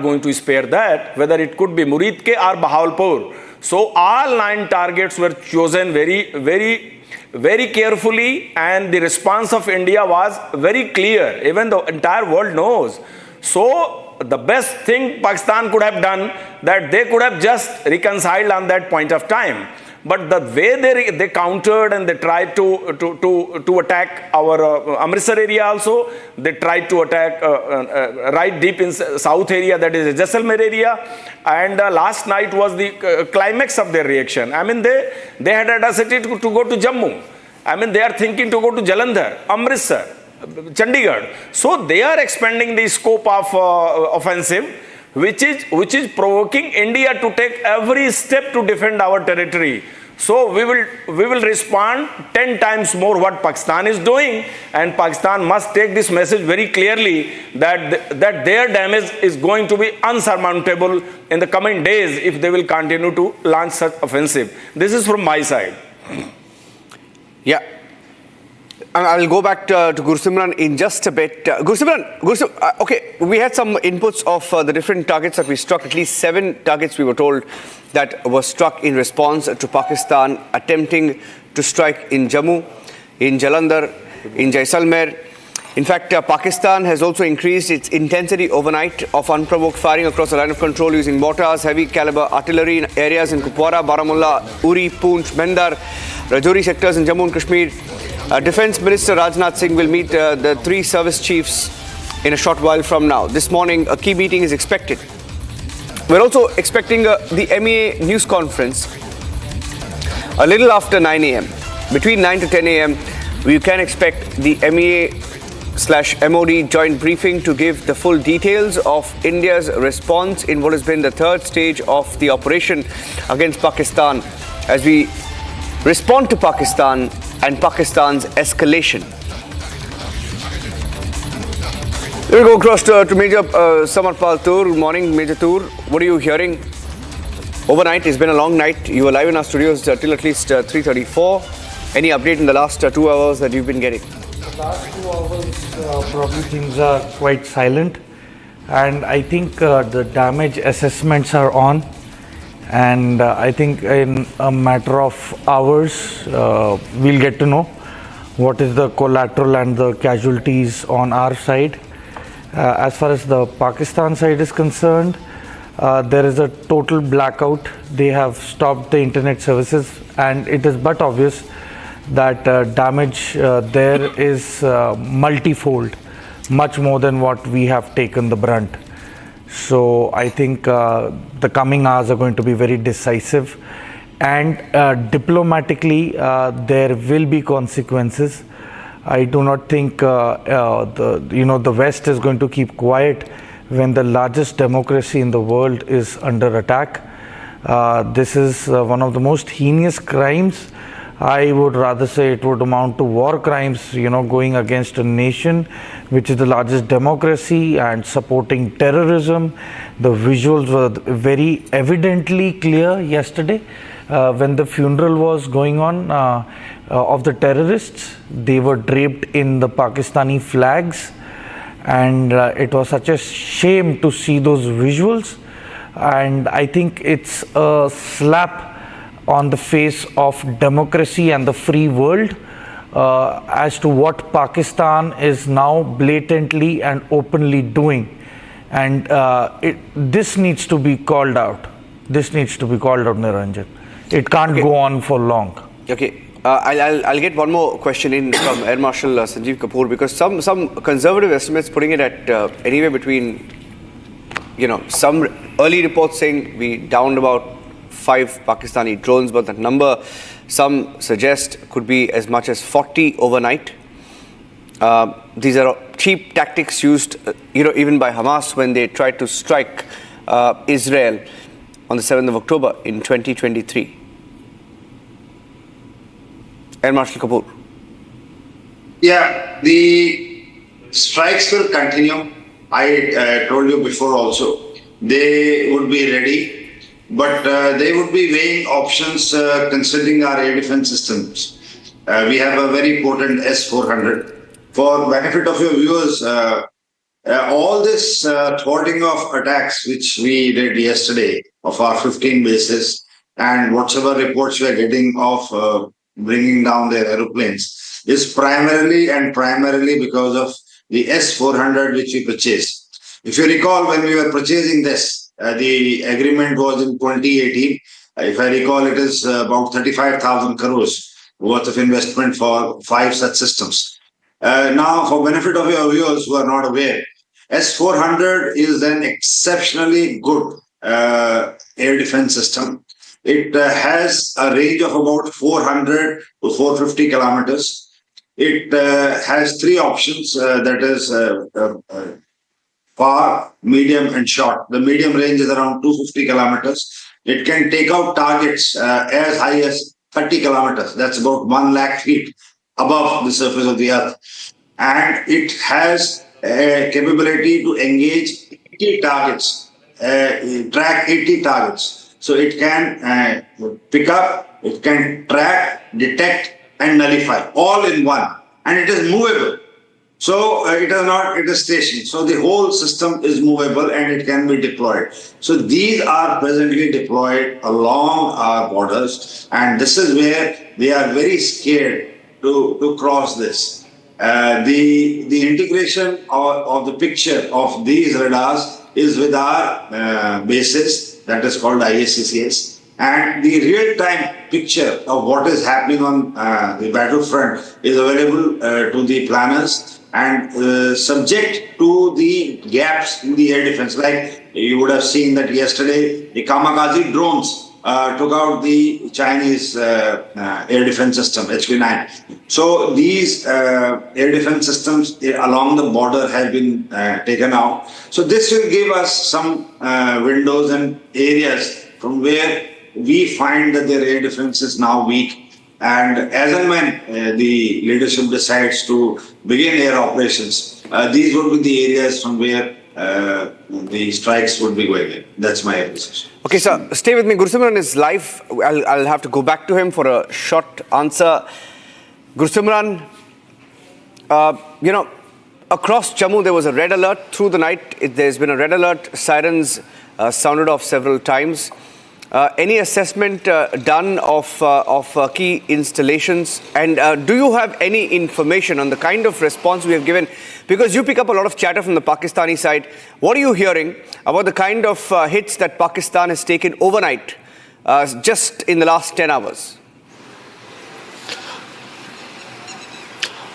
going to spare that, whether it could be Muridke or Bahawalpur. So all 9 targets were chosen very carefully, and the response of India was very clear. Even the entire world knows. So the best thing Pakistan could have done, that they could have just reconciled on that point of time. But the way they countered and they tried to attack our Amritsar area also, they tried to attack right deep in south area, that is Jaisalmer area, and last night was the climax of their reaction. I mean, they had audacity to go to Jammu. I mean, they are thinking to go to Jalandhar, Amritsar, Chandigarh. So they are expanding the scope of offensive, which is provoking India to take every step to defend our territory. So we will respond 10 times more what Pakistan is doing, and Pakistan must take this message very clearly that their damage is going to be unsurmountable in the coming days if they will continue to launch such offensive. This is from my side. Yeah. I'll go back to Gursimran in just a bit. Gursimran, okay, we had some inputs of the different targets that we struck. At least 7 targets we were told that were struck in response to Pakistan attempting to strike in Jammu, in Jalandhar, in Jaisalmer. In fact, Pakistan has also increased its intensity overnight of unprovoked firing across the line of control using mortars, heavy caliber artillery in areas in Kupwara, Baramulla, Uri, Poonch, Mendar, Rajouri sectors in Jammu and Kashmir. Defense Minister Rajnath Singh will meet the 3 service chiefs in a short while from now. This morning, a key meeting is expected. We're also expecting the MEA news conference a little after 9 a.m. Between 9 to 10 a.m., we can expect the MEA/MOD joint briefing to give the full details of India's response in what has been the 3rd stage of the operation against Pakistan as we respond to Pakistan and Pakistan's escalation. We'll go across to Major Samarpal Tur. Good morning, Major Tur. What are you hearing? Overnight, it's been a long night. You were live in our studios till at least 3:34. Any update in the last 2 hours that you've been getting? The last 2 hours, probably things are quite silent. And I think the damage assessments are on. And I think in a matter of hours, we'll get to know what is the collateral and the casualties on our side. As far as the Pakistan side is concerned, there is a total blackout. They have stopped the internet services, and it is but obvious that damage there is multifold, much more than what we have taken the brunt. So I think the coming hours are going to be very decisive, and diplomatically there will be consequences. I do not think the West is going to keep quiet when the largest democracy in the world is under attack. This is one of the most heinous crimes. I would rather say it would amount to war crimes, going against a nation which is the largest democracy and supporting terrorism. The visuals were very evidently clear yesterday when the funeral was going on of the terrorists. They were draped in the Pakistani flags, and it was such a shame to see those visuals. And I think it's a slap on the face of democracy and the free world as to what Pakistan is now blatantly and openly doing. And this needs to be called out. This needs to be called out, Niranjan. It can't go on for long. Okay. I'll get one more question in from Air Marshal Sanjeev Kapoor, because some conservative estimates putting it at anywhere between, some early reports saying we downed about 5 Pakistani drones, but that number some suggest could be as much as 40 overnight. These are cheap tactics used, even by Hamas when they tried to strike Israel on the 7th of October in 2023. Air Marshal Kapoor. Yeah, the strikes will continue. I told you before also, they would be ready. But they would be weighing options considering our air defense systems. We have a very potent S-400. For benefit of your viewers, All this thwarting of attacks, which we did yesterday of our 15 bases, and whatever reports we are getting of bringing down their aeroplanes, is primarily because of the S-400 which we purchased. If you recall, when we were purchasing this, the agreement was in 2018. If I recall, it is about 35,000 crores worth of investment for 5 such systems. Now, for benefit of your viewers who are not aware, S-400 is an exceptionally good air defense system. It has a range of about 400 to 450 kilometers. It has 3 options, that is far, medium and short. The medium range is around 250 kilometers. It can take out targets as high as 30 kilometers. That's about 1 lakh feet above the surface of the earth. And it has a capability to engage 80 targets, track 80 targets. So it can pick up, it can track, detect and nullify all in one. And it is movable. So it is stationed. So the whole system is movable and it can be deployed. So these are presently deployed along our borders, and this is where they are very scared to cross this. The integration of the picture of these radars is with our bases, that is called IACCS. And the real-time picture of what is happening on the battlefront is available to the planners and subject to the gaps in the air defense. Like you would have seen that yesterday, the kamikaze drones took out the Chinese air defense system, HQ-9. So these air defense systems along the border have been taken out. So this will give us some windows and areas from where we find that their air defense is now weak. And as and when the leadership decides to begin air operations, these would be the areas from where the strikes would be going in. That's my position. Okay, sir, stay with me. Gursimran is live. I'll have to go back to him for a short answer. Gursimran, across Jammu there was a red alert through the night. There's been a red alert. Sirens sounded off several times. Any assessment done of key installations? And do you have any information on the kind of response we have given? Because you pick up a lot of chatter from the Pakistani side. What are you hearing about the kind of hits that Pakistan has taken overnight, just in the last 10 hours?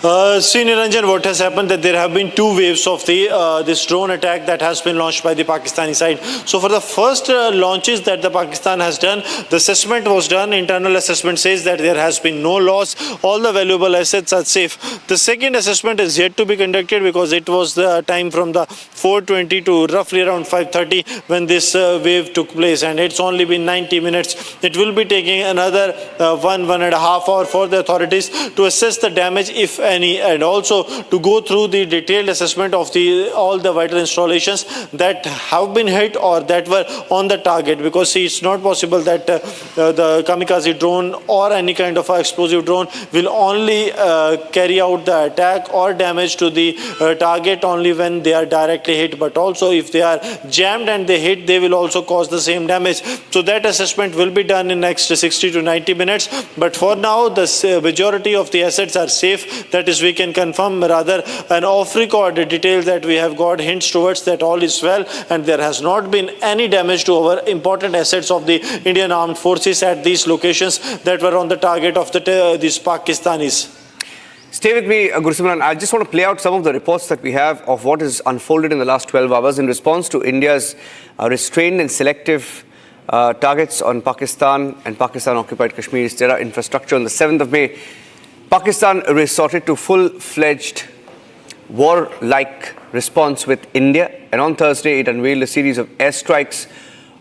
See, Niranjan, what has happened that there have been 2 waves of this drone attack that has been launched by the Pakistani side. So for the first launches that the Pakistan has done, the assessment was done. Internal assessment says that there has been no loss. All the valuable assets are safe. The second assessment is yet to be conducted because it was the time from the 4:20 to roughly around 5:30 when this wave took place, and it's only been 90 minutes. It will be taking another 1.5 hours for the authorities to assess the damage, if any, and also to go through the detailed assessment of all the vital installations that have been hit or that were on the target. Because see, it's not possible that the kamikaze drone or any kind of explosive drone will only carry out the attack or damage to the target only when they are directly hit, but also if they are jammed and they hit, they will also cause the same damage. So that assessment will be done in next 60 to 90 minutes. But for now, the majority of the assets are safe. That is, we can confirm rather an off-record detail that we have got hints towards that all is well and there has not been any damage to our important assets of the Indian Armed Forces at these locations that were on the target of these Pakistanis. Stay with me, Gursimran. I just want to play out some of the reports that we have of what has unfolded in the last 12 hours in response to India's restrained and selective targets on Pakistan and Pakistan-occupied Kashmir's terror infrastructure. On the 7th of May, Pakistan resorted to full-fledged war-like response with India, and on Thursday it unveiled a series of airstrikes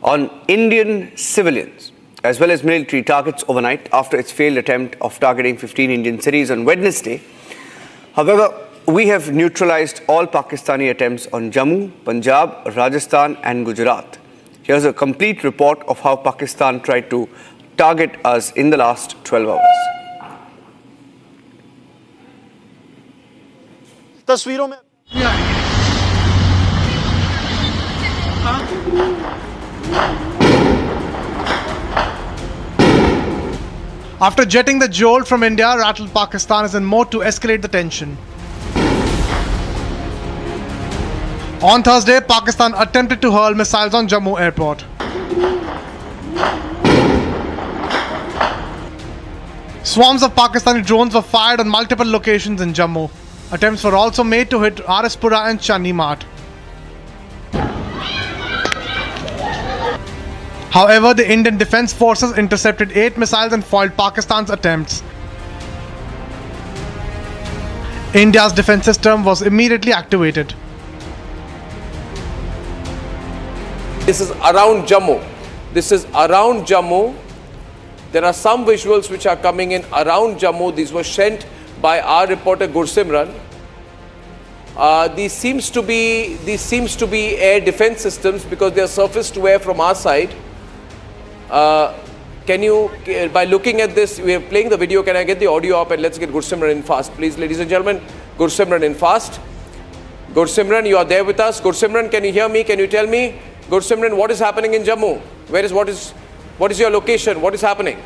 on Indian civilians as well as military targets overnight after its failed attempt of targeting 15 Indian cities on Wednesday. However, we have neutralized all Pakistani attempts on Jammu, Punjab, Rajasthan and Gujarat. Here's a complete report of how Pakistan tried to target us in the last 12 hours. तस्वीरों में After jetting the jolt from India, rattled Pakistan is in mode to escalate the tension. On Thursday, Pakistan attempted to hurl missiles on Jammu airport. Swarms of Pakistani drones were fired on multiple locations in Jammu. Attempts were also made to hit Arispura and Chani Mart. However, the Indian Defence Forces intercepted 8 missiles and foiled Pakistan's attempts. India's defence system was immediately activated. This is around Jammu. This is around Jammu. There are some visuals which are coming in around Jammu. These were sent by our reporter Gursimran. These seems to be air defence systems because they are surface to air from our side. Can you, by looking at this, we are playing the video, can I get the audio up and let's get Gursimran in fast, please, ladies and gentlemen. Gursimran in fast. Gursimran, you are there with us. Gursimran, can you hear me? Can you tell me, Gursimran, what is happening in Jammu? What is your location? What is happening?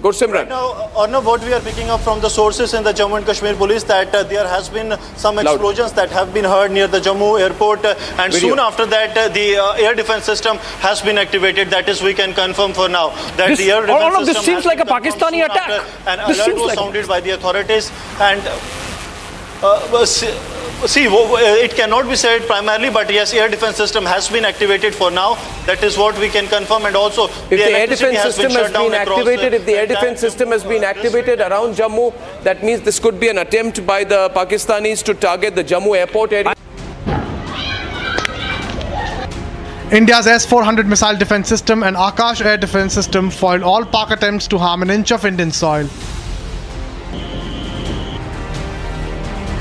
Gursimran. Now, Arnav, what we are picking up from the sources in the Jammu and Kashmir police that there has been some explosions that have been heard near the Jammu airport and soon after that the air defense system has been activated. That is, we can confirm for now that the air defense system this seems like a Pakistani attack. An alert was sounded by the authorities and it cannot be said primarily, but yes, air defense system has been activated for now. That is what we can confirm. And also, if the air defense system has been activated, if the air defense system has been activated around Jammu, that means this could be an attempt by the Pakistanis to target the Jammu airport area. India's S-400 missile defense system and Akash air defense system foiled all Pak attempts to harm an inch of Indian soil.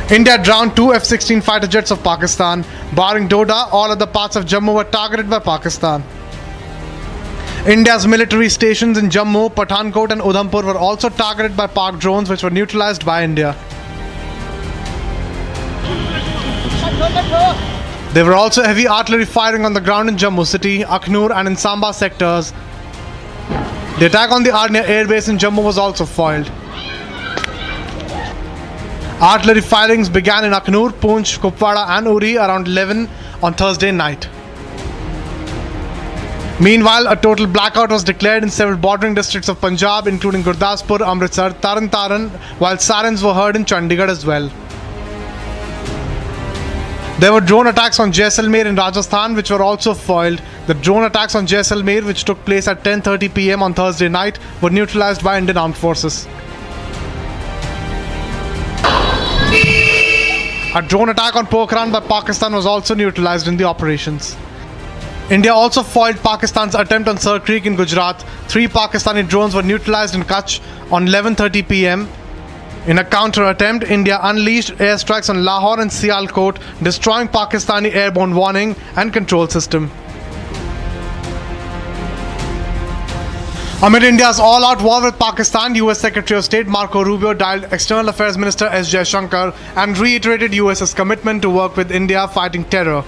India drowned 2 F-16 fighter jets of Pakistan. Barring Doda, all other parts of Jammu were targeted by Pakistan. India's military stations in Jammu, Pathankot and Udhampur were also targeted by Pak drones, which were neutralized by India. There were also heavy artillery firing on the ground in Jammu city, Akhnur and in Samba sectors. The attack on the Arnia airbase in Jammu was also foiled. Artillery firings began in Akhnur, Poonch, Kupwara and Uri around 11 on Thursday night. Meanwhile, a total blackout was declared in several bordering districts of Punjab, including Gurdaspur, Amritsar, Taran Taran, while sirens were heard in Chandigarh as well. There were drone attacks on Jaisalmer in Rajasthan, which were also foiled. The drone attacks on Jaisalmer, which took place at 10:30 p.m. on Thursday night, were neutralized by Indian Armed Forces. A drone attack on Pokhran by Pakistan was also neutralized in the operations. India also foiled Pakistan's attempt on Sir Creek in Gujarat. 3 Pakistani drones were neutralized in Kutch on 11:30 p.m. In a counter-attempt, India unleashed airstrikes on Lahore and Sialkot, destroying Pakistani airborne warning and control system. Amid India's all-out war with Pakistan, US Secretary of State Marco Rubio dialed External Affairs Minister S. Jaishankar and reiterated US's commitment to work with India fighting terror.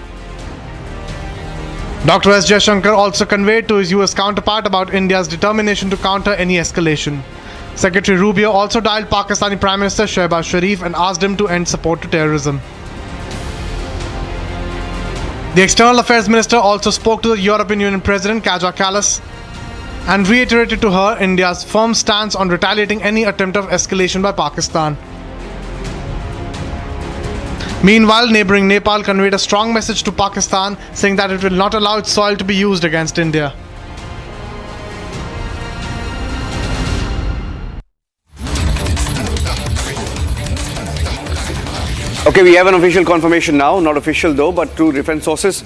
Dr. S. Jaishankar also conveyed to his US counterpart about India's determination to counter any escalation. Secretary Rubio also dialed Pakistani Prime Minister Shehbaz Sharif and asked him to end support to terrorism. The External Affairs Minister also spoke to the European Union President Kaja Kallas and reiterated to her India's firm stance on retaliating any attempt of escalation by Pakistan. Meanwhile, neighboring Nepal conveyed a strong message to Pakistan, saying that it will not allow its soil to be used against India. Okay, we have an official confirmation now, not official though, but through defense sources.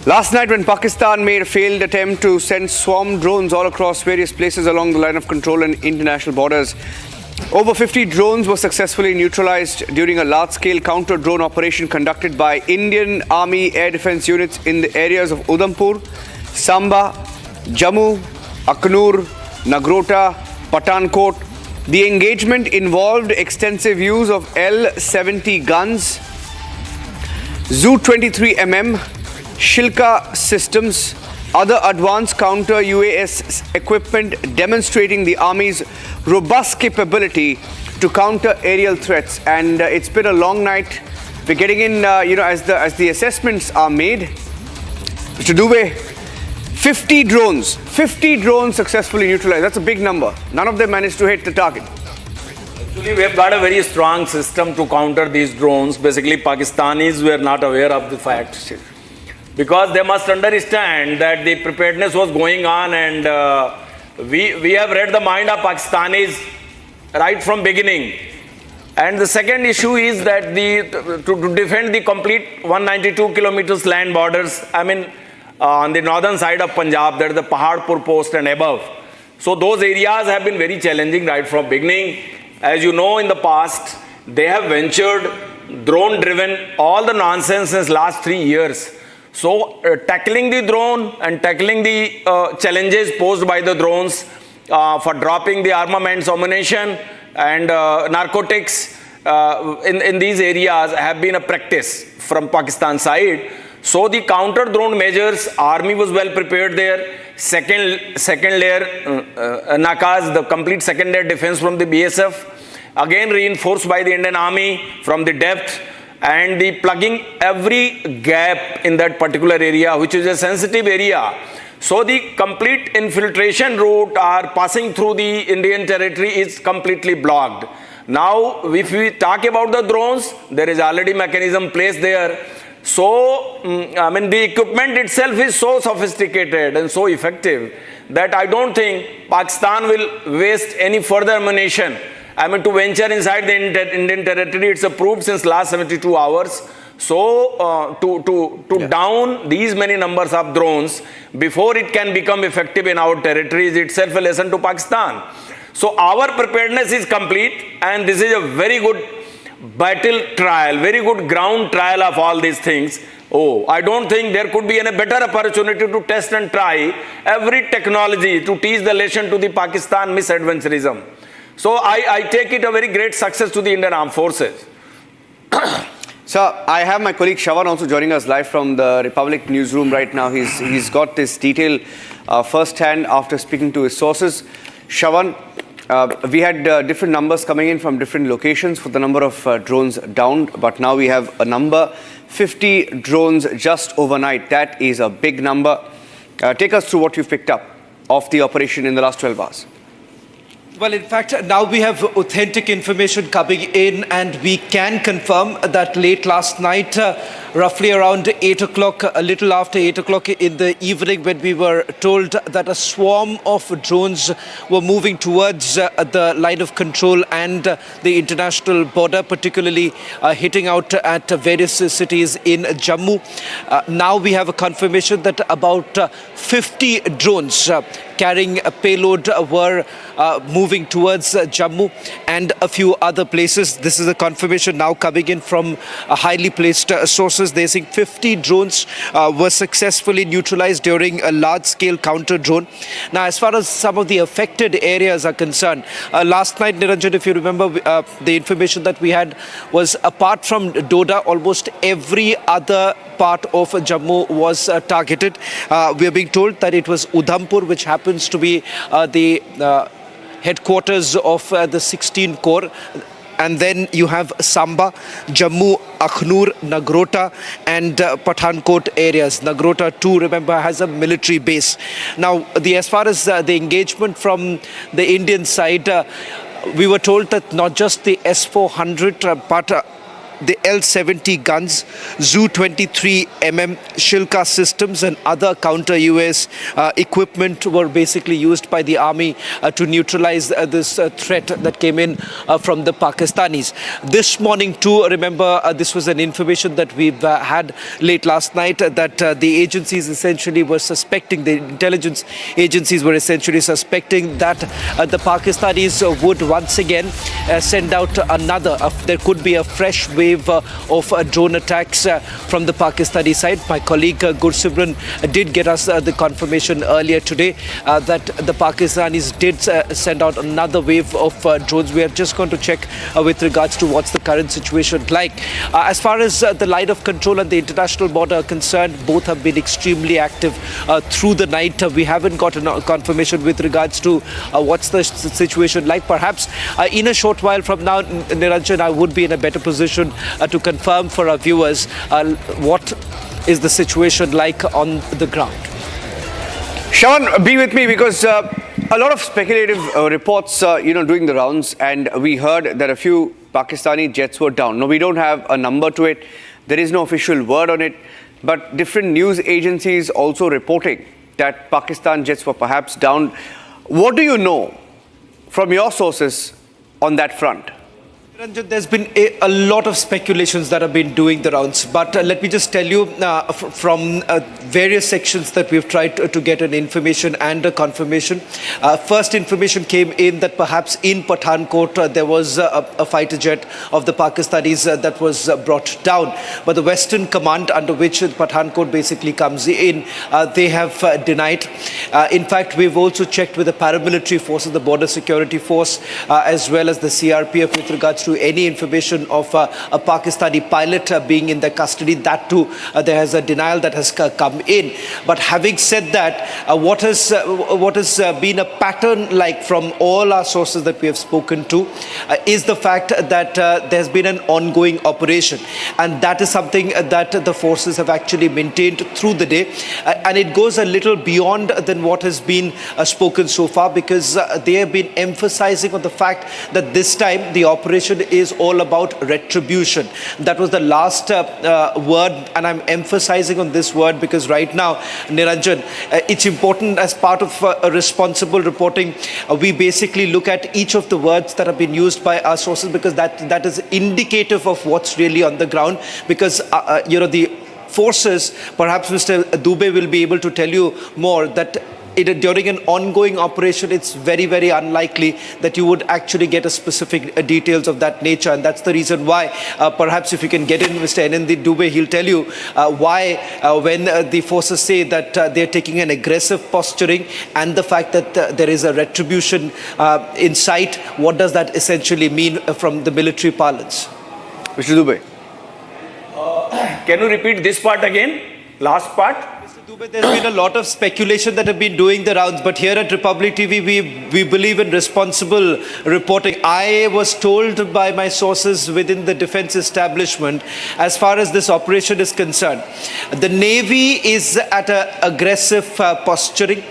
Last night when Pakistan made a failed attempt to send swarm drones all across various places along the line of control and international borders, over 50 drones were successfully neutralized during a large-scale counter-drone operation conducted by Indian Army air defense units in the areas of Udhampur, Samba, Jammu, Akhnur, Nagrota, Pathankot. The engagement involved extensive use of L-70 guns, Zu-23 mm, Shilka systems, other advanced counter UAS equipment demonstrating the Army's robust capability to counter aerial threats. And it's been a long night. We're getting in, as the assessments are made. Mr. Dubey, 50 drones successfully neutralized. That's a big number. None of them managed to hit the target. Actually, we have got a very strong system to counter these drones. Basically, Pakistanis were not aware of the fact, because they must understand that the preparedness was going on, and we have read the mind of Pakistanis right from beginning. And the second issue is that to defend the complete 192 kilometers land borders, on the northern side of Punjab, that is the Paharpur post and above. So those areas have been very challenging right from beginning. As you know, in the past, they have ventured drone-driven all the nonsense since last 3 years. So tackling the drone and tackling the challenges posed by the drones for dropping the armaments, ammunition and narcotics in these areas have been a practice from Pakistan side. So the counter drone measures, Army was well prepared there. Second layer Nakas, the complete second layer defense from the BSF, again reinforced by the Indian Army from the depth, and the plugging every gap in that particular area, which is a sensitive area. So the complete infiltration route or passing through the Indian territory is completely blocked. Now, if we talk about the drones, there is already mechanism placed there. So, the equipment itself is so sophisticated and so effective that I don't think Pakistan will waste any further ammunition. To venture inside the Indian territory, it's approved since last 72 hours. So, to down these many numbers of drones before it can become effective in our territory is itself a lesson to Pakistan. So, our preparedness is complete, and this is a very good battle trial, very good ground trial of all these things. I don't think there could be any better opportunity to test and try every technology to teach the lesson to the Pakistan misadventurism. So I take it a very great success to the Indian Armed Forces. Sir, I have my colleague Shawan also joining us live from the Republic newsroom right now. He's got this detail firsthand after speaking to his sources. Shawan, we had different numbers coming in from different locations for the number of drones downed, but now we have a number, 50 drones just overnight. That is a big number. Take us through what you've picked up of the operation in the last 12 hours. Well, in fact, now we have authentic information coming in, and we can confirm that late last night, roughly around 8 o'clock, a little after 8 o'clock in the evening, when we were told that a swarm of drones were moving towards the line of control and the international border, particularly hitting out at various cities in Jammu. Now we have a confirmation that about 50 drones carrying a payload were moving towards Jammu and a few other places. This is a confirmation now coming in from highly placed sources. They're saying 50 drones were successfully neutralized during a large-scale counter-drone. Now, as far as some of the affected areas are concerned, last night, Niranjan, if you remember, the information that we had was, apart from Doda, almost every other part of Jammu was targeted. We are being told that it was Udhampur, which happens to be the headquarters of the 16 Corps. And then you have Samba, Jammu, Akhnur, Nagrota and Pathankot areas. Nagrota too, remember, has a military base. Now, as far as the engagement from the Indian side, we were told that not just the S-400, but the L-70 guns, Zu-23mm Shilka systems and other counter-UAS equipment were basically used by the army to neutralize this threat that came in from the Pakistanis. This morning too, remember, this was an information that we've had late last night, that the agencies essentially were suspecting, the intelligence agencies were essentially suspecting that the Pakistanis would once again send out another, there could be a fresh wave wave of drone attacks from the Pakistani side. My colleague Gursimran did get us the confirmation earlier today that the Pakistanis did send out another wave of drones. We are just going to check with regards to what's the current situation like. As far as the line of control and the international border are concerned, both have been extremely active through the night. We haven't got a confirmation with regards to what's the situation like. Perhaps in a short while from now, Niranjan, I would be in a better position to confirm for our viewers what is the situation like on the ground. Shawan, be with me because a lot of speculative reports, doing the rounds, and we heard that a few Pakistani jets were down. No, we don't have a number to it. There is no official word on it, but different news agencies also reporting that Pakistan jets were perhaps down. What do you know from your sources on that front? Ranjan, there's been a lot of speculations that have been doing the rounds, but let me just tell you from various sections that we've tried to get an information and a confirmation. First information came in that perhaps in Pathankot there was a fighter jet of the Pakistanis that was brought down, but the Western Command under which Pathankot basically comes in, they have denied. In fact, we've also checked with the paramilitary forces, the border security force, as well as the CRPF with regards to any information of a Pakistani pilot being in their custody. That too, there has a denial that has come in. But having said that, what has been a pattern like from all our sources that we have spoken to is the fact that there's been an ongoing operation, and that is something that the forces have actually maintained through the day, and it goes a little beyond than what has been spoken so far, because they have been emphasizing on the fact that this time the operation is all about retribution. That was the last word, and I'm emphasizing on this word because right now, Niranjan, it's important as part of a responsible reporting. We basically look at each of the words that have been used by our sources, because that is indicative of what's really on the ground. Because the forces, perhaps Mr. Dubey will be able to tell you more, that during an ongoing operation, it's very, very unlikely that you would actually get a specific details of that nature. And that's the reason why, perhaps if you can get in Mr. Anandi Dubey, he'll tell you why when the forces say that they're taking an aggressive posturing and the fact that there is a retribution in sight, what does that essentially mean from the military parlance? Mr. Dubey. Can you repeat this part again? Last part? There's been a lot of speculation that have been doing the rounds, but here at Republic TV, we believe in responsible reporting. I was told by my sources within the defense establishment, as far as this operation is concerned, the Navy is at an aggressive posturing.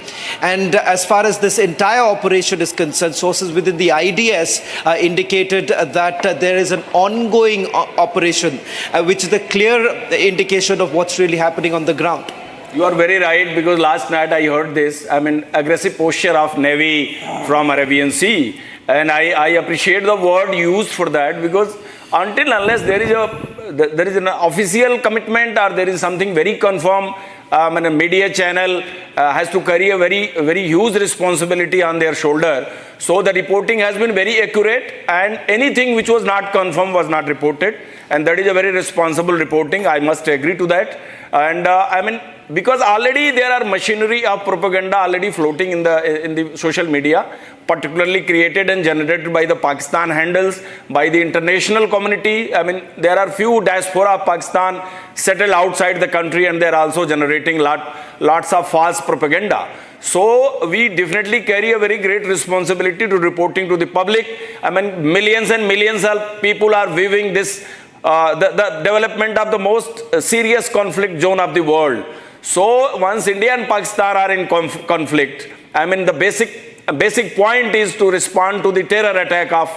And as far as this entire operation is concerned, sources within the IDS indicated that there is an ongoing operation, which is a clear indication of what's really happening on the ground. You are very right, because last night I heard this. I mean, aggressive posture of Navy from Arabian Sea. And I appreciate the word used for that, because until unless there is an official commitment or there is something very confirmed, a media channel has to carry a very huge responsibility on their shoulder. So the reporting has been very accurate, and anything which was not confirmed was not reported. And that is a very responsible reporting. I must agree to that. And because already there are machinery of propaganda already floating in the social media, particularly created and generated by the Pakistan handles, by the international community. There are few diaspora of Pakistan settled outside the country, and they are also generating lots of false propaganda. So we definitely carry a very great responsibility to reporting to the public. Millions and millions of people are viewing this, the development of the most serious conflict zone of the world. So once India and Pakistan are in conflict, the basic point is to respond to the terror attack of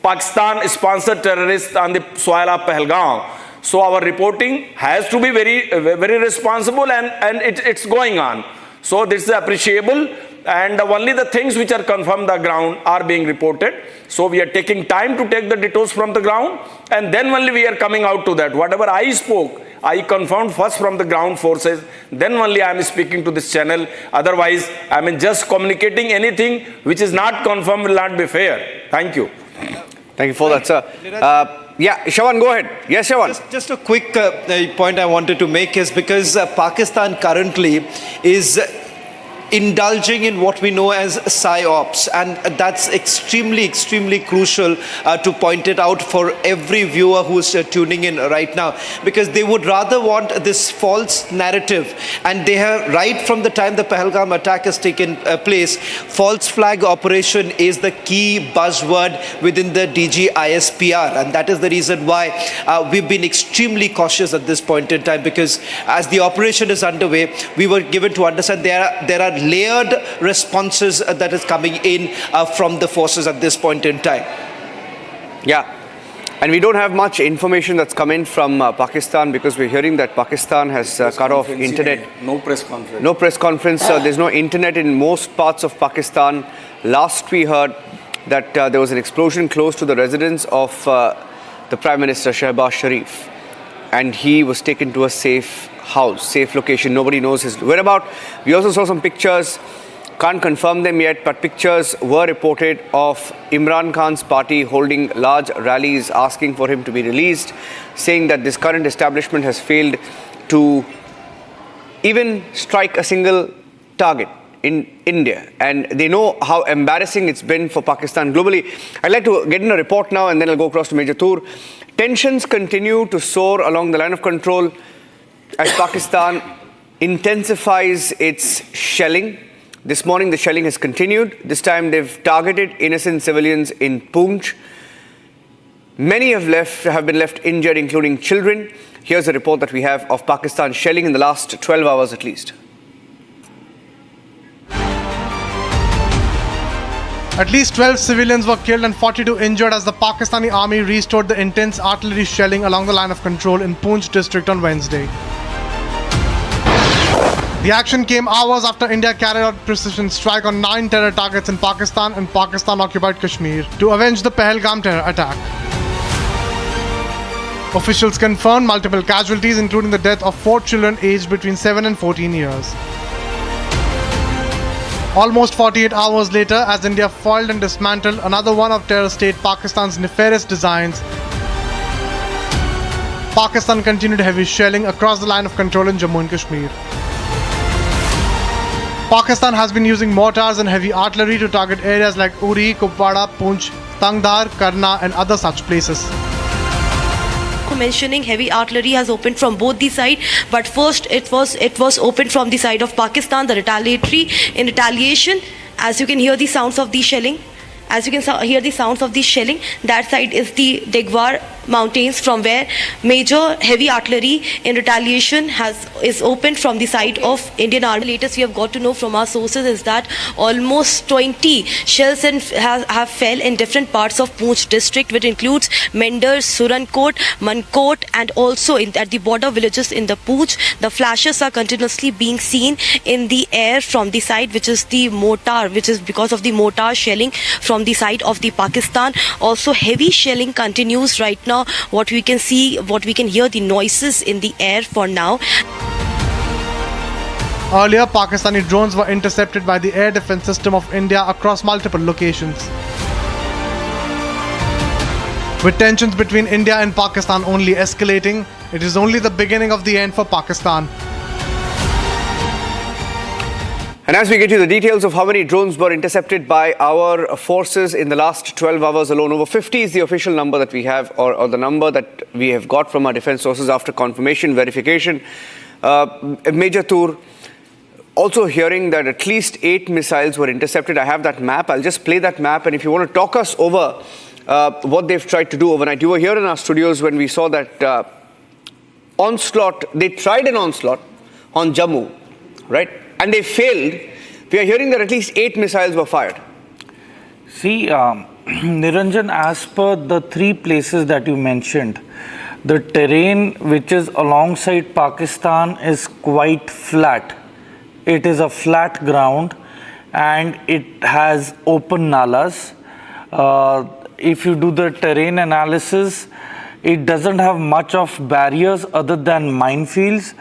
Pakistan-sponsored terrorists on the soil of Pahalgam. So our reporting has to be very responsible, and it's going on. So this is appreciable, and only the things which are confirmed on the ground are being reported. So we are taking time to take the details from the ground, and then only we are coming out to that. Whatever I spoke, I confirmed first from the ground forces, then only I am speaking to this channel. Otherwise, just communicating anything which is not confirmed will not be fair. Thank you. Thank you for that, sir. Yeah, Shawan, go ahead. Yes, Shawan. Just a quick point I wanted to make is because Pakistan currently is indulging in what we know as psyops, and that's extremely crucial to point it out for every viewer who's tuning in right now, because they would rather want this false narrative, and they have, right from the time the Pahalgam attack has taken place, false flag operation is the key buzzword within the DG ISPR, and that is the reason why we've been extremely cautious at this point in time, because as the operation is underway, we were given to understand there are layered responses that is coming in from the forces at this point in time. Yeah. And we don't have much information that's come in from Pakistan, because we're hearing that Pakistan has cut off internet. No press conference. No press conference. There's no internet in most parts of Pakistan. Last we heard that there was an explosion close to the residence of the Prime Minister Shehbaz Sharif, and he was taken to a safe house, safe location. Nobody knows his whereabouts. We also saw some pictures, can't confirm them yet, but pictures were reported of Imran Khan's party holding large rallies asking for him to be released, saying that this current establishment has failed to even strike a single target in India, and they know how embarrassing it's been for Pakistan globally. I'd like to get in a report now, and then I'll go across to Major Toor. Tensions continue to soar along the line of control as Pakistan intensifies its shelling. This morning the shelling has continued. This time they've targeted innocent civilians in Poonch. Many have been left injured, including children. Here's a report that we have of Pakistan shelling in the last 12 hours at least. At least 12 civilians were killed and 42 injured as the Pakistani army restored the intense artillery shelling along the line of control in Poonch district on Wednesday. The action came hours after India carried out precision strike on 9 terror targets in Pakistan and Pakistan-occupied Kashmir to avenge the Pahalgam terror attack. Officials confirmed multiple casualties, including the death of 4 children aged between 7 and 14 years. Almost 48 hours later, as India foiled and dismantled another one of terror state Pakistan's nefarious designs, Pakistan continued heavy shelling across the line of control in Jammu and Kashmir. Pakistan has been using mortars and heavy artillery to target areas like Uri, Kupwara, Poonch, Tangdhar, Karna and other such places. Mentioning heavy artillery has opened from both the side, but first it was opened from the side of Pakistan, the retaliation. As you can hear the sounds of the shelling, that side is the Degwar mountains, from where major heavy artillery in retaliation is opened from the side of Indian Army. Latest we have got to know from our sources is that almost 20 shells have fell in different parts of Poonch district, which includes Mender, Surankot, Mankot, and also at the border villages in the Poonch. The flashes are continuously being seen in the air from the side, which is because of the mortar shelling from the side of the Pakistan. Also heavy shelling continues right now. What we can hear the noises in the air for now. Earlier, Pakistani drones were intercepted by the air defense system of India across multiple locations. With tensions between India and Pakistan only escalating, it is only the beginning of the end for Pakistan. And as we get you the details of how many drones were intercepted by our forces in the last 12 hours alone, over 50 is the official number that we have, or the number that we have got from our defense sources after confirmation, verification. Major Toor, also hearing that at least 8 missiles were intercepted. I have that map. I'll just play that map. And if you want to talk us over what they've tried to do overnight. You were here in our studios when we saw that onslaught. They tried an onslaught on Jammu, right? And they failed. We are hearing that at least 8 missiles were fired. See, Niranjan, as per the 3 places that you mentioned, the terrain which is alongside Pakistan is quite flat. It is a flat ground and it has open nalas. If you do the terrain analysis, it doesn't have much of barriers other than minefields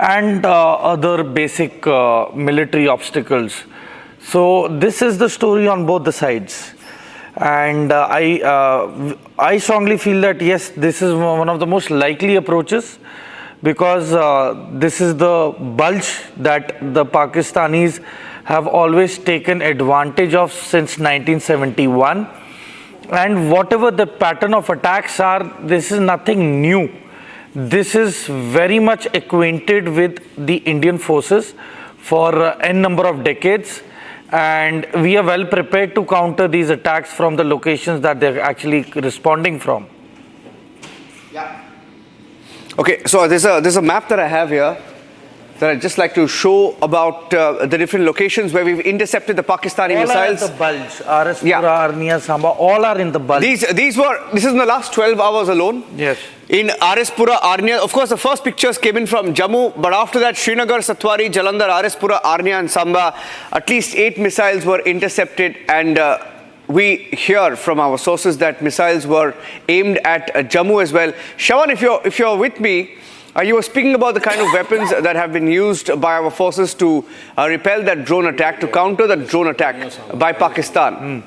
and other basic military obstacles. So this is the story on both the sides. And I strongly feel that yes, this is one of the most likely approaches, because this is the bulge that the Pakistanis have always taken advantage of since 1971. And whatever the pattern of attacks are, this is nothing new. This is very much acquainted with the Indian forces for n number of decades. And we are well prepared to counter these attacks from the locations that they're actually responding from. Yeah. Okay, so there's a map that I have here that I'd just like to show about the different locations where we've intercepted the Pakistani All missiles. are in the bulge. RS-Pura, Arnia, Samba, all are in the bulge. This is in the last 12 hours alone. Yes. In RS-Pura, Arnia, of course, the first pictures came in from Jammu, but after that, Srinagar, Satwari, Jalandhar, RS-Pura, Arnia and Samba, at least 8 missiles were intercepted, and we hear from our sources that missiles were aimed at Jammu as well. Shawan, if you're with me, you were speaking about the kind of weapons that have been used by our forces to repel that drone attack, to counter that drone attack by Pakistan.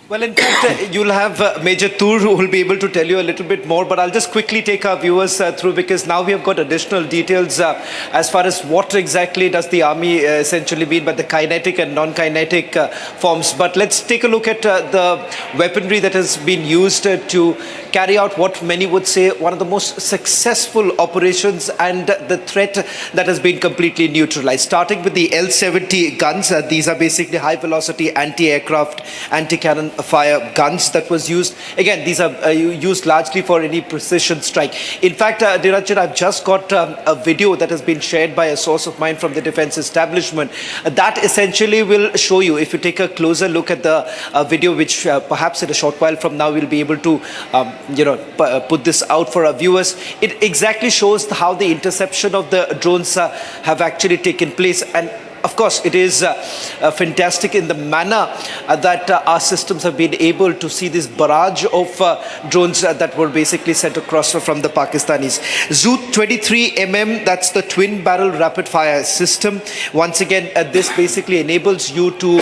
Well, in fact, you'll have Major Tur who will be able to tell you a little bit more, but I'll just quickly take our viewers through, because now we have got additional details as far as what exactly does the army essentially mean by the kinetic and non-kinetic forms. But let's take a look at the weaponry that has been used to carry out what many would say one of the most successful operations, and the threat that has been completely neutralized. Starting with the L-70 guns, these are basically high-velocity anti-aircraft, anti-cannon fire guns that was used. Again, these are used largely for any precision strike. In fact, Niranjan, I've just got a video that has been shared by a source of mine from the defense establishment that essentially will show you, if you take a closer look at the video, which perhaps in a short while from now we'll be able to put this out for our viewers. It exactly shows how the interception of the drones have actually taken place. And of course, it is fantastic in the manner that our systems have been able to see this barrage of drones that were basically sent across from the Pakistanis. Zoot 23mm, that's the twin barrel rapid fire system. Once again, this basically enables you to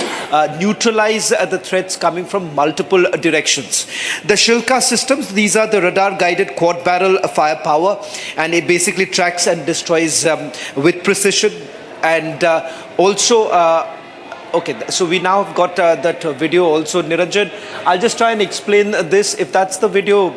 neutralize the threats coming from multiple directions. The Shilka systems, these are the radar guided quad barrel firepower, and it basically tracks and destroys with precision. And also, okay, so we now have got that video also. Niranjan, I'll just try and explain this. If that's the video,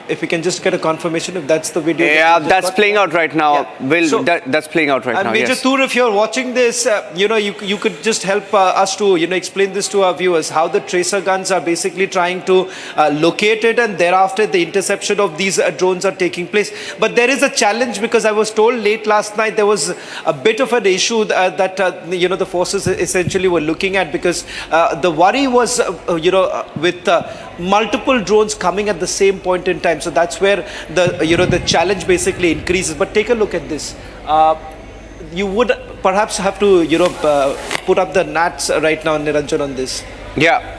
if we can just get a confirmation if that's the video. Yeah, that's playing out right now. Yeah. That's playing out right now, Major yes. Tur, if you're watching this, you could just help us to, explain this to our viewers, how the tracer guns are basically trying to locate it, and thereafter the interception of these drones are taking place. But there is a challenge, because I was told late last night there was a bit of an issue that, the forces essentially were looking at, because the worry was, with multiple drones coming at the same point in time. So that's where the challenge basically increases. But take a look at this. You would perhaps have to, put up the NATs right now, Niranjan, on this. Yeah.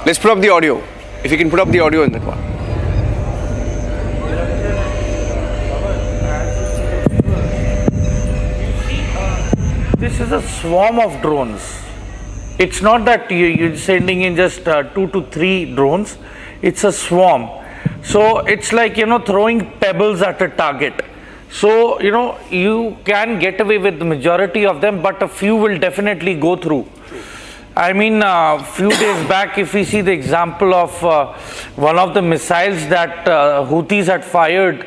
Let's put up the audio. If you can put up the audio in that one. This is a swarm of drones. It's not that you're sending in just 2 to 3 drones. It's a swarm. So it's like, throwing pebbles at a target. So, you can get away with the majority of them, but a few will definitely go through. I mean, a few days back, if we see the example of one of the missiles that Houthis had fired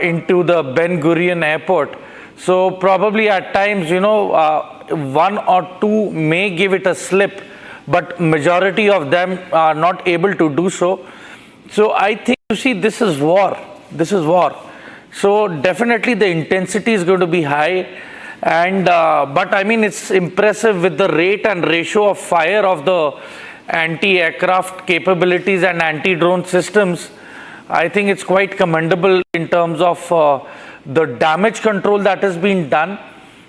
into the Ben Gurion airport. So probably at times, 1 or 2 may give it a slip, but majority of them are not able to do so. So I think, this is war. This is war. So definitely the intensity is going to be high. And but I mean, it's impressive with the rate and ratio of fire of the anti-aircraft capabilities and anti-drone systems. I think it's quite commendable in terms of the damage control that has been done.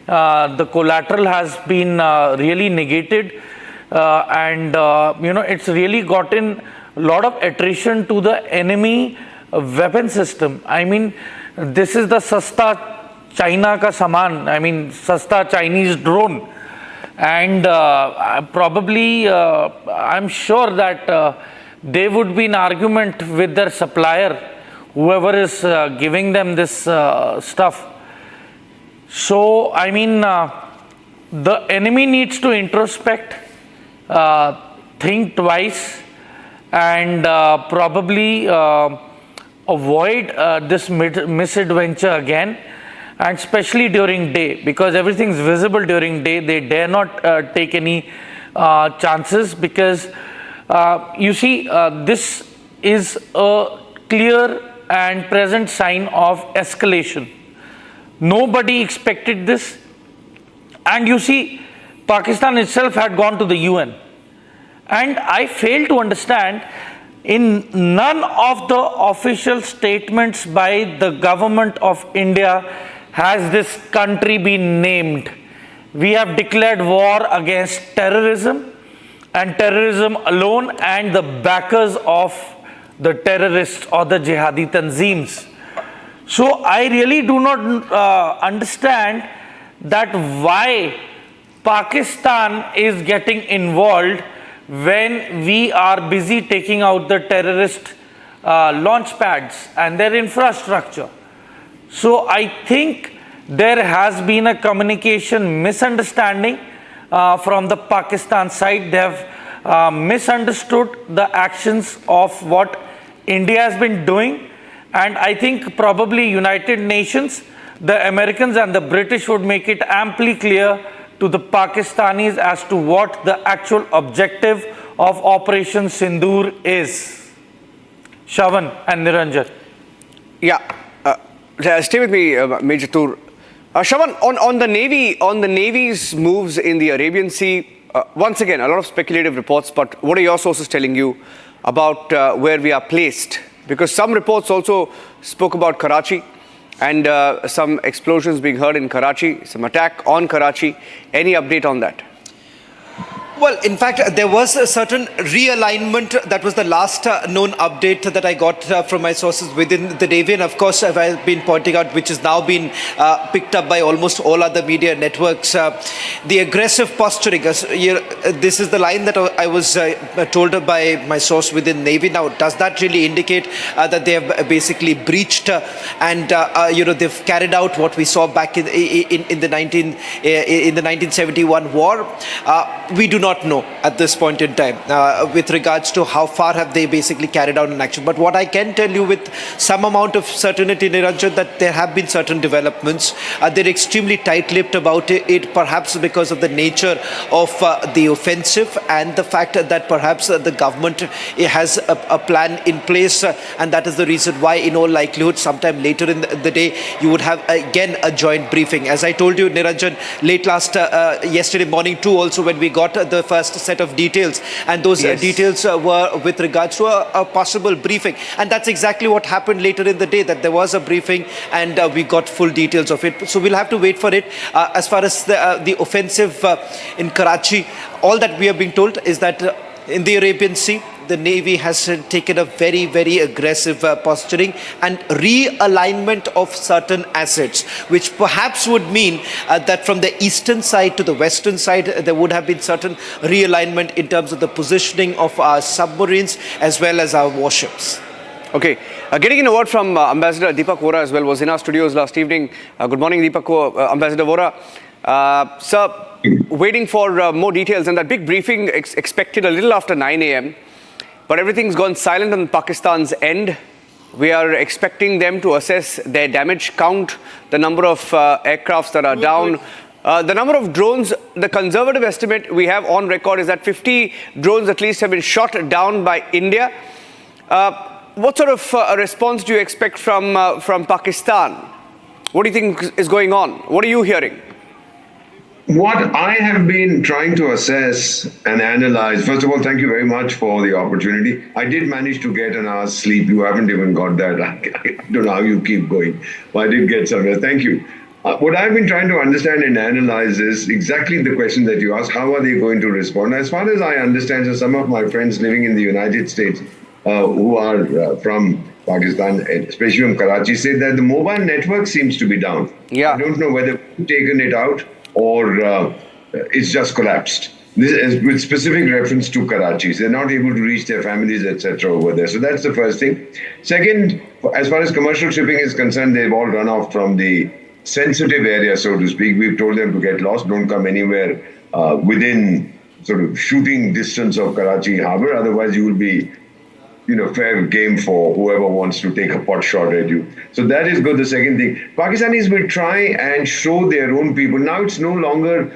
The collateral has been really negated, and it's really gotten a lot of attrition to the enemy weapon system. I mean, this is the Sasta China ka saman, I mean, Sasta Chinese drone. And probably, I'm sure that there would be an argument with their supplier, whoever is giving them this stuff. So, I mean, the enemy needs to introspect, think twice, and probably avoid this misadventure again, and especially during day, because everything's visible during day. They dare not take any chances, because you see, this is a clear and present sign of escalation. Nobody expected this. And you see, Pakistan itself had gone to the UN. And I fail to understand, in none of the official statements by the government of India has this country been named. We have declared war against terrorism, and terrorism alone, and the backers of the terrorists or the jihadi tanzeems. So I really do not understand that why Pakistan is getting involved when we are busy taking out the terrorist launch pads and their infrastructure. So I think there has been a communication misunderstanding from the Pakistan side. They have misunderstood the actions of what India has been doing, and I think probably United Nations, the Americans and the British would make it amply clear to the Pakistanis as to what the actual objective of Operation Sindoor is. Shavan and Niranjan. Yeah, stay with me, Major Tur. Shavan, on the Navy's moves in the Arabian Sea, once again, a lot of speculative reports, but what are your sources telling you about where we are placed? Because some reports also spoke about Karachi and some explosions being heard in Karachi, some attack on Karachi. Any update on that? Well, in fact, there was a certain realignment. That was the last known update that I got from my sources within the Navy. And of course, as I've been pointing out, which has now been picked up by almost all other media networks, the aggressive posturing. This is the line that I was told by my source within Navy. Now, does that really indicate that they have basically breached and they've carried out what we saw back in the 1971 war? We do not know at this point in time with regards to how far have they basically carried out an action. But what I can tell you with some amount of certainty, Niranjan, that there have been certain developments. They're extremely tight-lipped about it, perhaps because of the nature of the offensive and the fact that perhaps the government has a plan in place, and that is the reason why, in all likelihood, sometime later in the day, you would have again a joint briefing. As I told you, Niranjan, yesterday morning too, also when we got the first set of details, and those details were with regards to a possible briefing, and that's exactly what happened later in the day, that there was a briefing and we got full details of it. So we'll have to wait for it. As far as the offensive in Karachi, all that we are being told is that in the Arabian Sea, the Navy has taken a very, very aggressive posturing and realignment of certain assets, which perhaps would mean that from the eastern side to the western side, there would have been certain realignment in terms of the positioning of our submarines as well as our warships. Okay. Getting in a word from Ambassador Deepak Vora as well, was in our studios last evening. Good morning, Deepak, Ambassador Vora. Sir, waiting for more details, and that big briefing expected a little after 9 a.m., but everything's gone silent on Pakistan's end. We are expecting them to assess their damage, count the number of aircrafts that are down. The number of drones, the conservative estimate we have on record is that 50 drones at least have been shot down by India. What sort of a response do you expect from Pakistan? What do you think is going on? What are you hearing? What I have been trying to assess and analyze, first of all, thank you very much for the opportunity. I did manage to get an hour's sleep. You haven't even got that. I don't know how you keep going, but I did get some rest. Thank you. What I've been trying to understand and analyze is exactly the question that you asked. How are they going to respond? As far as I understand, so some of my friends living in the United States who are from Pakistan, especially from Karachi, say that the mobile network seems to be down. Yeah. I don't know whether we've taken it out or it's just collapsed. This is with specific reference to Karachi. They're not able to reach their families, etc. over there. So that's the first thing. Second, as far as commercial shipping is concerned, they've all run off from the sensitive area, so to speak. We've told them to get lost, don't come anywhere within sort of shooting distance of Karachi harbour. Otherwise, you will be, fair game for whoever wants to take a pot shot at you. So that is good. The second thing, Pakistanis will try and show their own people. Now it's no longer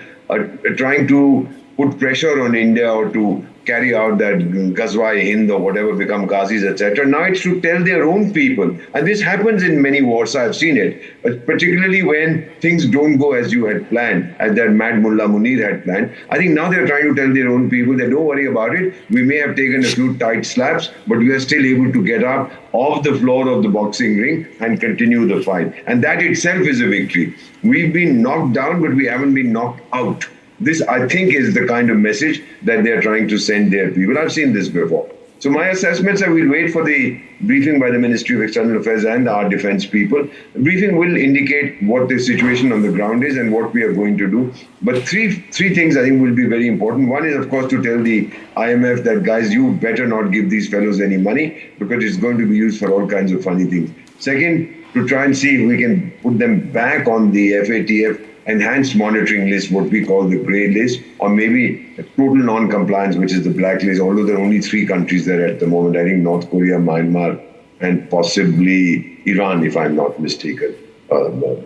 trying to put pressure on India or to carry out that Ghazwa Hind or whatever, become Ghazis, etc. Now it's to tell their own people. And this happens in many wars, I've seen it. But particularly when things don't go as you had planned, as that mad Mullah Munir had planned. I think now they're trying to tell their own people that don't worry about it. We may have taken a few tight slaps, but we are still able to get up off the floor of the boxing ring and continue the fight. And that itself is a victory. We've been knocked down, but we haven't been knocked out. This, I think, is the kind of message that they're trying to send their people. I've seen this before. So my assessments are we'll wait for the briefing by the Ministry of External Affairs and our defense people. The briefing will indicate what the situation on the ground is and what we are going to do. But three things I think will be very important. One is, of course, to tell the IMF that, guys, you better not give these fellows any money because it's going to be used for all kinds of funny things. Second, to try and see if we can put them back on the FATF enhanced monitoring list, what we call the grey list, or maybe a total non-compliance, which is the black list, although there are only 3 countries there at the moment. I think North Korea, Myanmar, and possibly Iran, if I'm not mistaken.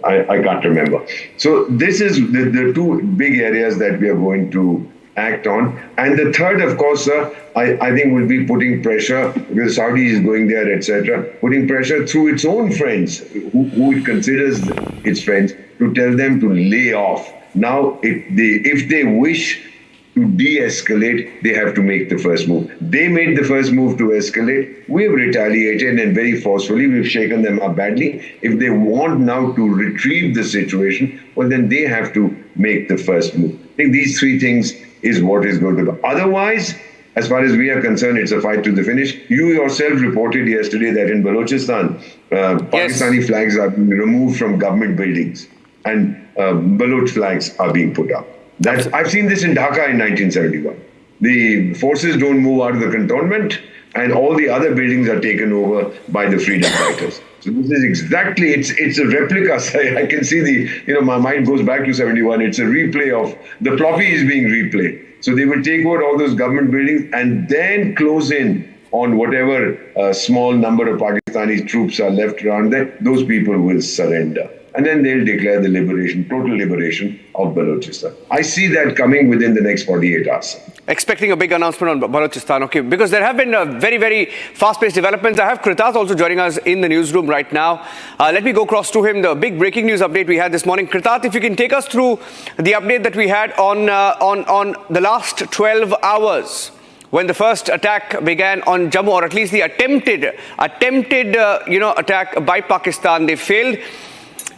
I can't remember. So this is the 2 big areas that we are going to act on. And the third, of course, I think will be putting pressure, because Saudi is going there, etc., putting pressure through its own friends, who it considers its friends, to tell them to lay off. Now, if they wish to de-escalate, they have to make the first move. They made the first move to escalate. We have retaliated, and very forcefully. We've shaken them up badly. If they want now to retrieve the situation, well, then they have to make the first move. I think these 3 things is what is going to go. Otherwise, as far as we are concerned, it's a fight to the finish. You yourself reported yesterday that in Balochistan, Pakistani flags are being removed from government buildings and Baloch flags are being put up. I've seen this in Dhaka in 1971. The forces don't move out of the cantonment and all the other buildings are taken over by the freedom fighters. So this is exactly, it's a replica. I can see my mind goes back to 71. It's a replay of, the floppy is being replayed. So they will take over all those government buildings and then close in on whatever small number of Pakistani troops are left around there. Those people will surrender. And then they'll declare the liberation, total liberation of Balochistan. I see that coming within the next 48 hours. Expecting a big announcement on Balochistan, okay, because there have been very, very fast-paced developments. I have Kritat also joining us in the newsroom right now. Let me go across to him, the big breaking news update we had this morning. Kritat, if you can take us through the update that we had on the last 12 hours when the first attack began on Jammu, or at least the attempted attack by Pakistan. They failed.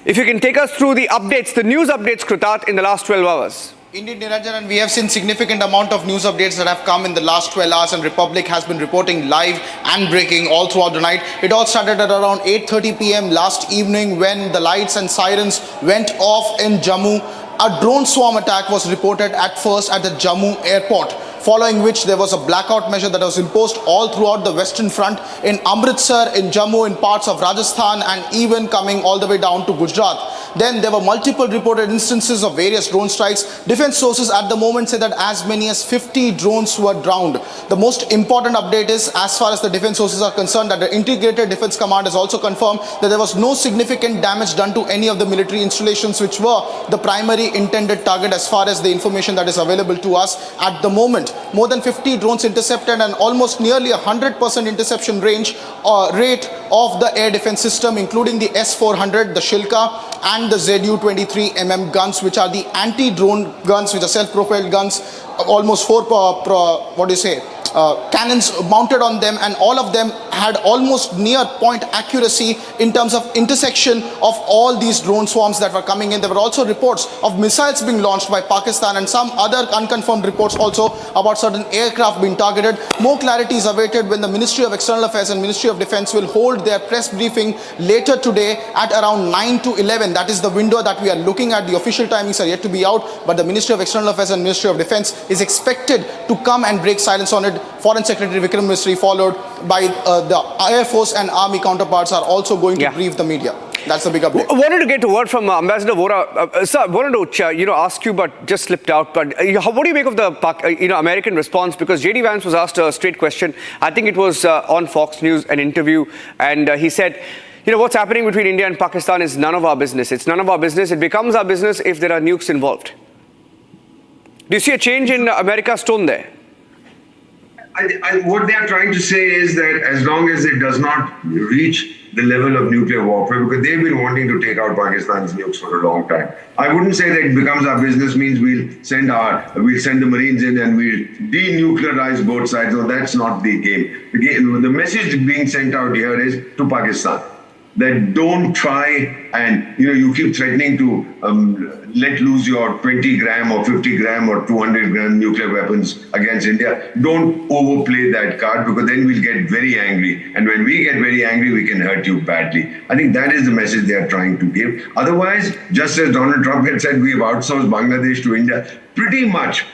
If you can take us through the updates, the news updates, Kritat, in the last 12 hours. Indeed, Niranjan, and we have seen significant amount of news updates that have come in the last 12 hours, and Republic has been reporting live and breaking all throughout the night. It all started at around 8:30 p.m. last evening when the lights and sirens went off in Jammu. A drone swarm attack was reported at first at the Jammu airport, following which there was a blackout measure that was imposed all throughout the western front in Amritsar, in Jammu, in parts of Rajasthan, and even coming all the way down to Gujarat. Then there were multiple reported instances of various drone strikes. Defense sources at the moment say that as many as 50 drones were drowned. The most important update is, as far as the defense sources are concerned, that the Integrated Defense Command has also confirmed that there was no significant damage done to any of the military installations, which were the primary intended target as far as the information that is available to us at the moment. More than 50 drones intercepted and almost nearly 100% interception rate of the air defense system, including the S-400, the Shilka, and the ZU-23mm guns, which are the anti-drone guns, which are self-propelled guns, almost 4 cannons mounted on them, and all of them had almost near point accuracy in terms of intersection of all these drone swarms that were coming in. There were also reports of missiles being launched by Pakistan and some other unconfirmed reports also about certain aircraft being targeted. More clarity is awaited when the Ministry of External Affairs and Ministry of Defence will hold their press briefing later today at around 9 to 11. That is the window that we are looking at. The official timings are yet to be out, but the Ministry of External Affairs and Ministry of Defence is expected to come and break silence on it. Foreign Secretary Vikram Misri, followed by the Air Force and Army counterparts, are also going to brief the media. That's the big update. Wanted to get a word from Ambassador Vora. Sir, wanted to ask you, but just slipped out. But what do you make of the American response? Because J.D. Vance was asked a straight question. I think it was on Fox News, an interview, and he said, what's happening between India and Pakistan is none of our business. It's none of our business. It becomes our business if there are nukes involved. Do you see a change in America's tone there? What they are trying to say is that as long as it does not reach the level of nuclear warfare, because they've been wanting to take out Pakistan's nukes for a long time. I wouldn't say that it becomes our business means we'll send the Marines in and we'll denuclearize both sides. No, that's not the game. The message being sent out here is to Pakistan that don't try and, you keep threatening to let loose your 20 gram or 50 gram or 200 gram nuclear weapons against India. Don't overplay that card, because then we'll get very angry. And when we get very angry, we can hurt you badly. I think that is the message they are trying to give. Otherwise, just as Donald Trump had said, we have outsourced Bangladesh to India. Pretty much,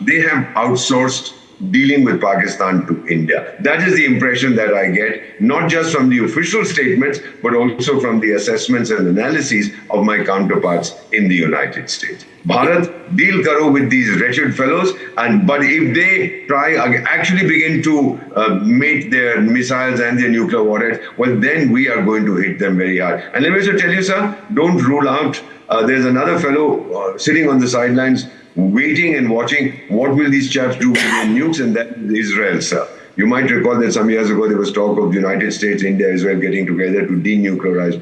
they have outsourced dealing with Pakistan to India. That is the impression that I get, not just from the official statements, but also from the assessments and analyses of my counterparts in the United States. Bharat, deal karo with these wretched fellows, but if they try actually begin to mate their missiles and their nuclear warheads, well, then we are going to hit them very hard. And let me also tell you, sir, don't rule out, there's another fellow sitting on the sidelines waiting and watching what will these chaps do with their nukes, and that is Israel, sir. You might recall that some years ago there was talk of the United States, India, Israel getting together to denuclearize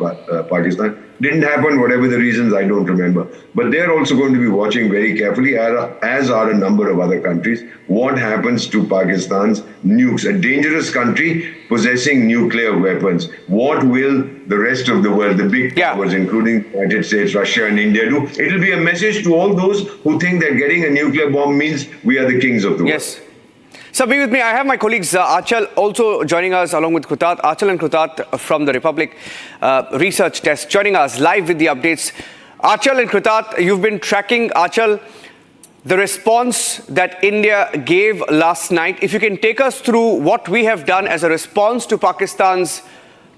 Pakistan. Didn't happen, whatever the reasons, I don't remember. But they're also going to be watching very carefully, as are a number of other countries, what happens to Pakistan's nukes. A dangerous country possessing nuclear weapons. What will the rest of the world, the big powers, including the United States, Russia and India, do? It'll be a message to all those who think that getting a nuclear bomb means we are the kings of the world. Yes. So be with me. I have my colleagues Achal also joining us along with Krutat. Achal and Krutat from the Republic Research Desk joining us live with the updates. Achal and Krutat, you've been tracking, Achal, the response that India gave last night. If you can take us through what we have done as a response to Pakistan's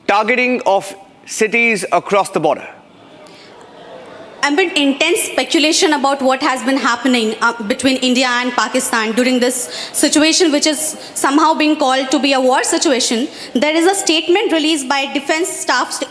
targeting of cities across the border. Amid intense speculation about what has been happening between India and Pakistan during this situation, which is somehow being called to be a war situation, there is a statement released by Defence Staff,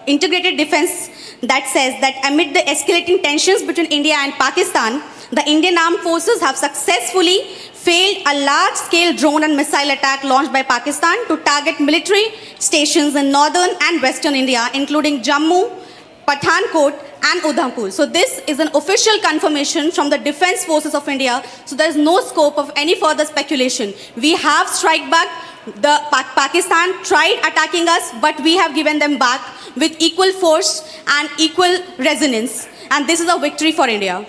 Integrated Defence, that says that amid the escalating tensions between India and Pakistan, the Indian Armed Forces have successfully failed a large-scale drone and missile attack launched by Pakistan to target military stations in northern and western India, including Jammu, Pathankot and Udhampur. So this is an official confirmation from the Defence Forces of India. So there is no scope of any further speculation. We have strike back. The Pakistan tried attacking us, but we have given them back with equal force and equal resonance. And this is a victory for India.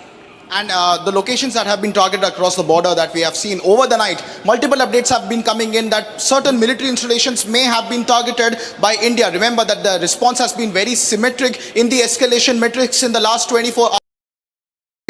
And the locations that have been targeted across the border that we have seen over the night, multiple updates have been coming in that certain military installations may have been targeted by India. Remember that the response has been very symmetric in the escalation metrics in the last 24 hours.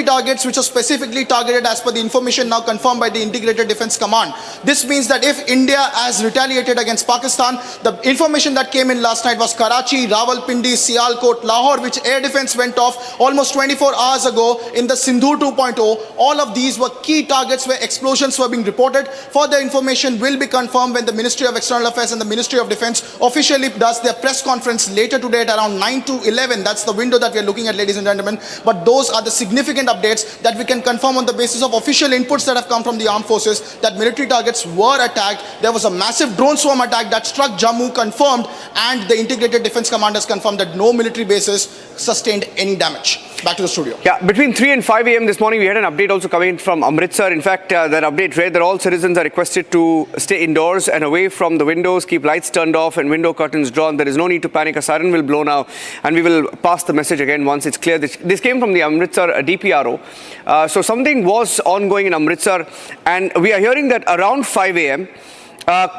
Targets which are specifically targeted as per the information now confirmed by the Integrated Defence Command. This means that if India has retaliated against Pakistan, the information that came in last night was Karachi, Rawalpindi, Sialkot, Lahore, which air defence went off almost 24 hours ago in the Sindoor 2.0. All of these were key targets where explosions were being reported. Further information will be confirmed when the Ministry of External Affairs and the Ministry of Defence officially does their press conference later today at around 9 to 11. That's the window that we are looking at, ladies and gentlemen. But those are the significant updates that we can confirm on the basis of official inputs that have come from the armed forces that military targets were attacked. There was a massive drone swarm attack that struck Jammu, confirmed, and the Integrated Defence Command has confirmed that no military bases sustained any damage. Back to the studio. Yeah, between 3 and 5 a.m. this morning, we had an update also coming from Amritsar. In fact, that update read that all citizens are requested to stay indoors and away from the windows, keep lights turned off and window curtains drawn. There is no need to panic. A siren will blow now, and we will pass the message again once it's clear. This came from the Amritsar DPRO. So something was ongoing in Amritsar, and we are hearing that around 5 a.m.,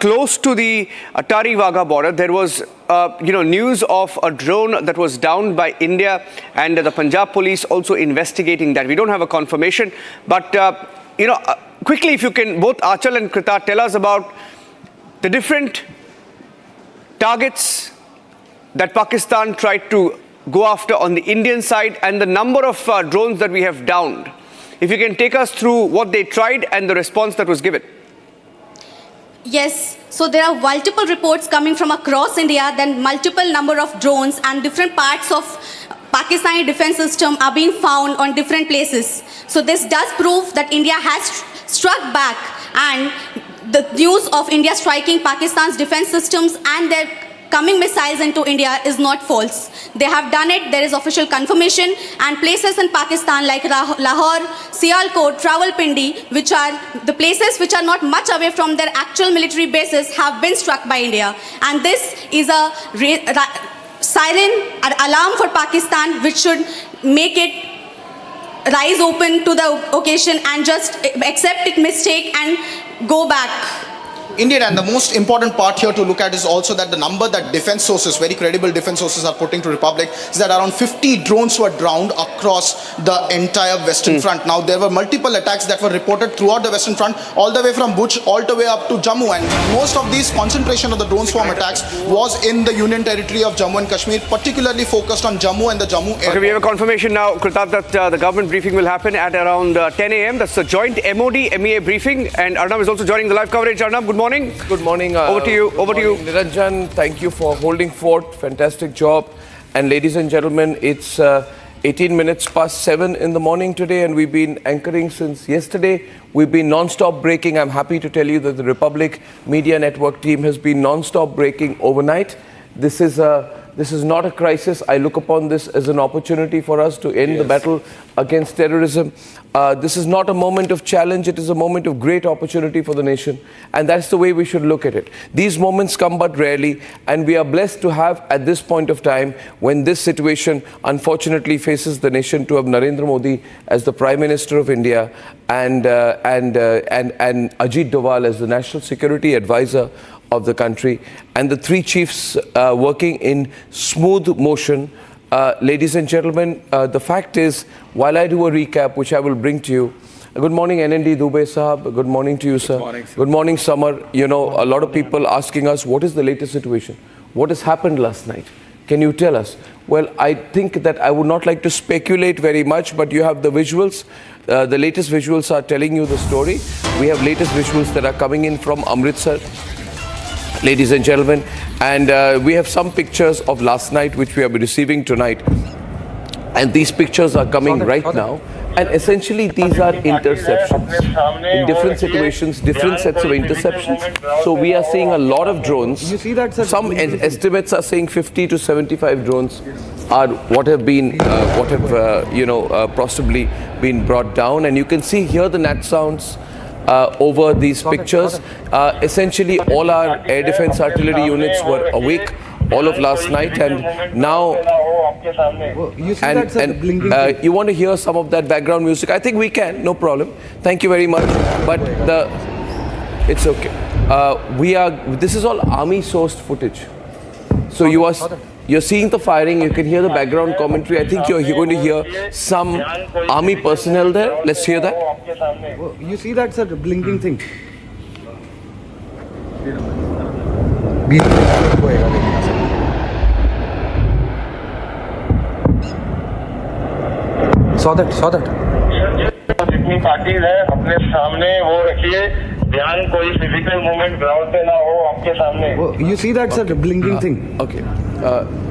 close to the Attari-Wagha border, there was news of a drone that was downed by India, and the Punjab police also investigating that. We don't have a confirmation, but quickly, if you can, both Achal and Krita, tell us about the different targets that Pakistan tried to go after on the Indian side and the number of drones that we have downed. If you can take us through what they tried and the response that was given. Yes, so there are multiple reports coming from across India, then multiple number of drones and different parts of Pakistani defense system are being found on different places. So this does prove that India has struck back, and the news of India striking Pakistan's defense systems and their coming missiles into India is not false. They have done it, there is official confirmation, and places in Pakistan like Lahore, Sialkot, Rawalpindi, which are the places which are not much away from their actual military bases, have been struck by India. And this is a siren, an alarm for Pakistan, which should make it rise open to the occasion and just accept its mistake and go back. Indeed, and the most important part here to look at is also that the number that defense sources, very credible defense sources, are putting to Republic is that around 50 drones were drowned across the entire Western Front. Now, there were multiple attacks that were reported throughout the Western Front, all the way from Bhuj, all the way up to Jammu, and most of these concentration of the drone swarm attacks was in the Union Territory of Jammu and Kashmir, particularly focused on Jammu and the Jammu airport. Okay, we have a confirmation now, Kritat, that the government briefing will happen at around 10 a.m. That's the joint MOD-MEA briefing, and Arnab is also joining the live coverage. Arnab, good morning. Good morning. Over to you. Over to you. Niranjan, thank you for holding fort. Fantastic job. And ladies and gentlemen, it's 18 minutes past 7 in the morning today, and we've been anchoring since yesterday. We've been non-stop breaking. I'm happy to tell you that the Republic Media Network team has been non-stop breaking overnight. This is not a crisis. I look upon this as an opportunity for us to end the battle against terrorism. This is not a moment of challenge. It is a moment of great opportunity for the nation. And that's the way we should look at it. These moments come but rarely. And we are blessed to have, at this point of time, when this situation unfortunately faces the nation, to have Narendra Modi as the Prime Minister of India and Ajit Doval as the National Security Advisor of the country, and the three chiefs working in smooth motion. Ladies and gentlemen, the fact is, while I do a recap, which I will bring to you, good morning, NND Dubey Sahab. Good morning to you, sir. Good morning, sir. Good morning, Samar. You know, a lot of people asking us, what is the latest situation? What has happened last night? Can you tell us? Well, I think that I would not like to speculate very much, but you have the visuals. The latest visuals are telling you the story. We have latest visuals that are coming in from Amritsar, ladies and gentlemen, and we have some pictures of last night which we are receiving tonight, and these pictures are coming right now, and essentially these are interceptions in different situations, different sets of interceptions. So we are seeing a lot of drones. Some estimates are saying 50 to 75 drones are what have been possibly been brought down, and you can see here the nat sounds over these pictures. Essentially all our air defense artillery units were awake all of last night, and now you want to hear some of that background music? I think we can, no problem. Thank you very much. But it's okay. This is all army sourced footage. So you're seeing the firing, you can hear the background commentary. I think you're going to hear some army personnel there. Let's hear that. You see that, sir, blinking thing? Saw that. जितनी parties है अपने सामने वो रखिए, ध्यान कोई physical movement ground पे ना हो आपके सामने. You see that, sir, blinking thing? Okay.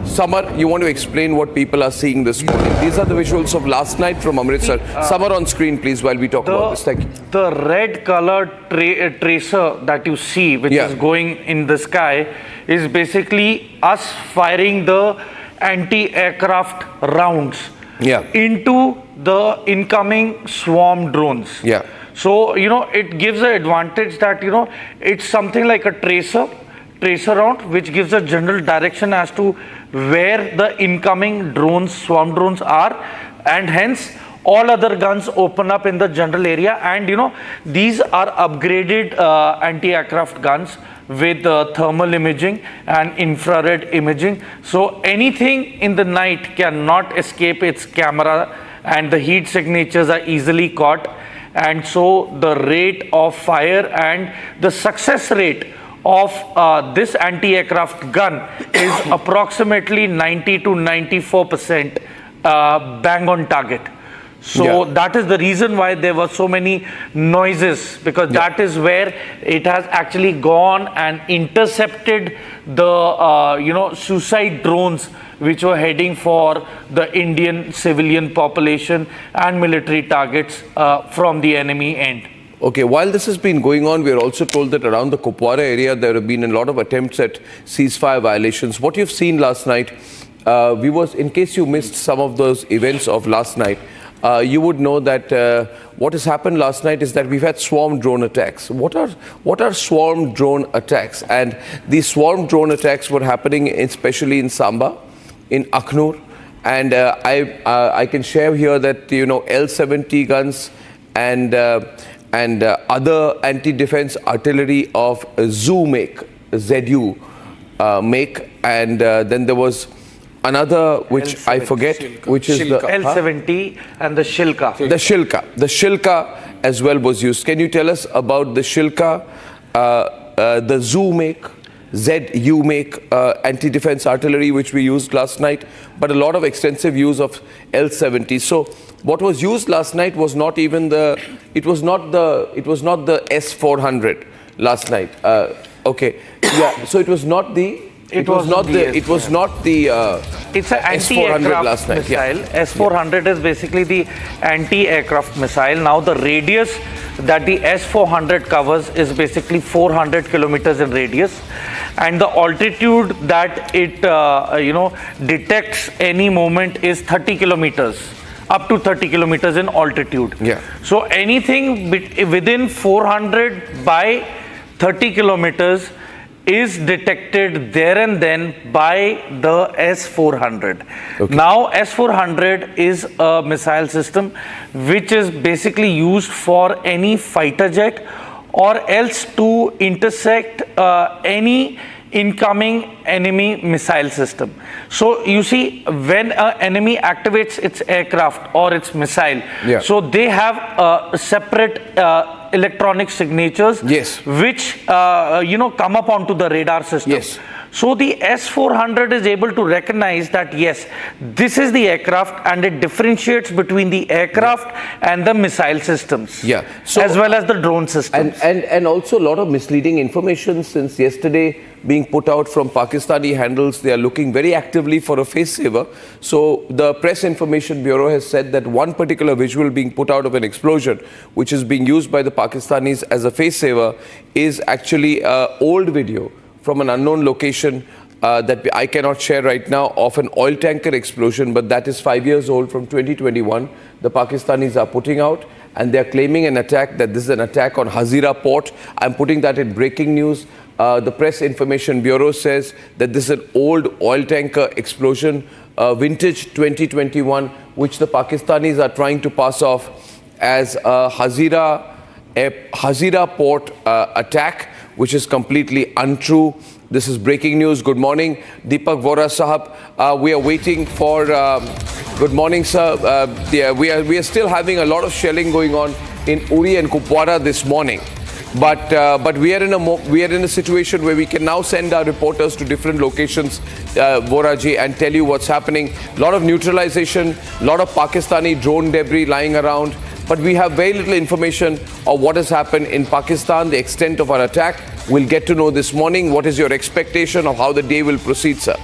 Samar, you want to explain what people are seeing this morning? These are the visuals of last night from Amritsar. Samar, on screen, please, while we talk about this. Thank you. The red colored tracer that you see, which is going in the sky, is basically us firing the anti-aircraft rounds. into the incoming swarm drones. So, it gives an advantage that, it's something like a tracer round, which gives a general direction as to where the incoming drones, swarm drones are, and hence all other guns open up in the general area. And these are upgraded anti-aircraft guns with thermal imaging and infrared imaging. So anything in the night cannot escape its camera, and the heat signatures are easily caught. And so the rate of fire and the success rate of this anti-aircraft gun is approximately 90 to 94% bang on target. So that is the reason why there were so many noises, because that is where it has actually gone and intercepted the suicide drones which were heading for the Indian civilian population and military targets from the enemy end. Okay, while this has been going on, we are also told that around the Kupwara area there have been a lot of attempts at ceasefire violations. What you've seen last night, in case you missed some of those events of last night, you would know that what has happened last night is that we've had swarm drone attacks. What are swarm drone attacks? And these swarm drone attacks were happening especially in Samba, in Akhnur, and I can share here that L-70 guns and other anti-defense artillery of ZU make, and then there was another which I forget, which is the L-70 and the Shilka. The Shilka as well was used. Can you tell us about the Shilka, the ZU make anti-defense artillery which we used last night, but a lot of extensive use of L-70. So what was used last night was not even the S-400 last night. So it was not the it's an anti-aircraft missile. S-400 is basically the anti-aircraft missile. Now the radius that the S-400 covers is basically 400 kilometers in radius, and the altitude that it detects any movement is 30 kilometers, up to 30 kilometers in altitude. So anything within 400 by 30 kilometers is detected there and then by the S-400. Now S-400 is a missile system which is basically used for any fighter jet or else to intersect any incoming enemy missile system. So you see, when an enemy activates its aircraft or its missile, so they have separate electronic signatures which come up onto the radar system. So the S-400 is able to recognize that yes, this is the aircraft, and it differentiates between the aircraft and the missile systems, as well as the drone systems. And also a lot of misleading information since yesterday being put out from Pakistani handles. They are looking very actively for a face saver. So the Press Information Bureau has said that one particular visual being put out of an explosion, which is being used by the Pakistanis as a face saver, is actually an old video from an unknown location that I cannot share right now, of an oil tanker explosion, but that is 5 years old, from 2021. The Pakistanis are putting out, and they're claiming an attack, that this is an attack on Hazira port. I'm putting that in breaking news. The Press Information Bureau says that this is an old oil tanker explosion, vintage 2021, which the Pakistanis are trying to pass off as a Hazira port attack, which is completely untrue. This is breaking news. Good morning, Deepak Vora Sahab. We are waiting for. Good morning, sir. We are still having a lot of shelling going on in Uri and Kupwara this morning, but we are in a situation where we can now send our reporters to different locations, Voraji, and tell you what's happening. A lot of neutralization, a lot of Pakistani drone debris lying around. But we have very little information of what has happened in Pakistan, the extent of our attack. We'll get to know this morning. What is your expectation of how the day will proceed, sir?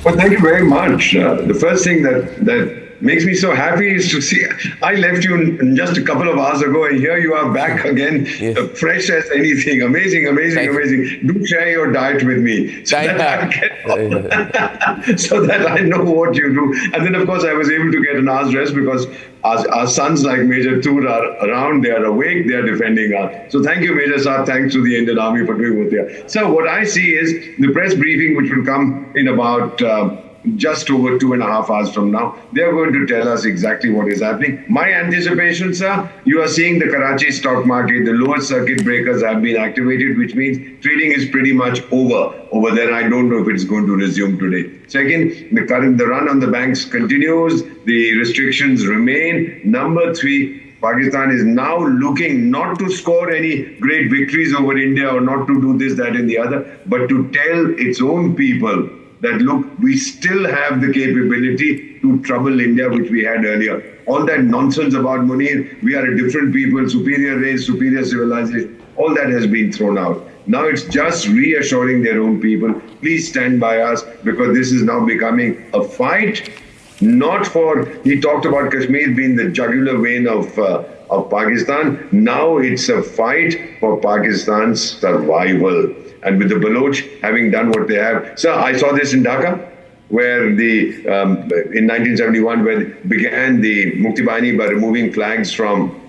Well, thank you very much. The first thing that makes me so happy is to see. I left you just a couple of hours ago, and here you are back again, fresh as anything. Amazing, amazing, amazing. Do share your diet with me so that I know what you do. And then, of course, I was able to get an hour's rest because our sons like Major Toor are around. They are awake. They are defending us. So thank you, Major Saab. Thanks to the Indian Army for doing what they are. So what I see is the press briefing, which will come in about just over 2.5 hours from now. They are going to tell us exactly what is happening. My anticipation, sir, you are seeing the Karachi stock market, the lower circuit breakers have been activated, which means trading is pretty much over there. I don't know if it's going to resume today. Second, the run on the banks continues. The restrictions remain. Number 3, Pakistan is now looking not to score any great victories over India or not to do this, that and the other, but to tell its own people that, look, we still have the capability to trouble India, which we had earlier. All that nonsense about Munir, we are a different people, superior race, superior civilization, all that has been thrown out. Now it's just reassuring their own people, please stand by us, because this is now becoming a fight, not for, he talked about Kashmir being the jugular vein of Pakistan. Now it's a fight for Pakistan's survival. And with the Baloch having done what they have. Sir, I saw this in Dhaka, where in 1971, where began the Mukti Bahini by removing flags from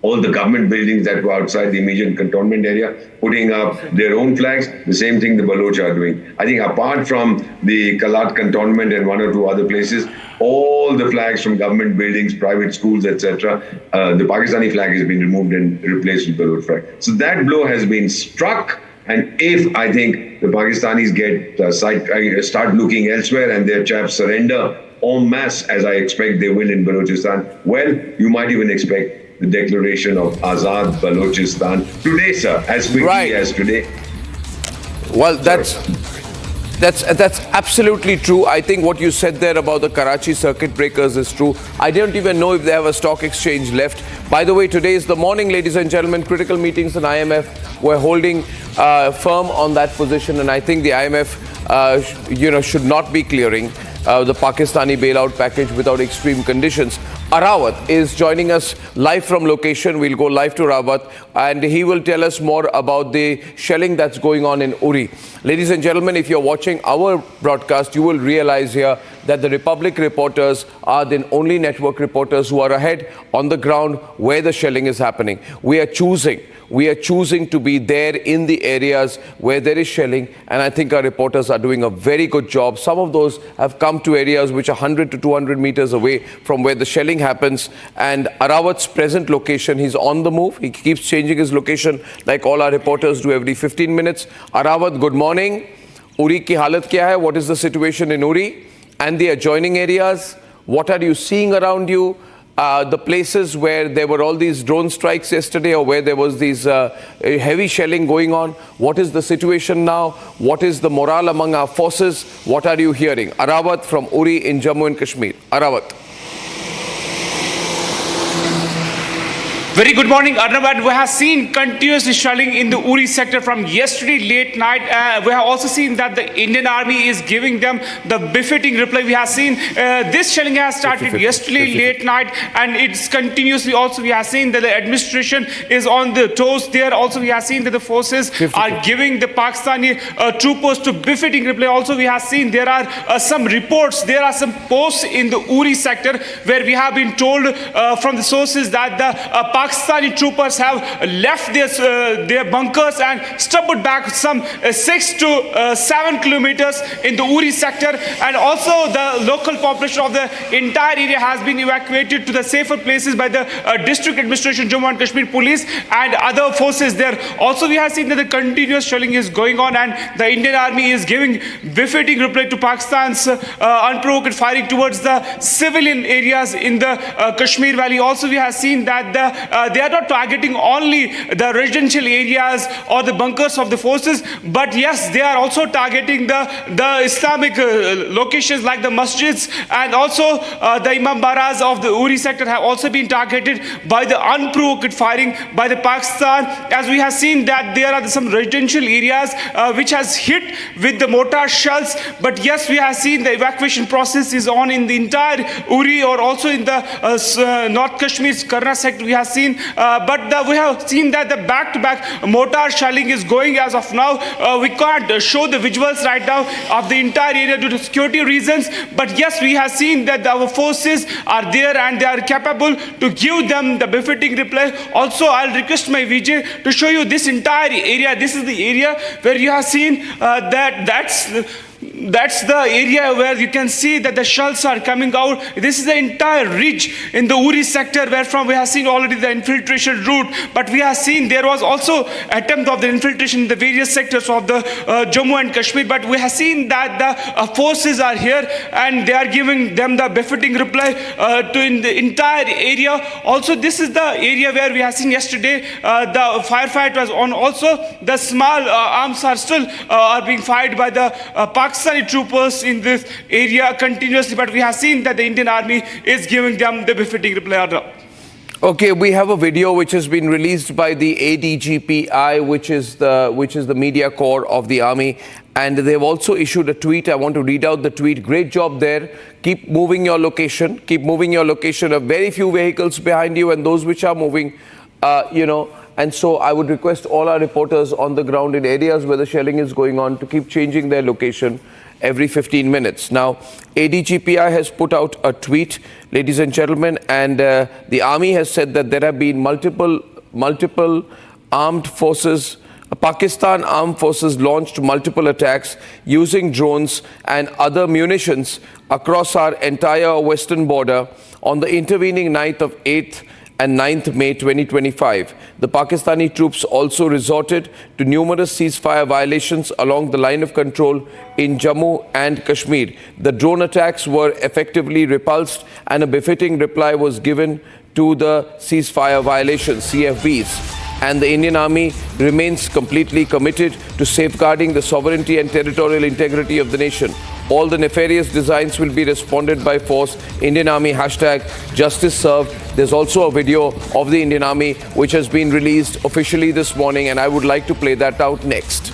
all the government buildings that were outside the immediate cantonment area, putting up their own flags. The same thing the Baloch are doing. I think apart from the Kalat cantonment and 1 or 2 other places, all the flags from government buildings, private schools, etc., the Pakistani flag has been removed and replaced with Baloch flag. So that blow has been struck. And if, I think, the Pakistanis start looking elsewhere and their chaps surrender en masse, as I expect they will in Balochistan, well, you might even expect the declaration of Azad Balochistan today, sir, as quickly as today. Well, that's absolutely true. I think what you said there about the Karachi circuit breakers is true. I don't even know if they have a stock exchange left. By the way, today is the morning, ladies and gentlemen. Critical meetings in IMF. We're holding firm on that position, and I think the IMF, should not be clearing the Pakistani bailout package without extreme conditions. Arawat is joining us live from location. We'll go live to Rawat, and he will tell us more about the shelling that's going on in Uri. Ladies and gentlemen, if you're watching our broadcast, you will realize here that the Republic reporters are the only network reporters who are ahead on the ground where the shelling is happening. We are choosing to be there in the areas where there is shelling, and I think our reporters are doing a very good job. Some of those have come to areas which are 100 to 200 meters away from where the shelling happens. And Arawat's present location, he's on the move. He keeps changing his location like all our reporters do every 15 minutes. Arawat, good morning. Uri ki halat kya hai? What is the situation in Uri and the adjoining areas? What are you seeing around you? The places where there were all these drone strikes yesterday, or where there was these heavy shelling going on, what is the situation now? What is the morale among our forces? What are you hearing? Arawat from Uri in Jammu and Kashmir. Arawat. Very good morning, Arnab. We have seen continuous shelling in the Uri sector from yesterday late night. We have also seen that the Indian Army is giving them the befitting reply. We have seen this shelling has started yesterday late night, and it's continuously. Also, we have seen that the administration is on the toes there. Also, we have seen that the forces are giving the Pakistani troopers to befitting reply. Also, we have seen there are some reports. There are some posts in the Uri sector where we have been told from the sources that the Pakistani troopers have left their bunkers and stumbled back some 6 to 7 kilometers in the Uri sector, and also the local population of the entire area has been evacuated to the safer places by the district administration, Jammu and Kashmir police and other forces there. Also, we have seen that the continuous shelling is going on, and the Indian Army is giving befitting reply to Pakistan's unprovoked firing towards the civilian areas in the Kashmir Valley. Also, we have seen that the they are not targeting only the residential areas or the bunkers of the forces, but yes, they are also targeting the Islamic locations like the masjids, and also the Imam Baras of the Uri sector have also been targeted by the unprovoked firing by the Pakistan. As we have seen that there are some residential areas which has hit with the mortar shells, but yes, we have seen the evacuation process is on in the entire Uri or also in the North Kashmir's Karna sector. We have seen, we have seen that the back-to-back mortar shelling is going as of now. We can't show the visuals right now of the entire area due to security reasons, but yes, we have seen that our forces are there and they are capable to give them the befitting reply. Also, I'll request my Vijay to show you this entire area. This is the area where you have seen that's the area where you can see that the shells are coming out. This is the entire ridge in the Uri sector where from we have seen already the infiltration route, but we have seen there was also attempt of the infiltration in the various sectors of the Jammu and Kashmir, but we have seen that the forces are here and they are giving them the befitting reply to in the entire area. Also, this is the area where we have seen yesterday the firefight was on. Also, the small arms are still are being fired by the Pakistani troopers in this area continuously, but we have seen that the Indian Army is giving them the befitting reply. Okay, we have a video which has been released by the ADGPI, which is the media corps of the army, and they've also issued a tweet. I want to read out the tweet. Great job there. Keep moving your location. Keep moving your location. A very few vehicles behind you, and those which are moving, And so I would request all our reporters on the ground in areas where the shelling is going on to keep changing their location every 15 minutes. Now, ADGPI has put out a tweet, ladies and gentlemen, and the army has said that there have been multiple armed forces. Pakistan armed forces launched multiple attacks using drones and other munitions across our entire western border on the intervening night of 8th and 9th May 2025. The Pakistani troops also resorted to numerous ceasefire violations along the line of control in Jammu and Kashmir. The drone attacks were effectively repulsed and a befitting reply was given to the ceasefire violations, CFVs. And the Indian Army remains completely committed to safeguarding the sovereignty and territorial integrity of the nation. All the nefarious designs will be responded by force. Indian Army #Justice Served. There's also a video of the Indian Army which has been released officially this morning, and I would like to play that out next.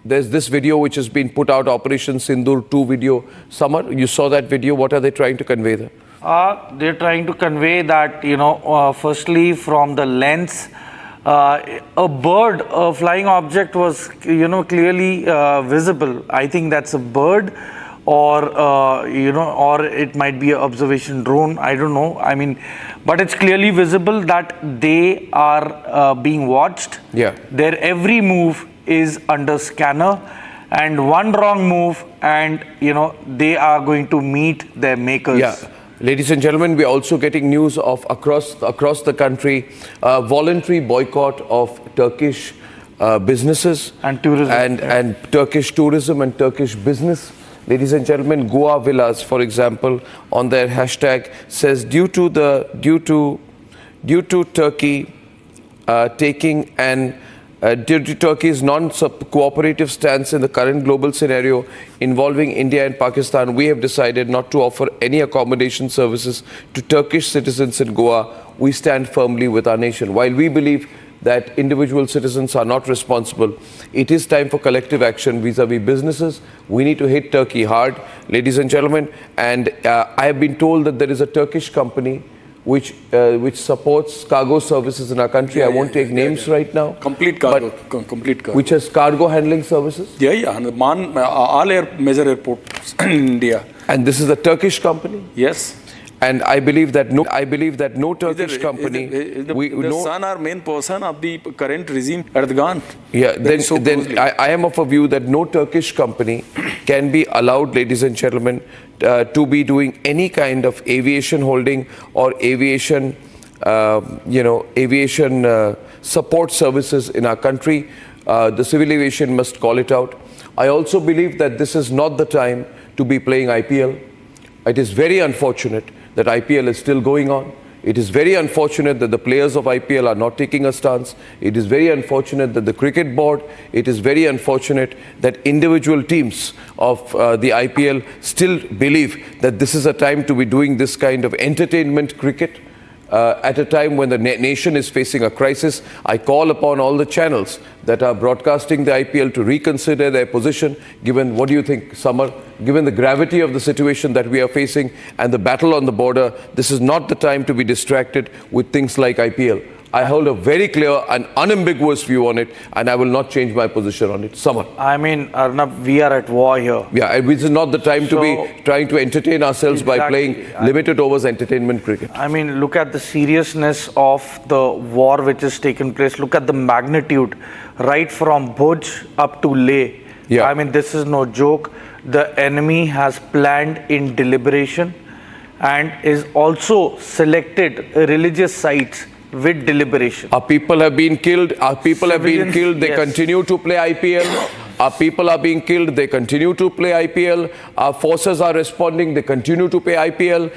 There's this video which has been put out, Operation Sindoor 2 video. Samar, you saw that video. What are they trying to convey there? They're trying to convey that, firstly from the lens, a bird, a flying object was, clearly visible. I think that's a bird, or or it might be an observation drone. I don't know. I mean, but it's clearly visible that they are being watched. Yeah. Their every move is under scanner, and one wrong move and they are going to meet their makers. Yeah. Ladies and gentlemen, we are also getting news of across the country, voluntary boycott of Turkish businesses and tourism and Turkish tourism and Turkish business. Ladies and gentlemen, Goa Villas, for example, on their hashtag says due to Turkey taking an due to Turkey's non-cooperative stance in the current global scenario involving India and Pakistan, we have decided not to offer any accommodation services to Turkish citizens in Goa. We stand firmly with our nation. While we believe that individual citizens are not responsible, it is time for collective action vis-a-vis businesses. We need to hit Turkey hard, ladies and gentlemen. And I have been told that there is a Turkish company which supports cargo services in our country. I won't take names right now. Complete cargo. Which has cargo handling services? And all major airports in India. And this is a Turkish company? Yes. And I believe that no Turkish company, the son or main person of the current regime, Erdogan. Yeah, then I am of a view that no Turkish company can be allowed, ladies and gentlemen, to be doing any kind of aviation holding or aviation, aviation support services in our country. The civil aviation must call it out. I also believe that this is not the time to be playing IPL. It is very unfortunate that IPL is still going on. It is very unfortunate that the players of IPL are not taking a stance. It is very unfortunate that the cricket board, it is very unfortunate that individual teams of the IPL still believe that this is a time to be doing this kind of entertainment cricket. At a time when the nation is facing a crisis, I call upon all the channels that are broadcasting the IPL to reconsider their position, given, what do you think, Samar? Given the gravity of the situation that we are facing and the battle on the border, this is not the time to be distracted with things like IPL. I hold a very clear and unambiguous view on it, and I will not change my position on it. Samar. I mean, Arnab, we are at war here. Yeah, this is not the time to be trying to entertain ourselves by playing limited overs entertainment cricket. I mean, look at the seriousness of the war which has taken place. Look at the magnitude, right from Bhuj up to Leh. Yeah. I mean, this is no joke. The enemy has planned in deliberation and is also selected religious sites with deliberation. Our people have been killed. Our people have been killed. They continue to play IPL. Our people are being killed. They continue to play IPL. Our forces are responding. They continue to play IPL.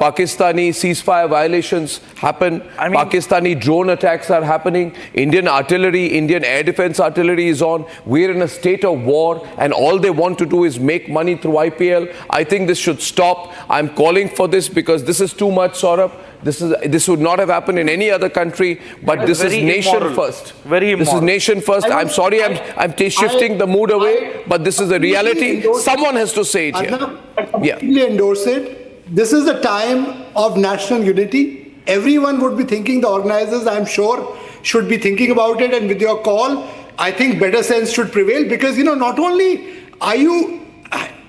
Pakistani ceasefire violations happen. Pakistani drone attacks are happening. Indian artillery, Indian air defense artillery is on. We're in a state of war, and all they want to do is make money through IPL. I think this should stop. I'm calling for this because this is too much, Saurabh. This would not have happened in any other country, but this is nation first. Very immoral. This is nation first. I'm sorry, I'm shifting the mood away, but this is the reality. Someone has to say it here. I completely endorse it. This is a time of national unity. Everyone would be thinking, the organizers, I'm sure, should be thinking about it. And with your call, I think better sense should prevail, because, not only are you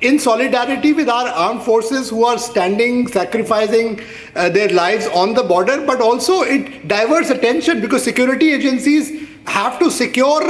in solidarity with our armed forces who are standing, sacrificing their lives on the border, but also it diverts attention, because security agencies have to secure,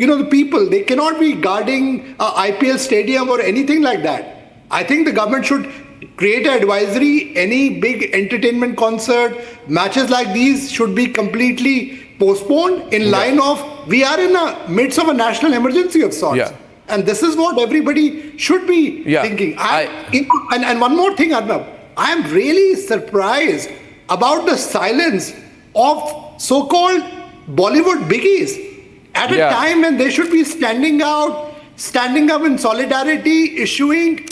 the people. They cannot be guarding IPL stadium or anything like that. I think the government should create an advisory. Any big entertainment concert, matches like these should be completely postponed in line of, we are in the midst of a national emergency of sorts. Yeah. And this is what everybody should be thinking. And one more thing, Arnab. I am really surprised about the silence of so-called Bollywood biggies at a time when they should be standing up in solidarity, issuing,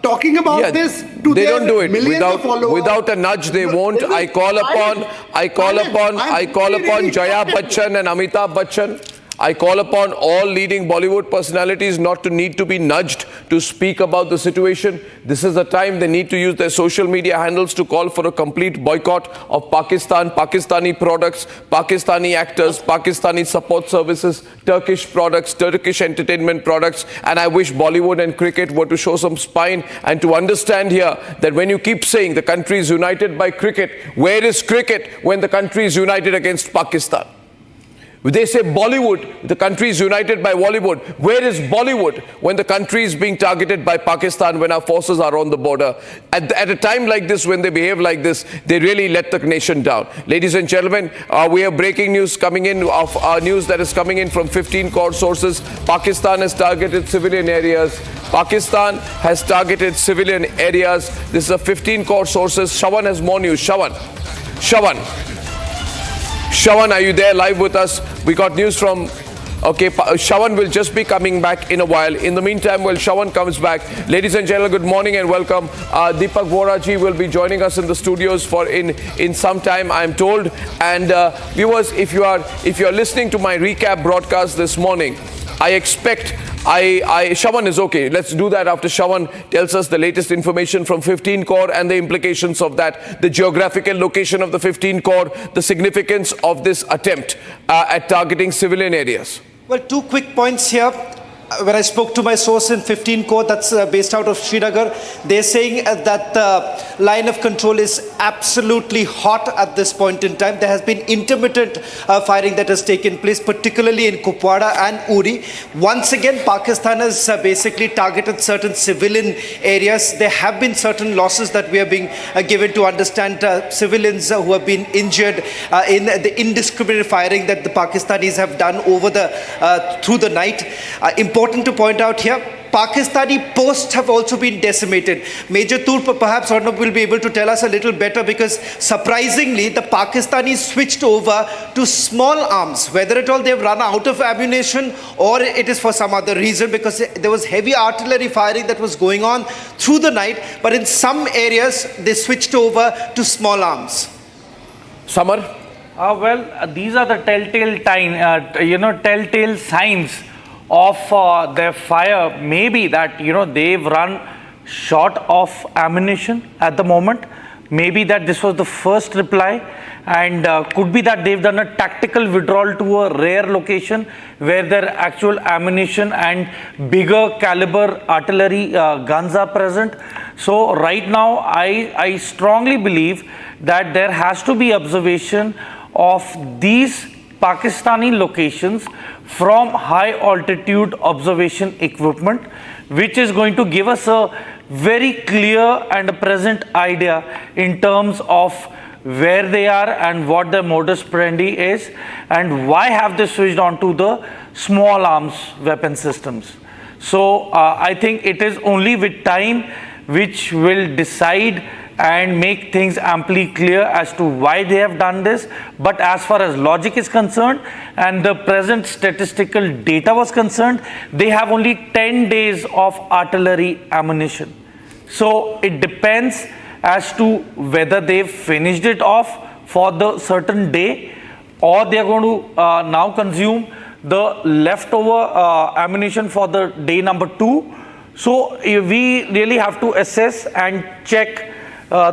talking about this to they their don't do it millions of followers. without a nudge. They won't. I call upon Jaya Bachchan and Amitabh Bachchan. I call upon all leading Bollywood personalities not to need to be nudged to speak about the situation. This is the time they need to use their social media handles to call for a complete boycott of Pakistan, Pakistani products, Pakistani actors, Pakistani support services, Turkish products, Turkish entertainment products. And I wish Bollywood and cricket were to show some spine and to understand here that when you keep saying the country is united by cricket, where is cricket when the country is united against Pakistan? They say Bollywood, the country is united by Bollywood. Where is Bollywood when the country is being targeted by Pakistan, when our forces are on the border? At a time like this, when they behave like this, they really let the nation down. Ladies and gentlemen, we have breaking news coming in, of news that is coming in from 15 core sources. Pakistan has targeted civilian areas. Pakistan has targeted civilian areas. This is a 15 core sources. Shawan has more news. Shawan, are you there live with us? We got news from... Okay, Shawan will just be coming back in a while. In the meantime, while Shawan comes back, ladies and gentlemen, good morning and welcome. Deepak Voraji will be joining us in the studios for in some time, I'm told. And viewers, if you are listening to my recap broadcast this morning, I expect Shawan is okay. Let's do that after Shawan tells us the latest information from 15 Corps and the implications of that, the geographical location of the 15 Corps, the significance of this attempt at targeting civilian areas. Well, two quick points here. when I spoke to my source in 15 Corps, that's based out of Srinagar, they're saying that the line of control is absolutely hot at this point in time. There has been intermittent firing that has taken place, particularly in Kupwara and Uri. Once again, Pakistan has basically targeted certain civilian areas. There have been certain losses that we are being given to understand, civilians who have been injured in the indiscriminate firing that the Pakistanis have done over through the night. Important to point out here, Pakistani posts have also been decimated. Major Tur, perhaps Arnab will be able to tell us a little better, because surprisingly the Pakistanis switched over to small arms. Whether at all they've run out of ammunition or it is for some other reason, because there was heavy artillery firing that was going on through the night, but in some areas they switched over to small arms. Samar? These are the telltale signs of their fire. Maybe that, they've run short of ammunition at the moment. Maybe that this was the first reply, and could be that they've done a tactical withdrawal to a rare location where their actual ammunition and bigger caliber artillery guns are present. So right now, I strongly believe that there has to be observation of these Pakistani locations from high altitude observation equipment, which is going to give us a very clear and a present idea in terms of where they are and what their modus operandi is, and why have they switched on to the small arms weapon systems. So I think it is only with time which will decide and make things amply clear as to why they have done this. But as far as logic is concerned and the present statistical data was concerned, they have only 10 days of artillery ammunition. So it depends as to whether they've finished it off for the certain day, or they're going to now consume the leftover ammunition for the day number 2. So we really have to assess and check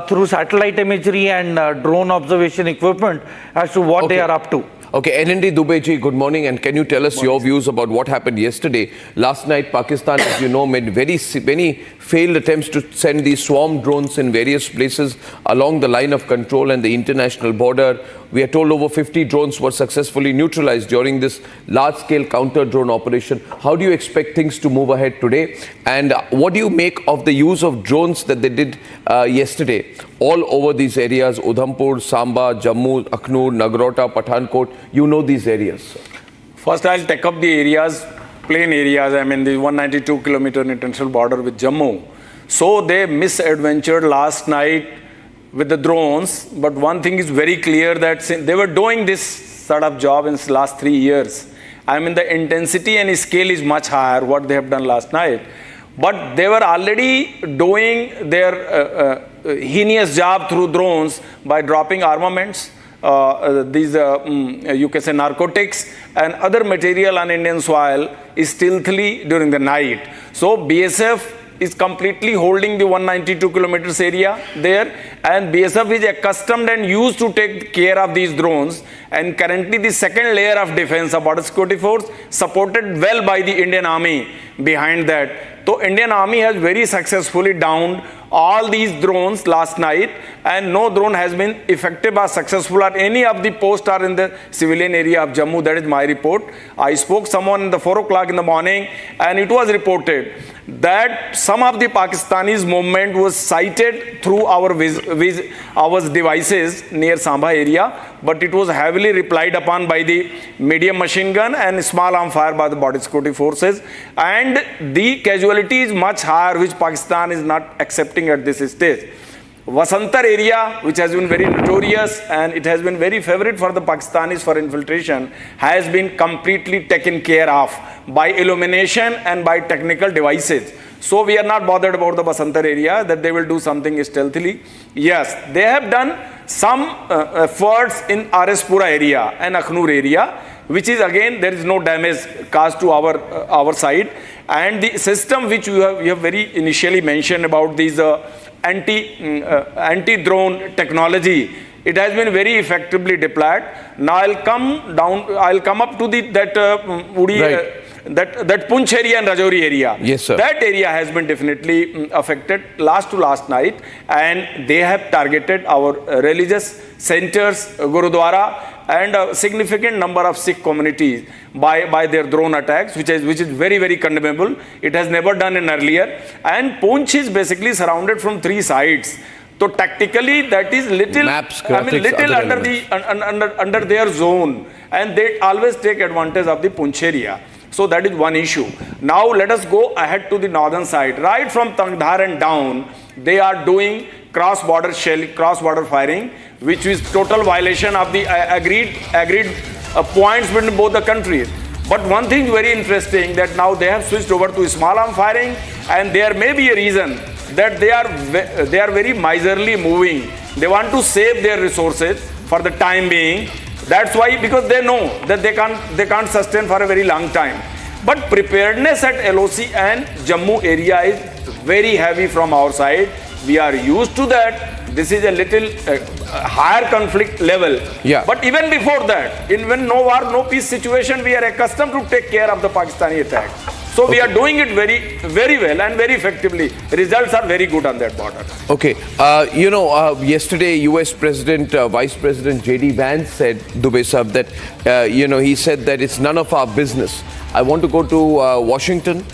through satellite imagery and drone observation equipment as to what they are up to. Okay, NND Dubeji, good morning, and can you tell us your views about what happened yesterday? Last night, Pakistan, as you know, made many failed attempts to send these swarm drones in various places along the line of control and the international border. We are told over 50 drones were successfully neutralized during this large-scale counter-drone operation. How do you expect things to move ahead today? And what do you make of the use of drones that they did yesterday all over these areas? Udhampur, Samba, Jammu, Akhnur, Nagrota, Pathankot. You know these areas. First, I'll take up the areas, plain areas. I mean, the 192-kilometer international border with Jammu. So they misadventured last night with the drones. But one thing is very clear, that they were doing this sort of job in the last 3 years. I mean, the intensity and scale is much higher, what they have done last night. But they were already doing their heinous job through drones by dropping armaments, you can say narcotics and other material on Indian soil stealthily during the night. So BSF is completely holding the 192 kilometers area there, and BSF is accustomed and used to take care of these drones. And currently the second layer of defense, a border security force, supported well by the Indian Army behind that. So Indian Army has very successfully downed all these drones last night, and no drone has been effective or successful at any of the posts or in the civilian area of Jammu. That is my report. I spoke someone in the 4 o'clock in the morning, and it was reported that some of the Pakistanis movement was sighted through our devices near Samba area, but it was heavily replied upon by the medium machine gun and small arm fire by the border security forces, and the casualty is much higher, which Pakistan is not accepting at this stage. Vasantar area, which has been very notorious and it has been very favorite for the Pakistanis for infiltration, has been completely taken care of by illumination and by technical devices. So we are not bothered about the Vasantar area, that they will do something stealthily. Yes, they have done some efforts in Arispura area and Akhnur area, which is again, there is no damage caused to our side. And the system which we have very initially mentioned about these anti-drone technology, it has been very effectively deployed. Now I'll come up to that Uri that Poonch area and Rajouri area. Yes, sir. That area has been definitely affected last night, and they have targeted our religious centers, Gurudwara, and a significant number of Sikh communities by their drone attacks, which is very, very condemnable. It has never done in earlier. And Poonch is basically surrounded from 3 sides. So tactically, that is little, under their zone, and they always take advantage of the Poonch area. So that is one issue. Now let us go ahead to the northern side. Right from Tangdhar and down, they are doing cross-border firing, which is total violation of the agreed points between both the countries. But one thing very interesting, that now they have switched over to small arm firing, and there may be a reason that they are very miserly moving. They want to save their resources for the time being. That's why, because they know that they can't sustain for a very long time. But preparedness at LOC and Jammu area is very heavy from our side. We are used to that. This is a little higher conflict level. Yeah. But even before that, when no war, no peace situation, we are accustomed to take care of the Pakistani attack. So we are doing it very, very well and very effectively. Results are very good on that border. Okay. Yesterday, US President, Vice President J.D. Vance said, Dubey Sahab, that, he said that it's none of our business. I want to go to Washington.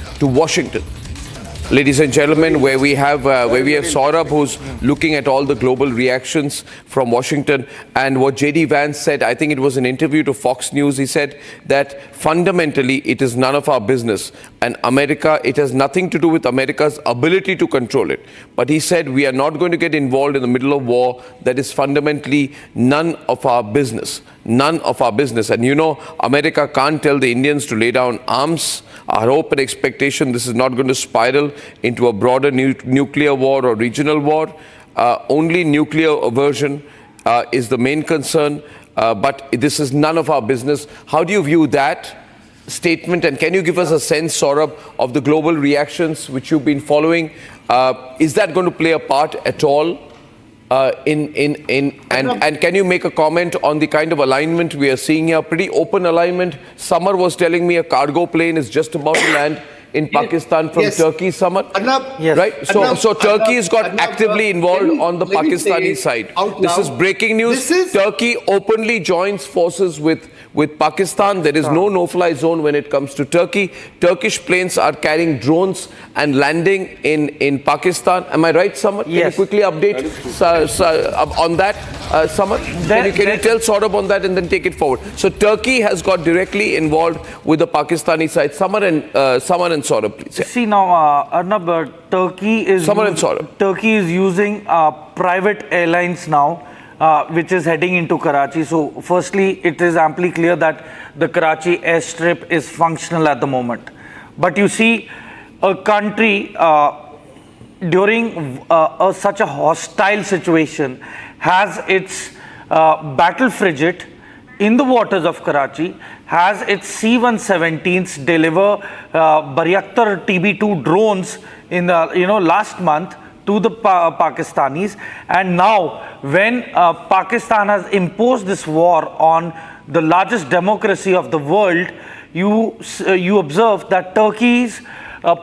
Ladies and gentlemen, where we have Saurabh, who's looking at all the global reactions from Washington. And what J.D. Vance said, I think it was an interview to Fox News, he said that fundamentally it is none of our business. And America, it has nothing to do with America's ability to control it. But he said we are not going to get involved in the middle of war. That is fundamentally none of our business. None of our business. And America can't tell the Indians to lay down arms. Our hope and expectation, this is not going to spiral into a broader nuclear war or regional war. Only nuclear aversion is the main concern, but this is none of our business. How do you view that statement, and can you give us a sense, Saurabh, of the global reactions which you've been following? Is that going to play a part at all? And can you make a comment on the kind of alignment we are seeing here? Pretty open alignment. Samar was telling me a cargo plane is just about to land in Pakistan from Turkey, Samar. Yes. Right? So Turkey has got actively involved on the Pakistani side. This is breaking news. Turkey openly joins forces with Pakistan. There is no-fly zone when it comes to Turkey. Turkish planes are carrying drones and landing in Pakistan. Am I right, Samar? Yes. Can you quickly update on that, Samar? Can you tell Saurabh on that and then take it forward? So Turkey has got directly involved with the Pakistani side. Samar and Saurabh, please. Yeah. See now, Arnab, Turkey is using private airlines now, which is heading into Karachi. So firstly, it is amply clear that the Karachi airstrip is functional at the moment. But you see, a country during such a hostile situation has its battle frigate in the waters of Karachi, has its C-117s deliver Bayraktar TB2 drones in the last month to the Pakistanis. And now when Pakistan has imposed this war on the largest democracy of the world, you observe that Turkey's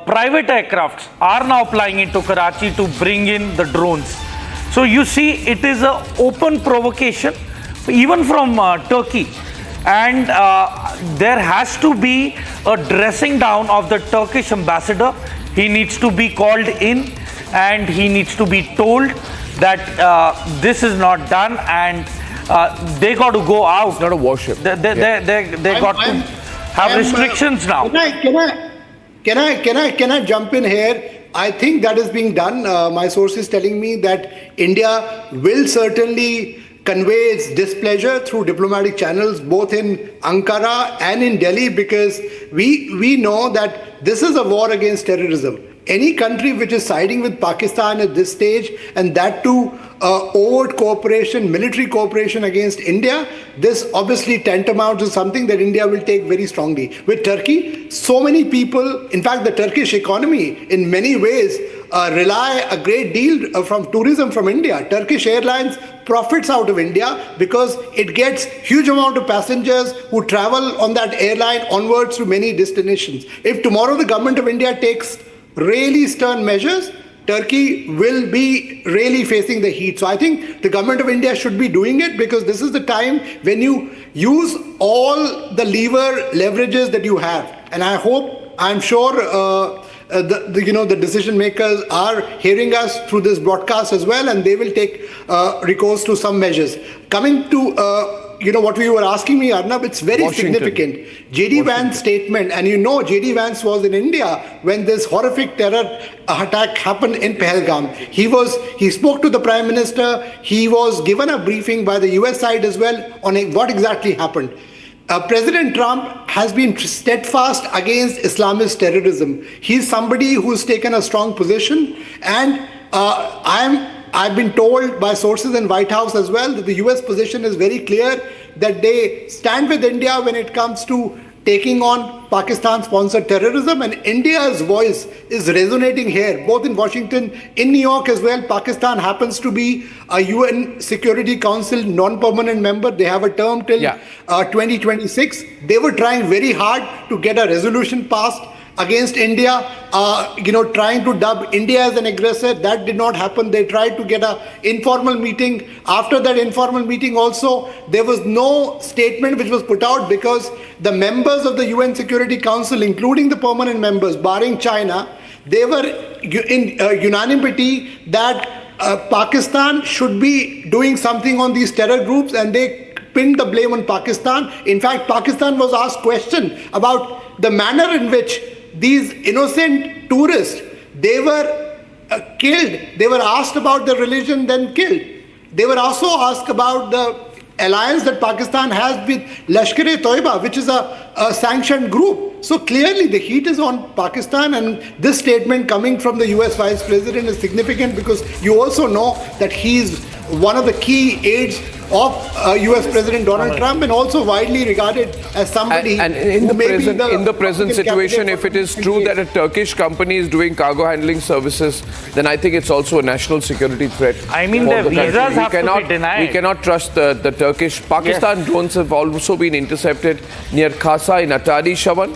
private aircrafts are now flying into Karachi to bring in the drones. So you see, it is an open provocation even from Turkey. And there has to be a dressing down of the Turkish ambassador. He needs to be called in and he needs to be told that this is not done, and they got to go out. It's not a warship. They got to have restrictions now. Can I jump in here? I think that is being done. My source is telling me that India will certainly convey its displeasure through diplomatic channels, both in Ankara and in Delhi, because we know that this is a war against terrorism. Any country which is siding with Pakistan at this stage, and that too overt cooperation, military cooperation against India, this obviously tantamount to something that India will take very strongly. With Turkey, so many people, in fact the Turkish economy in many ways rely a great deal from tourism from India. Turkish Airlines profits out of India because it gets huge amount of passengers who travel on that airline onwards to many destinations. If tomorrow the government of India takes really stern measures, Turkey will be really facing the heat. So I think the government of India should be doing it because this is the time when you use all the leverages that you have. And I'm sure the decision makers are hearing us through this broadcast as well, and they will take recourse to some measures. Coming to what you were asking me, Arnab, it's very significant. J.D. Vance's statement, and J.D. Vance was in India when this horrific terror attack happened in Pahalgam. He spoke to the Prime Minister. He was given a briefing by the US side as well on what exactly happened. President Trump has been steadfast against Islamist terrorism. He's somebody who's taken a strong position, and I've been told by sources in White House as well that the US position is very clear that they stand with India when it comes to taking on Pakistan-sponsored terrorism, and India's voice is resonating here, both in Washington, in New York as well. Pakistan happens to be a UN Security Council non-permanent member. They have a term till 2026. They were trying very hard to get a resolution passed against India, trying to dub India as an aggressor. That did not happen. They tried to get an informal meeting. After that informal meeting also, there was no statement which was put out because the members of the UN Security Council, including the permanent members, barring China, they were in unanimity that Pakistan should be doing something on these terror groups, and they pinned the blame on Pakistan. In fact, Pakistan was asked question about the manner in which these innocent tourists, they were killed. They were asked about their religion, then killed. They were also asked about the alliance that Pakistan has with Lashkar-e-Toiba, which is a sanctioned group. So clearly the heat is on Pakistan, and this statement coming from the US Vice President is significant because you also know that he's one of the key aides of US President Donald Trump, and also widely regarded as somebody and in the present situation, if it is true that a Turkish company is doing cargo handling services, then I think it's also a national security threat. I mean, the visas have to be denied. We cannot trust the Turkish. Pakistan drones have also been intercepted near Khasa in Atari, Shawan.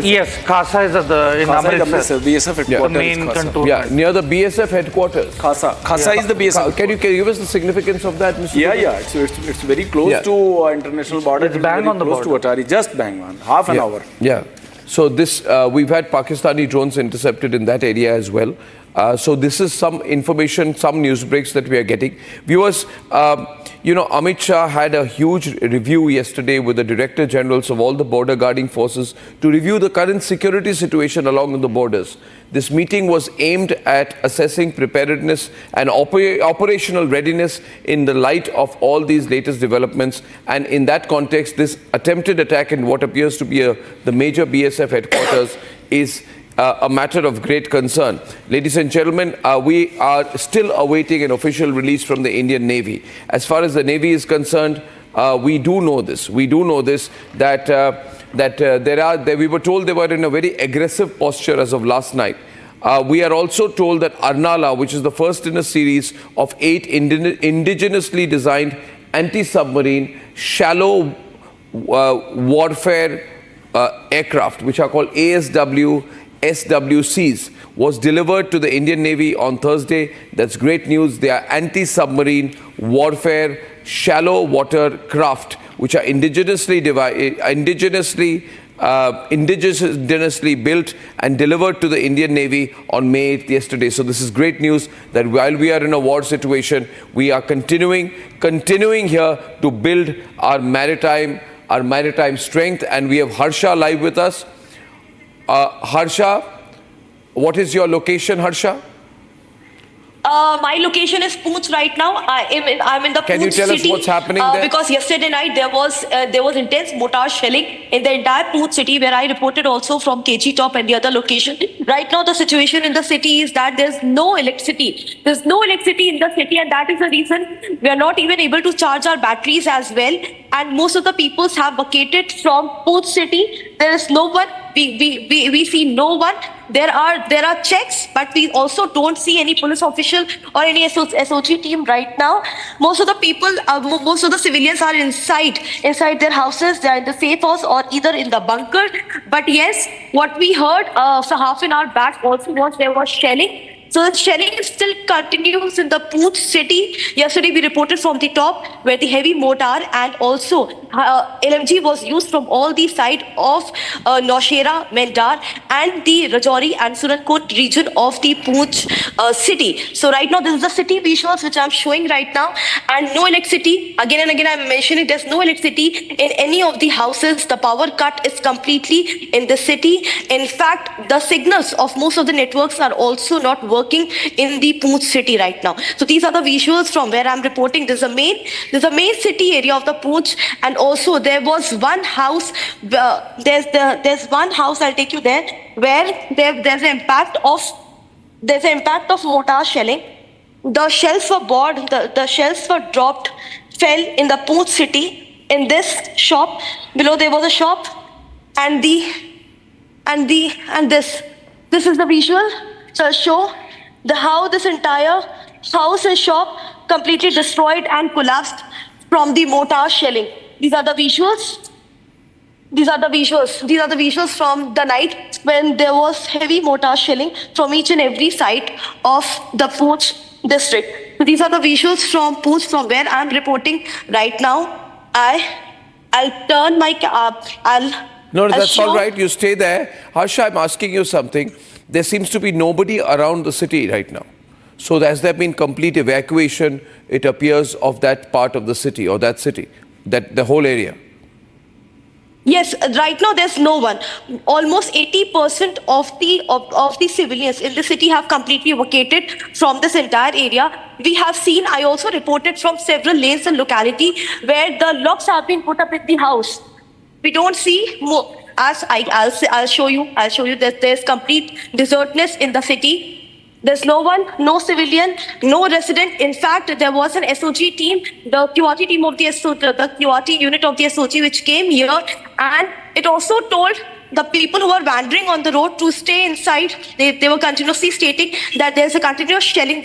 Yes, Khasa is in Amritsar. BSF headquarters. The main contour. Yeah, near the BSF headquarters. Khasa is the BSF. Can you give us the significance of that, Mr. Yeah. It's very close to international border. It's bang on the border. Close to Atari, just bang on, half an hour. Yeah. So this we've had Pakistani drones intercepted in that area as well. So this is some information, some news breaks that we are getting. Viewers, Amit Shah had a huge review yesterday with the Director Generals of all the border guarding forces to review the current security situation along the borders. This meeting was aimed at assessing preparedness and operational readiness in the light of all these latest developments. And in that context, this attempted attack in what appears to be the major BSF headquarters is a matter of great concern. Ladies and gentlemen, we are still awaiting an official release from the Indian Navy. As far as the Navy is concerned, we do know this. We do know this, that we were told they were in a very aggressive posture as of last night. We are also told that Arnala, which is the first in a series of 8 indigenously designed anti-submarine shallow warfare aircraft, which are called SWCs, was delivered to the Indian Navy on Thursday. That's great news. They are anti-submarine warfare shallow water craft, which are indigenously built and delivered to the Indian Navy on May 8th yesterday. So this is great news that while we are in a war situation, we are continuing here to build our maritime strength. And we have Harsha live with us. Harsha, what is your location, Harsha? My location is Pooch right now. I'm in the Pooch city. Can you tell us what's happening there? Because yesterday night there was intense mortar shelling in the entire Pooch city, where I reported also from KG Top and the other location. Right now the situation in the city is that there's no electricity. There's no electricity in the city, and that is the reason we are not even able to charge our batteries as well. And most of the peoples have vacated from Pooch city. There is no one. we see no one. There are checks, but we also don't see any police official or any SOG team right now. Most of the people, most of the civilians are inside their houses. They are in the safe house or either in the bunker. But yes, what we heard for half an hour back also was there was shelling. So the shelling still continues in the Poonch city. Yesterday we reported from the top where the heavy mortar and also LMG was used from all the side of Naushera, Mendar and the Rajouri and Sialkot region of the Poonch city. So right now this is the city visuals which I'm showing right now, and no electricity. Again and again I'm mentioning there's no electricity in any of the houses. The power cut is completely in the city. In fact, the signals of most of the networks are also not working in the Poonch city right now. So these are the visuals from where I'm reporting. There's a main city area of the Poonch, and also there was one house. There's one house. I'll take you there where there's an impact of mortar shelling. The shells were bored. The shells were dropped, fell in the Poonch city. In this shop below there was a shop, and this is the visual. So I'll show how this entire house and shop completely destroyed and collapsed from the mortar shelling. These are the visuals. These are the visuals from the night when there was heavy mortar shelling from each and every side of the Poonch district. So these are the visuals from Poonch, from where I'm reporting right now. I'll turn my No, that's all right. You stay there. Harsha, I'm asking you something. There seems to be nobody around the city right now. So has there been complete evacuation, it appears, of that part of the city or that city, that the whole area? Yes, right now there's no one. Almost 80% of the civilians in the city have completely evacuated from this entire area. We have seen, I also reported from several lanes and locality where the locks have been put up in the house. We don't see more. As I'll show you that there's complete desertness in the city. There's no one, no civilian, no resident. In fact, there was an SOG team, the QRT team of the QRT unit of the SOG, which came here, and it also told the people who were wandering on the road to stay inside. They were continuously stating that there's a continuous shelling.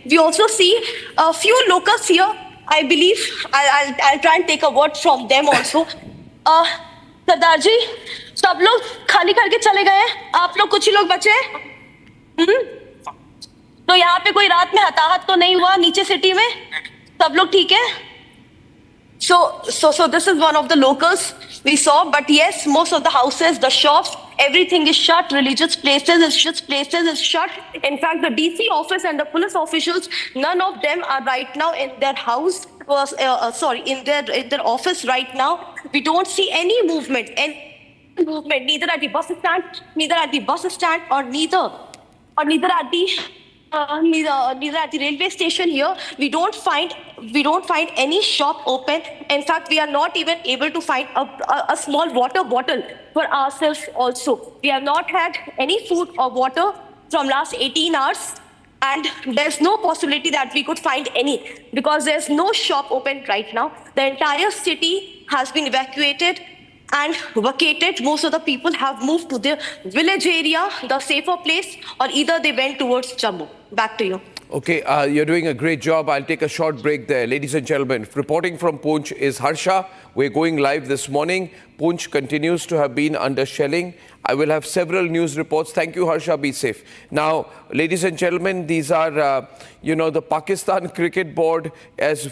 We also see a few locals here. I believe I'll try and take a word from them also. सरदार जी, सब लोग खाली करके चले गए हैं, आप लोग कुछ ही लोग बचे हैं। तो यहाँ पे कोई रात में हताहत तो नहीं हुआ नीचे सिटी में? सब लोग ठीक है? So this is one of the locals we saw, but yes, most of the houses, the shops, everything is shut. Religious places is shut. In fact, the DC office and the police officials, none of them are right now in their house. In their office right now. We don't see any movement, neither at the bus stand, or neither at the railway station here. We don't find any shop open. In fact, we are not even able to find a small water bottle for ourselves also. We have not had any food or water from last 18 hours. And there's no possibility that we could find any, because there's no shop open right now. The entire city has been evacuated and vacated. Most of the people have moved to their village area, the safer place, or either they went towards Jammu. Back to you. Okay, you're doing a great job. I'll take a short break there. Ladies and gentlemen, reporting from Poonch is Harsha. We're going live this morning. Poonch continues to have been under shelling. I will have several news reports. Thank you, Harsha. Be safe. Now, ladies and gentlemen, these are, the Pakistan Cricket Board has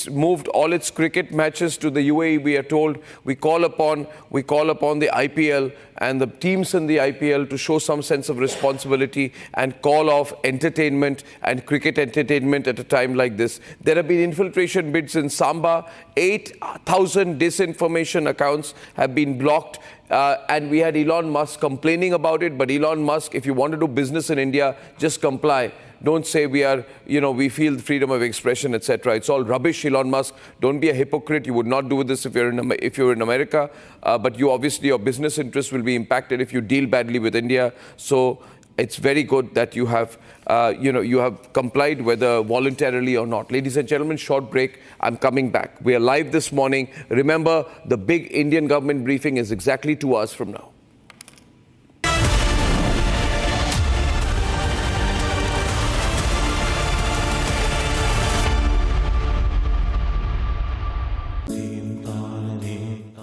moved all its cricket matches to the UAE. We are told we call upon the IPL and the teams in the IPL to show some sense of responsibility and call off entertainment and cricket entertainment at a time like this. There have been infiltration bids in Samba. 8,000 disinformation accounts have been blocked. And we had Elon Musk complaining about it. But Elon Musk, if you want to do business in India, just comply. Don't say we feel freedom of expression, etc. It's all rubbish, Elon Musk. Don't be a hypocrite. You would not do this if you're in America. But obviously your business interests will be impacted if you deal badly with India. So it's very good that you have complied, whether voluntarily or not. Ladies and gentlemen, short break. I'm coming back. We are live this morning. Remember, the big Indian government briefing is exactly 2 hours from now.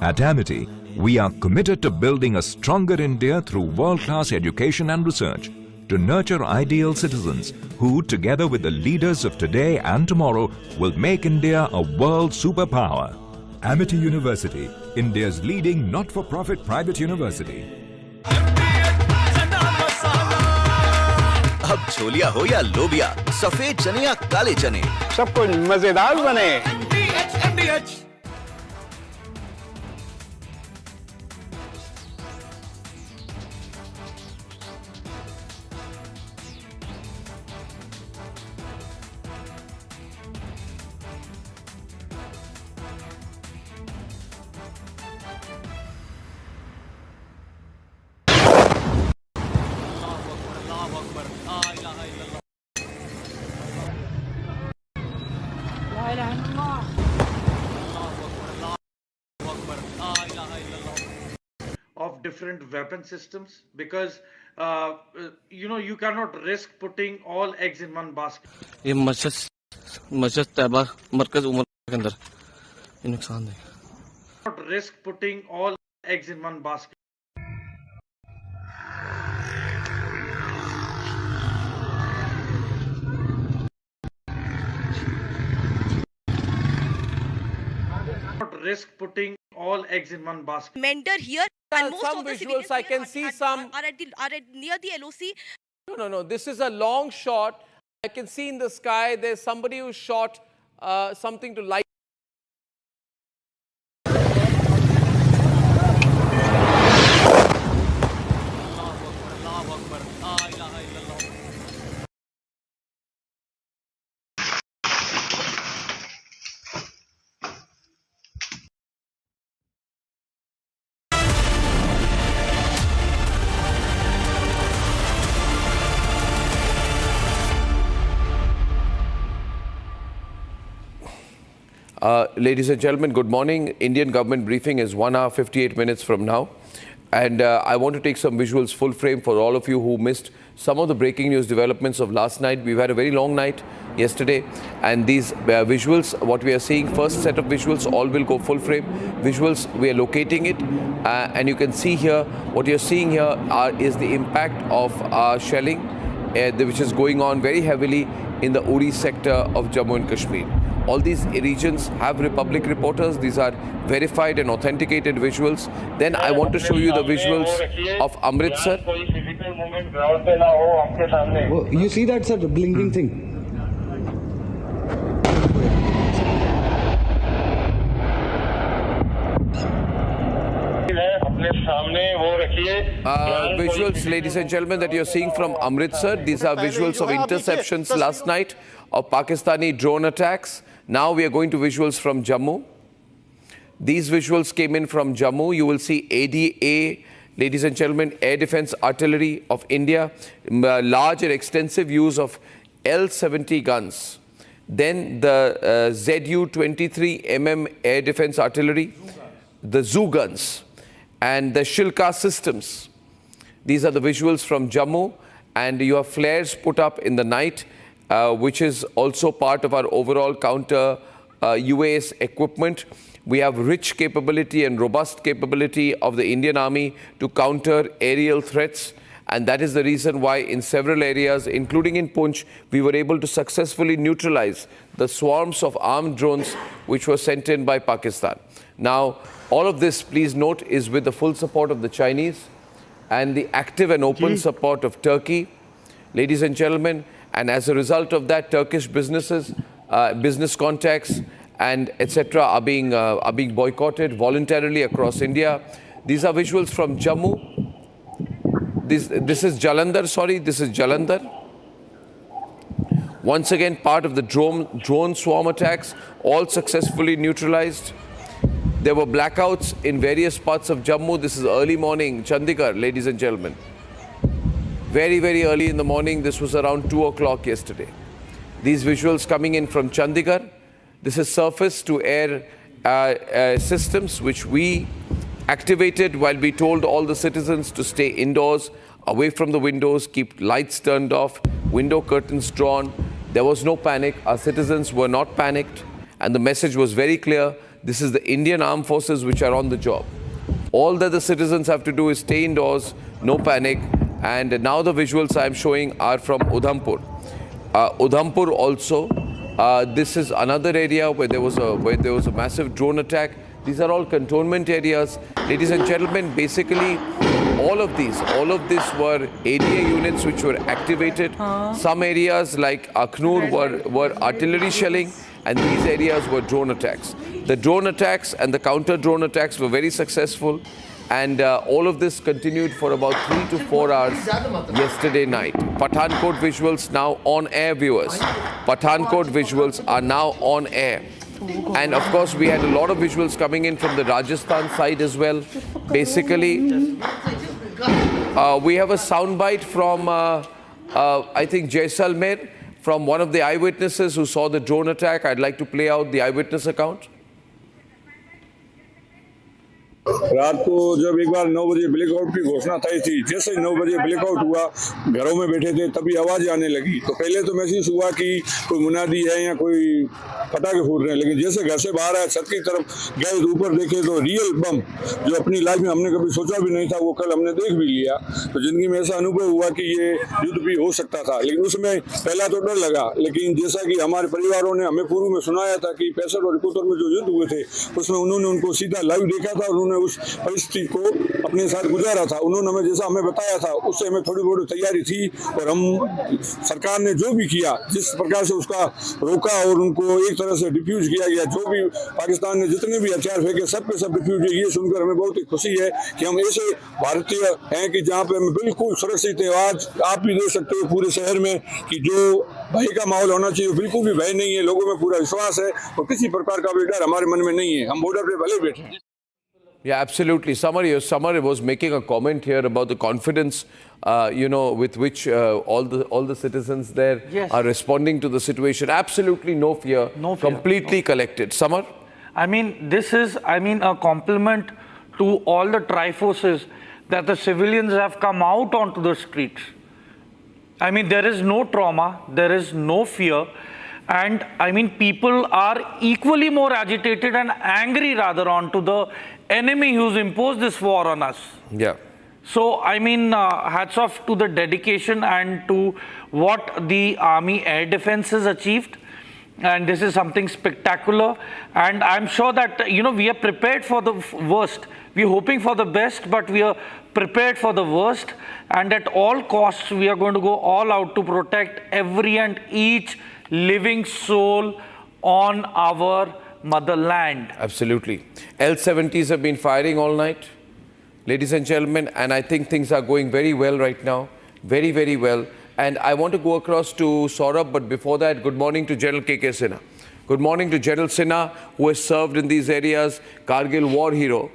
At Amity, we are committed to building a stronger India through world-class education and research to nurture ideal citizens who, together with the leaders of today and tomorrow, will make India a world superpower. Amity University, India's leading not-for-profit private university. अब छोलिया हो या लोबिया, सफेद चने या काले चने, सब कुछ मजेदार बने। Of different weapon systems, because you cannot risk putting all eggs in one basket. ये मस्जिद तैयबा मरकज उमर के अंदर ये नुकसान है. Not risk putting all eggs in one basket. Not risk putting all eggs in one basket. Mender here, and most Some of the visuals I can see some. are near the LOC. No. This is a long shot. I can see in the sky there's somebody who shot something to light. Ladies and gentlemen, good morning. Indian government briefing is 1 hour 58 minutes from now. And I want to take some visuals full frame for all of you who missed some of the breaking news developments of last night. We've had a very long night yesterday. And these visuals, what we are seeing, first set of visuals, all will go full frame. Visuals, we are locating it. And you can see here, what you're seeing here is the impact of shelling, which is going on very heavily in the Uri sector of Jammu and Kashmir. All these regions have Republic reporters. These are verified and authenticated visuals. Then I want to show you the visuals of Amritsar. Oh, you see that, sir, the blinking thing? Visuals, ladies and gentlemen, that you're seeing from Amritsar. These are visuals of interceptions last night of Pakistani drone attacks. Now we are going to visuals from Jammu. These visuals came in from Jammu. You will see ADA, ladies and gentlemen, Air Defense Artillery of India, large and extensive use of L-70 guns. Then the ZU-23mm Air Defense Artillery, the ZU guns, and the Shilka systems. These are the visuals from Jammu, and you have flares put up in the night, which is also part of our overall counter UAS equipment. We have rich capability and robust capability of the Indian Army to counter aerial threats. And that is the reason why in several areas, including in Poonch, we were able to successfully neutralize the swarms of armed drones which were sent in by Pakistan. Now, all of this, please note, is with the full support of the Chinese and the active and open support of Turkey. Ladies and gentlemen, and as a result of that, Turkish businesses, business contacts, and etc. are being boycotted voluntarily across India. These are visuals from Jammu. This is Jalandhar, sorry, this is Jalandhar. Once again, part of the drone swarm attacks, all successfully neutralized. There were blackouts in various parts of Jammu. This is early morning, Chandigarh, ladies and gentlemen. Very, very early in the morning. This was around 2 o'clock yesterday. These visuals coming in from Chandigarh. This is surface to air systems which we activated while we told all the citizens to stay indoors, away from the windows, keep lights turned off, window curtains drawn. There was no panic. Our citizens were not panicked. and the message was very clear. This is the Indian Armed Forces which are on the job. All that the citizens have to do is stay indoors, no panic. And now the visuals I am showing are from Udhampur. Udhampur also, this is another area where there was a massive drone attack. These are all cantonment areas. Ladies and gentlemen, basically all of these were ADA units which were activated. Some areas like Akhnur were artillery shelling, and these areas were drone attacks. The drone attacks and the counter-drone attacks were very successful, and all of this continued for about 3 to 4 hours yesterday night. Pathankot visuals now on air, viewers. Pathankot visuals are now on air. And of course, we had a lot of visuals coming in from the Rajasthan side as well. Basically, we have a soundbite from, I think, Jaisalmer, from one of the eyewitnesses who saw the drone attack. I'd like to play out the eyewitness account. रात को जब एक बार 9 बजे blackout की घोषणा थी थी, जैसे ही 9 बजे ब्लैकआउट हुआ, घरों में बैठे थे, तभी आवाज़ आने लगी। तो पहले तो महसूस हुआ कि कोई मुनादी है या कोई पटाखे फूट रहे हैं, लेकिन जैसे घर से बाहर आए, छत की तरफ गए, ऊपर देखे तो रियल बम, जो अपनी लाइफ में हमने कभी सोचा भी नहीं था, वो कल हमने देख भी लिया। तो जिंदगी में ऐसा अनुभव हुआ कि ये युद्ध भी हो सकता था। लेकिन उसमें पहला तो डर लगा, लेकिन जैसा कि हमारे परिवारों ने हमें पूर्व में सुनाया था कि 65 और 71 में जो युद्ध हुए थे, उसमें उन्होंने उनको सीधा लाइव देखा था और उन्होंने उस परिस्थिति को अपने साथ गुजारा था। उन्होंने हमें जैसा हमें बताया था, उससे हमें थोड़ी बहुत तैयारी थी, और हम सरकार ने जो भी किया, जिस प्रकार से उसका रोका और उनको एक तरह से डिफ्यूज किया गया, जो भी पाकिस्तान ने जितने भी हथियार फेंके, सब के सब डिफ्यूज किए। ये सुनकर हमें बहुत ही खुशी है कि हम ऐसे भारतीय हैं कि जहाँ पे हम बिल्कुल सुरक्षित हैं। आज आप भी देख सकते हो पूरे शहर में कि जो भय का माहौल होना चाहिए, बिल्कुल भी भय नहीं है, लोगों में पूरा विश्वास है और किसी प्रकार का भी डर हमारे मन में नहीं है। हम बॉर्डर पे भले बैठे हैं। Yeah, absolutely. Samar was making a comment here about the confidence, with which all the citizens there are responding to the situation. Absolutely no fear. No fear. Completely collected. Samar? I mean, this is, a compliment to all the tri-forces that the civilians have come out onto the streets. I mean, there is no trauma, there is no fear. And people are equally more agitated and angry rather onto the enemy who's imposed this war on us. Yeah. So, hats off to the dedication and to what the Army Air Defense has achieved. And this is something spectacular. And I'm sure that, we are prepared for the worst. We're hoping for the best, but we are prepared for the worst. And at all costs, we are going to go all out to protect every and each living soul on our motherland. Absolutely. L-70s have been firing all night, ladies and gentlemen, and I think things are going very well right now. Very, very well. And I want to go across to Saurabh, but before that, good morning to General K.K. Sinha. Good morning to General Sinha, who has served in these areas. Kargil war hero.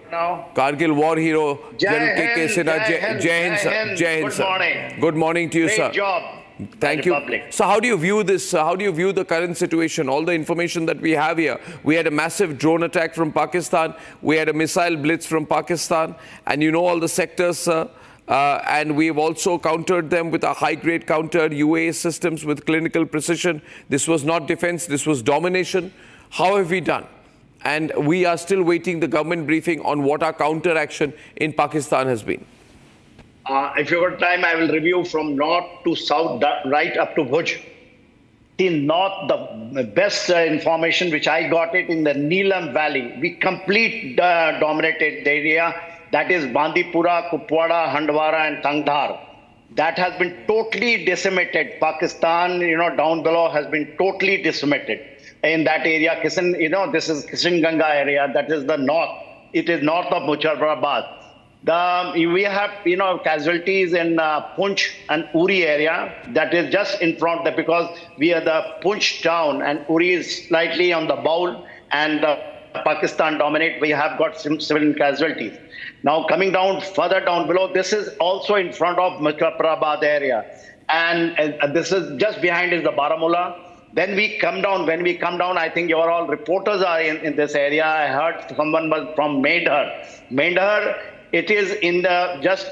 Kargil war hero, General K.K. Sinha. Jai Hind, sir. Jai Hind, sir. Good morning. Good morning to you, sir. Great job. Thank you. So how do you view this? How do you view the current situation? All the information that we have here. We had a massive drone attack from Pakistan. We had a missile blitz from Pakistan. And you know all the sectors, sir. And we've also countered them with a high-grade counter UAS systems with clinical precision. This was not defense. This was domination. How have we done? And we are still waiting the government briefing on what our counter action in Pakistan has been. If you got time, I will review from north to south, right up to Bhuj. In north, the best information which I got it in the Neelam Valley. We dominated the area. That is Bandipura, Kupwara, Handwara and Tangdhar. That has been totally decimated. Pakistan, down below has been totally decimated. In that area, this is Kishan Ganga area. That is the north. It is north of Muzaffarabad. We have, casualties in Poonch and Uri area. That is just in front because we are the Poonch town and Uri is slightly on the bowl and Pakistan dominate. We have got some civilian casualties. Now coming down further down below, this is also in front of Muzaffarabad area. And this is just behind is the Baramulla. Then we come down. When we come down, I think your all reporters are in this area. I heard someone was from Mendhar. Mendhar, it is in the just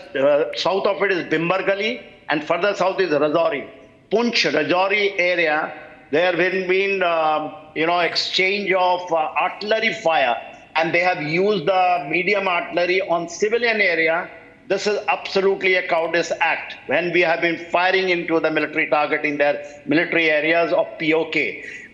south of it is Bimbar Gali and further south is Rajouri. Poonch, Rajouri area, There have been exchange of artillery fire, and they have used the medium artillery on civilian area. This is absolutely a cowardice act when we have been firing into the military target in their military areas of POK.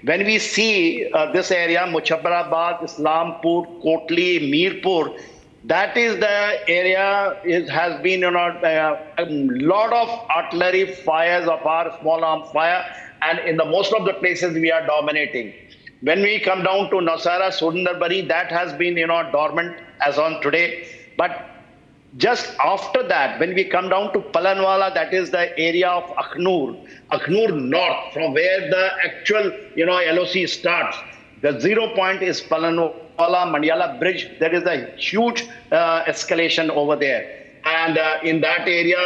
When we see this area, Muzaffarabad, Islampur, Kotli, Mirpur, that is the area. It has been a lot of artillery fires of our small arms fire, and in the most of the places we are dominating. When we come down to Nasara, Sundarbari, that has been dormant as on today. But just after that, when we come down to Palanwala, that is the area of Akhnur North, from where the actual LOC starts. The 0 point is Palanwala Mandiyala Bridge. There is a huge escalation over there, and in that area,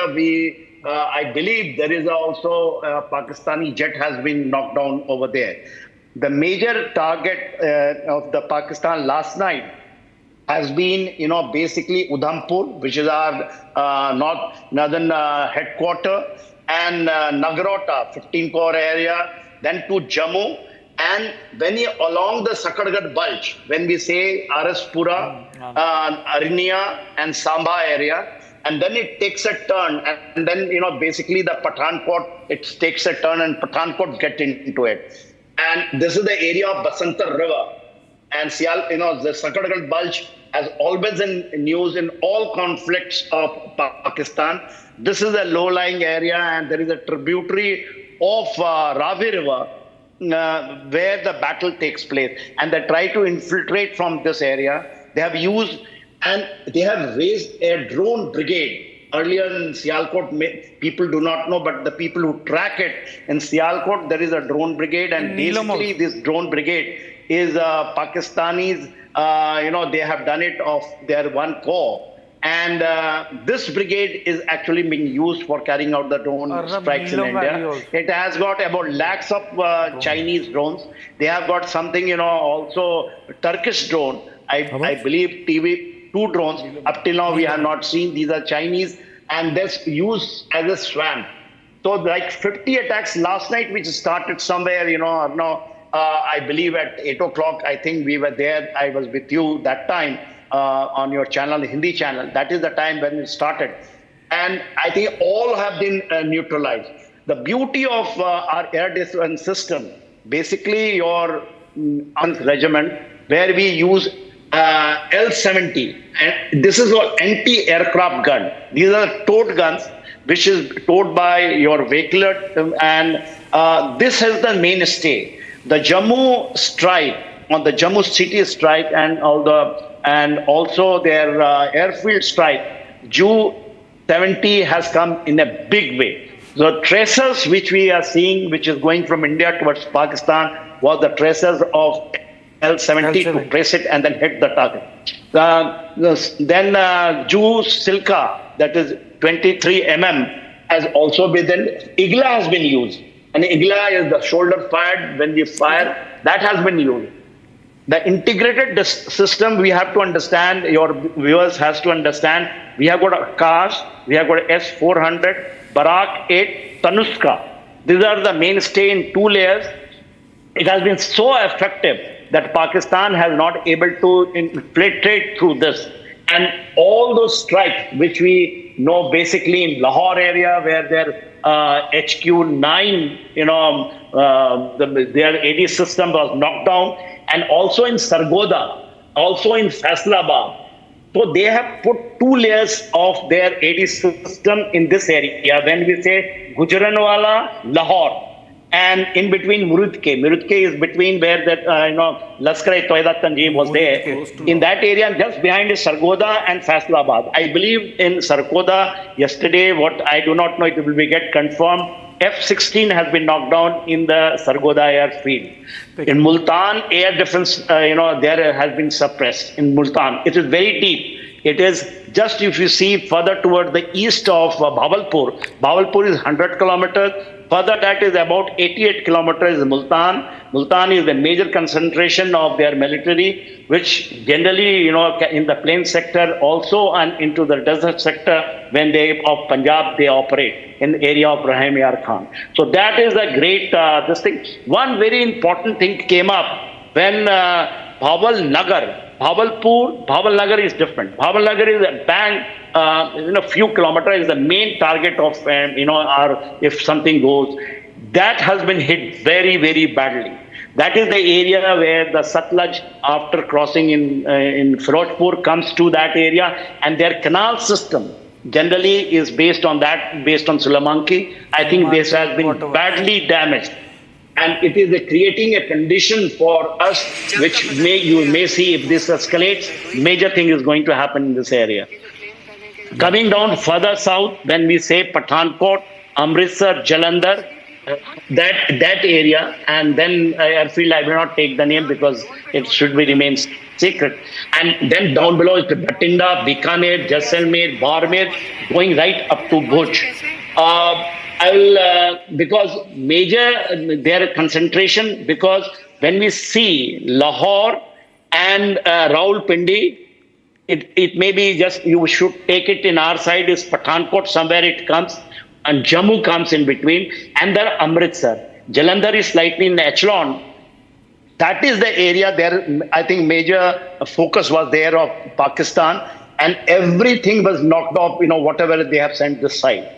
I believe there is also a Pakistani jet has been knocked down over there. The major target of the Pakistan last night has been, basically Udhampur, which is our northern headquarter, and Nagrota, 15 Corps area, then to Jammu, and when along the Sakargat Bulge, when we say Araspura, Arinia, and Samba area, and then it takes a turn, and then basically the Pathankot, it takes a turn, and Pathankot get into it, and this is the area of Basantar River. And the Sakargat Bulge has always been news in all conflicts of Pakistan. This is a low-lying area, and there is a tributary of Ravi River where the battle takes place. And they try to infiltrate from this area. They have used, and they have raised a drone brigade. Earlier in Sialkot, people do not know, but the people who track it, in Sialkot, there is a drone brigade, and basically this drone brigade is Pakistanis, they have done it of their one corps. And this brigade is actually being used for carrying out the drone strikes in India. It has got about lakhs of Chinese drones. They have got something, also Turkish drone. I believe two drones. Up till now, we have not seen. These are Chinese, and they're used as a swamp. So like 50 attacks last night, which started somewhere, I believe at 8 o'clock, I think we were there. I was with you that time on your channel, the Hindi channel. That is the time when it started. And I think all have been neutralized. The beauty of our air defense system, basically your regiment, where we use L-70. And this is an anti-aircraft gun. These are towed guns, which is towed by your vehicle. And this is the mainstay. The Jammu strike, on the Jammu city strike, and also their airfield strike, Ju-70 has come in a big way. The tracers which we are seeing, which is going from India towards Pakistan, was the tracers of L-70 to trace it and then hit the target. Then Ju-Silka, that is 23 mm, has also been, Igla has been used. And Igla is the shoulder fired. When we fire, that has been used. The integrated system, we have to understand, your viewers has to understand, we have got a Kars, we have got a S-400, Barak 8, Tanuska. These are the mainstay in 2 layers. It has been so effective that Pakistan has not able to infiltrate through this. And all those strikes, which we know basically in Lahore area, where their HQ-9, their AD system was knocked down, and also in Sargodha, also in Faisalabad. So they have put 2 layers of their AD system in this area. When we say Gujranwala, Lahore, and in between Murudke. Murudke is between where that, Lashkar-e-Toiba Tanjeem was there. In that area, just behind is Sargodha and Faisalabad. I believe in Sargodha, yesterday, what I do not know, it will be get confirmed, F-16 has been knocked down in the Sargodha airfield. In Multan, air defense, there has been suppressed in Multan. It is very deep. It is just if you see further toward the east of Bhavalpur. Bhavalpur is 100 kilometers. Further, that is about 88 kilometers is Multan. Multan is the major concentration of their military, which generally, in the plain sector also and into the desert sector, when they of Punjab, they operate in the area of Rahim Yar Khan. So that is a great, this thing. One very important thing came up when Bawal Nagar, Bawal Nagar is different. Bawal Nagar is a bang, few kilometers is the main target of, if something goes. That has been hit very, very badly. That is the area where the Satluj, after crossing in Firozpur, comes to that area, and their canal system generally is based on Sulamanki. I think this has been badly damaged. And it is creating a condition for us, which you may see if this escalates, major thing is going to happen in this area. Coming down further south, when we say Pathankot, Amritsar, Jalandhar, that area, and then airfield, I will not take the name because it should remain secret. And then down below is Bhatinda, Bikaner, Jaisalmer, Barmer, going right up to Bhuj. I will, because major their concentration, because when we see Lahore and Rawalpindi, it may be just, you should take it in our side is Pathankot, somewhere it comes, and Jammu comes in between, and then Amritsar. Jalandhar is slightly in the echelon. That is the area there, I think major focus was there of Pakistan, and everything was knocked off, whatever they have sent this side.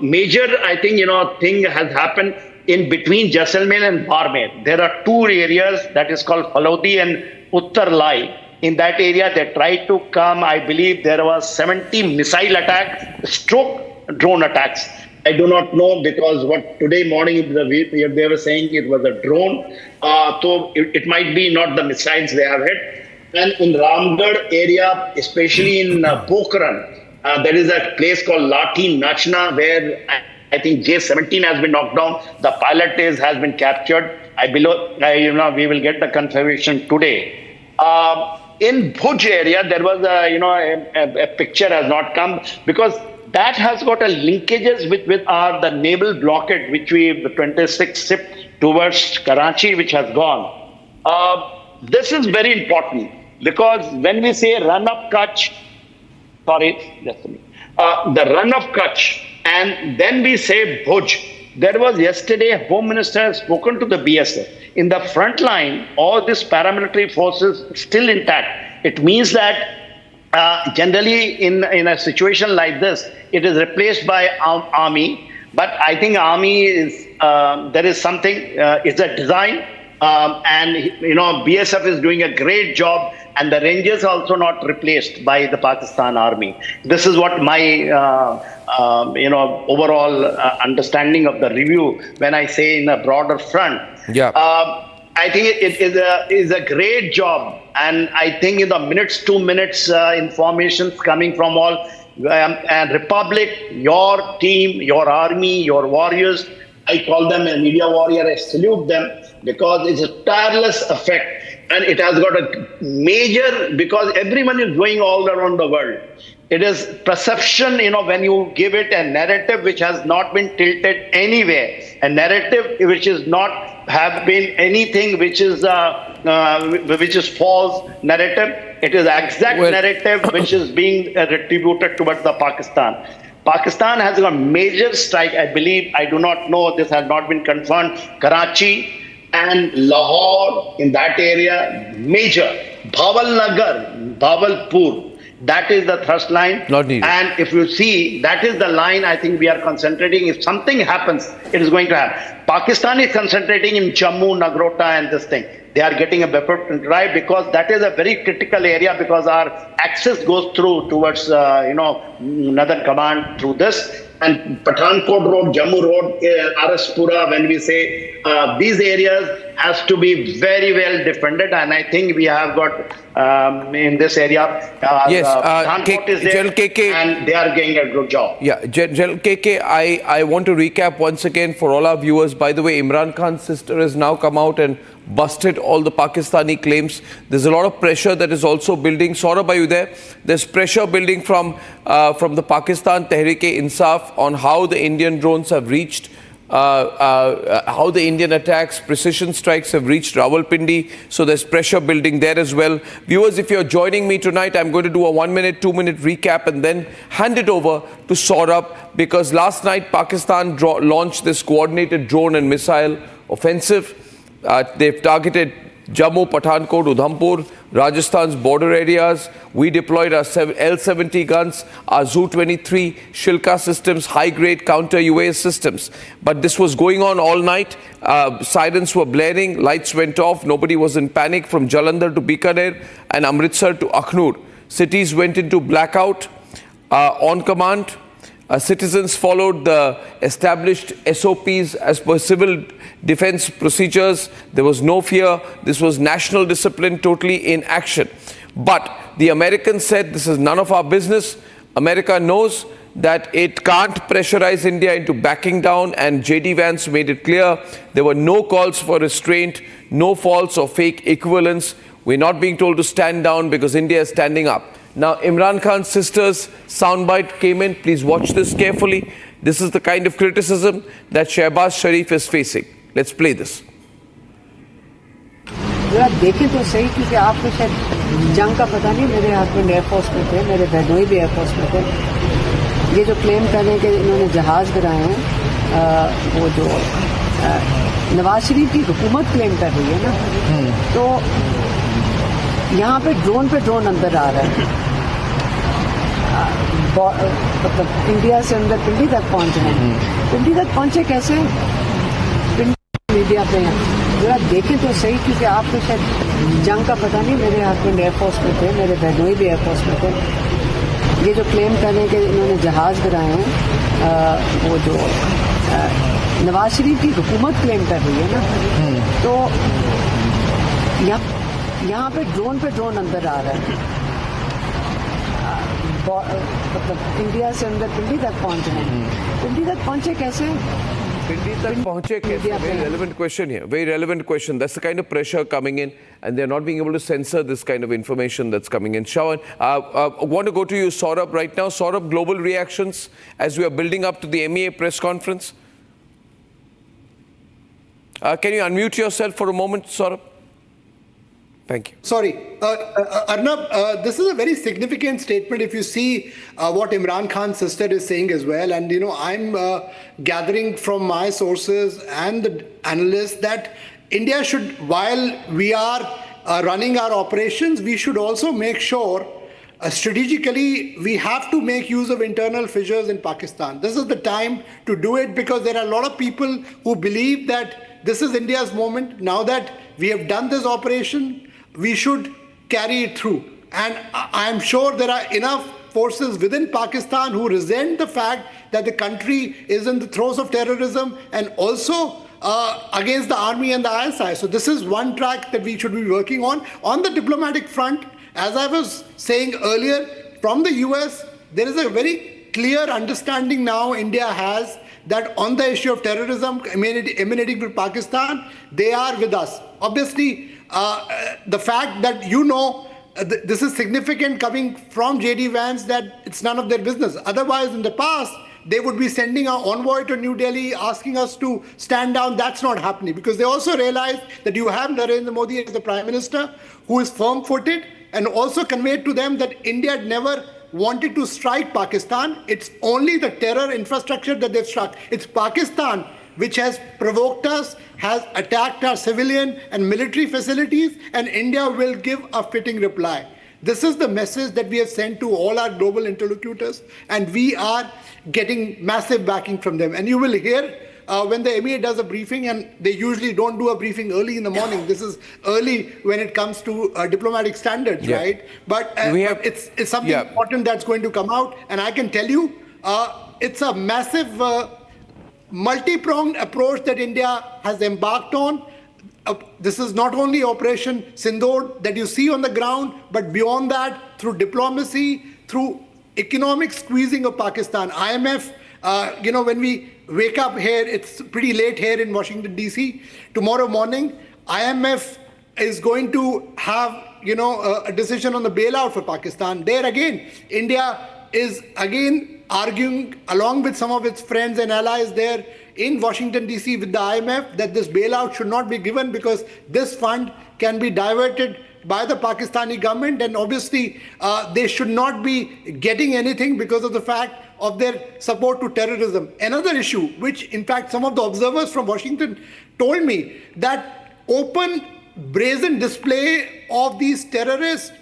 Major, I think, thing has happened in between Jaisalmer and Barmer. There are two areas that is called Falodi and Uttar Lai. In that area, they tried to come. I believe there was 70 missile attacks, stroke drone attacks. I do not know, because what today morning they were saying it was a drone. So it might be not the missiles they have hit. And in Ramgarh area, especially in Pokhran, there is a place called Lathi Nachna, where I think J-17 has been knocked down. The pilot has been captured. We will get the confirmation today. In Bhuj area, there was a picture has not come, because that has got a linkages with the naval blockade, which the 26th ship towards Karachi, which has gone. This is very important, because when we say run of Kutch, the run of Kutch, and then we say Bhuj. There was yesterday, Home Minister has spoken to the BSF. In the front line, all these paramilitary forces still intact. It means that generally in a situation like this, it is replaced by army. But I think army is, there is something, it's a design. And BSF is doing a great job, and the Rangers are also not replaced by the Pakistan army. This is what my overall understanding of the review, when I say in a broader front. Yeah. I think it is a great job, and I think in the minutes, 2 minutes information coming from all and Republic, your team, your army, your warriors. I call them a media warrior. I salute them, because it's a tireless effect, and it has got a major, because everyone is going all around the world. It is perception, when you give it a narrative which has not been tilted anywhere, a narrative which is not have been anything which is false narrative. It is exact narrative which is being retributed towards the Pakistan. Pakistan has got major strike, I believe, I do not know, this has not been confirmed, Karachi and Lahore, in that area, major. Bawal Nagar, Bawalpur, that is the thrust line. Not needed. And if you see, that is the line I think we are concentrating. If something happens, it is going to happen. Pakistan is concentrating in Jammu, Nagrota and this thing. They are getting a buffer drive, because that is a very critical area, because our access goes through towards, Northern Command through this. And Pathankot Road, Jammu Road, Araspura, when we say these areas has to be very well defended, and I think we have got in this area, Pathankot is there, and they are doing a good job. Yeah, General KK, I want to recap once again for all our viewers. By the way, Imran Khan's sister has now come out and busted all the Pakistani claims. There's a lot of pressure that is also building. Saurabh, are you there? There's pressure building from the Pakistan Tehreek-e-Insaf on how the Indian drones have reached how the Indian attacks, precision strikes have reached Rawalpindi. So there's pressure building there as well. Viewers, if you're joining me tonight, I'm going to do a 1 minute, 2 minute recap and then hand it over to Saurabh, because last night Pakistan launched this coordinated drone and missile offensive. They've targeted Jammu, Pathankot, Udhampur, Rajasthan's border areas. We deployed our L-70 guns, our Zu-23 Shilka systems, high-grade counter-UAS systems. But this was going on all night. Sirens were blaring, lights went off, nobody was in panic from Jalandhar to Bikaner and Amritsar to Akhnur. Cities went into blackout on command. Citizens followed the established SOPs as per civil defense procedures. There was no fear. This was national discipline totally in action. But the Americans said this is none of our business. America knows that it can't pressurize India into backing down, and J.D. Vance made it clear there were no calls for restraint, no false or fake equivalence. We're not being told to stand down because India is standing up. Now, Imran Khan's sister's soundbite came in. Please watch this carefully. This is the kind of criticism that Shehbaz Sharif is facing. Let's play this. जरा देखें तो सही, क्योंकि आपको शायद जंग का पता नहीं। मेरे हस्बैंड एयरफोर्स में थे, मेरे बहनोई भी एयरफोर्स में थे। ये जो क्लेम कर रहे हैं कि इन्होंने जहाज गिराए हैं, वो जो नवाज शरीफ की हुकूमत क्लेम कर रही है ना, तो यहाँ पे ड्रोन अंदर आ रहा है। मतलब इंडिया से अंदर पिंडी तक पहुँच रहे हैं। पिंडी तक पहुँचे कैसे? मीडिया पे हैं, जरा देखें तो सही, क्योंकि आपको शायद जंग का पता नहीं। मेरे हस्बैंड एयरफोर्स में थे, मेरे बहनोई भी एयरफोर्स में थे। ये जो क्लेम कर रहे हैं कि इन्होंने जहाज गिराए हैं, वो जो नवाज शरीफ की हुकूमत क्लेम कर रही है ना, तो यहाँ पे ड्रोन अंदर आ रहा है। मतलब इंडिया से अंदर पिंडी तक पहुँच रहे हैं। पिंडी तक पहुँचे कैसे? Very relevant question here. Very relevant question. That's the kind of pressure coming in, and they're not being able to censor this kind of information that's coming in. Shawan, I want to go to you, Saurabh, right now. Saurabh, global reactions as we are building up to the MEA press conference. Can you unmute yourself for a moment, Saurabh? Thank you. Sorry. Arnab, this is a very significant statement if you see what Imran Khan's sister is saying as well. And, I'm gathering from my sources and the analysts that India should, while we are running our operations, we should also make sure strategically we have to make use of internal fissures in Pakistan. This is the time to do it, because there are a lot of people who believe that this is India's moment. Now that we have done this operation, we should carry it through. And I'm sure there are enough forces within Pakistan who resent the fact that the country is in the throes of terrorism and also against the army and the ISI. So this is one track that we should be working on. On the diplomatic front, as I was saying earlier, from the US, there is a very clear understanding now India has that on the issue of terrorism emanating from Pakistan, they are with us. Obviously, the fact that this is significant coming from J.D. Vance, that it's none of their business. Otherwise, in the past, they would be sending an envoy to New Delhi asking us to stand down. That's not happening, because they also realize that you have Narendra Modi as the Prime Minister who is firm-footed, and also conveyed to them that India had never wanted to strike Pakistan. It's only the terror infrastructure that they've struck. It's Pakistan which has provoked us, has attacked our civilian and military facilities, and India will give a fitting reply. This is the message that we have sent to all our global interlocutors, and we are getting massive backing from them. And you will hear when the MEA does a briefing, and they usually don't do a briefing early in the morning. This is early when it comes to diplomatic standards, right? But it's something important that's going to come out, and I can tell you it's a massive multi-pronged approach that India has embarked on. This is not only Operation Sindoor that you see on the ground, but beyond that, through diplomacy, through economic squeezing of Pakistan. IMF, when we wake up here, it's pretty late here in Washington, D.C. Tomorrow morning, IMF is going to have, a decision on the bailout for Pakistan. There again, India is again arguing along with some of its friends and allies there in Washington, D.C. with the IMF that this bailout should not be given because this fund can be diverted by the Pakistani government, and obviously they should not be getting anything because of the fact of their support to terrorism. Another issue, which in fact some of the observers from Washington told me, that open brazen display of these terrorists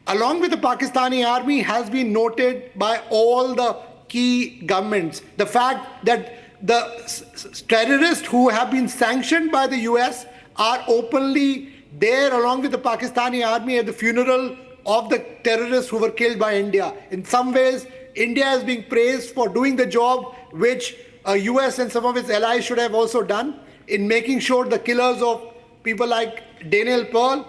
along with the Pakistani army has been noted by all the key governments. The fact that the terrorists who have been sanctioned by the US are openly there along with the Pakistani army at the funeral of the terrorists who were killed by India. In some ways, India is being praised for doing the job which US and some of its allies should have also done in making sure the killers of people like Daniel Pearl,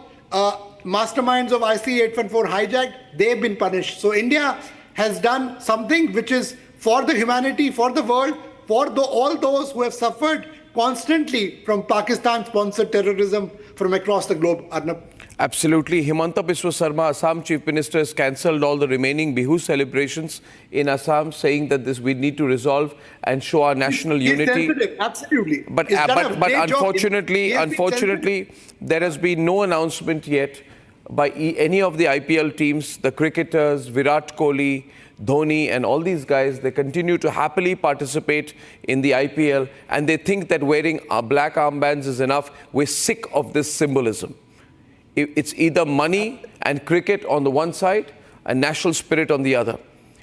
masterminds of IC-814 hijack, they've been punished. So India has done something which is for the humanity, for the world, for all those who have suffered constantly from Pakistan-sponsored terrorism from across the globe. Arnab. Absolutely. Himanta Biswa Sarma, Assam Chief Minister, has cancelled all the remaining Bihu celebrations in Assam, saying that this we need to resolve and show our national unity. Absolutely. But unfortunately, there has been no announcement yet by any of the IPL teams, the cricketers, Virat Kohli, Dhoni and all these guys. They continue to happily participate in the IPL and they think that wearing black armbands is enough. We're sick of this symbolism. It's either money and cricket on the one side and national spirit on the other.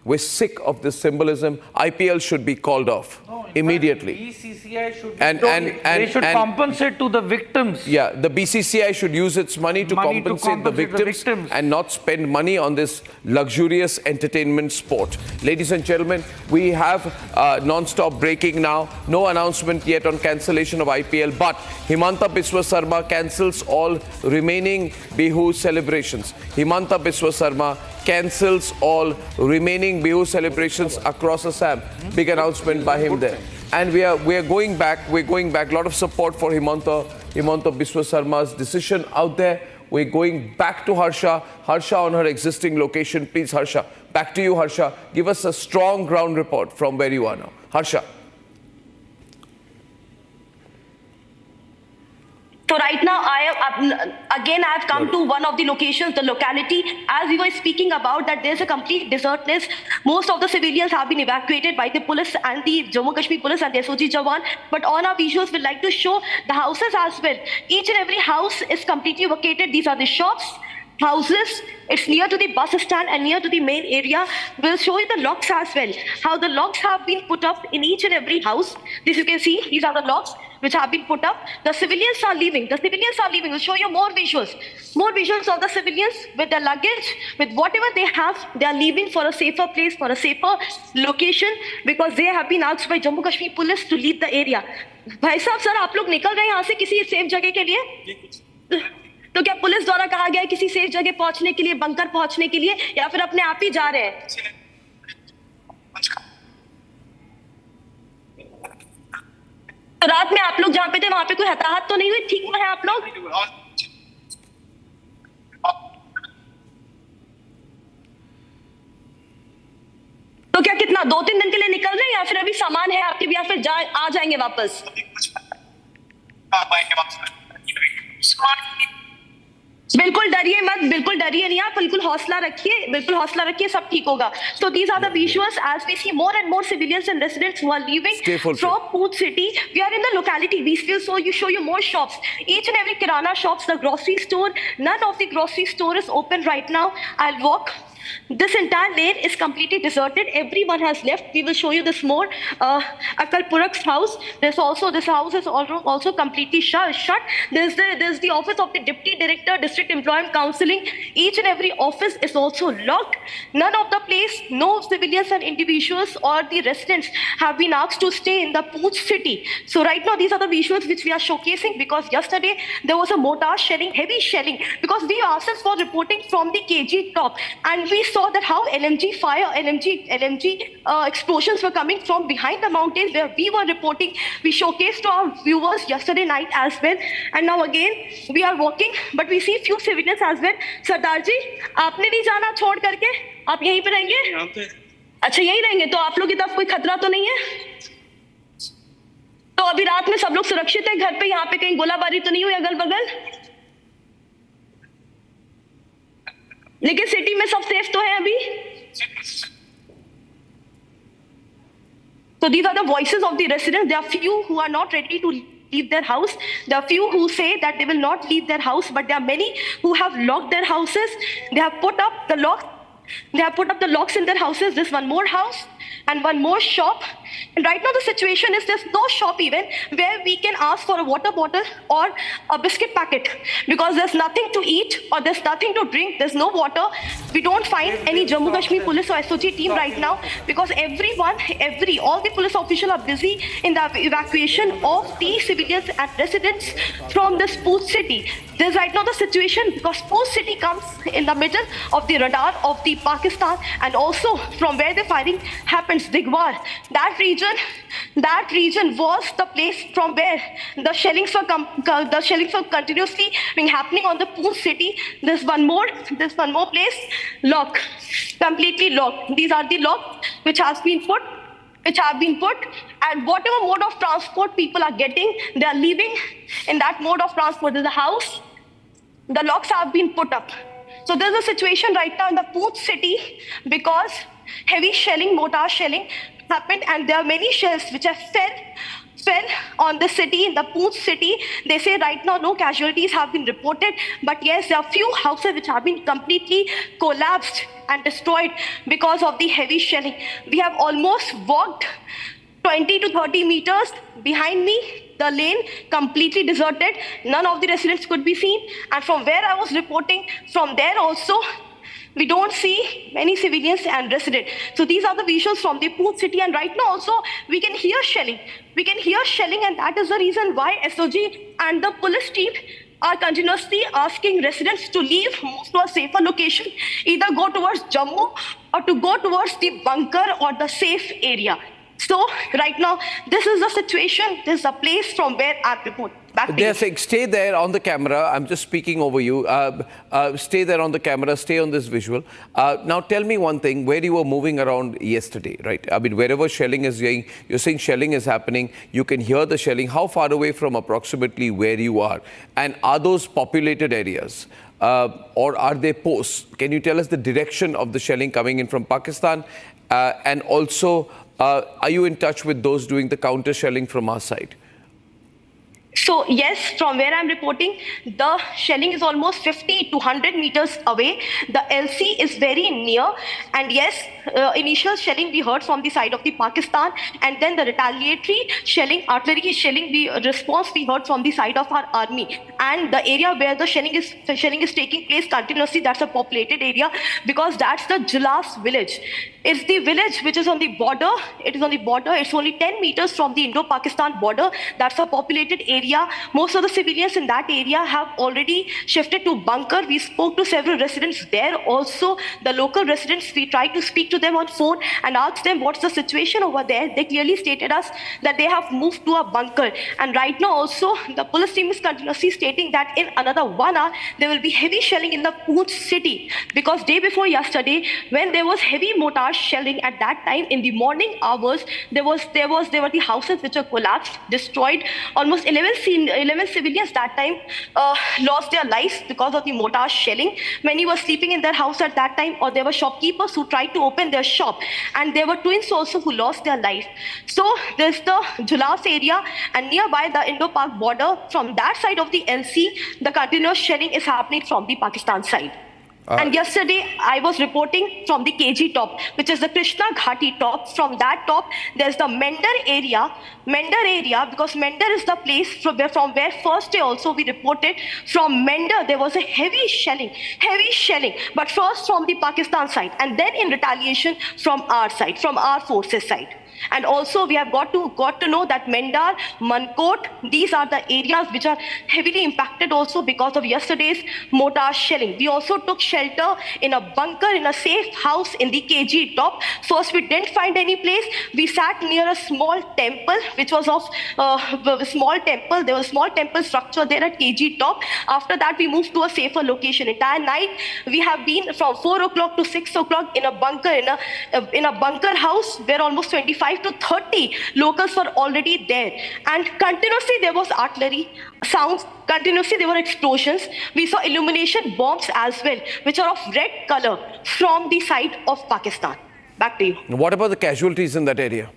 We're sick of this symbolism. IPL should be called off immediately. BCCI should they should compensate to the victims. Yeah, the BCCI should use its money to compensate the victims and not spend money on this luxurious entertainment sport. Ladies and gentlemen, we have non-stop breaking now. No announcement yet on cancellation of IPL, but Himanta Biswa Sarma cancels all remaining Bihu celebrations. Himanta Biswa Sarma cancels all remaining Bihu celebrations across Assam. Big announcement by him there. And we are going back. We're going back. A lot of support for Himanta Biswa Sarma's decision out there. We're going back to Harsha. Harsha on her existing location. Please, Harsha. Back to you, Harsha. Give us a strong ground report from where you are now. Harsha. So right now, I have come to one of the locations, the locality, as we were speaking about, that there's a complete desertness. Most of the civilians have been evacuated by the police and the Jammu Kashmir police and the SOG Jawan. But on our visuals, we'd like to show the houses as well. Each and every house is completely vacated. These are the shops, houses. It's near to the bus stand and near to the main area. We'll show you the locks as well, how the locks have been put up in each and every house. This you can see, these are the locks which have been put up. The civilians are leaving. We'll show you more visuals of the civilians with their luggage, with whatever they have. They are leaving for a safer place, for a safer location, because they have been asked by Jammu Kashmir police to leave the area. भाई साहब sir, आप लोग निकल रहे हैं यहाँ से किसी सेफ जगह के लिए? तो क्या पुलिस द्वारा कहा गया है किसी सेफ जगह पहुंचने के लिए, बंकर पहुंचने के लिए, या फिर अपने आप ही जा रहे हैं? तो रात में आप लोग जहां पे थे वहां पे कोई हताहत तो नहीं हुई? ठीक है आप लोग? तो क्या कितना 2-3 दिन के लिए निकल रहे हैं, या फिर अभी सामान है आपके, या फिर आ जाएंगे वापस? बिल्कुल डरिए मत, बिल्कुल डरिए नहीं, आप बिल्कुल हौसला रखिए, सब ठीक होगा. So these are the visuals as we see more and more civilians and residents who are leaving from Poonch city. We are in the locality. We will show you more shops. Each and every kirana shops, the grocery store, none of the grocery store is open right now. I'll walk. This entire lane is completely deserted. Everyone has left. We will show you this more. Akal Purak's house. This house is also completely shut. There's the office of the Deputy Director, District Employment Counseling. Each and every office is also locked. None of the place, no civilians and individuals or the residents have been asked to stay in the Poonch city. So right now, these are the visuals which we are showcasing, because yesterday there was a mortar shelling, heavy shelling, because we ourselves were reporting from the KG top, and we saw that how LMG explosions were coming from behind the mountains where we were reporting. We showcased to our viewers yesterday night as well, and now again we are walking, but we see few civilians as well. सरदार जी, आपने नहीं जाना छोड़ करके, आप यहीं पे रहेंगे? अच्छा यही रहेंगे तो आप लोग की तरफ कोई खतरा तो नहीं है? तो अभी रात में सब लोग सुरक्षित है घर पे? यहाँ पे कहीं गोलाबारी तो नहीं हुई अगल बगल? लेकिन सिटी में सब सेफ तो है अभी? So these are the voices of the residents. There are few who are not ready to leave their house. There are few who say that they will not leave their house, but there are many who have locked their houses. They have put up the locks. They have put up the locks in their houses. There's one more house and one more shop. And right now the situation is there's no shop even where we can ask for a water bottle or a biscuit packet because there's nothing to eat or there's nothing to drink. There's no water. We don't find any Jammu Kashmir police or SOG team right now because all the police officials are busy in the evacuation of the civilians and residents from this Poonch city. This is right now the situation because Poonch city comes in the middle of the radar of the Pakistan and also from where the fighting happens, Digwar. That region was the place from where the shellings were continuously being happening on the Poonch city. There's one more place, lock, completely locked. These are the locks which have been put, and whatever mode of transport people are getting, they are leaving in that mode of transport. There's a house, the locks have been put up. So there's a situation right now in the Poonch city because heavy shelling, mortar shelling happened, and there are many shells which have fell on the city, in the Poonch city. They say right now no casualties have been reported, but yes, there are few houses which have been completely collapsed and destroyed because of the heavy shelling. We have almost walked 20 to 30 meters behind me. The lane completely deserted. None of the residents could be seen. And from where I was reporting, from there also, we don't see many civilians and residents. So these are the visuals from the Poonch city. And right now also, we can hear shelling. And that is the reason why SOG and the police team are continuously asking residents to leave, move to a safer location, either go towards Jammu or to go towards the bunker or the safe area. So right now, this is the situation. This is the place from where I report. They're saying, stay there on the camera. I'm just speaking over you. Stay there on the camera. Stay on this visual. Now, tell me one thing. Where you were moving around yesterday, right? I mean, wherever shelling is going, you're saying shelling is happening. You can hear the shelling. How far away from approximately where you are? And are those populated areas? Or are they posts? Can you tell us the direction of the shelling coming in from Pakistan? And also, are you in touch with those doing the counter shelling from our side? So yes, from where I'm reporting, the shelling is almost 50 to 100 meters away. The LC is very near. And yes, initial shelling we heard from the side of the Pakistan, and then the retaliatory shelling, artillery shelling, response we heard from the side of our army. And the area where the shelling is taking place continuously, that's a populated area because that's the Julas village. It's the village which is on the border. It is on the border. It's only 10 meters from the Indo-Pakistan border. That's a populated area. Most of the civilians in that area have already shifted to bunker. We spoke to several residents there. Also, the local residents, we tried to speak to them on phone and ask them what's the situation over there. They clearly stated us that they have moved to a bunker. And right now also, the police team is continuously stating that in another 1 hour, there will be heavy shelling in the Poonch city. Because day before yesterday, when there was heavy mortar shelling at that time, in the morning hours, there were the houses which were collapsed, destroyed. Almost 11 civilians that time lost their lives because of the mortar shelling. Many were sleeping in their house at that time, or there were shopkeepers who tried to open their shop, and there were twins also who lost their life. So there's the Julas area, and nearby the Indo-Pak border. From that side of the LC, the continuous shelling is happening from the Pakistan side. And yesterday, I was reporting from the KG top, which is the Krishna Ghati top. From that top, there's the Mender area, because Mender is the place from where first day also we reported. From Mender, there was a heavy shelling, but first from the Pakistan side, and then in retaliation from our side, from our forces side. And also we have got to know that Mendar, Mankot, these are the areas which are heavily impacted also because of yesterday's mortar shelling. We also took shelter in a bunker in a safe house in the KG top. First we didn't find any place. We sat near a small temple which was of a small temple. There was a small temple structure there at KG top. After that we moved to a safer location. Entire night we have been from 4 o'clock to 6 o'clock in a bunker, in a bunker house where almost 25 to 30 locals were already there. And continuously there was artillery sounds, continuously there were explosions. We saw illumination bombs as well, which are of red color from the side of Pakistan. Back to you. What about the casualties in that area?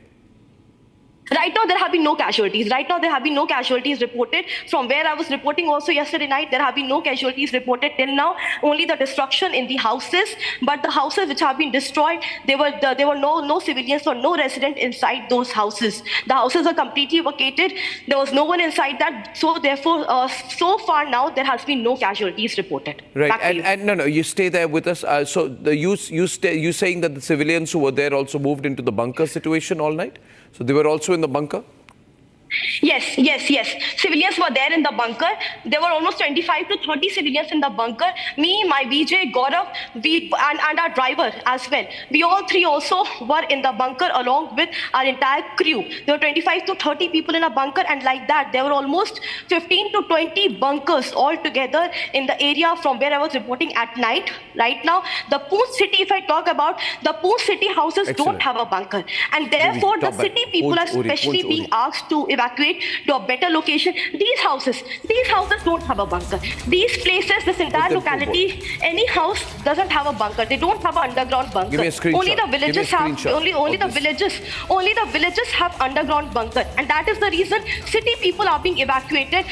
Right now, there have been no casualties. Right now, there have been no casualties reported. From where I was reporting also yesterday night, there have been no casualties reported till now. Only the destruction in the houses. But the houses which have been destroyed, there were no civilians or no resident inside those houses. The houses are completely evacuated. There was no one inside that. So therefore, so far now, there has been no casualties reported. Right. And no, you stay there with us. So you saying that the civilians who were there also moved into the bunker situation all night? So they were also in the bunker? Yes. Civilians were there in the bunker. There were almost 25 to 30 civilians in the bunker. Me, my VJ, Gaurav, and our driver as well. We all three also were in the bunker along with our entire crew. There were 25 to 30 people in a bunker, and like that, there were almost 15 to 20 bunkers all together in the area from where I was reporting at night. Right now, the Poonch city, if I talk about, the Poonch city houses don't have a bunker. And therefore, the city people are especially being asked to evacuate to a better location. These houses don't have a bunker. These places, this entire locality, any house doesn't have a bunker. They don't have an underground bunker. Give me a screenshot. Only the villages have only the villages have underground bunker, and that is the reason city people are being evacuated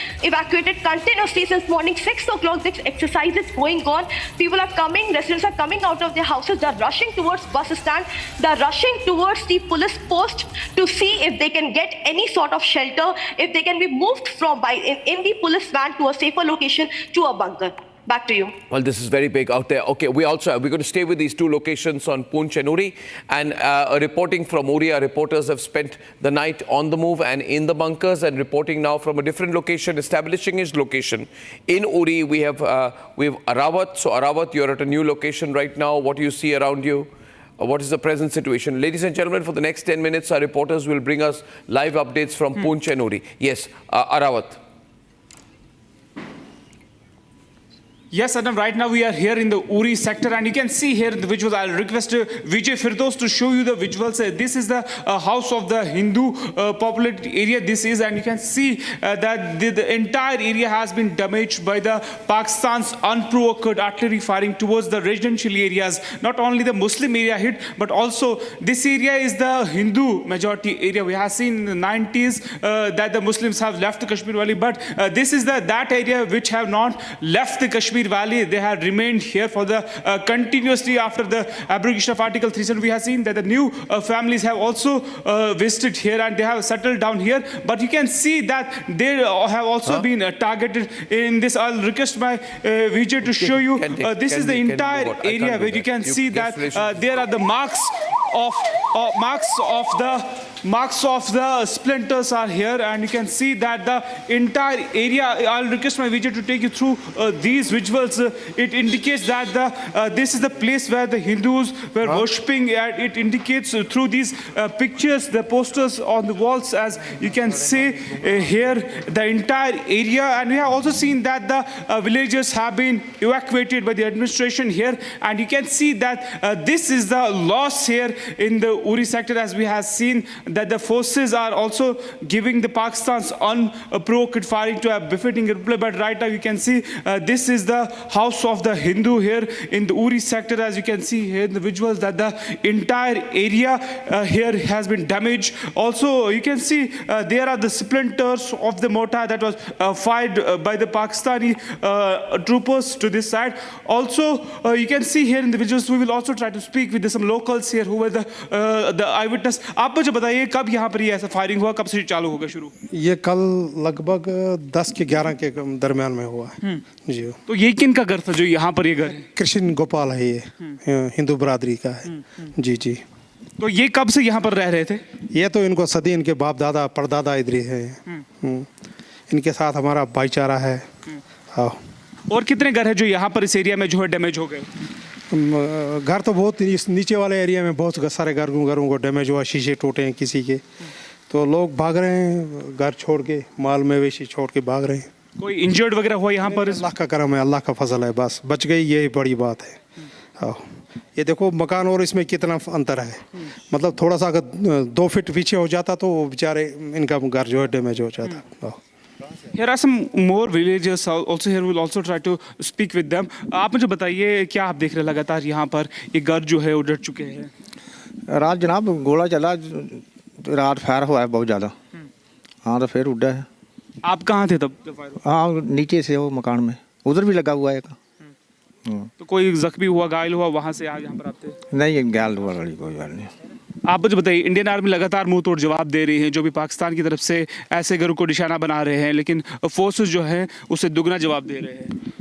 continuously since morning 6 o'clock. This exercise is going on. People are coming, residents are coming out of their houses. They're rushing towards bus stand. They're rushing towards the police post to see if they can get any sort of shelter, if they can be moved from in the police van to a safer location to a bunker. Back to you. Well, this is very big out there. Okay, we're going to stay with these two locations on Poonch and Uri. And reporting from Uri, our reporters have spent the night on the move and in the bunkers, and reporting now from a different location, establishing his location. In Uri, we have Arawat. So Arawat, you're at a new location right now. What do you see around you? What is the present situation? Ladies and gentlemen, for the next 10 minutes, our reporters will bring us live updates from Poonch and Uri. Yes, Arawat. Yes, Adam, right now we are here in the Uri sector, and you can see here the visuals. I'll request Vijay Firdaus to show you the visuals. This is the house of the Hindu populated area. This is, and you can see that the entire area has been damaged by the Pakistan's unprovoked artillery firing towards the residential areas. Not only the Muslim area hit, but also this area is the Hindu majority area. We have seen in the 90s that the Muslims have left the Kashmir Valley, but this is that area which have not left the Kashmir Valley. They have remained here for the continuously after the abrogation of Article 3. We have seen that the new families have also visited here and they have settled down here. But you can see that they have also been targeted in this. I'll request my Vijay to show you. This is the entire area where you can see that there are the marks of the splinters are here, and you can see that the entire area. I'll request my Vijay to take you through these visuals. It indicates that this is the place where the Hindus were worshipping. It indicates through these pictures, the posters on the walls, as you can see here, the entire area. And we have also seen that the villagers have been evacuated by the administration here, and you can see that this is the loss here in the Uri sector, as we have seen that the forces are also giving the Pakistan's unprovoked firing to a befitting reply. But right now you can see this is the house of the Hindu here in the Uri sector. As you can see here in the visuals, that the entire area here has been damaged. Also you can see there are the splinters of the mortar that was fired by the Pakistani troopers to this side. Also you can see here in the visuals, we will also try to speak with some locals here who were the eyewitness. आप मुझे बताइए कब यहाँ पर ये ऐसा firing हुआ, कब से चालू होगा शुरू? ये कल लगभग 10 के 11 के दरमियान में हुआ जी। तो ये किन का घर था जो यहाँ पर ये घर? कृष्ण गोपाल है, ये हिंदू बरादरी का है जी। तो ये कब से यहाँ पर रह रहे थे? ये तो इनको सदी इनके बाप दादा परदादा इधर ही है। इनके साथ हमारा भाईचारा है। हाँ। और कितने घर हैं जो यहाँ पर इस एरिया में जो है डैमेज हो गए? घर तो बहुत इस नीचे वाले एरिया में बहुत सारे घरों को डैमेज हुआ, शीशे टूटे हैं किसी के, तो लोग भाग रहे हैं घर छोड़ के, माल मवेशी छोड़ के भाग रहे हैं। कोई इंजर्ड वगैरह हुआ यहाँ पर? अल्लाह का करम है, अल्लाह का फजल है, बस बच गई, यही बड़ी बात है। हाँ, ये देखो मकान और इसमें कितना अंतर है, मतलब थोड़ा सा अगर 2 फीट पीछे हो जाता तो बेचारे इनका घर जो है डैमेज हो जाता। Here are some more villagers also here. We'll also try to speak with them. आप मुझे बताइए क्या आप देख रहे हैं लगातार यहाँ पर ये घर जो है उधर चुके हैं? रात जनाब गोला चला, रात फायर हुआ है बहुत ज़्यादा। हाँ तो फिर उड़ा है। आप कहाँ थे तब फायर हुआ? हाँ नीचे से वो मकान में, उधर भी लगा हुआ है। तो कोई जख्मी हुआ, घायल हुआ वहाँ से आज यहाँ पर आप थे? नहीं घायल हुआ, कोई बात नहीं। आप मुझे बताइए, इंडियन आर्मी लगातार मुंह तोड़ जवाब दे रही है, जो भी पाकिस्तान की तरफ से ऐसे घरों को निशाना बना रहे हैं, लेकिन फोर्सेस जो हैं उससे दुगना जवाब दे रहे हैं।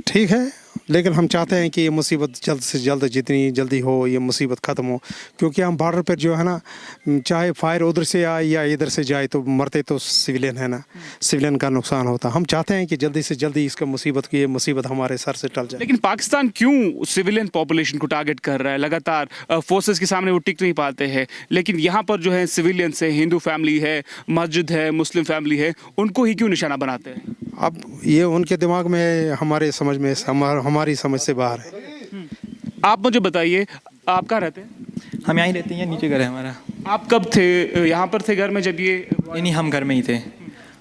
ठीक है, लेकिन हम चाहते हैं कि ये मुसीबत जल्द से जल्द जितनी जल्दी हो ये मुसीबत ख़त्म हो, क्योंकि हम बॉर्डर पर जो है ना, चाहे फायर उधर से आए या इधर से जाए तो मरते तो सिविलियन है ना, सिविलियन का नुकसान होता। हम चाहते हैं कि जल्दी से जल्दी इसका ये मुसीबत हमारे सर से टल जाए। लेकिन पाकिस्तान क्यों सिविलियन पॉपुलेशन को टारगेट कर रहा है? लगातार फोर्सेस के सामने वो टिक नहीं पाते हैं, लेकिन यहाँ पर जो है सिविलियंस है, हिंदू फैमिली है, मस्जिद है, मुस्लिम फैमिली है, उनको ही क्यों निशाना बनाते हैं? अब ये उनके दिमाग में, हमारे समझ में, हमारी समझ से बाहर है। आप मुझे बताइए, आप कहाँ रहते हैं? हम यहाँ ही रहते हैं, नीचे घर है हमारा। आप कब थे यहाँ पर थे घर में जब ये? नहीं, हम घर में ही थे।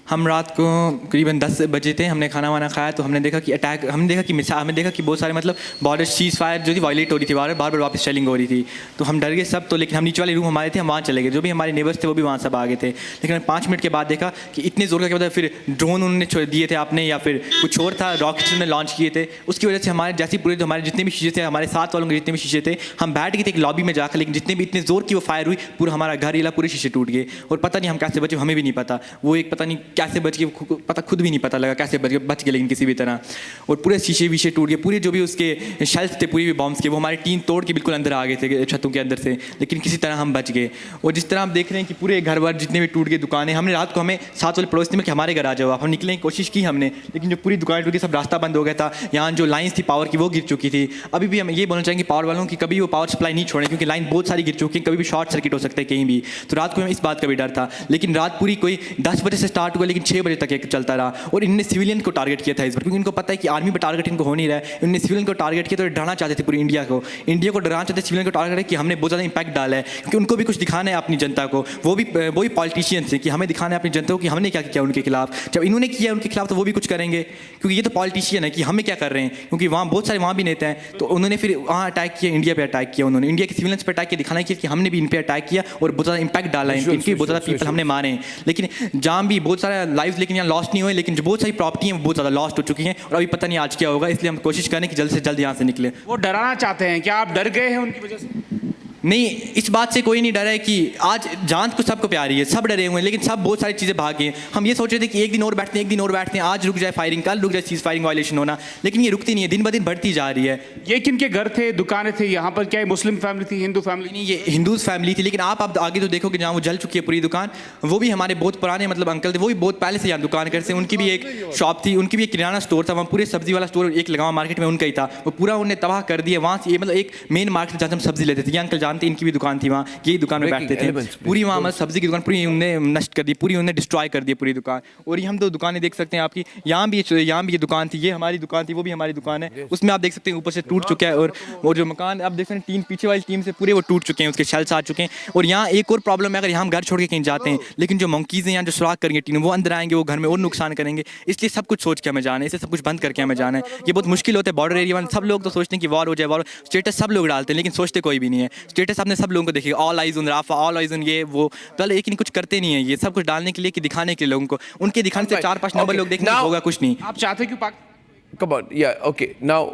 हम रात को करीबन 10 बजे थे, हमने खाना वाना खाया तो हमने देखा कि अटैक, हमने देखा कि बहुत सारे मतलब बॉर्डर सीज फायर जो थी वायलेट हो रही थी, बार बार वापस शेलिंग हो रही थी, तो हम डर गए सब। तो लेकिन हम नीचे वाले रूम हमारे थे, हम वहाँ चले गए, जो भी हमारे नेबर्स थे वो भी वहाँ सब आ गए थे। लेकिन 5 मिनट के बाद देखा कि इतने ज़ोर का क्या पता, फिर ड्रोन उन्होंने छोड़ दिए थे आपने, या फिर कुछ और था, रॉकेट्स उन्होंने लॉन्च किए थे, उसकी वजह से हमारे जैसे पूरे हमारे जितने भी शीशे थे, हमारे साथ वालों के जितने भी शीशे थे, हम बैठ गए थे एक लॉबी में जाकर, लेकिन जितने भी इतने ज़ोर की वो फायर हुई, पूरा हमारा घर हिला, पूरे शीशे टूट गए। और पता नहीं हम कैसे बचे, हमें भी नहीं पता, वो एक पता नहीं कैसे बच गए, पता खुद भी नहीं पता लगा कैसे बच गए, लेकिन किसी भी तरह। और पूरे शीशे वीशे टूट गए, पूरे जो भी उसके शेल्फ थे पूरी भी बॉम्ब्स के, वो हमारे टीन तोड़ के बिल्कुल अंदर आ गए थे छतों के अंदर से, लेकिन किसी तरह हम बच गए। और जिस तरह आप देख रहे हैं कि पूरे घर बार जितने भी टूट गए, दुकानें, हमने रात को हमें साथ वाले पड़ोसी में कि हमारे घर आ जाओ, हम निकलने की कोशिश की हमने, लेकिन जो पूरी दुकानें टूट गई, सब रास्ता बंद हो गया था। यहाँ जो लाइन्स थी पावर की वो गिर चुकी थी। अभी भी हम ये बोलना चाहेंगे पावर वालों की, कभी वो पावर सप्लाई नहीं छोड़ें, क्योंकि लाइन बहुत सारी गिर चुकी है, कभी भी शॉर्ट सर्किट हो सकता है कहीं भी। तो रात को हमें इस बात का भी डर था, लेकिन रात पूरी कोई 10 बजे से स्टार्ट हुआ, लेकिन 6 बजे तक एक चलता रहा। और इनने सिविलियन को टारगेट किया था इस बार, क्योंकि इनको पता है कि आर्मी पर टारगेट इनको हो नहीं रहा है, इन्होंने सिविलियन को टारगेट किया, तो डराना चाहते थे पूरी इंडिया को डराना चाहते, सिविलियन को टारगेट है कि हमने बहुत ज़्यादा इंपैक्ट डाला है, क्योंकि उनको भी कुछ दिखाना है अपनी जनता को, वो भी पॉलिटिशियंस हैं कि हमें दिखाना है अपनी जनता को कि हमने क्या किया उनके खिलाफ। जब इन्होंने किया उनके खिलाफ तो वो भी कुछ करेंगे, क्योंकि ये तो पॉलिटिशियन है कि हमें क्या कर रहे हैं, क्योंकि वहाँ बहुत सारे वहाँ भी नेता हैं, तो उन्होंने फिर वहाँ अटैक किया, इंडिया पर अटैक किया, उन्होंने इंडिया के सिविलियंस पर अटैक किया, दिखाना किया कि हमने भी इन पर अटैक किया और बहुत ज़्यादा इंपैक्ट डाला है, इनके बहुत ज़्यादा पीपल हमने मारे हैं। लेकिन जाम भी बहुत सारा लाइव्स लेकिन यहाँ लॉस्ट नहीं हुए, लेकिन जो बहुत सारी प्रॉपर्टी हैं बहुत ज़्यादा लॉस्ट हो चुकी हैं, और अभी पता नहीं आज क्या होगा। इसलिए हम कोशिश करें कि जल्द से जल्द यहाँ से निकले। वो डराना चाहते हैं, क्या आप डर गए हैं उनकी वजह से? नहीं, इस बात से कोई नहीं डरा है कि आज जान को सबको प्यारी है, सब डरे हुए हैं, लेकिन सब बहुत सारी चीज़ें भाग गई हैं। हम ये सोच रहे थे कि एक दिन और बैठते हैं, आज रुक जाए फायरिंग, कल रुक जाए सीज फायरिंग वायलेशन होना, लेकिन ये रुकती नहीं है, दिन ब दिन बढ़ती जा रही है। ये किनके घर थे, दुकानें थे यहाँ पर? क्या मुस्लिम फैमिली थी, हिंदू फैमिली? नहीं, ये हिंदूज फैमिली थी, लेकिन आप आगे तो देखो कि जहाँ वो जल चुकी है पूरी दुकान, वो भी हमारे बहुत पुराने मतलब अंकल थे, वो भी बहुत पहले से यहाँ दुकान करते थे, उनकी भी एक शॉप थी, उनकी भी एक किराना स्टोर था, वहाँ पूरे सब्जी वाला स्टोर एक लगावा मार्केट में उनका ही था, वो पूरा उन्हें तबाह कर दिया। वहाँ से ये मतलब एक मेन मार्केट जहाँ हम सब्जी लेते थे, ये अंकल जानते, इनकी भी दुकान थी, वहाँ यही दुकान में बैठते थे, पूरी वहाँ मतलब सब्जी की दुकान पूरी उन्हें नष्ट कर दी, पूरी उन्हें डिस्ट्रॉय कर दी पूरी दुकान। और ये हम दो दुकानें देख सकते हैं आपकी, यहाँ भी ये दुकान थी, ये हमारी दुकान थी, वो भी हमारी दुकान है, उसमें आप देख सकते हैं ऊपर से टूट चुका है। और वो जो मकान आप देख सकते हैं, टीम पीछे वाली टीम से पूरे वो टूट चुके हैं, उसके शेल्स आ चुके हैं। और यहाँ एक और प्रॉब्लम है, अगर यहाँ हम घर छोड़ के कहीं जाते हैं, लेकिन जो मंकीज़ हैं यहाँ जो सुराख करेंगे टीम, वो अंदर आएंगे, वो घर में और नुकसान करेंगे, इसलिए सब कुछ सोच के हमें जाना है, इसे सब कुछ बंद करके हमें जाना है। ये बहुत मुश्किल होता है बॉर्डर एरिया में, सब लोग तो सोचते हैं कि वॉर हो जाए, वॉर स्टेटस सब लोग डालते हैं, लेकिन सोचते कोई भी नहीं है। स्टेटस आपने सब लोगों को देखिए, all eyes on Rafah, all eyes on ये वो, तो लेकिन कुछ करते नहीं है, ये सब कुछ डालने के लिए कि दिखाने के लिए लोगों को, उनके दिखाने से 4-5 नंबर लोग देखने होगा कुछ नहीं। आप चाहते क्यों Come on, yeah, okay. Now,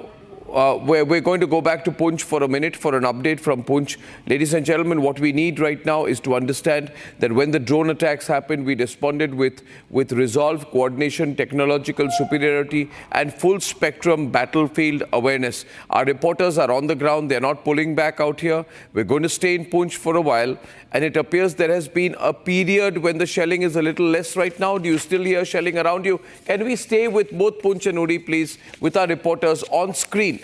we're going to go back to Poonch for a minute for an update from Poonch. Ladies and gentlemen, what we need right now is to understand that when the drone attacks happened, we responded with resolve, coordination, technological superiority, and full spectrum battlefield awareness. Our reporters are on the ground. They're not pulling back out here. We're going to stay in Poonch for a while. And it appears there has been a period when the shelling is a little less right now. Do you still hear shelling around you? Can we stay with both Poonch and Uri, please, with our reporters on screen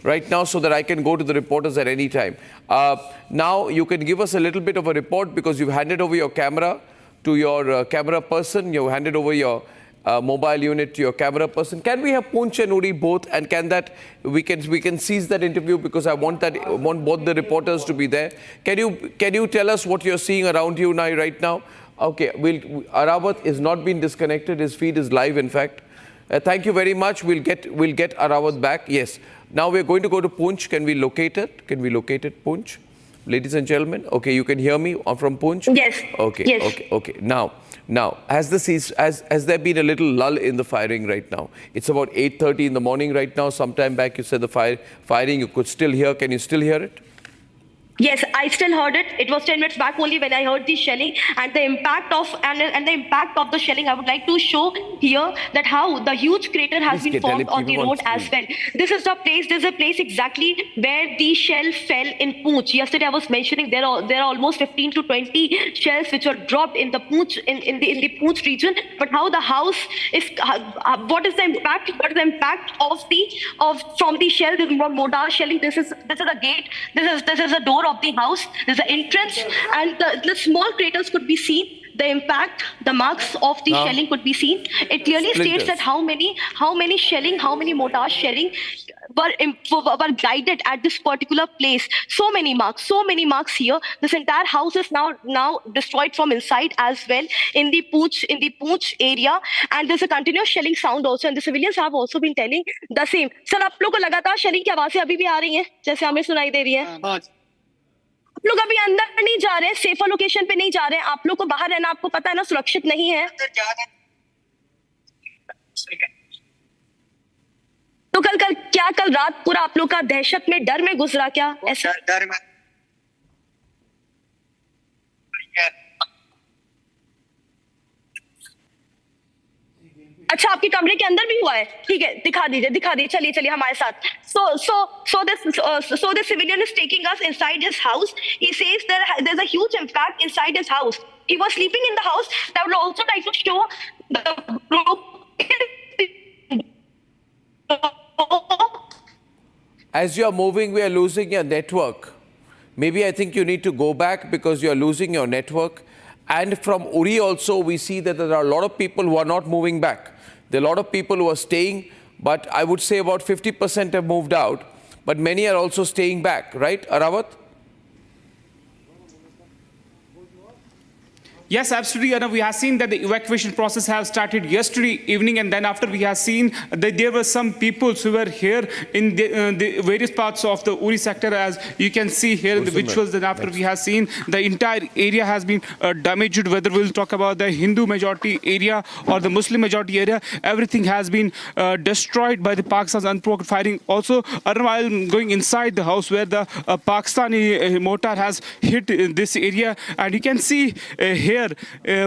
right now so that I can go to the reporters at any time. Now you can give us a little bit of a report because you've handed over your camera to your camera person. You've handed over your mobile unit to your camera person. Can we have Poonch and Uri both, and can that we can seize that interview because I want both the reporters to be there. Can you tell us what you're seeing around you now right now? Okay, Arawat is not being disconnected. His feed is live, in fact. Thank you very much. We'll get Arawat back. Yes. Now we're going to go to Poonch. Can we locate it? Can we locate it, Poonch? Ladies and gentlemen. Okay, you can hear me from Poonch? Yes. Okay. Yes. Okay. Now, has there been a little lull in the firing right now? It's about 8:30 in the morning right now. Sometime back you said the firing you could still hear. Can you still hear it? Yes, I still heard it. It was 10 minutes back only when I heard the shelling and the impact of the shelling. I would like to show here that how the huge crater has been formed on the road as well. This is the place. This is a place exactly where the shell fell in Poonch. Yesterday I was mentioning there are almost 15 to 20 shells which were dropped in the Poonch in the Poonch region. But how the house is? What is the impact? What is the impact from the shell? The mortar shelling. This is a gate. This is a door of the house. There's an entrance, and the small craters could be seen. The impact, the marks of the shelling could be seen. It clearly states that how many shelling, how many mortar shelling were guided at this particular place. So many marks here. This entire house is now destroyed from inside as well in the Poonch area, and there's a continuous shelling sound also, and the civilians have also been telling the same. Sir, आप लोग को लगातार shelling की आवाजें अभी भी आ रही हैं जैसे हमें सुनाई दे रही है? आप लोग अभी अंदर नहीं जा रहे हैं, सेफर लोकेशन पे नहीं जा रहे हैं, आप लोग को बाहर रहना आपको पता है ना सुरक्षित नहीं है, तो कल रात पूरा आप लोग का दहशत में डर में गुजरा क्या? ऐसा डर में अच्छा आपके कमरे के अंदर भी हुआ है? ठीक है, दिखा दीजिए, चलिए हमारे साथ. So the civilian is taking us inside his house. He says there's a huge impact inside his house. He was sleeping in the house. I would also like to show the As you're moving, we are losing your network. Maybe I think you need to go back because you're losing your network. And from Uri also, we see that there are a lot of people who are not moving back. There are a lot of people who are staying, but I would say about 50% have moved out. But many are also staying back, right, Arawat? Yes, absolutely. And we have seen that the evacuation process has started yesterday evening, and then after we have seen that there were some people who were here in the various parts of the Uri sector, as you can see here in the visuals. Then after we have seen the entire area has been damaged, whether we'll talk about the Hindu majority area or the Muslim majority area, everything has been destroyed by the Pakistan's unprovoked firing. Also, while going inside the house where the Pakistani mortar has hit this area, and you can see here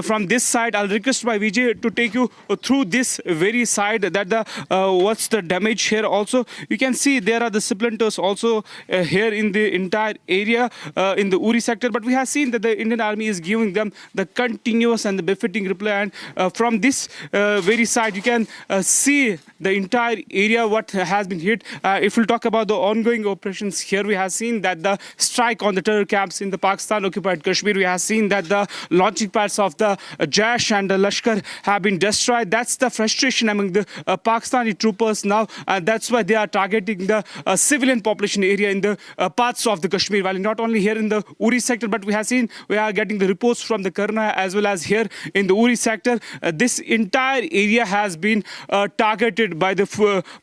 from this side, I'll request my Vijay to take you through this very side that what's the damage here. Also, you can see there are the splinters also here in the entire area in the Uri sector. But we have seen that the Indian Army is giving them the continuous and the befitting reply. And from this very side, you can see the entire area what has been hit. If we'll talk about the ongoing operations here, we have seen that the strike on the terror camps in the Pakistan-occupied Kashmir, we have seen that the launching parts of the Jaish and the Lashkar have been destroyed. That's the frustration among the Pakistani troopers now. That's why they are targeting the civilian population area in the parts of the Kashmir Valley. Not only here in the Uri sector, but we are getting the reports from the Karna as well as here in the Uri sector. This entire area has been targeted by the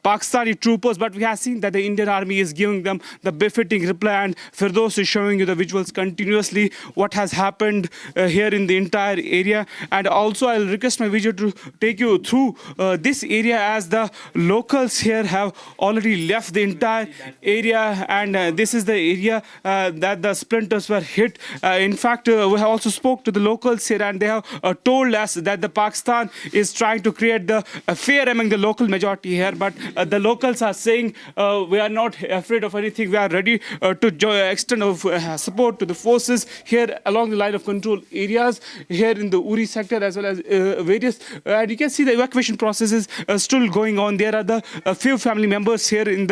Pakistani troopers, but we have seen that the Indian Army is giving them the befitting reply. And Firdaus is showing you the visuals continuously what has happened here in in the entire area. And also I'll request my video to take you through this area, as the locals here have already left the entire area, and this is the area that the splinters were hit. In fact, we have also spoke to the locals here, and they have told us that the Pakistan is trying to create the fear among the local majority here, but the locals are saying we are not afraid of anything. We are ready to extend of support to the forces here along the line of control areas here in the Uri sector, as well as various, and you can see the evacuation process is still going on. There are the few family members here in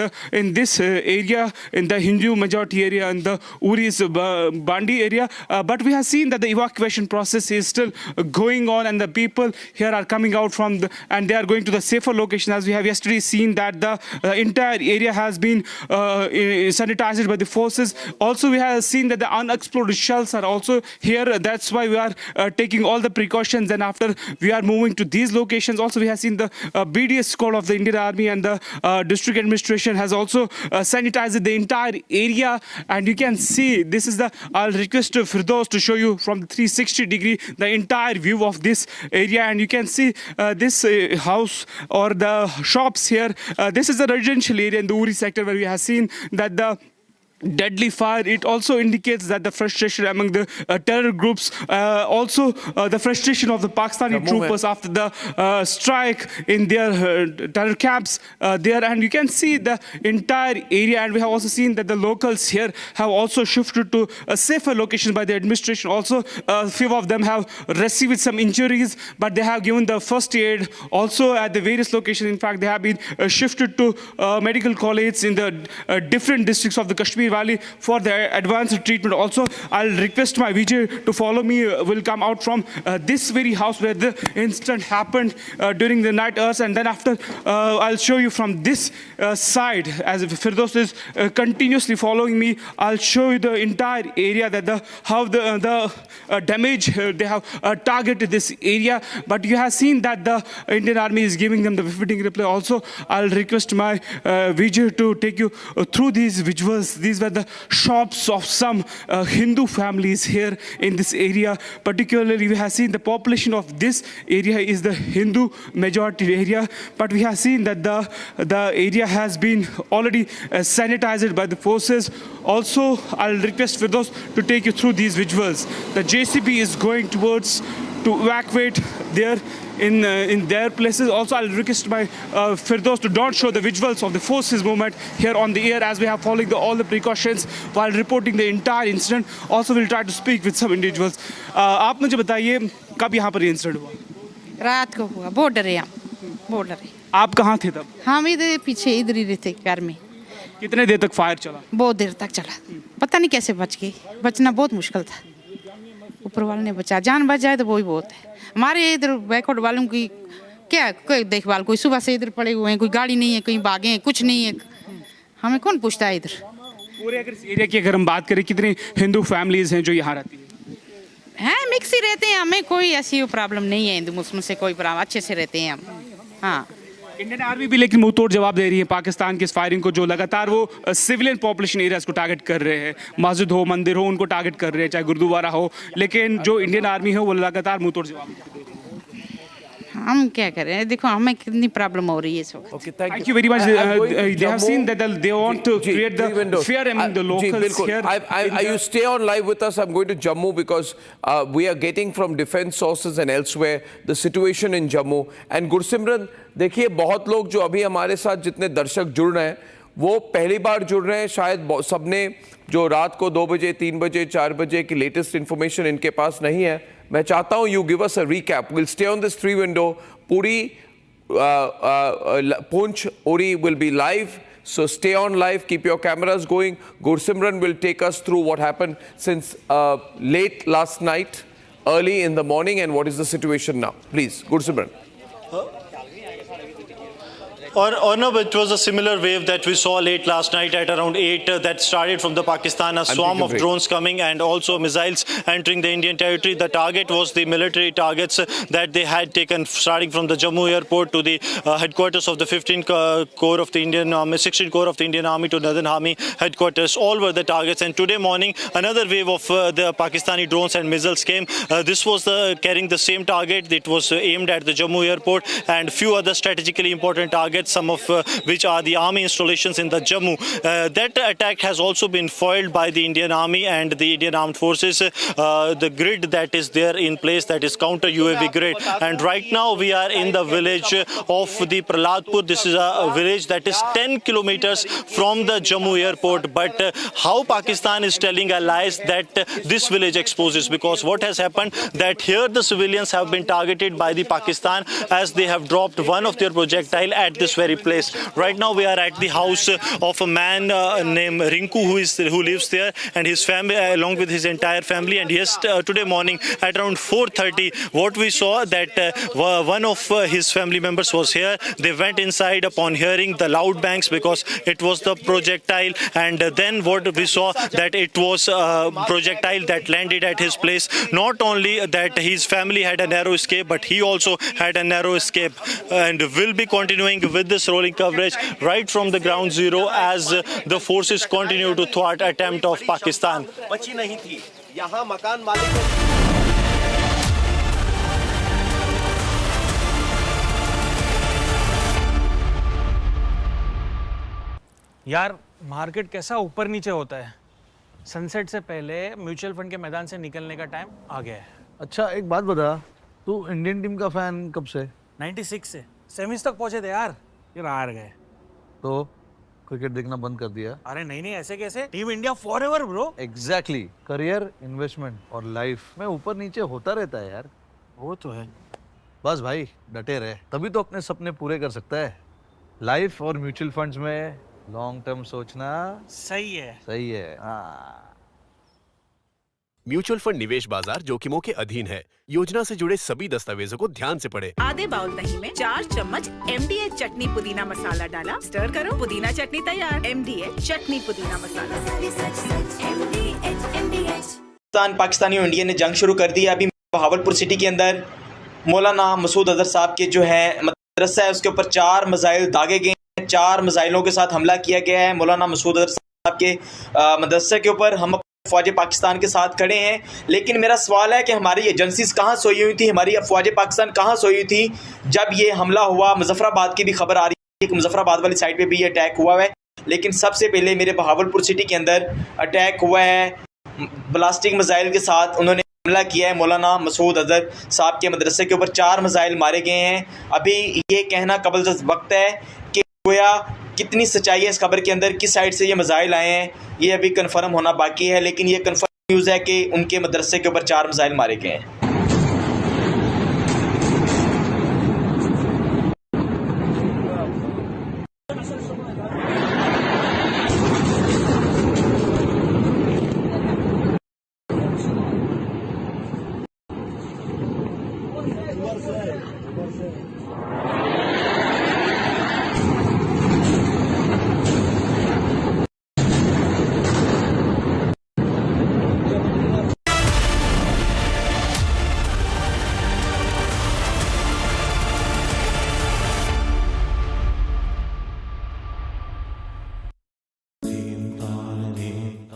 this area, in the Hindu majority area, in the Uri's Bandi area, but we have seen that the evacuation process is still going on, and the people here are coming out from and they are going to the safer location. As we have yesterday seen that the entire area has been sanitized by the forces. Also, we have seen that the unexploded shells are also here. That's why we are taking all the precautions, and after we are moving to these locations. Also, we have seen the BDS squad of the Indian Army and the district administration has also sanitized the entire area, and you can see this is the, I'll request Firdaus to show you from the 360-degree the entire view of this area, and you can see this house or the shops here. This is the residential area in the Uri sector where we have seen that the deadly fire. It also indicates that the frustration among the terror groups, also the frustration of the Pakistani troopers after the strike in their terror camps there, and you can see the entire area. And we have also seen that the locals here have also shifted to a safer location by the administration. Also, a few of them have received some injuries, but they have given the first aid also at the various locations. In fact, they have been shifted to medical colleges in the different districts of the Kashmir Valley for the advanced treatment. Also, I'll request my Vijay to follow me. Will come out from this very house where the incident happened during the night hours, and then after I'll show you from this side, as Firdaus is continuously following me. I'll show you the entire area, that how the damage they have targeted this area. But you have seen that the Indian Army is giving them the befitting reply. Also, I'll request my Vijay to take you through these visuals. These were the shops of some Hindu families here in this area. Particularly, we have seen the population of this area is the Hindu majority area, but we have seen that the area has been already sanitized by the forces. Also, I'll request Firdaus to take you through these visuals. The JCB is going towards to evacuate there in their places. Also, I'll request my Firdaus to don't show the visuals of the forces movement here on the air, as we have following all the precautions while reporting the entire incident. Also, we'll try to speak with some individuals. आप मुझे बताइए कब यहाँ पर incident हुआ? रात को हुआ, बहुत डरे हम, बहुत डरे। आप कहाँ थे तब? हम इधर पीछे इधर ही रहते घर में। कितने देर तक फायर चला? बहुत देर तक चला, पता नहीं कैसे बच गए। बचना बहुत मुश्किल था, ऊपर वाले ने बचा। जान बच जाए तो वही बहुत है। हमारे इधर बैकवर्ड वालों की क्या कोई देखभाल, कोई सुबह से इधर पड़े हुए हैं, कोई गाड़ी नहीं है, कहीं भागे हैं, कुछ नहीं है। हमें कौन पूछता है इधर? पूरे अगर एरिया की अगर हम बात करें, कितने हिंदू फैमिलीज हैं जो यहाँ रहती हैं? मिक्स ही रहते हैं, हमें कोई ऐसी प्रॉब्लम नहीं है। हिंदू मुस्लिम से कोई प्रॉब्लम, अच्छे से रहते हैं हम। हाँ, इंडियन आर्मी भी लेकिन मुंह तोड़ जवाब दे रही है पाकिस्तान की इस फायरिंग को, जो लगातार वो सिविलियन पॉपुलेशन एरियाज को टारगेट कर रहे हैं। मस्जिद हो, मंदिर हो, उनको टारगेट कर रहे हैं, चाहे गुरुद्वारा हो, लेकिन जो इंडियन आर्मी है वो लगातार मुंह तोड़ जवाब दे रही है। हम क्या करें? देखो हमें कितनी प्रॉब्लम हो रही है इस वक्त। Okay, thank you very much. They have seen that they want to create the fear among the locals here. You stay on live with us. I'm going to Jammu because we are getting from defense sources and elsewhere the situation in Jammu. And Gursimran, देखिए बहुत लोग जो अभी हमारे साथ जितने दर्शक जुड़ रहे हैं वो पहली बार जुड़ रहे हैं। शायद सबने जो रात को 2 बजे, 3 बजे, 4 बजे की लेटेस्ट इन्फॉर्मेशन इनके पास नहीं है। मैं चाहता हूँ you give us a recap. We'll stay on this 3 window. Puri, Poonch, Uri will be live. So stay on live, keep your cameras going. Gursimran will take us through what happened since late last night, early in the morning, and what is the situation now. Please, Gursimran. Arnab, it was a similar wave that we saw late last night at around 8 that started from the Pakistan, a swarm of drones coming and also missiles entering the Indian territory. The target was the military targets that they had taken starting from the Jammu airport to the headquarters of the 15th Corps of the Indian Army, 16th Corps of the Indian Army to Northern Army headquarters. All were the targets. And today morning, another wave of the Pakistani drones and missiles came. This was carrying the same target. It was aimed at the Jammu airport and few other strategically important targets, some of which are the army installations in the Jammu. That attack has also been foiled by the Indian Army and the Indian Armed Forces. The grid that is there in place, that is counter UAV grid. And right now we are in the village of the Praladpur. This is a village that is 10 kilometers from the Jammu airport. But how Pakistan is telling a lie that this village exposes, because what has happened that here the civilians have been targeted by the Pakistan as they have dropped one of their projectile at this very place. Right now we are at the house of a man named Rinku who lives there, and his family along with his entire family. And yes, today morning at around 4:30 what we saw that one of his family members was here. They went inside upon hearing the loud bangs because it was the projectile, and then what we saw that it was a projectile that landed at his place. Not only that his family had a narrow escape, but he also had a narrow escape. And will be continuing with this rolling coverage right from the ground zero as the forces continue to thwart attempt of Pakistan. यार market कैसा ऊपर नीचे होता है। Sunset से पहले mutual fund के मैदान से निकलने का टाइम आ गया है। अच्छा एक बात बता, तू इंडियन टीम का फैन कब से? 96 से सेमीज तक पहुंचे थे यार, फिर हार गए। तो क्रिकेट देखना बंद कर दिया? अरे नहीं ऐसे कैसे, team India forever bro. Exactly, career, investment और लाइफ में ऊपर नीचे होता रहता है यार। वो तो है। बस भाई डटे रहे, तभी तो अपने सपने पूरे कर सकता है। लाइफ और म्यूचुअल फंड्स में लॉन्ग टर्म सोचना सही है। सही है। हाँ। म्यूचुअल फंड निवेश बाजार जोखिमों के अधीन है। योजना से जुड़े सभी दस्तावेजों को ध्यान से पढ़ें। आधे बाउल दही में 4 चम्मच MDH चटनी पुदीना मसाला डाला, स्टर करो, पुदीना चटनी तैयार। MDH चटनी पुदीना मसाला। पाकिस्तानी और इंडिया ने जंग शुरू कर दी है। अभी बहावलपुर सिटी के अंदर मौलाना मसूद अजहर साहब के जो है मदरसा है उसके ऊपर 4 मिसाइल दागे गए हैं। 4 मिसाइलों के साथ हमला किया गया है मौलाना मसूद अजहर साहब के मदरसे के ऊपर। हम फ़ौज पाकिस्तान के साथ खड़े हैं, लेकिन मेरा सवाल है कि हमारी एजेंसीज कहाँ सोई हुई थी, हमारी फ़ौज पाकिस्तान कहाँ सोई हुई थी जब ये हमला हुआ। मुजफ्फराबाद की भी खबर आ रही है कि मुजफ्फराबाद वाली साइड पे भी ये अटैक हुआ है, लेकिन सबसे पहले मेरे बहावलपुर सिटी के अंदर अटैक हुआ है ब्लास्टिक मिसाइल के साथ। उन्होंने हमला किया है मौलाना मसूद अजहर साहब के मदरसे के ऊपर। 4 मिसाइल मारे गए हैं। अभी ये कहना कबल वक्त है कि गोया कितनी सच्चाई है इस खबर के अंदर, किस साइड से ये मिसाइल आए हैं ये अभी कंफर्म होना बाकी है, लेकिन ये कंफर्म न्यूज़ है कि उनके मदरसे के ऊपर 4 मिसाइल मारे गए हैं।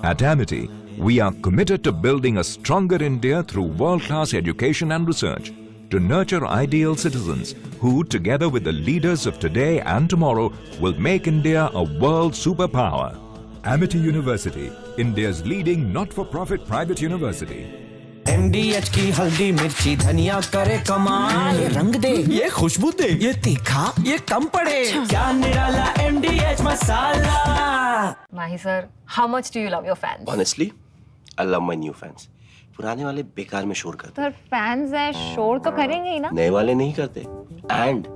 At Amity, we are committed to building a stronger India through world-class education and research to nurture ideal citizens who, together with the leaders of today and tomorrow, will make India a world superpower. Amity University, India's leading not-for-profit private university. MDH की हल्दी मिर्ची धनिया करे कमाल, ये रंग दे, ये खुशबू दे, ये तीखा, ये कम पड़े, क्या निराला MDH masala. Mahi sir, how much do you love your fans? Honestly, I love my new fans. पुराने वाले बेकार में शोर करते सर फैंस हैं, शोर तो करेंगे ही ना। नए वाले नहीं करते and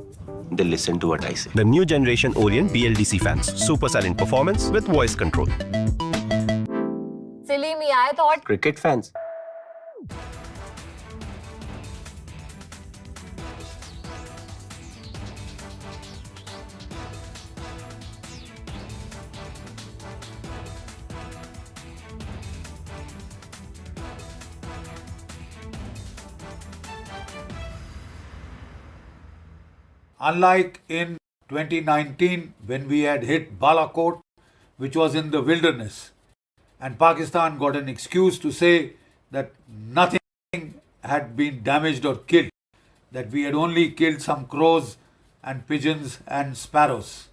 they listen to what I say. The new generation Orient BLDC fans, super silent performance with voice control. Silly me, I thought Cricket fans. Unlike in 2019 when we had hit Balakot, which was in the wilderness, and Pakistan got an excuse to say that nothing had been damaged or killed, that we had only killed some crows and pigeons and sparrows.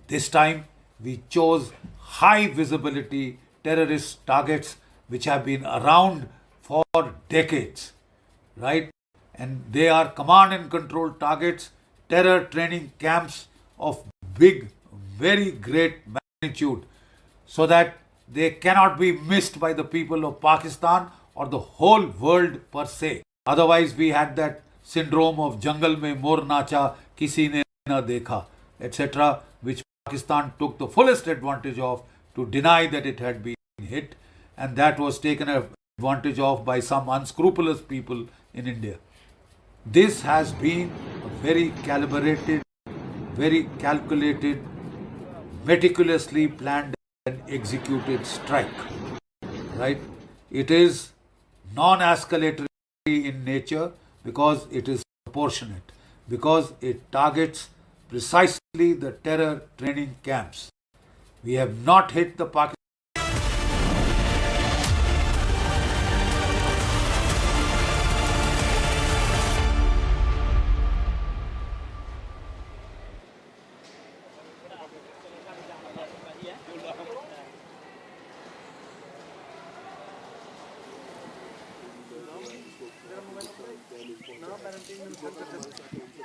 This time we chose high visibility terrorist targets which have been around for decades, right? And they are command and control targets, terror training camps of big, very great magnitude, so that they cannot be missed by the people of Pakistan or the whole world per se. Otherwise, we had that syndrome of jungle mein mor nacha, kisi ne na dekha, etc., which Pakistan took the fullest advantage of to deny that it had been hit, and that was taken advantage of by some unscrupulous people in India. This has been a very calibrated, very calculated, meticulously planned and executed strike, right? It is non-escalatory in nature because it is proportionate, because it targets precisely the terror training camps. We have not hit the Pakistan.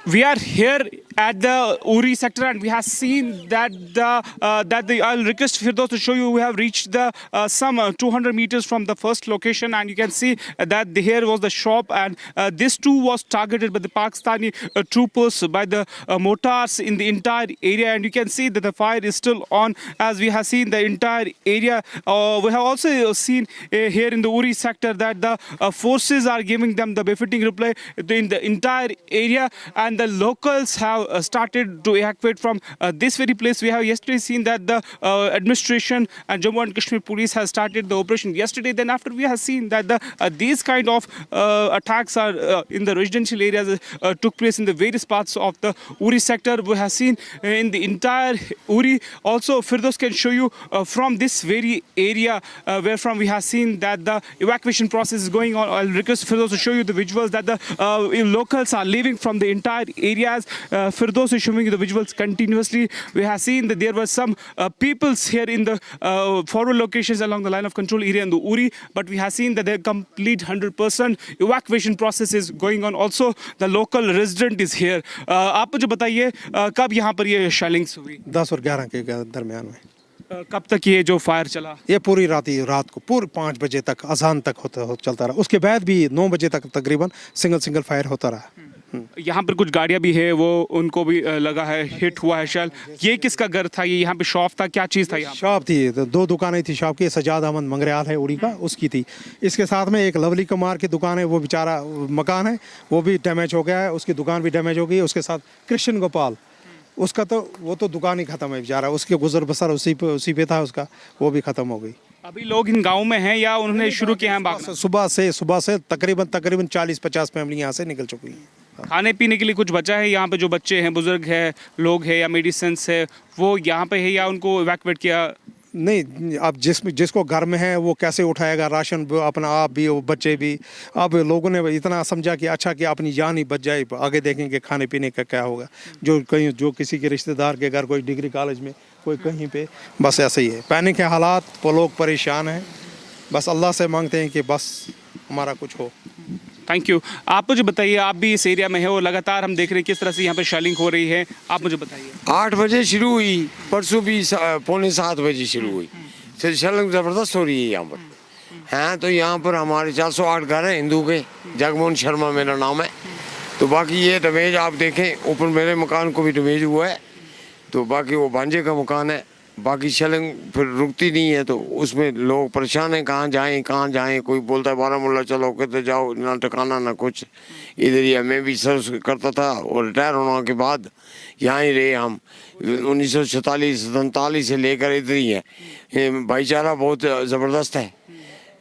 We are here at the Uri sector, and we have seen that I'll request Firdaus to show you. We have reached the some 200 meters from the first location, and you can see that here was the shop, and this too was targeted by the Pakistani troopers by the mortars in the entire area, and you can see that the fire is still on as we have seen the entire area. We have also seen here in the Uri sector that the forces are giving them the befitting reply in the entire area, and the locals have started to evacuate from this very place. We have yesterday seen that the administration and Jammu and Kashmir police has started the operation yesterday. Then after we have seen that these kind of attacks are in the residential areas took place in the various parts of the Uri sector. We have seen in the entire Uri. Also, Firdaus can show you from this very area where from we have seen that the evacuation process is going on. I'll request Firdaus to show you the visuals that the locals are leaving from the entire areas. Firdaus is showing you the visuals continuously. We have seen that there were some peoples here in the forward locations along the line of control area in the Uri, but we have seen that the complete 100% evacuation process is going on. Also, the local resident is here. आप मुझे बताइए कब यहाँ पर ये शेलिंग्स हुई? 10 और 11 के दरमियान में. कब तक ये जो फायर चला? ये पूरी रात को पूरे 5 बजे तक अजान तक चलता रहा. उसके बाद भी 9 बजे तक तकरीबन सिंगल फायर होता रहा. यहाँ पर कुछ गाड़ियाँ भी है, वो उनको भी लगा है, हिट हुआ है शायद. ये किसका घर था? ये यहाँ पे शॉप था, क्या चीज़ था यहाँ? शॉप थी, 2 दुकानें थी शॉप की. सजाद अहमद मंगरयाल है उड़ी का, उसकी थी. इसके साथ में एक लवली कुमार की दुकान है, वो बेचारा मकान है, वो भी डैमेज हो गया है. उसकी दुकान भी डैमेज हो गई. उसके साथ कृष्ण गोपाल, उसका तो वो तो दुकान ही खत्म है बेचारा. उसके गुजर बसर उसी पे था उसका, वो भी खत्म हो गई. अभी लोग इन गाँव में हैं या उन्होंने शुरू किया है भागना? सुबह से तकरीबन 40-50 फैमिली यहाँ से निकल चुकी हैं. खाने पीने के लिए कुछ बचा है यहाँ पे? जो बच्चे हैं, बुजुर्ग है, लोग हैं या मेडिसिन है, वो यहाँ पे है या उनको इवैक्यूएट किया? नहीं, अब जिसको घर में है वो कैसे उठाएगा राशन, अपना आप भी, वो बच्चे भी. अब लोगों ने इतना समझा कि अच्छा कि अपनी जान ही बच जाए, आगे देखेंगे खाने पीने का क्या होगा. जो किसी के रिश्तेदार के घर, कोई डिग्री कॉलेज में, कोई कहीं पे, बस ऐसे ही है. पैनिक के हालात, वो लोग परेशान हैं. बस अल्लाह से मांगते हैं कि बस हमारा कुछ हो. Thank you. आप मुझे बताइए, आप भी इस एरिया में है और लगातार हम देख रहे हैं किस तरह से यहाँ पे शेलिंग हो रही है. आप मुझे बताइए. 8 बजे शुरू हुई, परसों भी 6:45 बजे शुरू हुई. शेलिंग ज़बरदस्त हो रही है यहाँ पर. हैं तो यहाँ पर हमारे 408 घर हैं हिंदू के. जगमोहन शर्मा मेरा नाम है. तो बाकी ये डैमेज आप देखें, ऊपर मेरे मकान को भी डैमेज हुआ है. तो बाकी वो भांजे का मकान है. बाकी शेलिंग फिर रुकती नहीं है, तो उसमें लोग परेशान हैं, कहाँ जाएं. कोई बोलता है बारामूला चलो, कहते जाओ, ना ठिकाना ना कुछ. इधर ही मैं भी सर्व करता था और रिटायर होने के बाद यहाँ ही रहे हम. 1947-47 से लेकर इधर ही है. भाईचारा बहुत ज़बरदस्त है.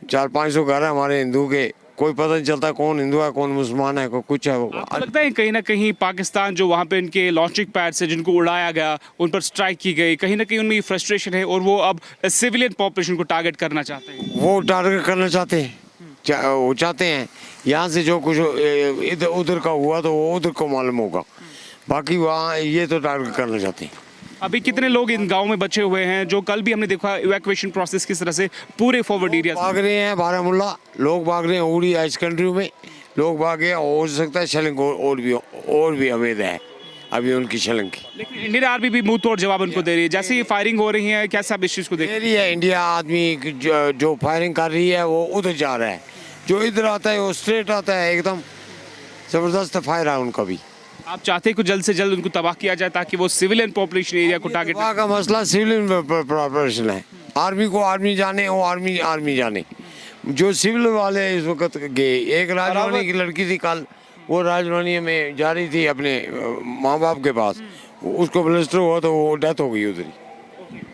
400-500 घर है हमारे हिंदू के. कोई पता नहीं चलता कौन हिंदू है कौन मुसलमान है कुछ है। आपको लगता है कहीं ना कहीं पाकिस्तान जो वहाँ पे इनके लॉन्चिंग पैड से जिनको उड़ाया गया, उन पर स्ट्राइक की गई, कहीं ना कहीं उनमें फ्रस्ट्रेशन है और वो अब सिविलियन पॉपुलेशन को टारगेट करना चाहते हैं? वो टारगेट करना चाहते हैं, वो चाहते हैं यहाँ से जो कुछ इधर उधर का हुआ तो वो उधर को मालूम होगा, बाकी वहाँ ये तो टारगेट करना चाहते हैं। अभी कितने लोग इन गांव में बचे हुए हैं? जो कल भी हमने देखा इवैक्यूएशन प्रोसेस किस तरह से पूरे फॉरवर्ड एरिया भाग रहे हैं, बारामूला लोग भाग रहे हैं, उड़ी इस कंट्री में लोग भागे, हो सकता है शलिंग और भी अवैध है अभी उनकी शलिंग की। लेकिन इंडियन आर्मी भी मुंह तोड़ जवाब उनको दे रही है, जैसे ही फायरिंग हो रही है, कैसे आप इस चीज़ को देख रही है? इंडिया आदमी जो फायरिंग कर रही है वो उधर जा रहा है, जो इधर आता है वो स्ट्रेट आता है, एकदम जबरदस्त फायर है उनका भी। आप चाहते हैं कि जल्द से जल्द उनको तबाह किया जाए ताकि वो सिविलियन पॉपुलेशन एरिया को टारगेट? का मसला सिविलियन पॉपुलेशन है, आर्मी को आर्मी जाने, वो आर्मी जाने। जो सिविल वाले इस वक्त गए, एक राजवानी की लड़की थी कल, वो राजवानी में जा रही थी अपने माँ बाप के पास, उसको ब्लास्टर हुआ तो वो डेथ हो गई उधर ही।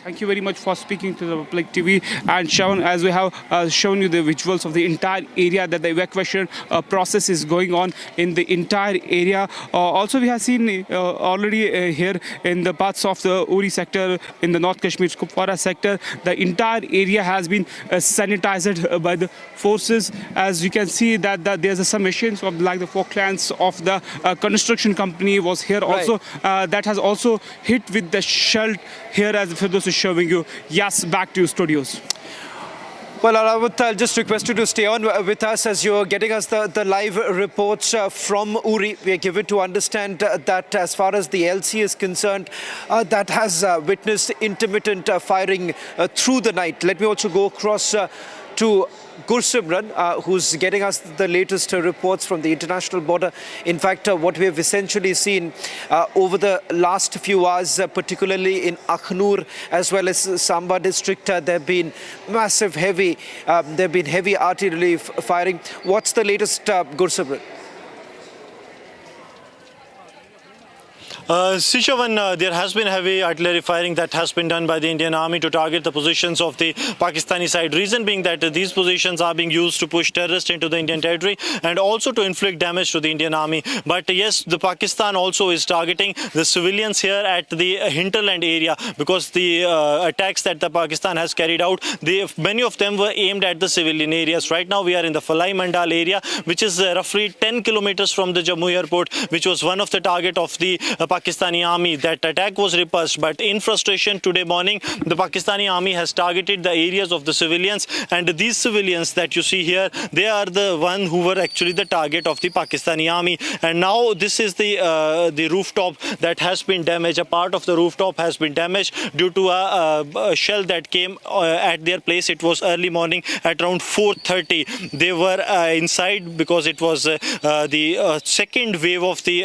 Thank you very much for speaking to the Public TV and Shawan, as we have shown you the visuals of the entire area that the evacuation process is going on in the entire area. Also we have seen already here in the parts of the Uri sector, in the North Kashmir Kupwara sector, the entire area has been sanitized by the forces. As you can see that there's some machines of like the Falklands of the construction company was here also, that has also hit with the shell here, as Firdaus is showing you. Yes, back to you studios. Well, I'll just request you to stay on with us as you're getting us the live reports from Uri. We are given to understand that as far as the LC is concerned, that has witnessed intermittent firing through the night. Let me also go across to Gursimran, who's getting us the latest reports from the international border. In fact, what we have essentially seen over the last few hours, particularly in Akhnur as well as Samba district, there have been massive heavy artillery firing. What's the latest, Gursimran? Sishavan, there has been heavy artillery firing that has been done by the Indian Army to target the positions of the Pakistani side. Reason being that these positions are being used to push terrorists into the Indian territory and also to inflict damage to the Indian Army. But yes, the Pakistan also is targeting the civilians here at the hinterland area, because the attacks that the Pakistan has carried out, many of them were aimed at the civilian areas. Right now we are in the Falai Mandal area, which is roughly 10 kilometers from the Jammu airport, which was one of the target of the Pakistani army. That attack was repulsed, but in frustration today morning, the Pakistani army has targeted the areas of the civilians, and these civilians that you see here, they are the one who were actually the target of the Pakistani army. And now this is the rooftop that has been damaged. A part of the rooftop has been damaged due to a shell that came at their place. It was early morning at around 4:30. They were inside because it was the second wave of the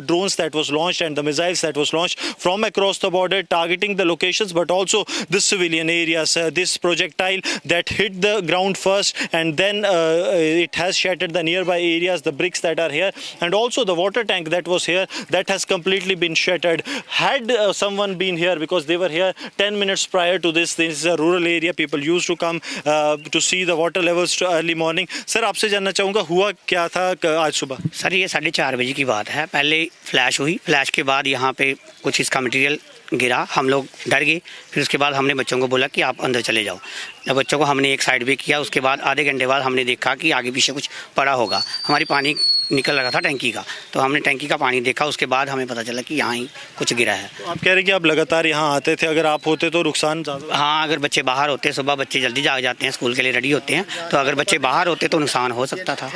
drones that was launched and the missiles that was launched from across the border, targeting the locations but also the civilian areas. This projectile that hit the ground first, and then it has shattered the nearby areas, the bricks that are here, and also the water tank that was here, that has completely been shattered. Had someone been here, because they were here 10 minutes prior to this is a rural area, people used to come to see the water levels early morning. Sir, आपसे जानना चाहूँगा हुआ क्या था आज सुबह? Sir ये 4:30 बजे की बात है। पहले फ्लैश हुई, फ्लैश के बाद यहाँ पे कुछ इसका मटेरियल गिरा, हम लोग डर गए। फिर उसके बाद हमने बच्चों को बोला कि आप अंदर चले जाओ। जब बच्चों को हमने एक साइड पे किया, उसके बाद आधे घंटे बाद हमने देखा कि आगे पीछे कुछ पड़ा होगा। हमारी पानी निकल रहा था टैंकी का, तो हमने टैंकी का पानी देखा, उसके बाद हमें पता चला कि यहाँ ही कुछ गिरा है। तो आप कह रहे हैं कि आप लगातार यहाँ आते थे, अगर आप होते तो नुकसान ज़्यादा? हाँ, अगर बच्चे बाहर होते, सुबह बच्चे जल्दी जाग जाते हैं, स्कूल के लिए रेडी होते हैं, तो अगर बच्चे बाहर होते तो नुकसान हो सकता था।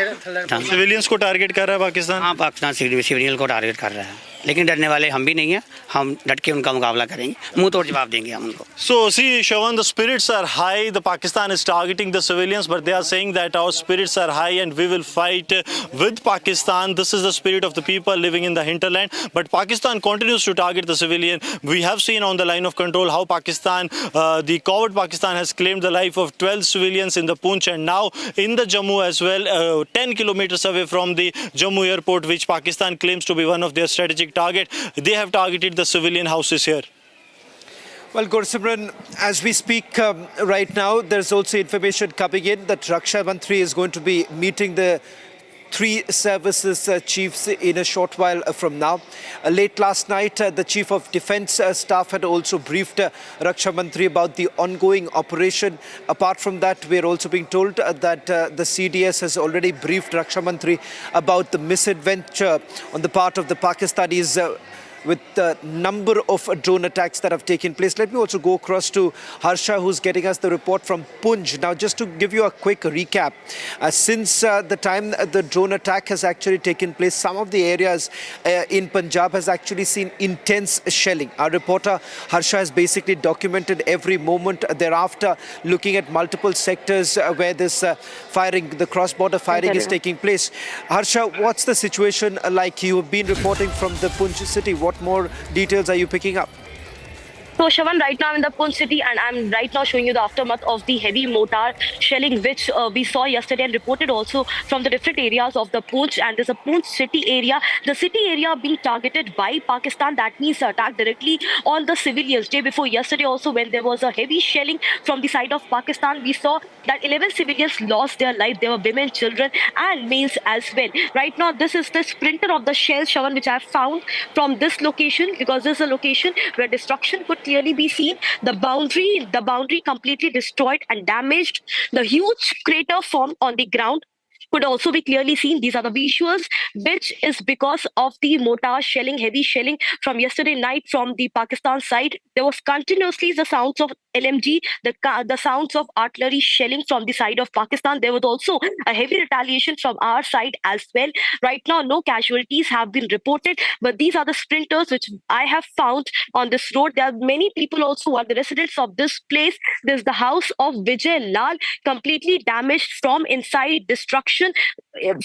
सिविलियंस को टारगेट कर रहा है पाकिस्तान? हाँ, पाकिस्तान सिविलियन को टारगेट कर रहा है, लेकिन डरने वाले हम भी नहीं हैं। हम डट के उनका मुकाबला करेंगे, मुंह तोड़ जवाब देंगे हम उनको। So see, Shawan, the spirits are high. The Pakistan is targeting the civilians, but they are saying that our spirits are high and we will fight with Pakistan. This is the spirit of the people living in the hinterland. But Pakistan continues to target the civilian. We have seen on the line of control how Pakistan, the coward Pakistan, has claimed the life of 12 civilians in the Poonch, and now in the Jammu as well, 10 kilometers away from the Jammu airport, which Pakistan claims to be one of their strategic target. They have targeted the civilian houses here. Well, Gursimran, as we speak right now, there's also information coming in that Raksha Mantri is going to be meeting the three services chiefs in a short while from now. Late last night, the Chief of Defence Staff had also briefed Raksha Mantri about the ongoing operation. Apart from that, we're also being told that the CDS has already briefed Raksha Mantri about the misadventure on the part of the Pakistanis with the number of drone attacks that have taken place. Let me also go across to Harsha, who's getting us the report from Punj. Now, just to give you a quick recap, since the time the drone attack has actually taken place, some of the areas in Punjab has actually seen intense shelling. Our reporter Harsha has basically documented every moment thereafter, looking at multiple sectors where this firing, the cross-border firing is taking place. Harsha, what's the situation like? You have been reporting from the Punj city. What more details are you picking up? So, Shavan, right now I'm in the Punj city, and I'm right now showing you the aftermath of the heavy mortar shelling which we saw yesterday and reported also from the different areas of the Punj. And there's a Punj city area, the city area being targeted by Pakistan. That means attack directly on the civilians. Day before yesterday also, when there was a heavy shelling from the side of Pakistan, we saw that 11 civilians lost their life. There were women, children and males as well. Right now, this is the splinter of the shell, Shavan, which I have found from this location, because this is a location where destruction could clearly be seen. The boundary completely destroyed and damaged. The huge crater formed on the ground could also be clearly seen. These are the visuals, which is because of the mortar shelling, heavy shelling from yesterday night from the Pakistan side. There was continuously the sounds of LMG, the sounds of artillery shelling from the side of Pakistan. There was also a heavy retaliation from our side as well. Right now, no casualties have been reported, but these are the splinters which I have found on this road. There are many people also who are the residents of this place. There's the house of Vijay Lal, completely damaged from inside, destruction.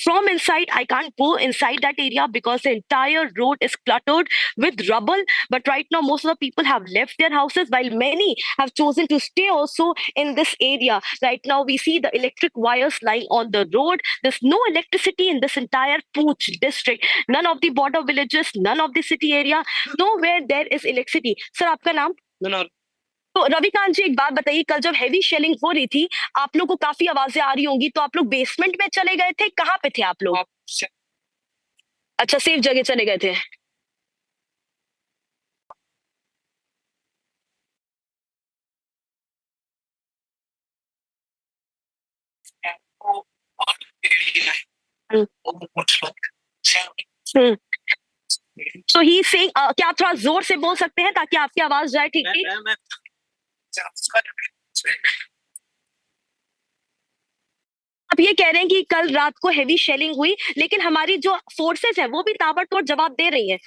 From inside, I can't go inside that area because the entire road is cluttered with rubble. But right now, most of the people have left their houses, while many have chosen to stay also in this area. Right now, we see the electric wires lying on the road. There's no electricity in this entire Pooch district. None of the border villages, none of the city area, nowhere there is electricity. Sir, आपका नाम? तो रविकांत जी, एक बात बताइए, कल जब heavy shelling हो रही थी, आप लोग को काफी आवाजें आ रही होंगी, तो आप लोग बेसमेंट में चले गए थे? कहाँ पे थे आप लोग? अच्छा, सेफ जगह चले गए थे. So he is saying, क्या आप थोड़ा जोर से बोल सकते हैं ताकि आपकी आवाज जाए ठीक ठीक? आप ये कह रहे हैं कि कल रात को हेवी शेलिंग हुई, लेकिन हमारी जो फोर्सेस है वो भी ताबड़तोड़ जवाब दे रही है.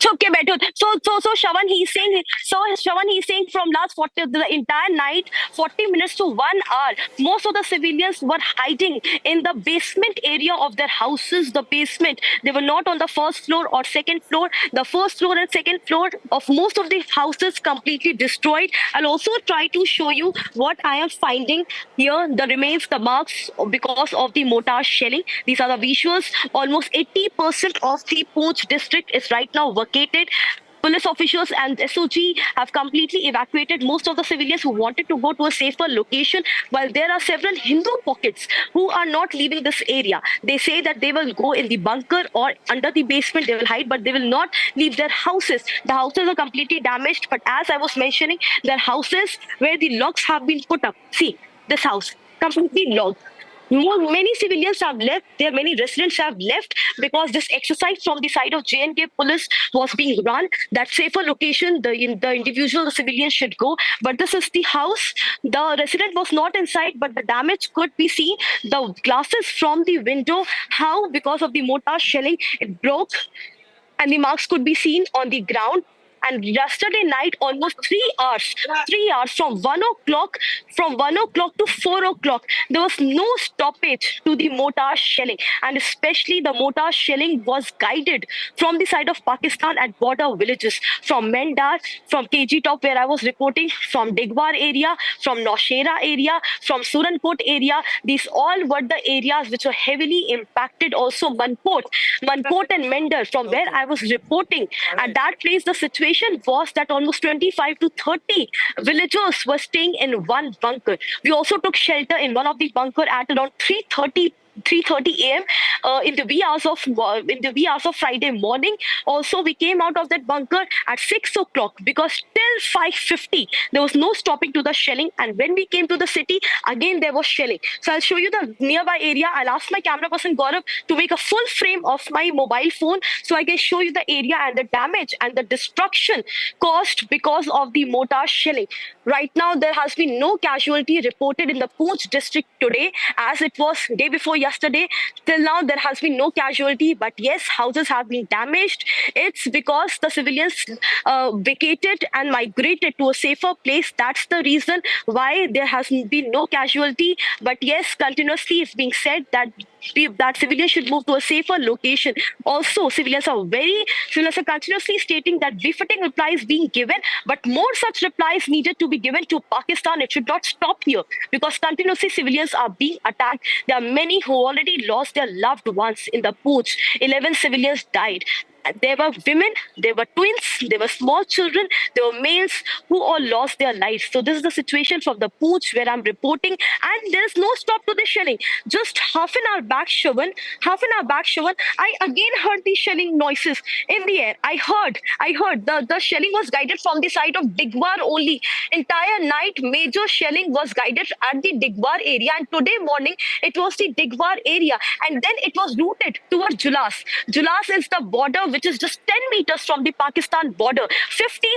छुप के बैठे होते. So Shavan, he's saying from last 40 the entire night, 40 minutes to 1 hour, most of the civilians were hiding in the basement area of their houses. The basement, they were not on the first floor or second floor. The first floor and second floor of most of the houses completely destroyed. I'll also try to show you what I am finding here, the remains, the marks because of the mortar shelling. These are the visuals. Almost 80% of the Poonch district is right now vacated. Police officials and SOG have completely evacuated most of the civilians who wanted to go to a safer location, while there are several Hindu pockets who are not leaving this area. They say that they will go in the bunker or under the basement, they will hide, but they will not leave their houses. The houses are completely damaged, but as I was mentioning, their houses where the logs have been put up. See, this house, completely logged. Many civilians have left, many residents have left because this exercise from the side of J&K police was being run. That safer location, the individual, the civilians should go. But this is the house. The resident was not inside, but the damage could be seen. The glasses from the window, how because of the mortar shelling, it broke, and the marks could be seen on the ground. And yesterday night, almost 3 hours from 1 o'clock to 4 o'clock, there was no stoppage to the mortar shelling, and especially the mortar shelling was guided from the side of Pakistan at border villages, from Mendar, from KG Top where I was reporting, from Digwar area, from Naushera area, from Surankot area. These all were the areas which were heavily impacted. Also Manport and Mendar, from where I was reporting. At that place, the situation was that almost 25 to 30 villagers were staying in one bunker. We also took shelter in one of the bunker at around 3:30 a.m. In the wee hours of Friday morning. Also, we came out of that bunker at 6 o'clock because till 5:50 there was no stopping to the shelling. And when we came to the city, again there was shelling. So I'll show you the nearby area. I'll ask my camera person Gaurav to make a full frame of my mobile phone so I can show you the area and the damage and the destruction caused because of the mortar shelling. Right now, there has been no casualty reported in the Poonch district today, as it was day before yesterday. Till now, there has been no casualty, but yes, houses have been damaged. It's because the civilians vacated and migrated to a safer place. That's the reason why there has been no casualty. But yes, continuously it's being said that civilians should move to a safer location. Also, civilians are continuously stating that befitting replies being given, but more such replies needed to be given to Pakistan. It should not stop here because continuously civilians are being attacked. There are many who already lost their loved ones in the Poonch. 11 civilians died. There were women, there were twins, there were small children, there were males who all lost their lives. So this is the situation from the Poonch where I'm reporting, and there is no stop to the shelling. Just half an hour back, Shravan, I again heard the shelling noises in the air. I heard the shelling was guided from the side of Digwar only. Entire night, major shelling was guided at the Digwar area, and today morning it was the Digwar area, and then it was routed towards Julas. Julas is the border which is just 10 meters from the Pakistan border. 50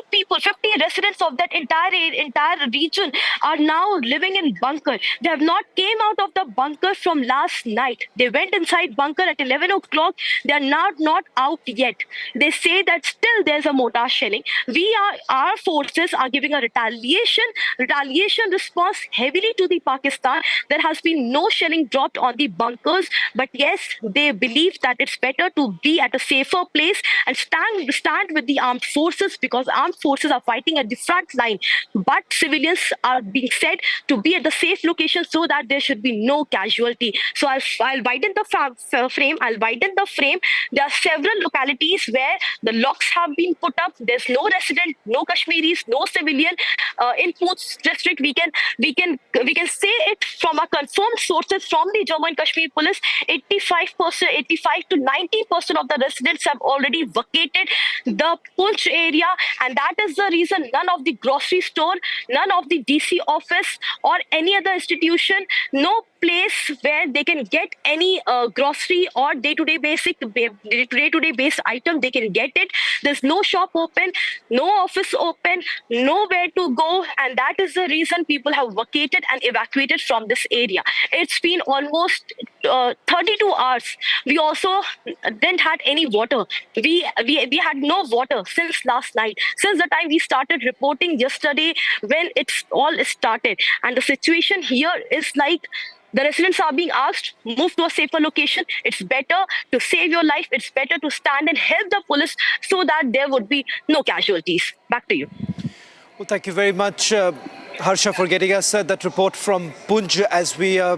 residents of that entire region are now living in bunker. They have not came out of the bunker from last night. They went inside bunker at 11 o'clock. They are not out yet. They say that still there's a mortar shelling. Our forces are giving a retaliation response heavily to the Pakistan. There has been no shelling dropped on the bunkers, but yes, they believe that it's better to be at a safer place and stand with the armed forces because armed forces are fighting at the front line. But civilians are being said to be at the safe location so that there should be no casualty. So I'll widen the frame. There are several localities where the locks have been put up. There's no resident, no Kashmiris, no civilian. In Poonch district, we can say it from our confirmed sources from the Jammu and Kashmir police. 85 to 90% of the residents have already vacated the Poonch area, and that is the reason none of the grocery store, none of the DC office or any other institution, no place where they can get any grocery or day-to-day based item, they can get it. There's no shop open, no office open, nowhere to go, and that is the reason people have vacated and evacuated from this area. It's been almost 32 hours. We also didn't had any water. We had no water since last night, since the time we started reporting yesterday when it's all started. And the situation here is like the residents are being asked, move to a safer location. It's better to save your life. It's better to stand and help the police so that there would be no casualties. Back to you. Well, thank you very much, Harsha, for getting us that report from Poonch, as we are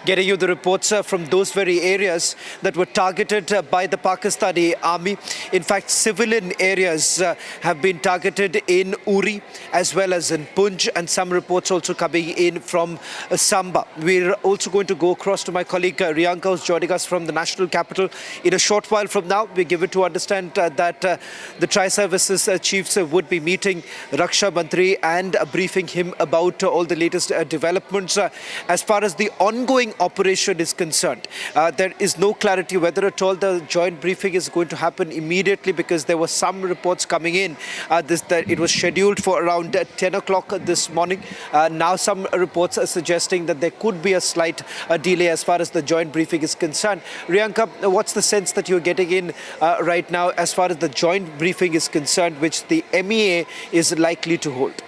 getting you the reports from those very areas that were targeted by the Pakistani army. In fact, civilian areas have been targeted in Uri as well as in Poonch, and some reports also coming in from Samba. We're also going to go across to my colleague Riyanka, who's joining us from the national capital. In a short while from now, we give it to understand that the Tri-Services chiefs would be meeting Raksha Mantri and briefing him about all the latest developments. As far as the ongoing operation is concerned, there is no clarity whether at all the joint briefing is going to happen immediately, because there were some reports coming in that it was scheduled for around 10 o'clock this morning. Now some reports are suggesting that there could be a slight delay as far as the joint briefing is concerned. Riyanka, what's the sense that you're getting in right now as far as the joint briefing is concerned, which the MEA is likely to hold?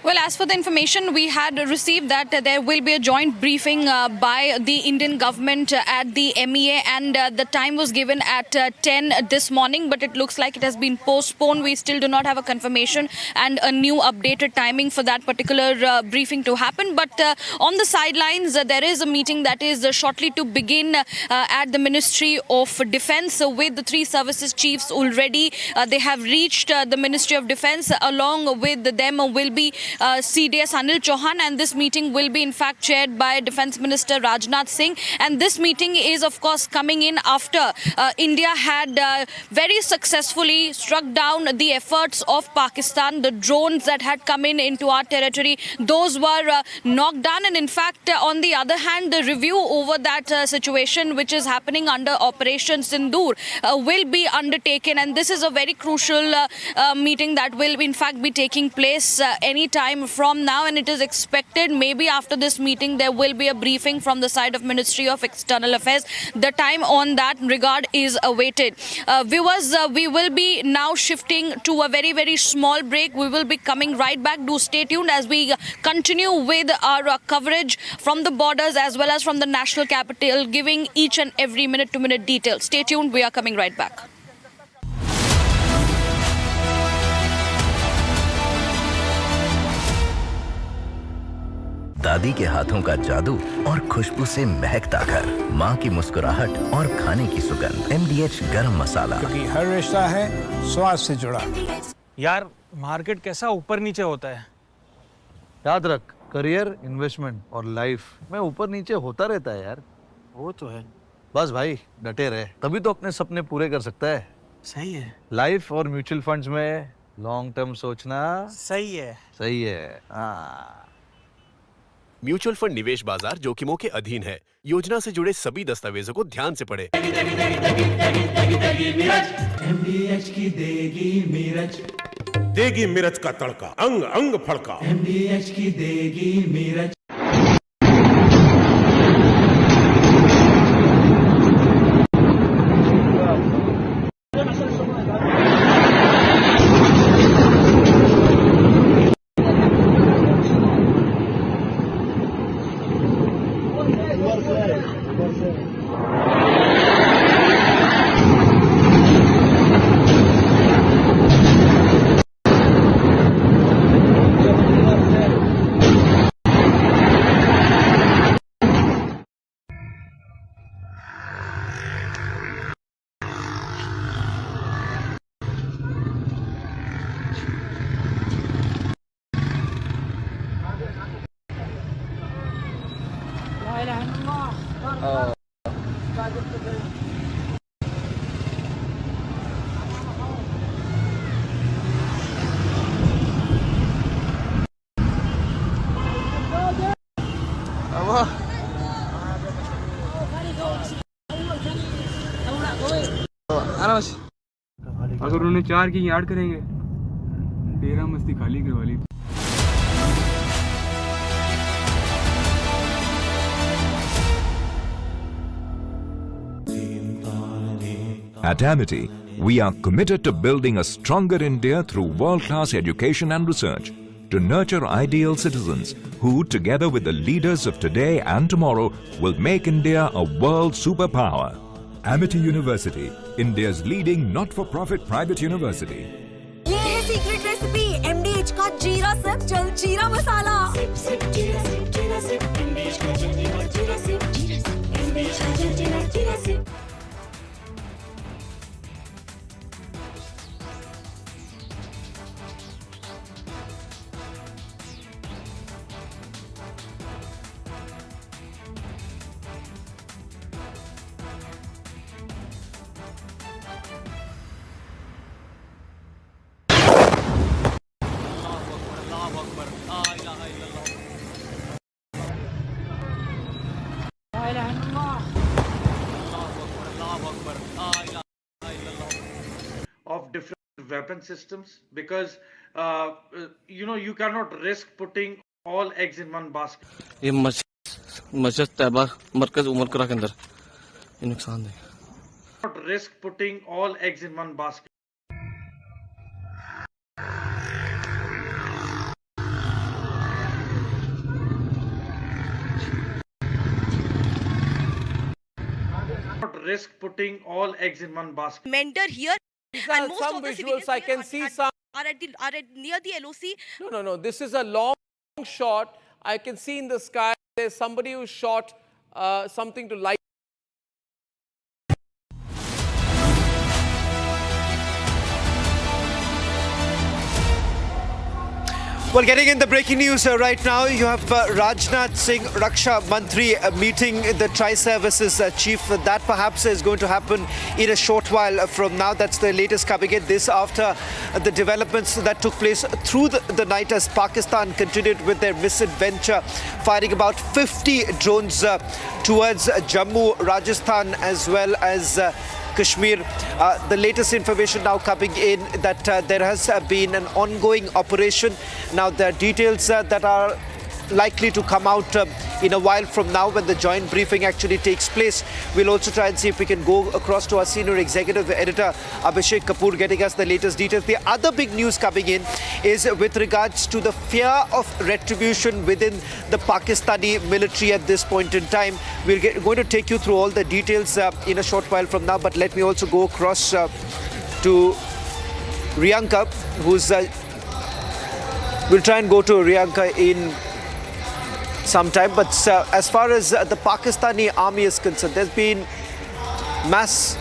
Well, as for the information we had received, that there will be a joint briefing by the Indian government at the MEA, and the time was given at 10 this morning, but it looks like it has been postponed. We still do not have a confirmation and a new updated timing for that particular briefing to happen. But on the sidelines, there is a meeting that is shortly to begin at the Ministry of Defence with the three services chiefs already. They have reached the Ministry of Defence. Along with them will be CDS Anil Chauhan, and this meeting will be in fact chaired by Defence Minister Rajnath Singh. And this meeting is of course coming in after India had very successfully struck down the efforts of Pakistan. The drones that had come into our territory, those were knocked down, and in fact on the other hand, the review over that situation which is happening under Operation Sindoor will be undertaken, and this is a very crucial meeting that will in fact be taking place any time from now, and it is expected maybe after this meeting there will be a briefing from the side of Ministry of External Affairs. The time on that regard is awaited. Viewers, we will be now shifting to a very, very small break. We will be coming right back. Do stay tuned as we continue with our coverage from the borders as well as from the national capital, giving each and every minute-to-minute detail. Stay tuned. We are coming right back. दादी के हाथों का जादू और खुशबू से महकता घर, माँ की मुस्कुराहट और खाने की सुगंध। MDH गरम मसाला, क्योंकि हर रिश्ता है स्वाद से जुड़ा। यार मार्केट कैसा ऊपर नीचे होता है। याद रख, करियर, इन्वेस्टमेंट और लाइफ में ऊपर नीचे होता रहता है यार। वो तो है। बस भाई डटे रहे, तभी तो अपने सपने पूरे कर सकता है। सही है। लाइफ और म्यूचुअल फंड्स में लॉन्ग टर्म सोचना सही है। सही है। हाँ। म्यूचुअल फंड निवेश बाजार जोखिमों के अधीन है। योजना से जुड़े सभी दस्तावेजों को ध्यान से पढ़ें। MDH की देगी मिर्च, देगी मिर्च का तड़का, अंग अंग फड़का। MDH की देगी मिर्च। अगर उन्होंने 4 की यार्ड करेंगे, डेरा मस्ती खाली करवा ली। At Amity, we are committed to building a stronger India through world-class education and research, to nurture ideal citizens who, together with the leaders of today and tomorrow, will make India a world superpower. Amity University, India's leading not-for-profit private university. ये है secret recipe MDH का जीरा SIP जल जीरा मसाला। SIP SIP जीरा SIP जीरा SIP MDH का जल जीरा सिप जीरा सिप MDH का जल जीरा SIP. of different weapon systems, because you cannot risk putting all eggs in one basket. ये मस्जिद तैयबा मरकज उमर करा के अंदर ये नुकसान है. Not risk putting all eggs in one basket. Not risk putting all eggs in one basket. Mender here. And most some of the visuals I can see some. are near the LOC. No. This is a long shot. I can see in the sky there's somebody who shot something to light. Well, getting in the breaking news right now, you have Rajnath Singh, Raksha Mantri, meeting the Tri-Services Chief. That perhaps is going to happen in a short while from now. That's the latest coming in. This after the developments that took place through the night as Pakistan continued with their misadventure, firing about 50 drones towards Jammu, Rajasthan, as well as Kashmir. The latest information now coming in that there has been an ongoing operation. Now the details that are likely to come out in a while from now when the joint briefing actually takes place. We'll also try and see if we can go across to our senior executive editor Abhishek Kapoor getting us the latest details. The other big news coming in is with regards to the fear of retribution within the Pakistani military at this point in time. We're going to take you through all the details in a short while from now, but let me also go across to Riyanka, who's we'll try and go to Riyanka in some time, but as far as the Pakistani army is concerned, there's been mass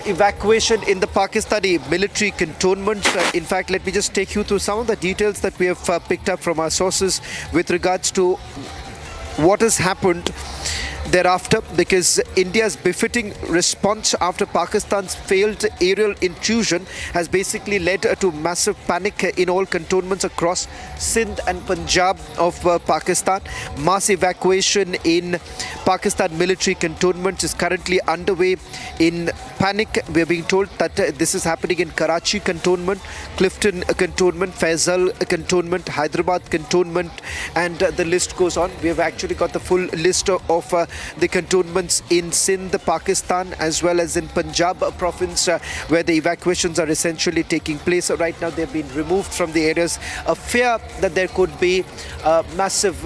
evacuation in the Pakistani military cantonment. In fact, let me just take you through some of the details that we have picked up from our sources with regards to what has happened thereafter, because India's befitting response after Pakistan's failed aerial intrusion has basically led to massive panic in all cantonments across Sindh and Punjab of Pakistan. Mass evacuation in Pakistan military cantonments is currently underway in panic. We are being told that this is happening in Karachi cantonment, Clifton cantonment, Faisal cantonment, Hyderabad cantonment, and the list goes on. We have actually got the full list of the cantonments in Sindh, Pakistan, as well as in Punjab province, where the evacuations are essentially taking place. Right now, they've been removed from the areas. A fear that there could be massive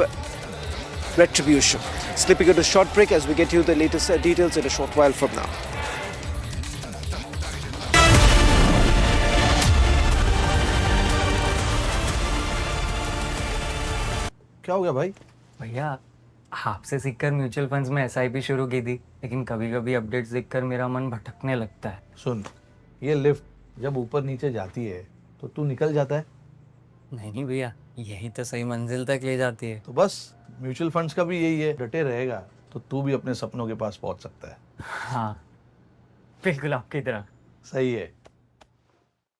retribution. Slipping into a short break as we get you the latest details in a short while from now. क्या हो गया भाई? भैया आपसे सीखकर mutual funds में SIP शुरू की थी, लेकिन कभी-कभी अपडेट्स देखकर मेरा मन भटकने लगता है। सुन, ये लिफ्ट जब ऊपर नीचे जाती है तो तू निकल जाता है। नहीं भैया, यही तो सही मंजिल तक ले जाती है। तो बस म्यूचुअल फंड्स का भी यही है, डटे रहेगा तो तू भी अपने सपनों के पास पहुंच सकता है। हाँ, बिल्कुल आपकी तरह। सही है।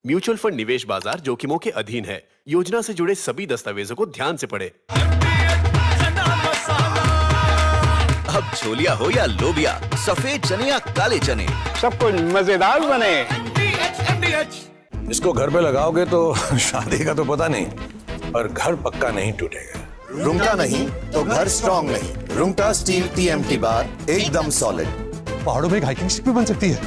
म्यूचुअल फंड निवेश बाजार जोखिमों के अधीन है। योजना से जुड़े सभी दस्तावेजों को ध्यान से पढ़ें। अब छोलिया हो या लोबिया, सफेद चने या काले चने, सब कुछ मजेदार बने। इसको घर पे लगाओगे तो शादी का तो पता नहीं, पर घर पक्का नहीं टूटेगा। रुंगटा नहीं तो घर स्ट्रॉन्ग नहीं। रुंगटा स्टील TMT बार एकदम सॉलिड। पहाड़ों में हाइकिंग शिप भी बन सकती है।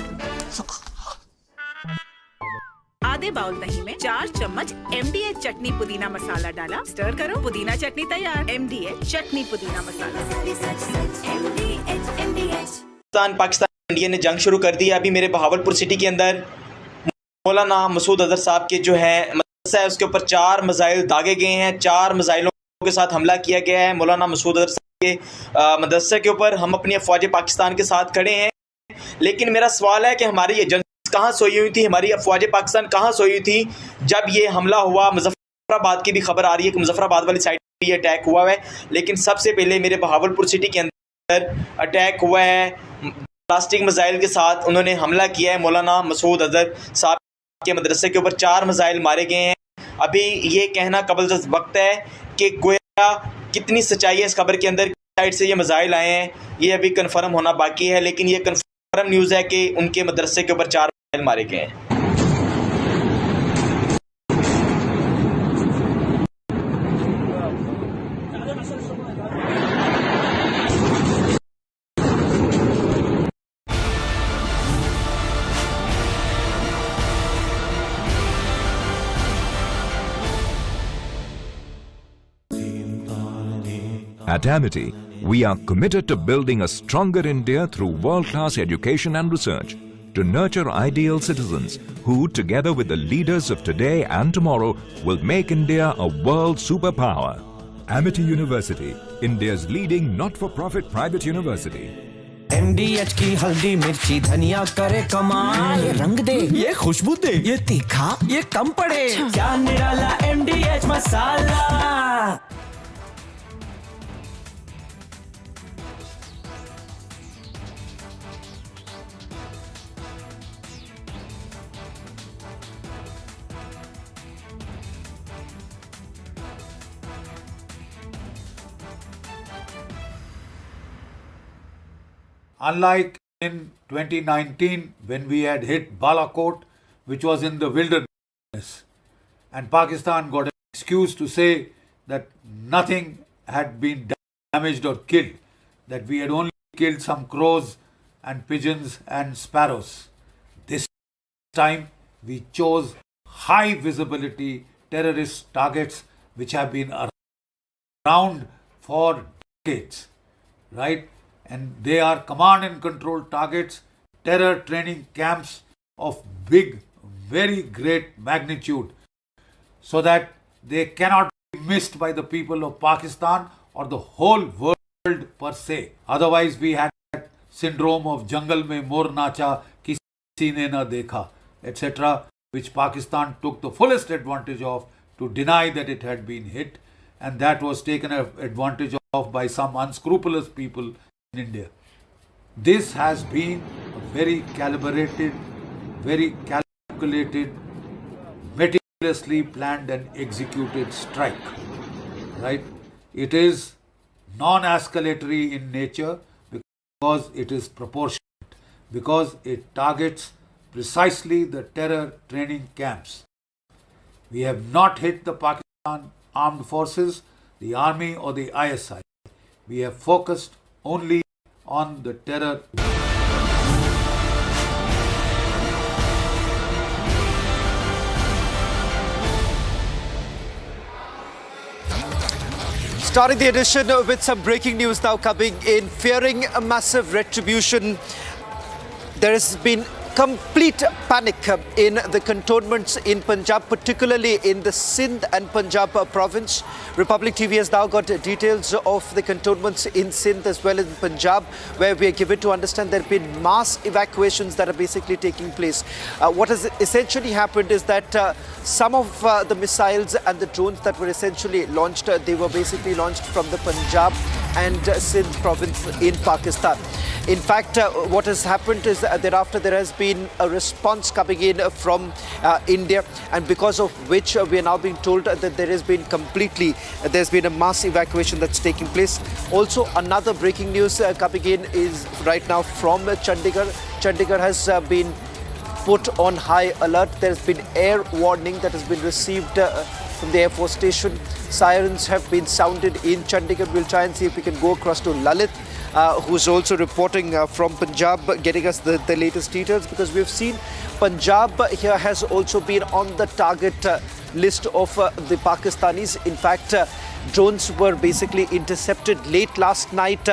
आधे बाउल दही में 4 चम्मच MDH चटनी पुदीना मसाला डाला, स्टर करो, पुदीना चटनी तैयार। MDH चटनी पुदीना मसाला। पाकिस्तान इंडिया ने जंग शुरू कर दी है। अभी मेरे बहावलपुर सिटी के अंदर मौलाना मसूद अजहर साहब के जो है मदरसा है, उसके ऊपर 4 मिसाइल दागे गए हैं। 4 मिसाइलों के साथ हमला किया गया है मौलाना मसूद अजहर साहब के मदरसे के ऊपर। हम अपनी अफवाज पाकिस्तान के साथ खड़े हैं, लेकिन मेरा सवाल है कि हमारी ये कहाँ सोई हुई थी, हमारी अफवाज पाकिस्तान कहाँ सोई हुई थी जब ये हमला हुआ। मुजफ्फराबाद की भी खबर आ रही है कि मुजफ्फराबाद वाली साइड पर ये अटैक हुआ है, लेकिन सबसे पहले मेरे बहावलपुर सिटी के अंदर अटैक हुआ है प्लास्टिक मिसाइल के साथ। उन्होंने हमला किया है मौलाना मसूद अजहर साहब के मदरसे के ऊपर। 4 मिसाइल मारे गए हैं। अभी ये कहना कबल वक्त है कि गोया कितनी सच्चाई है इस खबर के अंदर, साइड से ये मिसाइल आए हैं, ये अभी कंफर्म होना बाकी है। लेकिन ये कंफर्म न्यूज़ है कि उनके मदरसे के ऊपर 4 मिसाइल मारे गए हैं। At Amity, we are committed to building a stronger India through world-class education and research, to nurture ideal citizens who, together with the leaders of today and tomorrow, will make India a world superpower. Amity University, India's leading not-for-profit private university. MDH की हल्दी मिर्ची धनिया करे कमाल, ये रंग दे, ये खुशबू दे, ये तीखा, ये कम पड़े, क्या निराला MDH masala. Unlike in 2019 when we had hit Balakot, which was in the wilderness, and Pakistan got an excuse to say that nothing had been damaged or killed, that we had only killed some crows and pigeons and sparrows. This time we chose high visibility terrorist targets which have been around for decades, right? And they are command and control targets, terror training camps of big, very great magnitude, so that they cannot be missed by the people of Pakistan or the whole world per se. Otherwise, we had that syndrome of jungle mein mor nacha, kisi ne na dekha, etc., which Pakistan took the fullest advantage of to deny that it had been hit, and that was taken advantage of by some unscrupulous people in India. This has been a very calibrated, very calculated, meticulously planned and executed strike, right? It is non-escalatory in nature because it is proportionate, because it targets precisely the terror training camps. We have not hit the Pakistan armed forces, the army or the ISI. We have focused only on the terror. Starting the edition with some breaking news now coming in. Fearing a massive retribution, there has been complete panic in the cantonments in Punjab, particularly in the Sindh and Punjab province. Republic TV has now got details of the cantonments in Sindh as well as in Punjab, where we are given to understand there have been mass evacuations that are basically taking place. What has essentially happened is that some of the missiles and the drones that were essentially launched, they were basically launched from the Punjab and Sindh province in Pakistan. In fact, what has happened is thereafter there has been a response coming in from India, and because of which we are now being told that there has been there's been a mass evacuation that's taking place. Also, another breaking news coming in is right now from Chandigarh. Chandigarh has been put on high alert. There's been air warning that has been received from the Air Force Station. Sirens have been sounded in Chandigarh. We'll try and see if we can go across to Lalit, who's also reporting from Punjab, getting us the latest details, because we've seen Punjab here has also been on the target list of the Pakistanis. In fact, drones were basically intercepted late last night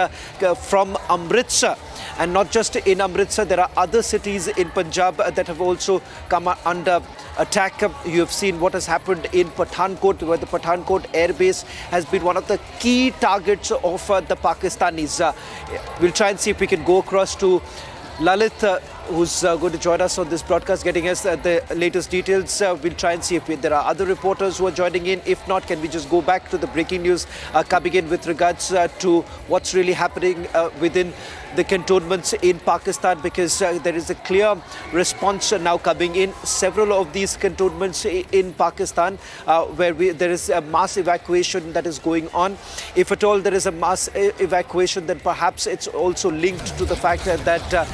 from Amritsar. And not just in Amritsar, there are other cities in Punjab that have also come under attack. You have seen what has happened in Pathankot, where the Pathankot airbase has been one of the key targets of the Pakistanis. We'll try and see if we can go across to Lalit. who's going to join us on this broadcast, getting us the latest details. We'll try and see if there are other reporters who are joining in. If not, can we just go back to the breaking news coming in with regards to what's really happening within the cantonments in Pakistan, because there is a clear response now coming in. Several of these cantonments in Pakistan where there is a mass evacuation that is going on. If at all there is a mass evacuation, then perhaps it's also linked to the fact that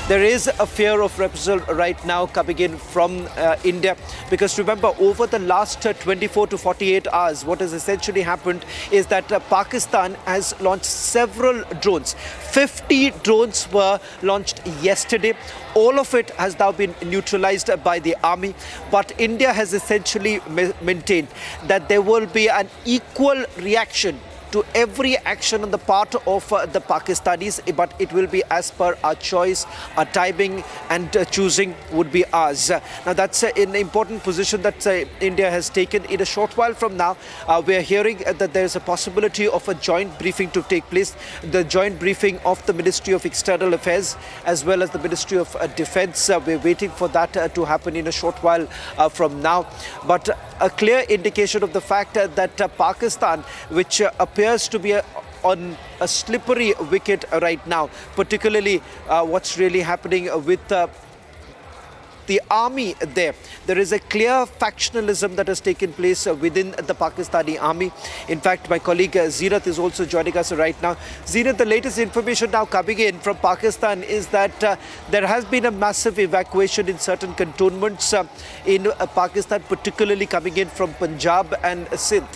there is a fear of reprisal right now coming in from India, because remember, over the last 24 to 48 hours, what has essentially happened is that Pakistan has launched several drones. 50 drones were launched yesterday. All of it has now been neutralized by the army, but India has essentially maintained that there will be an equal reaction to every action on the part of the Pakistanis, but it will be as per our choice, our timing, and choosing would be ours. Now that's an important position that India has taken. In a short while from now, we are hearing that there is a possibility of a joint briefing to take place. The joint briefing of the Ministry of External Affairs as well as the Ministry of Defence. We're waiting for that to happen in a short while from now. But a clear indication of the fact that Pakistan, which appears to be on a slippery wicket right now, particularly what's really happening with the army there. There is a clear factionalism that has taken place within the Pakistani army. In fact, my colleague Zeenat is also joining us right now. Zeenat, the latest information now coming in from Pakistan is that there has been a massive evacuation in certain cantonments in Pakistan, particularly coming in from Punjab and Sindh.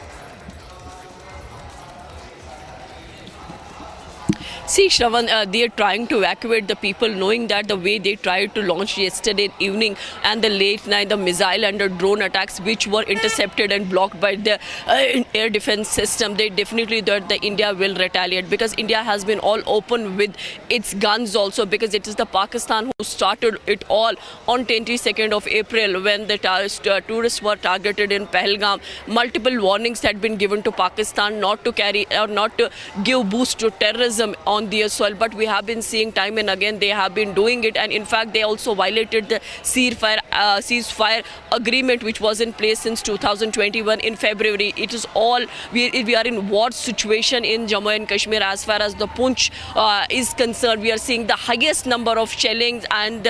See, Shravan, they are trying to evacuate the people, knowing that the way they tried to launch yesterday evening and the late night, the missile and the drone attacks, which were intercepted and blocked by the air defense system, they definitely thought that India will retaliate, because India has been all open with its guns also, because it is the Pakistan who started it all on 22nd of April when the tourists were targeted in Pahalgam. Multiple warnings had been given to Pakistan not to carry or not to give boost to terrorism on their soil, but we have been seeing time and again they have been doing it, and in fact they also violated the ceasefire agreement which was in place since 2021 in February. It is all, we are in war situation in Jammu and Kashmir as far as the Poonch is concerned. We are seeing the highest number of shellings, and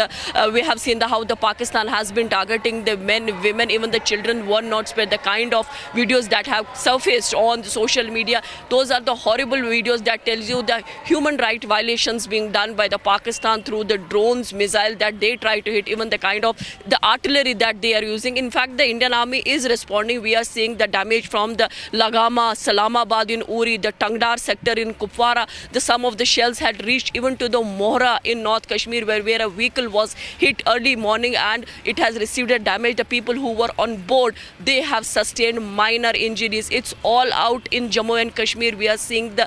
we have seen how the Pakistan has been targeting the men, women, even the children were not spared. The kind of videos that have surfaced on the social media, those are the horrible videos that tells you the human right violations being done by the Pakistan through the drones, missile that they try to hit, even the kind of the artillery that they are using. In fact, the Indian army is responding. We are seeing the damage from the Lagama, Islamabad in Uri, the Tangdar sector in Kupwara. Some of the shells had reached even to the Mohra in North Kashmir, where a vehicle was hit early morning and it has received a damage. The people who were on board, they have sustained minor injuries. It's all out in Jammu and Kashmir. We are seeing the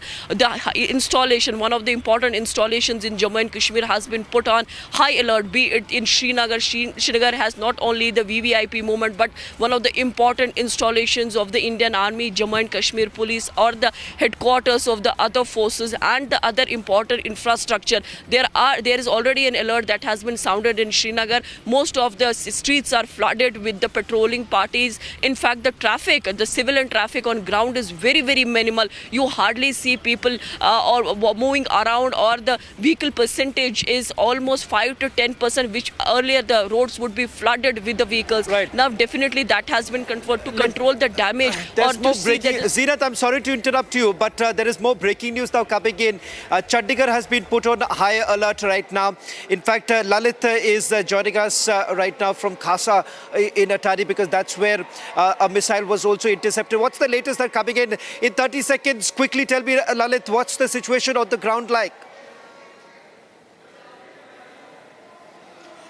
installation, one of the important installations in Jammu and Kashmir has been put on high alert, be it in Srinagar. Srinagar has not only the VVIP movement, but one of the important installations of the Indian Army, Jammu and Kashmir Police, or the headquarters of the other forces and the other important infrastructure. There is already an alert that has been sounded in Srinagar. Most of the streets are flooded with the patrolling parties. In fact, the traffic, the civilian traffic on ground is very, very minimal. You hardly see people or moving around, or the vehicle percentage is almost 5 to 10%, which earlier the roads would be flooded with the vehicles. Right. Now definitely that has been controlled to control the damage. There's more breaking. Zeenat, I'm sorry to interrupt you, but there is more breaking news now coming in. Chandigarh has been put on high alert right now. In fact, Lalit is joining us right now from Khasa in Atari, because that's where a missile was also intercepted. What's the latest that coming in? In 30 seconds, quickly tell me, Lalit, what's the situation on the ground like?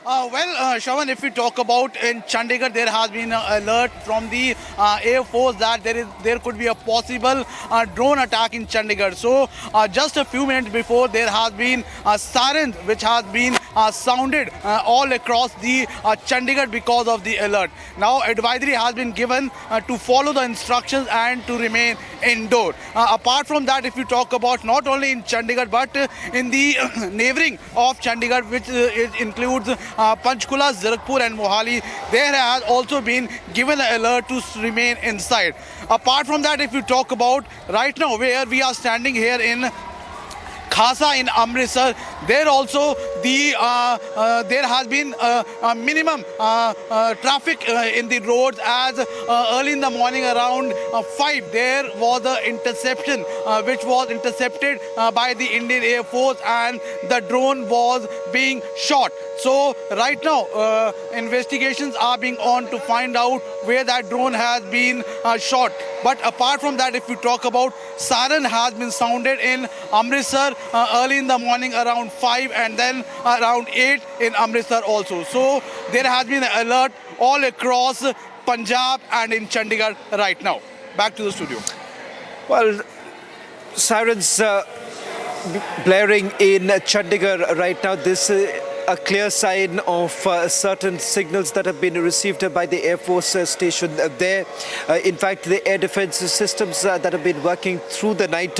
Shravan, if we talk about in Chandigarh, there has been an alert from the Air Force that there could be a possible drone attack in Chandigarh. So just a few minutes before, there has been a siren which has been sounded all across the Chandigarh because of the alert. Now advisory has been given to follow the instructions and to remain indoor. Apart from that, if you talk about not only in Chandigarh but in the neighboring of Chandigarh, which includes Panchkula, Zirakpur and Mohali, there has also been given an alert to remain inside. Apart from that, if you talk about right now where we are standing here in Khasa in Amritsar, there also there has been a minimum traffic in the roads, as early in the morning around 5 there was an interception which was intercepted by the Indian Air Force and the drone was being shot. So right now investigations are being on to find out where that drone has been shot. But apart from that, if you talk about, siren has been sounded in Amritsar early in the morning around 5 and then around 8 in Amritsar also. So there has been an alert all across Punjab and in Chandigarh right now. Back to the studio. Well, sirens blaring in Chandigarh right now. This a clear sign of certain signals that have been received by the Air Force station there. In fact, the air defense systems that have been working through the night.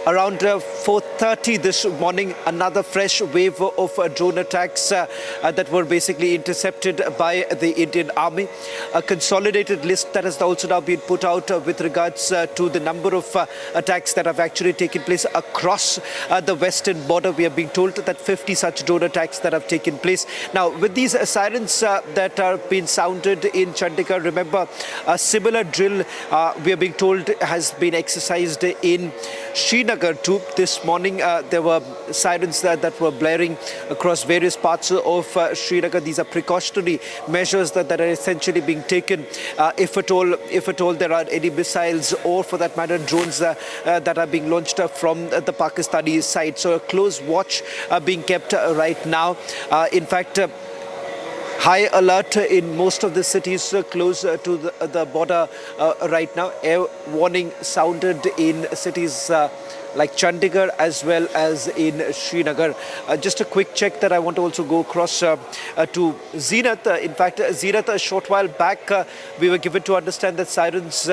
Around 4:30 this morning, another fresh wave of drone attacks that were basically intercepted by the Indian Army. A consolidated list that has also now been put out with regards to the number of attacks that have actually taken place across the western border. We are being told that 50 such drone attacks that have taken place. Now, with these sirens that are being sounded in Chandigarh, remember a similar drill we are being told has been exercised in Srinagar too. This morning there were sirens that were blaring across various parts of Srinagar. These are precautionary measures that are essentially being taken if at all there are any missiles or, for that matter, drones that are being launched from the Pakistani side. So a close watch being kept right now. In fact, high alert in most of the cities close to the border right now. Air warning sounded in cities like Chandigarh as well as in Srinagar. Just a quick check that I want to also go across to Zenith. In fact, Zenith, a short while back, we were given to understand that sirens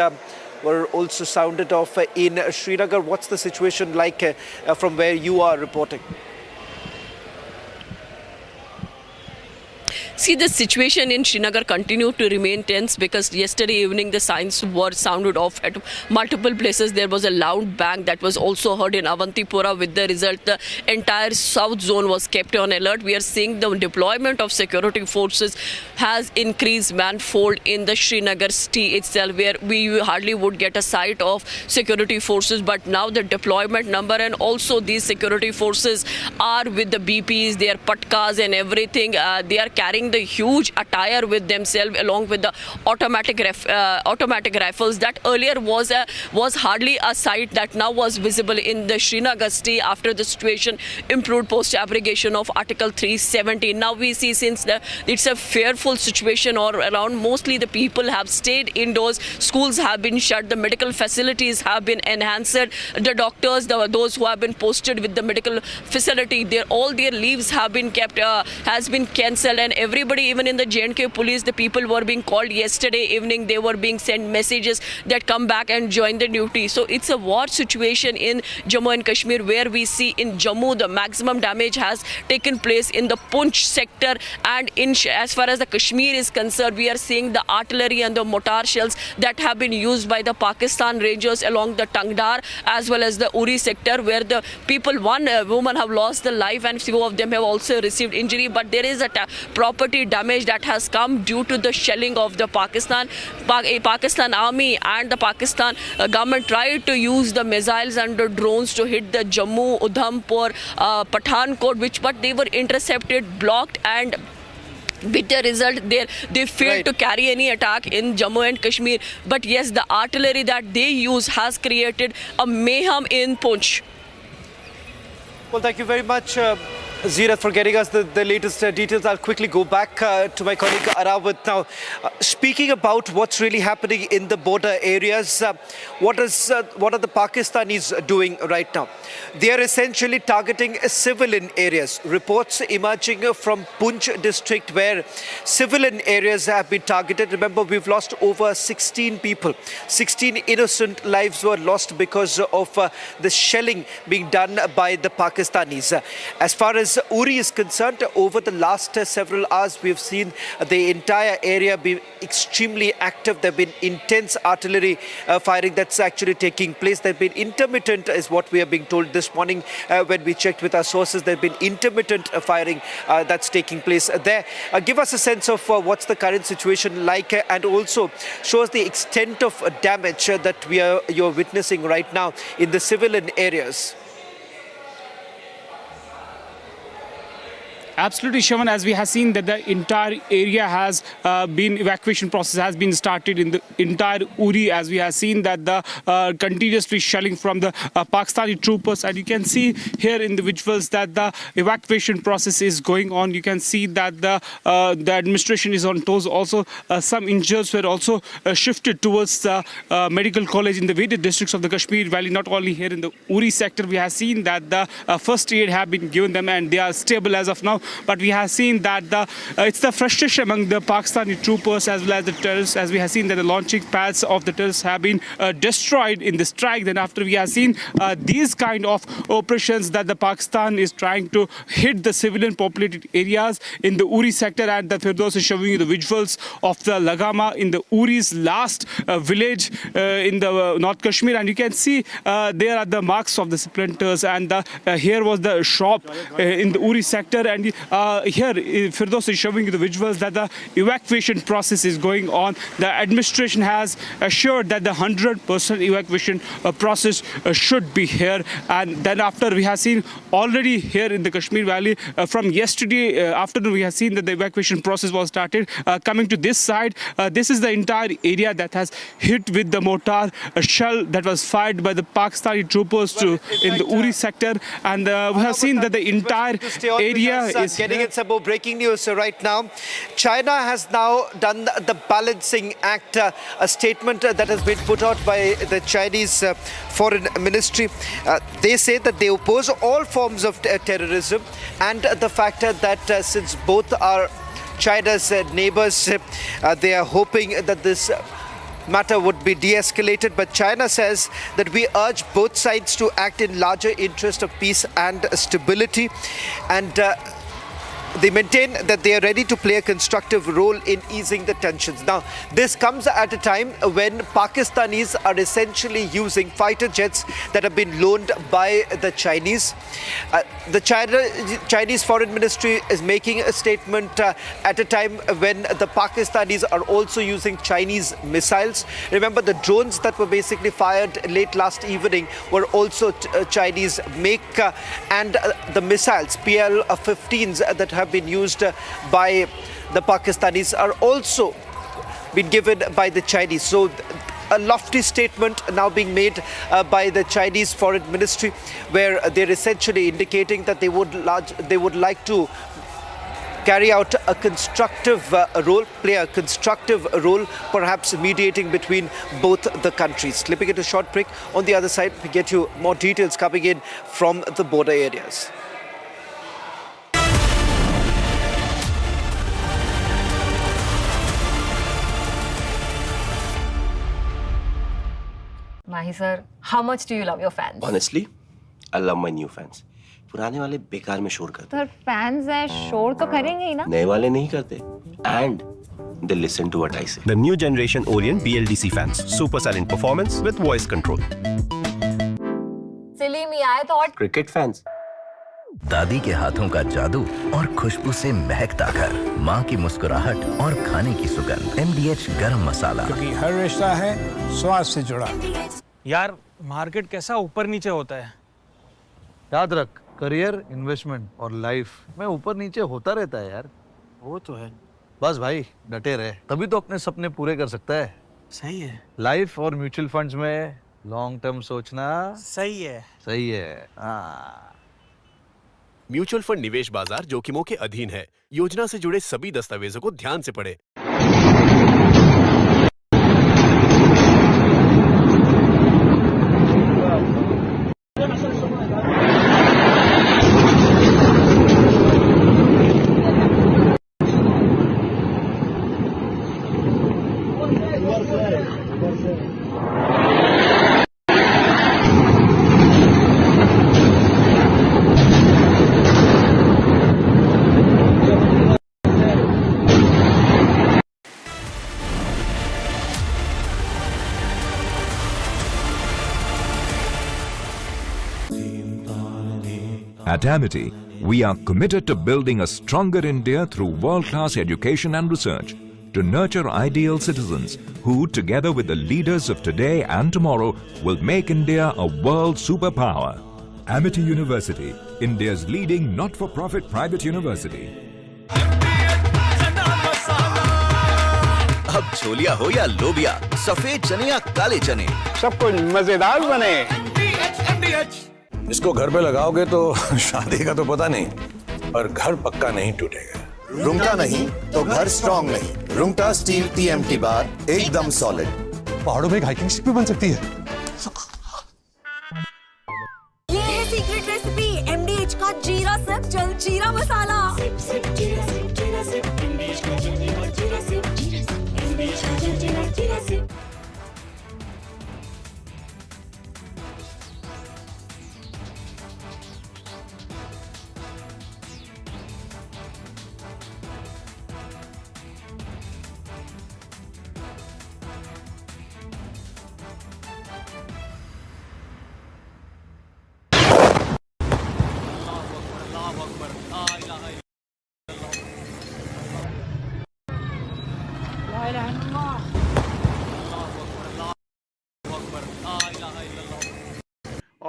were also sounded off in Srinagar. What's the situation like from where you are reporting? See, the situation in Srinagar continued to remain tense because yesterday evening the signs were sounded off at multiple places. There was a loud bang that was also heard in Avantipura. With the result, the entire south zone was kept on alert. We are seeing the deployment of security forces has increased manifold in the Srinagar city itself, where we hardly would get a sight of security forces. But now the deployment number, and also these security forces are with the BPs, their patkas and everything. They are carrying the huge attire with themselves, along with the automatic rifles that earlier was hardly a sight that now was visible in the Srinagar city after the situation improved post abrogation of Article 370. Now we see, since it's a fearful situation all around, mostly the people have stayed indoors, schools have been shut, the medical facilities have been enhanced, the doctors, those who have been posted with the medical facility, all their leaves have been kept, has been cancelled, and everybody, even in the J&K police, the people were being called yesterday evening. They were being sent messages that come back and join the duty. So it's a war situation in Jammu and Kashmir, where we see in Jammu the maximum damage has taken place in the Poonch sector, and as far as the Kashmir is concerned, we are seeing the artillery and the mortar shells that have been used by the Pakistan Rangers along the Tangdar as well as the Uri sector, where the people, one woman have lost the life and few of them have also received injury. But there is a property damage that has come due to the shelling of the Pakistan army, and the Pakistan government tried to use the missiles and the drones to hit the Jammu, Udhampur, Pathankot, but they were intercepted, blocked, and with the result, they failed to carry any attack in Jammu and Kashmir. But yes, the artillery that they use has created a mayhem in Poonch. Well, thank you very much. Zira, for getting us the latest details. I'll quickly go back to my colleague Arawat now. Speaking about what's really happening in the border areas, what are the Pakistanis doing right now? They are essentially targeting civilian areas. Reports emerging from Poonch district where civilian areas have been targeted. Remember, we've lost over 16 people. 16 innocent lives were lost because of the shelling being done by the Pakistanis. As far as Uri is concerned, over the last several hours, we've seen the entire area be extremely active. There have been intense artillery firing that's actually taking place. There have been intermittent, is what we are being told this morning when we checked with our sources. There have been intermittent firing that's taking place there. Give us a sense of what's the current situation like, and also show us the extent of damage that you're witnessing right now in the civilian areas. Absolutely, Shaman. As we have seen that the entire area has been, evacuation process has been started in the entire Uri, as we have seen that the continuously shelling from the Pakistani troopers, and you can see here in the visuals that the evacuation process is going on. You can see that the administration is on toes. Also, some injuries were also shifted towards the medical college in the various districts of the Kashmir Valley. Not only here in the Uri sector, we have seen that the first aid have been given them and they are stable as of now. But we have seen that it's the frustration among the Pakistani troopers as well as the terrorists, as we have seen that the launching pads of the terrorists have been destroyed in the strike. Then after we have seen these kind of operations that the Pakistan is trying to hit the civilian populated areas in the Uri sector, and that Firdaus is showing you the visuals of the Lagama in the Uri's last village in the North Kashmir, and you can see there are the marks of the splinters, and here was the shop in the Uri sector, and here Firdaus is showing you the visuals that the evacuation process is going on. The administration has assured that the 100% evacuation process should be here, and then after we have seen already here in the Kashmir Valley from yesterday afternoon we have seen that the evacuation process was started. Coming to this side, this is the entire area that has hit with the mortar shell that was fired by the Pakistani troopers in the Uri sector, and we have seen that the entire area is getting in some more breaking news right now. China has now done the balancing act, a statement that has been put out by the Chinese Foreign Ministry. They say that they oppose all forms of terrorism, and the fact that since both are China's neighbors, they are hoping that this matter would be de-escalated. But China says that we urge both sides to act in larger interest of peace and stability, and they maintain that they are ready to play a constructive role in easing the tensions. Now, this comes at a time when Pakistanis are essentially using fighter jets that have been loaned by the Chinese. The Chinese Foreign Ministry is making a statement at a time when the Pakistanis are also using Chinese missiles. Remember, the drones that were basically fired late last evening were also Chinese make, and the missiles, PL-15s, that have been used by the Pakistanis are also been given by the Chinese. So a lofty statement now being made by the Chinese Foreign Ministry, where they're essentially indicating that they would like to carry out a constructive role, play a constructive role, perhaps mediating between both the countries. Slipping into a short break. On the other side, we get you more details coming in from the border areas. Mahi sir, how much do you love your fans? Honestly, I love my new fans. पुराने वाले बेकार में शोर करते sir fans हैं शोर तो करेंगे ही ना नए वाले नहीं करते and they listen to what I say. The new generation Orient BLDC fans. Super silent performance with voice control. सिली में आए तो और Cricket fans. दादी के हाथों का जादू और खुशबू से महकता घर, माँ की मुस्कुराहट और खाने की सुगंध, MDH गरम मसाला, क्योंकि हर रिश्ता है स्वाद से जुड़ा। यार मार्केट कैसा ऊपर नीचे होता है, याद रख, करियर, इन्वेस्टमेंट और लाइफ में ऊपर नीचे होता रहता है यार। वो तो है। बस भाई डटे रहे, तभी तो अपने सपने पूरे कर सकता है। सही है। लाइफ और म्यूचुअल फंड्स में लॉन्ग टर्म सोचना सही है। सही है। हाँ। म्यूचुअल फंड निवेश बाजार जोखिमों के अधीन है। योजना से जुड़े सभी दस्तावेजों को ध्यान से पढ़ें। At Amity, we are committed to building a stronger India through world-class education and research, to nurture ideal citizens who, together with the leaders of today and tomorrow, will make India a world superpower. Amity University, India's leading not-for-profit private university. अब छोलिया हो या लोबिया, सफेद चने या काले चने, सब कुछ मजेदार बने। इसको घर पे लगाओगे तो शादी का तो पता नहीं, पर घर पक्का नहीं टूटेगा। रुंगटा नहीं तो घर स्ट्रॉन्ग नहीं। रुंगटा स्टील TMT बार एकदम सॉलिड। पहाड़ों में एक हाइकिंग स्टिक भी बन सकती है। ये है सीक्रेट रेसिपी MDH का जीरा सिप जल जीरा मसाला।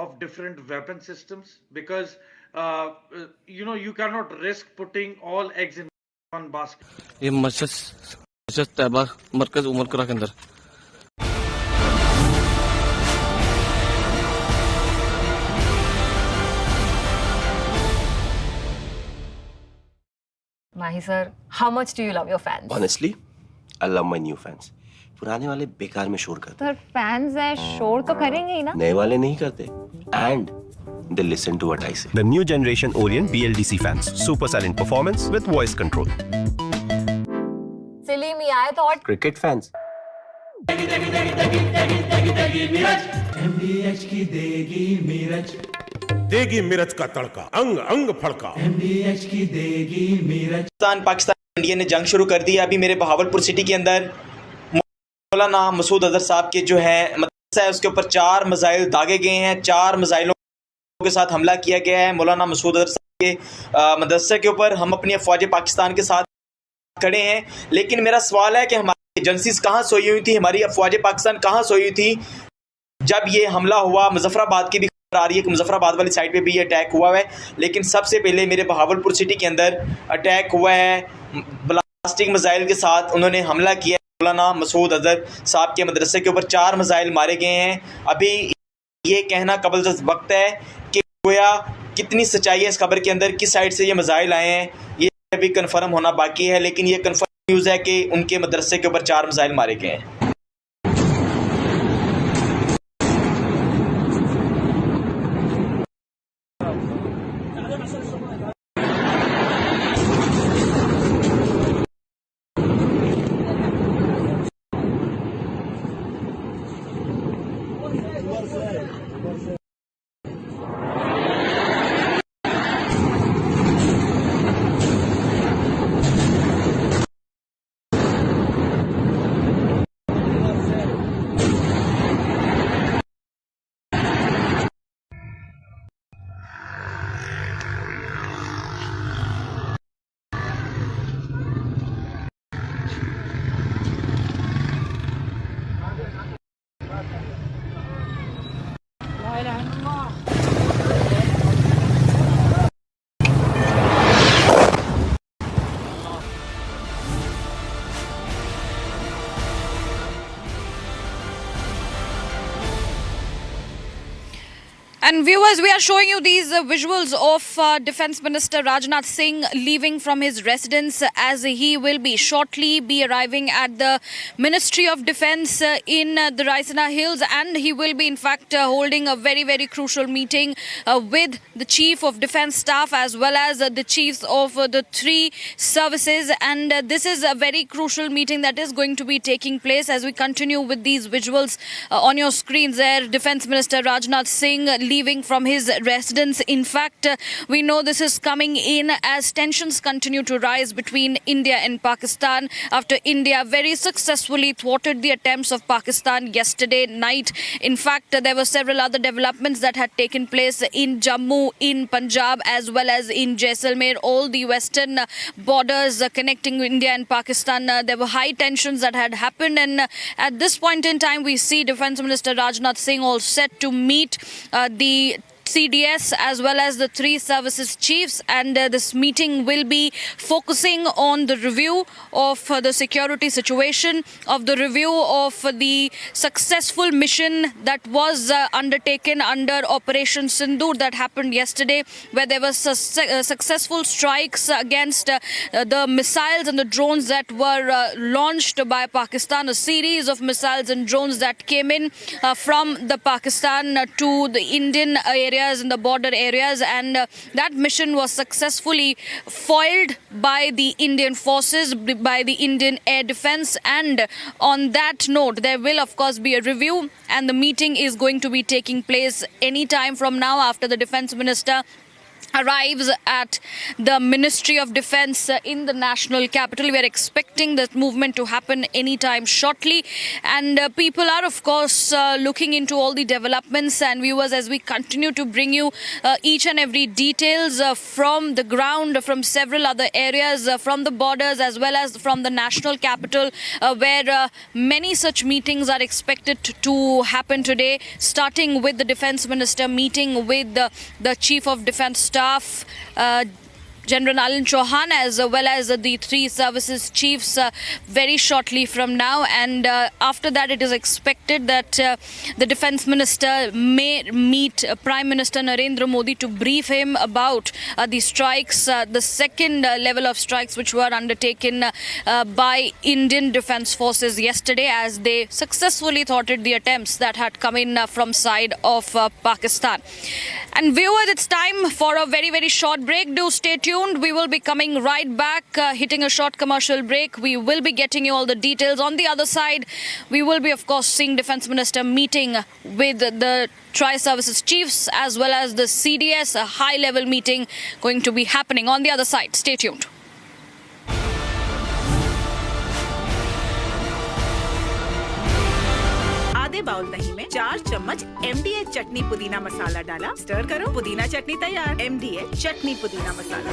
Of different weapon systems, because you cannot risk putting all eggs in one basket. ये मस्जिद तैयबा मरकज उमरकरा के अंदर। Mahi sir, how much do you love your fans? Honestly, I love my new fans. पुराने वाले बेकार में शोर करते। सर फैंस हैं, शोर तो करेंगे ही ना। नए वाले नहीं करते। And they listen to what I say. The new generation Orient BLDC fans, super silent performance with voice control. Silly me, I thought Cricket fans. MDH की देगी मिर्च, देगी मिर्च का तड़का, अंग अंग फड़का। MDH की देगी मिर्च। पाकिस्तान इंडिया ने जंग शुरू कर दी है। अभी मेरे बहावलपुर सिटी के अंदर मौलाना मसूद अजहर साहब के जो है मदरसा है उसके ऊपर 4 मिसाइल दागे गए हैं। 4 मिसाइलों के साथ हमला किया गया है मौलाना मसूद अजहर साहब के मदरसे के ऊपर। हम अपनी अफवाज पाकिस्तान के साथ खड़े हैं, लेकिन मेरा सवाल है कि हमारी एजेंसीज कहाँ सोई हुई थी, हमारी अफवाज पाकिस्तान कहाँ सोई हुई थी जब ये हमला हुआ। मुजफ्फराबाद की भी खबर आ रही है कि मुजफ्फराबाद वाली साइड पे भी ये अटैक हुआ है, लेकिन सबसे पहले मेरे बहावलपुर सिटी के अंदर अटैक हुआ है ब्लास्टिक मिसाइल के साथ। उन्होंने हमला किया मौलाना मसूद अजहर साहब के मदरसे के ऊपर 4 मिसाइल मारे गए हैं। अभी ये कहना कबल वक्त है कि गोया कितनी सच्चाई है इस खबर के अंदर, किस साइड से ये मिसाइल आए हैं, ये अभी कंफर्म होना बाकी है, लेकिन ये कंफर्म न्यूज़ है कि उनके मदरसे के ऊपर 4 मिसाइल मारे गए हैं। And viewers, we are showing you these visuals of Defence Minister Rajnath Singh leaving from his residence as he will be shortly be arriving at the Ministry of Defence in the Raisina Hills, and he will be in fact holding a very, very crucial meeting with the Chief of Defence Staff as well as the chiefs of the three services, and this is a very crucial meeting that is going to be taking place as we continue with these visuals on your screens there. Defence Minister Rajnath Singh leaving from his residence. In fact, we know this is coming in as tensions continue to rise between India and Pakistan after India very successfully thwarted the attempts of Pakistan yesterday night. In fact, there were several other developments that had taken place in Jammu, in Punjab as well as in Jaisalmer, all the western borders connecting India and Pakistan. There were high tensions that had happened, and at this point in time we see Defence Minister Rajnath Singh all set to meet the CDS as well as the three services chiefs, and this meeting will be focusing on the review of the security situation, of the review of the successful mission that was undertaken under Operation Sindoor that happened yesterday, where there were successful strikes against the missiles and the drones that were launched by Pakistan, a series of missiles and drones that came in from the Pakistan to the Indian area in the border areas, and that mission was successfully foiled by the Indian forces, by the Indian air defense. And on that note, there will of course be a review, and the meeting is going to be taking place any time from now after the Defence Minister arrives at the Ministry of Defence in the national capital. We are expecting that movement to happen anytime shortly, and people are of course looking into all the developments. And viewers, as we continue to bring you each and every details from the ground, from several other areas, from the borders as well as from the national capital, where many such meetings are expected to happen today, starting with the Defence Minister meeting with the Chief of Defence Staff, General Nalan Chauhan, as well as the three services chiefs very shortly from now. And after that, it is expected that the Defence Minister may meet Prime Minister Narendra Modi to brief him about the strikes, the second level of strikes which were undertaken by Indian Defence Forces yesterday, as they successfully thwarted the attempts that had come in from side of Pakistan. And viewers, it's time for a very, very short break. Do stay tuned. We will be coming right back, hitting a short commercial break. We will be getting you all the details. On the other side, we will be, of course, seeing Defence Minister meeting with the Tri-Services Chiefs as well as the CDS, a high-level meeting going to be happening on the other side. Stay tuned. आधे bowl दही में 4 चम्मच MDH चटनी पुदीना मसाला डाला, stir करो, पुदीना चटनी तैयार। MDH चटनी पुदीना मसाला।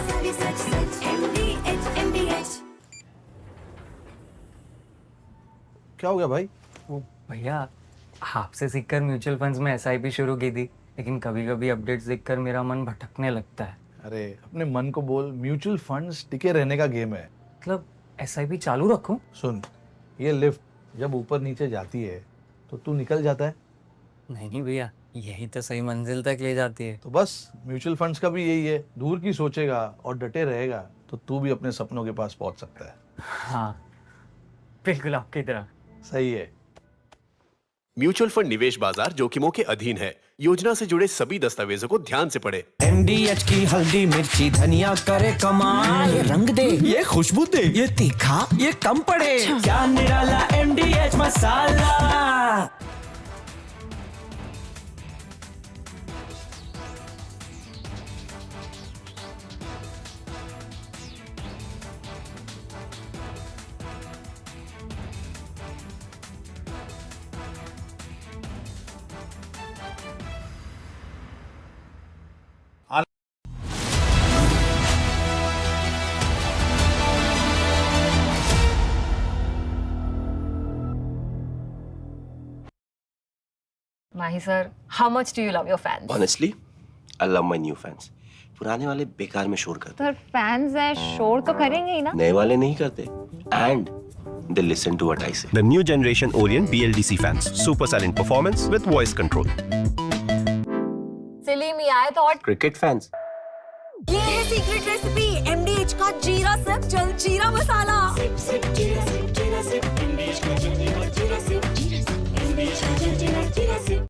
क्या हो गया भाई? वो भैया, आपसे सीखकर म्यूचुअल फंड्स में SIP शुरू की थी, लेकिन कभी-कभी अपडेट्स देखकर मेरा मन भटकने लगता है। अरे अपने मन को बोल, म्यूचुअल फंड्स टिके रहने का गेम है। मतलब SIP चालू रखूं? सुन, ये लिफ्ट जब ऊपर नीचे जाती है तो तू निकल जाता है। नहीं भैया, यही तो सही मंजिल तक ले जाती है। तो बस म्यूचुअल फंड्स का भी यही है, दूर की सोचेगा और डटे रहेगा तो तू भी अपने सपनों के पास पहुंच सकता है। हाँ, बिल्कुल आपकी तरह। सही है। म्यूचुअल फंड निवेश बाजार जोखिमों के अधीन है। योजना से जुड़े सभी दस्तावेजों को ध्यान से पढ़ें। MDH की हल्दी मिर्ची धनिया करे कमाल, ये रंग दे, ये खुशबू दे, ये तीखा, ये कम पड़े, क्या निराला MDH masala. Mahi sir, how much do you love your fans? Honestly, I love my new fans. पुराने वाले बेकार में शोर करते सर फैंस हैं, शोर तो करेंगे ही ना। नए वाले नहीं करते and they listen to what I say. The new generation Orient BLDC fans, super silent performance with voice control. I thought cricket fans ये है सीक्रेट रेसिपी MDH का जीरा सिप जल जीरा मसाला। सिप सिप जीरा सिप जीरा सिप MDH का जल जीरा सिप जीरा सिप MDH का जल जीरा सिप।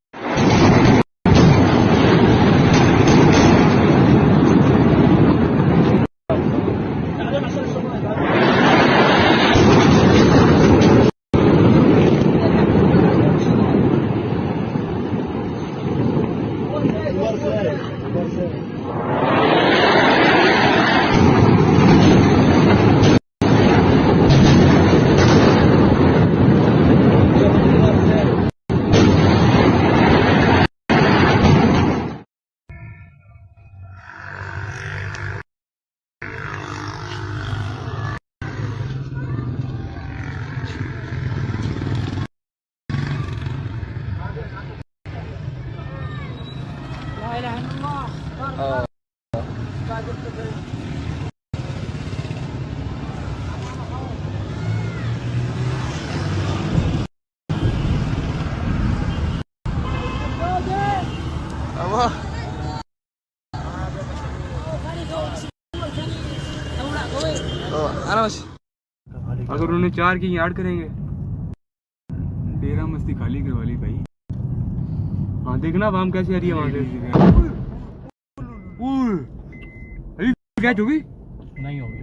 अगर उन्होंने 4 की यार्ड करेंगे, तेरा मस्ती खाली करवा ली भाई। हाँ देखना वाम कैसी आ रही है वहां से। कैच होगी? नहीं होगी।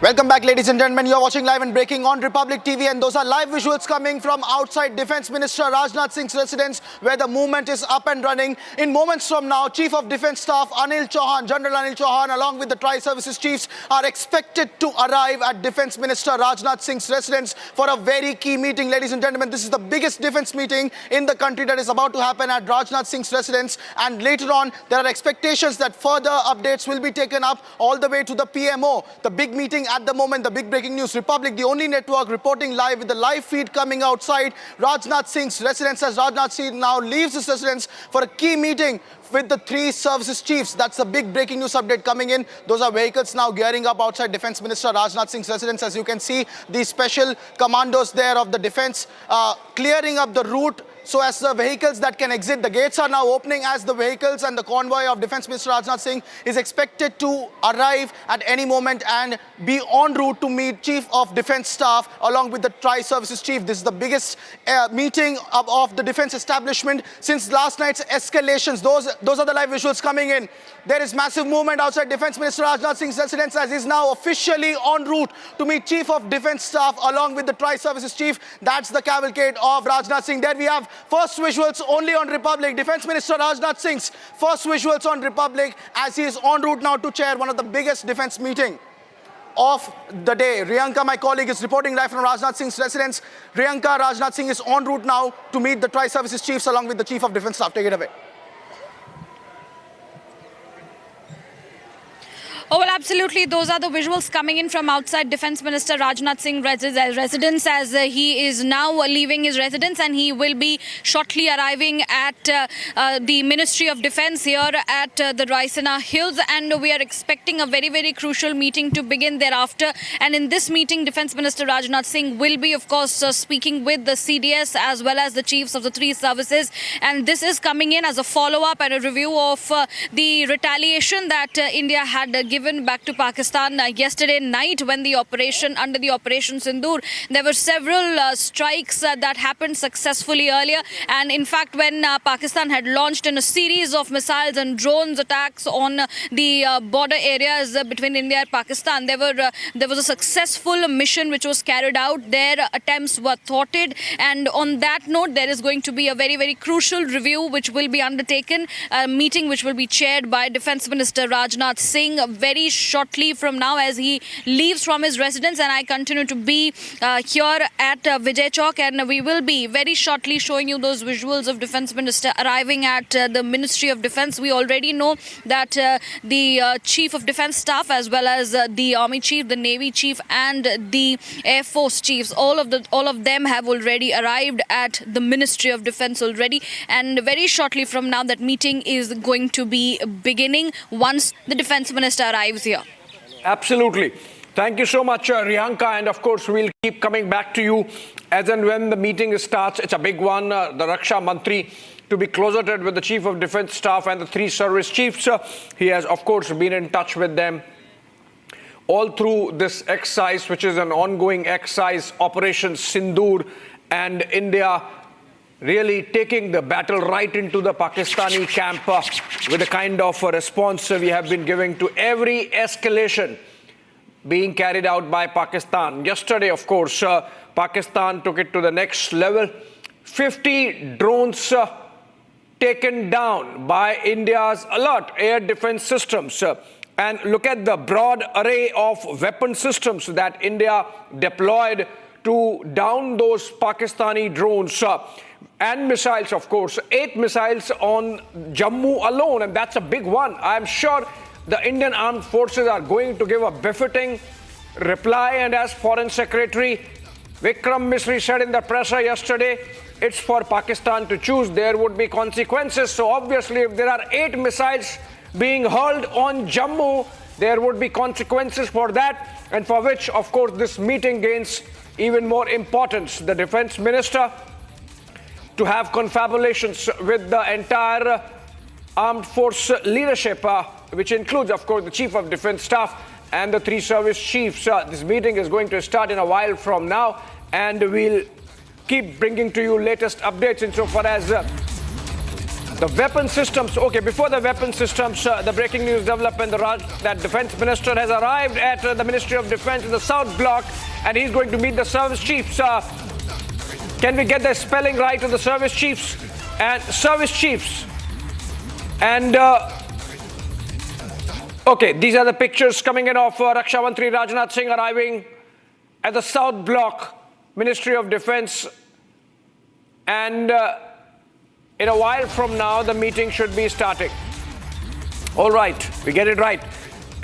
Welcome back, ladies and gentlemen. You're watching live and breaking on Republic TV, and those are live visuals coming from outside Defence Minister Rajnath Singh's residence, where the movement is up and running. In moments from now, Chief of Defence Staff Anil Chauhan, General Anil Chauhan, along with the Tri-Services chiefs, are expected to arrive at Defence Minister Rajnath Singh's residence for a very key meeting. Ladies and gentlemen, this is the biggest defence meeting in the country that is about to happen at Rajnath Singh's residence, and later on, there are expectations that further updates will be taken up all the way to the PMO. The big meeting at the moment, the big breaking news. Republic, the only network reporting live with the live feed coming outside Rajnath Singh's residence as Rajnath Singh now leaves his residence for a key meeting with the 3 services chiefs. That's the big breaking news update coming in. Those are vehicles now gearing up outside Defence Minister Rajnath Singh's residence. As you can see, the special commandos there of the defence clearing up the route so as the vehicles that can exit. The gates are now opening as the vehicles and the convoy of Defence Minister Rajnath Singh is expected to arrive at any moment and be en route to meet Chief of Defence Staff along with the Tri-Services Chief. This is the biggest meeting of the defence establishment since last night's escalations. Those are the live visuals coming in. There is massive movement outside Defence Minister Rajnath Singh's residence as he's now officially en route to meet Chief of Defence Staff along with the Tri-Services Chief. That's the cavalcade of Rajnath Singh. There we have first visuals only on Republic. Defence Minister Rajnath Singh's first visuals on Republic as he is en route now to chair one of the biggest defence meeting of the day. Riyanka, my colleague, is reporting live from Rajnath Singh's residence. Riyanka, Rajnath Singh is en route now to meet the Tri-Services Chiefs along with the Chief of Defence Staff. Take it away. Oh, well, absolutely. Those are the visuals coming in from outside Defence Minister Rajnath Singh residence as he is now leaving his residence and he will be shortly arriving at the Ministry of Defence here at the Raisina Hills, and we are expecting a very, very crucial meeting to begin thereafter. And in this meeting, Defence Minister Rajnath Singh will be, of course, speaking with the CDS as well as the chiefs of the 3 services. And this is coming in as a follow-up and a review of the retaliation that India had given back to Pakistan yesterday night when the operation, under the Operation Sindoor, there were several strikes that happened successfully earlier. And in fact, when Pakistan had launched in a series of missiles and drones attacks on the border areas between India and Pakistan, there was a successful mission which was carried out. Their attempts were thwarted, and on that note, there is going to be a very, very crucial review which will be undertaken, a meeting which will be chaired by Defence Minister Rajnath Singh. very shortly from now as he leaves from his residence, and I continue to be here at Vijay Chowk, and we will be very shortly showing you those visuals of Defence Minister arriving at the Ministry of Defence. We already know that the Chief of Defence Staff, as well as the Army Chief, the Navy Chief and the Air Force Chiefs, all of them have already arrived at the Ministry of Defence already, and very shortly from now that meeting is going to be beginning once the Defence Minister arrives here. Absolutely. Thank you so much, Rihanka, and of course we'll keep coming back to you as and when the meeting starts. It's a big one. The Raksha Mantri to be closeted with the Chief of Defence Staff and the 3 service chiefs. He has, of course, been in touch with them all through this exercise, which is an ongoing exercise, Operation Sindoor, and India really taking the battle right into the Pakistani camp with the kind of response we have been giving to every escalation being carried out by Pakistan. Yesterday, of course, Pakistan took it to the next level. 50 drones taken down by India's alert air defense systems. And look at the broad array of weapon systems that India deployed to down those Pakistani drones. And missiles, of course. 8 missiles on Jammu alone, and that's a big one. I'm sure the Indian Armed Forces are going to give a befitting reply, and as Foreign Secretary Vikram Misri said in the presser yesterday, it's for Pakistan to choose. There would be consequences. So obviously, if there are 8 missiles being hurled on Jammu, there would be consequences for that, and for which, of course, this meeting gains even more importance. The Defence Minister to have confabulations with the entire armed force leadership, which includes, of course, the Chief of Defence Staff and the 3 service chiefs. This meeting is going to start in a while from now, and we'll keep bringing to you latest updates insofar as the weapon systems. Okay, before the weapon systems, the breaking news development, that Defence Minister has arrived at the Ministry of Defence in the South Block, and he's going to meet the service chiefs. Can we get the spelling right of the service chiefs? And service chiefs. And okay, these are the pictures coming in of Raksha Mantri Rajnath Singh arriving at the South Block, Ministry of Defence. And in a while from now, the meeting should be starting. All right, we get it right.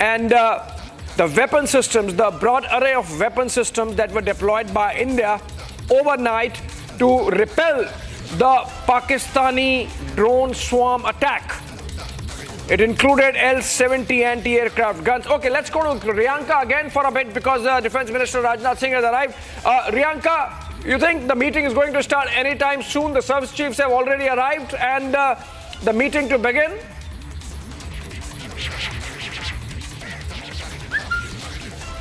And the weapon systems, the broad array of weapon systems that were deployed by India overnight to repel the Pakistani drone swarm attack. It included L-70 anti-aircraft guns. Okay, let's go to Rihanka again for a bit because Defence Minister Rajnath Singh has arrived. Rihanka, you think the meeting is going to start anytime soon? The service chiefs have already arrived and the meeting to begin?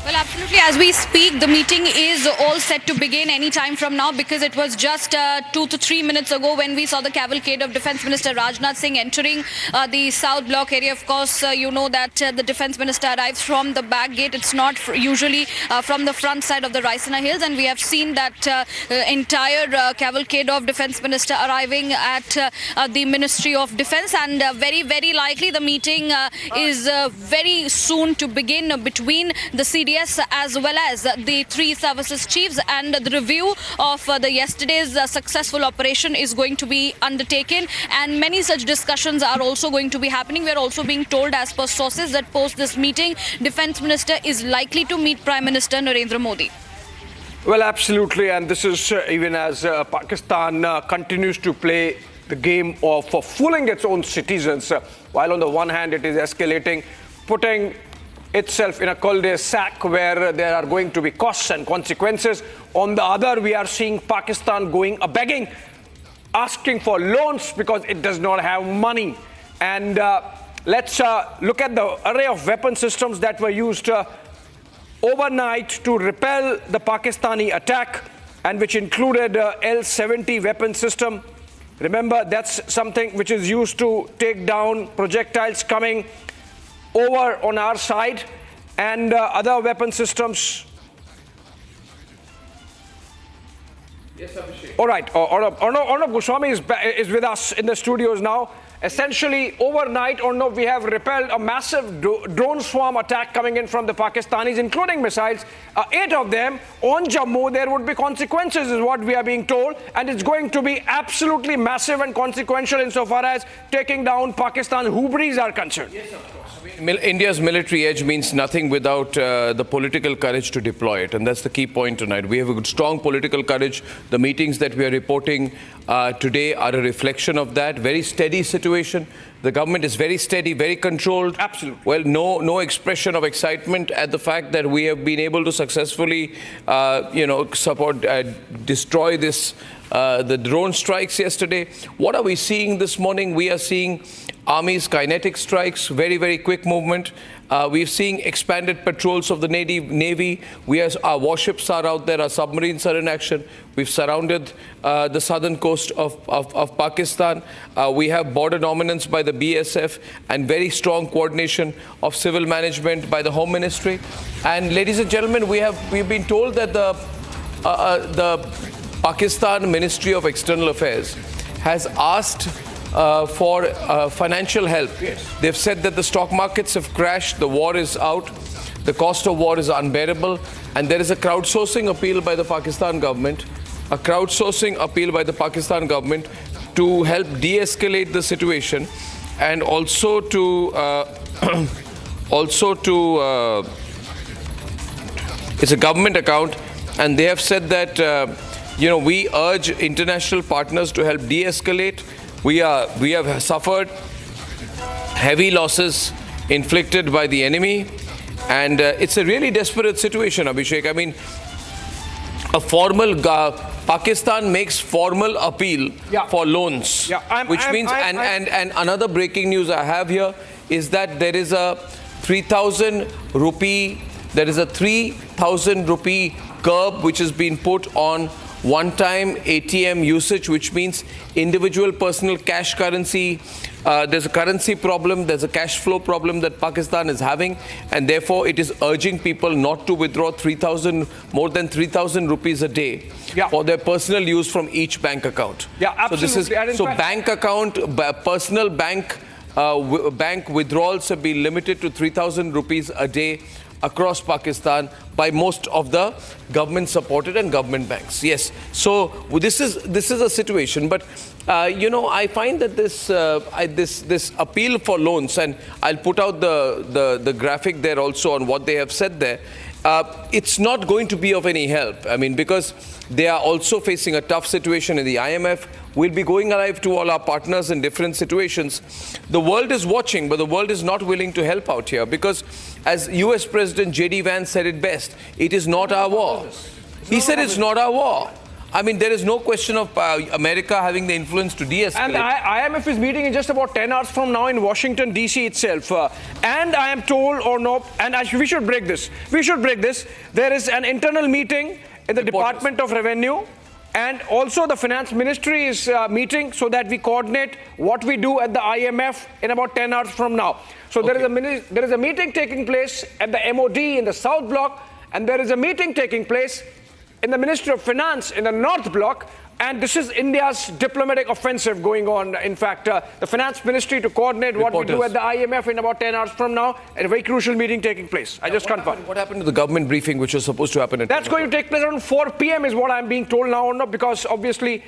Well, absolutely. As we speak, the meeting is all set to begin any time from now because it was just 2 to 3 minutes ago when we saw the cavalcade of Defence Minister Rajnath Singh entering the South Block area. Of course, you know that the Defence Minister arrives from the back gate. It's not usually from the front side of the Raisina Hills, and we have seen that entire cavalcade of Defence Minister arriving at the Ministry of Defence, and very, very likely the meeting is very soon to begin between the CDS as well as the 3 services chiefs, and the review of the yesterday's successful operation is going to be undertaken, and many such discussions are also going to be happening. We are also being told as per sources that post this meeting, Defence Minister is likely to meet Prime Minister Narendra Modi. Well, absolutely, and this is even as Pakistan continues to play the game of fooling its own citizens, while on the one hand it is escalating, putting itself in a cul-de-sac where there are going to be costs and consequences. On the other, we are seeing Pakistan going begging, asking for loans because it does not have money. And let's look at the array of weapon systems that were used overnight to repel the Pakistani attack, and which included L-70 weapon system. Remember, that's something which is used to take down projectiles coming over on our side, and other weapon systems. Yes, Abhishek. All right, Arnab Goswami is with us in the studios now, Essentially, overnight, we have repelled a massive drone swarm attack coming in from the Pakistanis, including missiles. 8 of them on Jammu. There would be consequences, is what we are being told, and it's going to be absolutely massive and consequential insofar as taking down Pakistan's hubris are concerned. Yes, of course. India's military edge means nothing without the political courage to deploy it, and that's the key point tonight. We have a strong political courage. The meetings that we are reporting today are a reflection of that. Very steady situation. The government is very steady, very controlled. Absolutely. Well, no expression of excitement at the fact that we have been able to successfully, destroy this, the drone strikes yesterday. What are we seeing this morning? We are seeing Army's kinetic strikes, very, very quick movement. We're seeing expanded patrols of the Navy. Our warships are out there, our submarines are in action. We've surrounded the southern coast of Pakistan. We have border dominance by the BSF and very strong coordination of civil management by the Home Ministry. And ladies and gentlemen, we've been told that the Pakistan Ministry of External Affairs has asked for financial help. Yes. They've said that the stock markets have crashed, the war is out, the cost of war is unbearable, and there is a crowdsourcing appeal by the Pakistan government, to help de-escalate the situation, and also to it's a government account, and they have said that we urge international partners to help de-escalate. We have suffered heavy losses inflicted by the enemy, and it's a really desperate situation, Abhishek. I mean, Pakistan makes formal appeal for loans, which means, and another breaking news I have here is that there is a 3,000 rupee curb which has been put on one-time ATM usage, which means individual personal cash currency. There's a currency problem, there's a cash flow problem that Pakistan is having, and therefore it is urging people not to withdraw more than 3,000 rupees a day for their personal use from each bank account. Yeah, absolutely. So bank account, personal bank withdrawals have been limited to 3,000 rupees a day across Pakistan by most of the government-supported and government banks. Yes. So this is a situation, but I find that this appeal for loans, and I'll put out the graphic there also on what they have said there. It's not going to be of any help. I mean, because they are also facing a tough situation in the IMF. We'll be going live to all our partners in different situations. The world is watching, but the world is not willing to help out here because, as US President J.D. Vance said it best, it is not our war. He said it's not our war. I mean, there is no question of America having the influence to de-escalate. And IMF is meeting in just about 10 hours from now in Washington, D.C. itself. And I am told, we should break this. There is an internal meeting in the Department of Revenue. And also the Finance Ministry is meeting so that we coordinate what we do at the IMF in about 10 hours from now. So there is a meeting taking place at the MOD in the South Block, and there is a meeting taking place in the Ministry of Finance in the North Block. And this is India's diplomatic offensive going on. In fact, the Finance Ministry to coordinate what we do at the IMF in about 10 hours from now, and a very crucial meeting taking place. I just confirmed. What happened to the government briefing, which was supposed to happen at That's going to take place around 4 p.m. is what I'm being told now, because obviously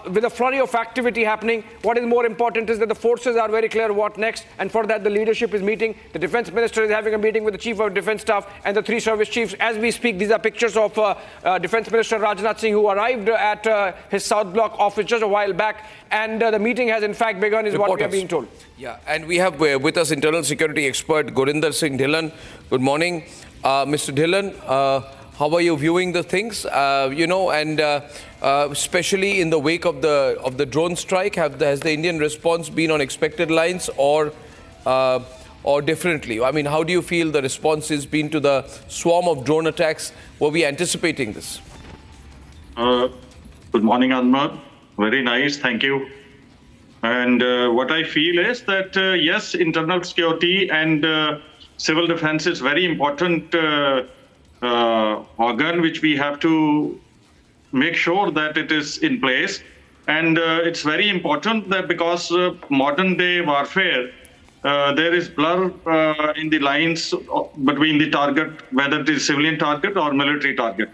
with a flurry of activity happening, what is more important is that the forces are very clear what next, and for that the leadership is meeting. The Defense Minister is having a meeting with the Chief of Defense Staff and the 3 service chiefs. As we speak, these are pictures of Defense Minister Rajnath Singh, who arrived at his South Block office just a while back, and the meeting has in fact begun, is what we are being told. Yeah, and we have with us internal security expert Gurinder Singh Dhillon. Good morning, Mr. Dhillon. How are you viewing the things? Especially in the wake of the drone strike, has the Indian response been on expected lines or differently? I mean, how do you feel the response has been to the swarm of drone attacks? Were we anticipating this? Good morning, Anmar. Very nice, thank you. And what I feel is that, yes, internal security and civil defense is very important organ which we have to make sure that it is in place. And it's very important that because modern day warfare, there is blur in the lines between the target, whether it is civilian target or military target.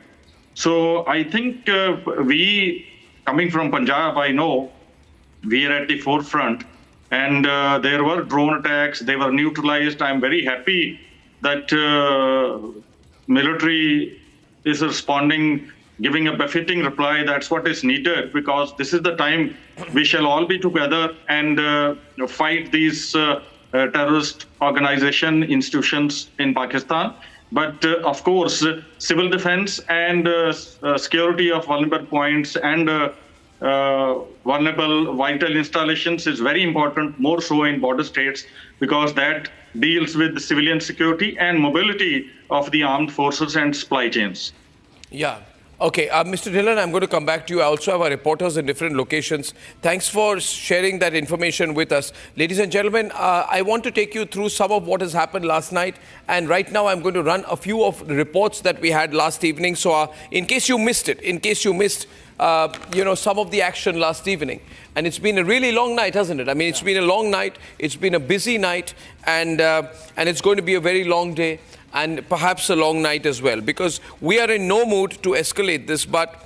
So I think we, coming from Punjab, I know we are at the forefront, and there were drone attacks, they were neutralized. I'm very happy that military is responding, giving a befitting reply. That's what is needed, because this is the time we shall all be together and fight these terrorist organization institutions in Pakistan. But of course, civil defense and security of vulnerable points and vulnerable vital installations is very important, more so in border states, because that deals with the civilian security and mobility of the armed forces and supply chains. Yeah. Okay, Mr. Dhillon, I'm going to come back to you. I also have our reporters in different locations. Thanks for sharing that information with us. Ladies and gentlemen, I want to take you through some of what has happened last night. And right now, I'm going to run a few of the reports that we had last evening. So in case you missed it, some of the action last evening. And it's been a really long night, hasn't it? I mean, it's been a long night. It's been a busy night. And it's going to be a very long day. And perhaps a long night as well, because we are in no mood to escalate this, but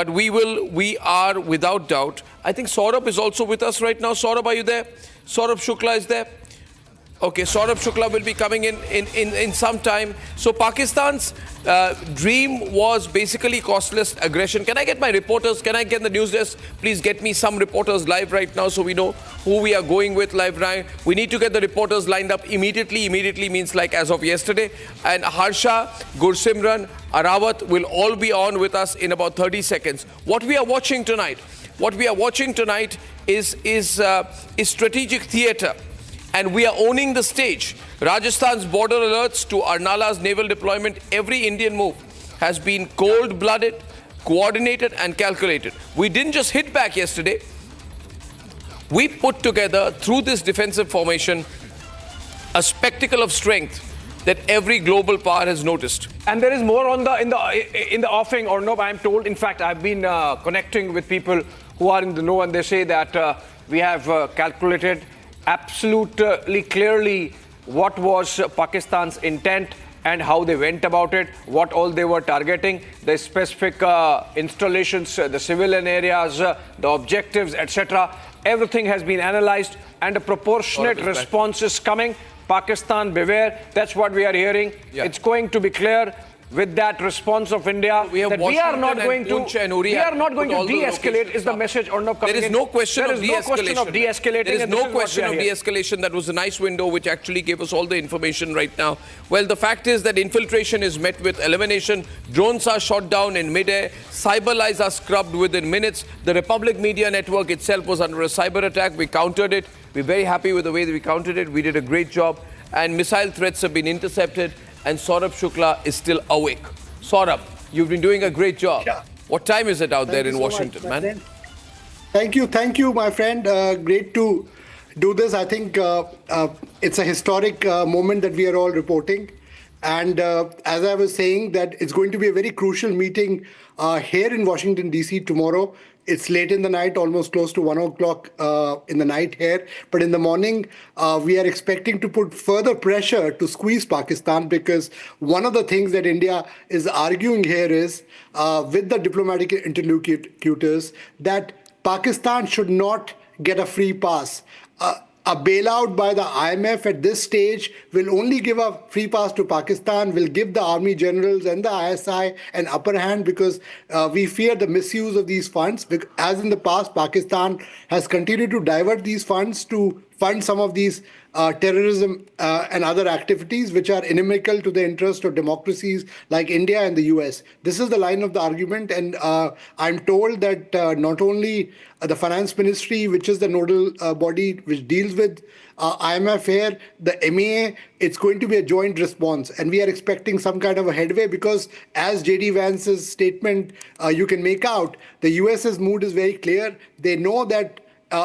we are without doubt. I think Saurabh is also with us right now. Saurabh, are you there? Saurabh Shukla is there. Okay, Saurabh Shukla will be coming in some time. So Pakistan's dream was basically costless aggression. Can I get my reporters? Can I get the news desk? Please get me some reporters live right now so we know who we are going with live now. We need to get the reporters lined up immediately. Immediately means like as of yesterday. And Harsha, Gursimran, Arawat will all be on with us in about 30 seconds. What we are watching tonight is strategic theatre. And we are owning the stage. Rajasthan's border alerts to Arnala's naval deployment. Every Indian move has been cold-blooded, coordinated and calculated. We didn't just hit back yesterday. We put together, through this defensive formation, a spectacle of strength that every global power has noticed. And there is more in the offing, or no, I'm told. In fact, I've been connecting with people who are in the know, and they say that we have calculated absolutely clearly what was Pakistan's intent and how they went about it, what all they were targeting, the specific installations, the civilian areas, the objectives, etc. Everything has been analyzed and a proportionate response is coming. Pakistan, beware. That's what we are hearing. Yeah. It's going to be clear with that response of India that we are not going to de-escalate is the message or not coming in. There is no question of de-escalation. There is no question of de-escalation. That was a nice window which actually gave us all the information right now. Well, the fact is that infiltration is met with elimination. Drones are shot down in mid-air. Cyber lies are scrubbed within minutes. The Republic Media Network itself was under a cyber attack. We countered it. We're very happy with the way that we countered it. We did a great job. And missile threats have been intercepted. And Saurabh Shukla is still awake. Saurabh, you've been doing a great job. Yeah. What time is it out there in Washington, man? Thank you, my friend. Great to do this. I think it's a historic moment that we are all reporting. And as I was saying, that it's going to be a very crucial meeting here in Washington, D.C. tomorrow. It's late in the night, almost close to 1 o'clock in the night here. But in the morning, we are expecting to put further pressure to squeeze Pakistan, because one of the things that India is arguing here is, with the diplomatic interlocutors, that Pakistan should not get a free pass. A bailout by the IMF at this stage will only give a free pass to Pakistan, will give the army generals and the ISI an upper hand, because we fear the misuse of these funds. As in the past, Pakistan has continued to divert these funds to fund some of these terrorism and other activities which are inimical to the interest of democracies like India and the US. This is the line of the argument, and I'm told that not only the finance ministry, which is the nodal body which deals with IMF here, the MEA, it's going to be a joint response. And we are expecting some kind of a headway, because as J.D. Vance's statement you can make out, the US's mood is very clear. They know that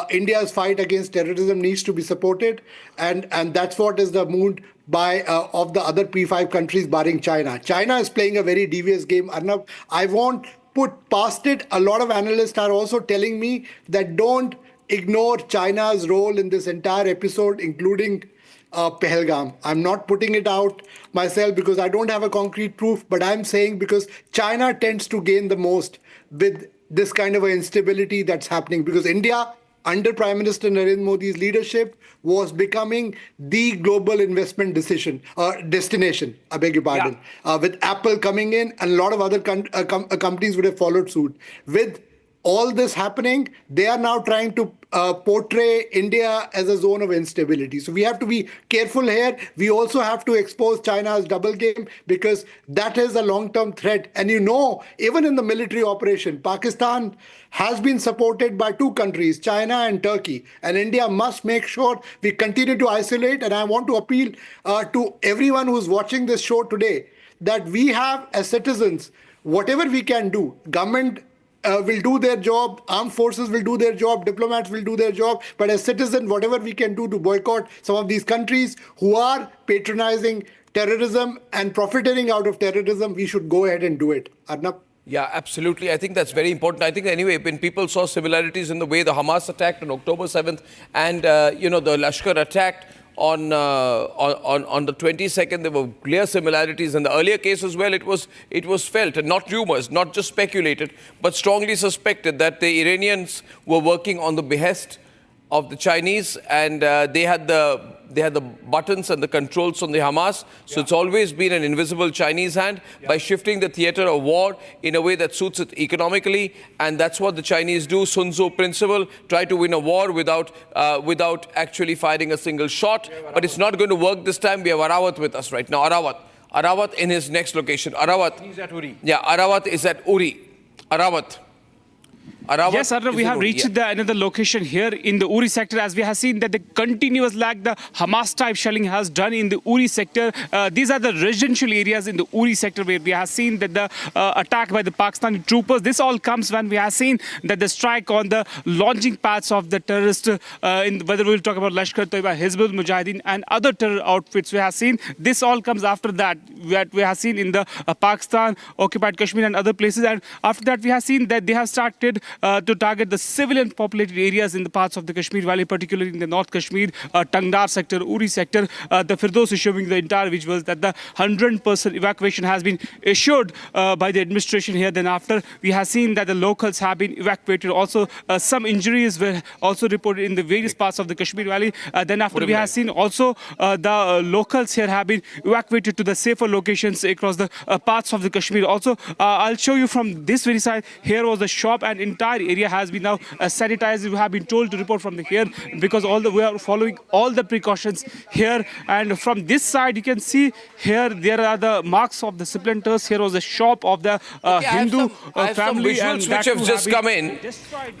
India's fight against terrorism needs to be supported, and that's what is the mood of the other P5 countries barring China. China is playing a very devious game. Arnab, I want put past it. A lot of analysts are also telling me that don't ignore China's role in this entire episode, including Pahalgam. I'm not putting it out myself because I don't have a concrete proof, but I'm saying because China tends to gain the most with this kind of an instability that's happening, because India, under Prime Minister Narendra Modi's leadership, was becoming the global investment destination, I beg your pardon, with Apple coming in, and a lot of other companies would have followed suit. With all this happening, they are now trying to portray India as a zone of instability. So we have to be careful here. We also have to expose China's double game, because that is a long-term threat. And you know, even in the military operation, Pakistan has been supported by two countries, China and Turkey. And India must make sure we continue to isolate. And I want to appeal to everyone who's watching this show today that we have, as citizens, whatever we can do, government will do their job, armed forces will do their job, diplomats will do their job, but as citizens, whatever we can do to boycott some of these countries who are patronizing terrorism and profiting out of terrorism, we should go ahead and do it. Arnab? Yeah, absolutely. I think that's very important. I think anyway, when people saw similarities in the way the Hamas attacked on October 7th and, the Lashkar attacked on the 22nd, there were clear similarities. In the earlier case as well, it was felt, and not rumors, not just speculated, but strongly suspected that the Iranians were working on the behest of the Chinese, and they had the buttons and the controls from the Hamas. So it's always been an invisible Chinese hand by shifting the theater of war in a way that suits it economically. And that's what the Chinese do. Sun Tzu principle, try to win a war without actually firing a single shot. But it's not going to work this time. We have Arawat with us right now. Arawat in his next location. Arawat. He's at Uri. Yeah, Arawat is at Uri. Arawat. Yes, Arnav, we have reached another location here in the Uri sector, as we have seen that the continuous like the Hamas-type shelling has done in the Uri sector. These are the residential areas in the Uri sector where we have seen that the attack by the Pakistani troopers. This all comes when we have seen that the strike on the launching pads of the terrorists, whether we'll talk about Lashkar Toiba, Hizbul Mujahideen and other terror outfits we have seen. This all comes after that we have seen in the Pakistan, occupied Kashmir and other places. And after that we have seen that they have started to target the civilian populated areas in the parts of the Kashmir Valley, particularly in the North Kashmir, Tangdar sector, Uri sector. The Firdaus is showing the entire visuals that the 100% evacuation has been assured by the administration here. Then after, we have seen that the locals have been evacuated. Also, some injuries were also reported in the various parts of the Kashmir Valley. Then after, we have seen also the locals here have been evacuated to the safer locations across the parts of the Kashmir. Also, I'll show you from this very side. Here was the shop, and entire area has been now sanitized. We have been told to report from here because we are following all the precautions here. And from this side, you can see here there are the marks of the splinters. Here was the shop of the Hindu I have family. some visuals which have just come in.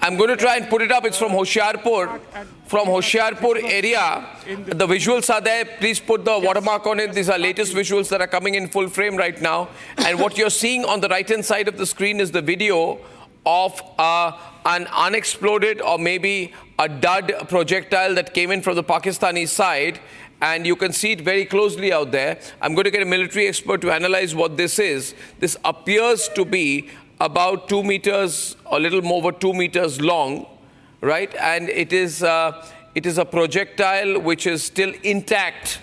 I'm going to try and put it up. It's from Hoshiarpur. From Hoshiarpur area. The visuals are there. Please put the watermark on it. These are latest visuals that are coming in full frame right now. And what you're seeing on the right-hand side of the screen is the video of an unexploded or maybe a dud projectile that came in from the Pakistani side. And you can see it very closely out there. I'm going to get a military expert to analyze what this is. This appears to be about 2 meters, a little more over 2 meters long, right? And it is a projectile which is still intact.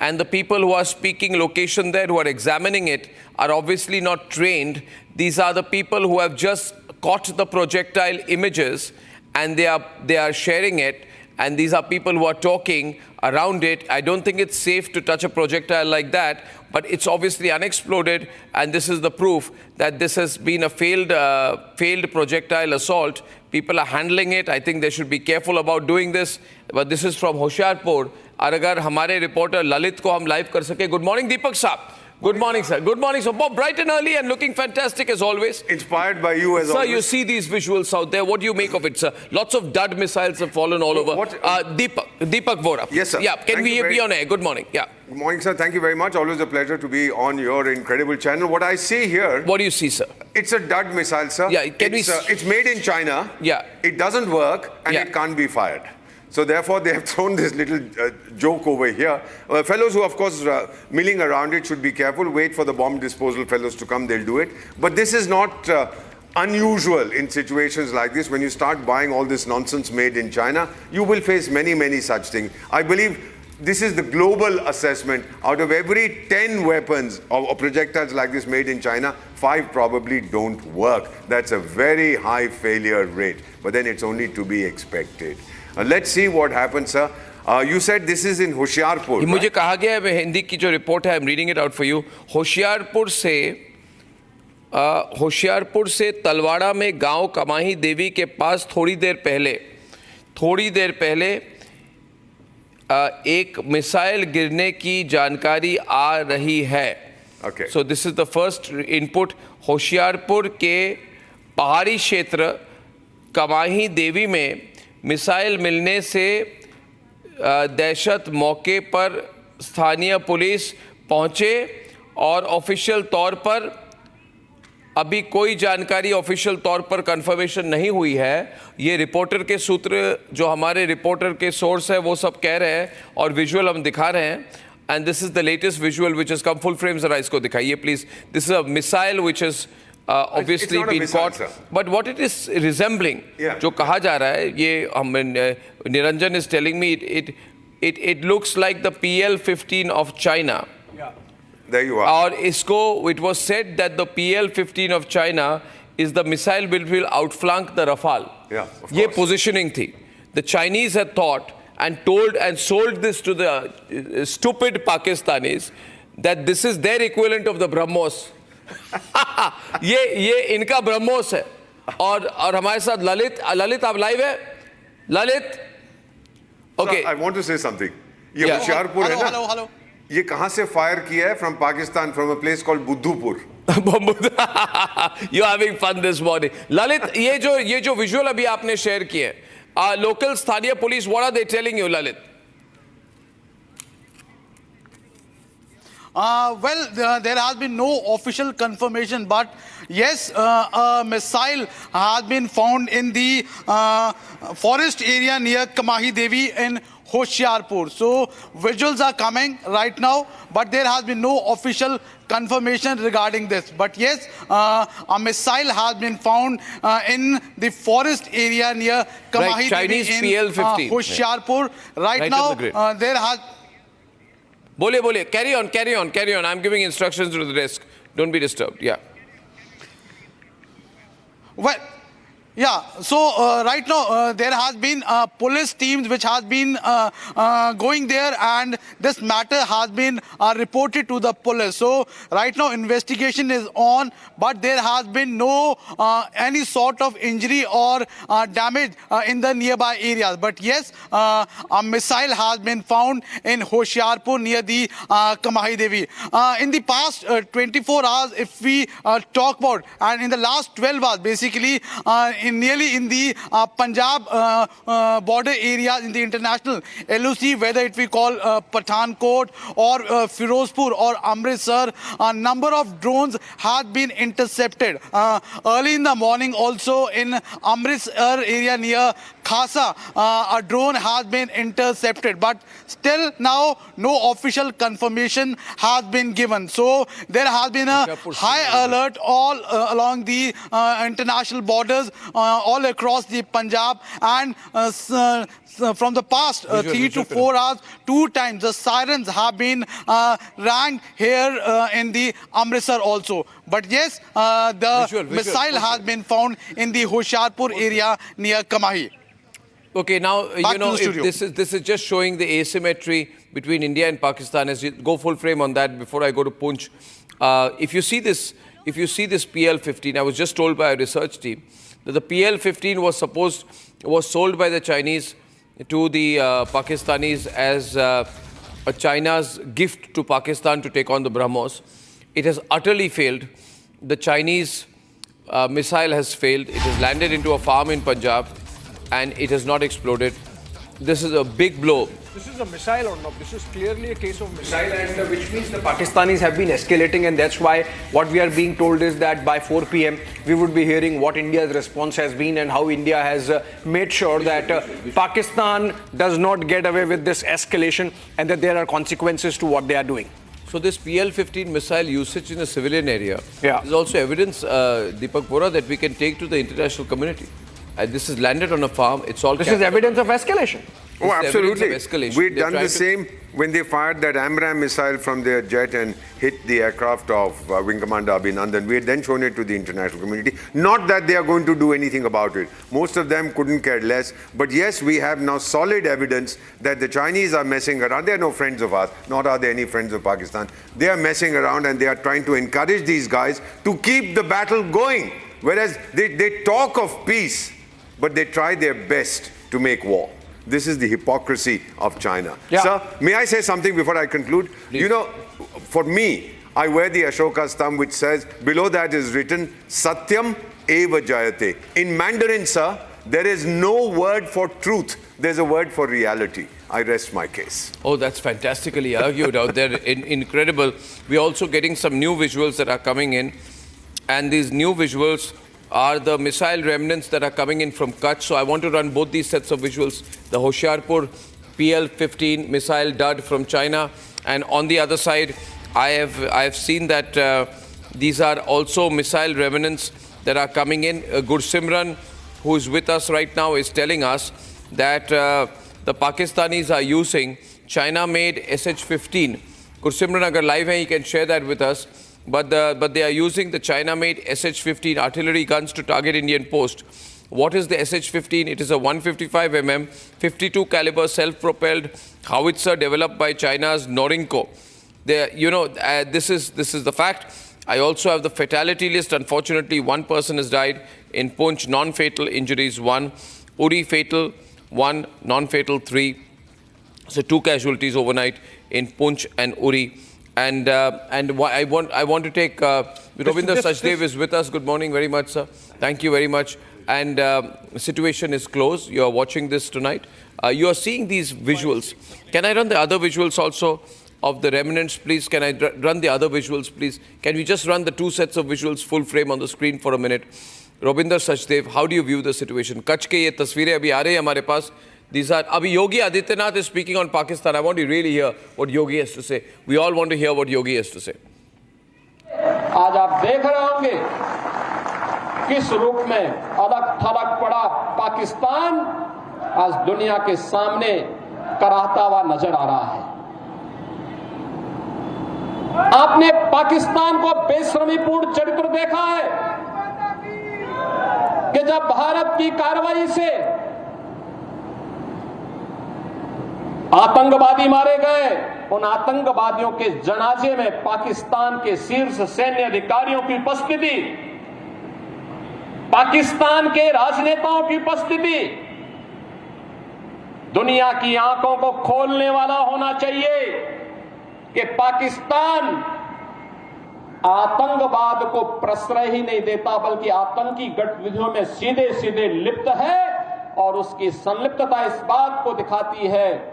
And the people who are speaking location there, who are examining it, are obviously not trained. These are the people who have just caught the projectile images and they are sharing it. And these are people who are talking around it. I don't think it's safe to touch a projectile like that, but it's obviously unexploded. And this is the proof that this has been a failed projectile assault. People are handling it. I think they should be careful about doing this. But this is from Hoshiarpur. और अगर हमारे reporter Lalit को हम live कर सके. Good morning, Deepak साहब. Good morning, sir. Good morning, sir. Bob, bright and early and looking fantastic as always. Inspired by you as always. Sir, you see these visuals out there. What do you make of it, sir? Lots of dud missiles have fallen all over. Deepak Vora. Yes, sir. Yeah, can we be on air? Good morning. Yeah. Good morning, sir. Thank you very much. Always a pleasure to be on your incredible channel. What I see here... What do you see, sir? It's a dud missile, sir. Yeah, it's made in China. Yeah. It doesn't work and it can't be fired. So therefore, they have thrown this little joke over here. Fellows who, of course, milling around it should be careful. Wait for the bomb disposal fellows to come. They'll do it. But this is not unusual in situations like this. When you start buying all this nonsense made in China, you will face many, many such things. I believe this is the global assessment. Out of every 10 weapons or projectiles like this made in China, 5 probably don't work. That's a very high failure rate. But then it's only to be expected. Let's see what happens, sir. You said this is in Hoshiarpur. मुझे कहा गया है, हिंदी की जो report है, I'm reading it out for you. Hoshiarpur से तलवाड़ा में गांव कमाही देवी के पास थोड़ी देर पहले एक मिसाइल गिरने की जानकारी आ रही है. Okay. So this is the first input. Hoshiarpur के पहाड़ी क्षेत्र कमाही देवी में मिसाइल मिलने से दहशत, मौके पर स्थानीय पुलिस पहुंचे और ऑफिशियल तौर पर अभी कोई जानकारी ऑफिशियल तौर पर कंफर्मेशन नहीं हुई है. ये रिपोर्टर के सूत्र, जो हमारे रिपोर्टर के सोर्स है, वो सब कह रहे हैं और विजुअल हम दिखा रहे हैं. And this is the latest visual which has come full frame. जरा इसको दिखाइए please. This is a missile which is obviously been caught, but what it is resembling, जो कहा जा रहा है, ये हम Niranjan is telling me it looks like the PL-15 of China. There you are. और इसको it was said that the PL-15 of China is the missile which will outflank the Rafale. Yeah, of ये course. positioning थी. The Chinese had thought and told and sold this to the stupid Pakistanis that this is their equivalent of the BrahMos. ये इनका ब्रह्मोस है. और हमारे साथ ललित आप live है. Lalit, okay. I want to say something. ये होशियारपुर है ना? Hello. ये कहाँ से फायर किया है? From Pakistan, from a place called बुद्धूपुर. You're having fun this morning. Lalit, ये जो विजुअल अभी आपने शेयर किए, लोकल स्थानीय police, what are they telling you, Lalit? Well, there has been no official confirmation, but yes, a missile has been found in the forest area near Kamahi Devi in Hoshiarpur. So visuals are coming right now, but there has been no official confirmation regarding this. But yes, a missile has been found in the forest area near Kamahi Chinese Devi in PL-15. Hoshiarpur. Right now, there has... बोलिए. Carry on. I'm giving instructions to the desk. Don't be disturbed. Yeah. Well, yeah. So right now there has been police teams which has been going there, and this matter has been reported to the police. So right now investigation is on, but there has been no any sort of injury or damage in the nearby areas. But yes, a missile has been found in Hoshiarpur near the Kamahi Devi. In the past 24 hours, if we talk about, and in the last 12 hours, basically nearly in the Punjab border areas, in the international LOC, whether it we call Pathankot or Firozpur or Amritsar, a number of drones have been intercepted. Early in the morning also in Amritsar area near Khasa, a drone has been intercepted, but still now no official confirmation has been given. So there has been a high alert all along the international borders, all across the Punjab, and from the past 3 to 4 hours, 2 times the sirens have been rang here in the Amritsar also. But yes, the missile has been found in the Hoshiarpur area near Kamahi. Okay, now, Back you know, to the studio. this is just showing the asymmetry between India and Pakistan. As you go full frame on that before I go to Poonch. If you see this PL-15, I was just told by a research team that the PL-15 was sold by the Chinese to the Pakistanis as China's gift to Pakistan to take on the BrahMos. It has utterly failed. The Chinese missile has failed. It has landed into a farm in Punjab, and it has not exploded. This is a big blow. This is a missile or not? This is clearly a case of missile, and which means the Pakistanis have been escalating, and that's why what we are being told is that by 4 p.m. we would be hearing what India's response has been and how India has made sure that Pakistan does not get away with this escalation and that there are consequences to what they are doing. So this PL-15 missile usage in a civilian area is also evidence, Deepak Bora, that we can take to the international community. This is landed on a farm. It's all. This is evidence of escalation. Oh, absolutely. Escalation. We've done the same when they fired that AMRAAM missile from their jet and hit the aircraft of Wing Commander Abhinandan. We had then shown it to the international community. Not that they are going to do anything about it. Most of them couldn't care less. But yes, we have now solid evidence that the Chinese are messing around. They are no friends of ours, nor are they any friends of Pakistan. They are messing around and they are trying to encourage these guys to keep the battle going. Whereas they talk of peace, but they try their best to make war. This is the hypocrisy of China. Sir, may I say something before I conclude? Please. You know, for me, I wear the Ashoka's thumb, which says, below that is written, Satyam eva jayate. In Mandarin, sir, there is no word for truth. There's a word for reality. I rest my case. Oh, that's fantastically argued out there. Incredible. We're also getting some new visuals that are coming in. And these new visuals are the missile remnants that are coming in from Kutch. So I want to run both these sets of visuals. The Hoshiarpur PL-15 missile dud from China. And on the other side, I have seen that these are also missile remnants that are coming in. Gursimran, who is with us right now, is telling us that the Pakistanis are using China-made SH-15. Gursimran, agar live hai, he can share that with us. But they are using the China-made SH-15 artillery guns to target Indian post. What is the SH-15? It is a 155 mm, 52 caliber self-propelled howitzer developed by China's Norinco. This is the fact. I also have the fatality list. Unfortunately, one person has died in Poonch, non-fatal injuries 1, Uri fatal 1, non-fatal 3. So 2 casualties overnight in Poonch and Uri. And I want to take Ravinder Sachdev is with us. Good morning very much, sir. Thank you very much. And the situation is close. You are watching this tonight. You are seeing these visuals. Can I run the other visuals also of the remnants, please? Can I run the other visuals, please? Can we just run the 2 sets of visuals full frame on the screen for a minute? Ravinder Sachdev, how do you view the situation? Kutch ke ye tasveerein abhi aa rahi hai hamare paas. These are, abhi Yogi Adityanath is speaking on Pakistan. I want to really hear what Yogi has to say. We all want to hear what Yogi has to say. आज आप देख रहे होंगे किस रूप में अलग थलग पड़ा पाकिस्तान आज दुनिया के सामने कराहता हुआ नजर आ रहा है। आपने पाकिस्तान को बेशर्मीपूर्ण चरित्र देखा है कि जब भारत की कार्रवाई से आतंकवादी मारे गए, उन आतंकवादियों के जनाजे में पाकिस्तान के शीर्ष सैन्य अधिकारियों की उपस्थिति, पाकिस्तान के राजनेताओं की उपस्थिति दुनिया की आंखों को खोलने वाला होना चाहिए कि पाकिस्तान आतंकवाद को प्रश्रय ही नहीं देता बल्कि आतंकी गतिविधियों में सीधे सीधे लिप्त है और उसकी संलिप्तता इस बात को दिखाती है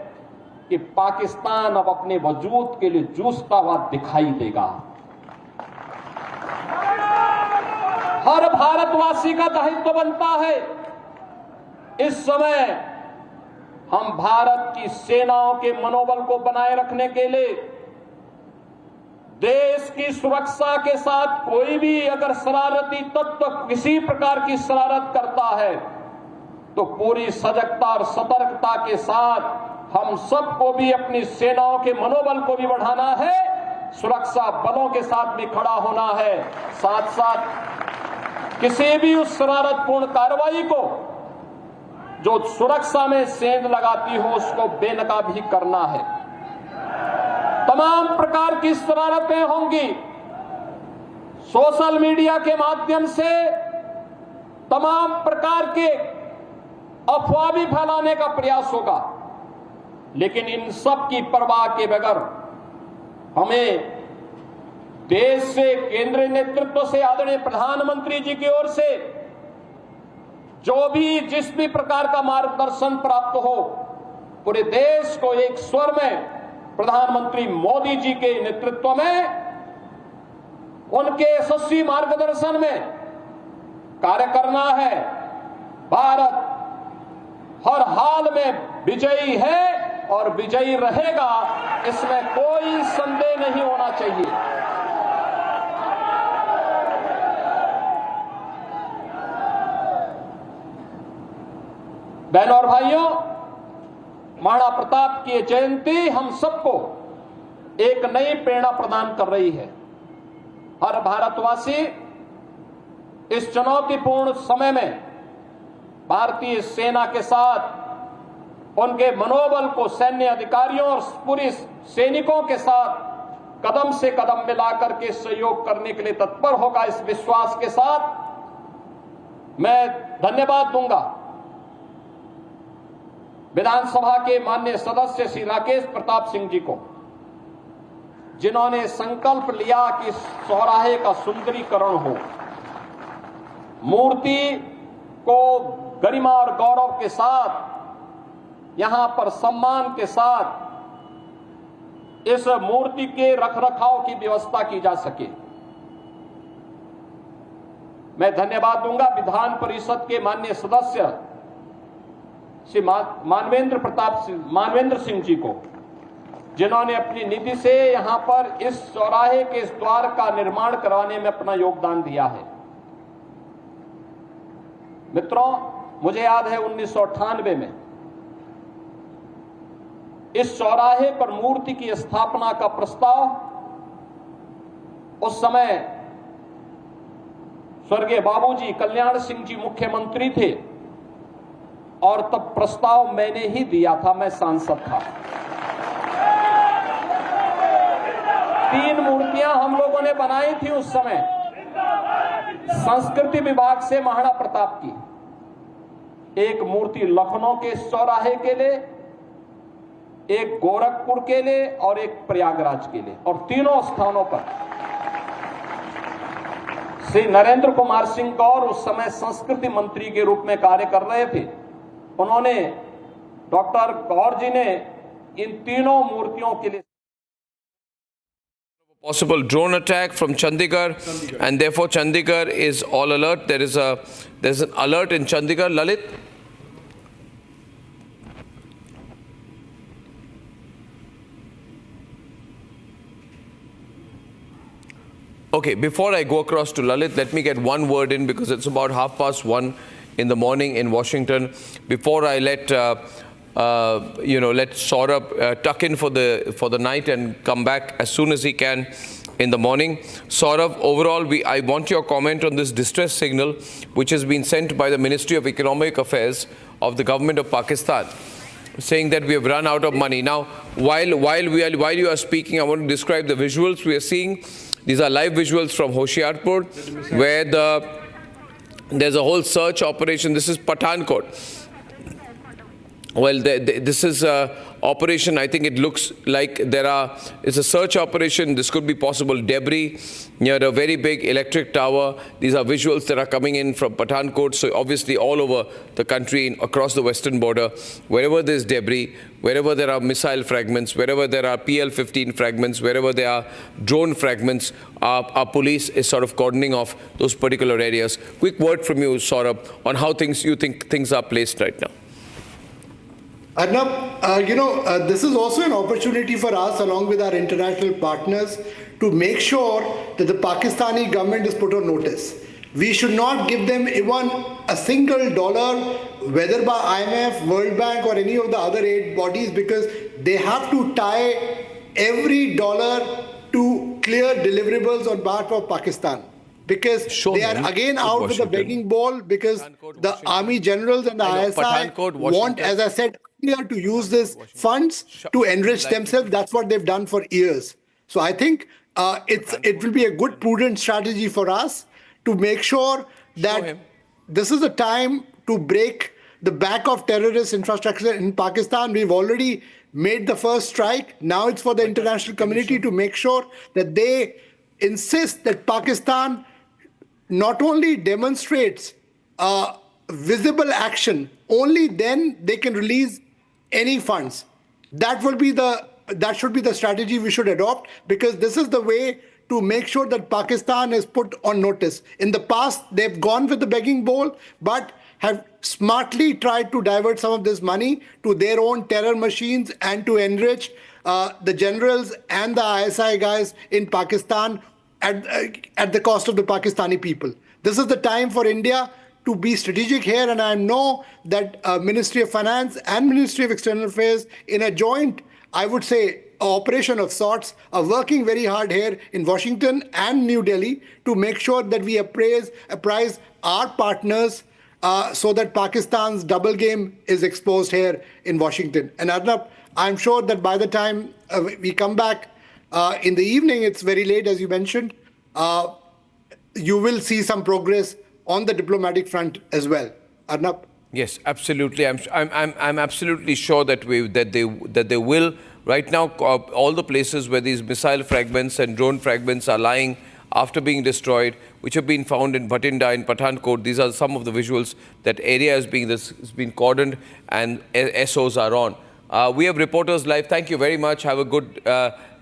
कि पाकिस्तान अब अपने वजूद के लिए जूझता हुआ दिखाई देगा। हर भारतवासी का दायित्व बनता है इस समय हम भारत की सेनाओं के मनोबल को बनाए रखने के लिए देश की सुरक्षा के साथ कोई भी अगर शरारती तत्व किसी प्रकार की शरारत करता है तो पूरी सजगता और सतर्कता के साथ हम सबको भी अपनी सेनाओं के मनोबल को भी बढ़ाना है, सुरक्षा बलों के साथ भी खड़ा होना है, साथ साथ किसी भी उस शरारतपूर्ण कार्रवाई को जो सुरक्षा में सेंध लगाती हो उसको बेनकाब भी करना है। तमाम प्रकार की शरारतें होंगी, सोशल मीडिया के माध्यम से तमाम प्रकार के अफवाह भी फैलाने का प्रयास होगा, लेकिन इन सब की परवाह के बगैर हमें देश से केंद्रीय नेतृत्व से आदरणीय प्रधानमंत्री जी की ओर से जो भी जिस भी प्रकार का मार्गदर्शन प्राप्त हो, पूरे देश को एक स्वर में प्रधानमंत्री मोदी जी के नेतृत्व में उनके यशस्वी मार्गदर्शन में कार्य करना है। भारत हर हाल में विजयी है और विजयी रहेगा, इसमें कोई संदेह नहीं होना चाहिए। बहनों और भाइयों, महाराणा प्रताप की जयंती हम सबको एक नई प्रेरणा प्रदान कर रही है। हर भारतवासी इस चुनौतीपूर्ण समय में भारतीय सेना के साथ उनके मनोबल को सैन्य अधिकारियों और पूरी सैनिकों के साथ कदम से कदम मिलाकर के सहयोग करने के लिए तत्पर होगा। इस विश्वास के साथ मैं धन्यवाद दूंगा विधानसभा के माननीय सदस्य श्री राकेश प्रताप सिंह जी को, जिन्होंने संकल्प लिया कि चौराहे का सुंदरीकरण हो, मूर्ति को गरिमा और गौरव के साथ, यहां पर सम्मान के साथ इस मूर्ति के रखरखाव की व्यवस्था की जा सके। मैं धन्यवाद दूंगा विधान परिषद के माननीय सदस्य श्री मानवेंद्र सिंह जी को, जिन्होंने अपनी निधि से यहां पर इस चौराहे के इस द्वार का निर्माण करवाने में अपना योगदान दिया है। मित्रों, मुझे याद है 1998 में इस चौराहे पर मूर्ति की स्थापना का प्रस्ताव उस समय स्वर्गीय बाबूजी कल्याण सिंह जी मुख्यमंत्री थे और तब प्रस्ताव मैंने ही दिया था, मैं सांसद था। 3 मूर्तियां हम लोगों ने बनाई थी उस समय संस्कृति विभाग से महाराणा प्रताप की, एक मूर्ति लखनऊ के चौराहे के लिए, एक गोरखपुर के लिए और एक प्रयागराज के लिए, और तीनों स्थानों पर श्री नरेंद्र कुमार सिंह गौर उस समय संस्कृति मंत्री के रूप में कार्य कर रहे थे। उन्होंने, डॉक्टर गौर जी ने इन तीनों मूर्तियों के लिए possible drone attack from Chandigarh, and therefore Chandigarh is all alert. There's an alert in Chandigarh. Lalit? Okay, before I go across to Lalit, let me get one word in because it's about 1:30 in the morning in Washington. Before I let let Saurabh tuck in for the night and come back as soon as he can in the morning. Saurabh, overall, I want your comment on this distress signal which has been sent by the Ministry of Economic Affairs of the government of Pakistan, saying that we have run out of money. Now, while you are speaking, I want to describe the visuals we are seeing. These are live visuals from Hoshiarpur, where there's a whole search operation. This is Pathankot. Well, this is operation. I think it looks like it's a search operation. This could be possible debris near a very big electric tower. These are visuals that are coming in from Pathankot. So obviously all over the country, across the western border, wherever there's debris, wherever there are missile fragments, wherever there are PL-15 fragments, wherever there are drone fragments, our police is sort of cordoning off those particular areas. Quick word from you, Saurabh, on how you think things are placed right now. Arnab, this is also an opportunity for us, along with our international partners, to make sure that the Pakistani government is put on notice. We should not give them even a single dollar, whether by IMF, World Bank or any of the other aid bodies, because they have to tie every dollar to clear deliverables on behalf of Pakistan. Because they are again out with the begging bowl, because the army generals and the ISI want, as I said earlier, to use these funds to enrich themselves. That's what they've done for years. So I think it will be a good, prudent strategy for us to make sure that this is a time to break the back of terrorist infrastructure in Pakistan. We've already made the first strike. Now it's for the international community to make sure that they insist that Pakistan not only demonstrates visible action, only then they can release any funds. That should be the strategy we should adopt, because this is the way to make sure that Pakistan is put on notice. In the past, they've gone with the begging bowl, but have smartly tried to divert some of this money to their own terror machines and to enrich the generals and the ISI guys in Pakistan at the cost of the Pakistani people. This is the time for India to be strategic here, and I know that Ministry of Finance and Ministry of External Affairs, in a joint, I would say, operation of sorts, are working very hard here in Washington and New Delhi to make sure that we apprise our partners so that Pakistan's double game is exposed here in Washington. And Arnab, I'm sure that by the time we come back in the evening, it's very late, as you mentioned, you will see some progress on the diplomatic front as well. Arnab? Yes, absolutely. I'm absolutely sure that they will. Right now, all the places where these missile fragments and drone fragments are lying after being destroyed, which have been found in Bhatinda, in Pathankot, these are some of the visuals. That area has been cordoned and SOs are on. We have reporters live. Thank you very much. Have a good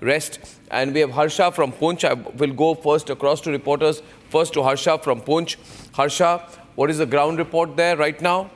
rest. And we have Harsha from Poonch. I will go first across to reporters. First to Harsha from Poonch. Harsha, what is the ground report there right now?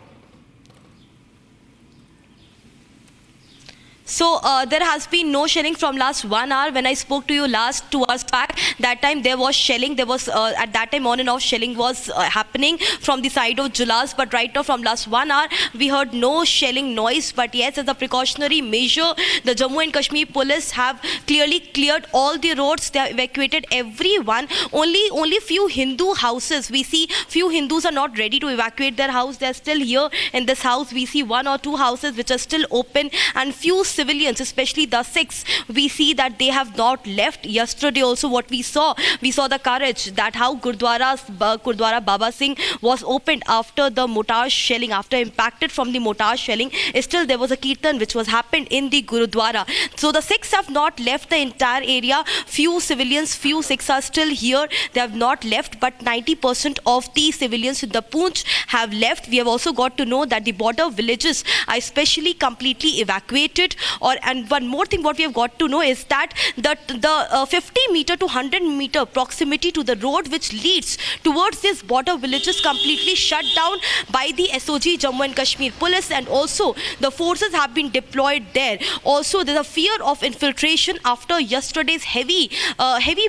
So there has been no shelling from last 1 hour. When I spoke to you last 2 hours back, that time there was shelling. There was at that time on and off shelling was happening from the side of Julas. But right now from last 1 hour, we heard no shelling noise. But yes, as a precautionary measure, the Jammu and Kashmir police have clearly cleared all the roads. They have evacuated everyone. Only few Hindu houses. We see few Hindus are not ready to evacuate their house. They are still here in this house. We see 1 or 2 houses which are still open, and few civilians, especially the Sikhs, we see that they have not left. Yesterday also what we saw the courage that how Gurdwara Baba Singh was opened after the mortar shelling, after impacted from the mortar shelling. Still there was a kirtan which was happened in the Gurudwara. So the Sikhs have not left the entire area. Few civilians, few Sikhs are still here. They have not left, but 90% of the civilians in the Poonch have left. We have also got to know that the border villages are especially completely evacuated. And one more thing what we have got to know is that the 50 meter to 100 meter proximity to the road which leads towards these border villages completely shut down by the SOG Jammu and Kashmir police, and also the forces have been deployed there. Also there is a fear of infiltration after yesterday's heavy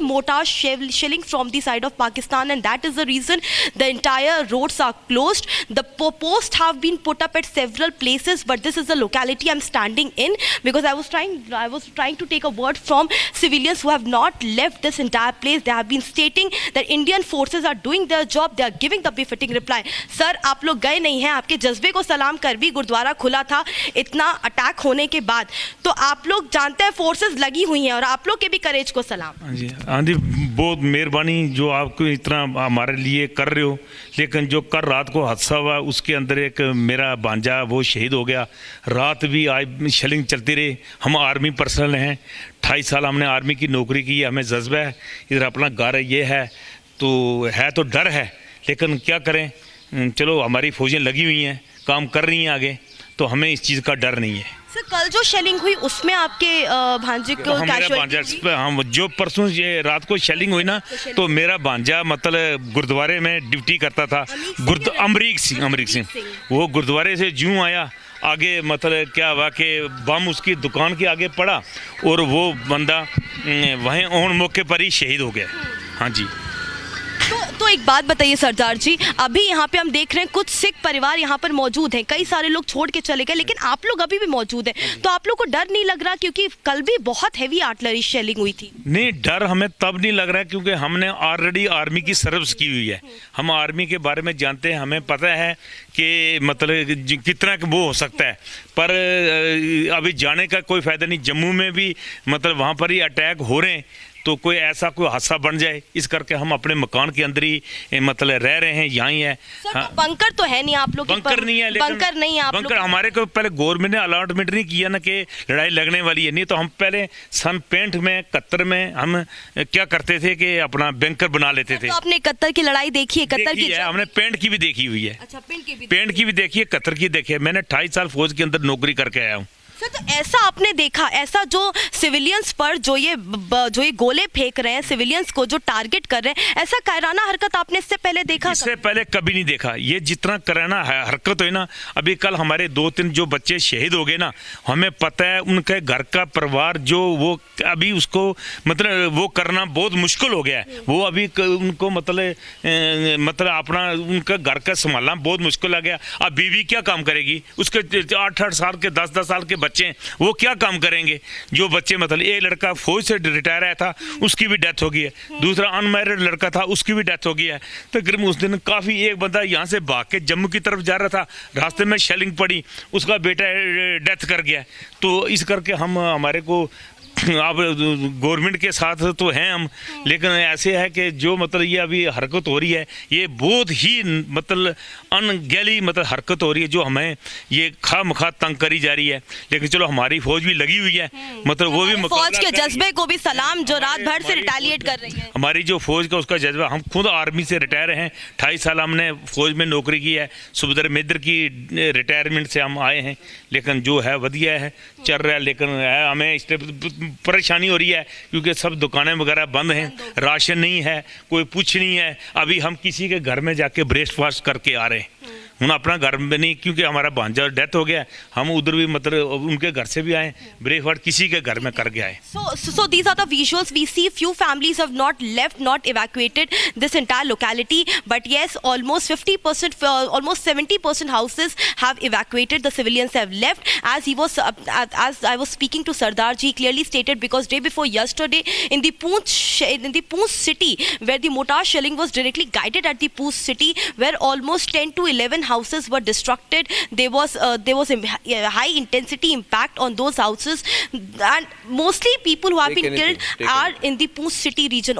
mortar shelling from the side of Pakistan, and that is the reason the entire roads are closed. The posts have been put up at several places, but this is the locality I'm standing in, because I was trying to take a word from civilians who have not left this entire place. They have been stating that Indian forces are doing their job. They are giving the befitting reply. Sir, आप लोग गए नहीं हैं, आपके जज्बे को सलाम कर भी गुरुद्वारा खुला था इतना अटैक होने के बाद, तो आप लोग जानते हैं फोर्सेस लगी हुई हैं, और आप लोग के भी करेज को सलाम। हाँ जी, बहुत मेहरबानी जो आपको इतना हमारे लिए कर रहे हो। लेकिन जो कल रात को हादसा हुआ उसके अंदर एक मेरा भांजा वो शहीद हो गया। रात भी आज शेलिंग चलती रही। हम आर्मी पर्सनल हैं, 28 साल हमने आर्मी की नौकरी की है, हमें जज्बा है, इधर अपना घर ये है तो डर है, लेकिन क्या करें, चलो हमारी फौजें लगी हुई हैं, काम कर रही हैं आगे, तो हमें इस चीज़ का डर नहीं है। सर, कल जो शेलिंग हुई उसमें आपके भांजे को हम जो परसों ये रात को शेलिंग हुई ना, तो मेरा भांजा मतलब गुरुद्वारे में ड्यूटी करता था, अमरीक सिंह वो गुरुद्वारे से जूं आया, आगे मतलब क्या हुआ कि बम उसकी दुकान के आगे पड़ा और वो बंदा वहीं ऑन मौके पर ही शहीद हो गया। हाँ जी। तो एक बात बताइए सरदार जी, अभी यहाँ पे हम देख रहे हैं कुछ सिख परिवार यहाँ पर मौजूद हैं, कई सारे लोग छोड़ के चले गए, लेकिन आप लोग अभी भी मौजूद हैं, तो आप लोग को डर नहीं लग रहा? क्योंकि कल भी बहुत हैवी आर्टिलरी शेलिंग हुई थी। नहीं, डर हमें तब नहीं लग रहा है क्योंकि हमने ऑलरेडी आर्मी की सर्विस की हुई है, हम आर्मी के बारे में जानते हैं, हमें पता है कि मतलब कितना वो हो सकता है, पर अभी जाने का कोई फायदा नहीं। जम्मू में भी मतलब वहाँ पर ही अटैक हो रहे हैं, तो कोई ऐसा कोई हादसा बन जाए, इस करके हम अपने मकान के अंदर ही मतलब रह रहे हैं, यहाँ ही है। हाँ। बंकर तो है नहीं आप लोग? बंकर नहीं है, बंकर नहीं है आप बंकर हमारे को पहले गवर्नमेंट ने अलॉटमेंट नहीं किया ना कि लड़ाई लगने वाली है, नहीं तो हम पहले सन 65 में 71 में हम क्या करते थे कि अपना बंकर बना लेते थे। तो आपने 71 की लड़ाई देखी है? 71 की हमने पेंट की भी देखी हुई है। अच्छा, पेंट की भी देखी है, 71 की देखी है। मैंने 28 साल फौज के अंदर नौकरी करके आया हूँ। सर तो ऐसा आपने देखा, ऐसा जो सिविलियंस पर जो ये गोले फेंक रहे हैं, सिविलियंस को जो टारगेट कर रहे हैं, ऐसा कायराना हरकत आपने इससे पहले देखा? इससे पहले कभी नहीं देखा। ये जितना कराना हरकत हुई ना, अभी कल हमारे 2-3 जो बच्चे शहीद हो गए ना, हमें पता है उनके घर का परिवार जो वो अभी उसको मतलब वो करना बहुत मुश्किल हो गया है। वो अभी उनको मतलब अपना उनका घर का संभालना बहुत मुश्किल आ गया। अब बीवी क्या काम करेगी? उसके 8-8 साल के 10-10 साल के बच्चे वो क्या काम करेंगे? जो बच्चे मतलब एक लड़का फौज से रिटायर आया था, उसकी भी डेथ हो गई है। दूसरा अनमैरिड लड़का था, उसकी भी डेथ हो गई है। तकरीबन उस दिन काफ़ी एक बंदा यहाँ से भाग के जम्मू की तरफ जा रहा था, रास्ते में शेलिंग पड़ी, उसका बेटा डेथ कर गया। तो इस करके हम हमारे को अब गवर्नमेंट के साथ तो हैं हम, लेकिन ऐसे है कि जो मतलब ये अभी हरकत हो रही है, ये बहुत ही मतलब अनगैली मतलब हरकत हो रही है, जो हमें ये खामखा तंग करी जा रही है। लेकिन चलो हमारी फौज भी लगी हुई है, मतलब वो भी फौज के जज्बे को भी सलाम, जो रात भर से रिटेलिएट कर रही है। हमारी जो फौज का उसका जज्बा, हम खुद आर्मी से रिटायर हैं, 28 साल हमने फौज में नौकरी की है, सुबेदार मेजर की रिटायरमेंट से हम आए हैं। लेकिन जो है वधिया है, चल रहा है, लेकिन हमें इस परेशानी हो रही है क्योंकि सब दुकानें वगैरह बंद हैं, राशन नहीं है, कोई पूछ नहीं है। अभी हम किसी के घर में जाके ब्रेकफास्ट करके आ रहे हैं, हम अपना घर में नहीं, क्योंकि हमारा भांजा डेथ हो गया, हम उधर भी मतलब उनके घर से भी आए, ब्रेकफास्ट किसी के घर में कर गया है। So these are the visuals we see. Few families have not left, not evacuated this entire locality, but yes, almost 50%, almost 70% houses have evacuated. The civilians have left. As I was speaking to Sardar ji, clearly stated, because day before yesterday in the Poonch city, where the mortar shelling was directly guided at the Poonch city, where almost 10 to 11 houses were destructed. There was a high intensity impact on those houses, and mostly people who have been killed are in the Poonch city region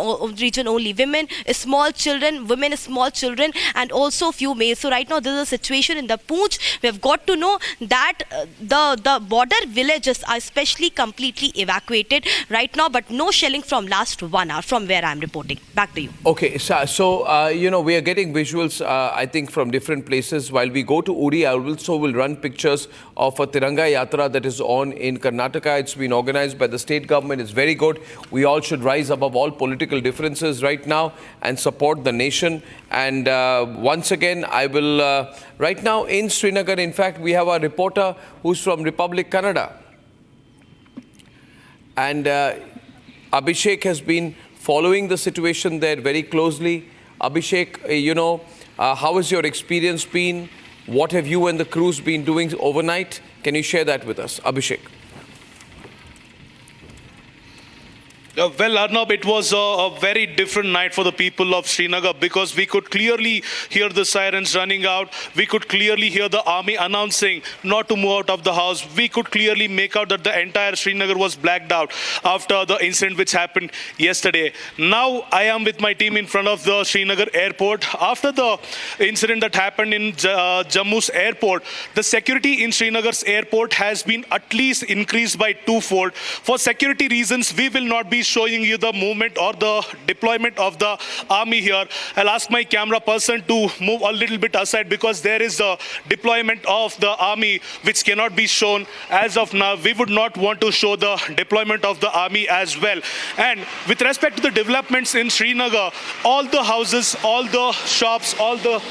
only. Women, small children, and also few males. So right now there is a situation in the Poonch. We have got to know that the border villages are especially completely evacuated right now, but no shelling from last 1 hour from where I am reporting. Back to you. Okay, so we are getting visuals, I think, from different places. While we go to Uri, I also will run pictures of a Tiranga Yatra that is on in Karnataka. It's been organized by the state government. It's very good. We all should rise above all political differences right now and support the nation. And once again, I will, right now in Srinagar, in fact, we have a reporter who's from Republic Canada. And Abhishek has been following the situation there very closely. Abhishek, how has your experience been? What have you and the crews been doing overnight? Can you share that with us, Abhishek? Well, Arnab, it was a very different night for the people of Srinagar, because we could clearly hear the sirens running out. We could clearly hear the army announcing not to move out of the house. We could clearly make out that the entire Srinagar was blacked out after the incident which happened yesterday. Now I am with my team in front of the Srinagar airport. After the incident that happened in Jammu's airport, the security in Srinagar's airport has been at least increased by 2-fold. For security reasons, we will not be showing you the movement or the deployment of the army here. I'll ask my camera person to move a little bit aside, because there is a deployment of the army which cannot be shown as of now. We would not want to show the deployment of the army as well. And with respect to the developments in Srinagar, all the houses, all the shops, all the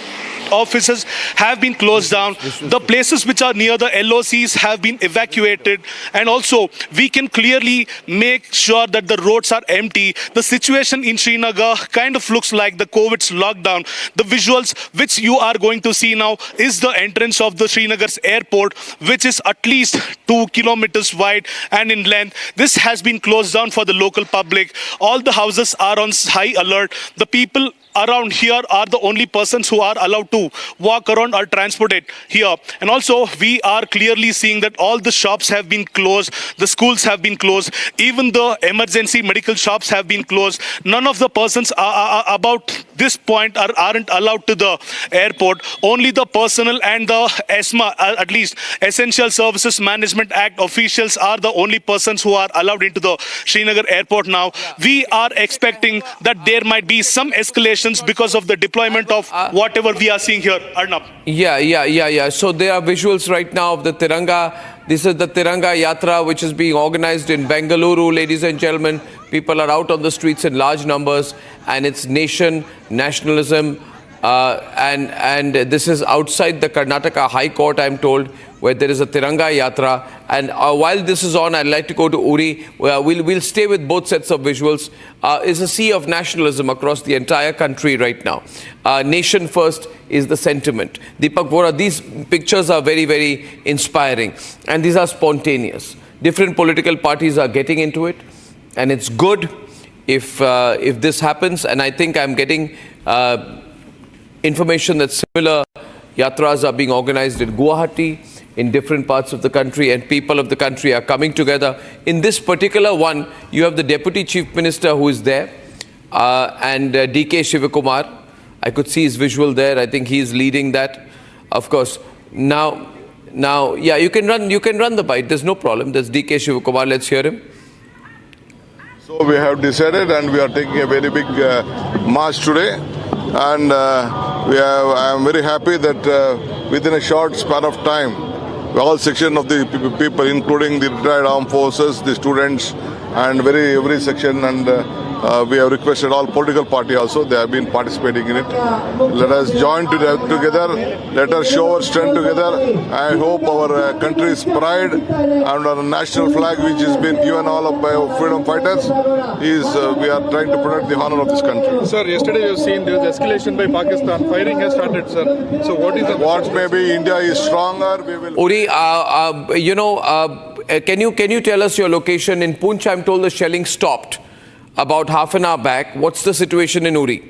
offices have been closed down. The places which are near the LOCs have been evacuated, and also we can clearly make sure that the roads are empty. The situation in Srinagar kind of looks like the COVID's lockdown. The visuals which you are going to see now is the entrance of the Srinagar's airport, which is at least 2 kilometers wide and in length. This has been closed down for the local public. All the houses are on high alert. The people around here are the only persons who are allowed to walk around or transported here. And also we are clearly seeing that all the shops have been closed, the schools have been closed, even the emergency medical shops have been closed. None of the persons are about this point aren't allowed to the airport. Only the personnel and the ESMA, at least Essential Services Management Act officials, are the only persons who are allowed into the Srinagar airport now. We are expecting that there might be some escalation celebrations because of the deployment of whatever we are seeing here, Arnab. Yeah. So there are visuals right now of the Tiranga. This is the Tiranga Yatra, which is being organized in Bengaluru, ladies and gentlemen. People are out on the streets in large numbers, and it's nationalism. And this is outside the Karnataka High Court, I'm told, where there is a Tiranga Yatra. And while this is on, I'd like to go to Uri. We'll stay with both sets of visuals. It's a sea of nationalism across the entire country right now. Nation first is the sentiment. Deepak Vora, these pictures are very, very inspiring. And these are spontaneous. Different political parties are getting into it. And it's good if this happens. And I think I'm getting information that similar yatras are being organized in Guwahati, in different parts of the country, and people of the country are coming together. In this particular one, you have the Deputy Chief Minister who is there, and DK Shivakumar. I could see his visual there. I think he is leading that. Of course, now, yeah, you can run the bite. There's no problem. There's DK Shivakumar. Let's hear him. So we have decided, and we are taking a very big march today. And I am very happy that within a short span of time, all sections of the people, including the retired armed forces, the students, and every section, and we have requested all political parties also. They have been participating in it. Let us join together. Let us show our strength together. I hope our country's pride and our national flag, which has been given all up by our freedom fighters, we are trying to protect the honor of this country. Sir, yesterday you have seen there was escalation by Pakistan. Firing has started, sir. So what is the... What maybe India is stronger, we will... Uri, can you tell us your location? In Poonch, I'm told the shelling stopped about half an hour back. What's the situation in Uri?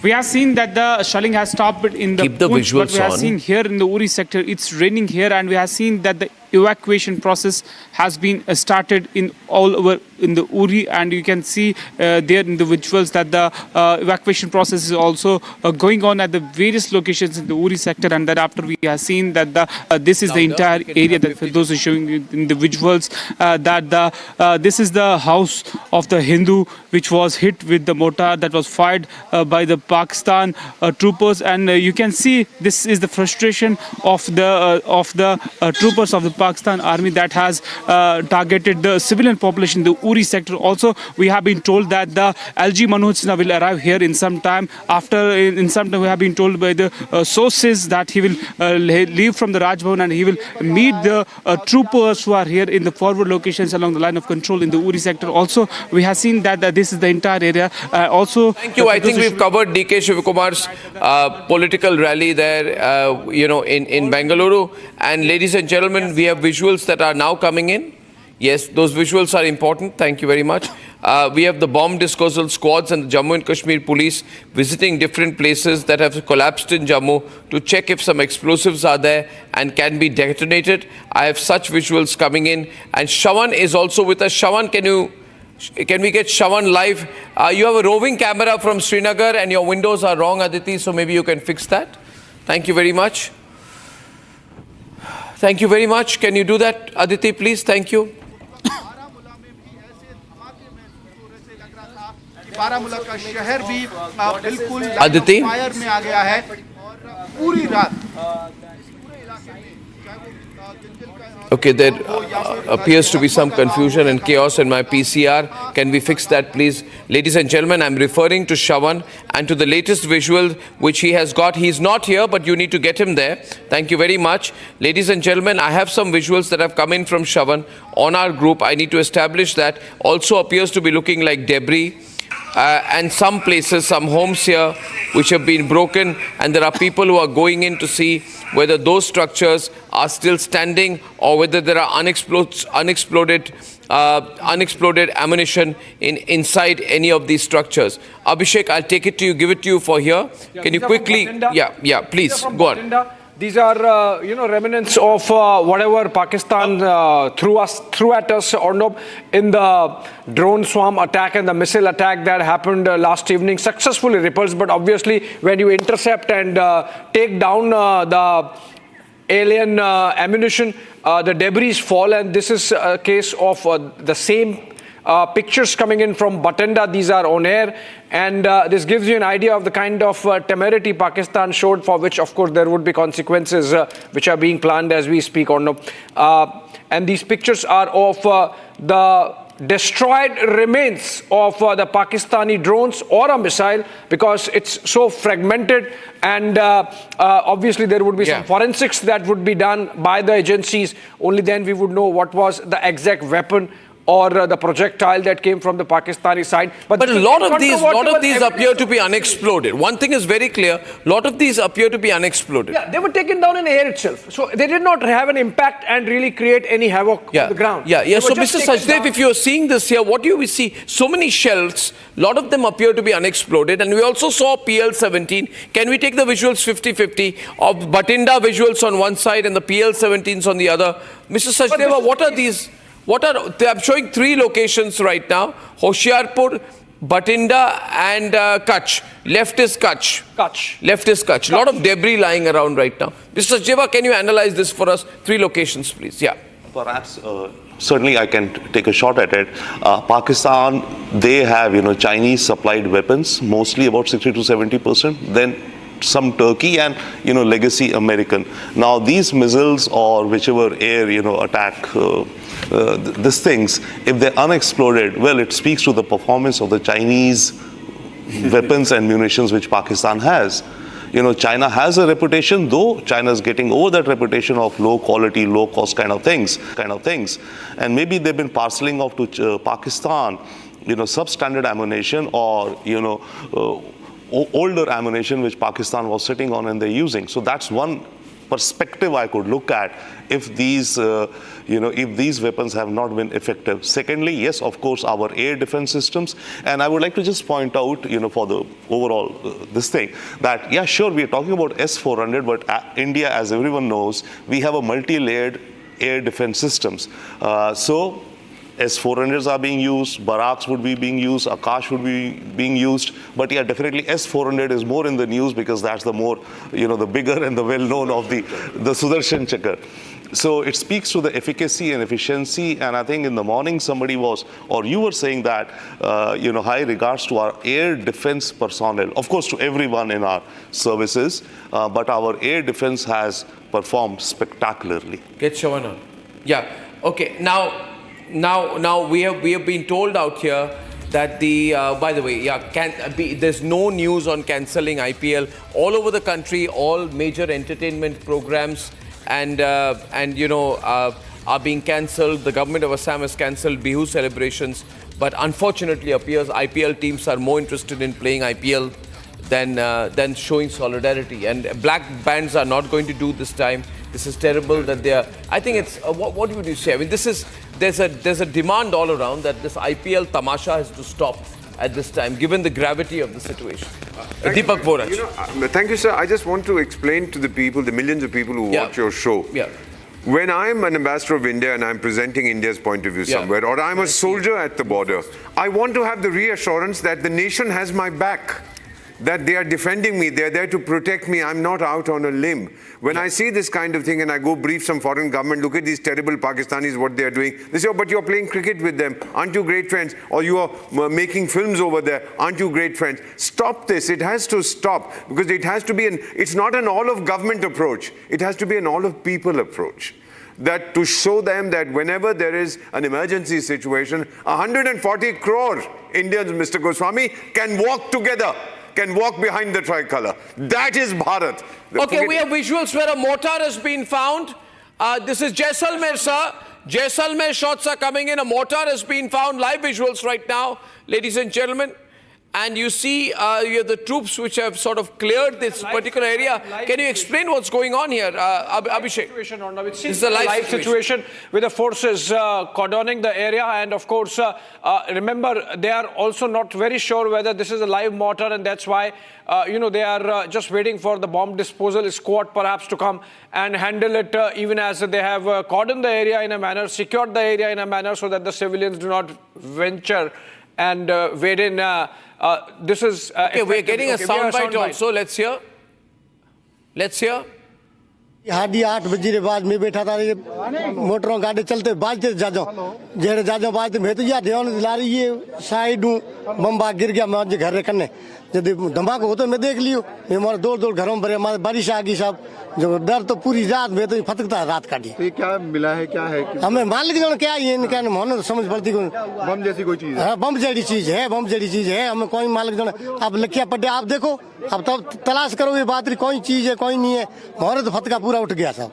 We have seen that the shelling has stopped in the Keep the Poonch, visuals but we have on. seen here in the Uri sector, it's raining here, and we have seen that the evacuation process has been started in all over in the Uri, and you can see there in the visuals that the evacuation process is also going on at the various locations in the Uri sector, and thereafter we have seen that this is the entire area that for those who are showing in the visuals this is the house of the Hindu which was hit with the mortar that was fired by the Pakistan troopers, and you can see this is the frustration of the troopers of the Pakistan army that has targeted the civilian population in the Uri sector. Also, we have been told that the LG Manoj Sinha will arrive here in some time. In some time, we have been told by the sources that he will leave from the Raj Bhavan and he will meet the troopers who are here in the forward locations along the line of control in the Uri sector. Also, we have seen that this is the entire area. Thank you. I think we've covered DK Shivakumar's political rally there, in Bengaluru. And ladies and gentlemen, we have visuals that are now coming in. Yes, those visuals are important. Thank you very much. We have the bomb disposal squads and the Jammu and Kashmir police visiting different places that have collapsed in Jammu to check if some explosives are there and can be detonated. I have such visuals coming in. And Shawan is also with us. Shawan, can we get Shawan live? You have a roving camera from Srinagar and your windows are wrong, Aditi, so maybe you can fix that. Thank you very much. Thank you very much. Can you do that, Aditi, please? Thank you. Baramulla का शहर भी बिल्कुल Aditi? Fire में आ गया है और पूरी रात Okay, there appears to be some confusion and chaos in my PCR. Can we fix that, please? Ladies and gentlemen, I'm referring to Shawan and to the latest visual which he has got. He's not here, but you need to get him there. Thank you very much. Ladies and gentlemen, I have some visuals that have come in from Shawan on our group. I need to establish that. Also appears to be looking like debris. And some places, some homes here which have been broken, and there are people who are going in to see whether those structures are still standing or whether there are unexploded ammunition inside any of these structures. Abhishek, I'll take it to you, give it to you for here. Can you quickly... Yeah, please, go on. These are, remnants of whatever Pakistan threw at us in the drone swarm attack and the missile attack that happened last evening, successfully repulsed. But obviously, when you intercept and take down alien ammunition. The debris fall, and this is a case of the same pictures coming in from Bathinda. These are on air, and this gives you an idea of the kind of temerity Pakistan showed, for which, of course, there would be consequences which are being planned as we speak on. And these pictures are of the destroyed remains of the Pakistani drones or a missile, because it's so fragmented, and obviously there would be some forensics that would be done by the agencies. Only then we would know what was the exact weapon or the projectile that came from the Pakistani side. But a lot of these appear to be unexploded. One thing is very clear, a lot of these appear to be unexploded. Yeah, they were taken down in the air itself. So they did not have an impact and really create any havoc on the ground. Yeah. So Mr. Sajdev, if you're seeing this here, what do we see? So many shells, a lot of them appear to be unexploded. And we also saw PL-17. Can we take the visuals 50-50 of Bathinda visuals on one side and the PL-17s on the other? Mr. Sajdeva, what are these? I'm showing 3 locations right now: Hoshiarpur, Bathinda, and Kutch. Left is Kutch. Left is Kutch. A lot of debris lying around right now. Mr. Sajdev, can you analyze this for us? 3 locations, please. Yeah. Perhaps, certainly I can take a shot at it. Pakistan, they have, Chinese supplied weapons, mostly about 60 to 70%. Then some Turkey and, legacy American. Now, these missiles or whichever air, attack, these things, if they're unexploded, well, it speaks to the performance of the Chinese weapons and munitions which Pakistan has. China has a reputation, though China is getting over that reputation of low quality, low cost kind of things. And maybe they've been parceling off to Pakistan, substandard ammunition or, older ammunition which Pakistan was sitting on and they're using. So that's one perspective I could look at if these, if these weapons have not been effective. Secondly, yes, of course, our air defense systems. And I would like to just point out, for the overall this thing, that, yeah, sure, we're talking about S-400, but India, as everyone knows, we have a multi-layered air defense systems. So S-400s are being used, Barracks would be being used, Akash would be being used. But yeah, definitely S-400 is more in the news because that's the more, the bigger and the well-known of the Sudarshan Chakra. So it speaks to the efficacy and efficiency. And I think in the morning somebody was, or you were saying that, high regards to our air defense personnel, of course to everyone in our services, but our air defense has performed spectacularly. Get Shavana. Yeah, okay, Now we have been told out here that by the way, there's no news on cancelling IPL. All over the country, all major entertainment programs are being cancelled. The government of Assam has cancelled Bihu celebrations, but unfortunately appears IPL teams are more interested in playing IPL than showing solidarity. And black bands are not going to do this time. This is terrible that they are. I think it's what would you say? I mean, there's a demand all around that this IPL tamasha has to stop at this time, given the gravity of the situation. Deepak Boraj. Thank you, sir. I just want to explain to the people, the millions of people who watch your show. Yeah. When I'm an ambassador of India and I'm presenting India's point of view somewhere, or I'm a soldier at the border, I want to have the reassurance that the nation has my back, that they are defending me, they're there to protect me, I'm not out on a limb. When I see this kind of thing and I go brief some foreign government, look at these terrible Pakistanis, what they're doing. They say, oh, but you're playing cricket with them. Aren't you great friends? Or you are making films over there. Aren't you great friends? Stop this. It has to stop because it has to be it's not an all of government approach. It has to be an all of people approach. That to show them that whenever there is an emergency situation, 140 crore Indians, Mr. Goswami, can walk together, can walk behind the tricolour. That is Bharat. Okay, we have visuals where a mortar has been found. This is Jaisalmer, sir. Jaisalmer shots are coming in. A mortar has been found. Live visuals right now, ladies and gentlemen. And you see, you have the troops which have sort of cleared this particular area. Can you explain what's going on here, Abhishek? This is a live situation with the forces cordoning the area. And of course, remember, they are also not very sure whether this is a live mortar. And that's why, they are just waiting for the bomb disposal squad perhaps to come and handle it, even as they have cordoned the area in a manner, secured the area in a manner so that the civilians do not venture and wade in. This is okay. We're getting a soundbite also. Let's hear. हाडी 8 बजे के बाद मैं बैठा था, ये मोटरों गाड़ी चलते बाजते जाजो जेड़े जाजो बाजते मैं तो यार ध्यान दिला रही ये साइड बम्बा गिर गया मैं घर करने जब धमाका होता मैं देख लियो मैं हमारे दौड़ घरों में भरे हमारे बारिश आ गई साहब जो डर तो पूरी रात में तो फटकता रात काटी। तो ये क्या मिला है, क्या है? हमें मालिक जो क्या ये इनका होने तो समझ पड़ती कोई बम जैसी कोई चीज है? हाँ बम जैसी चीज है, बम जैसी चीज है। हमें कोई मालिक जो आप लखिया पड्डे आप देखो अब तब तलाश करो ये बात कोई चीज है कोई नहीं है मोहरे तो फटका पूरा उठ गया साहब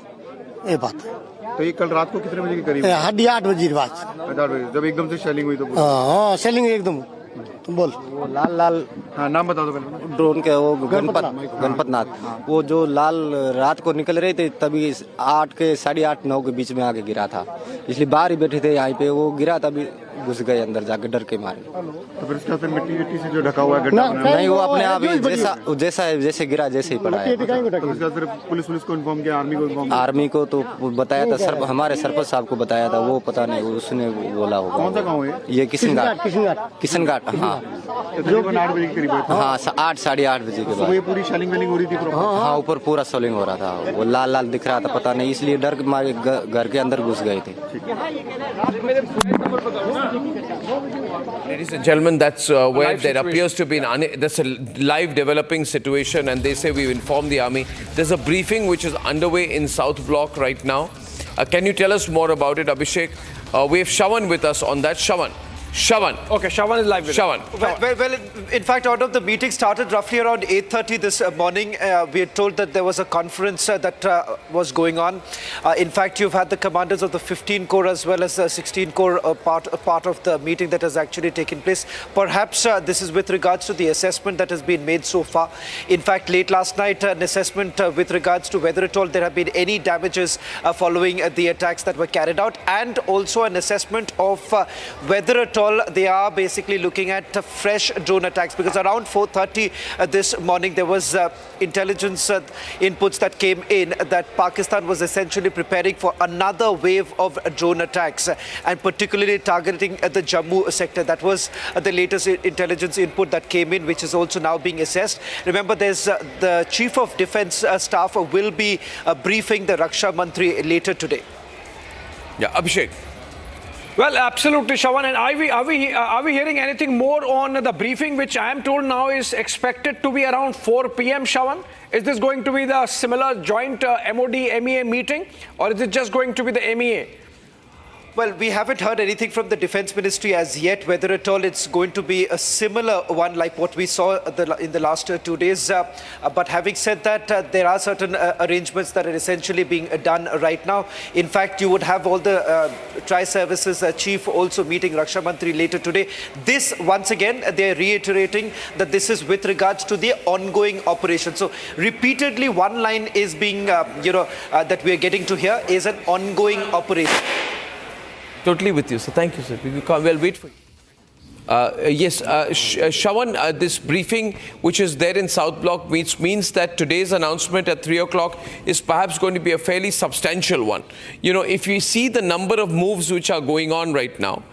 ये बात। तो ये कल रात को कितने बजे के करीब? 8 बजे के बाद जब एकदम से शेलिंग हुई तो? हाँ शेलिंग एकदम बोल। वो लाल हाँ नाम बता दो पहले। ड्रोन के वो गणपत नाथ वो जो लाल रात को निकल रहे थे तभी 8 के 8:30 9 के बीच में आके गिरा था, इसलिए बाहर ही बैठे थे यहाँ पे, वो गिरा तभी घुस गए अंदर जाके डर के मारे। तो फिर उसका मिट्टी से जो ढका हुआ है गड्ढा नहीं वो अपने आप ही जैसे गिरा जैसे ही पड़ा है। तो पुलिस को इन्फॉर्म किया, आर्मी को इन्फॉर्म? आर्मी को तो बताया था हमारे सरपंच साहब को बताया था, वो पता नहीं उसने बोला होगा। कौन सा गाँव है ये? किशनघाट। हाँ 8 बजे के करीब? हाँ 8 8:30 बजे के बाद ये पूरी शेलिंग वेलिंग हो रही थी? हाँ ऊपर पूरा सोलिंग हो रहा था, वो लाल दिख रहा था, पता नहीं इसलिए डर के मारे घर के अंदर घुस गए थे। Ladies and gentlemen, that's where there appears to be that's a live developing situation, and they say we've informed the army. There's a briefing which is underway in South Block right now. Can you tell us more about it, Abhishek? We have Shawan with us on that. Shawan. Okay, Shawan is live with Shawan. Well, in fact, out of the meeting started roughly around 8:30 this morning. We had told that there was a conference that was going on. In fact, you've had the commanders of the 15 Corps as well as the 16 Corps part of the meeting that has actually taken place. Perhaps this is with regards to the assessment that has been made so far. In fact, late last night, an assessment with regards to whether at all there have been any damages following the attacks that were carried out, and also an assessment of whether at all they are basically looking at fresh drone attacks, because around 4:30 this morning there was intelligence inputs that came in that Pakistan was essentially preparing for another wave of drone attacks and particularly targeting the Jammu sector. That was the latest intelligence input that came in, which is also now being assessed. Remember, there's the Chief of Defence Staff will be briefing the Raksha Mantri later today. Yeah, Abhishek. Well, absolutely, Shawan. And are we hearing anything more on the briefing, which I am told now is expected to be around 4 p.m., Shawan? Is this going to be the similar joint MOD-MEA meeting, or is it just going to be the MEA? Well, we haven't heard anything from the Defence Ministry as yet, whether at all it's going to be a similar one like what we saw in the last 2 days. But having said that, there are certain arrangements that are essentially being done right now. In fact, you would have all the Tri-Services Chief also meeting Raksha Mantri later today. This, once again, they're reiterating that this is with regards to the ongoing operation. So, repeatedly, one line is being, that we're getting to here is an ongoing operation. Totally with you. So thank you, sir. We'll wait for you. Yes, Shawan, this briefing which is there in South Block means that today's announcement at 3 o'clock is perhaps going to be a fairly substantial one. You know, if you see the number of moves which are going on right now,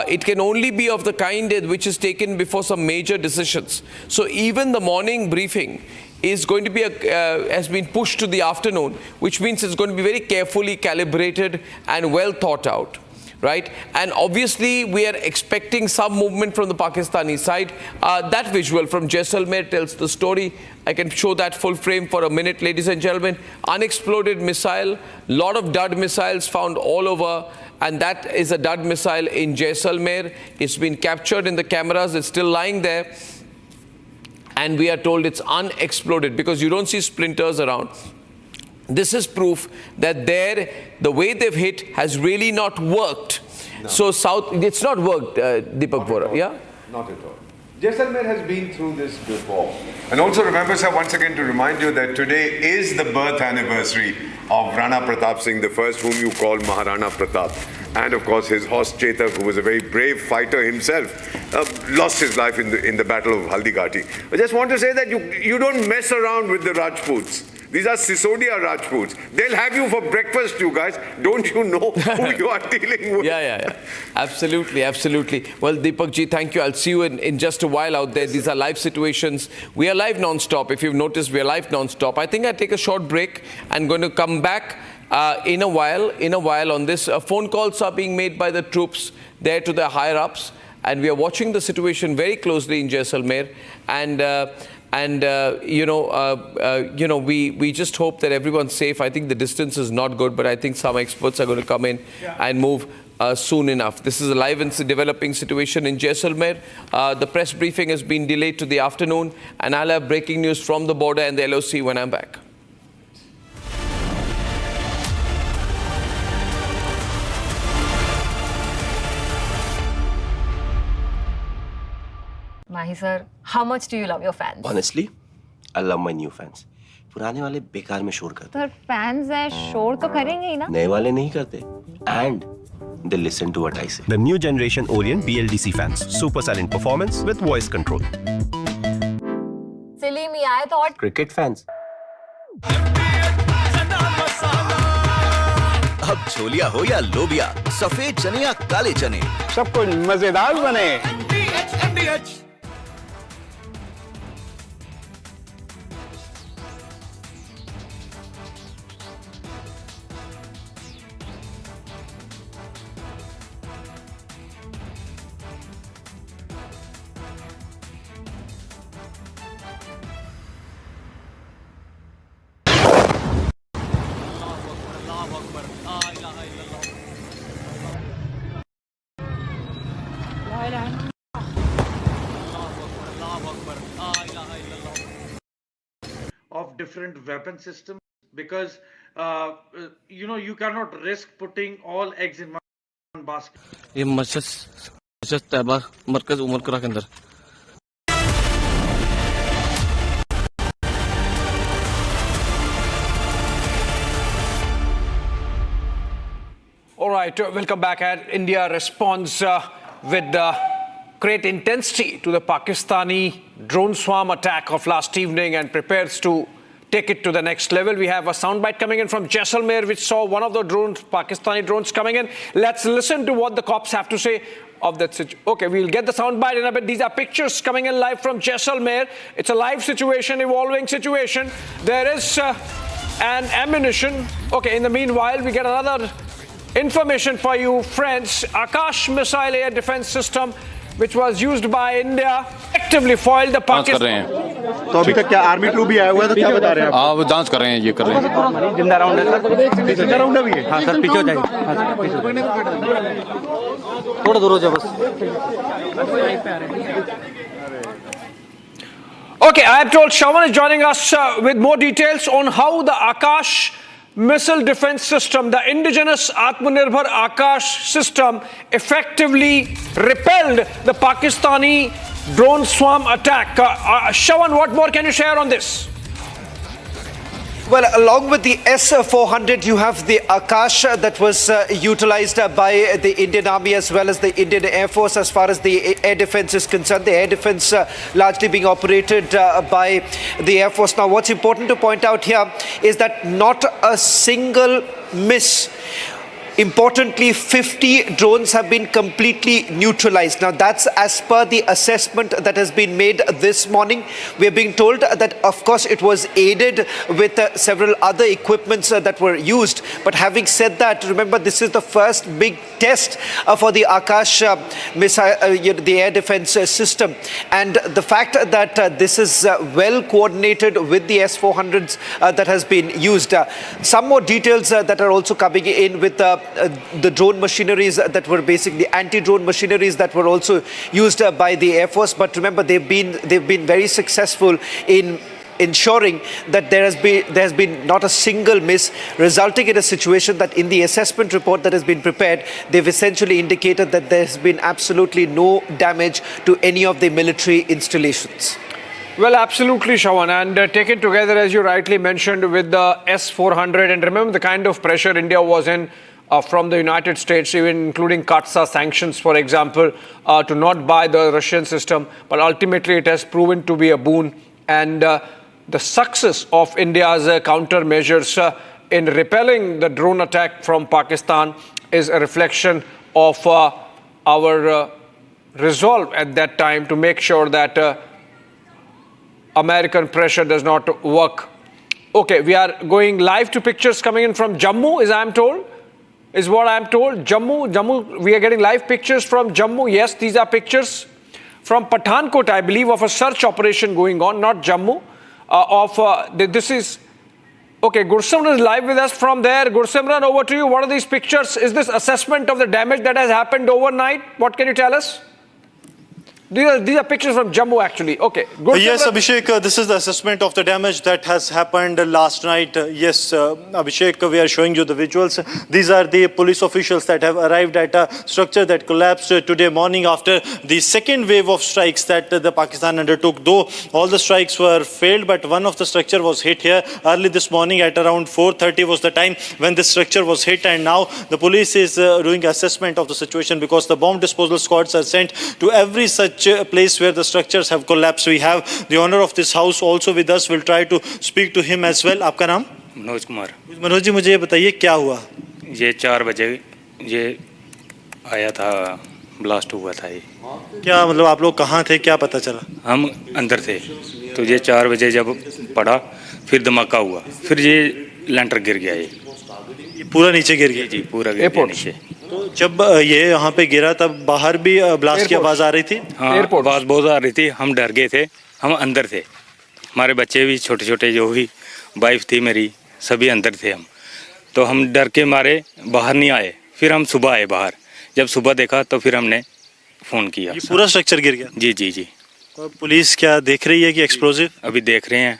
it can only be of the kind which is taken before some major decisions. So even the morning briefing is going to be has been pushed to the afternoon, which means it's going to be very carefully calibrated and well thought out. Right? And obviously, we are expecting some movement from the Pakistani side. That visual from Jaisalmer tells the story. I can show that full frame for a minute, ladies and gentlemen. Unexploded missile, lot of dud missiles found all over. And that is a dud missile in Jaisalmer. It's been captured in the cameras. It's still lying there. And we are told it's unexploded because you don't see splinters around. This is proof that the way they've hit has really not worked. No. So it's not worked, Deepak Vora, yeah? Not at all. Jaisalmer has been through this before. And also remember, sir, once again to remind you that today is the birth anniversary of Rana Pratap Singh I, whom you call Maharana Pratap. And of course his horse Chetak, who was a very brave fighter himself, lost his life in the Battle of Haldighati. I just want to say that you don't mess around with the Rajputs. These are Sisodia Rajputs. They'll have you for breakfast, you guys. Don't you know who you are dealing with? Yeah. Absolutely. Well, Deepak ji, thank you. I'll see you in just a while out there. These are live situations. We are live non-stop. If you've noticed, we are live non-stop. I think I'll take a short break and going to come back in a while on this. Phone calls are being made by the troops there to the higher-ups, and we are watching the situation very closely in Jaisalmer. We just hope that everyone's safe. I think the distance is not good, but I think some experts are going to come in and move soon enough. This is a live and developing situation in Jaisalmer. The press briefing has been delayed to the afternoon, and I'll have breaking news from the border and the LOC when I'm back. Mahi sir, how much do you love your fans? Honestly, I love my new fans. पुराने वाले बेकार में शोर करते Sir, fans हैं शोर तो करेंगे ही ना? नए वाले नहीं करते. And they listen to what I say. The new generation Orient BLDC fans. Super silent performance with voice control. Silly me आए तो और Cricket fans. अब छोलिया हो या लोबिया, सफेद चने या काले चने, सब कुछ मजेदार बने. Of different weapon systems, because you cannot risk putting all eggs in one basket. ये मस्जिद तैयबा मरकज उमरकरा के अंदर. All right, welcome back. And India responds with great intensity to the Pakistani drone swarm attack of last evening and prepares to take it to the next level. We have a soundbite coming in from Jaisalmer, which saw one of the drones, Pakistani drones, coming in. Let's listen to what the cops have to say of that situation. Okay, we'll get the soundbite in a bit. These are pictures coming in live from Jaisalmer. It's a live situation, evolving situation. There is an ammunition. Okay, in the meanwhile, we get another information for you, friends. Akash missile air defense system, which was used by India, effectively foiled the Pakistan. तो अभी तक क्या army troop भी आया हुआ है तो क्या बता रहे हैं आप? वो जांच कर रहे हैं, ये कर रहे हैं. जिंदा राउंड है सर. जिंदा राउंड भी है. हाँ सर, पीछे हो जाइए. थोड़ा दूर हो जाओ बस. Okay, I am told Shawan is joining us with more details on how the Akash missile defense system, the indigenous Atmanirbhar Akash system, effectively repelled the Pakistani drone swarm attack. Shawan, what more can you share on this? Well, along with the S-400, you have the Akash that was utilized by the Indian Army as well as the Indian Air Force as far as the air defense is concerned. The air defense largely being operated by the Air Force. Now, what's important to point out here is that not a single miss. Importantly, 50 drones have been completely neutralized. Now, that's as per the assessment that has been made this morning. We are being told that, of course, it was aided with several other equipments that were used. But having said that, remember, this is the first big test for the Akash missile, the air defense system. And the fact that this is well coordinated with the S-400s that has been used. Some more details that are also coming in with the drone machineries that were basically anti-drone machineries that were also used by the Air Force. But remember, they've been very successful in ensuring that there has been not a single miss, resulting in a situation that in the assessment report that has been prepared, they've essentially indicated that there has been absolutely no damage to any of the military installations. Well, absolutely, Shawan. And taken together, as you rightly mentioned, with the S-400, and remember the kind of pressure India was in from the United States, even including CAATSA sanctions, for example, to not buy the Russian system. But ultimately, it has proven to be a boon. And the success of India's countermeasures in repelling the drone attack from Pakistan is a reflection of our resolve at that time to make sure that American pressure does not work. Okay, we are going live to pictures coming in from Jammu, is what I'm told. Jammu, we are getting live pictures from Jammu. Yes, these are pictures from Pathankot, I believe, of a search operation going on, not Jammu. This is, okay, Gursimran is live with us from there. Gursimran, over to you. What are these pictures? Is this assessment of the damage that has happened overnight? What can you tell us? These are pictures from Jammu, actually. Okay. Yes, Abhishek, this is the assessment of the damage that has happened last night. Yes, Abhishek, we are showing you the visuals. These are the police officials that have arrived at a structure that collapsed today morning after the second wave of strikes that the Pakistan undertook. Though all the strikes were failed, but one of the structure was hit here early this morning at around 4:30 was the time when this structure was hit. And now the police is doing assessment of the situation because the bomb disposal squads are sent to every such place where the structures have collapsed. We have the owner of this house also with us. We'll try to speak to him as well. आपका नाम? मनोज कुमार। मनोज जी, मुझे ये बताइए क्या हुआ? ये 4 बजे ये आया था, ब्लास्ट हुआ था ये। क्या मतलब आप लोग कहाँ थे, क्या पता चला? हम अंदर थे, तो ये 4 बजे जब पड़ा फिर धमाका हुआ, फिर ये लेंटर गिर गया, ये पूरा नीचे गिर गया? जी, पूरा गिर गया नीचे। तो जब ये यहाँ पे गिरा तब बाहर भी ब्लास्ट की आवाज आ रही थी? हाँ, आवाज बहुत आ रही थी। हम डर गए थे, हम अंदर थे, हमारे बच्चे भी छोटे छोटे, जो भी वाइफ थी मेरी, सभी अंदर थे हम। तो हम डर के मारे बाहर नहीं आए। फिर हम सुबह आए बाहर, जब सुबह देखा तो फिर हमने फ़ोन किया। ये पूरा स्ट्रक्चर गिर गया? जी जी जी। पुलिस क्या देख रही है कि एक्सप्लोजिव? अभी देख रहे हैं,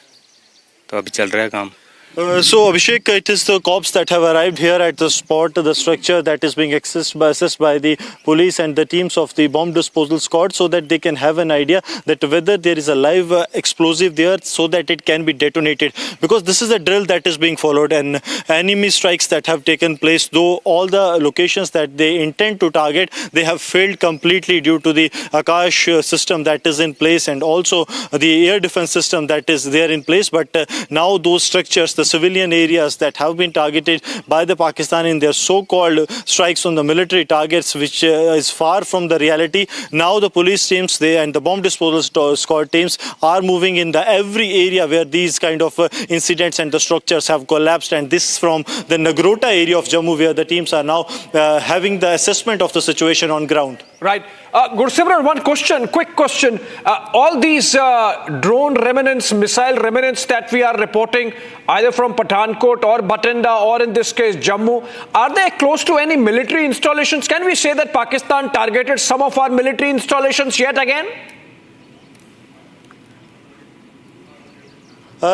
तो अभी चल रहा है काम। So Abhishek, it is the cops that have arrived here at the spot, the structure that is being assessed by the police and the teams of the bomb disposal squad, so that they can have an idea that whether there is a live explosive there, so that it can be detonated. Because this is a drill that is being followed, and enemy strikes that have taken place, though all the locations that they intend to target, they have failed completely due to the Akash system that is in place, and also the air defense system that is there in place. But now those structures, the civilian areas that have been targeted by the Pakistan in their so-called strikes on the military targets, which is far from the reality. Now the police teams and the bomb disposal squad teams are moving in the every area where these kind of incidents and the structures have collapsed. And this from the Nagrota area of Jammu, where the teams are now having the assessment of the situation on ground. Right. Gursimran, one question, quick question. All these drone remnants, missile remnants that we are reporting, either from Pathankot or Bathinda or in this case Jammu, are they close to any military installations? Can we say that Pakistan targeted some of our military installations yet again?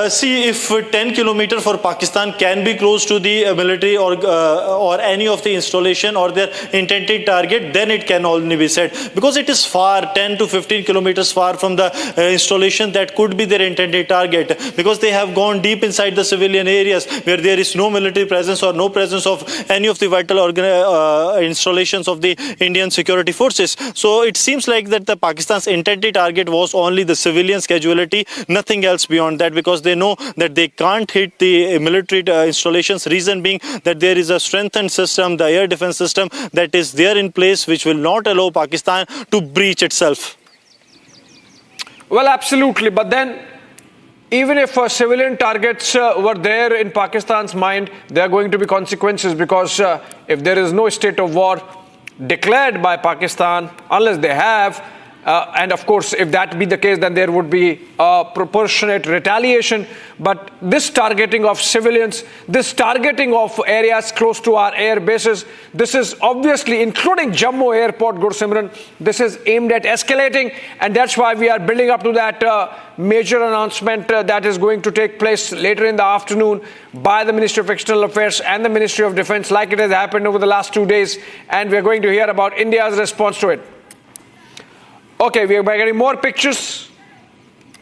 See, if 10 kilometers for Pakistan can be close to the military or any of the installation or their intended target, then it can only be said. Because it is far, 10 to 15 kilometers far from the installation that could be their intended target. Because they have gone deep inside the civilian areas where there is no military presence or no presence of any of the vital installations of the Indian security forces. So it seems like that the Pakistan's intended target was only the civilians' casualty, nothing else beyond that. Because they know that they can't hit the military installations, reason being that there is a strengthened system, the air defense system that is there in place, which will not allow Pakistan to breach itself. Well, absolutely. But then, even if civilian targets were there in Pakistan's mind, there are going to be consequences, because if there is no state of war declared by Pakistan, unless they have, and of course, if that be the case, then there would be a proportionate retaliation. But this targeting of civilians, this targeting of areas close to our air bases, this is obviously, including Jammu airport, Gursimran, this is aimed at escalating. And that's why we are building up to that major announcement that is going to take place later in the afternoon by the Ministry of External Affairs and the Ministry of Defense, like it has happened over the last 2 days. And we're going to hear about India's response to it. Okay, we are getting more pictures.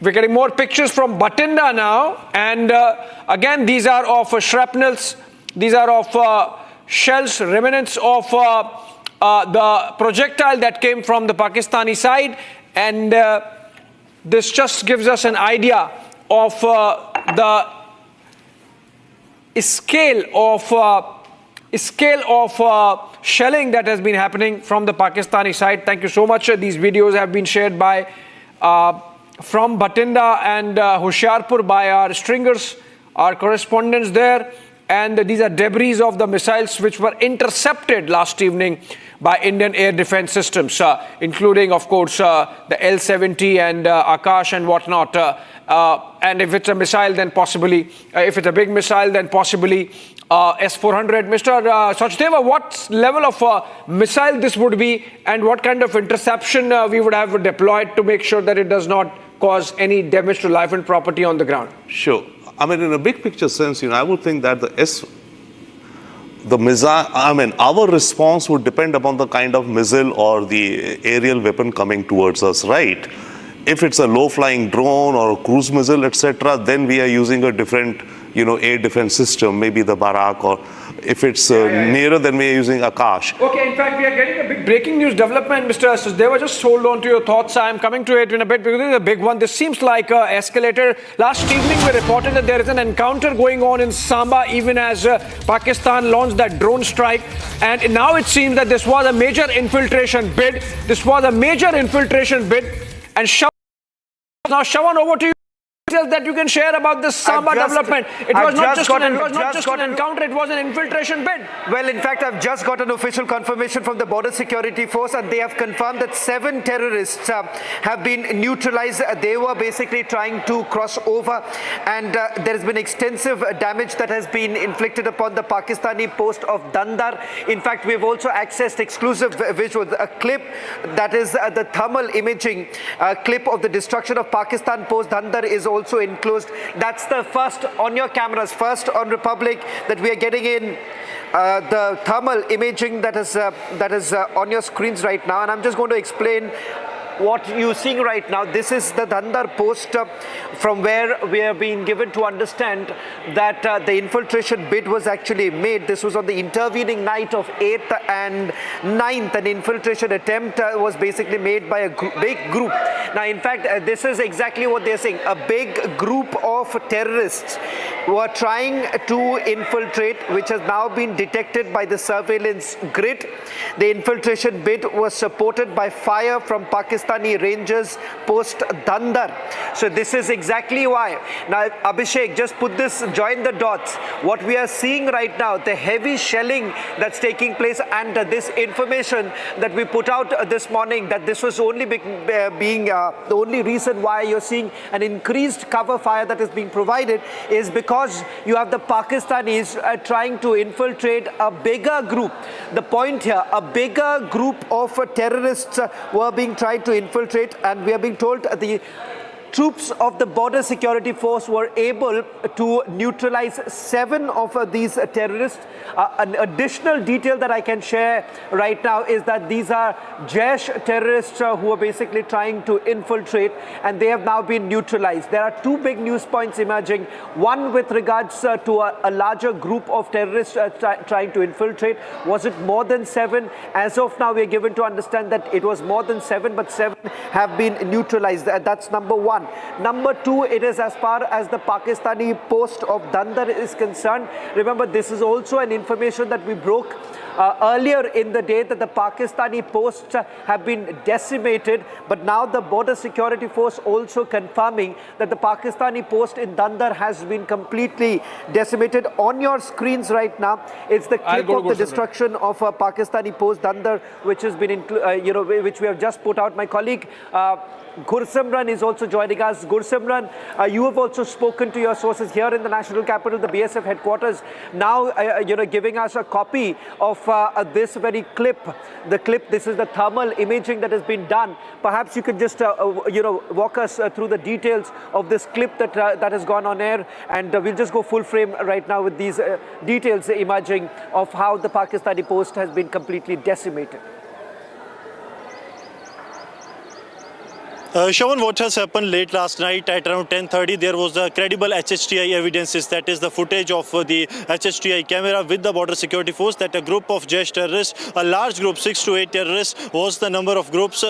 We're getting more pictures from Bathinda now. And again, these are of shrapnels. These are of shells, remnants of the projectile that came from the Pakistani side. And this just gives us an idea of the scale of shelling that has been happening from the Pakistani side. Thank you so much. These videos have been shared by from Bathinda and Hoshiarpur by our stringers, our correspondents there. And these are debris of the missiles which were intercepted last evening by Indian air defense systems, including, of course, the L-70 and Akash and whatnot. And if it's a missile, then possibly, if it's a big missile, then possibly S-400. Mr. Sachdeva, what level of missile this would be, and what kind of interception we would have deployed to make sure that it does not cause any damage to life and property on the ground? Sure. I mean, in a big picture sense, I would think that the missile, our response would depend upon the kind of missile or the aerial weapon coming towards us, right? If it's a low-flying drone or a cruise missile, etc., then we are using a different, air defense system, maybe the Barak, or if it's nearer, then we are using Akash. Okay, in fact, we are getting a big breaking news development, Mr. Sachdeva. Just hold on to your thoughts. I am coming to it in a bit because this is a big one. This seems like an escalator. Last evening, we reported that there is an encounter going on in Samba, even as Pakistan launched that drone strike. And now it seems that this was a major infiltration bid. And now, Shawan, over to you. That you can share about this Samba development. It was not just an encounter, it was an infiltration bid. Well, in fact, I've just got an official confirmation from the Border Security Force, and they have confirmed that 7 terrorists have been neutralized. They were basically trying to cross over, and there has been extensive damage that has been inflicted upon the Pakistani post of Dandar. In fact, we've also accessed exclusive visuals, a clip that is the thermal imaging clip of the destruction of Pakistan post Dandar is also enclosed. That's the first on your cameras, first on Republic, that we are getting in the thermal imaging that is on your screens right now. And I'm just going to explain what you're seeing right now. This is the Dandar post from where we have been given to understand that the infiltration bid was actually made. This was on the intervening night of 8th and 9th. An infiltration attempt was basically made by a big group. Now, in fact, this is exactly what they're saying. A big group of terrorists were trying to infiltrate, which has now been detected by the surveillance grid. The infiltration bid was supported by fire from Pakistani Rangers post Dandar. So this is exactly why. Now, Abhishek, just join the dots. What we are seeing right now, the heavy shelling that's taking place, and this information that we put out this morning, that this was only being the only reason why you're seeing an increased cover fire that is being provided is because you have the Pakistanis trying to infiltrate a bigger group. The point here, a bigger group of terrorists were being tried to infiltrate, and we are being told the troops of the Border Security Force were able to neutralize 7 of these terrorists. An additional detail that I can share right now is that these are Jaish terrorists who are basically trying to infiltrate, and they have now been neutralized. There are 2 big news points emerging. One with regards to a larger group of terrorists trying to infiltrate. Was it more than 7? As of now, we are given to understand that it was more than 7, but 7 have been neutralized. That's number 1. Number 2, it is as far as the Pakistani post of Dandar is concerned. Remember, this is also an information that we broke earlier in the day, that the Pakistani posts have been decimated, but now the Border Security Force also confirming that the Pakistani post in Dandar has been completely decimated. On your screens right now, it's the clip of the destruction of a Pakistani post Dandar, which has been, which we have just put out. My colleague Gursimran is also joining us. Gursimran, you have also spoken to your sources here in the national capital, the BSF headquarters. Now, giving us a copy of this very clip. The clip, this is the thermal imaging that has been done. Perhaps you could just, walk us through the details of this clip that has gone on air, and we'll just go full frame right now with these details emerging of how the Pakistani post has been completely decimated. Shawan, what has happened late last night at around 10:30, there was the credible HHTI evidences, that is the footage of the HHTI camera with the border security force, that a group of Jaish terrorists, a large group, 6 to 8 terrorists was the number of groups,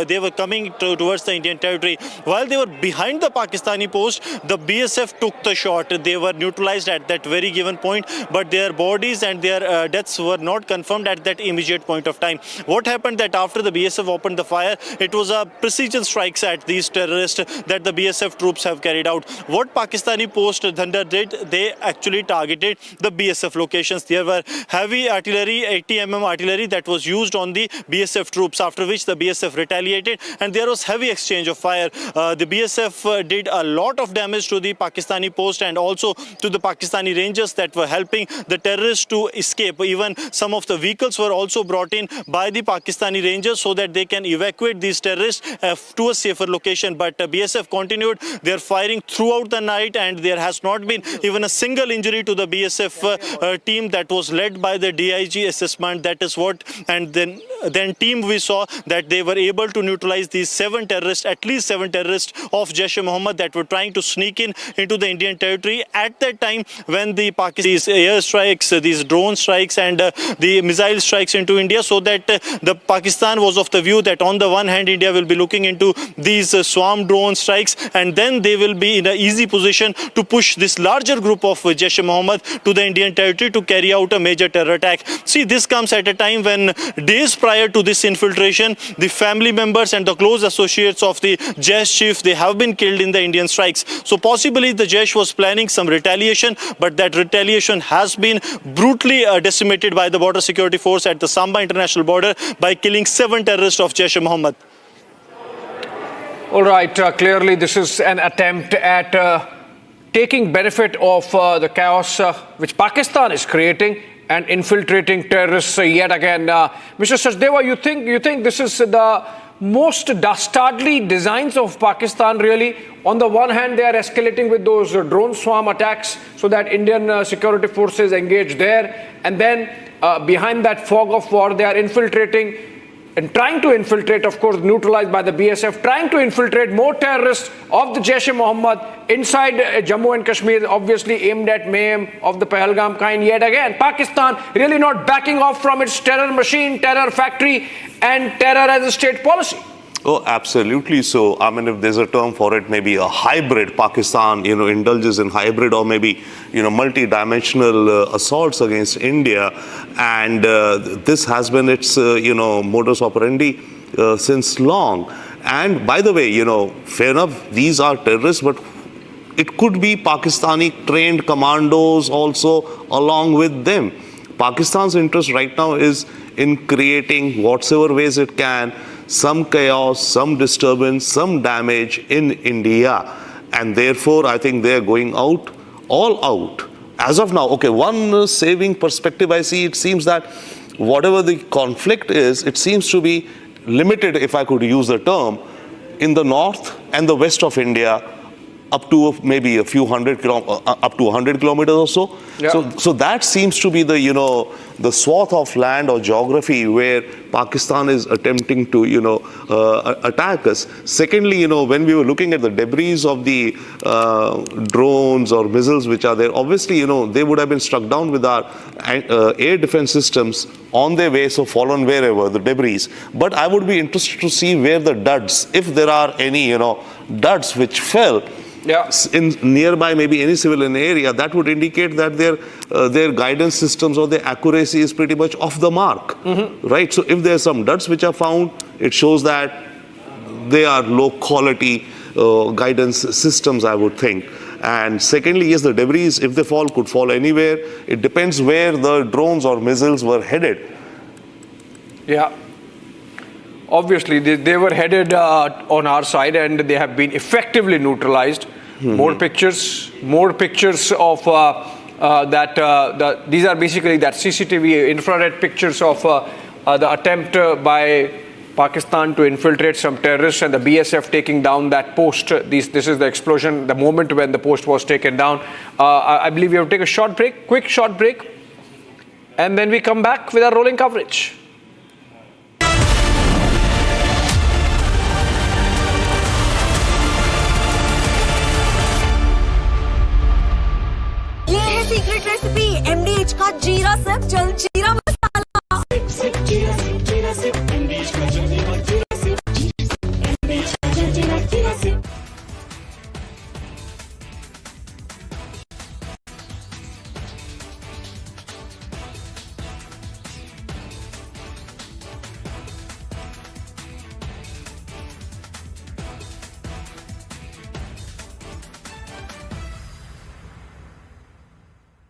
they were coming towards the Indian territory. While they were behind the Pakistani post, the BSF took the shot. They were neutralized at that very given point, but their bodies and their deaths were not confirmed at that immediate point of time. What happened that after the BSF opened the fire, it was a precision strike at these terrorists that the BSF troops have carried out. What Pakistani post Thunder did, they actually targeted the BSF locations. There were heavy artillery, 80 mm artillery that was used on the BSF troops, after which the BSF retaliated and there was heavy exchange of fire. The BSF did a lot of damage to the Pakistani post and also to the Pakistani rangers that were helping the terrorists to escape. Even some of the vehicles were also brought in by the Pakistani rangers so that they can evacuate these terrorists to a safer location, but BSF continued their firing throughout the night and there has not been even a single injury to the BSF team that was led by the DIG assessment. That is what, and then team we saw that they were able to neutralize these 7 terrorists, at least 7 terrorists of Jaish-e-Mohammed that were trying to sneak in into the Indian territory at that time when the Pakistanis air strikes, these drone strikes and the missile strikes into India, so that the Pakistan was of the view that on the one hand India will be looking into these swarm drone strikes and then they will be in an easy position to push this larger group of Jaish-e-Mohammed to the Indian territory to carry out a major terror attack. See, this comes at a time when days prior to this infiltration, the family members and the close associates of the Jaish chief, they have been killed in the Indian strikes. So possibly the Jaish was planning some retaliation, but that retaliation has been brutally decimated by the border security force at the Samba international border by killing 7 terrorists of Jaish-e-Mohammed. All right, clearly this is an attempt at taking benefit of the chaos which Pakistan is creating and infiltrating terrorists yet again. Mr. Sachdeva, you think this is the most dastardly designs of Pakistan really? On the one hand, they are escalating with those drone swarm attacks so that Indian security forces engage there, and then behind that fog of war, they are infiltrating and trying to infiltrate, of course, neutralized by the BSF, trying to infiltrate more terrorists of the Jaish-e-Mohammed inside Jammu and Kashmir, obviously aimed at mayhem of the Pahalgam kind yet again. Pakistan really not backing off from its terror machine, terror factory, and terror as a state policy. Oh, absolutely. So, I mean, if there's a term for it, maybe a hybrid. Pakistan, indulges in hybrid or maybe, multi-dimensional assaults against India. And this has been its, modus operandi since long. And by the way, fair enough, these are terrorists, but it could be Pakistani trained commandos also along with them. Pakistan's interest right now is in creating whatsoever ways it can some chaos, some disturbance, some damage in India. And therefore, I think they're going out, all out. As of now, okay, one saving perspective I see, it seems that whatever the conflict is, it seems to be limited, if I could use the term, in the north and the west of India, up to maybe a few hundred up to 100 kilometers or so. Yeah. So that seems to be the the swath of land or geography where Pakistan is attempting to attack us. Secondly, when we were looking at the debris of the drones or missiles which are there, obviously they would have been struck down with our air defense systems on their way, so fallen wherever the debris. But I would be interested to see where the duds, if there are any duds which fell. Yeah. In nearby maybe any civilian area, that would indicate that their guidance systems or their accuracy is pretty much off the mark, right? So if there are some duds which are found, it shows that they are low quality guidance systems, I would think. And secondly, yes, the debris, if they fall, could fall anywhere. It depends where the drones or missiles were headed. Yeah. Obviously, they were headed on our side and they have been effectively neutralized. More pictures of these are basically that CCTV infrared pictures of the attempt by Pakistan to infiltrate some terrorists and the BSF taking down that post. This is the explosion, the moment when the post was taken down. I believe we have to take a quick short break, and then we come back with our rolling coverage. Recipe MDH का जीरा सिर्फ जल जीरा मसाला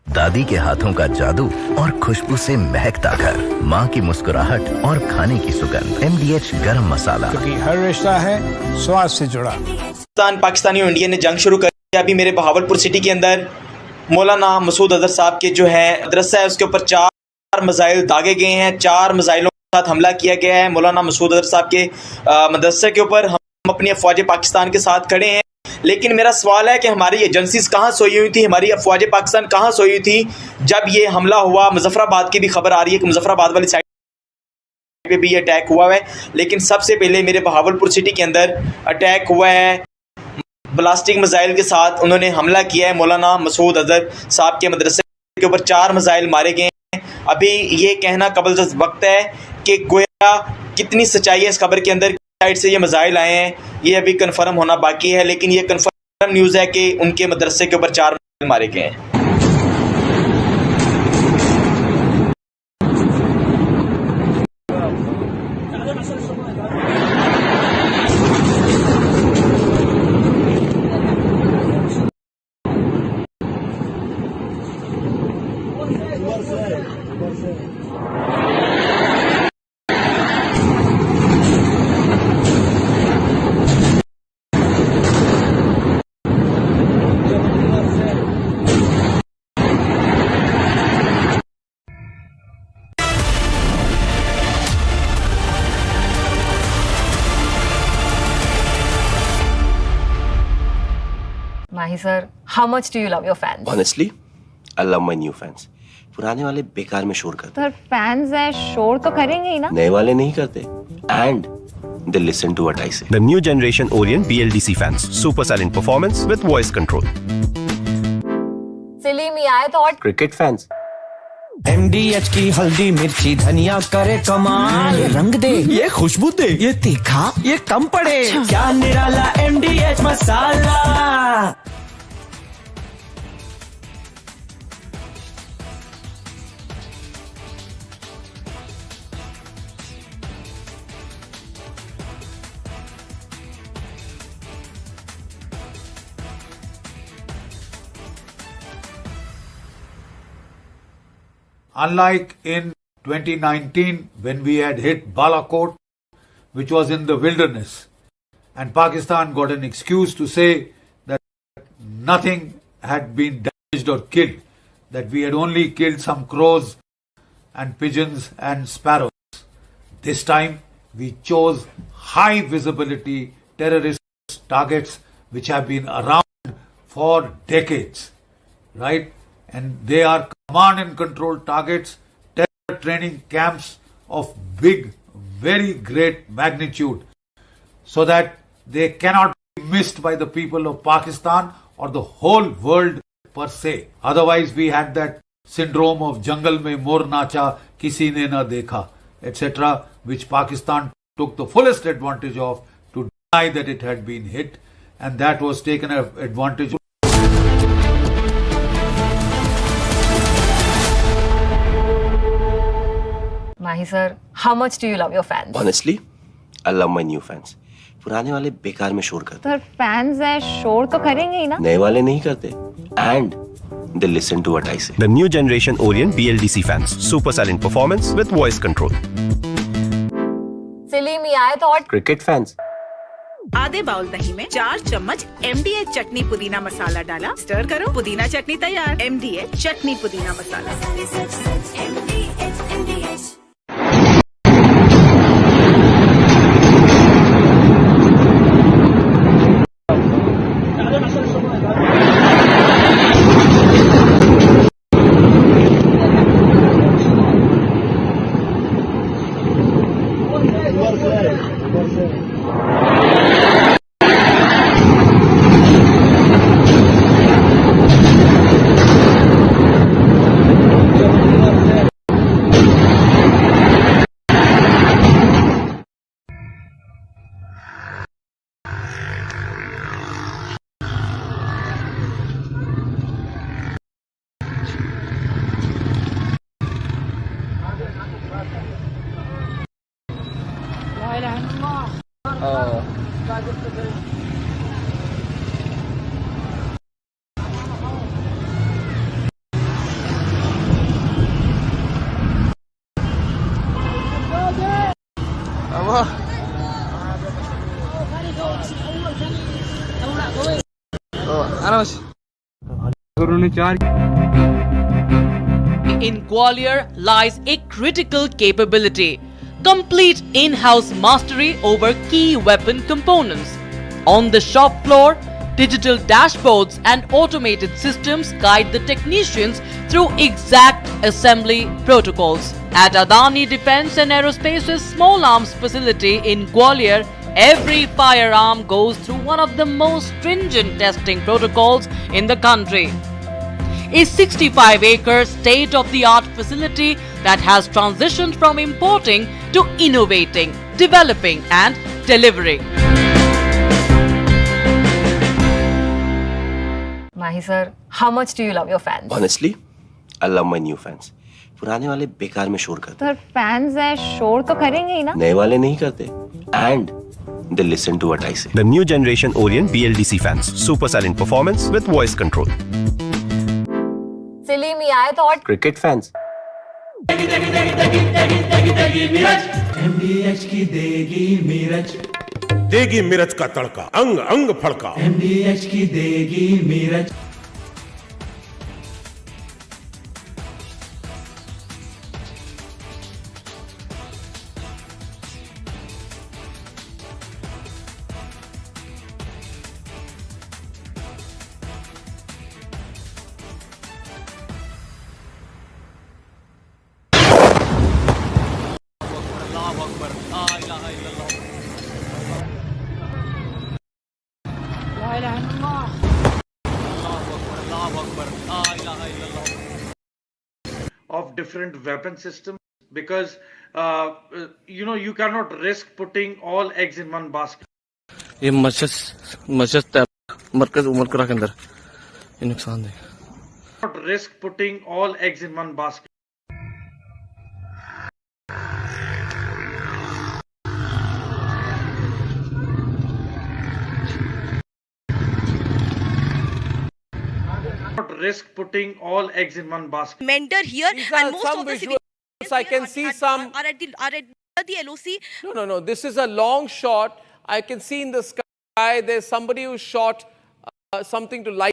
दादी के हाथों का जादू और खुशबू से महकता घर, माँ की मुस्कुराहट और खाने की सुगंध। MDH गरम मसाला, क्योंकि हर रिश्ता है स्वाद से जुड़ा। पाकिस्तानी और इंडिया ने जंग शुरू कर दिया। अभी मेरे बहावलपुर सिटी के अंदर मौलाना मसूद अजहर साहब के जो है मदरसा है उसके ऊपर 4 मिसाइल दागे गए हैं। 4 मिसाइलों के साथ हमला किया गया है मौलाना मसूद अजहर साहब के मदरसे के ऊपर। हम अपनी अफवाज पाकिस्तान के साथ खड़े हैं, लेकिन मेरा सवाल है कि हमारी एजेंसीज कहाँ सोई हुई थी, हमारी अफवाज पाकिस्तान कहाँ सोई हुई थी जब ये हमला हुआ। मुजफ्फराबाद की भी खबर आ रही है कि मुजफ्फराबाद वाली साइड पे भी अटैक हुआ है, लेकिन सबसे पहले मेरे बहावलपुर सिटी के अंदर अटैक हुआ है। ब्लास्टिक मिसाइल के साथ उन्होंने हमला किया है मौलाना मसूद अजहर साहब के मदरसे के ऊपर। 4 मिसाइल मारे गए हैं। अभी ये कहना कबल वक्त है कि गोया कितनी सच्चाई है इस खबर के अंदर, साइड से ये मिसाइल आए हैं, ये अभी कंफर्म होना बाकी है। लेकिन ये कंफर्म न्यूज़ है कि उनके मदरसे के ऊपर 4 मिसाइल मारे गए हैं। Mahi sir, how much do you love your fans? Honestly, I love my new fans. पुराने वाले बेकार में शोर करते Sir, fans है शोर तो करेंगे ही ना? नए वाले नहीं करते and they listen to what I say. The new generation Orient BLDC fans. Super silent performance with voice control. Silly me आए तो और Cricket fans. MDH की हल्दी मिर्ची धनिया करे कमाल, ये रंग दे, ये खुशबू दे, ये तीखा, ये कम पड़े, क्या निराला MDH masala. Unlike in 2019 when we had hit Balakot, which was in the wilderness, and Pakistan got an excuse to say that nothing had been damaged or killed, that we had only killed some crows and pigeons and sparrows. This time we chose high visibility terrorist targets which have been around for decades, right? And they are command and control targets, terror training camps of big, very great magnitude, so that they cannot be missed by the people of Pakistan or the whole world per se. Otherwise we had that syndrome of jungle mein mor nacha, kisi ne na dekha, etc., which Pakistan took the fullest advantage of to deny that it had been hit, and that was taken advantage of. Mahi sir, how much do you love your fans? Honestly, I love my new fans. पुराने वाले बेकार में शोर करते Sir, fans है शोर तो करेंगे ही ना? नए वाले नहीं करते and they listen to what I say. The new generation Orient BLDC fans. Super silent performance with voice control. Silly me आए तो और Cricket fans. आधे बाउल दही में 4 चम्मच MDH चटनी पुदीना मसाला डाला, स्टर करो, पुदीना चटनी तैयार। MDH चटनी पुदीना मसाला। In Gwalior lies a critical capability, complete in-house mastery over key weapon components. On the shop floor, digital dashboards and automated systems guide the technicians through exact assembly protocols. At Adani Defence and Aerospace's small arms facility in Gwalior, every firearm goes through one of the most stringent testing protocols in the country. A 65-acre state-of-the-art facility that has transitioned from importing to innovating, developing and delivering. Mahi sir, how much do you love your fans? Honestly, I love my new fans. पुराने वाले बेकार में शोर करते Sir, fans हैं, शोर तो करेंगे ही ना? नए वाले नहीं करते. And they listen to what I say. The new generation Orient BLDC fans. Super silent performance with voice control. Silly me, I thought Cricket fans. MDH की देगी मीरज, देगी मिर्च का तड़का, अंग अंग फड़का. MDH की देगी Miraj. Of different weapon systems, because you cannot risk putting all eggs in one basket. ये मशस्त मरकज उमर करा के अंदर ये नुकसान है. Not risk putting all eggs in one basket. Not risk putting all eggs in one basket. Mender here, and most some of the visuals. civilians I can see some. are at the LOC. No. This is a long shot. I can see in the sky there's somebody who shot something to light.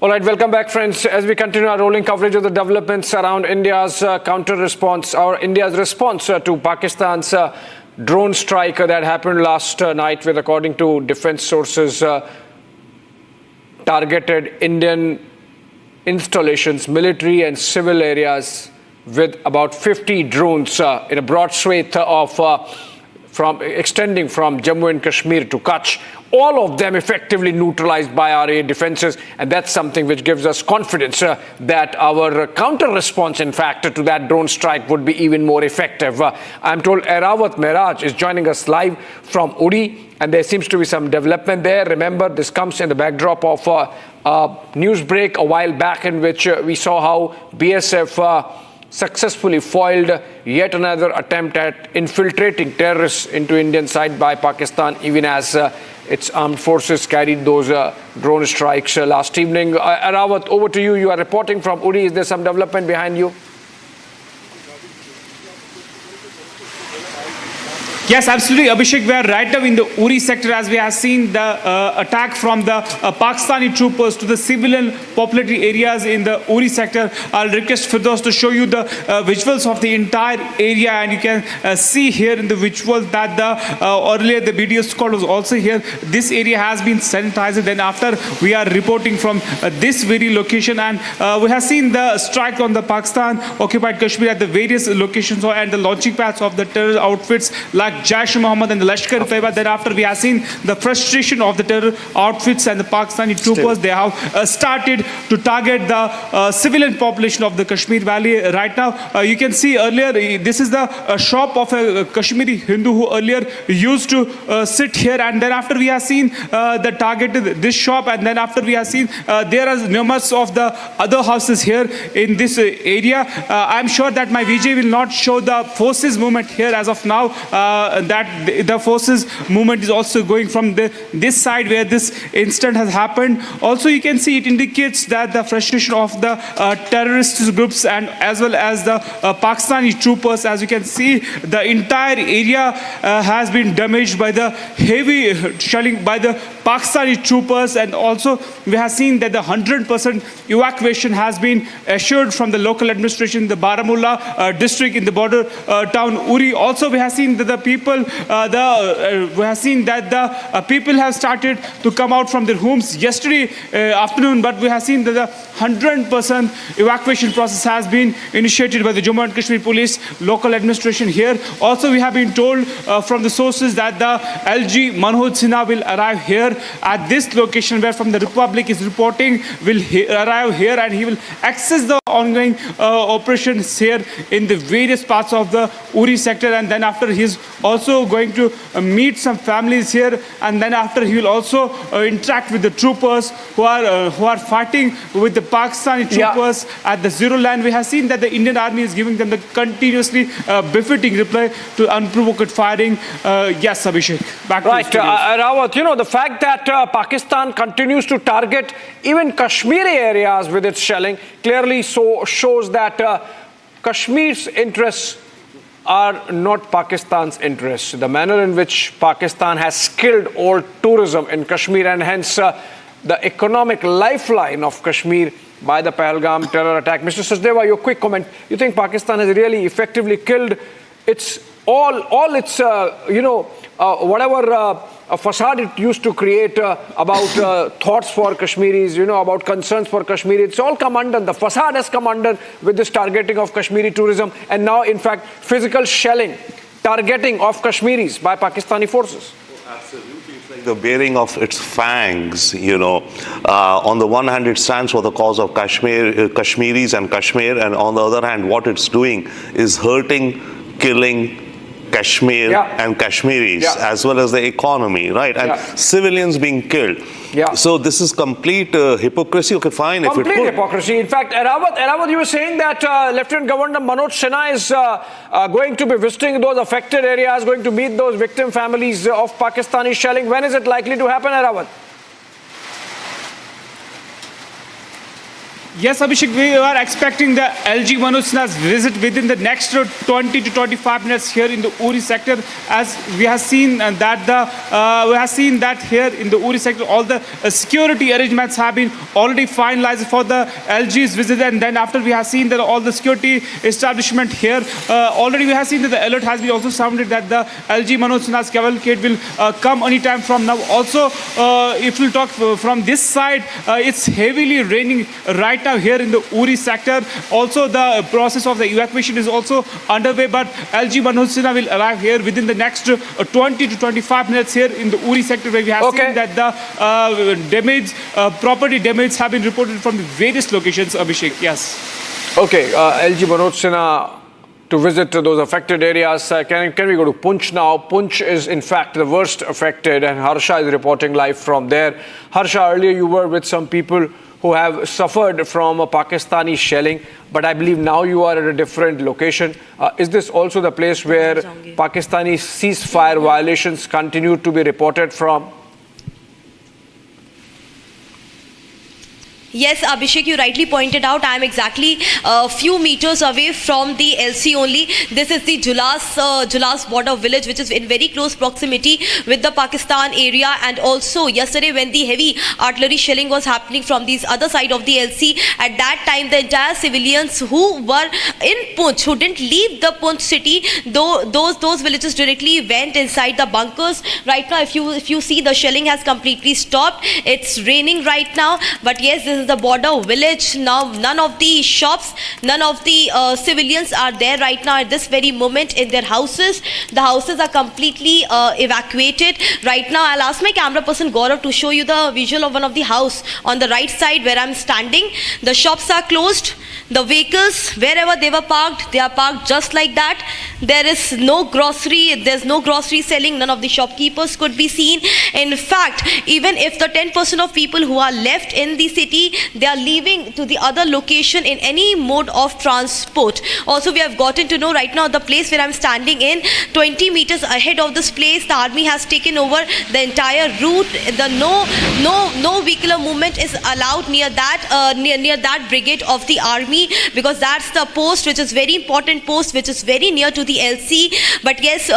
All right, welcome back, friends. As we continue our rolling coverage of the developments around India's counter-response, or India's response to Pakistan's drone strike that happened last night, with, according to defense sources, targeted Indian installations, military and civil areas, with about 50 drones in a broad swathe of extending from Jammu and Kashmir to Kutch, all of them effectively neutralized by our air defenses, and that's something which gives us confidence that our counter-response, in fact, to that drone strike would be even more effective. I'm told Airawat Mirage is joining us live from Uri, and there seems to be some development there. Remember, this comes in the backdrop of a news break a while back in which we saw how BSF successfully foiled yet another attempt at infiltrating terrorists into Indian side by Pakistan, even as its armed forces carried those drone strikes last evening. Airawat, over to you. You are reporting from Uri. Is there some development behind you? Yes, absolutely, Abhishek. We are right now in the Uri sector as we have seen the attack from the Pakistani troopers to the civilian populated areas in the Uri sector. I'll request Firdaus to show you the visuals of the entire area, and you can see here in the visuals that earlier the BDO squad was also here. This area has been sanitized. Then after we are reporting from this very location, and we have seen the strike on the Pakistan occupied Kashmir at the various locations and the launching pads of the terror outfits like Jaish-e-Mohammed and the Lashkar-e-Taiba. Then after we have seen the frustration of the terror outfits and the Pakistani troopers. They have started to target the civilian population of the Kashmir Valley right now. You can see earlier, this is the shop of a Kashmiri Hindu who earlier used to sit here, and then after we have seen the targeted this shop, and then after we have seen there are numerous of the other houses here in this area. I'm sure that my VJ will not show the forces movement here as of now. That the forces movement is also going from this side where this incident has happened. Also, you can see it indicates that the frustration of the terrorist groups and as well as the Pakistani troopers. As you can see, the entire area has been damaged by the heavy shelling by the Pakistani troopers, and also we have seen that the 100% evacuation has been assured from the local administration in the Baramulla district in the border town Uri. Also, we have seen that the people, people have started to come out from their homes yesterday afternoon, but we have seen that the 100% evacuation process has been initiated by the Jammu and Kashmir Police local administration here. Also, we have been told from the sources that the LG Manoj Sinha will arrive here at this location where from the Republic is reporting will arrive here, and he will access the ongoing operations here in the various parts of the Uri sector, and then after he is also going to meet some families here, and then after he will also interact with the troopers who are fighting with the Pakistani troopers at the zero line. We have seen that the Indian Army is giving them the continuously befitting reply to unprovoked firing. Yes, Abhishek. Back to right, Rawat, you know, the fact that Pakistan continues to target even Kashmiri areas with its shelling clearly shows that Kashmir's interests are not Pakistan's interests. The manner in which Pakistan has killed all tourism in Kashmir, and hence the economic lifeline of Kashmir by the Pahalgam terror attack. Mr. Sachdeva, your quick comment. You think Pakistan has really effectively killed its all its whatever facade it used to create about thoughts for Kashmiris, about concerns for Kashmiri. It's all come undone. The facade has come undone with this targeting of Kashmiri tourism, and now, in fact, physical shelling, targeting of Kashmiris by Pakistani forces. Absolutely. It's like the bearing of its fangs, on the one hand it stands for the cause of Kashmiris and Kashmir, and on the other hand what it's doing is hurting, killing Kashmir and Kashmiris, as well as the economy, right? And civilians being killed. So this is complete hypocrisy. Okay, fine. Complete hypocrisy. In fact, Erawat, you were saying that Lieutenant Governor Manoj Sinha is going to be visiting those affected areas, going to meet those victim families of Pakistani shelling. When is it likely to happen, Erawat? Yes, Abhishek, we are expecting the LG Manoj Sinha's visit within the next 20 to 25 minutes here in the Uri sector, as we have seen that here in the Uri sector all the security arrangements have been already finalized for the LG's visit, and then after we have seen that all the security establishment here already we have seen that the alert has been also sounded that the LG Manoj Sinha's cavalcade will come anytime from now. Also, if we talk from this side, it's heavily raining right now here in the Uri sector. Also, the process of the evacuation is also underway, but LG Manoj Sinha will arrive here within the next 20 to 25 minutes here in the Uri sector, where we have seen that the property damage have been reported from the various locations, Abhishek. Yes. Okay, LG Manoj Sinha to visit those affected areas. Can we go to Poonch now? Poonch is in fact the worst affected, and Harsha is reporting live from there. Harsha, earlier you were with some people who have suffered from a Pakistani shelling, but I believe now you are at a different location. Is this also the place where Pakistani ceasefire violations continue to be reported from? Yes, Abhishek, you rightly pointed out. I am exactly a few meters away from the LC only. This is the Julas border village, which is in very close proximity with the Pakistan area. And also yesterday when the heavy artillery shelling was happening from the other side of the LC, at that time the entire civilians who were in Poonch, who didn't leave the Poonch city, though those villages directly went inside the bunkers. Right now, if you see, the shelling has completely stopped. It's raining right now, but yes, this is the border village. Now none of the shops, none of the civilians are there right now at this very moment in their houses. The houses are completely evacuated. Right now, I'll ask my camera person Gaurav to show you the visual of one of the house on the right side where I'm standing. The shops are closed. The vehicles, wherever they were parked, they are parked just like that. There is no grocery, there's no grocery selling, none of the shopkeepers could be seen. In fact, even if the 10% of people who are left in the city, they are leaving to the other location in any mode of transport. Also, we have gotten to know right now the place where I'm standing in, 20 meters ahead of this place, the army has taken over the entire route. The no vehicular movement is allowed near that near that brigade of the army, because that's the post, which is very important post, which is very near to the LC. But yes,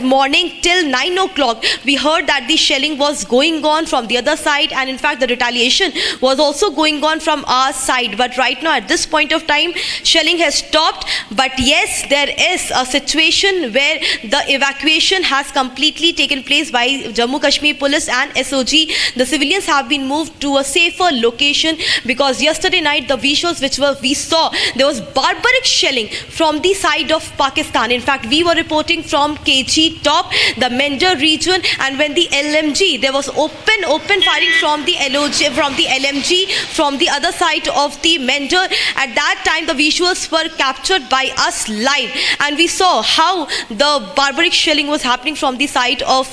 morning till 9 o'clock, we heard that the shelling was going on from the other side, and in fact the retaliation was also going on from our side. But right now at this point of time, shelling has stopped. But yes, there is a situation where the evacuation has completely taken place by Jammu Kashmir Police and SOG. The civilians have been moved to a safer location, because yesterday night the visuals which we saw, there was barbaric shelling from the side of Pakistan. In fact, we were reporting from KG top, the Mender region, and when the LMG, there was open firing from the LMG from the other side of the Mender. At that time, the visuals were captured by us live, and we saw how the barbaric shelling was happening from the side of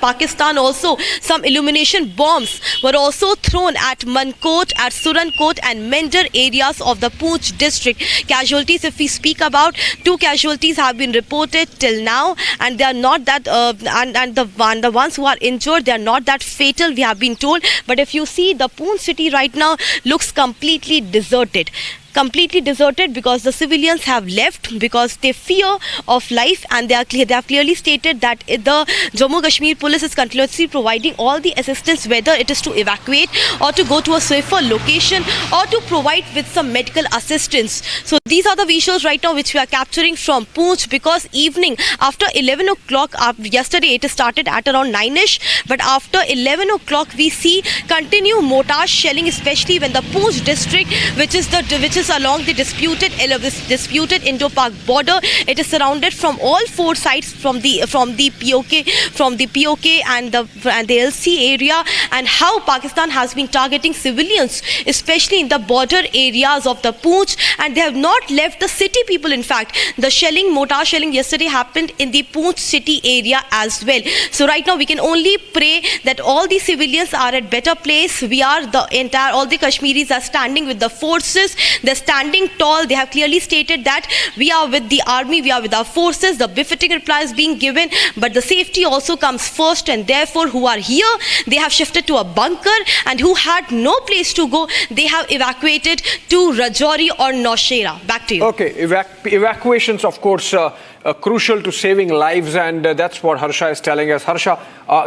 Pakistan. Also, some illumination bombs were also thrown at Mankot, at Surankot and Mender areas of the Poonch district. Casualties, if we speak about, 2 casualties have been reported till now, and they are not that and the ones who are injured, they are not that fatal, we have been told. But if you see, the Poonch city right now looks completely deserted. Because the civilians have left because they fear of life, and they have clearly stated that the Jammu Kashmir Police is continuously providing all the assistance, whether it is to evacuate or to go to a safer location or to provide with some medical assistance. So these are the visuals right now which we are capturing from Poonch, because evening after 11 o'clock, yesterday it started at around 9ish, but after 11 o'clock we see continue mortar shelling, especially when the Poonch district, which is along the disputed INDO-PAK border. It is surrounded from all 4 sides, from the POK and the LC area, and how Pakistan has been targeting civilians, especially in the border areas of the Poonch, and they have not left the city people. In fact, the mortar shelling yesterday happened in the Poonch city area as well. So right now we can only pray that all the civilians are at better place. All the Kashmiris are standing with the forces. They're standing tall. They have clearly stated that we are with the army, we are with our forces. The befitting reply is being given, but the safety also comes first, and therefore who are here, they have shifted to a bunker, and who had no place to go, they have evacuated to Rajouri or Nowshera. Back to you. Okay, evacuations, of course, crucial to saving lives, and that's what Harsha is telling us. Harsha,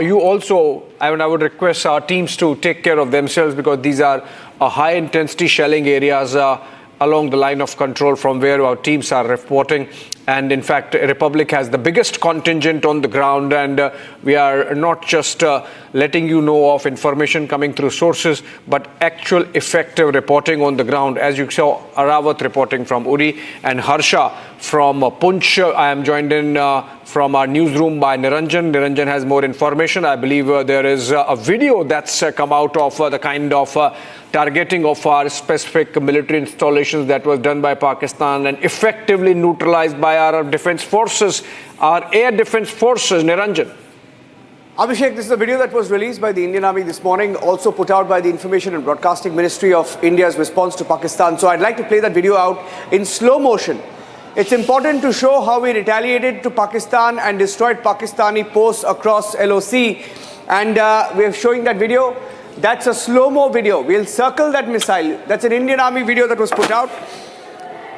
you also, I would request our teams to take care of themselves, because these are high intensity shelling areas along the line of control from where our teams are reporting. And in fact, Republic has the biggest contingent on the ground, and we are not just letting you know of information coming through sources, but actual effective reporting on the ground. As you saw, Arawat reporting from Uri, and Harsha from Poonch. I am joined in from our newsroom by Niranjan. Niranjan has more information. I believe there is a video that's come out of the kind of targeting of our specific military installations that was done by Pakistan and effectively neutralized by our defense forces, our air defense forces. Niranjan. Abhishek, this is a video that was released by the Indian Army this morning, also put out by the Information and Broadcasting Ministry of India's response to Pakistan. So I'd like to play that video out in slow motion. It's important to show how we retaliated to Pakistan and destroyed Pakistani posts across LOC. And we're showing that video. That's a slow-mo video. We'll circle that missile. That's an Indian Army video that was put out.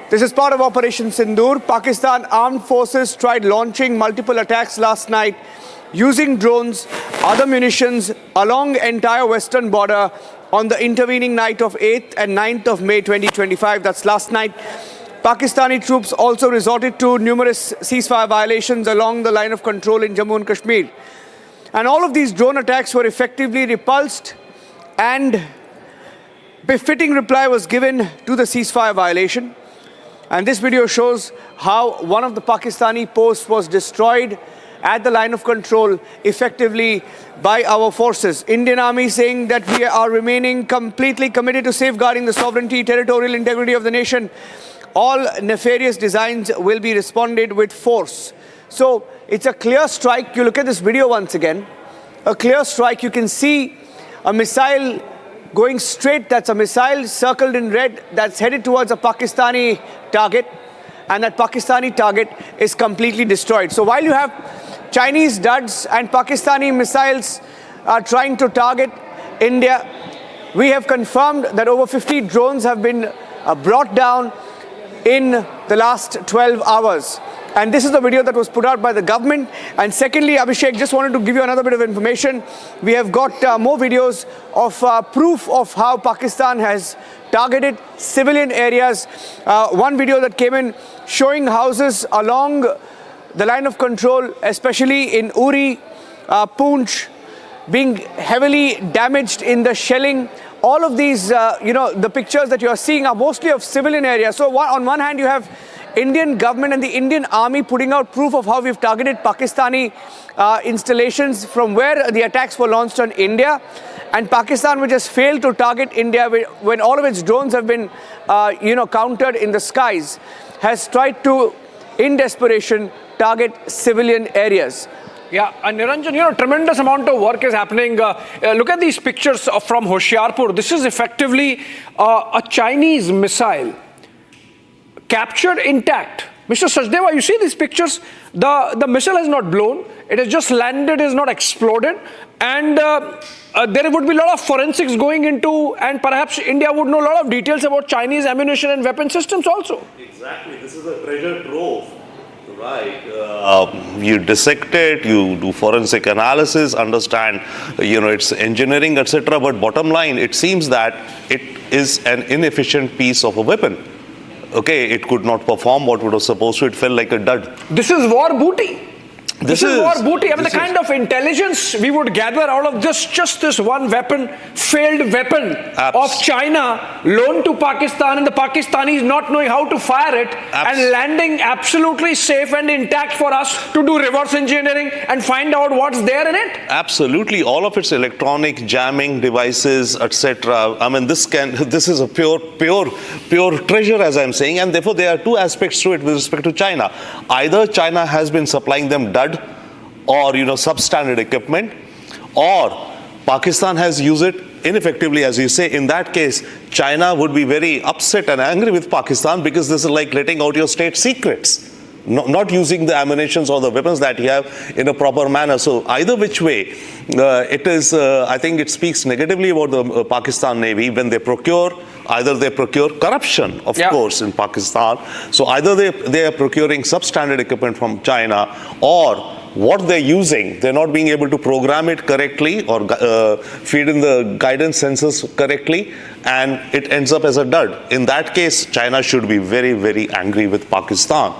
This is part of Operation Sindoor. Pakistan Armed Forces tried launching multiple attacks last night using drones, other munitions along the entire western border on the intervening night of 8th and 9th of May 2025. That's last night. Pakistani troops also resorted to numerous ceasefire violations along the line of control in Jammu and Kashmir. And all of these drone attacks were effectively repulsed, and befitting reply was given to the ceasefire violation. And this video shows how one of the Pakistani posts was destroyed at the line of control effectively by our forces. Indian Army saying that we are remaining completely committed to safeguarding the sovereignty, territorial integrity of the nation. All nefarious designs will be responded with force. So it's a clear strike. You look at this video once again, a clear strike. You can see a missile going straight. That's a missile circled in red that's headed towards a Pakistani target, and that Pakistani target is completely destroyed. So while you have Chinese duds and Pakistani missiles trying to target India, we have confirmed that over 50 drones have been brought down in the last 12 hours. And this is the video that was put out by the government. And secondly, Abhishek, just wanted to give you another bit of information. We have got more videos of proof of how Pakistan has targeted civilian areas. One video that came in showing houses along the line of control, especially in Uri, Poonch, being heavily damaged in the shelling. All of these, the pictures that you are seeing are mostly of civilian areas. So on one hand, you have Indian government and the Indian Army putting out proof of how we've targeted Pakistani installations from where the attacks were launched on India. And Pakistan, which has failed to target India when all of its drones have been, countered in the skies, has tried to, in desperation, target civilian areas. Yeah, and Niranjan, tremendous amount of work is happening. Look at these pictures from Hoshiarpur. This is effectively a Chinese missile captured intact. Mr. Sachdeva, you see these pictures? The missile has not blown. It has just landed, it has not exploded. And there would be a lot of forensics going into, and perhaps India would know a lot of details about Chinese ammunition and weapon systems also. Exactly. This is a treasure trove. Right. You dissect it, you do forensic analysis, understand, its engineering, etc. But bottom line, it seems that it is an inefficient piece of a weapon. Okay, it could not perform what it was supposed to. It felt like a dud. This is war booty. This is war booty. I mean, the kind of intelligence we would gather out of just this one weapon, failed weapon of China, loaned to Pakistan, and the Pakistanis not knowing how to fire it, and landing absolutely safe and intact for us to do reverse engineering and find out what's there in it. Absolutely, all of its electronic jamming devices, etc. I mean, this is a pure treasure, as I'm saying, and therefore there are two aspects to it with respect to China. Either China has been supplying them dud or substandard equipment, or Pakistan has used it ineffectively, as you say. In that case, China would be very upset and angry with Pakistan, because this is like letting out your state secrets, not using the ammunitions or the weapons that you have in a proper manner. So either which way, it is, I think it speaks negatively about the Pakistan Navy when they procure. Either they procure corruption, of course, in Pakistan. So either they are procuring substandard equipment from China, or what they're using, they're not being able to program it correctly or feed in the guidance sensors correctly, and it ends up as a dud. In that case, China should be very, very angry with Pakistan.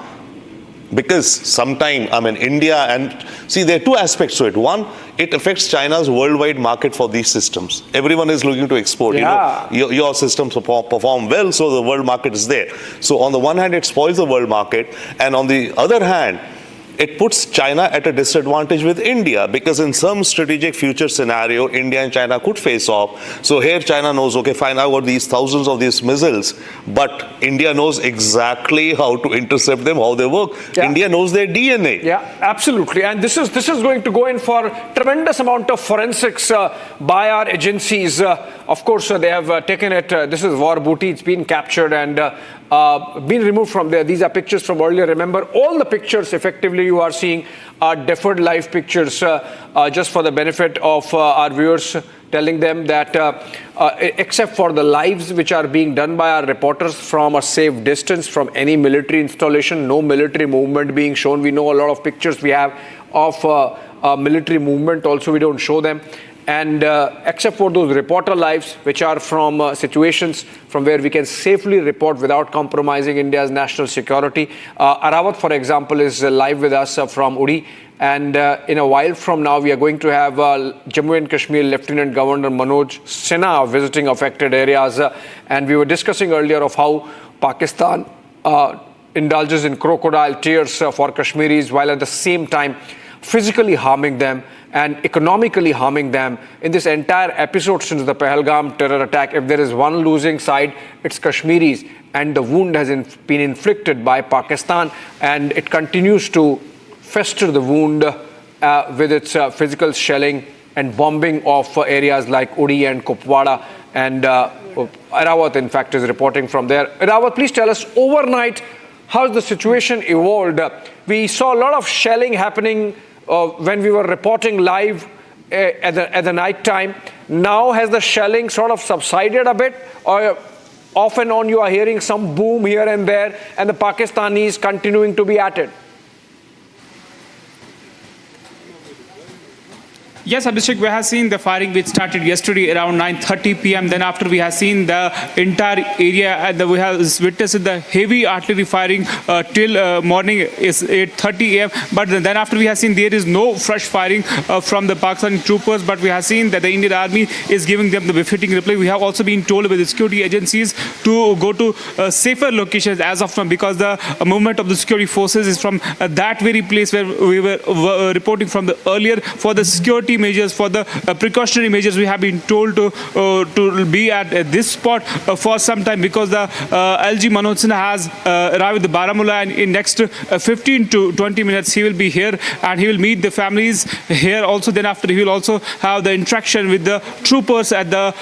Because sometime, India, and see, there are two aspects to it. One, it affects China's worldwide market for these systems. Everyone is looking to export. Your systems perform well, so the world market is there. So on the one hand, it spoils the world market, and on the other hand, it puts China at a disadvantage with India, because in some strategic future scenario, India and China could face off. So here China knows, okay, fine, I've got these thousands of these missiles, but India knows exactly how to intercept them, how they work. India knows their DNA. Yeah, absolutely. And this is going to go in for tremendous amount of forensics by our agencies. Of course, they have taken it. This is war booty. It's been captured and been removed from there. These are pictures from earlier. Remember, all the pictures effectively you are seeing are deferred live pictures, just for the benefit of our viewers. telling them that except for the lives which are being done by our reporters from a safe distance from any military installation, no military movement being shown. We know a lot of pictures we have of military movement, also we don't show them. And except for those reporter lives, which are from situations from where we can safely report without compromising India's national security. Arawat, for example, is live with us from Uri. And in a while from now, we are going to have Jammu and Kashmir Lieutenant Governor Manoj Sinha visiting affected areas. And we were discussing earlier of how Pakistan indulges in crocodile tears for Kashmiris, while at the same time physically harming them and economically harming them. In this entire episode since the Pahalgam terror attack, if there is one losing side, it's Kashmiris, and the wound has been inflicted by Pakistan, and it continues to fester the wound with its physical shelling and bombing of areas like Uri and Kupwara. And Arawat, in fact, is reporting from there. Arawat, please tell us, overnight, how's the situation evolved? We saw a lot of shelling happening when we were reporting live at the night time. Now has the shelling sort of subsided a bit, or off and on you are hearing some boom here and there, and the Pakistanis continuing to be at it? Yes, Abhishek, we have seen the firing which started yesterday around 9:30 p.m. Then after we have seen the entire area, and we have witnessed the heavy artillery firing till morning is 8:30 a.m. But then after we have seen there is no fresh firing from the Pakistani troopers, but we have seen that the Indian Army is giving them the befitting reply. We have also been told by the security agencies to go to safer locations as of now, because the movement of the security forces is from that very place where we were reporting from the earlier. For the security measures, for the precautionary measures, we have been told to be at this spot for some time, because the LG Manoj Sinha has arrived at the Baramulla, and in next 15 to 20 minutes he will be here and he will meet the families here also. Then after, he will also have the interaction with the troopers at the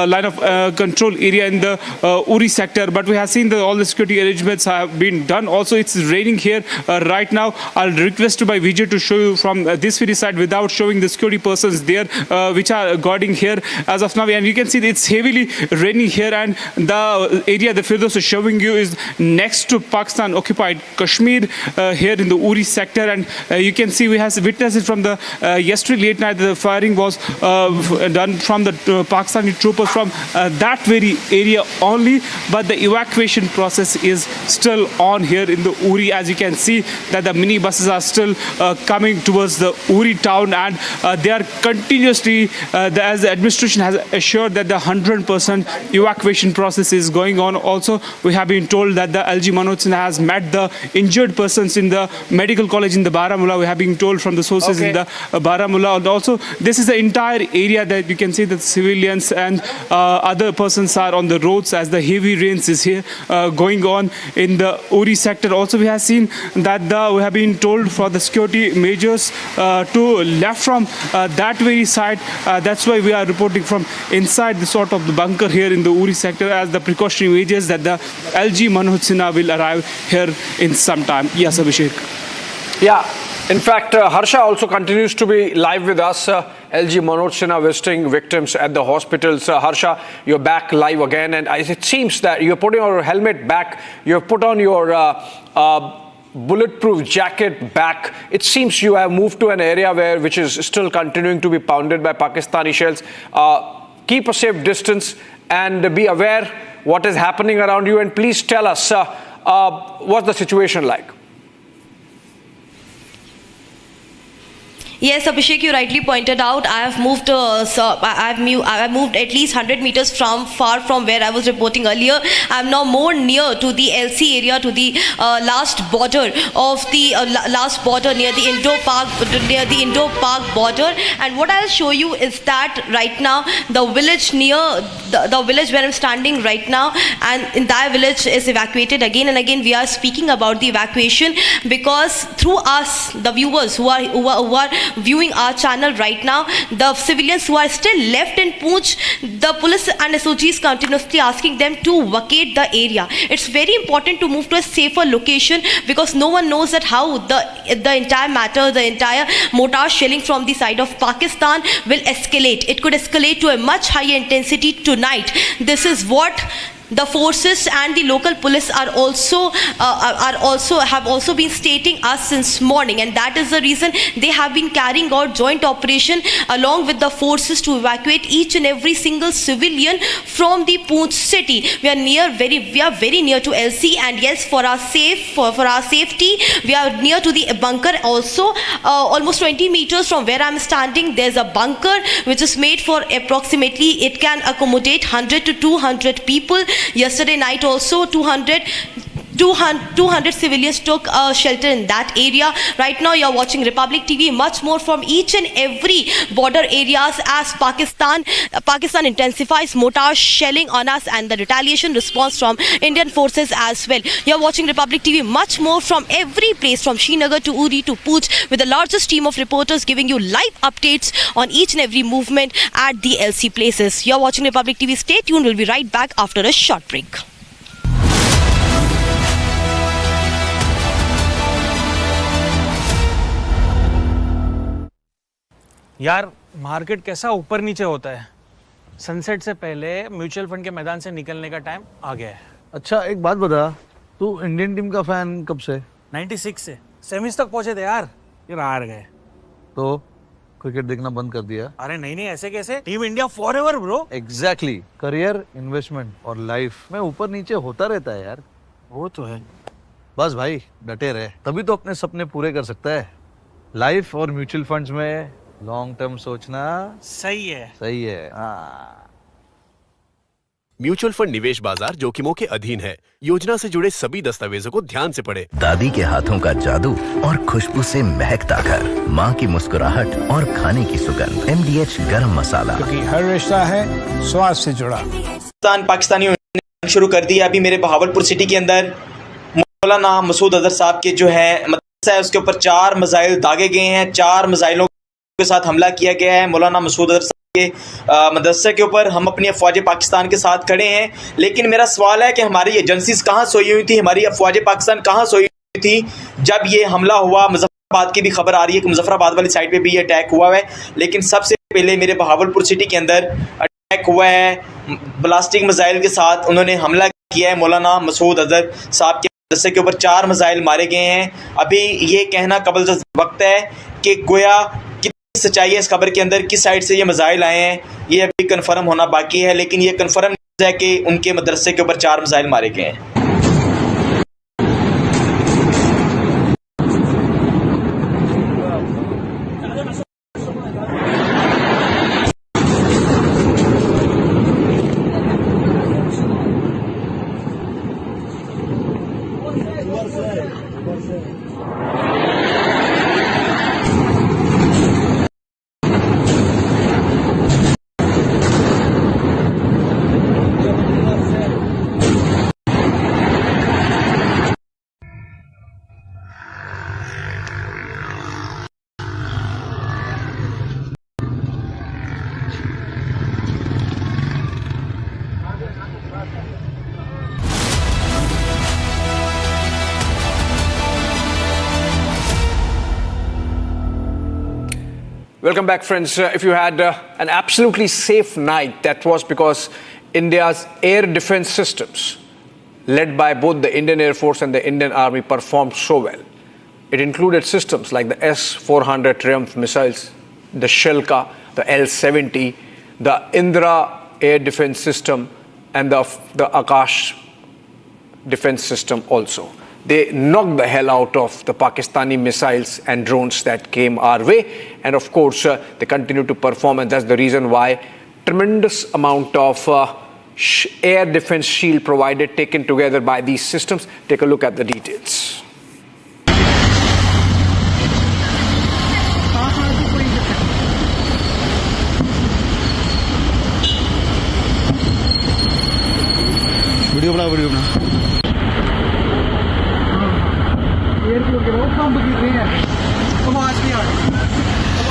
line of control area in the Uri sector. But we have seen that all the security arrangements have been done. Also, it's raining here right now. I'll request by Vijay to show you from this very side without showing the security persons there which are guarding here as of now. And you can see it's heavily raining here, and the area that Firdaus is showing you is next to Pakistan occupied Kashmir here in the Uri sector. And you can see we have witnessed it from the yesterday late night. The firing was done from the Pakistani troopers from that very area only, but the evacuation process is still on here in the Uri. As you can see that the mini buses are still coming towards the Uri town, and they are continuously, as the administration has assured that the 100% evacuation process is going on. Also, we have been told that the LG Manoj Sinha has met the injured persons in the medical college in the Baramulla. We have been told from the sources in the Baramulla. And also, this is the entire area that you can see that civilians and other persons are on the roads as the heavy rains is here going on in the Uri sector. Also, we have seen that we have been told for the security measures to left from that very side. That's why we are reporting from inside the sort of the bunker here in the Uri sector as the precautionary measures that the LG Manoj Sinha will arrive here in some time. Yes, Abhishek. Yeah, in fact, Harsha also continues to be live with us. LG Manoj Sinha visiting victims at the hospitals. Harsha, you're back live again, and it seems that you're putting your helmet back, you've put on your bulletproof jacket back. It seems you have moved to an area which is still continuing to be pounded by Pakistani shells. Keep a safe distance and be aware what is happening around you, and please tell us what's the situation like. Yes, Abhishek, you rightly pointed out. I have moved. I've moved at least 100 meters far from where I was reporting earlier. I'm now more near to the LC area, to the last border of the last border near the INDO-PAK border. And what I'll show you is that right now the village near the village where I'm standing right now, and in that village is evacuated again and again. We are speaking about the evacuation because through us, the viewers who are viewing our channel right now, the civilians who are still left in Poonch, the police and SOG is continuously asking them to vacate the area. It's very important to move to a safer location because no one knows that how the entire matter, the entire mortar shelling from the side of Pakistan will escalate. It could escalate to a much higher intensity tonight. This is what the forces and the local police are also have been stating us since morning, and that is the reason they have been carrying out joint operation along with the forces to evacuate each and every single civilian from the Poonch city. We are very near to LC, and yes, for our safety we are near to the bunker also. Almost 20 meters from where I am standing, there's a bunker which is made for approximately, it can accommodate 100 to 200 people. Yesterday night also 200 civilians took shelter in that area. Right now you are watching Republic TV, much more from each and every border areas as Pakistan intensifies mortar shelling on us and the retaliation response from Indian forces as well. You are watching Republic TV, much more from every place, from Srinagar to Uri to Poonch, with the largest team of reporters giving you live updates on each and every movement at the LC places. You are watching Republic TV. Stay tuned. We'll be right back after a short break. यार market कैसा ऊपर नीचे होता है। Sunset से पहले mutual fund के मैदान से निकलने का टाइम आ गया है। अच्छा एक बात बता, तू इंडियन टीम का फैन कब से? 96 से सेमीज तक पहुंचे थे यार, फिर हार गए। तो क्रिकेट देखना बंद कर दिया? अरे नहीं ऐसे कैसे, team India forever bro. Exactly, career, investment और लाइफ में ऊपर नीचे होता रहता है यार। वो तो है, बस भाई डटे रहे, तभी तो अपने सपने पूरे कर सकता है। लाइफ और म्यूचुअल फंड्स में लॉन्ग टर्म सोचना सही है। सही है, हाँ। म्यूचुअल फंड निवेश बाजार जोखिमों के अधीन है। योजना से जुड़े सभी दस्तावेजों को ध्यान से पढ़ें। दादी के हाथों का जादू और खुशबू से महकता घर, माँ की मुस्कुराहट और खाने की सुगंध, MDH गरम मसाला, क्योंकि हर रिश्ता है स्वाद से जुड़ा। पाकिस्तानी शुरू कर दिया। अभी मेरे बहावलपुर सिटी के अंदर मौलाना मसूद अजहर साहब के जो है मदरसा है, उसके ऊपर 4 मिसाइल दागे गए हैं। 4 मिसाइलों के साथ हमला किया गया है मौलाना मसूद अजहर के मदरसे के ऊपर। हम अपनी अफवाज पाकिस्तान के साथ खड़े हैं, लेकिन मेरा सवाल है कि हमारी एजेंसीज कहाँ सोई हुई थी, हमारी अफवाज पाकिस्तान कहाँ सोई हुई थी जब ये हमला हुआ। मुजफ्फराबाद की भी खबर आ रही है कि मुजफ्फराबाद वाली साइड पे भी ये अटैक हुआ है, लेकिन सबसे पहले मेरे बहावलपुर सिटी के अंदर अटैक हुआ है ब्लास्टिक मिसाइल के साथ। उन्होंने हमला किया है मौलाना मसूद अजहर साहब के मदरसे के ऊपर। 4 मिसाइल मारे गए हैं। अभी ये कहना कबल वक्त है कि गोया सच्चाई है इस खबर के अंदर, किस साइड से ये मिसाइल आए हैं ये अभी कंफर्म होना बाकी है, लेकिन ये कंफर्म है कि उनके मदरसे के ऊपर 4 मिसाइल मारे गए हैं। Welcome back, friends. If you had an absolutely safe night, that was because India's air defense systems, led by both the Indian Air Force and the Indian Army, performed so well. It included systems like the S-400 Triumph missiles, the Sialkot, the L-70, the Indra air defense system, and the Akash defense system also. They knocked the hell out of the Pakistani missiles and drones that came our way. And of course, they continue to perform, and that's the reason why tremendous amount of air defense shield provided, taken together by these systems. Take a look at the details. Video बना airport के बहुत कम गिर रही है, आवाज नहीं आ रही।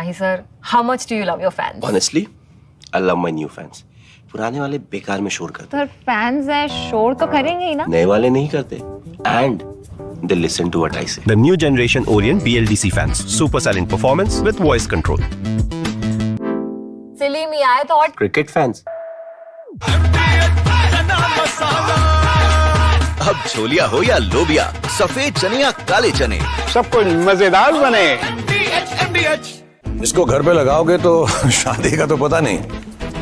Mahi sir, how much do you love your fans? Honestly, I love my new fans. पुराने वाले बेकार में शोर करते Sir, fans है शोर तो करेंगे ही ना? नए वाले नहीं करते and they listen to what I say. The new generation Orient BLDC fans. Super silent performance with voice control. Silly me, I thought Cricket fans. अब छोलिया हो या लोबिया, सफेद चने या काले चने, सब कुछ मजेदार बने। इसको घर पे लगाओगे तो शादी का तो पता नहीं,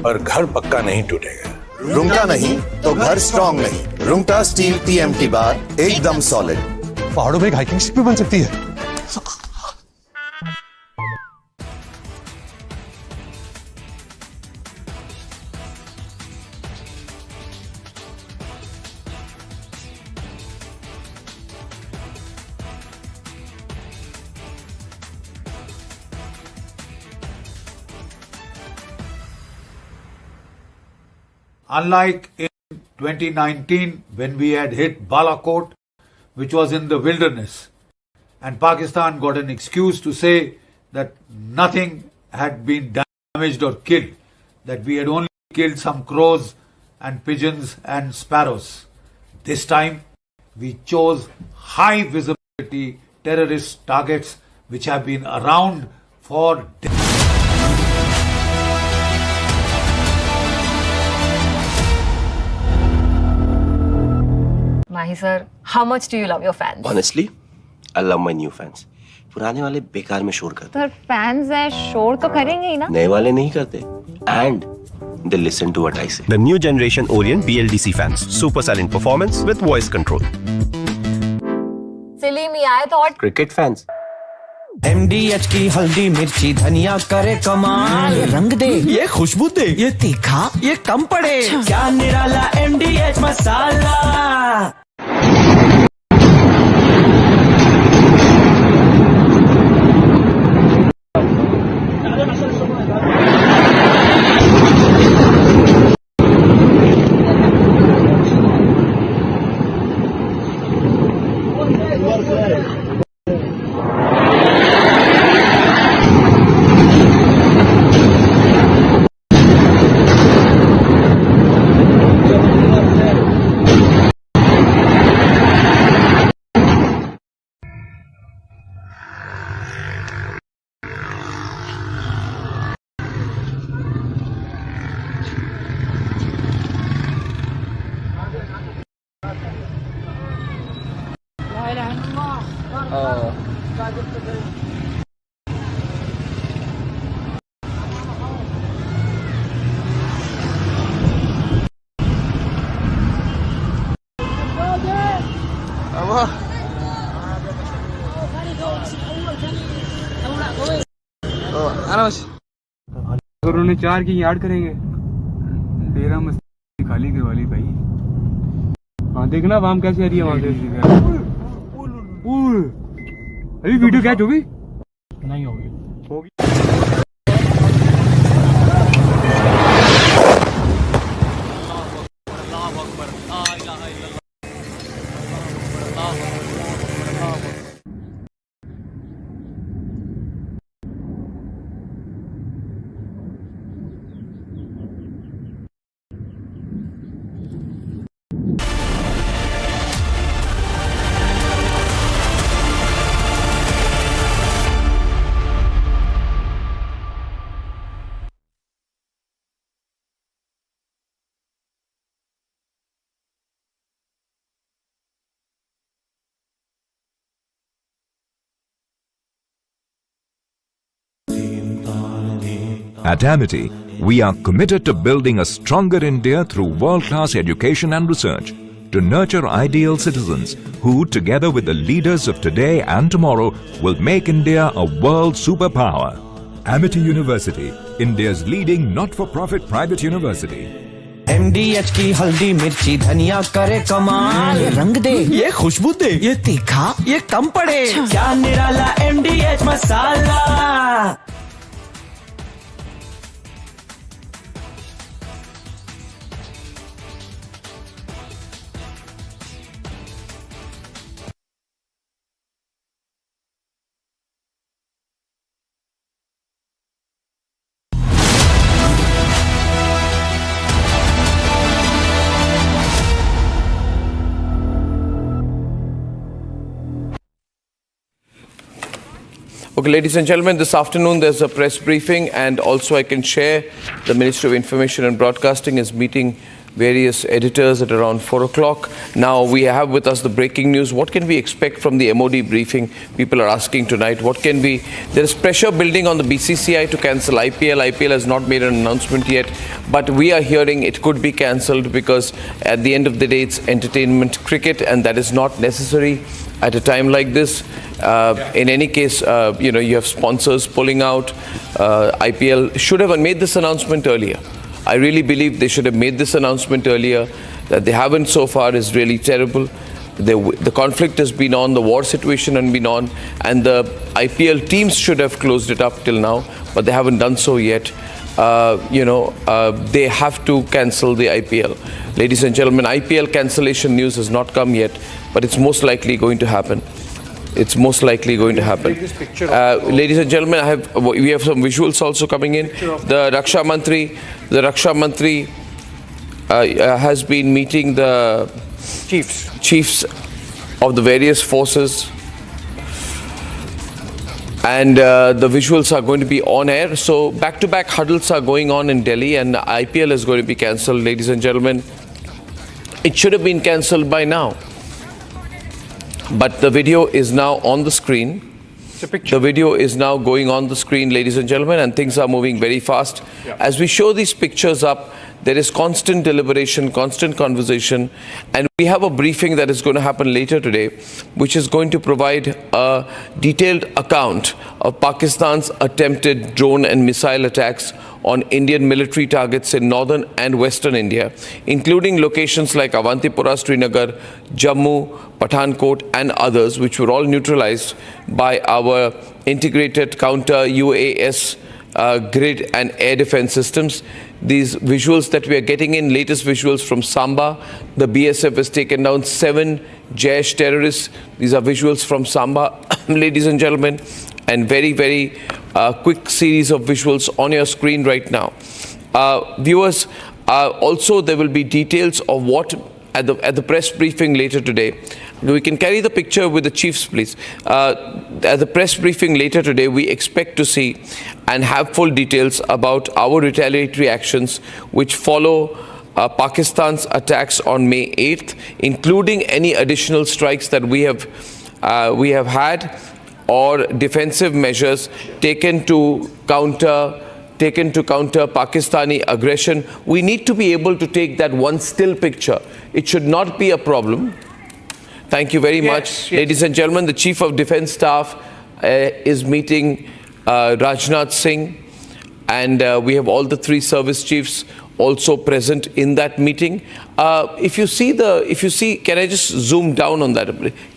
पर घर पक्का नहीं टूटेगा। रुंगटा नहीं तो घर स्ट्रॉन्ग नहीं। रुंगटा स्टील TMT बार एकदम सॉलिड। पहाड़ों में एक हाइकिंग शिप भी बन सकती है। Unlike in 2019 when we had hit Balakot, which was in the wilderness, and Pakistan got an excuse to say that nothing had been damaged or killed, that we had only killed some crows and pigeons and sparrows. This time we chose high visibility terrorist targets which have been around for decades. Mahi sir, how much do you love your fans? Honestly, I love my new fans. पुराने वाले बेकार में शोर करते Sir, fans है शोर तो करेंगे ही ना? नए वाले नहीं करते and they listen to what I say. The new generation Orient BLDC fans. Super silent performance with voice control. Silly me, I thought Cricket fans. MDH की हल्दी मिर्ची धनिया करे कमाल, ये रंग दे, ये खुशबू दे, ये तीखा, ये कम पड़े, क्या निराला MDH मसाला। अगर उन्होंने 4 की यार्ड करेंगे, तेरा मस्ती खाली करवा ली भाई। हाँ देखना वाम कैसे आ रही है वहां से। अभी वीडियो कैच होगी? नहीं होगी। At Amity, we are committed to building a stronger India through world-class education and research, to nurture ideal citizens who, together with the leaders of today and tomorrow, will make India a world superpower. Amity University, India's leading not-for-profit private university. MDH की हल्दी मिर्ची धनिया करे कमाल, ये रंग दे, ये खुशबू दे, ये तीखा, ये कम पड़े, क्या निराला MDH masala. Okay, ladies and gentlemen, this afternoon there's a press briefing, and also I can share the Ministry of Information and Broadcasting is meeting various editors at around 4 o'clock. Now we have with us the breaking news. What can we expect from the MOD briefing? People are asking tonight. There is pressure building on the BCCI to cancel IPL. IPL has not made an announcement yet, but we are hearing it could be cancelled because at the end of the day it's entertainment cricket, and that is not necessary at a time like this. In any case, you have sponsors pulling out. IPL should have made this announcement earlier. I really believe they should have made this announcement earlier. That they haven't so far is really terrible. The conflict has been on, the war situation has been on, and the IPL teams should have closed it up till now, but they haven't done so yet. They have to cancel the IPL. Ladies and gentlemen, IPL cancellation news has not come yet, but it's most likely going to happen. It's most likely going to happen. Ladies and gentlemen, we have some visuals also coming in. The Raksha Mantri has been meeting the chiefs of the various forces, and the visuals are going to be on air. So back-to-back huddles are going on in Delhi, and IPL is going to be cancelled. Ladies and gentlemen, it should have been cancelled by now. But the video is now on the screen. The video is now going on the screen, ladies and gentlemen, and things are moving very fast. Yeah. As we show these pictures up, there is constant deliberation, constant conversation, and we have a briefing that is going to happen later today, which is going to provide a detailed account of Pakistan's attempted drone and missile attacks on Indian military targets in northern and western India, including locations like Avantipura, Srinagar, Jammu, Pathankot and others, which were all neutralized by our integrated counter-UAS grid and air defense systems. These visuals that we are getting in, latest visuals from Samba, the BSF has taken down 7 Jaish terrorists. These are visuals from Samba, ladies and gentlemen, and very, very quick series of visuals on your screen right now. Viewers, also there will be details of what at the press briefing later today. We can carry the picture with the chiefs, please. At the press briefing later today, we expect to see and have full details about our retaliatory actions which follow Pakistan's attacks on May 8th, including any additional strikes that we have had or defensive measures taken to counter Pakistani aggression. We need to be able to take that one still picture. It should not be a problem. Thank you very much. Ladies and gentlemen, the Chief of Defence Staff is meeting Rajnath Singh, and we have all the 3 service chiefs also present in that meeting. If you see, can I just zoom down on that?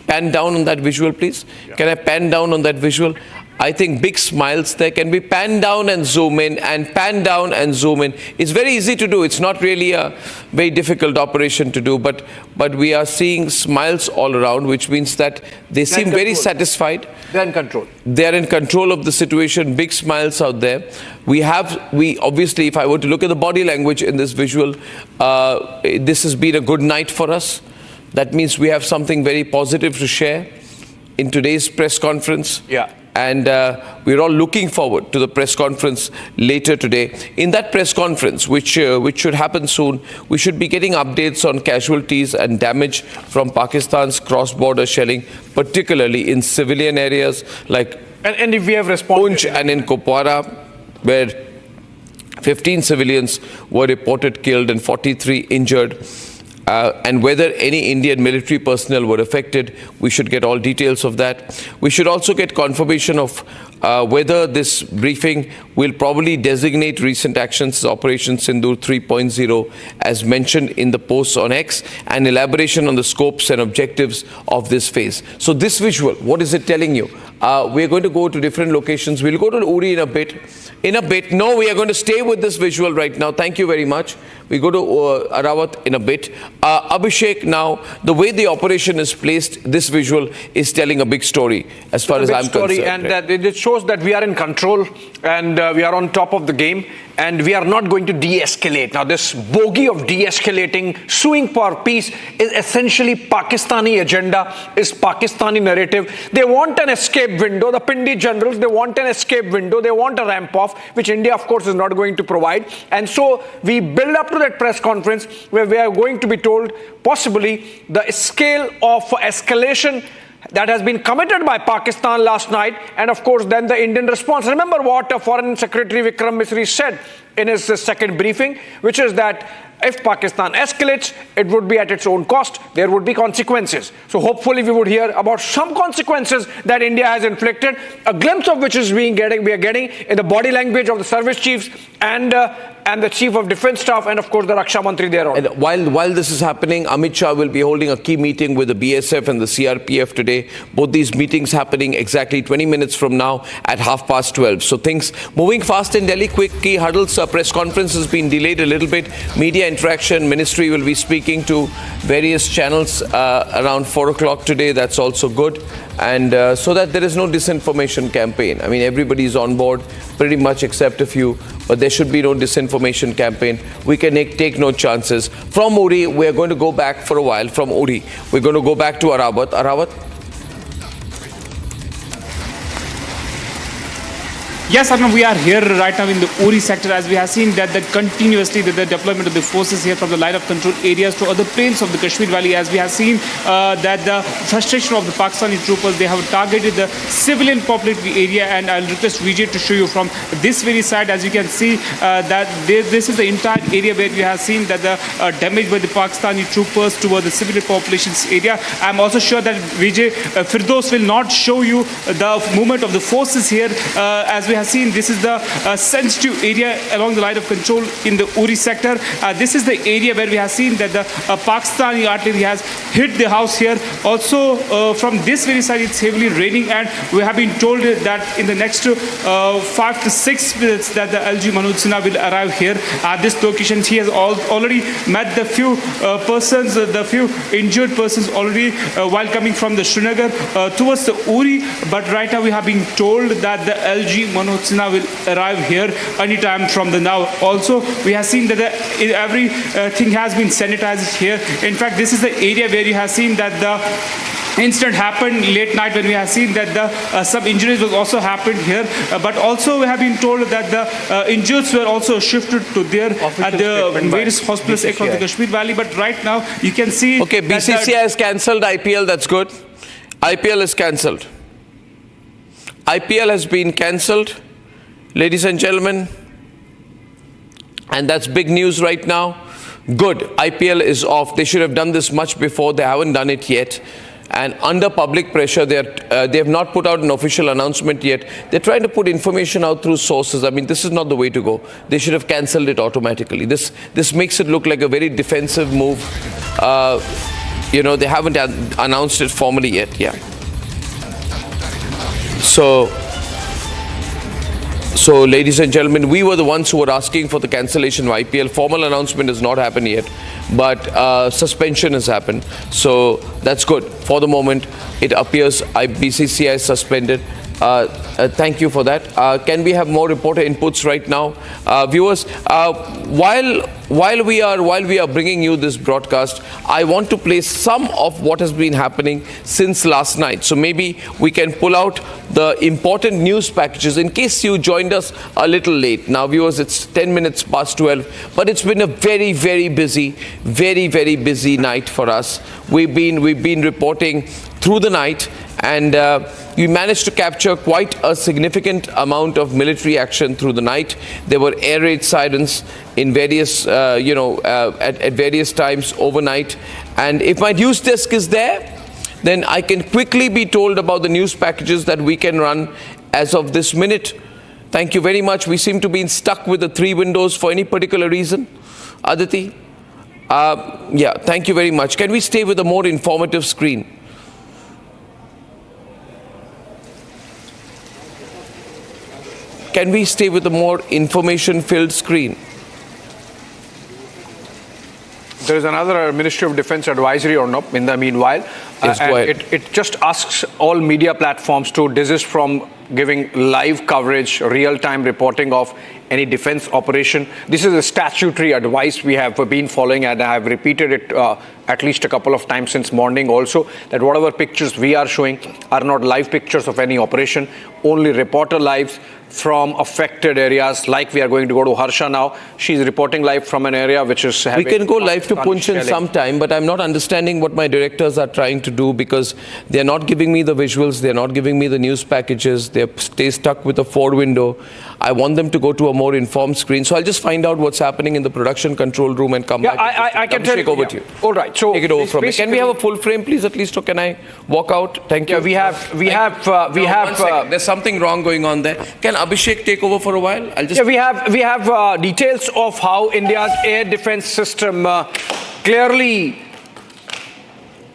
Pan down on that visual, please. Yeah. Can I pan down on that visual? I think big smiles there. Can we pan down and zoom in and pan down and zoom in? It's very easy to do. It's not really a very difficult operation to do, but we are seeing smiles all around, which means that they seem very satisfied. They're in control. They're in control of the situation. Big smiles out there. We obviously, if I were to look at the body language in this visual, this has been a good night for us. That means we have something very positive to share in today's press conference. Yeah. And we're all looking forward to the press conference later today. In that press conference, which should happen soon, we should be getting updates on casualties and damage from Pakistan's cross-border shelling, particularly in civilian areas like and if we have responded, Poonch and in Kupwara, where 15 civilians were reported killed and 43 injured. And whether any Indian military personnel were affected, we should get all details of that. We should also get confirmation of whether this briefing will probably designate recent actions as Operation Sindoor 3.0 as mentioned in the posts on X, and elaboration on the scopes and objectives of this phase. So this visual, what is it telling you? We're going to go to different locations. We'll go to Uri in a bit. No, we are going to stay with this visual right now. Thank you very much. We go to Arawat in a bit. Abhishek, now, the way the operation is placed, this visual is telling a big story as far as I'm concerned. And it shows that we are in control and we are on top of the game. and we are not going to de-escalate. Now, this bogey of de-escalating, suing for peace is essentially Pakistani agenda, is Pakistani narrative. They want an escape window. The Pindi generals, they want an escape window. They want a ramp off, which India, of course, is not going to provide. And so we build up to that press conference where we are going to be told possibly the scale of escalation that has been committed by Pakistan last night, and of course then the Indian response. Remember what Foreign Secretary Vikram Misri said in his second briefing, which is that if Pakistan escalates, it would be at its own cost. There would be consequences. So hopefully we would hear about some consequences that India has inflicted, a glimpse of which is we are getting in the body language of the service chiefs and the Chief of Defence Staff, and of course the Raksha Mantri thereon. And while this is happening, Amit Shah will be holding a key meeting with the BSF and the CRPF today. Both these meetings happening exactly 20 minutes from now at 12:30. So things moving fast in Delhi. Quick key huddles. Press conference has been delayed a little bit. Media interaction. Ministry will be speaking to various channels around 4 o'clock today. That's also good. And so that there is no disinformation campaign. I mean, everybody is on board pretty much except a few, but there should be no disinformation campaign. We can take no chances. From Uri, we're going to go back for a while. From Uri, we're going to go back to Arabat. Arabat? Yes, Arnav, we are here right now in the Uri sector, as we have seen that continuously the deployment of the forces here from the line of control areas to other plains of the Kashmir Valley, as we have seen that the frustration of the Pakistani troopers, they have targeted the civilian populated area, and I'll request Vijay to show you from this very side. As you can see that this is the entire area where we have seen that the damage by the Pakistani troopers toward the civilian populations area. I'm also sure that Vijay Firdaus will not show you the movement of the forces here. As we have seen, this is the sensitive area along the line of control in the Uri sector. This is the area where we have seen that the Pakistani artillery has hit the house here. Also, from this very side, it's heavily raining, and we have been told that in the next 5 to 6 minutes that the LG Manoj Sinha will arrive here at this location. He has already met the few persons, the few injured persons already while coming from the Srinagar towards the Uri. But right now we have been told that the LG Manoj Sinha will arrive here anytime from the now. Also, we have seen that everything has been sanitized here. In fact, this is the area where you have seen that the incident happened late night, when we have seen that the some injuries was also happened here, but also we have been told that the injuries were also shifted to there at the various hospitals across the Kashmir Valley. But right now you can see okay, BCCI has cancelled IPL. That's good. IPL is cancelled. IPL has been cancelled, ladies and gentlemen, and that's big news right now. Good, IPL is off. They should have done this much before. They haven't done it yet. And under public pressure, they have not put out an official announcement yet. They're trying to put information out through sources. I mean, this is not the way to go. They should have cancelled it automatically. This makes it look like a very defensive move. You know, they haven't announced it formally yet. Yeah. So, ladies and gentlemen, we were the ones who were asking for the cancellation of IPL. Formal announcement has not happened yet, but suspension has happened. So that's good. For the moment, it appears BCCI is suspended. Thank you for that. Can we have more reporter inputs right now? Viewers, while we are bringing you this broadcast, I want to play some of what has been happening since last night. So maybe we can pull out the important news packages in case you joined us a little late. Now, viewers, it's 10 minutes past 12, but it's been a very, very busy night for us. We've been reporting through the night, and we managed to capture quite a significant amount of military action through the night. There were air raid sirens in various, at various times overnight. And if my news desk is there, then I can quickly be told about the news packages that we can run as of this minute. Thank you very much. We seem to be stuck with the 3 windows for any particular reason. Aditi? Yeah, thank you very much. Can we stay with a more informative screen? Can we stay with a more information-filled screen? There is another Ministry of Defence advisory or no in the meanwhile. Yes, go ahead. It just asks all media platforms to desist from giving live coverage, real-time reporting of any defense operation. This is a statutory advice we have been following, and I have repeated it at least a couple of times since morning also, that whatever pictures we are showing are not live pictures of any operation, only reporter lives from affected areas. Like we are going to go to Harsha now. She's reporting live from an area which is having... We can go live to Punch in some time, but I'm not understanding what my directors are trying to do, because they're not giving me the visuals, they're not giving me the news packages, they stay stuck with a forward window. I want them to go to a more informed screen. So I'll just find out what's happening in the production control room and come back. I can tell you. Over to you. All right. So take it over from me. Can we have a full frame, please, at least, or can I walk out? Thank you. Yeah, we have. One second. There's something wrong going on there. Can Abhishek take over for a while? I'll just. Yeah, we have details of how India's air defense system clearly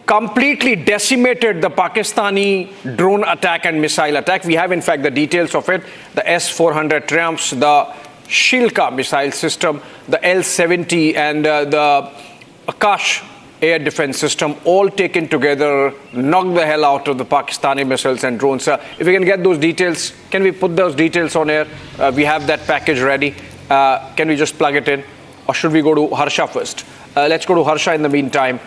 completely decimated the Pakistani drone attack and missile attack. We have, in fact, the details of it. The S-400 Triumphs, the Sialkot missile system, the L-70 and the Akash air defense system, all taken together, knocked the hell out of the Pakistani missiles and drones. If we can get those details, can we put those details on air? We have that package ready. Can we just plug it in? Or should we go to Harsha first? Let's go to Harsha in the meantime.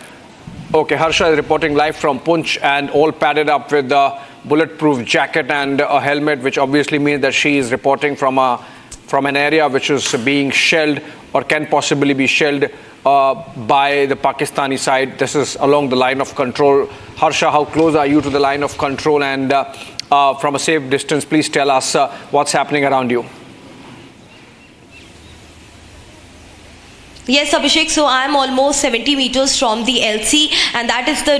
Okay, Harsha is reporting live from Punch and all padded up with a bulletproof jacket and a helmet, which obviously means that she is reporting from an area which is being shelled or can possibly be shelled by the Pakistani side. This is along the line of control. Harsha, how close are you to the line of control? And from a safe distance, please tell us what's happening around you. Yes, Abhishek. So I am almost 70 meters from the LC, and that is the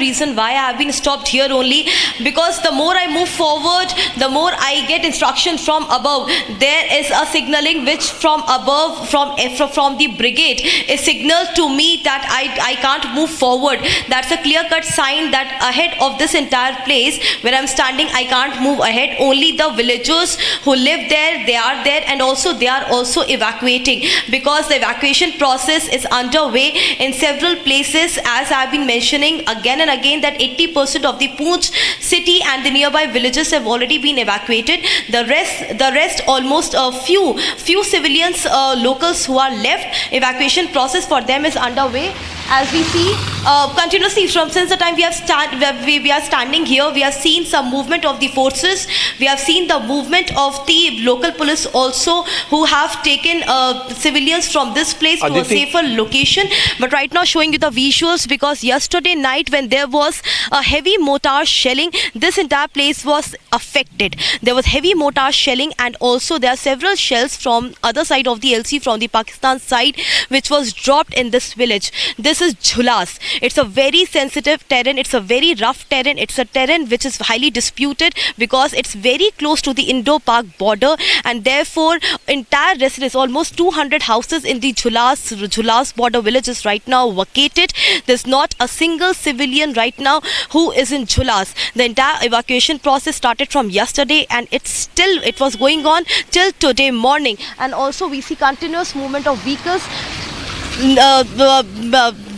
reason why I have been stopped here only. Because the more I move forward, the more I get instruction from above. There is a signaling which from above, from the brigade, is signaled to me that I can't move forward. That's a clear-cut sign that ahead of this entire place where I'm standing, I can't move ahead. Only the villagers who live there, they are there, and also they are also evacuating, because the evacuation process is underway in several places. As I've been mentioning again and again, that 80% of the Poonch city and the nearby villages have already been evacuated. The rest almost a few civilians, locals who are left, evacuation process for them is underway. As we see continuously since the time we are standing here, we have seen some movement of the forces. We have seen the movement of the local police also, who have taken civilians from this place to a safer location. But right now showing you the visuals, because yesterday night when there was a heavy mortar shelling, this entire place was affected. There was heavy mortar shelling, and also there are several shells from other side of the LC, from the Pakistan side, which was dropped in this village. This is Jhulas. It's a very sensitive terrain. It's a very rough terrain. It's a terrain which is highly disputed, because it's very close to the Indo-PAK border, and therefore entire residents, almost 200 houses in the Jhulas border villages right now vacated. There's not a single civilian right now who is in Jhulas. The entire evacuation process started from yesterday, and it was going on till today morning. And also we see continuous movement of vehicles.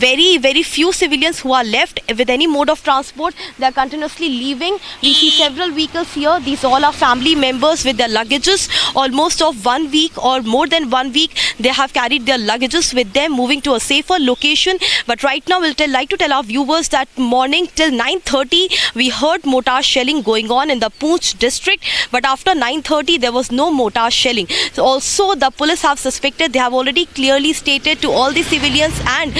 Very few civilians who are left with any mode of transport. They are continuously leaving. We see several vehicles here. These all are family members with their luggages, almost of 1 week or more than 1 week. They have carried their luggages with them, moving to a safer location. But right now we'll like to tell our viewers that morning till 9:30 we heard mortar shelling going on in the Poonch district, but after 9:30 there was no mortar shelling. So also the police have suspected, they have already clearly stated to all the civilians, and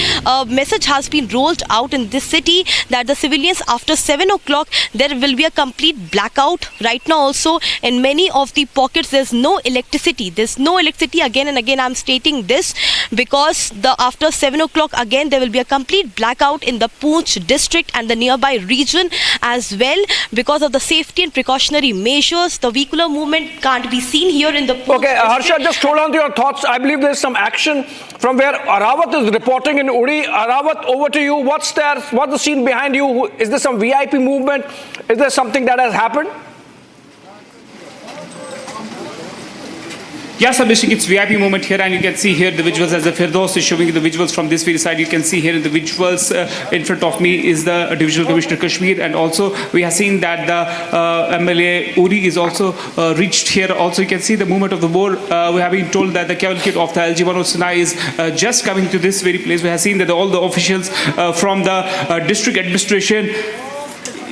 message has been rolled out in this city that the civilians, after 7 o'clock there will be a complete blackout. Right now also in many of the pockets there's no electricity. There's no electricity. Again and again I'm stating this, because after 7 o'clock again there will be a complete blackout in the Poonch district and the nearby region as well, because of the safety and precautionary measures. The vehicular movement can't be seen here in the Poonch Okay, Harsha, just hold on to your thoughts. I believe there's some action from where Arawat is reporting in Uri. Arawat, over to you. What's the scene behind you? Is there some VIP movement? Is there something that has happened? Yes, Abhishek, it's VIP moment here, and you can see here the visuals as the Firdaus is showing the visuals from this very side. You can see here in the visuals in front of me is the Divisional Commissioner Kashmir, and also we have seen that the MLA Uri is also reached here. Also, you can see the movement of the board. We have been told that the cavalcade of the LG Manoj Sinha is just coming to this very place. We have seen that all the officials from the district administration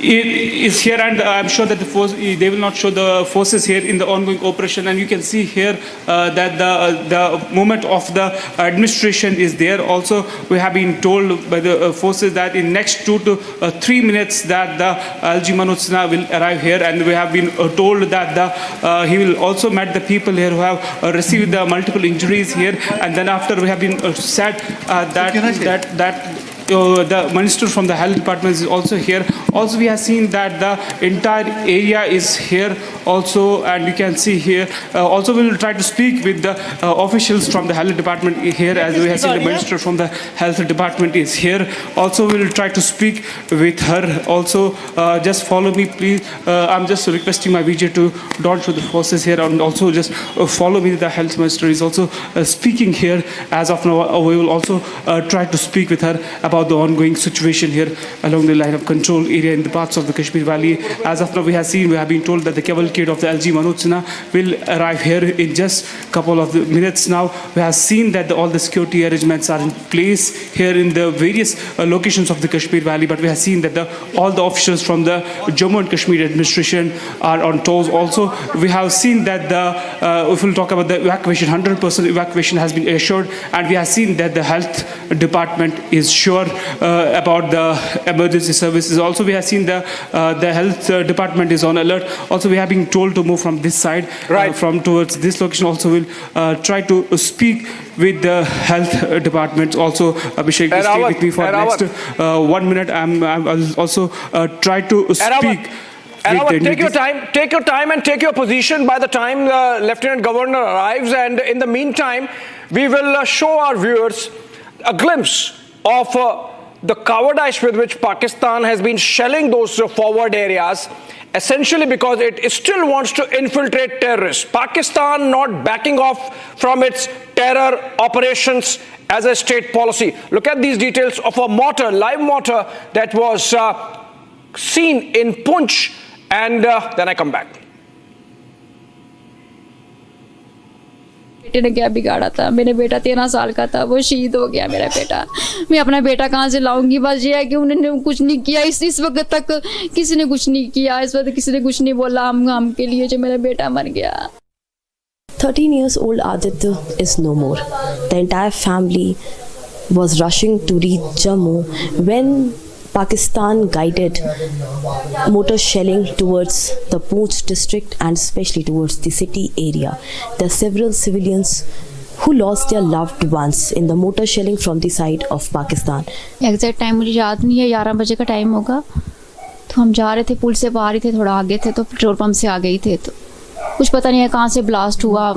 is here, and I'm sure that they will not show the forces here in the ongoing operation. And you can see here that the movement of the administration is there. Also, we have been told by the forces that in next 2 to 3 minutes that the LG Manoj Sinha will arrive here, and we have been told that he will also meet the people here who have received the multiple injuries here. And then after we have been said that the minister from the health department is also here. Also, we have seen that the entire area is here also, and you can see here. Also, we will try to speak with the officials from the health department here, as we have seen the minister from the health department is here. Also, we will try to speak with her. Also, just follow me, please. I'm just requesting my VJ to don't show the forces here, and also just follow me. The health minister is also speaking here. As of now, we will also try to speak with her about the ongoing situation here along the line of control area in the parts of the Kashmir Valley. As of now, we have been told that the cavalcade of the LG Manoj Sinha will arrive here in just a couple of minutes now. We have seen that all the security arrangements are in place here in the various locations of the Kashmir Valley, but we have seen that all the officials from the Jammu and Kashmir administration are on toes. Also, we have seen that if we'll talk about the evacuation, 100% evacuation has been assured, and we have seen that the health department is sure about the emergency services. Also, we have seen the health department is on alert. Also, we have been told to move from this side, from towards this location. Also, we'll try to speak with the health department. Also, Abhishek, stay with me for next 1 minute. I'll also try to speak. Take your time and take your position by the time the Lieutenant Governor arrives. And in the meantime, we will show our viewers a glimpse of the cowardice with which Pakistan has been shelling those forward areas, essentially because it still wants to infiltrate terrorists. Pakistan not backing off from its terror operations as a state policy. Look at these details of a mortar, live mortar that was seen in Punch, and then I come back. बेटे ने क्या बिगाड़ा था? मेरा बेटा 13 साल का था, वो शहीद हो गया मेरा बेटा। मैं अपना बेटा कहाँ से लाऊंगी? बस ये है कि उन्होंने कुछ नहीं किया, इस वक्त तक किसी ने कुछ नहीं किया, इस वक्त किसी ने कुछ नहीं बोला हम के लिए जो मेरा बेटा मर गया। 13 years old Aditya is no more. The entire family was rushing to reach Jammu when Pakistan guided mortar shelling towards the Poonch district and especially towards the city area. There are several civilians who lost their loved ones in the mortar shelling from the side of Pakistan. Exact time मुझे याद नहीं है, 11 बजे का time होगा। तो हम जा रहे थे, पुल से बाहर ही थे, थोड़ा आगे थे, तो पेट्रोल पंप से आ गए थे, तो कुछ पता नहीं है कहाँ से ब्लास्ट हुआ।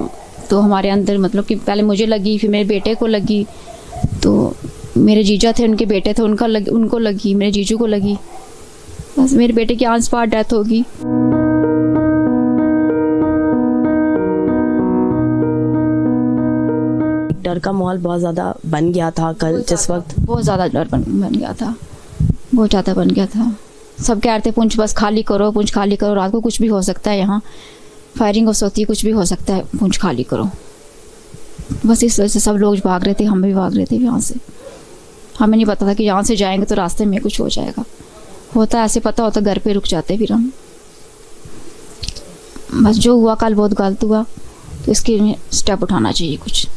तो हमारे अंदर मतलब कि पहले मुझे लगी, फिर मेरे बेटे को लगी, तो मेरे जीजा थे, उनके बेटे थे, उनको लगी, मेरे जीजू को लगी, बस मेरे बेटे की ऑन स्पॉट डेथ होगी। डर का माहौल बहुत ज़्यादा बन गया था कल, जिस वक्त बहुत ज़्यादा डर बन गया था, बहुत ज़्यादा बन गया था। सब कह रहे थे पुंछ बस खाली करो, पुंछ खाली करो, रात को कुछ भी हो सकता है, यहाँ फायरिंग हो सकती है, कुछ भी हो सकता है, पुंछ खाली करो। बस इस वजह से सब लोग भाग रहे थे, हम भी भाग रहे थे यहाँ से। हमें नहीं पता था कि यहाँ से जाएंगे तो रास्ते में कुछ हो जाएगा। होता ऐसे पता होता घर पे रुक जाते फिर हम। बस जो हुआ कल बहुत गलत हुआ, तो इसके लिए स्टेप उठाना चाहिए कुछ।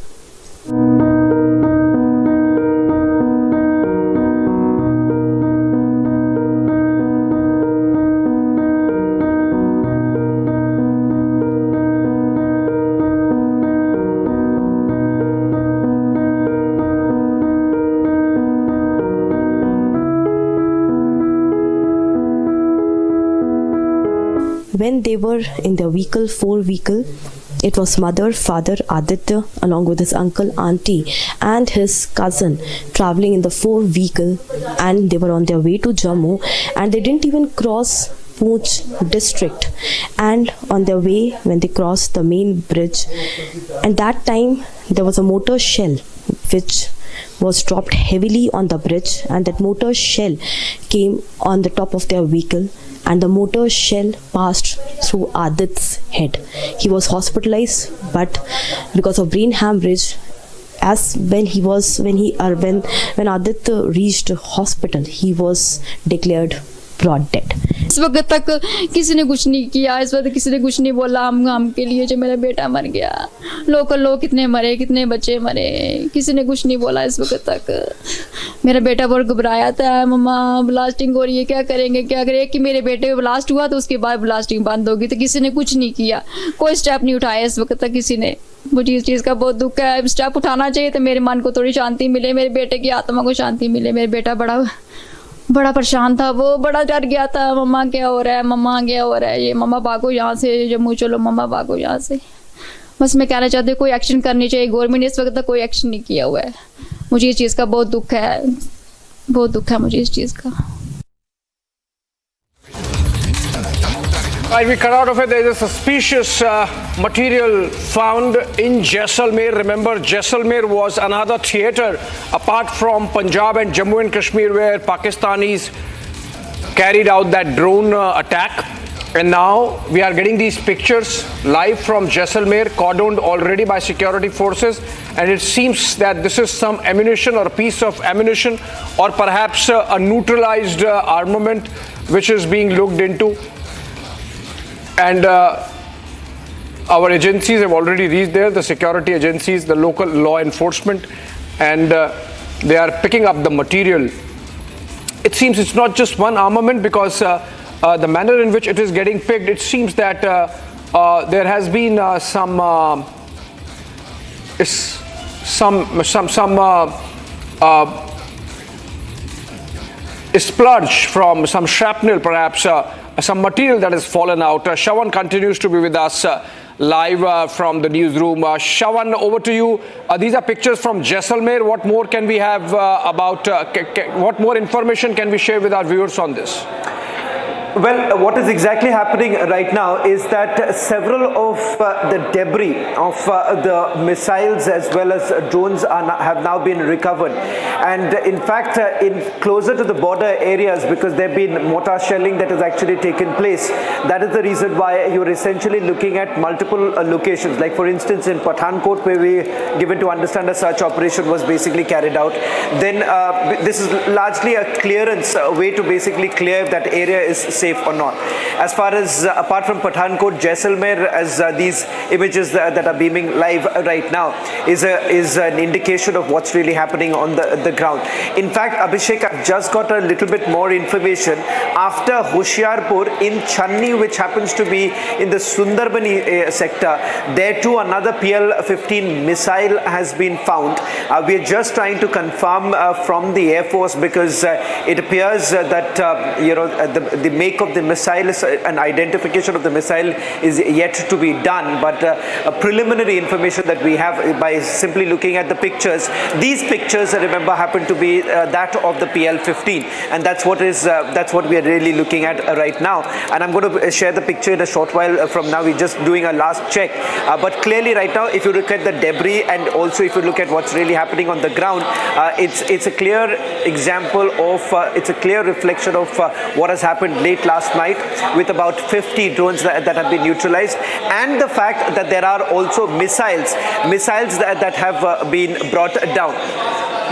When they were in their vehicle, 4 vehicle, it was mother, father, Aditya, along with his uncle, auntie, and his cousin traveling in the 4 vehicle, and they were on their way to Jammu, and they didn't even cross Poonch district, and on their way when they crossed the main bridge, and that time there was a mortar shell which was dropped heavily on the bridge, and that mortar shell came on the top of their vehicle, and the mortar shell passed through Adit's head. He was hospitalized, but because of brain hemorrhage, as when Adit reached hospital, he was declared broad dead. इस वक्त तक किसी ने कुछ नहीं किया, इस वक्त किसी ने कुछ नहीं बोला हम के लिए जो मेरा बेटा मर गया। लोकल लोग कितने मरे, कितने बच्चे मरे, किसी ने कुछ नहीं बोला इस वक्त तक। मेरा बेटा बहुत घबराया था, मम्मा ब्लास्टिंग हो रही है, क्या करेंगे क्या करें, कि मेरे बेटे को ब्लास्ट हुआ तो उसके बाद ब्लास्टिंग बंद होगी, तो किसी ने कुछ नहीं किया, कोई स्टेप नहीं उठाया इस वक्त तक किसी ने। मुझे इस चीज़ का बहुत दुख है, स्टेप उठाना चाहिए तो मेरे मन को थोड़ी शांति मिले, मेरे बेटे की आत्मा को शांति मिले। मेरा बेटा बड़ा परेशान था, वो बड़ा डर गया था, मम्मा क्या हो रहा है, मम्मा क्या हो रहा है, ये मम्मा भागो यहाँ से, जम्मू चलो, मम्मा भागो यहाँ से। बस मैं कहना चाहती हूँ कोई एक्शन करनी चाहिए, गवर्नमेंट ने इस वक्त तक कोई एक्शन नहीं किया हुआ है। मुझे इस चीज़ का बहुत दुख है, बहुत दुख है मुझे इस चीज़ का। Right, we cut out of it. There is a suspicious material found in Jaisalmer. Remember, Jaisalmer was another theatre apart from Punjab and Jammu and Kashmir, where Pakistanis carried out that drone attack. And now we are getting these pictures live from Jaisalmer, cordoned already by security forces. And it seems that this is some ammunition or a piece of ammunition, or perhaps a neutralized armament which is being looked into. And our agencies have already reached there, the security agencies, the local law enforcement, and they are picking up the material. It seems it's not just one armament, because the manner in which it is getting picked, it seems that there has been some splurge from some shrapnel, perhaps some material that has fallen out. Shawan continues to be with us live from the newsroom. Shawan, over to you. These are pictures from Jaisalmer. What more can we have what more information can we share with our viewers on this? Well, what is exactly happening right now is that several of the debris of the missiles as well as drones have now been recovered. And in fact, closer to the border areas, because there have been mortar shelling that has actually taken place, that is the reason why you're essentially looking at multiple locations. Like for instance, in Pathankot, where we given to understand a search operation was basically carried out. Then this is largely a clearance, a way to basically clear if that area is safe or not. As far as apart from Pathankot, Jaisalmer, as these images that are beaming live right now is an indication of what's really happening on the ground. In fact, Abhishek, I've just got a little bit more information. After Hoshiarpur in Channi, which happens to be in the Sundarbani sector, there too another PL-15 missile has been found. We are just trying to confirm from the Air Force, because it appears that the make of the missile, an identification of the missile is yet to be done, but a preliminary information that we have by simply looking at the pictures. These pictures, remember, happen to be that of the PL-15, and that's what we are really looking at right now. And I'm going to share the picture in a short while from now. We're just doing a last check, but clearly right now, if you look at the debris and also if you look at what's really happening on the ground, it's a clear example of it's a clear reflection of what has happened late last night, with about 50 drones that have been neutralized, and the fact that there are also missiles that have been brought down.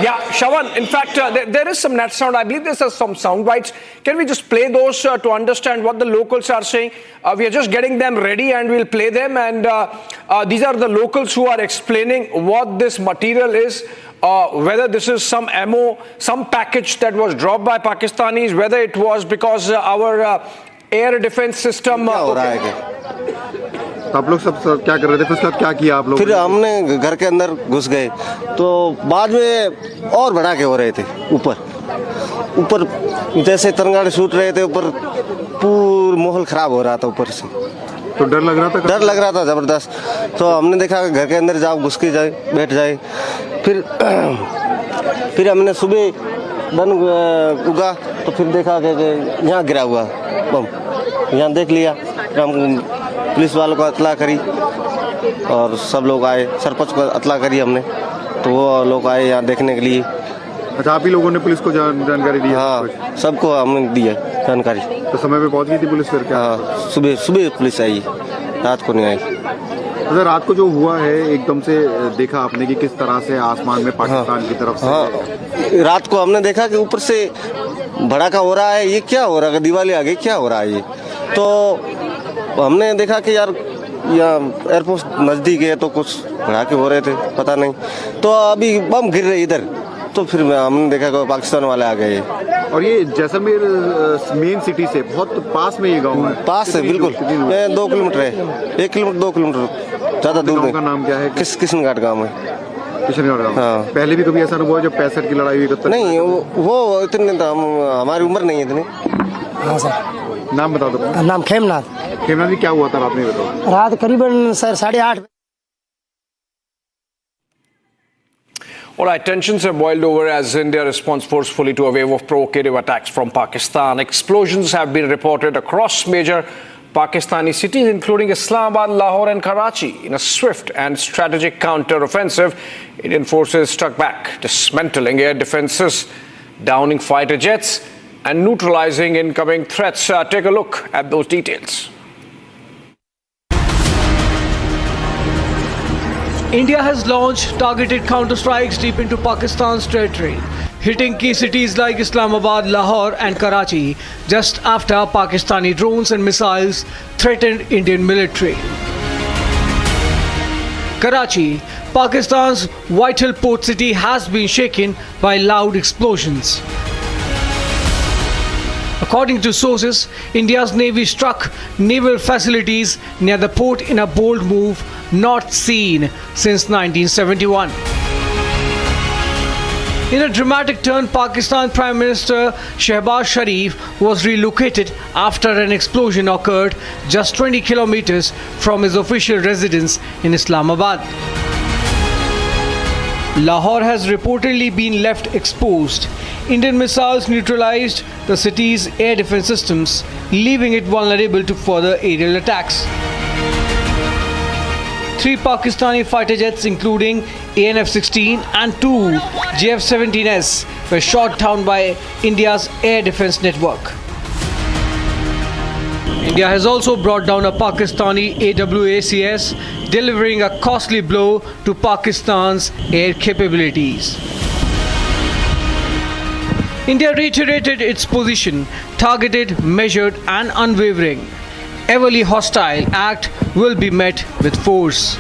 Yeah, Shawan, in fact, there is some net sound. I believe there's some sound bites. Can we just play those to understand what the locals are saying? We are just getting them ready and we'll play them. And these are the locals who are explaining what this material is. Whether this is some ammo, some package that was dropped by Pakistanis, whether it was because our air defense system. आप लोग सब क्या कर रहे थे? फिर उसके बाद क्या किया आप लोग? फिर हमने घर के अंदर घुस गए, तो बाद में और बढ़ा के हो रहे थे ऊपर जैसे तरंगाड़े छूट रहे थे, ऊपर पूरा माहौल खराब हो रहा था ऊपर से। तो डर लग रहा था जबरदस्त। तो हमने देखा घर के अंदर जाओ, घुस के जाए, बैठ जाए। फिर हमने सुबह बन उगा तो फिर देखा कि यहाँ गिरा हुआ बम। यहाँ देख लिया, हम पुलिस वालों को इतला करी और सब लोग आए, सरपंच को इतला करी हमने, तो वो लोग आए यहाँ देखने के लिए। अच्छा, आप ही लोगों ने पुलिस को जानकारी दी? हाँ, सबको हमने दी है जानकारी। तो समय पे पहुंच गई थी पुलिस फिर क्या? हाँ, सुबह पुलिस आई, रात को नहीं आई। अच्छा, रात को जो हुआ है एकदम से देखा आपने कि किस तरह से आसमान में पाकिस्तान की तरफ से? हाँ, रात को हमने देखा कि ऊपर से भड़ाका हो रहा है, ये क्या हो रहा है, दिवाली आ गई, क्या हो रहा है ये? तो हमने देखा कि यार यहाँ एयरपोर्ट नज़दीक है तो कुछ भड़ाके हो रहे थे, पता नहीं, तो अभी बम गिर रहे इधर, तो फिर हमने देखा कि पाकिस्तान वाले आ गए। और ये जैसलमेर मेन सिटी से बहुत पास में ये गांव है? पास है बिल्कुल, 2 किलोमीटर है, 1 किलोमीटर 2 किलोमीटर, ज़्यादा दूर नहीं। का नाम क्या है? किशनघाट गांव है। किशनघाट गांव। हाँ। पहले भी कभी ऐसा अनुभव है जब 65 की लड़ाई हुई? नहीं, वो इतने हमारी उम्र नहीं है इतनी। हाँ सर। नाम बता दो। नाम खेमनाथ। खेमनाथ जी, क्या हुआ था रात में बताओ? रात करीबन sir 8:30। All right, tensions have boiled over as India responds forcefully to a wave of provocative attacks from Pakistan. Explosions have been reported across major Pakistani cities, including Islamabad, Lahore and Karachi. In a swift and strategic counter-offensive, Indian forces struck back, dismantling air defenses, downing fighter jets and neutralizing incoming threats. Take a look at those details. India has launched targeted counter-strikes deep into Pakistan's territory, hitting key cities like Islamabad, Lahore and Karachi just after Pakistani drones and missiles threatened Indian military. Karachi, Pakistan's vital port city, has been shaken by loud explosions. According to sources, India's Navy struck naval facilities near the port in a bold move not seen since 1971. In a dramatic turn, Pakistan Prime Minister Shehbaz Sharif was relocated after an explosion occurred just 20 kilometers from his official residence in Islamabad. Lahore has reportedly been left exposed. Indian missiles neutralized the city's air defense systems, leaving it vulnerable to further aerial attacks. 3 Pakistani fighter jets, including AN-F-16 and 2 JF-17S, were shot down by India's air defense network. India has also brought down a Pakistani AWACS, delivering a costly blow to Pakistan's air capabilities. India reiterated its position, targeted, measured and unwavering. Every hostile act will be met with force.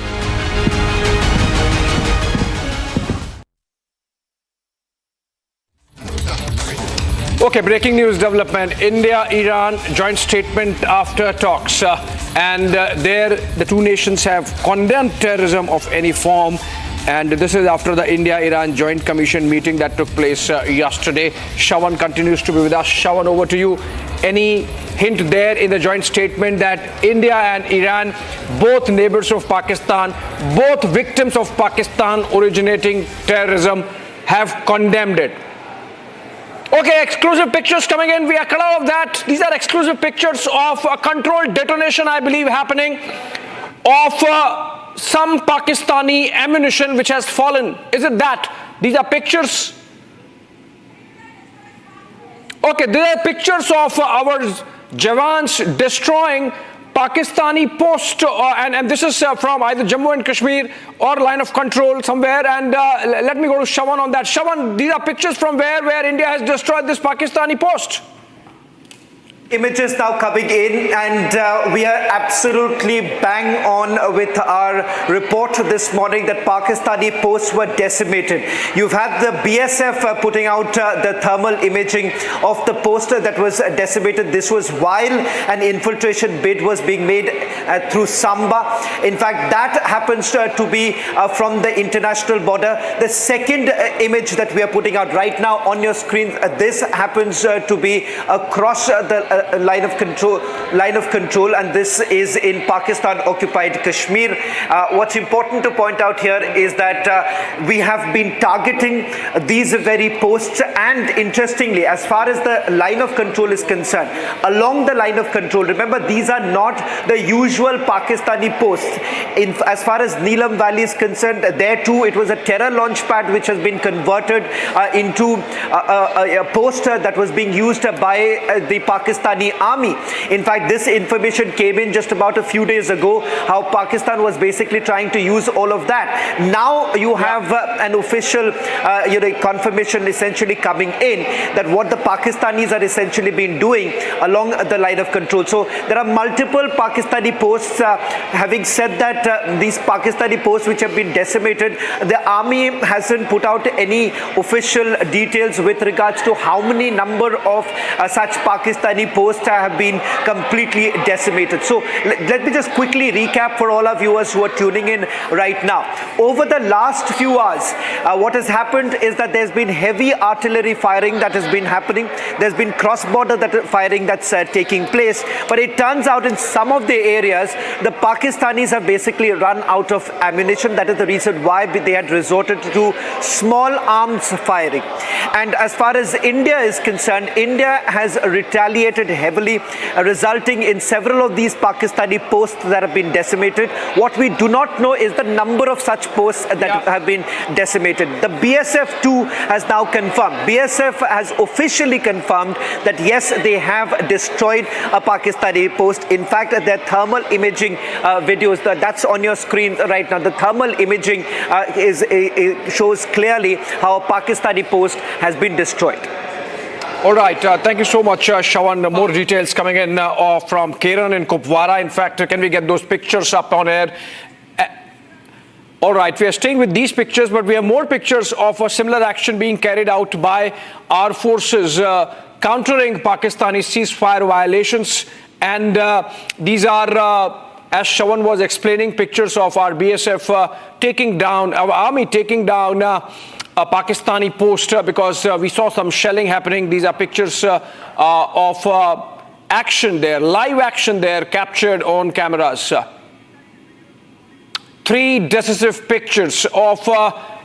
Okay, breaking news development. India-Iran joint statement after talks. There the two nations have condemned terrorism of any form. And this is after the India-Iran Joint Commission meeting that took place yesterday. Shawan continues to be with us. Shawan, over to you. Any hint there in the joint statement that India and Iran, both neighbors of Pakistan, both victims of Pakistan originating terrorism, have condemned it? Okay, exclusive pictures coming in. We are cut out of that. These are exclusive pictures of a controlled detonation, I believe, happening of some Pakistani ammunition which has fallen. Is it that? These are pictures. Okay, these are pictures of our Jawans destroying Pakistani post, and this is from either Jammu and Kashmir or line of control somewhere. And let me go to Shawan on that. Shawan, these are pictures from where India has destroyed this Pakistani post. Images now coming in, and we are absolutely bang on with our report this morning that Pakistani posts were decimated. You've had the BSF putting out the thermal imaging of the post that was decimated. This was while an infiltration bid was being made through Samba. In fact, that happens to be from the international border. The second image that we are putting out right now on your screen, this happens to be across the line of control, and this is in Pakistan-occupied Kashmir. What's important to point out here is that we have been targeting these very posts, and interestingly, as far as the line of control is concerned, along the line of control, remember these are not the usual Pakistani posts. As far as Neelam Valley is concerned, there too it was a terror launch pad which has been converted into a post that was being used by the Pakistani army. In fact, this information came in just about a few days ago, how Pakistan was basically trying to use all of that. Now you have an official confirmation essentially coming in that what the Pakistanis are essentially been doing along the line of control. So there are multiple Pakistani posts. Having said that, these Pakistani posts which have been decimated, the army hasn't put out any official details with regards to how many number of such Pakistani posts have been completely decimated. So let me just quickly recap for all our viewers who are tuning in right now. Over the last few hours, what has happened is that there's been heavy artillery firing that has been happening. There's been cross-border firing that's taking place. But it turns out in some of the areas, the Pakistanis have basically run out of ammunition. That is the reason why they had resorted to small arms firing. And as far as India is concerned, India has retaliated heavily, resulting in several of these Pakistani posts that have been decimated. What we do not know is the number of such posts that have been decimated. The BSF too has now confirmed. BSF has officially confirmed that yes, they have destroyed a Pakistani post. In fact, their thermal imaging videos, that's on your screen right now. The thermal imaging shows clearly how a Pakistani post has been destroyed. All right, thank you so much, Shawan. More details coming in from Kiran in Kupwara. In fact, can we get those pictures up on air? All right, we are staying with these pictures, but we have more pictures of a similar action being carried out by our forces countering Pakistani ceasefire violations. And these are, as Shawan was explaining, pictures of our BSF taking down, our army taking down a Pakistani post because we saw some shelling happening. These are pictures of action there, live action there, captured on cameras. 3 decisive pictures of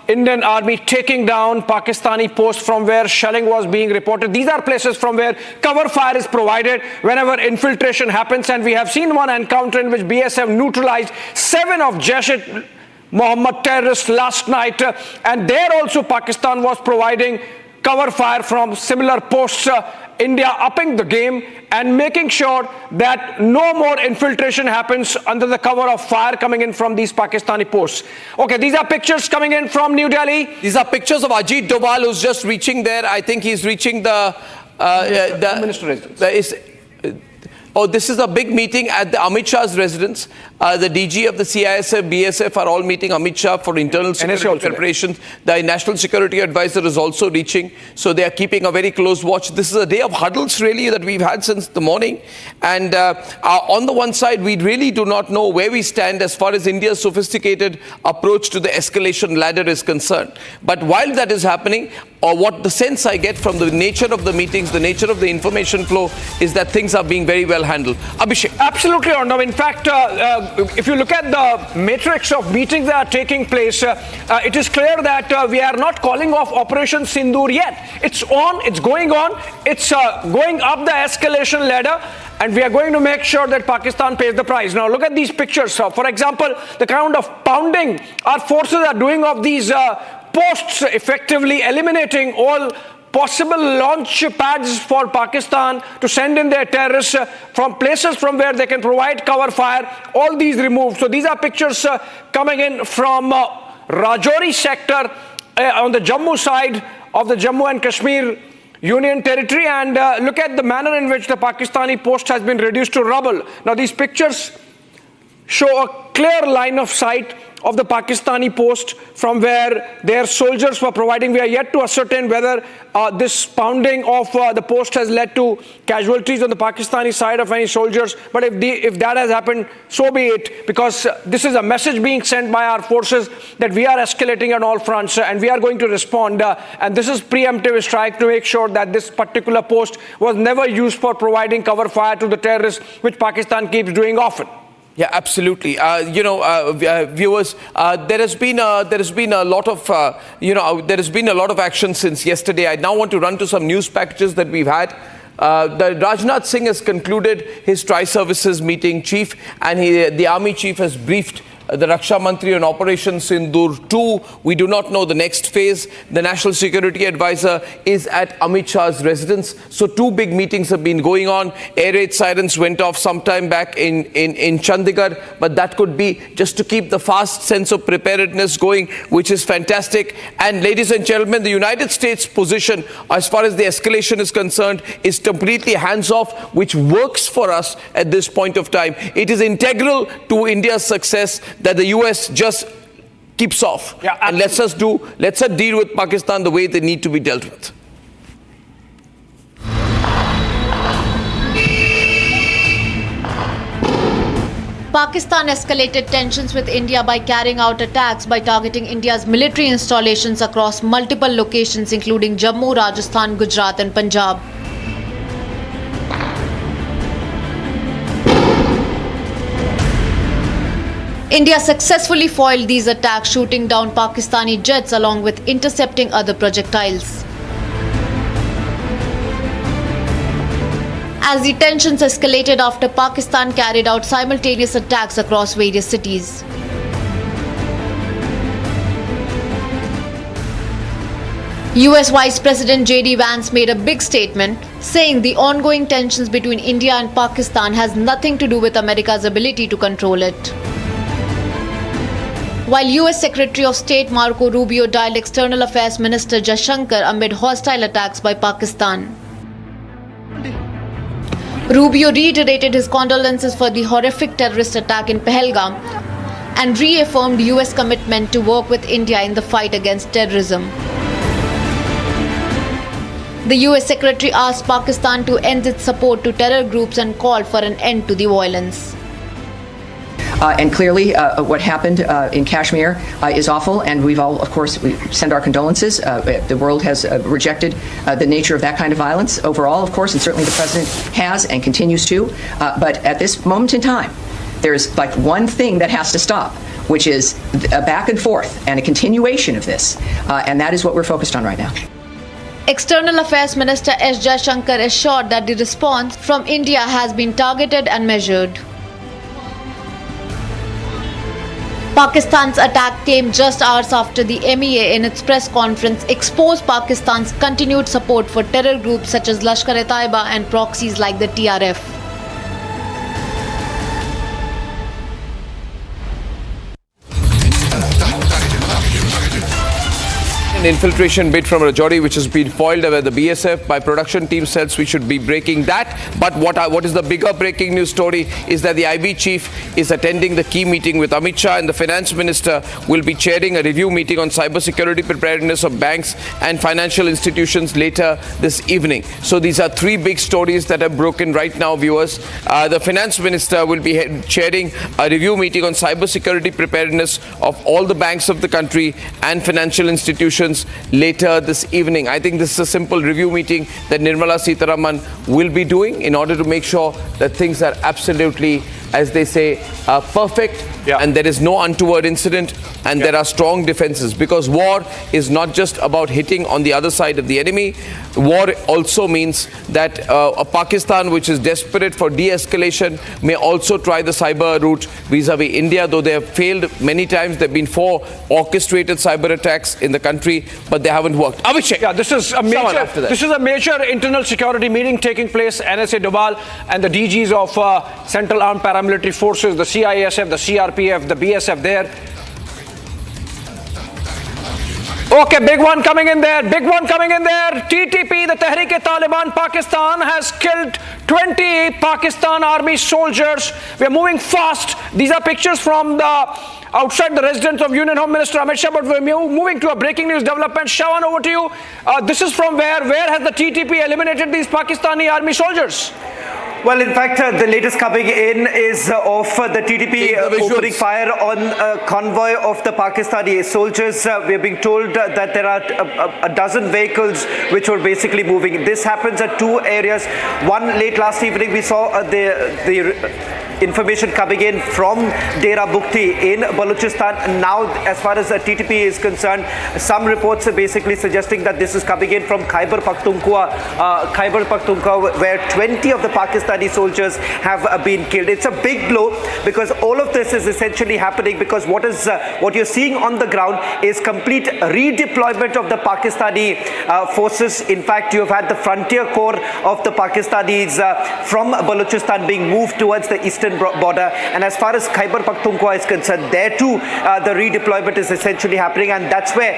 Indian army taking down Pakistani posts from where shelling was being reported. These are places from where cover fire is provided whenever infiltration happens, and we have seen one encounter in which BSF neutralized 7 of Jaish-e-Mohammed terrorists last night, and there also Pakistan was providing cover fire from similar posts. India upping the game and making sure that no more infiltration happens under the cover of fire coming in from these Pakistani posts. Okay, these are pictures coming in from New Delhi. These are pictures of Ajit Doval, who's just reaching there. I think he's reaching the Minister residence. This is a big meeting at the Amit Shah's residence. The DG of the CISF, BSF are all meeting Amit Shah for internal security preparations. The National Security Advisor is also reaching. So they are keeping a very close watch. This is a day of huddles really that we've had since the morning. And on the one side, we really do not know where we stand as far as India's sophisticated approach to the escalation ladder is concerned. But while that is happening, or what the sense I get from the nature of the meetings, the nature of the information flow, is that things are being very well handled. Abhishek. Absolutely, Arnav. In fact, if you look at the matrix of meetings that are taking place, it is clear that we are not calling off Operation Sindoor yet. It's on, it's going on, it's going up the escalation ladder, and we are going to make sure that Pakistan pays the price. Now, look at these pictures. For example, the kind of pounding our forces are doing of these posts, effectively eliminating all possible launch pads for Pakistan to send in their terrorists from places from where they can provide cover fire. All these removed. So these are pictures coming in from Rajouri sector on the Jammu side of the Jammu and Kashmir Union territory, and look at the manner in which the Pakistani post has been reduced to rubble. Now these pictures show a clear line of sight of the Pakistani post from where their soldiers were providing. We are yet to ascertain whether this pounding of the post has led to casualties on the Pakistani side of any soldiers. But if that has happened, so be it, because this is a message being sent by our forces that we are escalating on all fronts and we are going to respond. And this is preemptive strike to make sure that this particular post was never used for providing cover fire to the terrorists, which Pakistan keeps doing often. Yeah, absolutely. Viewers, there has been a lot of there has been a lot of action since yesterday. I now want to run to some news packages that we've had. The Rajnath Singh has concluded his tri-services meeting, chief, and the army chief has briefed the Raksha Mantri on Operation Sindoor 2. We do not know the next phase. The National Security Advisor is at Amit Shah's residence. So two big meetings have been going on. Air raid sirens went off sometime back in Chandigarh, but that could be just to keep the fast sense of preparedness going, which is fantastic. And ladies and gentlemen, the United States position as far as the escalation is concerned is completely hands-off, which works for us at this point of time. It is integral to India's success that the US just keeps off and lets us deal with Pakistan the way they need to be dealt with. Pakistan escalated tensions with India by carrying out attacks by targeting India's military installations across multiple locations including Jammu, Rajasthan, Gujarat and Punjab. India successfully foiled these attacks, shooting down Pakistani jets along with intercepting other projectiles. As the tensions escalated after Pakistan carried out simultaneous attacks across various cities. US Vice President J.D. Vance made a big statement, saying the ongoing tensions between India and Pakistan has nothing to do with America's ability to control it. While US Secretary of State Marco Rubio dialed External Affairs Minister Jaishankar amid hostile attacks by Pakistan. Rubio reiterated his condolences for the horrific terrorist attack in Pahalgam and reaffirmed US commitment to work with India in the fight against terrorism. The US Secretary asked Pakistan to end its support to terror groups and called for an end to the violence. And clearly, what happened in Kashmir is awful, and we send our condolences. The world has rejected the nature of that kind of violence overall, of course, and certainly the President has and continues to. But at this moment in time, there's like one thing that has to stop, which is a back and forth and a continuation of this, and that is what we're focused on right now. External Affairs Minister S. Jaishankar assured that the response from India has been targeted and measured. Pakistan's attack came just hours after the MEA in its press conference exposed Pakistan's continued support for terror groups such as Lashkar-e-Taiba and proxies like the TRF. An infiltration bid from Rajouri which has been foiled by the BSF. My production team says we should be breaking that. But what is the bigger breaking news story is that the IB chief is attending the key meeting with Amit Shah, and the finance minister will be chairing a review meeting on cybersecurity preparedness of banks and financial institutions later this evening. So these are three big stories that are broken right now, viewers. The finance minister will be chairing a review meeting on cybersecurity preparedness of all the banks of the country and financial institutions later this evening. I think this is a simple review meeting that Nirmala Sitharaman will be doing in order to make sure that things are absolutely, as they say, perfect, and there is no untoward incident, and there are strong defenses, because war is not just about hitting on the other side of the enemy. War also means that a Pakistan which is desperate for de-escalation may also try the cyber route vis-a-vis India, though they have failed many times. There have been 4 orchestrated cyber attacks in the country, but they haven't worked. Abhishek. Yeah, this is a major internal security meeting taking place. NSA Doval and the DGs of Central Armed Paramilitary Forces, the CISF, the CRPF, the BSF there. Okay, big one coming in there. Big one coming in there. TTP, the Tehreek-e-Taliban Pakistan, has killed 20 Pakistan army soldiers. We are moving fast. These are pictures from the outside the residence of Union Home Minister Amit Shah, but we're moving to a breaking news development. Shawan, over to you. This is from where? Where has the TTP eliminated these Pakistani army soldiers? Well, in fact, the latest coming in is of the TTP opening fire on a convoy of the Pakistani soldiers. We are being told that there are a dozen vehicles which were basically moving. This happens at two areas. One, late last evening, we saw the information coming in from Dera Bukti in Balochistan. Now, as far as the TTP is concerned, some reports are basically suggesting that this is coming in from Khyber Pakhtunkhwa, where 20 of the Pakistani soldiers have been killed. It's a big blow because all of this is essentially happening because what you're seeing on the ground is complete redeployment of the Pakistani forces. In fact, you have had the frontier corps of the Pakistanis from Balochistan being moved towards the eastern border, and as far as Khyber Pakhtunkhwa is concerned, there too the redeployment is essentially happening, and that's where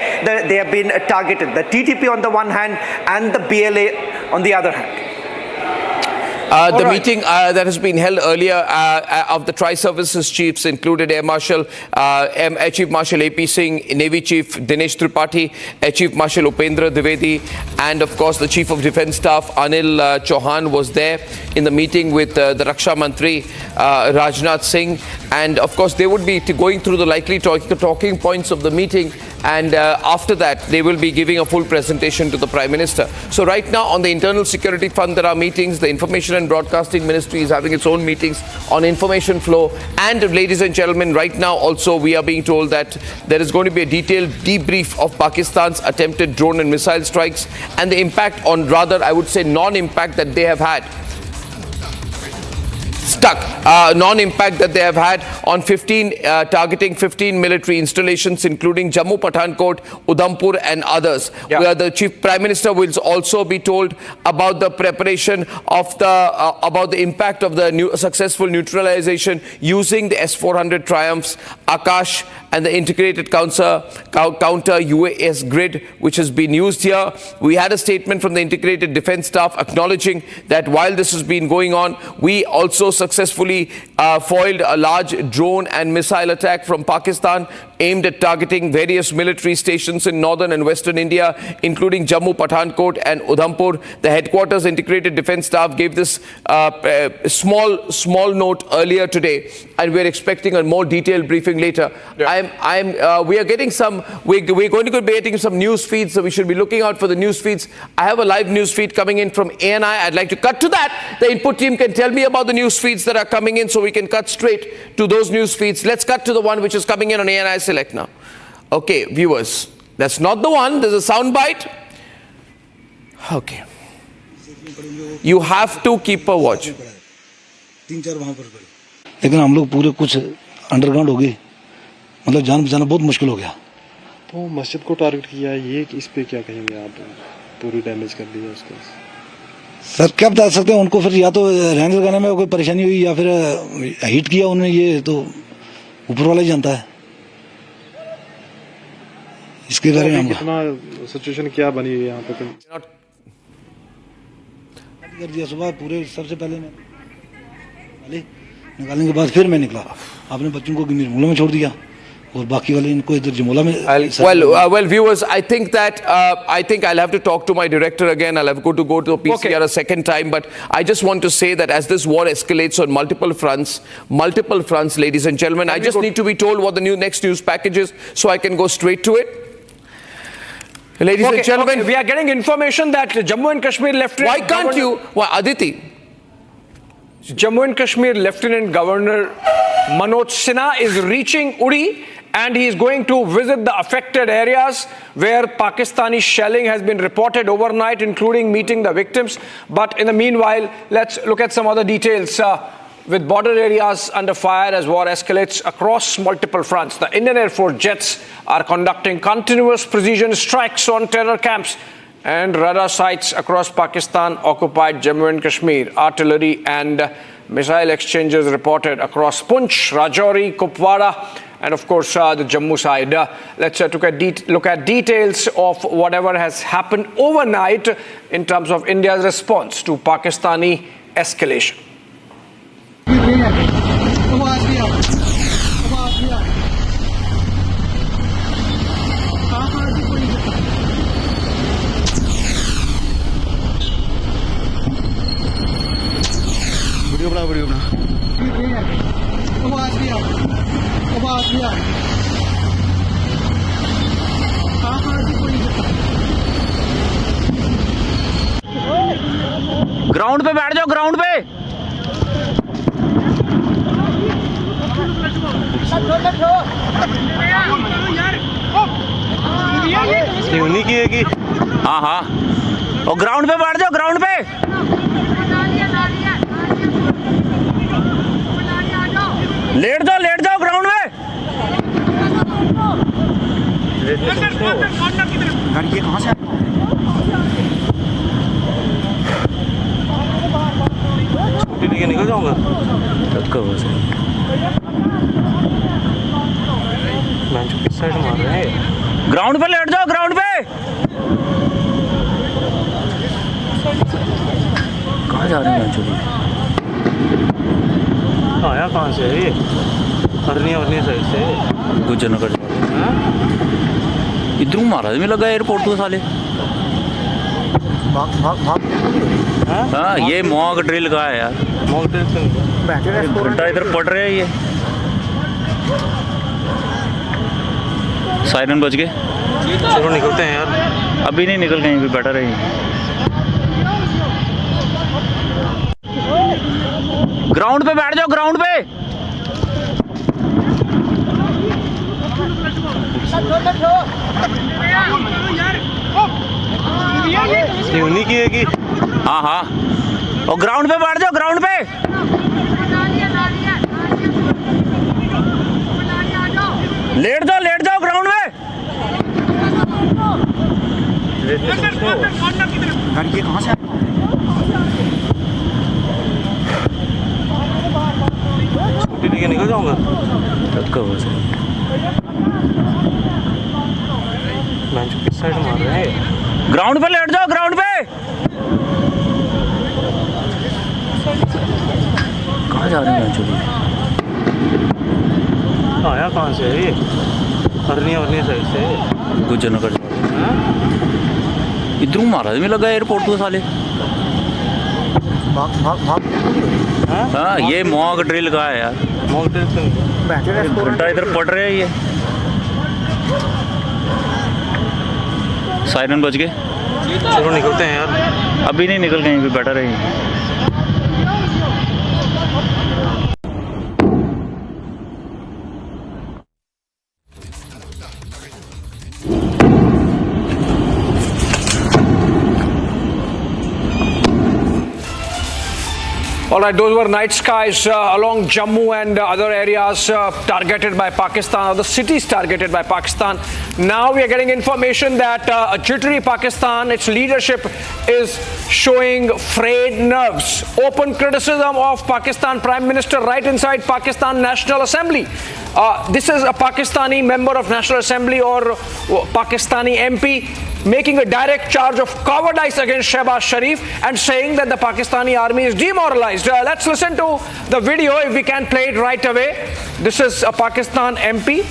they have been targeted. The TTP on the one hand and the BLA on the other hand. The meeting that has been held earlier of the Tri-Services Chiefs included Air Chief Marshal AP Singh, Navy Chief Dinesh Tripathi, Air Chief Marshal Upendra Dwivedi, and of course the Chief of Defence Staff Anil Chauhan was there in the meeting with the Raksha Mantri Rajnath Singh, and of course they would be going through the likely talking points of the meeting, and after that they will be giving a full presentation to the Prime Minister. So right now on the Internal Security Fund there are meetings. The Information and Broadcasting Ministry is having its own meetings on information flow, and ladies and gentlemen, right now also we are being told that there is going to be a detailed debrief of Pakistan's attempted drone and missile strikes and the impact on, rather I would say non-impact that they have had. Non-impact that they have had on targeting 15 military installations, including Jammu, Pathankot, Udhampur and others. Where the Chief Prime Minister will also be told about the preparation of about the impact of the successful neutralization using the S-400 Triumphs, Akash and the integrated counter UAS grid which has been used here. We had a statement from the integrated defense staff acknowledging that while this has been going on, we also successfully foiled a large drone and missile attack from Pakistan aimed at targeting various military stations in northern and western India, including Jammu, Pathankot and Udhampur. The headquarters integrated defense staff gave this small note earlier today, and we're expecting a more detailed briefing later. We are getting some, we're going to be getting some news feeds, so we should be looking out for the news feeds. I have a live news feed coming in from ANI. I'd like to cut to that. The input team can tell me about the news feeds that are coming in so we can cut straight to those news feeds. Let's cut to the one which is coming in on ANI Select now. Okay, viewers, that's not the one. There's a sound bite. Okay. You have to keep a watch. लेकिन हम लोग पूरे कुछ underground हो गए, मतलब जान बचाना बहुत मुश्किल हो गया। तो मस्जिद को टारगेट किया है, ये इस पे क्या कहेंगे आप? पूरी डैमेज कर दिया उसको। सर क्या बता सकते हैं उनको, फिर या तो रैंक लगाने में कोई परेशानी हुई या फिर हिट किया उन्होंने, ये तो ऊपर वाला ही जानता है। इसके बारे में कितना सिचुएशन क्या बनी है यहाँ पे? कर दिया सुबह पूरे, सबसे पहले निकालने के बाद फिर मैं निकला, आपने बच्चों को निर्मूला में छोड़ दिया और बाकी वाले इनको इधर जमोला में। Well, viewers, I think I'll have to talk to my director again. I'll have to go to PCR a second time, but I just want to say that as this war escalates on multiple fronts, ladies and gentlemen, I just need to be told what the next news package is so I can go straight to it. Ladies and gentlemen, we are getting information that Jammu and Kashmir Lieutenant. Why can't you? Well, Aditi. Jammu and Kashmir Lieutenant Governor Manoj Sinha is reaching Uri, and he is going to visit the affected areas where Pakistani shelling has been reported overnight, including meeting the victims. But in the meanwhile, let's look at some other details. With border areas under fire as war escalates across multiple fronts, the Indian Air Force jets are conducting continuous precision strikes on terror camps and radar sites across Pakistan-occupied Jammu and Kashmir. Artillery and missile exchanges reported across Poonch, Rajouri, Kupwara and of course the Jammu side. Let's look at details of whatever has happened overnight in terms of India's response to Pakistani escalation. Video बना ground पे बैठ जाओ, ground पे। उन्हीं की है कि हाँ हाँ, और ग्राउंड पे बैठ जाओ, ग्राउंड पे। लेट जाओ ग्राउंड में। ये कहाँ से छुट्टी लेके निकल जाऊंगा। किस साइड मार रहे हैं? ग्राउंड पे लेट जाओ, ग्राउंड पे। कहाँ जा रहे हैं? आया कहाँ से है ये? अरनी साइड से गुजरनगर इधर महाराज में लगा एयरपोर्ट तो साले। हाँ, ये मॉक ड्रिल का है यार। मॉक ड्रिल घंटा इधर पड़ रहे हैं ये। सायरन बज गए। चलो निकलते हैं यार। अभी नहीं निकल, कहीं भी बैठा रहे। ग्राउंड पे बैठ जाओ, ग्राउंड पे। ये उन्हीं की है कि हाँ हाँ, और ग्राउंड पे बैठ जाओ, ग्राउंड पे। लेट जाओ ग्राउंड में। ये कहाँ से छुट्टी लेके निकल जाऊंगा। किस साइड मार रहे हैं? ग्राउंड पे लेट जाओ, ग्राउंड पे। कहाँ जा रहे हैं? आया कहाँ से है ये? अरनी साइड से गुजरनगर इधर महाराज में लगा एयरपोर्ट तो साले। हाँ, ये मॉक ड्रिल का है यार। मॉक ड्रिल घंटा इधर पड़ रहे हैं ये। सायरन बज गए। चलो निकलते हैं यार। अभी नहीं निकल, कहीं भी बैठा रहे। All right, those were night skies along Jammu and other areas targeted by Pakistan, or the cities targeted by Pakistan. Now we are getting information that a jittery Pakistan, its leadership is showing frayed nerves. Open criticism of Pakistan Prime Minister right inside Pakistan National Assembly. This is a Pakistani member of National Assembly or Pakistani MP making a direct charge of cowardice against Shehbaz Sharif and saying that the Pakistani army is demoralized. Let's listen to the video if we can play it right away. This is a Pakistan MP,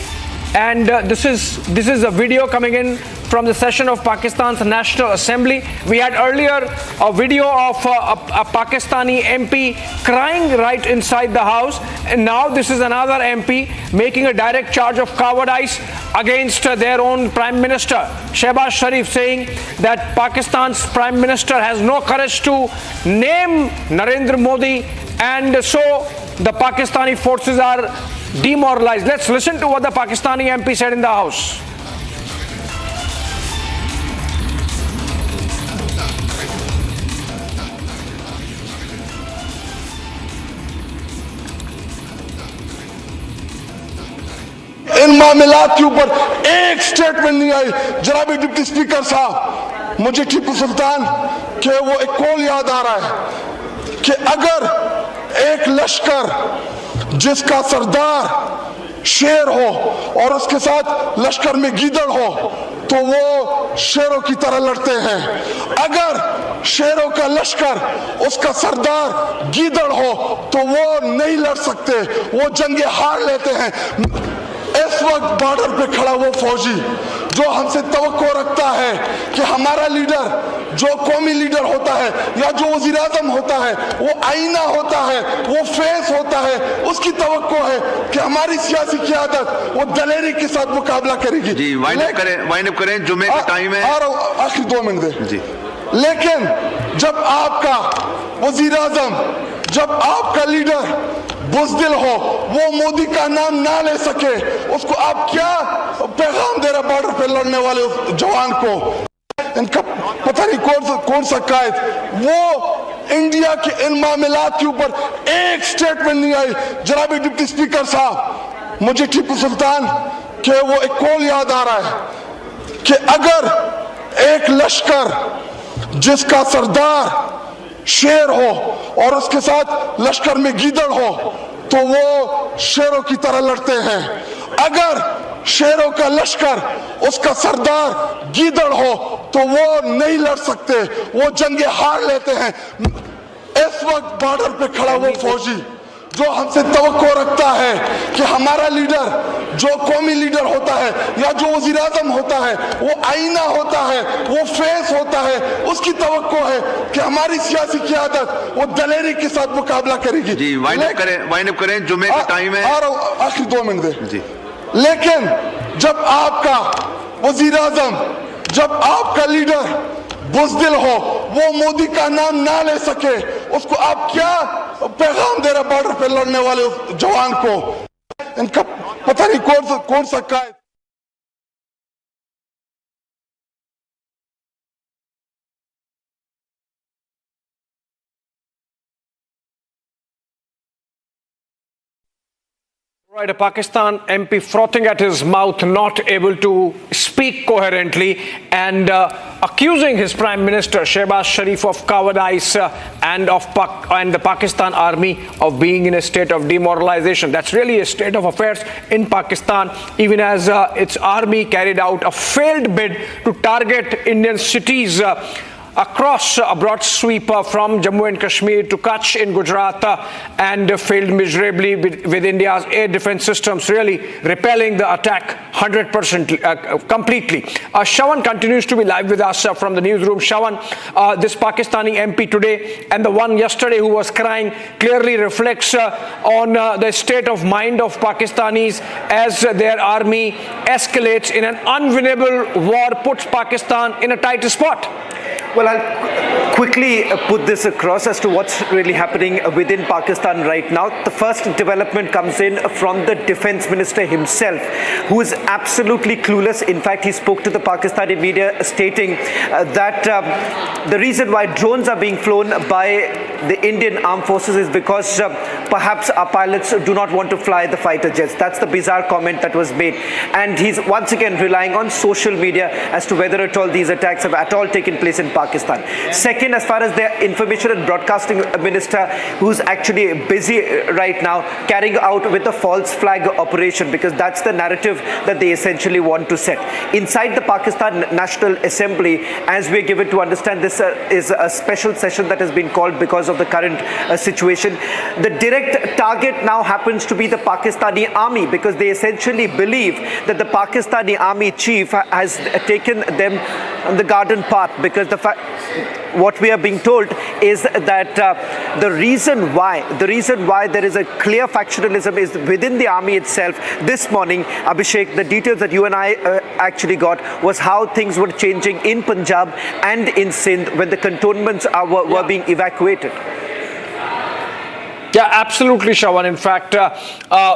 and this is a video coming in from the session of Pakistan's National Assembly. We had earlier a video of a Pakistani MP crying right inside the house, and now this is another MP making a direct charge of cowardice against their own Prime Minister Shehbaz Sharif, saying that Pakistan's Prime Minister has no courage to name Narendra Modi, and so the Pakistani forces are demoralized. Let's listen to what the Pakistani MP said in the House. इन मामलात के ऊपर एक statement नहीं आई। जनाब deputy speaker साहब, मुझे टीपू सुल्तान के वो एक कॉल याद आ रहा है कि अगर एक लश्कर जिसका सरदार शेर हो और उसके साथ लश्कर में गीदड़ हो तो वो शेरों की तरह लड़ते हैं। अगर शेरों का लश्कर उसका सरदार गीदड़ हो तो वो नहीं लड़ सकते, वो जंगे हार लेते हैं। इस वक्त बॉर्डर पे खड़ा वो फौजी जो हमसे तवक्को रखता है कि हमारा लीडर जो कौमी लीडर होता है या जो वज़ीर आज़म होता है वो आईना होता है, वो फेस होता है, उसकी तवक्को है कि हमारी सियासी क़यादत वो दलेरी के साथ मुकाबला करेगी। जी वाइंड अप करें जुमे का टाइम है। आखिरी 2 मिनट दे जी। लेकिन जब आपका वज़ीर आज़म, जब आपका लीडर बुज़दिल हो, वो मोदी का नाम ना ले सके, उसको आप क्या पैगाम दे रहे बॉर्डर पे लड़ने वाले उस जवान को? इनका पता नहीं कौन सा कायद, वो इंडिया के इन मामलात के ऊपर एक स्टेटमेंट नहीं आई। जनाब डिप्टी स्पीकर साहब, मुझे टीपू सुल्तान के वो एक कॉल याद आ रहा है कि अगर एक लश्कर जिसका सरदार शेर हो और उसके साथ लश्कर में गीदड़ हो तो वो शेरों की तरह लड़ते हैं। अगर शेरों का लश्कर उसका सरदार गीदड़ हो तो वो नहीं लड़ सकते, वो जंगे हार लेते हैं। इस वक्त बॉर्डर पे खड़ा वो फौजी जो हमसे तवक्को रखता है कि हमारा लीडर जो कौमी लीडर होता है या जो वज़ीर आज़म होता है वो आईना होता है, वो फेस होता है, उसकी तवक्को है कि हमारी सियासी क़यादत वो दलेरी के साथ मुकाबला करेगी। जी वाइंड अप करें जुमे का टाइम है। आखिरी 2 मिनट दे जी। लेकिन जब आपका वज़ीर आज़म, जब आपका लीडर बुज़दिल हो, वो मोदी का नाम ना ले सके, उसको आप क्या पैगाम दे रहे बॉर्डर पे लड़ने वाले उस जवान को? इनका पता नहीं कौन सा कायद। Right, a Pakistan MP frothing at his mouth, not able to speak coherently, and accusing his Prime Minister Shehbaz Sharif of cowardice and the Pakistan Army of being in a state of demoralization. That's really a state of affairs in Pakistan, even as its army carried out a failed bid to target Indian cities across a broad sweep from Jammu and Kashmir to Kutch in Gujarat and failed miserably with India's air defense systems really repelling the attack 100% completely. Shawan continues to be live with us from the newsroom. Shawan, this Pakistani MP today and the one yesterday who was crying clearly reflects on the state of mind of Pakistanis as their army escalates in an unwinnable war, puts Pakistan in a tight spot. Well, I'll quickly put this across as to what's really happening within Pakistan right now. The first development comes in from the defense minister himself, who is absolutely clueless. In fact, he spoke to the Pakistani media stating that the reason why drones are being flown by the Indian armed forces is because perhaps our pilots do not want to fly the fighter jets. That's the bizarre comment that was made. And he's once again relying on social media as to whether at all these attacks have at all taken place in Pakistan. Second, as far as the information and broadcasting minister, who's actually busy right now carrying out with the false flag operation, because that's the narrative that they essentially want to set. Inside the Pakistan National Assembly, as we're given to understand, this is a special session that has been called because of the current situation. The direct target now happens to be the Pakistani army, because they essentially believe that the Pakistani army chief has taken them on the garden path, because what we are being told is that the reason why there is a clear factionalism is within the army itself. This morning, Abhishek, the details that you and I actually got was how things were changing in Punjab and in Sindh when the cantonments were being evacuated. Yeah, absolutely, Shawan. In fact,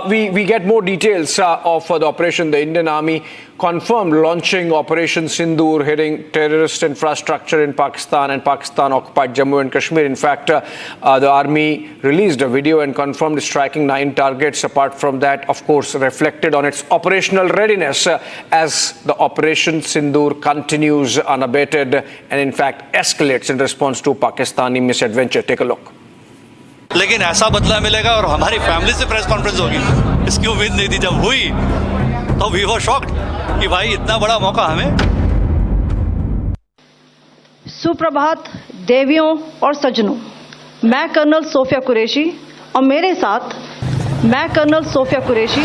we get more details of the operation. The Indian Army confirmed launching Operation Sindoor, hitting terrorist infrastructure in Pakistan and Pakistan-occupied Jammu and Kashmir. In fact, the Army released a video and confirmed striking 9 targets. Apart from that, of course, reflected on its operational readiness as the Operation Sindoor continues unabated and, in fact, escalates in response to Pakistani misadventure. Take a look. लेकिन ऐसा बदला मिलेगा और हमारी family से press conference होगी। इसकी उम्मीद नहीं थी। जब हुई तो वी वर शॉक्ड कि भाई इतना बड़ा मौका हमें। सुप्रभात देवियों और सज्जनों, मैं कर्नल सोफिया कुरैशी और मेरे साथ मैं कर्नल सोफिया कुरैशी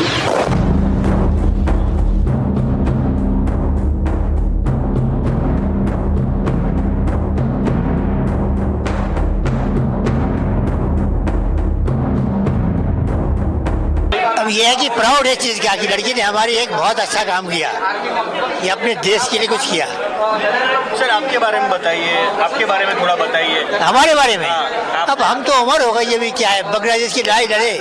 अब यह है कि प्राउड है चीज क्या कि लड़की ने हमारी एक बहुत अच्छा काम किया, ये अपने देश के लिए कुछ किया। सर आपके बारे में बताइए, आपके बारे में थोड़ा बताइए। हमारे बारे में अब हम तो उम्र हो गई, अभी क्या है, बांग्लादेश की लड़ाई लड़े,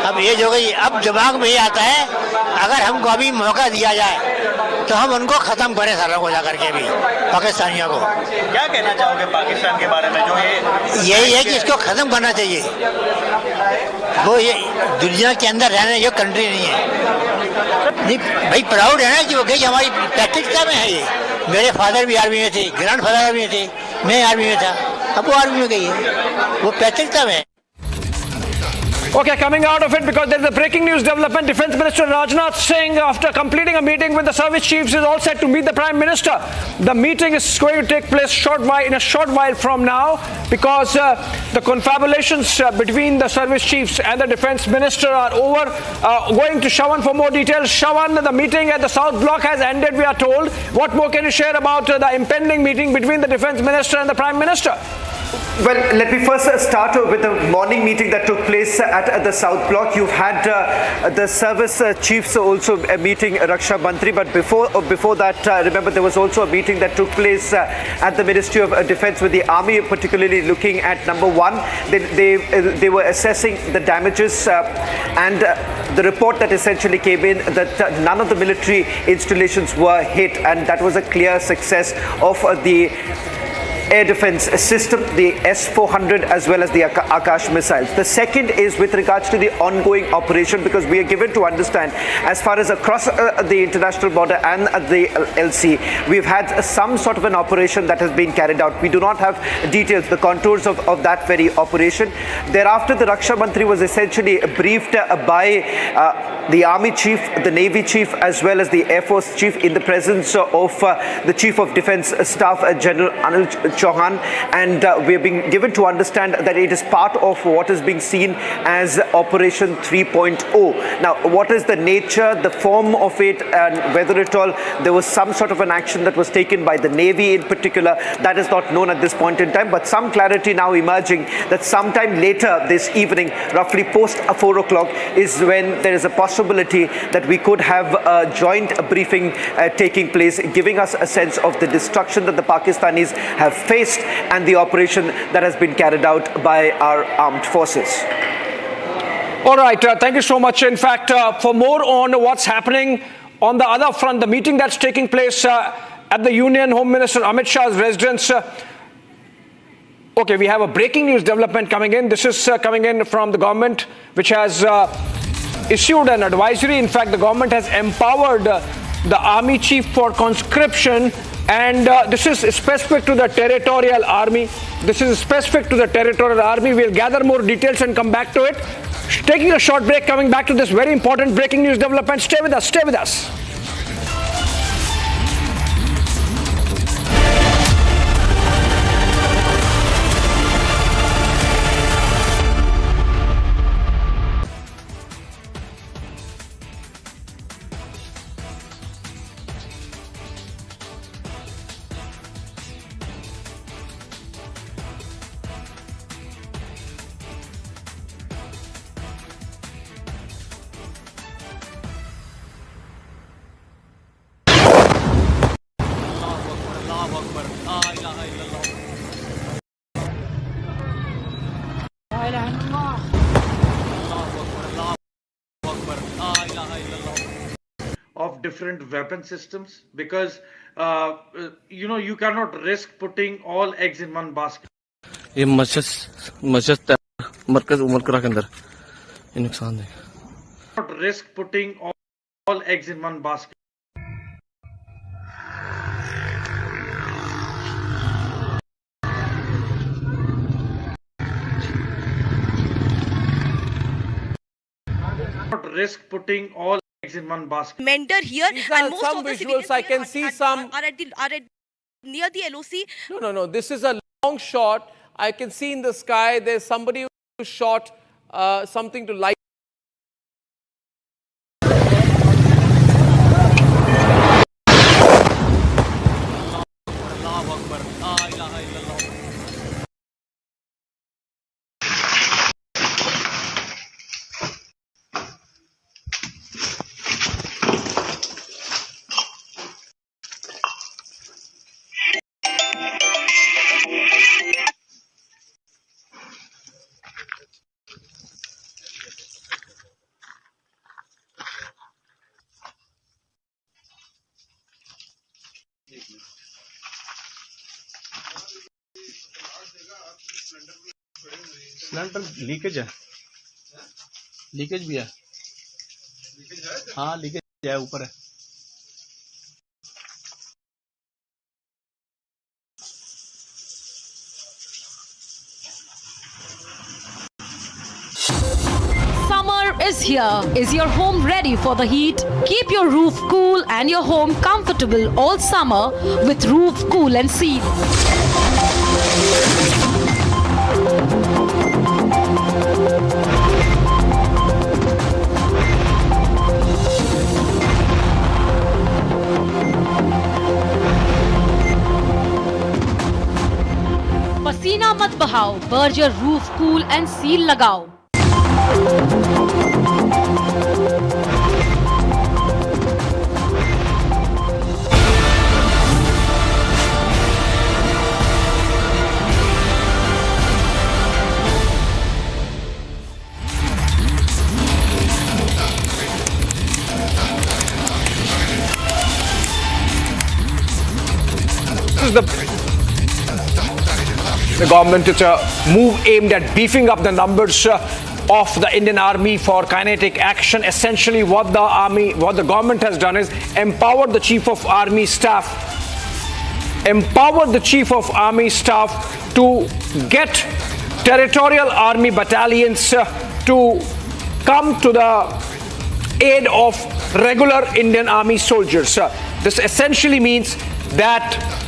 अब एज हो गई। अब दिमाग में ये आता है अगर हमको अभी मौका दिया जाए तो हम उनको खत्म करें सालों को जाकर के भी, पाकिस्तानियों को। क्या कहना चाहोगे पाकिस्तान के बारे में जो यही है कि इसको खत्म करना चाहिए। वो ये दुनिया के अंदर रहने ये कंट्री नहीं है। नहीं भाई प्राउड है ना कि वो गई, हमारी पैतृकता में है ये। मेरे फादर भी आर्मी में थे, ग्रैंड फादर आर्मी में थे, मैं आर्मी में था, अब वो आर्मी में गई है, वो पैतृकता में है। Okay, coming out of it, because there's a breaking news development. Defense Minister Rajnath Singh, after completing a meeting with the service chiefs, is all set to meet the Prime Minister. The meeting is going to take place in a short while from now, because the confabulations between the service chiefs and the Defense Minister are over. Going to Shawan for more details. Shawan, the meeting at the South Block has ended, we are told. What more can you share about the impending meeting between the Defense Minister and the Prime Minister? Well, let me first start with the morning meeting that took place at the South Block. You've had the service chiefs also meeting Raksha Mantri, but before that, remember there was also a meeting that took place at the Ministry of Defence with the Army, particularly looking at number one. They were assessing the damages and the report that essentially came in that none of the military installations were hit, and that was a clear success of the air defense system, the S-400 as well as the Akash missiles. The second is with regards to the ongoing operation, because we are given to understand as far as across the international border and the LC, we've had some sort of an operation that has been carried out. We do not have details, the contours of that very operation. Thereafter, the Raksha Mantri was essentially briefed by the Army Chief, the Navy Chief as well as the Air Force Chief in the presence of the Chief of Defence Staff, General Anil Chauhan, and we are being given to understand that it is part of what is being seen as Operation 3.0. Now, what is the nature, the form of it, and whether at all there was some sort of an action that was taken by the Navy in particular, that is not known at this point in time, but some clarity now emerging that sometime later this evening, roughly post 4 o'clock, is when there is a possibility that we could have a joint briefing taking place, giving us a sense of the destruction that the Pakistanis have faced and the operation that has been carried out by our armed forces. All right, thank you so much. In fact, for more on what's happening on the other front, the meeting that's taking place at the Union Home Minister Amit Shah's residence. Okay, we have a breaking news development coming in. This is coming in from the government, which has issued an advisory. In fact, the government has empowered the Army Chief for conscription, and this is specific to the Territorial Army. This is specific to the Territorial Army. We'll gather more details and come back to it. Taking a short break, coming back to this very important breaking news development. Stay with us, stay with us. Of different weapon systems, because you cannot risk putting all eggs in one basket. ये मस्जिद मरकज उमरकरा के अंदर ये नुकसान है. Not risk putting all eggs in one basket. Not risk putting all eggs in one basket. Mender here, These and are most some of the visuals. civilians I here can see some. are at near the LOC. No. This is a long shot. I can see in the sky there's somebody who shot something to light. Cylinder leakage है, leakage भी है, हाँ leakage है, ऊपर है। Summer is here. Is your home ready for the heat? Keep your roof cool and your home comfortable all summer with Roof Cool and Seal. पसीना मत बहाओ, Berger roof cool and seal लगाओ। The government, it's a move aimed at beefing up the numbers of the Indian Army for kinetic action. Essentially what the government has done is empower the Chief of Army Staff to get territorial army battalions to come to the aid of regular Indian Army soldiers. This essentially means that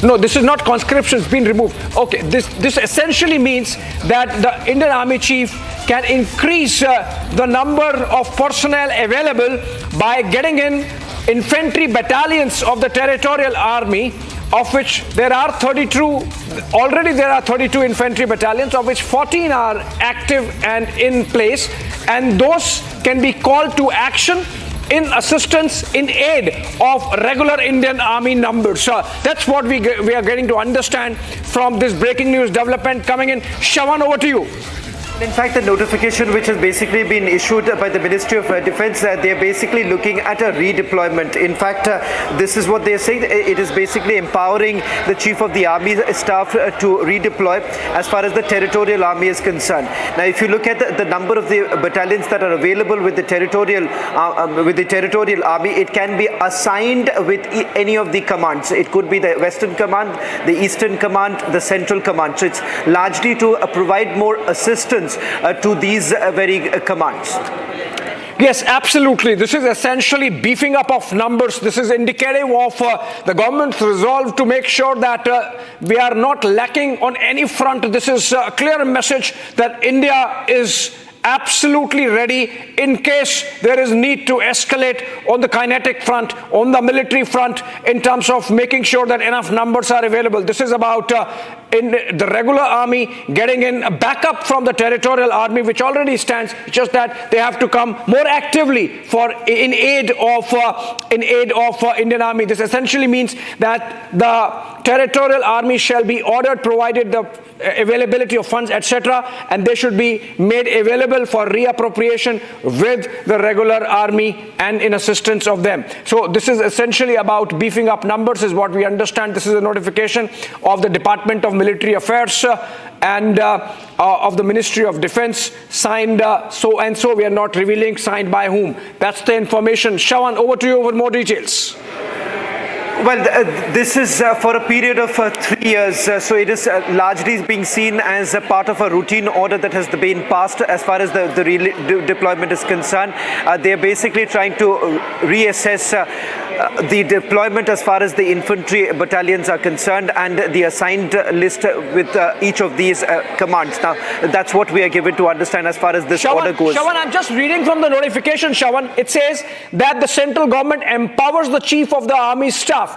no, this is not conscription, it's been removed. Okay, this essentially means that the Indian Army Chief can increase the number of personnel available by getting in infantry battalions of the territorial army, of which there are 32. Already there are 32 infantry battalions, of which 14 are active and in place, and those can be called to action in assistance, in aid of regular Indian Army numbers. That's what we are getting to understand from this breaking news development coming in. Shawan, over to you. In fact, the notification which has basically been issued by the Ministry of Defence, they're basically looking at a redeployment. In fact, this is what they're saying. It is basically empowering the Chief of the Army Staff to redeploy as far as the territorial army is concerned. Now, if you look at the number of the battalions that are available with the territorial army, it can be assigned with any of the commands. It could be the Western Command, the Eastern Command, the Central Command. So it's largely to provide more assistance to these very commands. Yes, absolutely. This is essentially beefing up of numbers. This is indicative of the government's resolve to make sure that we are not lacking on any front. This is a clear message that India is absolutely ready in case there is need to escalate on the kinetic front, on the military front, in terms of making sure that enough numbers are available. This is about in the regular army getting in a backup from the territorial army, which already stands, just that they have to come more actively in aid of Indian Army. This essentially means that the territorial army shall be ordered, provided the availability of funds, etc., and they should be made available for reappropriation with the regular army and in assistance of them. So this is essentially about beefing up numbers, is what we understand. This is a notification of the Department of Military Affairs and of the Ministry of Defence, signed so and so. We are not revealing signed by whom. That's the information. Shawan, over to you for more details. Well, this is for a period of 3 years, so it is largely being seen as a part of a routine order that has been passed as far as the deployment is concerned. They are basically trying to reassess the deployment as far as the infantry battalions are concerned and the assigned list with each of these commands. Now, that's what we are given to understand as far as this order goes. Shawan, I'm just reading from the notification, Shawan. It says that the central government empowers the Chief of the Army Staff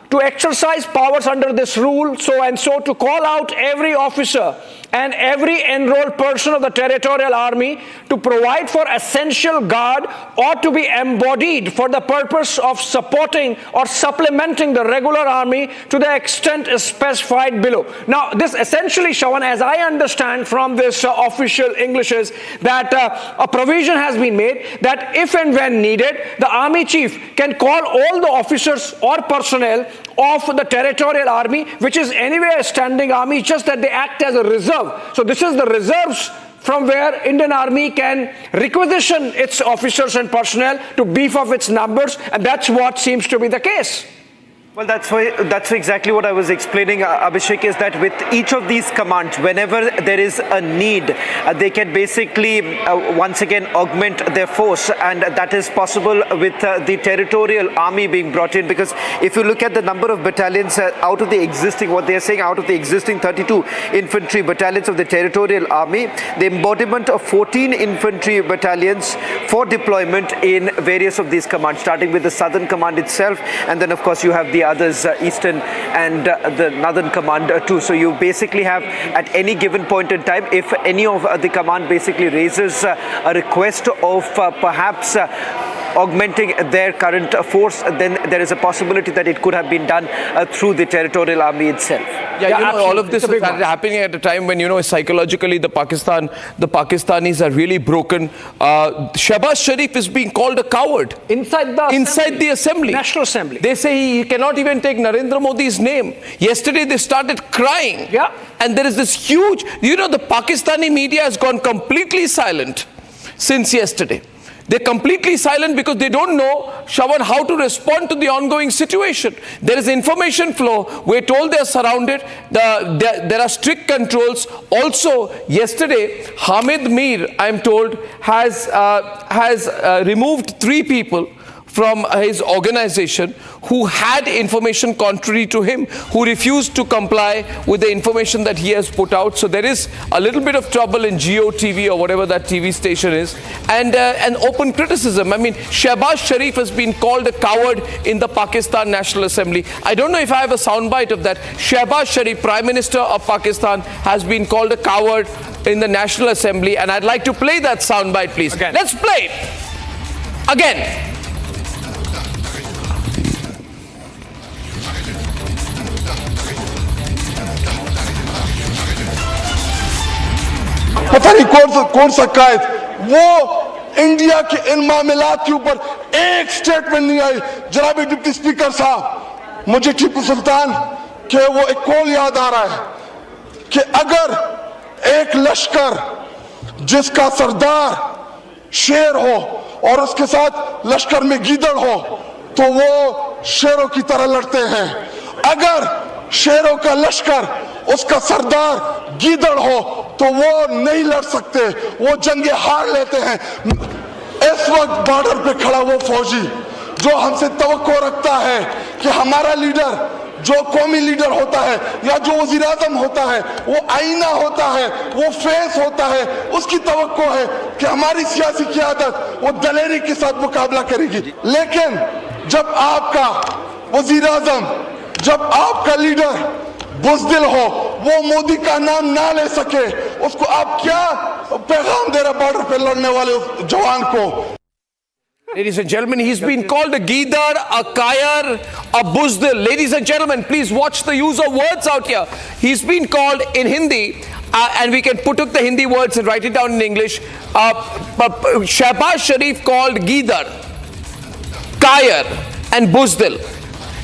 to exercise powers under this rule, so and so, to call out every officer and every enrolled person of the Territorial Army to provide for essential guard or to be embodied for the purpose of supporting or supplementing the regular army to the extent specified below. Now, this essentially, Shawan, as I understand from this official English, is that a provision has been made that if and when needed, the Army Chief can call all the officers or personnel of the Territorial Army, which is anyway a standing army, just that they act as a reserve. So this is the reserves from where Indian Army can requisition its officers and personnel to beef up its numbers, and that's what seems to be the case. Well, that's exactly what I was explaining, Abhishek, is that with each of these commands, whenever there is a need, they can basically once again augment their force, and that is possible with the Territorial Army being brought in, because if you look at the number of battalions out of the existing, what they are saying, out of the existing 32 infantry battalions of the Territorial Army, the embodiment of 14 infantry battalions for deployment in various of these commands, starting with the Southern Command itself, and then of course you have the others, Eastern and the Northern Command too. So you basically have, at any given point in time, if any of the command basically raises a request of perhaps augmenting their current force, then there is a possibility that it could have been done through the Territorial Army itself. Yeah, you know, all of this is happening at a time when, you know, psychologically the Pakistanis are really broken. Shehbaz Sharif is being called a coward inside the assembly, National Assembly. They say he cannot even take Narendra Modi's name. Yesterday they started crying. Yeah. And there is this huge, you know, the Pakistani media has gone completely silent since yesterday. They're completely silent because they don't know, Shawan, how to respond to the ongoing situation. There is information flow. We're told they're surrounded. There are strict controls. Also, yesterday, Hamid Mir, I'm told, has removed 3 people from his organization who had information contrary to him, who refused to comply with the information that he has put out. So there is a little bit of trouble in GOTV or whatever that TV station is, and an open criticism. I mean, Shehbaz Sharif has been called a coward in the Pakistan National Assembly. I don't know if I have a soundbite of that. Shehbaz Sharif, Prime Minister of Pakistan, has been called a coward in the National Assembly, and I'd like to play that soundbite, please. Again. Let's play it again. पता नहीं कौन सा कायद वो India के इन मामलात के ऊपर एक स्टेटमेंट नहीं आई। जनाब डिप्टी स्पीकर साहब, मुझे टीपू सुल्तान के वो एक कॉल याद आ रहा है कि अगर एक लश्कर जिसका सरदार शेर हो और उसके साथ लश्कर में गीदड़ हो तो वो शेरों की तरह लड़ते हैं। अगर शेरों का लश्कर उसका सरदार गीदड़ हो तो वो नहीं लड़ सकते, वो जंगे हार लेते हैं। इस वक्त बॉर्डर पे खड़ा वो फौजी जो हमसे तवक्को रखता है कि हमारा लीडर, जो कौमी लीडर होता है या जो वजीर आज़म होता है, वो आईना होता है, वो फेस होता है, उसकी तवक्को है कि हमारी सियासी क़यादत वो दलेरी के साथ मुकाबला करेगी। लेकिन जब आपका वजीर आज़म, जब आपका लीडर बुज़दिल हो, वो मोदी का नाम ना ले सके, उसको आप क्या पैगाम दे रहे बॉर्डर पे लड़ने वाले जवान को? Ladies and gentlemen, he's been called a Gidar, a Kayar, a Buzdil. Ladies and gentlemen, please watch the use of words out here. He's been called in Hindi, and we can put up the Hindi words and write it down in English. Shehbaz Sharif called Gidar, Kayar and Buzdil.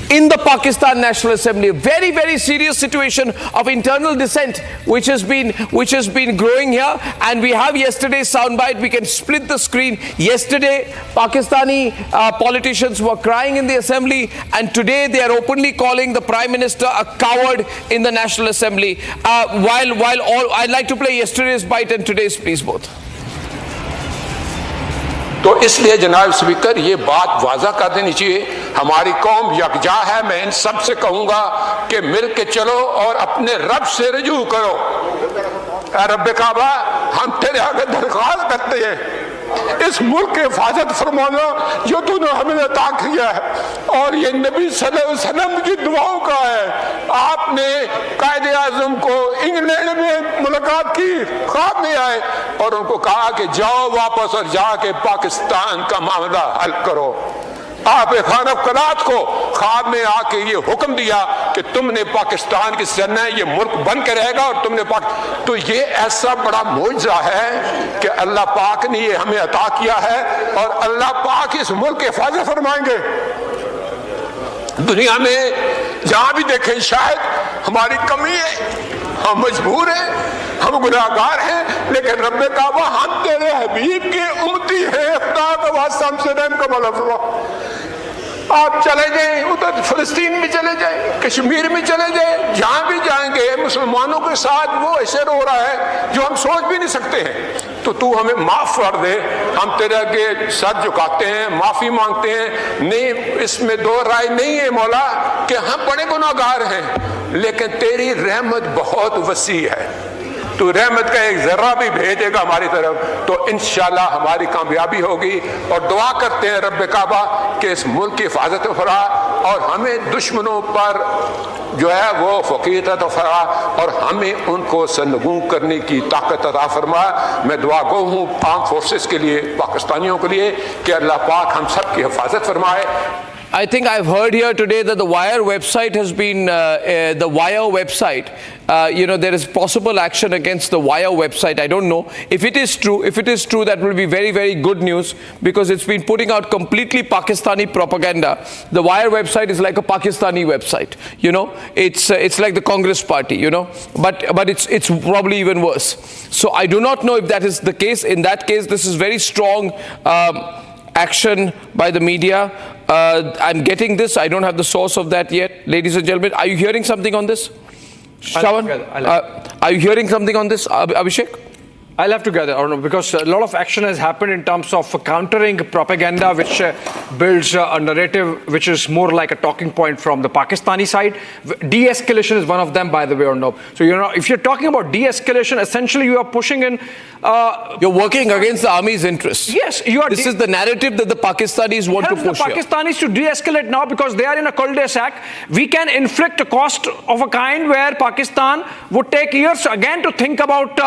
in the Pakistan National Assembly. A very, very serious situation of internal dissent which has been growing here. And we have yesterday's soundbite. We can split the screen. Yesterday, Pakistani politicians were crying in the assembly, and today they are openly calling the Prime Minister a coward in the National Assembly. I'd like to play yesterday's bite and today's, please, both. तो इसलिए जनाब speaker ये बात waza कर देनी चाहिए, हमारी कौम यकजा है। मैं इन सब से कहूँगा कि मिल के चलो और अपने रब से रजू करो। रब काबा, हम तेरे आगे दरख्वास्त करते हैं, इस मुल्क की हिफाजत फरमाना जो तूने हमें अता किया है, और ये नबी सल्लल्लाहु अलैहि वसल्लम की दुआओं का है। आपने कायदे आज़म को इंग्लैंड में मुलाकात की, ख्वाब में आए और उनको कहा कि जाओ वापस और जाके पाकिस्तान का मामला हल करो। आप खान अफकलात को ख्वाब में आके ये हुक्म दिया कि तुमने पाकिस्तान की सरना है, ये मुल्क बन के रहेगा और तुमने तो ये ऐसा बड़ा मोइज़ा है कि अल्लाह पाक ने ये हमें अता किया है और अल्लाह पाक इस मुल्क की हिफाजत फरमाएंगे। दुनिया में जहां भी देखें शायद हमारी कमी है, हम मजबूर हैं, हम गुनाहगार हैं, लेकिन रब ने कहा हम तेरे हबीब के उम्मती हैं, खुदा का वास्ता हमसे रहम का मौला फरमा। आप चले जाएं उधर फिलिस्तीन में चले जाएं, कश्मीर में चले जाएं, जहां भी जाएंगे मुसलमानों के साथ वो ऐसे रो रहा है जो हम सोच भी नहीं सकते हैं। तो तू हमें माफ कर दे, हम तेरे आगे सर झुकाते हैं, माफी मांगते हैं। नहीं, इसमें दो राय नहीं है मौला कि हम बड़े गुनाहगार हैं, लेकिन तेरी रहमत बहुत वसी है। तू रहमत का एक जर्रा भी भेजेगा हमारी तरफ तो इंशाल्लाह हमारी कामयाबी होगी। और दुआ करते हैं रब काबा कि इस मुल्क की हिफाजत फरा और हमें दुश्मनों पर जो है वो फकीरत फरा और हमें उनको सरनगू करने की ताकत अता फरमा। मैं दुआ गो हूँ आर्म फोर्सेस के लिए, पाकिस्तानियों के लिए कि अल्लाह पाक हम सब की हिफाजत फरमाए। I think I've heard here today that the Wire website has been, the Wire website, there is possible action against the Wire website. I don't know. If it is true, that will be very, very good news because it's been putting out completely Pakistani propaganda. The Wire website is like a Pakistani website, it's like the Congress party, but it's probably even worse. So I do not know if that is the case. In that case, this is very strong action by the media. I'm getting this. I don't have the source of that yet. Ladies and gentlemen, are you hearing something on this? Shawan, are you hearing something on this, Abhishek? I'll have to gather, I don't know, because a lot of action has happened in terms of countering propaganda which builds a narrative which is more like a talking point from the Pakistani side. De-escalation is one of them, by the way, or no. So, if you're talking about de-escalation, essentially you are pushing in... you're working against the army's interests. Yes, you are... This is the narrative that the Pakistanis want to push here. The Pakistanis to de-escalate now because they are in a cul-de-sac. We can inflict a cost of a kind where Pakistan would take years again to think about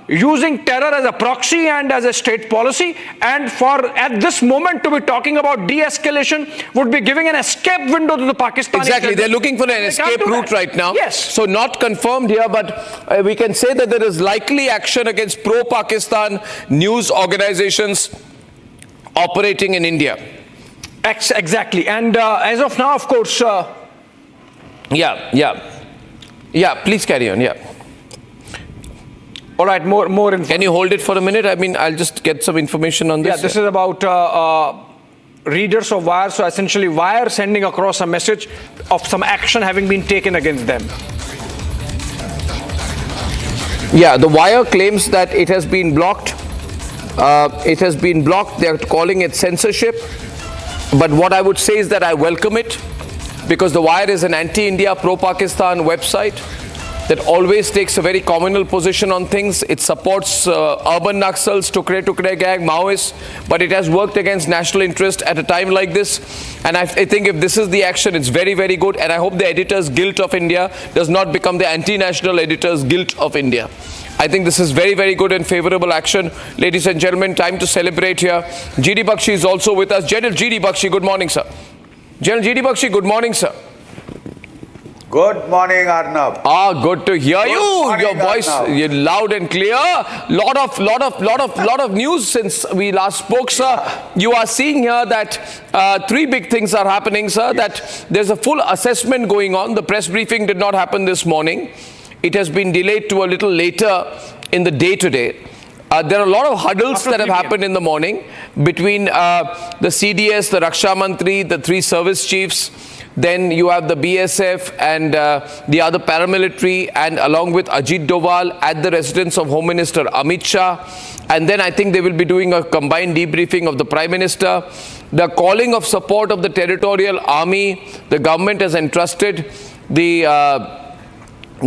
using terror as a proxy and as a state policy, and for at this moment to be talking about de-escalation would be giving an escape window to the Pakistanis. Exactly, they're looking for an escape route right now. Yes. So not confirmed here, but we can say that there is likely action against pro-Pakistan news organizations operating in India. Exactly, and as of now, of course... Yeah, please carry on, yeah. All right, more information. Can you hold it for a minute? I mean, I'll just get some information on this. Yeah, this is about readers of Wire. So essentially, Wire sending across a message of some action having been taken against them. Yeah, the Wire claims that it has been blocked. They're calling it censorship. But what I would say is that I welcome it because the Wire is an anti-India, pro-Pakistan website that always takes a very communal position on things. It supports urban Naxals, Tukre gang, Maoists, but it has worked against national interest at a time like this. And I think if this is the action, it's very, very good. And I hope the Editors Guild of India does not become the anti-national Editors Guild of India. I think this is very, very good and favorable action. Ladies and gentlemen, time to celebrate here. GD Bakshi is also with us. General GD Bakshi, good morning, sir. General GD Bakshi, good morning, sir. Good morning, Arnab. Good to hear you. Morning, Your voice Arnab. loud and clear. Lot of news since we last spoke, sir. You are seeing here that three big things are happening, sir. That there's a full assessment going on. The press briefing did not happen this morning. It has been delayed to a little later in the day today. There are a lot of huddles that have happened in the morning between the CDS, the Raksha Mantri, the three service chiefs. Then you have the BSF and the other paramilitary, and along with Ajit Doval at the residence of Home Minister Amit Shah. And then I think they will be doing a combined debriefing of the Prime Minister. The calling of support of the territorial army. The government has entrusted the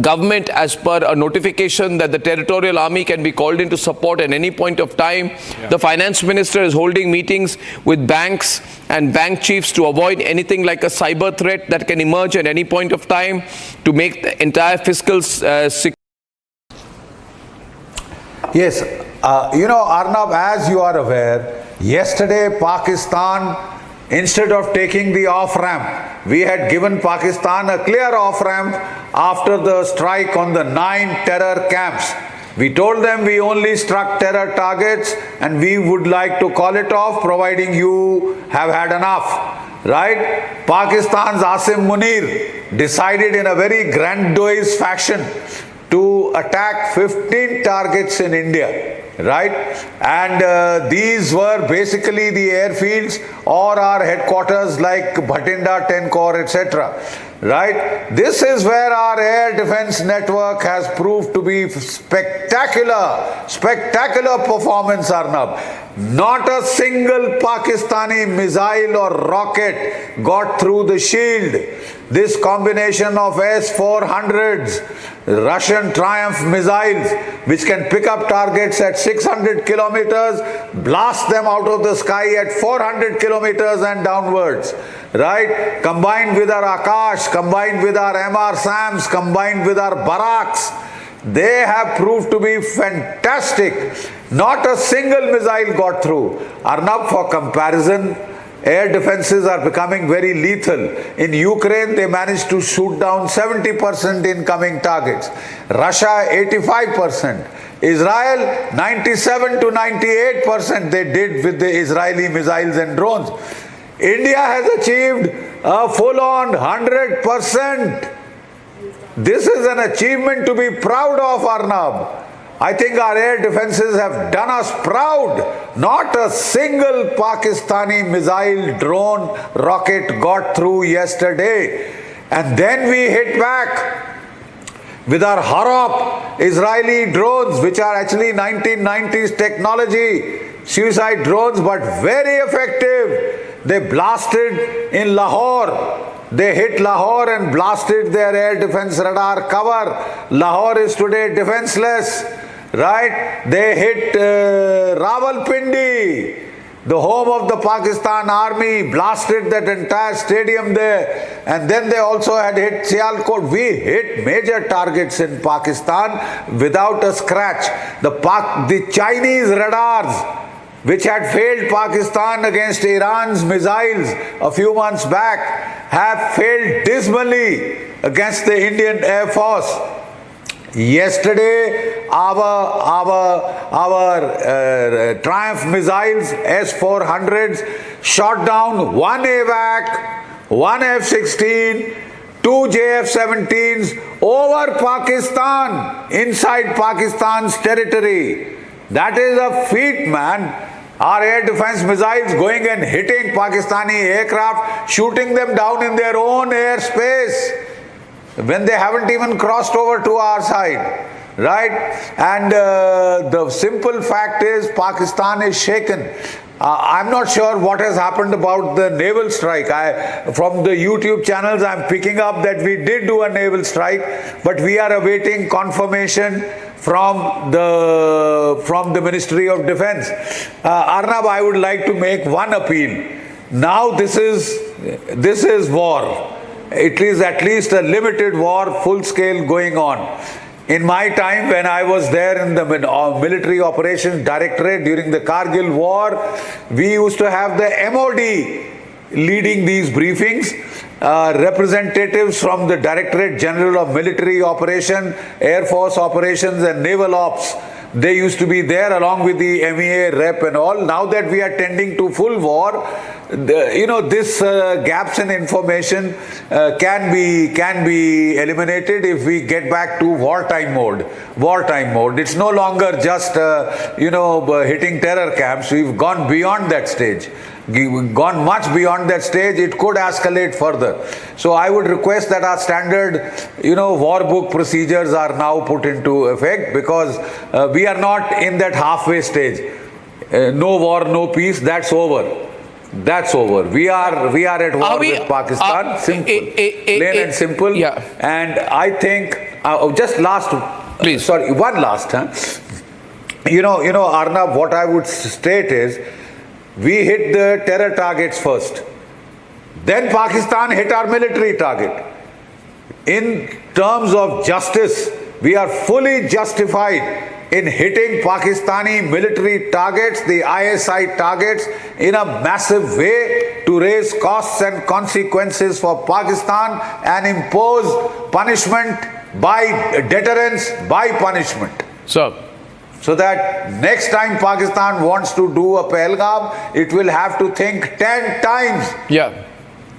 government as per a notification that the territorial army can be called into support at any point of time. The finance minister is holding meetings with banks and bank chiefs to avoid anything like a cyber threat that can emerge at any point of time, to make the entire fiscal Yes, Arnab, as you are aware, yesterday Pakistan, instead of taking the off-ramp, we had given Pakistan a clear off-ramp after the strike on the 9 terror camps. We told them we only struck terror targets and we would like to call it off providing you have had enough. Right? Pakistan's Asim Munir decided in a very grandiose fashion to attack 15 targets in India. Right? And these were basically the airfields or our headquarters like Bhatinda 10 Corps, etc. Right? This is where our air defense network has proved to be spectacular performance, Arnab. Not a single Pakistani missile or rocket got through the shield. This combination of S-400s, Russian Triumph missiles, which can pick up targets at 600 kilometers, blast them out of the sky at 400 kilometers and downwards, right? Combined with our Akash, combined with our MR SAMs, combined with our Barracks, they have proved to be fantastic. Not a single missile got through. Arnab, for comparison, air defenses are becoming very lethal. In Ukraine, they managed to shoot down 70% incoming targets. Russia, 85%. Israel, 97 to 98% they did with the Israeli missiles and drones. India has achieved a full-on 100%. This is an achievement to be proud of, Arnab. I think our air defenses have done us proud. Not a single Pakistani missile, drone, rocket got through yesterday. And then we hit back with our Harop Israeli drones, which are actually 1990s technology, suicide drones, but very effective. They blasted in Lahore. They hit Lahore and blasted their air defense radar cover. Lahore is today defenseless. Right? They hit Rawalpindi, the home of the Pakistan army, blasted that entire stadium there. And then they also had hit Sialkot. We hit major targets in Pakistan without a scratch. The Chinese radars, which had failed Pakistan against Iran's missiles a few months back, have failed dismally against the Indian Air Force. Yesterday, our Triumph missiles, S-400s, shot down 1 AVAC, 1 F-16, 2 JF-17s over Pakistan, inside Pakistan's territory. That is a feat, man. Our air defense missiles going and hitting Pakistani aircraft, shooting them down in their own airspace when they haven't even crossed over to our side, right? And the simple fact is Pakistan is shaken. I'm not sure what has happened about the naval strike. From the YouTube channels, I'm picking up that we did do a naval strike, but we are awaiting confirmation from the Ministry of Defense. Arnab, I would like to make one appeal. Now this is war. It is at least a limited war, full scale going on. In my time, when I was there in the Military Operations Directorate during the Kargil War, we used to have the MOD leading these briefings, representatives from the Directorate General of Military Operation, Air Force Operations and Naval Ops. They used to be there along with the MEA rep and all. Now that we are tending to full war, this gaps in information can be eliminated if we get back to wartime mode. It's no longer just hitting terror camps. We've gone beyond that stage. Gone much beyond that stage. It could escalate further. So I would request that our standard war book procedures are now put into effect, because we are not in that halfway stage. No war, no peace. That's over. We are at war with Pakistan. Simple, plain and simple. Yeah. And I think just last, please. Sorry, one last. Arnab, what I would state is, we hit the terror targets first. Then Pakistan hit our military target. In terms of justice, we are fully justified in hitting Pakistani military targets, the ISI targets, in a massive way to raise costs and consequences for Pakistan and impose punishment by deterrence, by punishment. So that next time Pakistan wants to do a Pahalgam, it will have to think 10 times. Yeah.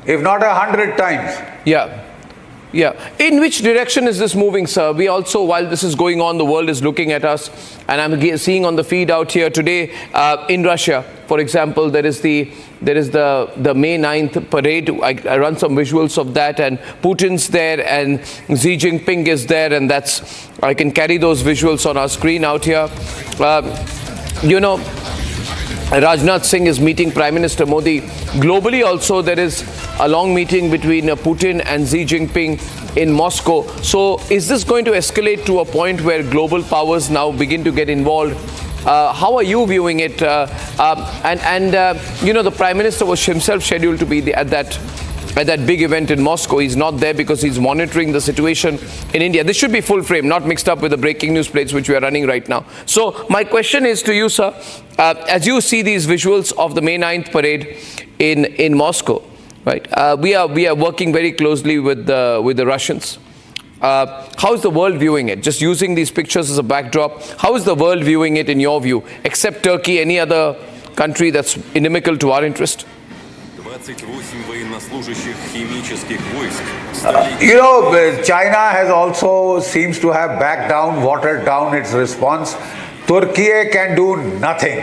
If not 100 times. Yeah. In which direction is this moving, sir? We also, while this is going on, the world is looking at us, and I'm seeing on the feed out here today in Russia, for example, there is the May 9th parade. I run some visuals of that, and Putin's there, and Xi Jinping is there, and I can carry those visuals on our screen out here. Rajnath Singh is meeting Prime Minister Modi. Globally also, there is a long meeting between Putin and Xi Jinping in Moscow. So is this going to escalate to a point where global powers now begin to get involved? How are you viewing it? The Prime Minister was himself scheduled to be at that big event in Moscow. He's not there because he's monitoring the situation in India. This should be full frame, not mixed up with the breaking news plates which we are running right now. So my question is to you, sir, as you see these visuals of the May 9th parade in Moscow, right? We are working very closely with the Russians. How is the world viewing it? Just using these pictures as a backdrop, how is the world viewing it in your view? Except Turkey, any other country that's inimical to our interest? China has also seems to have backed down, watered down its response. Turkey can do nothing.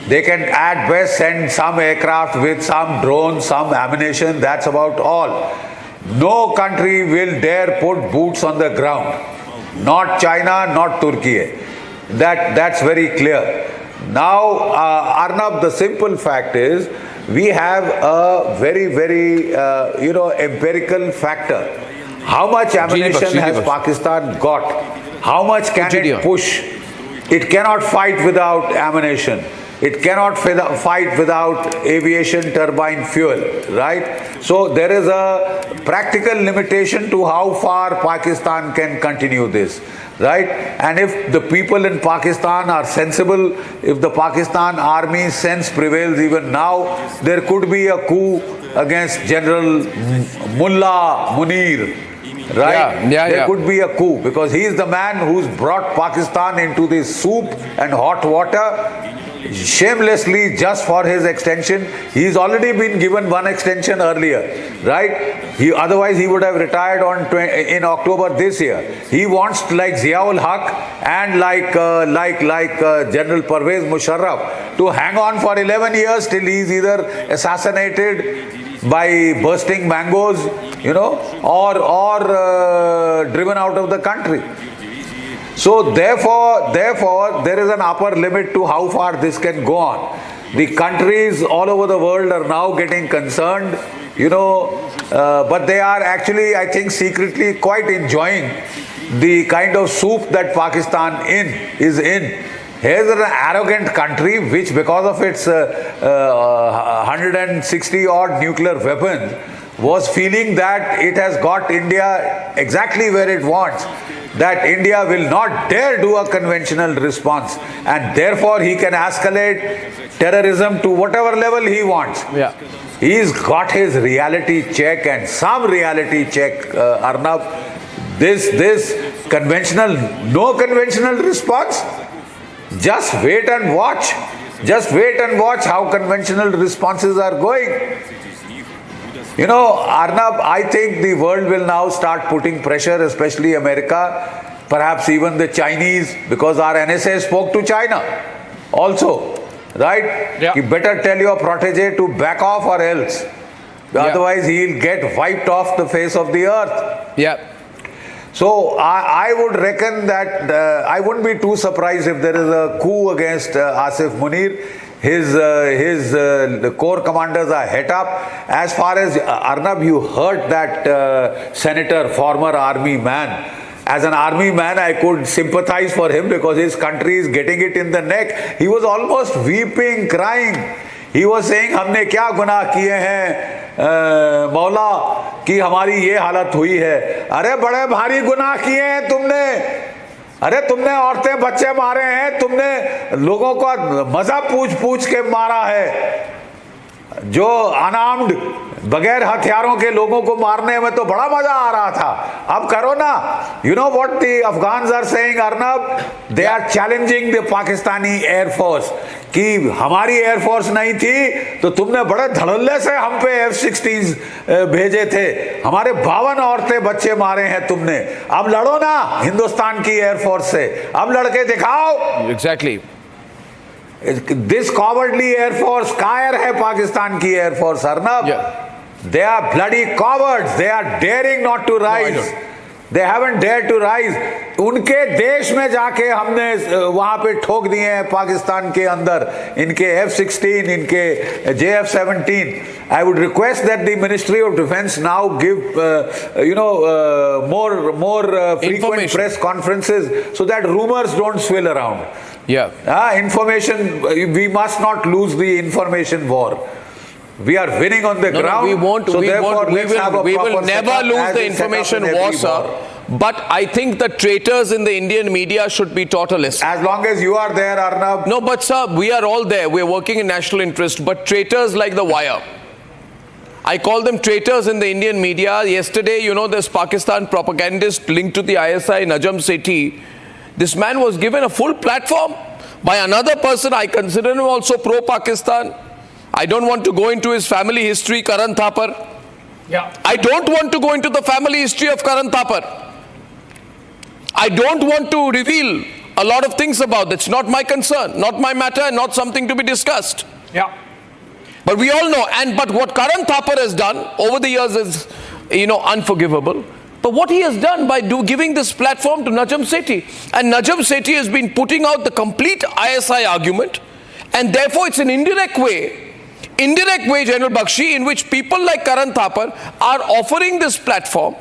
They can at best send some aircraft with some drones, some ammunition. That's about all. No country will dare put boots on the ground. Not China, not Turkey. That's very clear. Now, Arnab, the simple fact is, we have a very, very, empirical factor. How much ammunition has Pakistan got? How much can it push? It cannot fight without ammunition. It cannot fight without aviation turbine fuel, right? So there is a practical limitation to how far Pakistan can continue this, right? And if the people in Pakistan are sensible, if the Pakistan army sense prevails even now, there could be a coup against General Mullah Munir, right? There could be a coup, because he is the man who's brought Pakistan into this soup and hot water shamelessly just for his extension. He's already been given one extension earlier, right? Otherwise he would have retired in October this year. He wants, like Ziaul Haq and like General Pervez Musharraf, to hang on for 11 years till he's either assassinated by bursting mangoes, or driven out of the country. So therefore, there is an upper limit to how far this can go on. The countries all over the world are now getting concerned, but they are actually, I think, secretly quite enjoying the kind of soup that Pakistan is in. Here's an arrogant country which, because of its 160 odd nuclear weapons, was feeling that it has got India exactly where it wants. that India will not dare do a conventional response, and therefore he can escalate terrorism to whatever level he wants. Yeah. He's got his reality check and some reality check, Arnab. This conventional, no conventional response. Just wait and watch. Just wait and watch how conventional responses are going. You know, Arnab, I think the world will now start putting pressure, especially America, perhaps even the Chinese, because our NSA spoke to China also, right? Yeah. You better tell your protege to back off or else. Otherwise, he'll get wiped off the face of the earth. Yeah. So I would reckon that I wouldn't be too surprised if there is a coup against Asif Munir. His corps commanders are het up. As far as Arnab, you heard that senator, former army man. As an army man, I could sympathize for him because his country is getting it in the neck. He was almost weeping, crying. He was saying, हमने क्या गुनाह किए हैं मौला कि हमारी ये हालत हुई है. अरे बड़े भारी गुनाह किए हैं तुमने. अरे तुमने औरतें बच्चे मारे हैं, तुमने लोगों को मजा पूछ के मारा है. जो अनार्म्ड बगैर हथियारों के लोगों को मारने में तो बड़ा मजा आ रहा था. अब करो ना. You know what the Afghans are saying, Arnab? They are challenging the Pakistani Air Force कि हमारी एयर फोर्स नहीं थी तो तुमने बड़े धड़ल्ले से हम पे F-16 भेजे थे. हमारे 52 औरतें बच्चे मारे हैं तुमने. अब लड़ो ना हिंदुस्तान की एयर फोर्स से. अब लड़के दिखाओ. Exactly. This cowardly air force, कायर है पाकिस्तान की air force, Arnab. They are bloody cowards. They are daring not to rise. They haven't dared to rise. उनके देश में जाके हमने वहां पे ठोक दिए हैं पाकिस्तान के अंदर इनके F-16, इनके JF-17. I would request that the Ministry of Defence now give more frequent press conferences so that rumors don't swill around. Information, we must not lose the information war. We are winning on the ground. We won't. So we therefore, we will never lose the information war, sir. But I think the traitors in the Indian media should be taught a lesson. As long as you are there, Arnab. No, but sir, we are all there. We are working in national interest. But traitors like The Wire, I call them traitors in the Indian media. Yesterday, you know, this Pakistan propagandist linked to the ISI, Najam Sethi, this man was given a full platform by another person. I consider him also pro-Pakistan. I don't want to go into his family history, Karan Thapar. I don't want to go into the family history of Karan Thapar. I don't want to reveal a lot of things about that. It's not my concern, not my matter, and not something to be discussed. But we all know, but what Karan Thapar has done over the years is, unforgivable. But what he has done by giving this platform to Najam Sethi, and Najam Sethi has been putting out the complete ISI argument, and therefore it's an indirect way, General Bakshi, in which people like Karan Thapar are offering this platform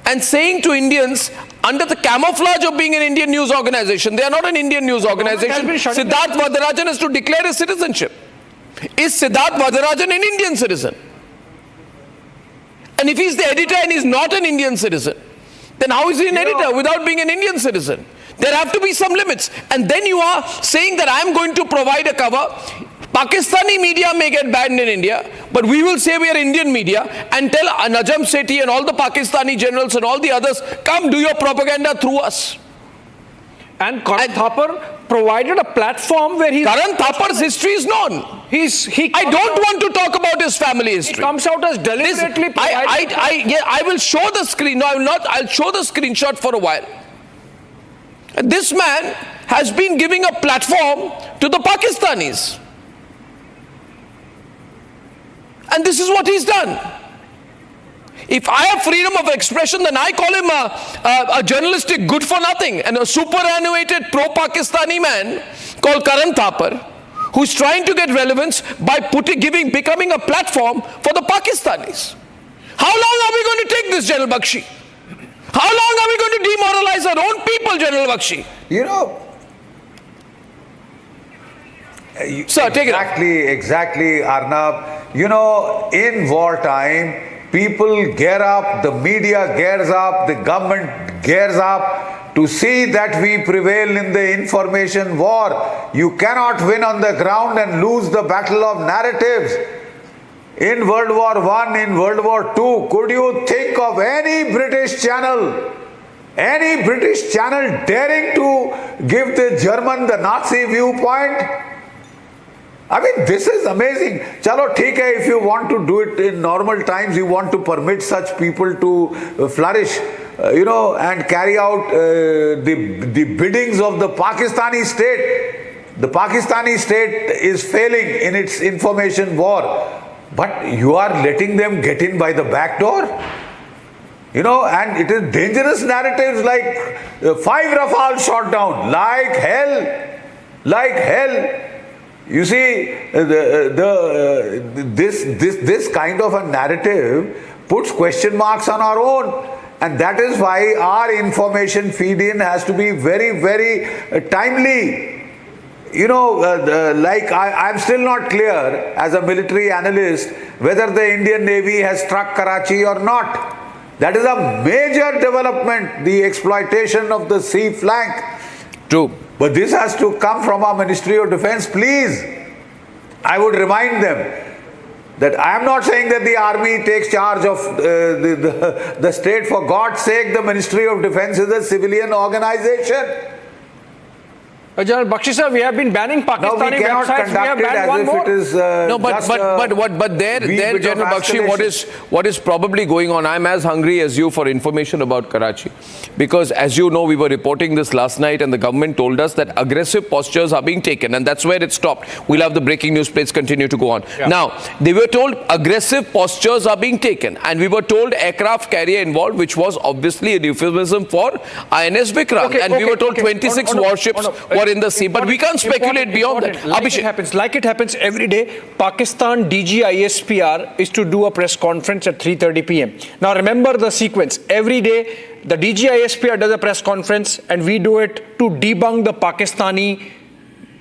and saying to Indians, under the camouflage of being an Indian news organization, they are not an Indian news organization. Siddharth Varadarajan has to declare his citizenship. Is Siddharth Varadarajan an Indian citizen? And if he's the editor and he's not an Indian citizen, then how is he an editor without being an Indian citizen? There have to be some limits. And then you are saying that I'm going to provide a cover. Pakistani media may get banned in India, but we will say we are Indian media and tell Najam Sethi and all the Pakistani generals and all the others, come do your propaganda through us. And Karan Thapar provided a platform where Karan Thapar's history is known. I don't want to talk about his family history. He comes out as deliberately I will show the screen. No, I will not. I'll show the screenshot for a while. This man has been giving a platform to the Pakistanis. And this is what he's done. If I have freedom of expression, then I call him a journalistic good for nothing and a superannuated pro-Pakistani man called Karan Thapar, who's trying to get relevance by becoming a platform for the Pakistanis. How long are we going to take this, General Bakshi? How long are we going to demoralize our own people, General Bakshi? Sir, take it. Exactly, Arnab. In wartime, people gear up, the media gears up, the government gears up to see that we prevail in the information war. You cannot win on the ground and lose the battle of narratives. In World War I, in World War II, could you think of any British channel daring to give the German the Nazi viewpoint? I mean, this is amazing. Chalo, theek hai, if you want to do it in normal times, you want to permit such people to flourish, and carry out the biddings of the Pakistani state. The Pakistani state is failing in its information war. But you are letting them get in by the back door? And it is dangerous narratives like 5 Rafale shot down, like hell. You see, this kind of a narrative puts question marks on our own. And that is why our information feed-in has to be very, very timely. I'm still not clear as a military analyst whether the Indian Navy has struck Karachi or not. That is a major development, the exploitation of the sea flank. True. But this has to come from our Ministry of Defence, please. I would remind them that I am not saying that the army takes charge of the state. For God's sake, the Ministry of Defence is a civilian organization. General Bakshi sir, we have been banning Pakistani websites. We have banned one more. But there, General Bakshi, what is probably going on? I'm as hungry as you for information about Karachi, because as you know, we were reporting this last night, and the government told us that aggressive postures are being taken, and that's where it stopped. We'll have the breaking news plates continue to go on. Yeah. Now, they were told aggressive postures are being taken, and we were told aircraft carrier involved, which was obviously a euphemism for INS Vikrant, we were told 26 warships were in the sea, but we can't speculate beyond that. Like it happens every day, Pakistan DG ISPR is to do a press conference at 3:30 p.m. Now remember the sequence. Every day the DG ISPR does a press conference, and we do it to debunk the Pakistani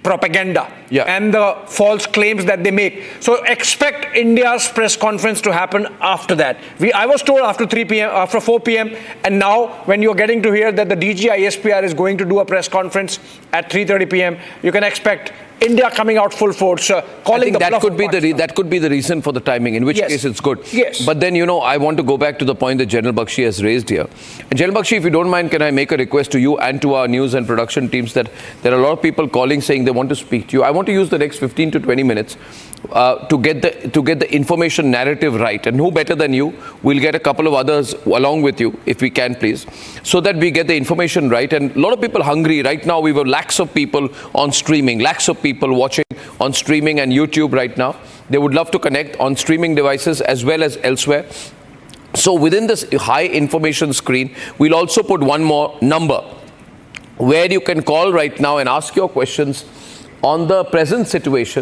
propaganda and the false claims that they make. So expect India's press conference to happen after that. I was told after 3 p.m., after 4 p.m. and now when you're getting to hear that the DG ISPR is going to do a press conference at 3:30 p.m., you can expect India coming out full force, calling the bluff. That could be the reason for the timing, in which case it's good. Yes. But then, I want to go back to the point that General Bakshi has raised here. And General Bakshi, if you don't mind, can I make a request to you and to our news and production teams that there are a lot of people calling saying they want to speak to you. I want to use the next 15 to 20 minutes to get the information narrative right. And who better than you? We'll get a couple of others along with you, if we can, please, so that we get the information right. And a lot of people hungry. Right now, we have lakhs of people on streaming, lakhs of people watching on streaming and YouTube right now. They would love to connect on streaming devices as well as elsewhere. So within this high information screen, we'll also put one more number where you can call right now and ask your questions on the present situation.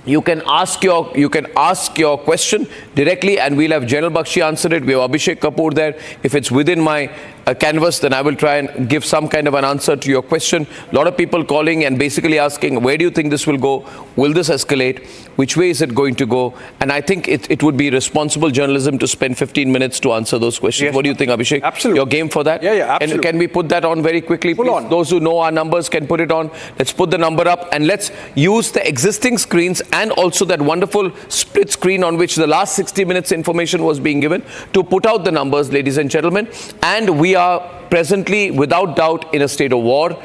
You can ask your question directly, and we'll have General Bakshi answer it. We have Abhishek Kapoor there. If it's within my canvas, then I will try and give some kind of an answer to your question. A lot of people calling and basically asking, where do you think this will go? Will this escalate? Which way is it going to go? And I think it would be responsible journalism to spend 15 minutes to answer those questions. Yes. What do you think, Abhishek? Absolutely. Your game for that? Yeah, absolutely. And can we put that on very quickly, please? On. Those who know our numbers can put it on. Let's put the number up, and let's use the existing screens and also that wonderful split screen on which the last 60 minutes information was being given to put out the numbers, ladies and gentlemen. And we are presently, without doubt, in a state of war.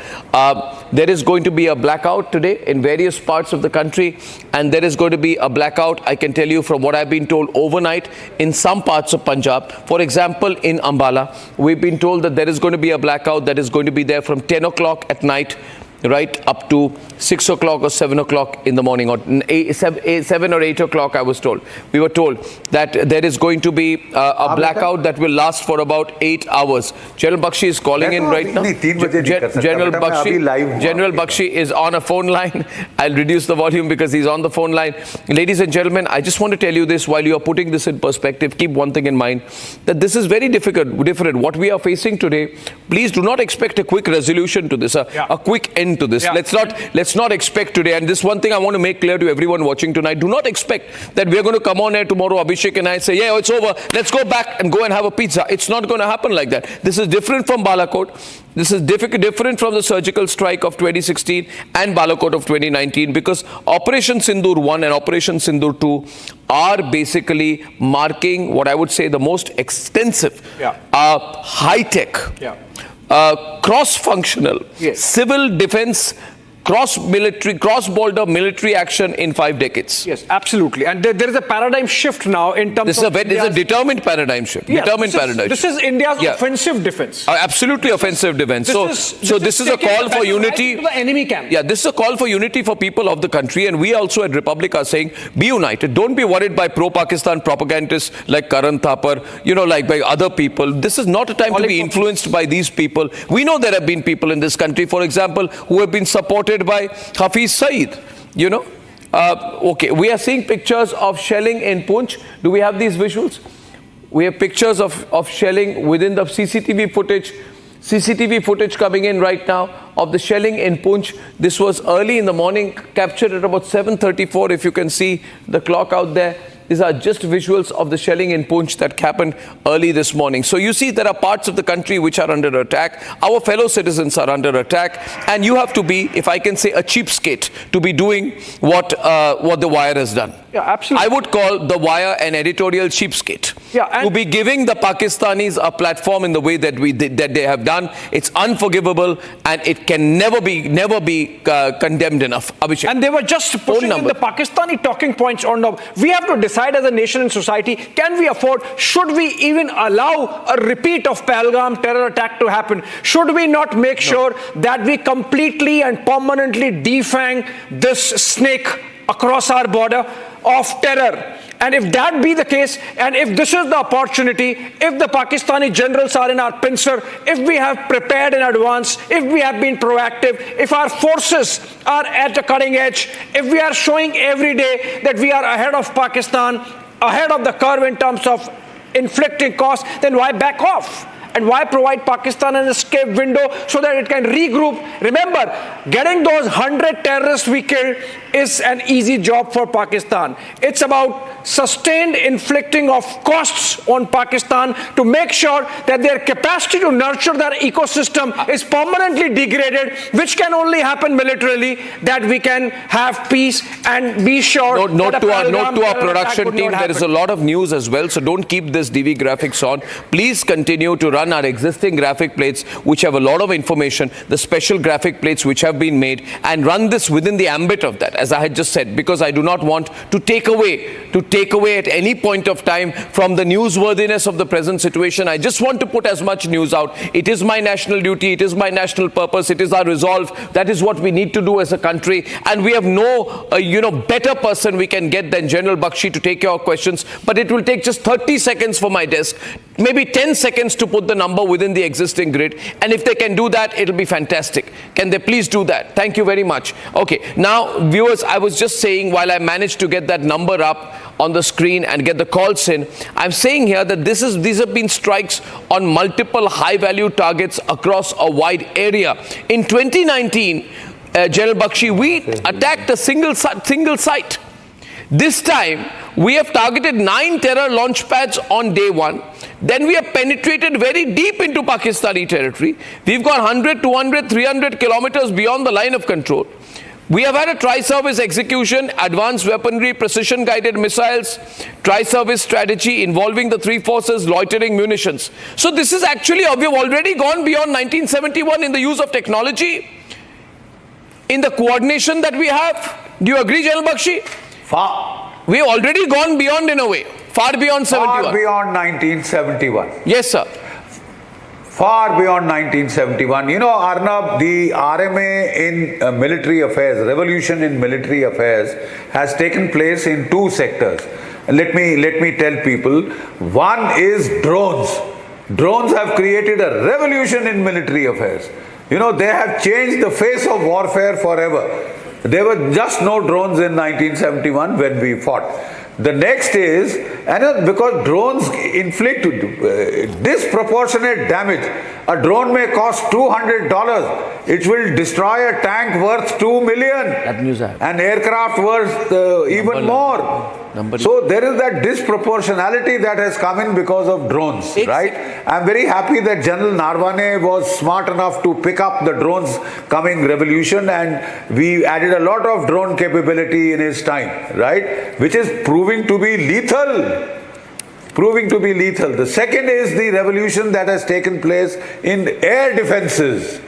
There is going to be a blackout today in various parts of the country, and there is going to be a blackout, I can tell you from what I've been told, overnight in some parts of Punjab. For example, in Ambala, we've been told that there is going to be a blackout that is going to be there from 10 o'clock at night right up to 6 o'clock or 7 o'clock in the morning, or 7 or 8 o'clock, I was told. We were told that there is going to be a blackout that will last for about 8 hours. General Bakshi is calling in right now. General Bakshi is on a phone line. I'll reduce the volume because he's on the phone line. Ladies and gentlemen, I just want to tell you this while you are putting this in perspective. Keep one thing in mind, that this is very different. What we are facing today, please do not expect a quick resolution to this, a quick end end to this. Let's not expect today. And this one thing I want to make clear to everyone watching tonight: do not expect that we are going to come on air tomorrow, Abhishek and I, say, yeah, it's over. Let's go back and go and have a pizza. It's not going to happen like that. This is different from Balakot. This is different from the surgical strike of 2016 and Balakot of 2019, because Operation Sindoor 1 and Operation Sindoor 2 are basically marking what I would say the most extensive, high-tech, cross-functional, civil defense, cross-border military action in 5 decades. Yes, absolutely. And there is a paradigm shift now in terms of... This is a determined paradigm shift. This is India's offensive defense. Absolutely offensive defense. So this is a call for unity. The enemy camp. Yeah, this is a call for unity for people of the country. And we also at Republic are saying, be united. Don't be worried by pro-Pakistan propagandists like Karan Thapar, like by other people. This is not a time to be influenced by these people. We know there have been people in this country, for example, who have been supported by Hafiz Saeed, okay, we are seeing pictures of shelling in Poonch. Do we have these visuals? We have pictures of shelling within the CCTV footage coming in right now of the shelling in Poonch. This was early in the morning, captured at about 7:34, if you can see the clock out there. These are just visuals of the shelling in Poonch that happened early this morning. So you see there are parts of the country which are under attack. Our fellow citizens are under attack. And you have to be, if I can say, a cheapskate to be doing what The Wire has done. Yeah, absolutely. I would call The Wire an editorial cheapskate. To be giving the Pakistanis a platform in the way that they have done. It's unforgivable and it can never be condemned enough. Abhishek. And they were just pushing in the Pakistani talking points on the... We have to decide as a nation and society, can we afford, should we even allow a repeat of Pahalgam terror attack to happen? Should we not make sure that we completely and permanently defang this snake across our border of terror? And if that be the case, and if this is the opportunity, if the Pakistani generals are in our pincer, if we have prepared in advance, if we have been proactive, if our forces are at the cutting edge, if we are showing every day that we are ahead of Pakistan, ahead of the curve in terms of inflicting costs, then why back off? And why provide Pakistan an escape window so that it can regroup? Remember, getting those 100 terrorists we killed is an easy job for Pakistan. It's about sustained inflicting of costs on Pakistan to make sure that their capacity to nurture their ecosystem is permanently degraded, which can only happen militarily, that we can have peace and be sure. Note to our production team, there is a lot of news as well, so don't keep this DV graphics on. Please continue to run our existing graphic plates, which have a lot of information, the special graphic plates which have been made, and run this within the ambit of that, as I had just said, because I do not want to take away at any point of time from the newsworthiness of the present situation. I just want to put as much news out. It is my national duty, it is my national purpose, it is our resolve. That is what we need to do as a country, and we have no better person we can get than General Bakshi to take your questions. But it will take just 30 seconds for my desk, maybe 10 seconds to put the number within the existing grid, and if they can do that, it'll be fantastic. Can they please do that? Thank you very much. Okay, now viewers, I was just saying, while I managed to get that number up on the screen and get the calls in, I'm saying here that these have been strikes on multiple high-value targets across a wide area. In 2019, General Bakshi, we attacked a single site. This time, we have targeted 9 terror launch pads on day 1. Then we have penetrated very deep into Pakistani territory. We've got 100, 200, 300 kilometers beyond the line of control. We have had a tri-service execution, advanced weaponry, precision-guided missiles, tri-service strategy involving the 3 forces, loitering munitions. So this is actually, we have already gone beyond 1971 in the use of technology, in the coordination that we have. Do you agree, General Bakshi? We have already gone beyond in a way, far beyond 71. Far beyond 1971. Yes, sir. Far beyond 1971. You know, Arnab, the RMA in military affairs, revolution in military affairs, has taken place in 2 sectors. Let me tell people. One is drones. Drones have created a revolution in military affairs. You know, they have changed the face of warfare forever. There were just no drones in 1971 when we fought. The next is, because drones inflict disproportionate damage. A drone may cost $200. It will destroy a tank worth $2 million. An aircraft worth even more. So there is that disproportionality that has come in because of drones, right? I'm very happy that General Narwane was smart enough to pick up the drones coming revolution, and we added a lot of drone capability in his time, right? Which is proving to be lethal. The second is the revolution that has taken place in air defenses.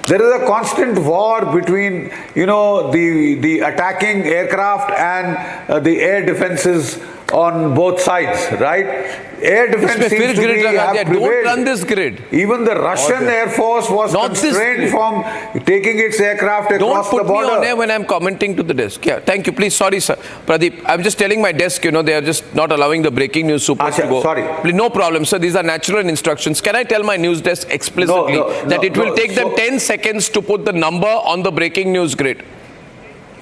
There is a constant war between, the attacking aircraft and the air defenses on both sides, right? Air defense seems to have prevailed. Don't run this grid. Even the Russian Air Force was constrained from taking its aircraft across the border. Don't put me on air when I'm commenting to the desk. Yeah, thank you. Please, sorry, sir. Pradeep, I'm just telling my desk, they are just not allowing the breaking news super to go. Sorry. Please, no problem, sir. These are natural instructions. Can I tell my news desk explicitly that it will take them 10 seconds to put the number on the breaking news grid?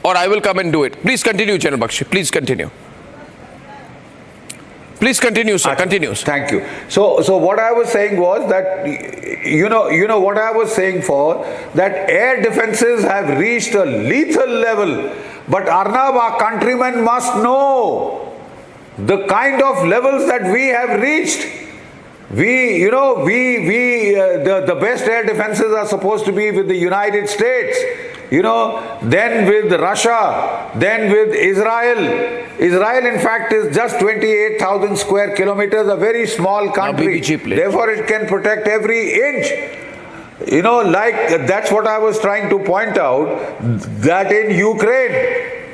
Or I will come and do it. Please continue, General Bakshi. Please continue. Please continue, sir. Continue. Thank you. So what I was saying was that, what I was saying for, that air defenses have reached a lethal level. But Arnab, our countrymen must know the kind of levels that we have reached. The best air defenses are supposed to be with the United States, then with Russia, then with Israel. Israel, in fact, is just 28,000 square kilometers, a very small country. Therefore, it can protect every inch. That's what I was trying to point out, that in Ukraine,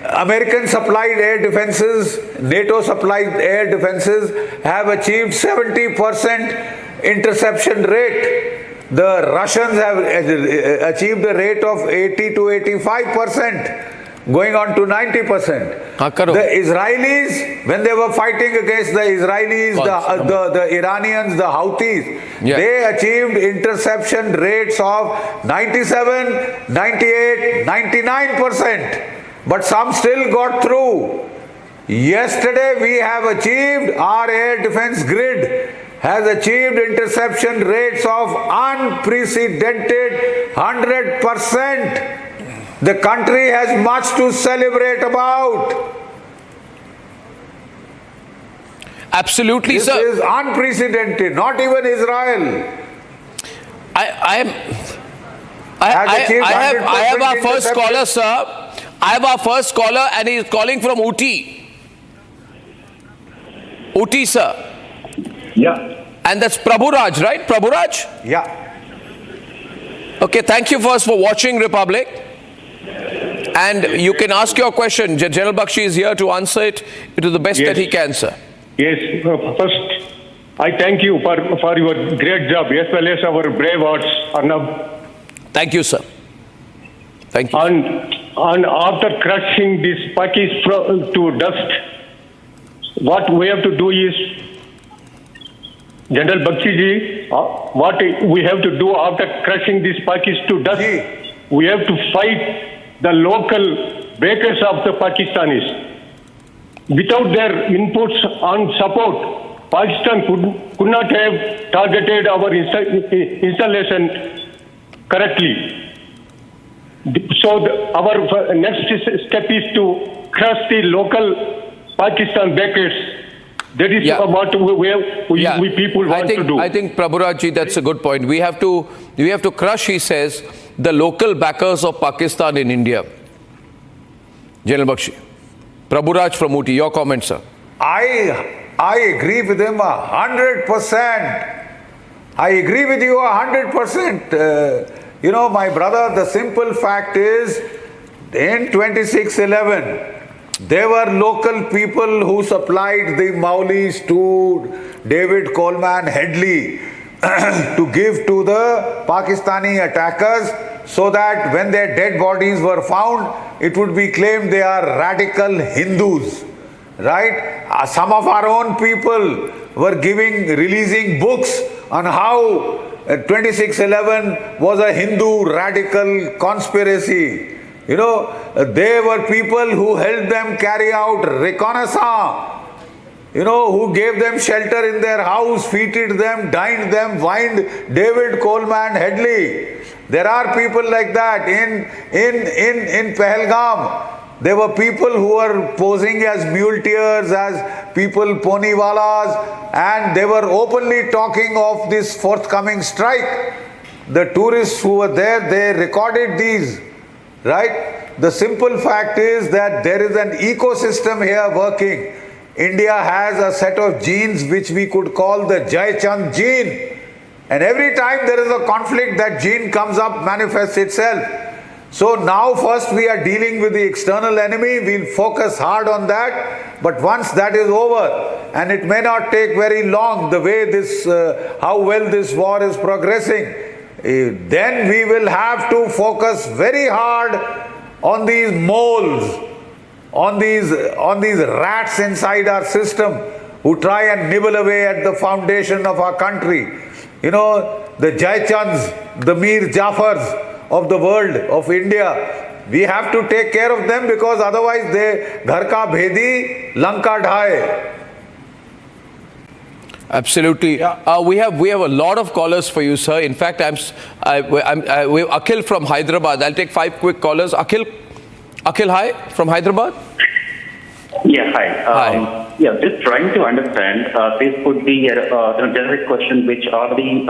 American supplied air defenses, NATO supplied air defenses have achieved 70% interception rate. The Russians have achieved a rate of 80 to 85%, going on to 90%. The Israelis, when they were fighting against the Israelis, the Iranians, the Houthis, they achieved interception rates of 97, 98, 99%. But some still got through. Yesterday we have achieved, our air defense grid has achieved interception rates of unprecedented 100%. The country has much to celebrate about. Absolutely, sir. This is unprecedented, not even Israel. I have our first caller, sir. I have our first caller, and he is calling from Ooty. Ooty, sir. Yeah. And that's Prabhuraj, right? Prabhuraj? Yeah. Okay, thank you first for watching Republic. And you can ask your question. General Bakshi is here to answer it to the best that he can, sir. Yes. First, I thank you for your great job, as well as our brave hearts, Arnab. Thank you, sir. Thank you. And after crushing this Pakistan to dust, what we have to do is, General Bakshi ji, what we have to do after crushing this Pakistan to dust, we have to fight the local bakers of the Pakistanis. Without their inputs and support, Pakistan could not have targeted our installation correctly. So our next step is to crush the local Pakistan bakers. That is what we people want to do. I think Prabhuraj ji, that's a good point. We have to crush, he says, the local backers of Pakistan in India. General Bakshi. Prabhuraj from Ooty, your comment, sir. I agree with him 100%. I agree with you 100%. My brother, the simple fact is, in 2611, there were local people who supplied the Maulis to David Coleman Headley to give to the Pakistani attackers, so that when their dead bodies were found, it would be claimed they are radical Hindus, right? Some of our own people were releasing books on how 2611 was a Hindu radical conspiracy. There were people who helped them carry out reconnaissance who gave them shelter in their house, feted them, dined them, wined David Coleman Headley. There are people like that in Pahalgam. There were people who were posing as muleteers, as people ponywalas, and they were openly talking of this forthcoming strike. The tourists who were there, they recorded these, right? The simple fact is that there is an ecosystem here working. India has a set of genes which we could call the Jai Chand gene. And every time there is a conflict, that gene comes up, manifests itself. So now first we are dealing with the external enemy. We'll focus hard on that. But once that is over, and it may not take very long, the way this, how well this war is progressing, then we will have to focus very hard on these moles, on these rats inside our system who try and nibble away at the foundation of our country. The Jai Chands, the Mir Jafars of the world, of India, we have to take care of them, because otherwise they ghar ka bhedi lanka dhaye. Absolutely. We have a lot of callers for you, sir. In fact, we have Akhil from Hyderabad. I'll take 5 quick callers. Akhil, hi, from Hyderabad. Yeah, hi. Yeah, just trying to understand. This could be a generic question, which are the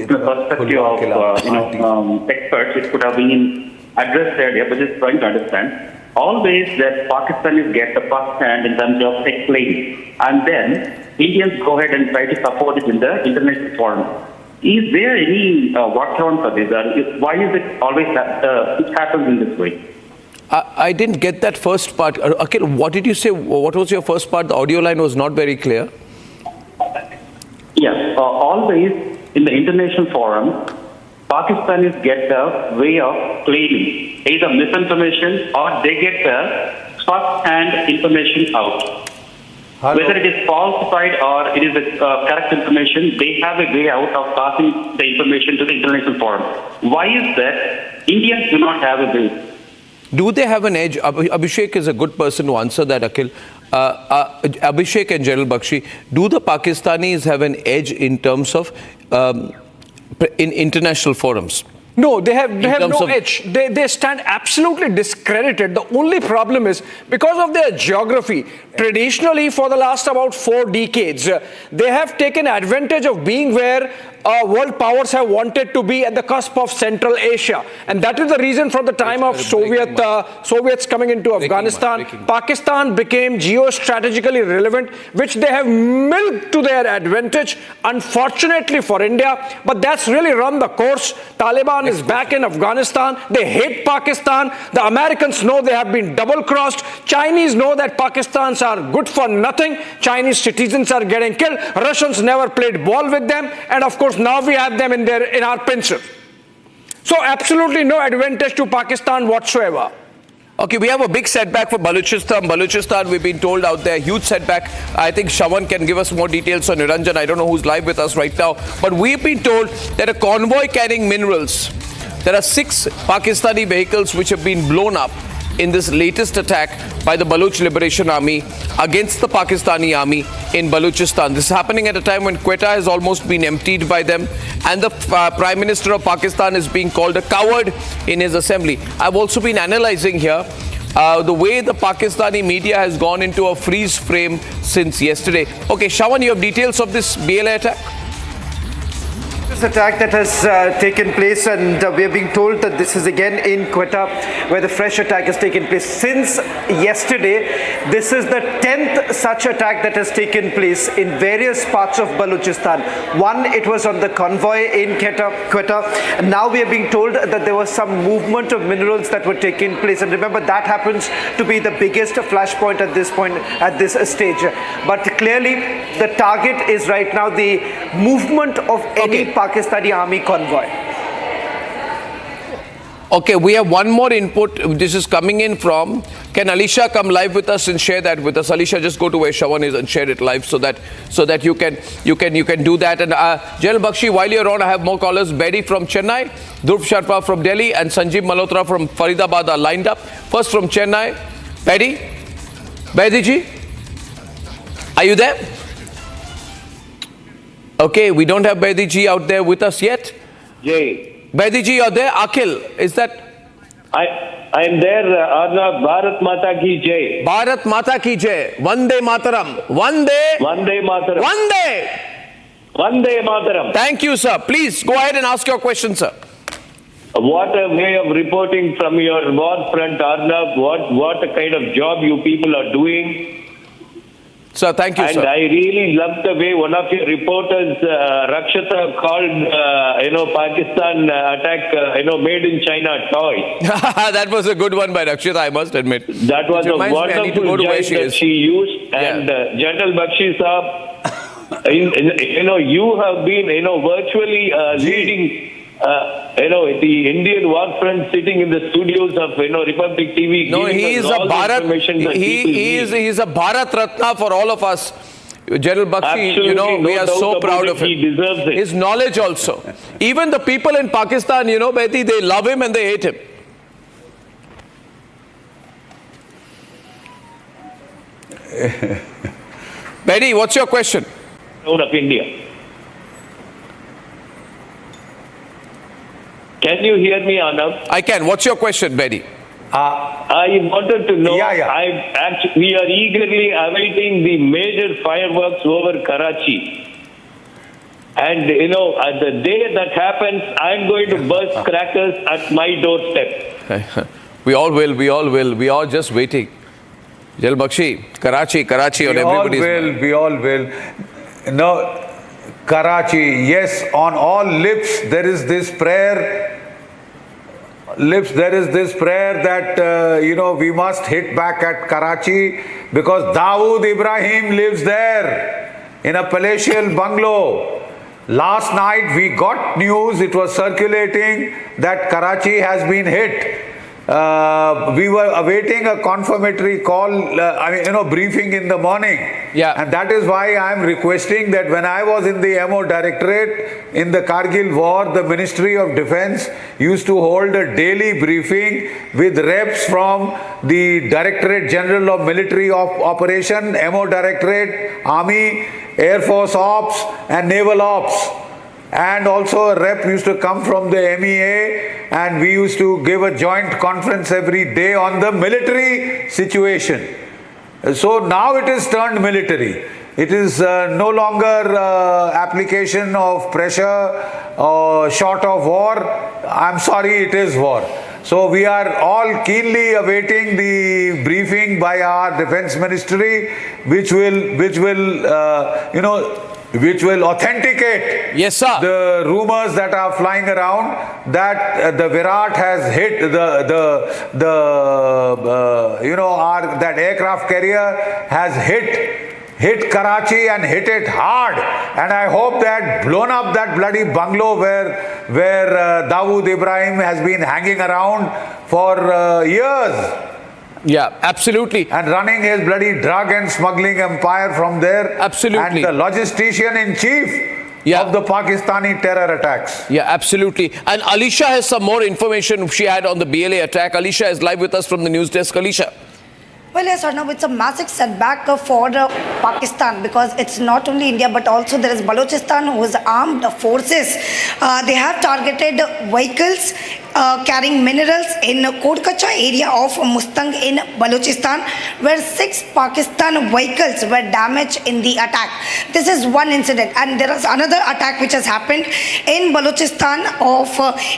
perspective of experts, which could have been addressed earlier, but just trying to understand. Always that Pakistanis get the first hand in terms of explaining, and then Indians go ahead and try to support it in the international forum. Is there any workaround for this? Why is it always that it happens in this way? I didn't get that first part. Akhil, what did you say? What was your first part? The audio line was not very clear. Yes, always in the international forum, Pakistanis get the way of claiming either misinformation or they get the first-hand information out. Hello. Whether it is falsified or it is correct information, they have a way out of passing the information to the international forum. Why is that Indians do not have a way? Do they have an edge? Abhishek is a good person to answer that, Akhil. Abhishek and General Bakshi, do the Pakistanis have an edge in terms of in international forums? No, they have no edge. They stand absolutely discredited. The only problem is because of their geography. Traditionally, for the last about 4 decades, they have taken advantage of being where world powers have wanted to be at the cusp of Central Asia. And that is the reason from the time of Soviets coming into Afghanistan, Pakistan became geostrategically relevant, which they have milked to their advantage, unfortunately for India. But that's really run the course. Taliban is back in Afghanistan. They hate Pakistan. The Americans know they have been double-crossed. Chinese know that Pakistans are good for nothing. Chinese citizens are getting killed. Russians never played ball with them. And of course, now we have them in our pencil. So absolutely no advantage to Pakistan whatsoever. Okay, we have a big setback for Balochistan. Balochistan, we've been told out there, huge setback. I think Shawan can give us more details on Niranjan. I don't know who's live with us right now. But we've been told that a convoy carrying minerals, there are 6 Pakistani vehicles which have been blown up in this latest attack by the Baloch Liberation Army against the Pakistani army in Balochistan. This is happening at a time when Quetta has almost been emptied by them, and the Prime Minister of Pakistan is being called a coward in his assembly. I've also been analyzing here the way the Pakistani media has gone into a freeze frame since yesterday. Okay, Shawan, you have details of this BLA attack? This attack that has taken place, and we are being told that this is again in Quetta where the fresh attack has taken place. Since yesterday, this is the 10th such attack that has taken place in various parts of Balochistan. One, it was on the convoy in Quetta. And now we are being told that there was some movement of minerals that were taking place. And remember, that happens to be the biggest flashpoint at this stage. But clearly, the target is right now the movement of any Pakistani army convoy. Okay, we have one more input. This is coming in from, can Alisha come live with us and share that with us? Alisha, just go to where Shawan is and share it live so that you can do that. And General Bakshi, while you're on, I have more callers. Bedi from Chennai, Dhruv Sharma from Delhi, and Sanjeev Malhotra from Faridabad are lined up. First from Chennai, Bedi ji. Are you there? Okay, we don't have Bedi ji out there with us yet. Jay. Bedi ji, you're there. Akhil, is that? I am there, Arnab. Bharat Mata ki Jai. Bharat Mata ki Jai. Vande Mataram. Vande Mataram. Vande Mataram. Thank you, sir. Please go ahead and ask your question, sir. What a way of reporting from your war front, Arnab. What a kind of job you people are doing. Sir, thank you, and sir. I really love the way one of your reporters, Rakshata, called, Pakistan attack, made in China toy. That was a good one by Rakshita, I must admit. That was a wonderful job that she used. And General Bakshi Saab, you have been, virtually leading, the Indian war front, sitting in the studios of, Republic TV. No, he is a Bharat. He is a Bharat Ratna for all of us. General Bakshi, we are so proud of him. He deserves it. His knowledge also. Even the people in Pakistan, Beti, they love him and they hate him. Beti, what's your question? Out of India. Can you hear me, Arnab? I can. What's your question, Bedi? I wanted to know, we are eagerly awaiting the major fireworks over Karachi. And, the day that happens, I'm going to burst crackers at my doorstep. We all will. We are just waiting. Jal Bakshi, Karachi on everybody's mind. We all will. No, Karachi, yes, on all lips there is this prayer. That, we must hit back at Karachi because Dawood Ibrahim lives there in a palatial bungalow. Last night we got news, it was circulating that Karachi has been hit. We were awaiting a confirmatory call, briefing in the morning. Yeah. And that is why I am requesting that when I was in the MO Directorate in the Kargil War, the Ministry of Defence used to hold a daily briefing with reps from the Directorate General of Military Operation, MO Directorate, Army, Air Force Ops and Naval Ops. And also a rep used to come from the MEA, and we used to give a joint conference every day on the military situation. So now it is turned military. It is no longer application of pressure or short of war. I'm sorry, it is war. So we are all keenly awaiting the briefing by our Defence Ministry, which will authenticate the rumors that are flying around that the Virat has hit that aircraft carrier has hit Karachi and hit it hard. And I hope that blown up that bloody bungalow where Dawood Ibrahim has been hanging around for years. Yeah, absolutely. And running his bloody drug and smuggling empire from there. Absolutely. And the logistician in chief of the Pakistani terror attacks. Yeah, absolutely. And Alisha has some more information she had on the BLA attack. Alisha is live with us from the news desk. Alisha. Well, yes, Arnav, it's a massive setback for Pakistan because it's not only India but also there is Balochistan whose armed forces. They have targeted vehicles carrying minerals in Kodkacha area of Mustang in Balochistan, where 6 Pakistan vehicles were damaged in the attack. This is one incident, and there is another attack which has happened in Balochistan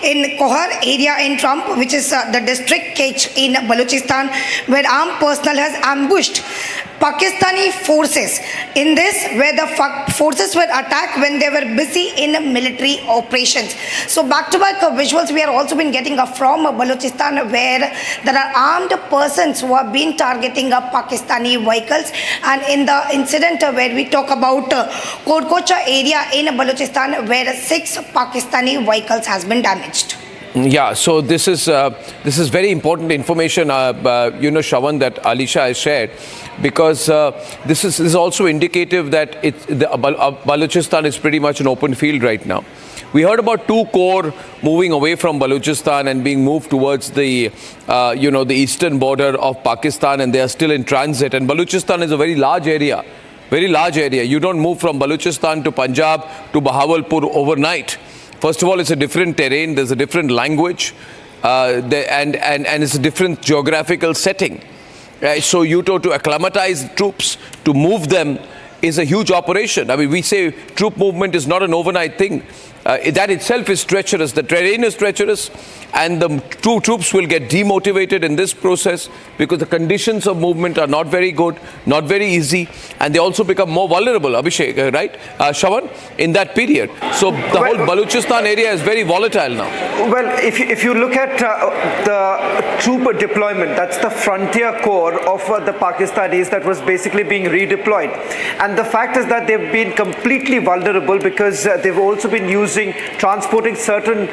in Kohar area in Trump, which is the district Kech in Balochistan, where armed personnel has ambushed Pakistani forces in this, where the forces were attacked when they were busy in military operations. So back-to-back visuals we are also been getting from Balochistan, where there are armed persons who have been targeting Pakistani vehicles. And in the incident where we talk about Kodkocha area in Balochistan, where 6 Pakistani vehicles has been damaged. Yeah, so this is very important information, Shravan, that Alisha has shared, because this is also indicative that Balochistan is pretty much an open field right now. We heard about 2 corps moving away from Balochistan and being moved towards the eastern border of Pakistan, and they are still in transit. And Balochistan is a very large area. very large area. You don't move from Balochistan to Punjab to Bahawalpur overnight. First of all, it's a different terrain, there's a different language, and it's a different geographical setting. So to acclimatize troops, to move them, is a huge operation. I mean, we say troop movement is not an overnight thing. That itself is treacherous. The terrain is treacherous, and the troops will get demotivated in this process because the conditions of movement are not very good, not very easy, and they also become more vulnerable, Abhishek, right? Shawan, in that period. So the whole Balochistan area is very volatile now. Well, if you look at the troop deployment, that's the frontier corps of the Pakistanis that was basically being redeployed. And the fact is that they've been completely vulnerable because they've also been transporting certain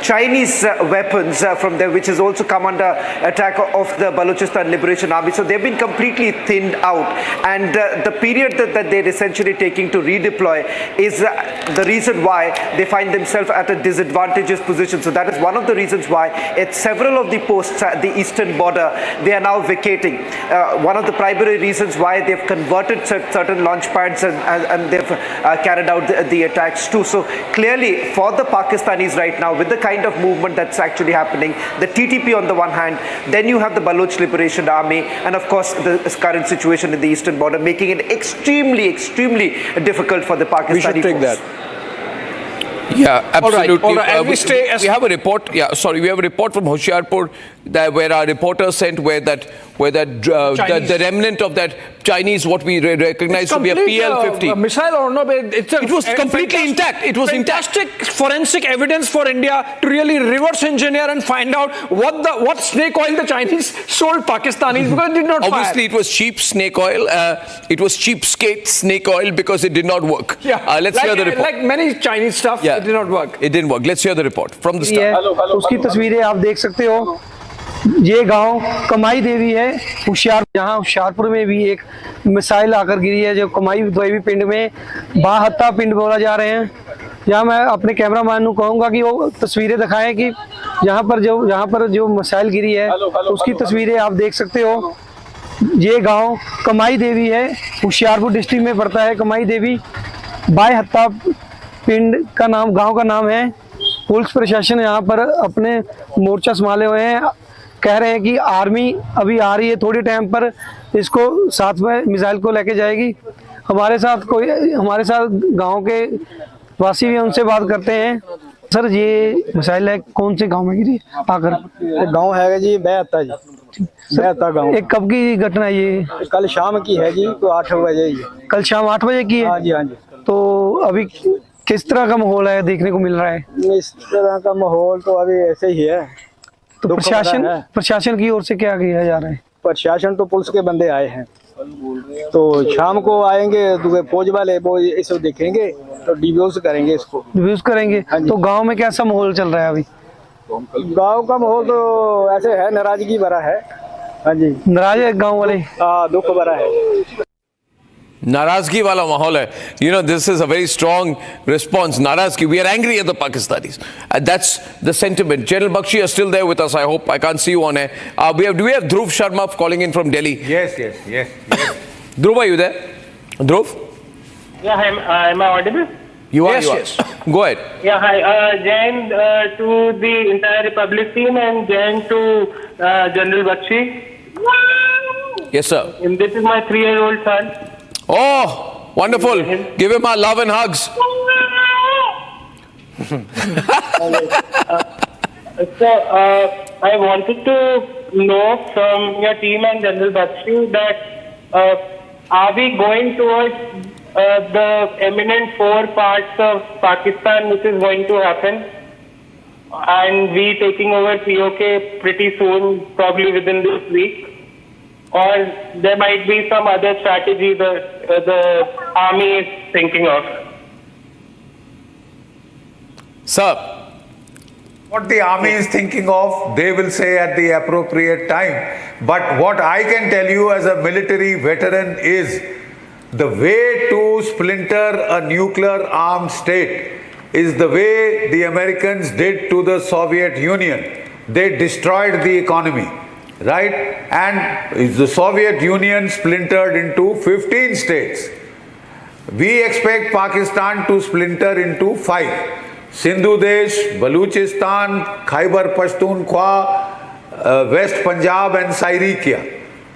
Chinese weapons from there, which has also come under attack of the Balochistan Liberation Army. So they've been completely thinned out, and the period that they're essentially taking to redeploy is the reason why they find themselves at a disadvantageous position. So that is one of the reasons why at several of the posts at the eastern border, they are now vacating. One of the primary reasons why they've converted certain launch pads and they've carried out the attacks too. So clearly for the Pakistanis right now, with the kind of movement that's actually happening, the TTP on the one hand, then you have the Baloch Liberation Army, and of course the current situation in the eastern border, making it extremely difficult for the Pakistani We should take force. that. Yeah, absolutely. All right. We have a report. Yeah, sorry, we have a report from Hoshiarpur where our reporter sent where the remnant of that Chinese, what we recognize to be a PL-50 missile or no, it was completely intact. It was fantastic forensic evidence for India to really reverse engineer and find out what snake oil the Chinese sold Pakistanis because it did not Obviously, fire. it was cheap snake oil. It was cheapskate snake oil because it did not work. Yeah, let's hear the report. Like many Chinese stuff, it did not work. It didn't work. Let's hear the report from the start. उसकी तस्वीरें आप देख सकते हो। ये गांव कमाई देवी है यहाँ होशियारपुर में भी एक मिसाइल आकर गिरी है जो कमाई देवी पिंड में बाहत्ता पिंड बोला जा रहे हैं। यहाँ मैं अपने कैमरामैन को कहूँगा कि वो तस्वीरें दिखाएं कि यहाँ पर जो मिसाइल गिरी है उसकी तस्वीरें आप देख सकते हो। ये गांव कमाई देवी है, होशियारपुर डिस्ट्रिक्ट में पड़ता है। कमाई देवी बाहत्ता पिंड का नाम, गांव का नाम है। पुलिस प्रशासन यहाँ पर अपने मोर्चा संभाले हुए हैं, कह रहे हैं कि आर्मी अभी आ रही है, थोड़ी टाइम पर इसको साथ में मिसाइल को लेके जाएगी। हमारे साथ गांव के वासी भी, उनसे बात करते हैं। सर, ये मिसाइल है कौन से गांव में गिरी आकर? गांव है जी बेहता जी, बेहता गांव। एक कब की घटना है ये? कल शाम की है जी, तो 8 बजे ही। कल शाम 8 बजे की है? हाँ जी, हाँ जी। तो अभी किस तरह का माहौल है देखने को मिल रहा है? इस तरह का माहौल तो अभी ऐसे ही है। तो प्रशासन की ओर से क्या किया जा रहा है? प्रशासन तो पुलिस के बंदे आए हैं, तो शाम को आएंगे तो फौज वाले वो इसे देखेंगे तो डिब्यूज करेंगे, इसको डिब्यूज करेंगे। तो गांव में कैसा माहौल चल रहा है अभी? गांव का माहौल तो ऐसे है, नाराजगी भरा है। हाँ जी, नाराज है गांव वाले? हाँ, दुख भरा है। Narazgi wala mahol hai. You know, this is a very strong response. Narazgi, we are angry at the Pakistanis. And that's the sentiment. General Bakshi are still there with us, I hope. I can't see you on air. Do we have Dhruv Sharma calling in from Delhi? Yes. Dhruv, are you there? Dhruv? Yeah, am I audible? You are, yes. Go ahead. Yeah, hi. Jain to the entire Republic team and Jain to General Bakshi. Yes, sir. And this is my 3-year-old son. Oh, wonderful. Give him our love and hugs. So, I wanted to know from your team and General Bakshi that are we going towards the eminent 4 parts of Pakistan which is going to happen and we taking over POK pretty soon, probably within this week? Or there might be some other strategy the army is thinking of? Sir, what the army is thinking of, they will say at the appropriate time. But what I can tell you as a military veteran is the way to splinter a nuclear armed state is the way the Americans did to the Soviet Union. They destroyed the economy. right? And the Soviet Union splintered into 15 states. We expect Pakistan to splinter into 5. Sindhu Desh, Baluchistan, Khyber Pakhtunkhwa, West Punjab and Syrikya,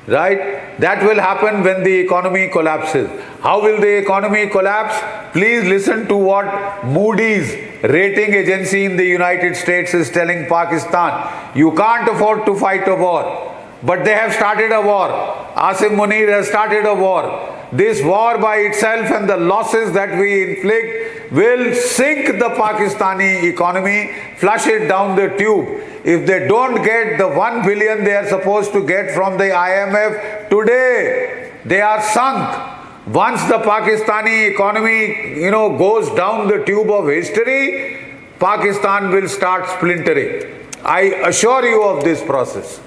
right? That will happen when the economy collapses. How will the economy collapse? Please listen to what Moody's rating agency in the United States is telling Pakistan. You can't afford to fight a war, but they have started a war. Asim Munir has started a war. This war by itself and the losses that we inflict will sink the Pakistani economy, flush it down the tube. If they don't get the 1 billion they are supposed to get from the IMF today, they are sunk. Once the Pakistani economy, goes down the tube of history, Pakistan will start splintering. I assure you of this process.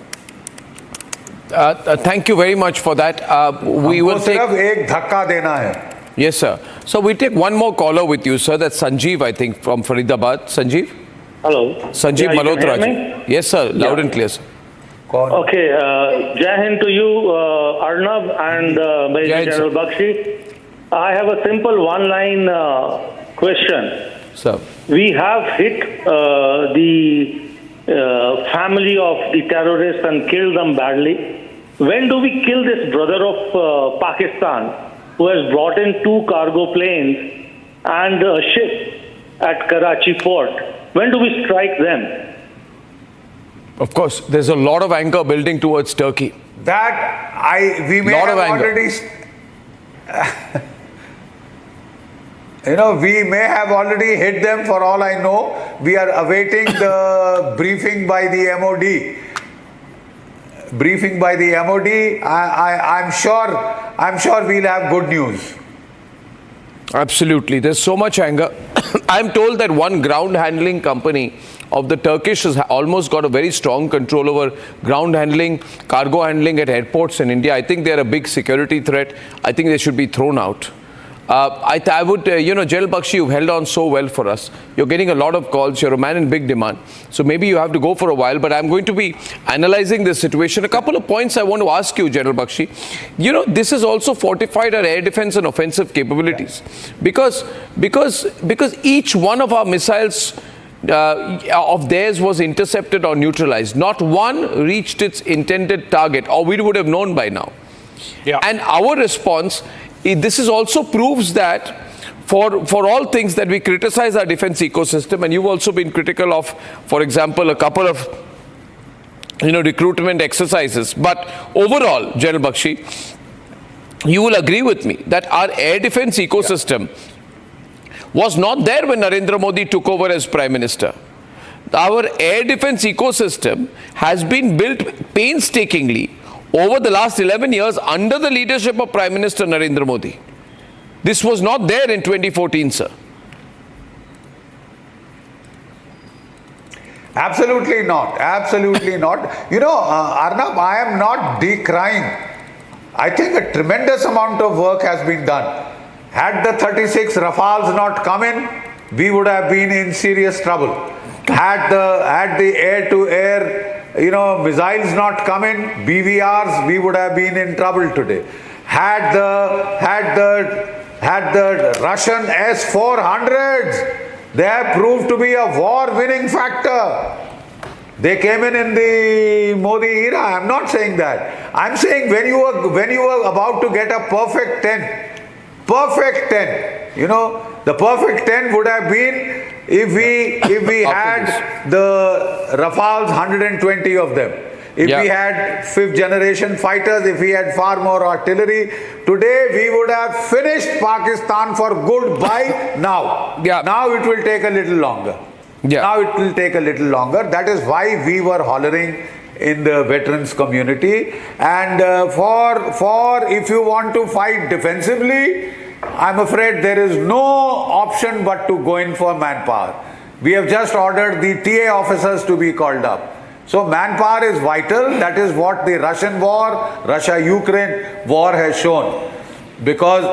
Thank you very much for that. We will take... एक धक्का देना है. Yes, sir. So we take one more caller with you, sir. That's Sanjeev, I think, from Faridabad. Sanjeev? Hello. Sanjeev Malhotra. Yes, sir. Loud and clear, sir. Okay. Jai Hind to you, Arnab and Major General Bakshi. I have a simple one-line question. Sir. We have hit the family of the terrorists and killed them badly. When do we kill this brother of Pakistan who has brought in 2 cargo planes and a ship at Karachi port? When do we strike them? Of course, there's a lot of anger building towards Turkey. We may have already... we may have already hit them for all I know. We are awaiting the briefing by the MOD. I'm sure we'll have good news. Absolutely. There's so much anger. I'm told that one ground handling company of the Turkish has almost got a very strong control over ground handling, cargo handling at airports in India. I think they're a big security threat. I think they should be thrown out. I would, General Bakshi, you've held on so well for us. You're getting a lot of calls. You're a man in big demand. So maybe you have to go for a while, but I'm going to be analyzing this situation. A couple of points I want to ask you, General Bakshi. This has also fortified our air defense and offensive capabilities. Because each one of our missiles of theirs was intercepted or neutralized. Not one reached its intended target, or we would have known by now. Yeah. And our response... This is also proves that for all things that we criticize our defense ecosystem, and you've also been critical of, for example, a couple of recruitment exercises. But overall, General Bakshi, you will agree with me that our air defense ecosystem was not there when Narendra Modi took over as Prime Minister. Our air defense ecosystem has been built painstakingly over the last 11 years under the leadership of Prime Minister Narendra Modi. This was not there in 2014, sir. Absolutely not. Absolutely not. Arnab, I am not decrying. I think a tremendous amount of work has been done. Had the 36 Rafales not come in, we would have been in serious trouble. Had the air-to-air missiles not come in, BVRs, we would have been in trouble today. Had the Russian S-400s, they have proved to be a war-winning factor. They came in the Modi era. I'm not saying that. I'm saying when you were about to get a perfect 10, the perfect 10 would have been if we had the Rafales, 120 of them. If we had 5th generation fighters, if we had far more artillery, today we would have finished Pakistan for good by now. Now it will take a little longer. Now it will take a little longer. That is why we were hollering in the veterans community. And for if you want to fight defensively, I'm afraid there is no option but to go in for manpower. We have just ordered the TA officers to be called up. So manpower is vital. That is what the Russian war, Russia-Ukraine war has shown. because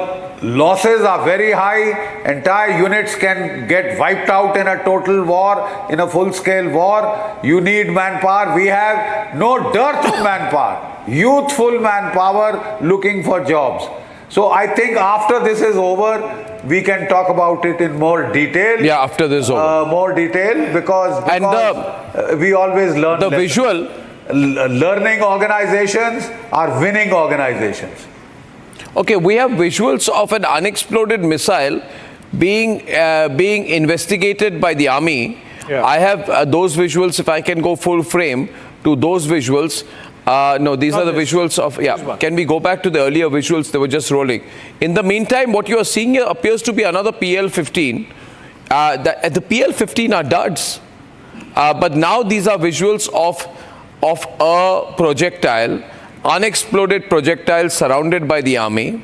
losses are very high. Entire units can get wiped out in a total war, in a full-scale war. You need manpower. We have no dearth of manpower, youthful manpower looking for jobs. So I think after this is over, we can talk about it in more detail. Yeah, after this is over. More detail because we always learn. The visual. Learning organizations are winning organizations. Okay, we have visuals of an unexploded missile being investigated by the army. Yeah. I have those visuals. If I can go full frame to those visuals. No, these are the visuals of, yeah. Can we go back to the earlier visuals? They were just rolling. In the meantime, what you are seeing here appears to be another PL-15. The PL-15 are duds. But now these are visuals of a projectile, unexploded projectile surrounded by the army.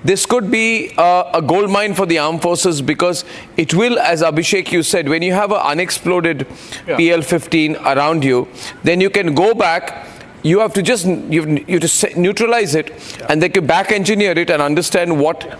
This could be a gold mine for the armed forces because it will, as Abhishek you said, when you have an unexploded PL-15 around you, then you can go back. You have to just neutralize it, and they can back engineer it and understand what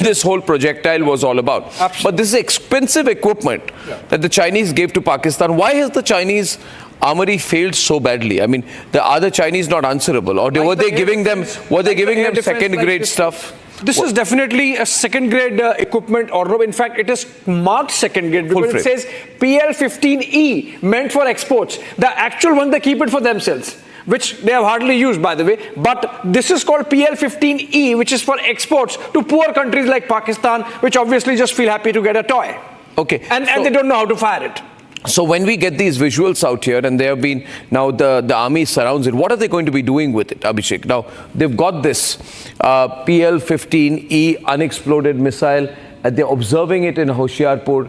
this whole projectile was all about. Absolutely. But this is expensive equipment that the Chinese gave to Pakistan. Why has the Chinese armory failed so badly? I mean, are the Chinese not answerable, or were they giving them second grade stuff? This is definitely a second grade equipment, or in fact, it is marked second grade because it says PL-15E meant for exports. The actual one, they keep it for themselves, which they have hardly used, by the way. But this is called PL-15E, which is for exports to poor countries like Pakistan, which obviously just feel happy to get a toy. Okay. And they don't know how to fire it. So when we get these visuals out here, and they have been, now the army surrounds it, what are they going to be doing with it, Abhishek? Now, they've got this PL-15E unexploded missile, and they're observing it in Hoshiarpur.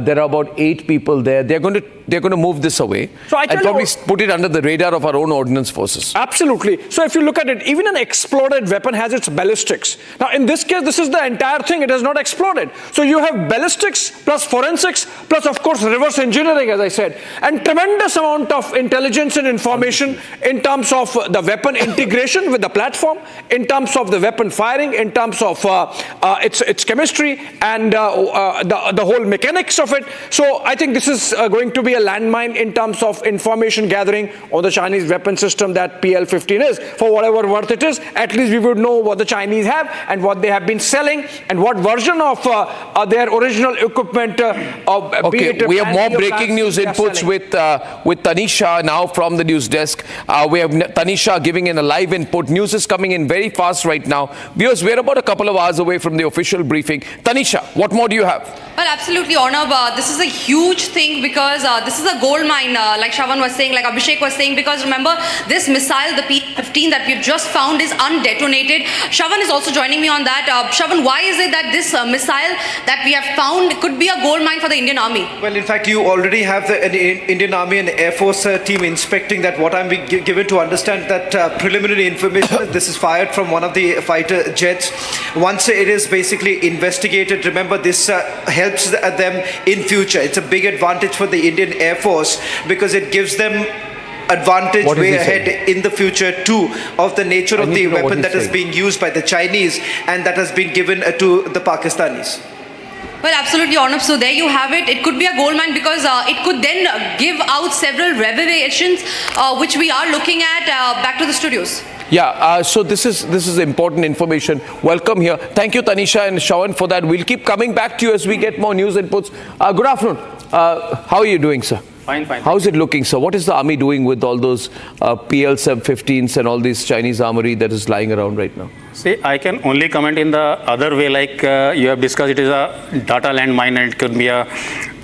There are about 8 people there. They're going to move this away and probably put it under the radar of our own ordnance forces. Absolutely. So if you look at it, even an exploded weapon has its ballistics. Now in this case, this is the entire thing. It has not exploded. So you have ballistics plus forensics plus of course reverse engineering, as I said, and tremendous amount of intelligence and information in terms of the weapon integration with the platform, in terms of the weapon firing, in terms of its chemistry and the whole mechanics of it. So I think this is going to be a landmine in terms of information gathering on the Chinese weapon system that PL-15 is. For whatever worth it is, at least we would know what the Chinese have and what they have been selling and what version of their original equipment. Okay, we have more breaking news inputs with Tanisha now from the news desk. We have Tanisha giving in a live input. News is coming in very fast right now. Viewers, we're about a couple of hours away from the official briefing. Tanisha, what more do you have? Well, absolutely, Arnab. This is a huge thing because this is a gold mine, like Shravan was saying, like Abhishek was saying, because remember, this missile, the P-15 that we've just found is undetonated. Shravan is also joining me on that. Shravan, why is it that this missile that we have found could be a gold mine for the Indian Army? Well, in fact, you already have the Indian Army and Air Force team inspecting that. What I'm given to understand that preliminary information, this is fired from one of the fighter jets. Once it is basically investigated, remember this helps them in future. It's a big advantage for the Indian Air Force because it gives them advantage way ahead in the future too of the nature of the weapon that is being used by the Chinese and that has been given to the Pakistanis. Well, absolutely, Arnab. So there you have it. It could be a gold mine because it could then give out several revelations which we are looking at. Back to the studios. Yeah, so this is important information. Welcome here. Thank you, Tanisha and Shravan, for that. We'll keep coming back to you as we get more news inputs. Good afternoon. How are you doing, sir? Fine, fine. How's it looking, sir? What is the army doing with all those PL-15s and all this Chinese armory that is lying around right now? See, I can only comment in the other way, like you have discussed, it is a data landmine and it could be a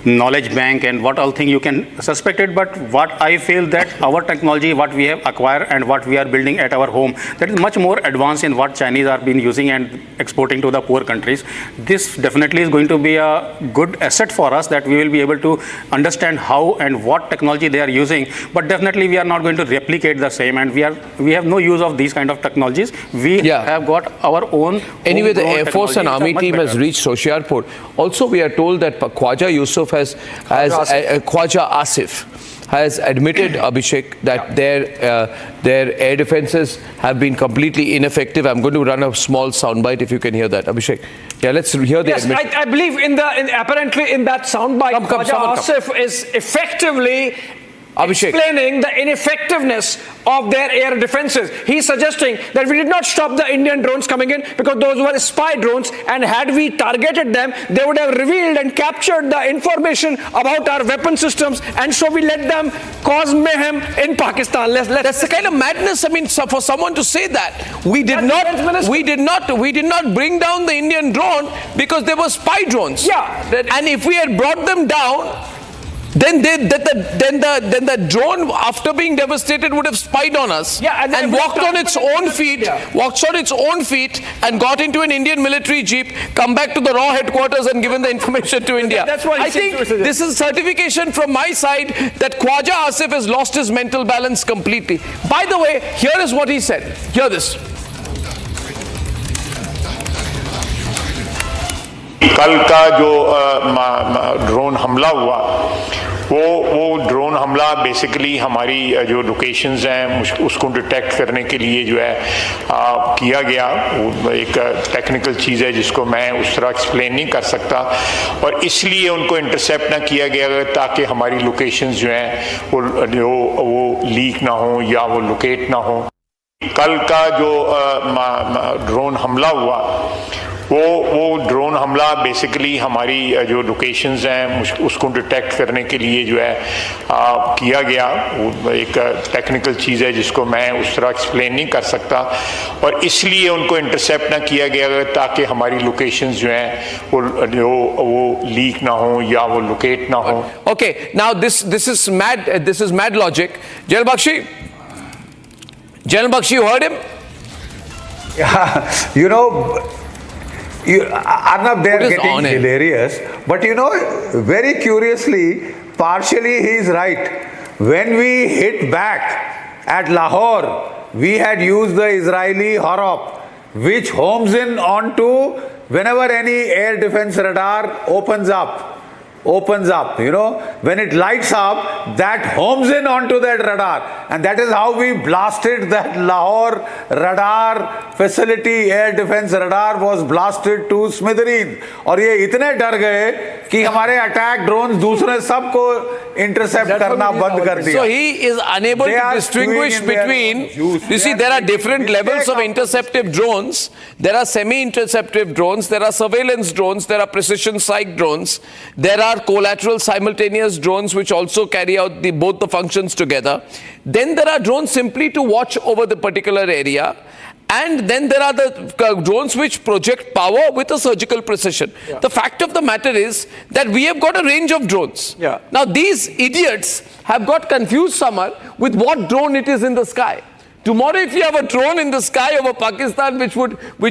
knowledge bank and what all thing you can suspect it. But what I feel that our technology, what we have acquired and what we are building at our home, that is much more advanced in what Chinese are been using and exporting to the poor countries. This definitely is going to be a good asset for us, that we will be able to understand how and what technology they are using. But definitely we are not going to replicate the same, and we have no use of these kind of technologies. We have got our own. Anyway, the Air Force and Army team has reached Hoshiarpur. Also, we are told that Khwaja Yusuf Khwaja Asif has admitted, Abhishek, that their air defenses have been completely ineffective. I'm going to run a small soundbite if you can hear that, Abhishek. Yeah, let's hear the admission. I believe apparently in that soundbite, Khwaja Asif is effectively explaining the ineffectiveness of their air defenses. He's suggesting that we did not stop the Indian drones coming in because those were spy drones, and had we targeted them, they would have revealed and captured the information about our weapon systems, and so we let them cause mayhem in Pakistan. That's the kind of madness. I mean, for someone to say that we did not bring down the Indian drone because they were spy drones. Yeah, and if we had brought them down, then the drone, after being devastated, would have spied on us and walked on its own feet, and got into an Indian military jeep, come back to the raw headquarters and given the information to India. That's what I think this is certification from my side that Khwaja Asif has lost his mental balance completely. By the way, here is what he said. Hear this. कल का जो drone हमला हुआ वो drone हमला basically हमारी जो locations हैं उसको डिटेक्ट करने के लिए जो है किया गया। वो एक टेक्निकल चीज़ है जिसको मैं उस तरह एक्सप्लेन नहीं कर सकता, और इसलिए उनको इंटरसेप्ट ना किया गया ताकि हमारी लोकेशंस जो हैं वो लीक ना हो या वो लोकेट ना हो। कल का जो ड्रोन हमला हुआ वो ड्रोन हमला बेसिकली हमारी जो लोकेशंस हैं उसको डिटेक्ट करने के लिए जो है किया गया। वो एक टेक्निकल चीज़ है जिसको मैं उस तरह एक्सप्लेन नहीं कर सकता, और इसलिए उनको इंटरसेप्ट ना किया गया ताकि हमारी लोकेशंस जो हैं वो लीक ना हो या वो लोकेट ना हो। Okay, now this is mad logic. General Bakshi, you heard him? Yeah, Arnab, they are getting hilarious, but very curiously, partially he is right. When we hit back at Lahore, we had used the Israeli Horop, which homes in onto whenever any air defense radar opens up, when it lights up, that homes in onto that radar, and that is how we blasted that Lahore radar facility. Air defense radar was blasted to smithereens, और ये इतने डर गए कि हमारे attack drones दूसरे सबको intercept करना बंद कर दिया. So he is unable to distinguish between, you see, there are different levels of interceptive drones. There are semi-interceptive drones, there are surveillance drones, there are precision strike drones, there are collateral simultaneous drones which also carry out both the functions together. Then there are drones simply to watch over the particular area. And then there are the drones which project power with a surgical precision. Yeah. The fact of the matter is that we have got a range of drones. Yeah. Now these idiots have got confused Samar with what drone it is in the sky. Tomorrow if you have a drone in the sky over Pakistan which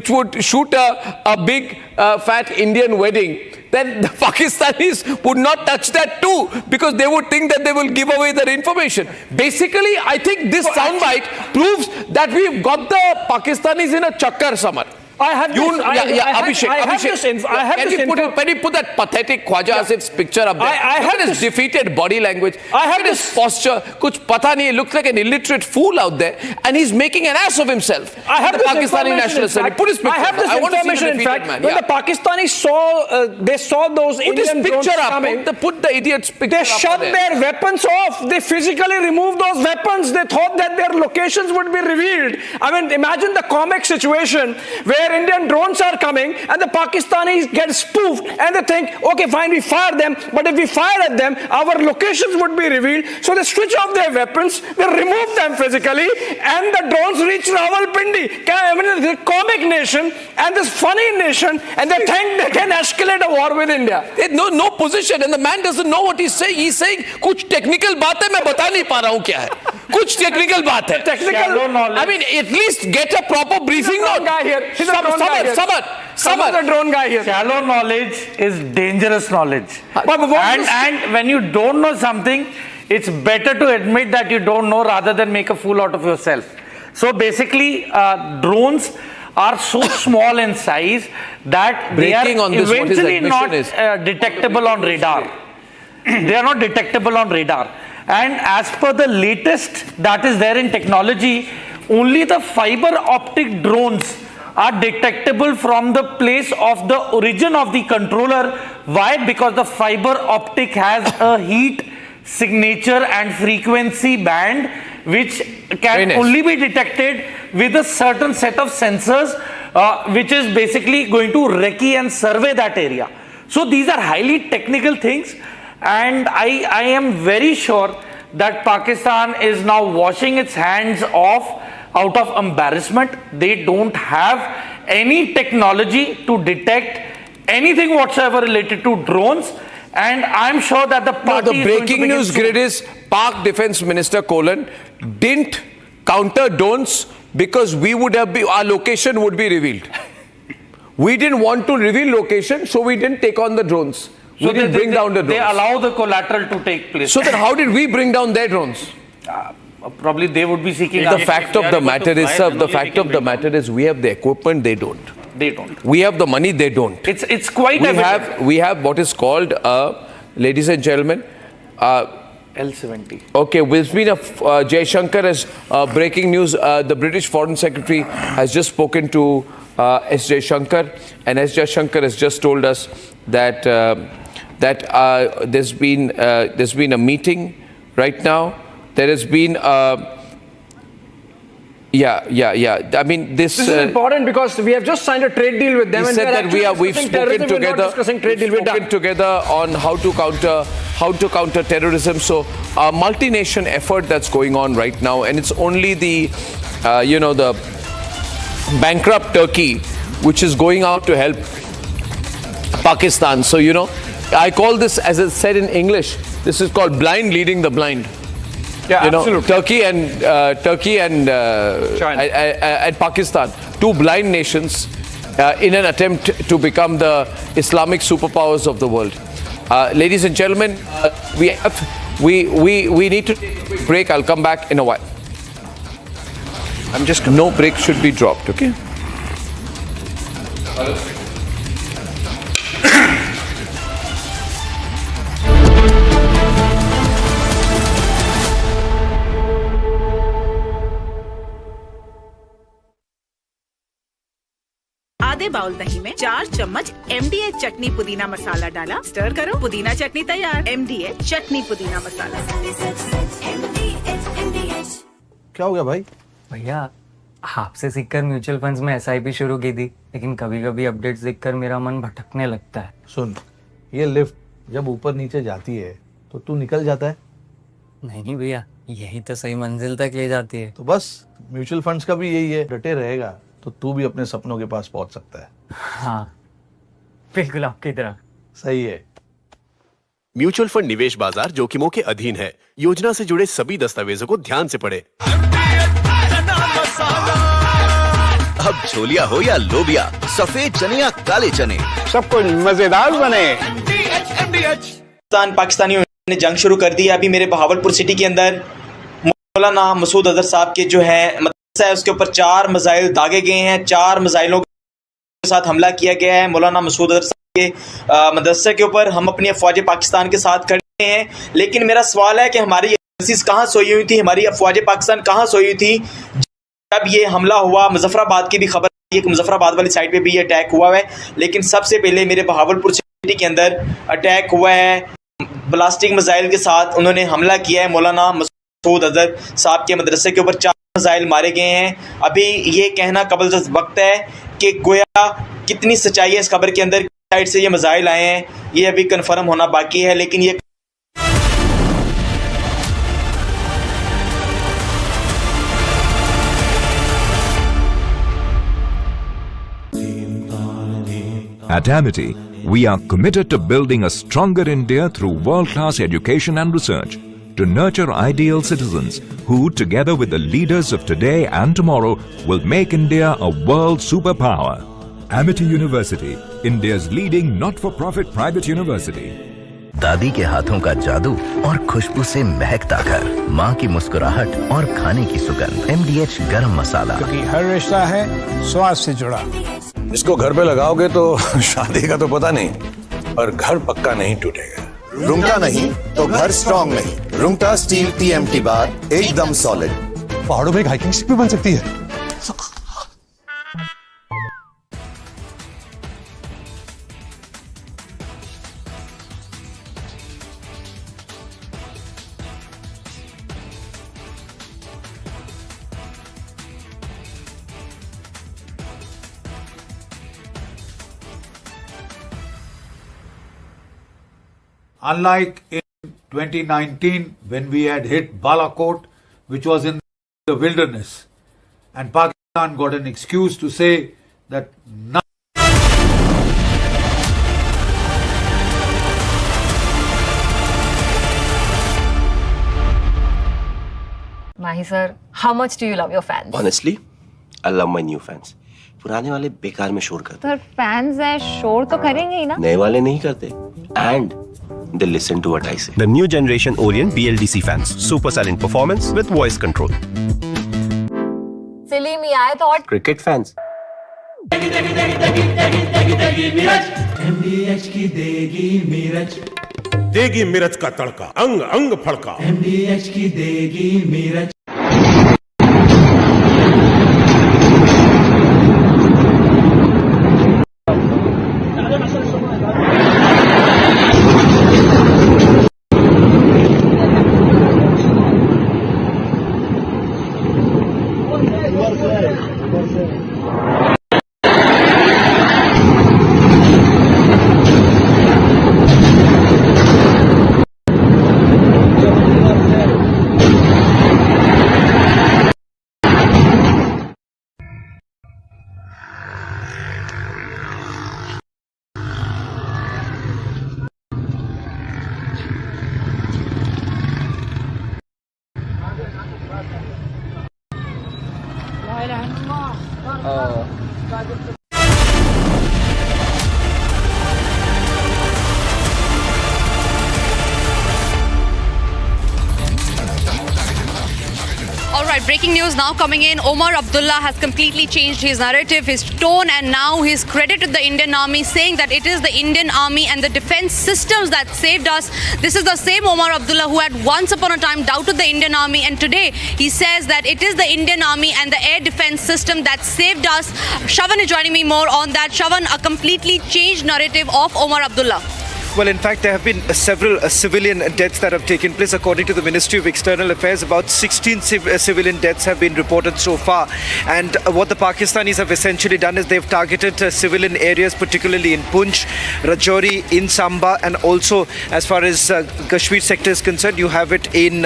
would shoot a big fat Indian wedding, then the Pakistanis would not touch that too, because they would think that they will give away their information. Basically, I think this soundbite proves that we've got the Pakistanis in a chakkar, Samar. I have Abhishek. Can you put that pathetic Khwaja Asif's picture up there? Look at his defeated body language. Look at his posture. Kuch pata nahi. He looks like an illiterate fool out there, and he's making an ass of himself. I have the Pakistani National Assembly. Put his picture. I have this information. In fact, when the Pakistanis saw those Indian drones coming, put the idiot's picture. They shut their weapons off. They physically removed those weapons. They thought that their locations would be revealed. I mean, imagine the comic situation where Indian drones are coming and the Pakistanis get spoofed and they think, okay, fine, we fire them, but if we fire at them, our locations would be revealed. So they switch off their weapons, they remove them physically, and the drones reach Rawalpindi. I mean, the comic nation and this funny nation, and they think they can escalate a war with India. No position, and the man doesn't know what he's saying. He's saying, कुछ technical बात है, मैं बता नहीं पा रहा हूँ क्या है. कुछ technical बात है. Technical knowledge. I mean, at least get a proper briefing. Some the drone guy here. Shallow knowledge is dangerous knowledge. And when you don't know something, it's better to admit that you don't know rather than make a fool out of yourself. So basically, drones are so small in size that they are eventually not detectable on radar. They are not detectable on radar. And as per the latest that is there in technology, only the fiber optic drones are detectable from the place of the origin of the controller. Why? Because the fiber optic has a heat signature and frequency band which can only be detected with a certain set of sensors which is basically going to recce and survey that area. So these are highly technical things, and I am very sure that Pakistan is now washing its hands off out of embarrassment. They don't have any technology to detect anything whatsoever related to drones, and I'm sure that the party the breaking news grid is Pak Defense Minister didn't counter drones because we would have our location would be revealed. We didn't want to reveal location, so we didn't take on the drones. We didn't bring down the drones. They allow the collateral to take place. So then how did we bring down their drones? Probably they would be seeking. The fact of the matter is, sir, the fact of the matter is we have the equipment, they don't. They don't. We have the money, they don't. It's quite evident. We have what is called, ladies and gentlemen, L-70. Okay, there's been Jai Shankar as breaking news. The British Foreign Secretary has just spoken to S. Jai Shankar, and S. Jai Shankar has just told us that there's been a meeting right now. There has been I mean, this is important because we have just signed a trade deal with them. He said that we've spoken together on how to counter terrorism. So a multi-nation effort that's going on right now, and it's only the the bankrupt Turkey which is going out to help Pakistan. So I call this, as it's said in English, this is called blind leading the blind. Yeah, absolutely. Turkey and China and Pakistan, two blind nations, in an attempt to become the Islamic superpowers of the world. Ladies and gentlemen, we need to take a quick break. I'll come back in a while. No break should be dropped. Okay. आधे bowl दही में 4 चम्मच MDH चटनी पुदीना मसाला डाला, stir करो, पुदीना चटनी तैयार। MDH चटनी पुदीना मसाला। क्या हो गया भाई? भैया आपसे सीखकर म्यूचुअल फंड्स में SIP शुरू की थी, लेकिन कभी कभी अपडेट्स देखकर मेरा मन भटकने लगता है। सुन, ये लिफ्ट जब ऊपर नीचे जाती है तो तू निकल जाता है। नहीं भैया, यही तो सही मंजिल तक ले जाती है। तो बस म्यूचुअल फंड्स का भी यही है, डटे रहेगा तो तू भी अपने सपनों के पास पहुंच सकता है। हाँ, बिल्कुल आपकी तरह। सही है। म्यूचुअल फंड निवेश बाजार जोखिमों के अधीन है। योजना से जुड़े सभी दस्तावेजों को ध्यान से पढ़ें। अब छोलिया हो या लोबिया, सफेद चने या काले चने, सब कुछ मजेदार बने। पाकिस्तानियों ने जंग शुरू कर दी है। अभी मेरे बहावलपुर सिटी के अंदर मौलाना मसूद अजहर साहब के जो है है उसके ऊपर 4 मिसाइल दागे गए हैं। 4 मिसाइलों के साथ हमला किया गया है मौलाना मसूद अजहर साहब के मदरसे के ऊपर। हम अपनी अफवाज पाकिस्तान के साथ खड़े हैं, लेकिन मेरा सवाल है कि हमारी एजेंसीज कहाँ सोई हुई थी, हमारी अफवाज पाकिस्तान कहाँ सोई हुई थी जब ये हमला हुआ। मुजफ्फराबाद की भी खबर है कि मुजफ्फराबाद वाली साइड पे भी ये अटैक हुआ है, लेकिन सबसे पहले मेरे बहावलपुर सिटी के अंदर अटैक हुआ है। ब्लास्टिंग मिसाइल के साथ उन्होंने हमला किया है। मौलाना मसूद अजहर साहब के मदरसे के ऊपर 4 मिसाइल मारे गए हैं। अभी ये कहना कबल वक्त है कि गोया कितनी सच्चाई है इस खबर के अंदर, साइड से ये मिसाइल आए हैं, ये अभी कंफर्म होना बाकी है। लेकिन ये At Amity, we are committed to building a stronger India through world-class education and research, to nurture ideal citizens who, together with the leaders of today and tomorrow, will make India a world superpower. Amity University, India's leading not-for-profit private university. दादी के हाथों का जादू और खुशबू से महकता घर, माँ की मुस्कुराहट और खाने की सुगंध। MDH गरम मसाला, क्योंकि हर रिश्ता है स्वाद से जुड़ा। इसको घर पे लगाओगे तो शादी का तो पता नहीं, पर घर पक्का नहीं टूटेगा। रुंगटा नहीं तो घर स्ट्रॉन्ग नहीं। रुंगटा स्टील TMT बार एकदम सॉलिड। पहाड़ों में एक हाइकिंग स्टिक भी बन सकती है। Unlike in 2019 when we had hit Balakot, which was in the wilderness, and Pakistan got an excuse to say that none Mahi sir, how much do you love your fans? Honestly, I love my new fans. पुराने वाले बेकार में शोर करते sir fans है शोर तो करेंगे ही ना नए वाले नहीं करते and they listen to what I say. The new generation Orient BLDC fans. Super silent performance with voice control. Silly me, I thought Cricket fans. MDH की देगी मीरज देगी मिर्च का तड़का अंग अंग फड़का MDH की देगी Miraj Alright, breaking news now coming in. Omar Abdullah has completely changed his narrative, his tone, and now he's credited the Indian Army, saying that it is the Indian Army and the defense systems that saved us. This is the same Omar Abdullah who had once upon a time doubted the Indian Army, and today he says that it is the Indian Army and the air defense system that saved us. Shravan is joining me more on that. Shravan, a completely changed narrative of Omar Abdullah. Well, in fact, there have been several civilian deaths that have taken place. According to the Ministry of External Affairs, about 16 civilian deaths have been reported so far. And what the Pakistanis have essentially done is they've targeted civilian areas, particularly in Poonch, Rajouri, in Samba, and also as far as Kashmir sector is concerned, you have it in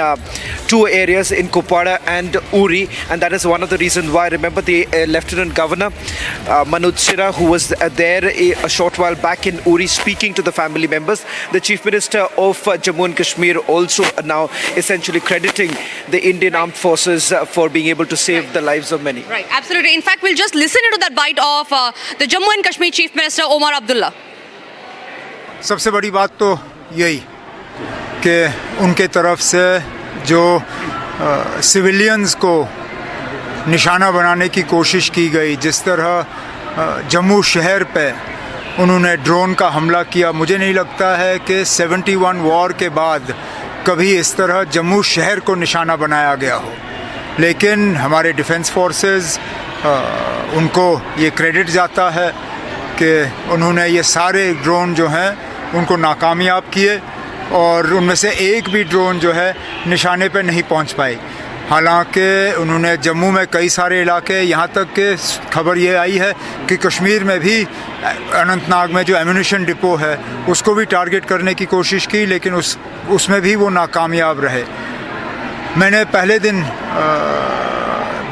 two areas in Kupwara and Uri. And that is one of the reasons why. Remember the Lieutenant Governor, Manoj Sira, who was there a short while back in Uri speaking to the family members. The Chief Minister of Jammu and Kashmir also now essentially crediting the Indian Armed Forces for being able to save the lives of many. Right, absolutely. In fact, we'll just listen into that bite of the Jammu and Kashmir Chief Minister Omar Abdullah. सबसे बड़ी बात तो यही कि उनके तरफ से जो सिविलियंस को निशाना बनाने की कोशिश की गई, जिस तरह जम्मू शहर पे उन्होंने ड्रोन का हमला किया, मुझे नहीं लगता है कि 71 वॉर के बाद कभी इस तरह जम्मू शहर को निशाना बनाया गया हो। लेकिन हमारे डिफेंस फोर्सेस उनको ये क्रेडिट जाता है कि उन्होंने ये सारे ड्रोन जो हैं उनको नाकामयाब किए और उनमें से एक भी ड्रोन जो है निशाने पे नहीं पहुंच पाई। हालांकि उन्होंने जम्मू में कई सारे इलाके, यहाँ तक कि खबर ये आई है कि कश्मीर में भी अनंतनाग में जो एम्यूनिशन डिपो है उसको भी टारगेट करने की कोशिश की, लेकिन उसमें भी वो नाकामयाब रहे। मैंने पहले दिन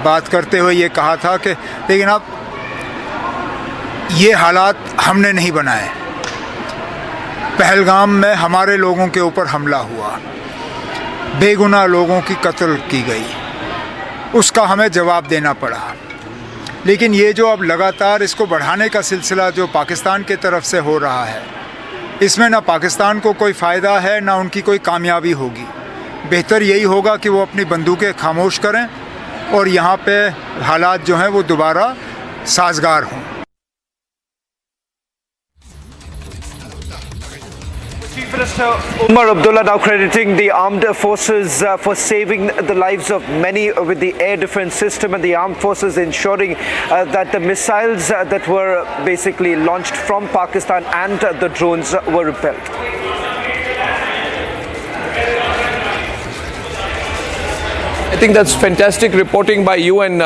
बात करते हुए ये कहा था कि लेकिन अब ये हालात हमने नहीं बनाए। पहलगाम में हमारे लोगों के ऊपर हमला हुआ, बेगुनाह लोगों की कत्ल की गई, उसका हमें जवाब देना पड़ा। लेकिन ये जो अब लगातार इसको बढ़ाने का सिलसिला जो पाकिस्तान के तरफ से हो रहा है, इसमें ना पाकिस्तान को कोई फ़ायदा है ना उनकी कोई कामयाबी होगी। बेहतर यही होगा कि वो अपनी बंदूकें खामोश करें और यहाँ पे हालात जो हैं वो दोबारा साजगार हों। Chief Minister Umar Abdullah now crediting the armed forces for saving the lives of many with the air defense system, and the armed forces ensuring that the missiles that were basically launched from Pakistan and the drones were repelled. I think that's fantastic reporting by you and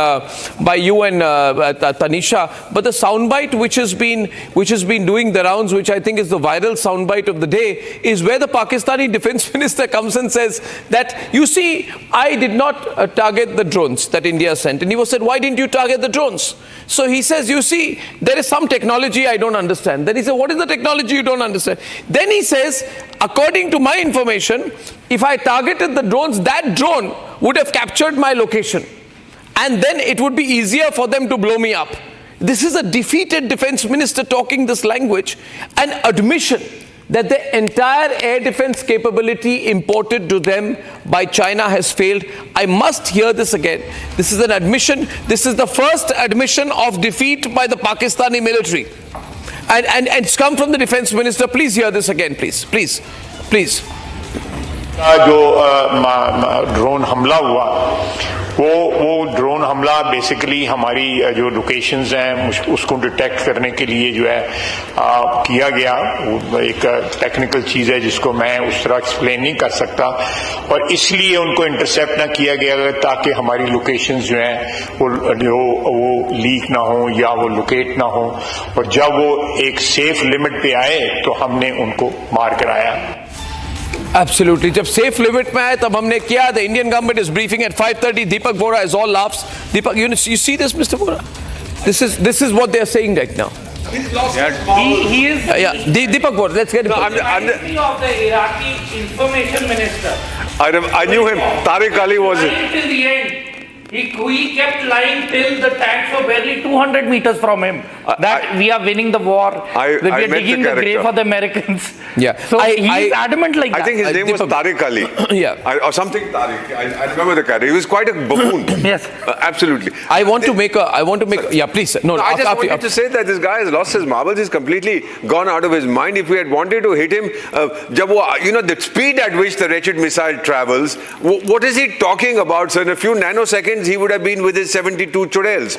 Tanisha. But the soundbite which has been doing the rounds, which I think is the viral soundbite of the day, is where the Pakistani defense minister comes and says that, you see, I did not target the drones that India sent. And he was said, why didn't you target the drones? So he says, you see, there is some technology I don't understand. Then he said, what is the technology you don't understand? Then he says, according to my information, if I targeted the drones, that drone would have captured my location. And then it would be easier for them to blow me up. This is a defeated defense minister talking this language, an admission that the entire air defense capability imported to them by China has failed. I must hear this again. This is an admission. This is the first admission of defeat by the Pakistani military. And it's come from the defense minister. Please hear this again, please. Please. जो drone हमला हुआ वो drone हमला basically हमारी जो locations हैं उसको detect करने के लिए जो है किया गया। एक टेक्निकल चीज़ है जिसको मैं उस तरह एक्सप्लेन नहीं कर सकता, और इसलिए उनको इंटरसेप्ट ना किया गया ताकि हमारी लोकेशंस जो हैं वो लीक ना हो या वो लोकेट ना हो, और जब वो एक सेफ लिमिट पे आए तो हमने उनको मार कराया। Absolutely. जब safe limit में आए तब हमने किया. The Indian government is briefing at 5:30. Deepak Bora is all laughs. Deepak, you see this, Mr. Bora? This is what they are saying right now. He's lost his power. He is. Deepak Bora, let's get him. I'm the of the Iraqi information minister. I knew him. Tariq Ali was it. Till the end. He kept lying till the tanks were barely 200 meters from him. We are winning the war. That we are digging the grave for the Americans. Yeah. So he's adamant like that. I think his name was Tariq Ali. Yeah. Or something Tariq. I remember the character. He was quite a buffoon. Yes. Absolutely. I want to make yeah, please. No, I just wanted to say that this guy has lost his marbles. He's completely gone out of his mind. If we had wanted to hit him, the speed at which the wretched missile travels, what is he talking about? So in a few nanoseconds, he would have been with his 72 chudels.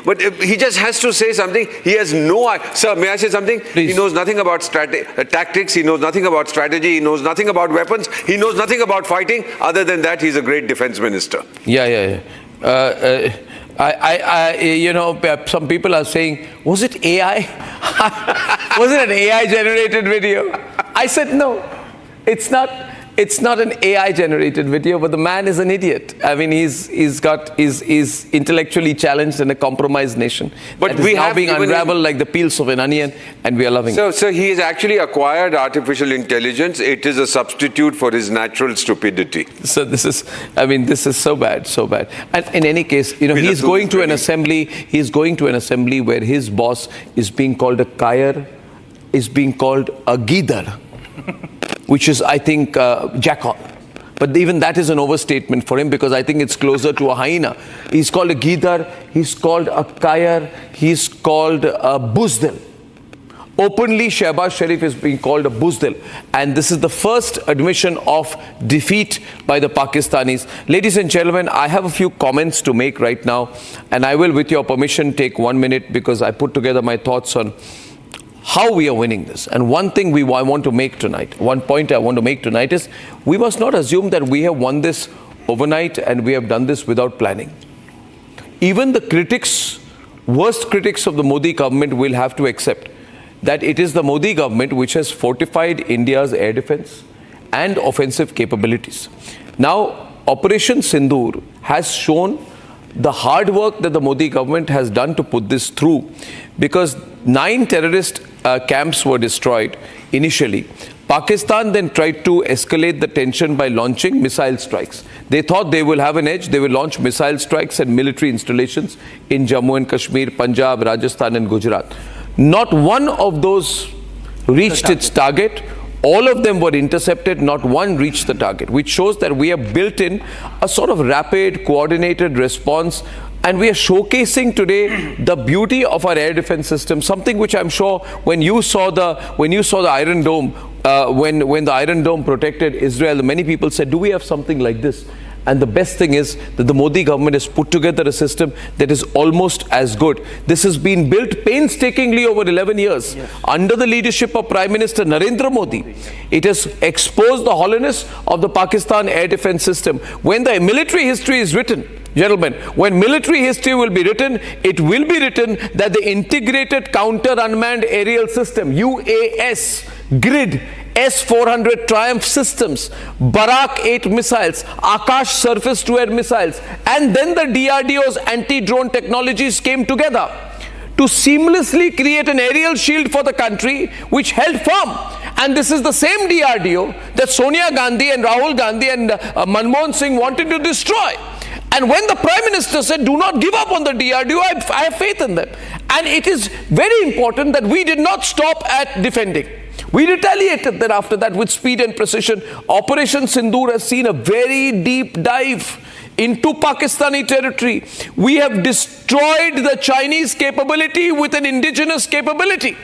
But he just has to say something. He has no... Sir, may I say something? Please. He knows nothing about tactics. He knows nothing about strategy. He knows nothing about weapons. He knows nothing about fighting. Other than that, he's a great defense minister. Yeah. Some people are saying, was it AI? Was it an AI generated video? I said, no, it's not. It's not an AI generated video, but the man is an idiot. I mean, he's intellectually challenged in a compromised nation. But we are being unraveled like the peels of an onion, and we are loving it. So he has actually acquired artificial intelligence. It is a substitute for his natural stupidity. So this is so bad. And in any case, he's going to an assembly. He's going to an assembly where his boss is being called a kair, is being called a gidar, which is, I think, jackal. But even that is an overstatement for him, because I think it's closer to a hyena. He's called a gidar, he's called a kair, he's called a buzdil. Openly, Shehbaz Sharif is being called a buzdil. And this is the first admission of defeat by the Pakistanis. Ladies and gentlemen, I have a few comments to make right now. And I will, with your permission, take 1 minute, because I put together my thoughts on how we are winning this. And one thing I want to make tonight, one point I want to make tonight is, we must not assume that we have won this overnight and we have done this without planning. Even the critics, worst critics of the Modi government, will have to accept that it is the Modi government which has fortified India's air defense and offensive capabilities. Now, Operation Sindoor has shown the hard work that the Modi government has done to put this through, because 9 terrorist camps were destroyed initially. Pakistan then tried to escalate the tension by launching missile strikes. They thought they will have an edge. They will launch missile strikes and military installations in Jammu and Kashmir, Punjab, Rajasthan and Gujarat. Not one of those reached its target. All of them were intercepted, not one reached the target, which shows that we have built in a sort of rapid, coordinated response, and we are showcasing today the beauty of our air defense system, something which I'm sure when you saw the Iron Dome, when the Iron Dome protected Israel, many people said, do we have something like this? And the best thing is that the Modi government has put together a system that is almost as good. This has been built painstakingly over 11 years. Yes. Under the leadership of Prime Minister Narendra Modi. It has exposed the hollowness of the Pakistan air defense system. When the military history is written, gentlemen, when military history will be written, it will be written that the Integrated Counter Unmanned Aerial System, UAS, grid, S-400 Triumph systems, Barak 8 missiles, Akash surface-to-air missiles, and then the DRDO's anti-drone technologies came together to seamlessly create an aerial shield for the country which held firm. And this is the same DRDO that Sonia Gandhi and Rahul Gandhi and Manmohan Singh wanted to destroy. And when the Prime Minister said, do not give up on the DRDO, I have faith in them. And it is very important that we did not stop at defending. We retaliated then after that with speed and precision. Operation Sindoor has seen a very deep dive into Pakistani territory. We have destroyed the Chinese capability with an indigenous capability.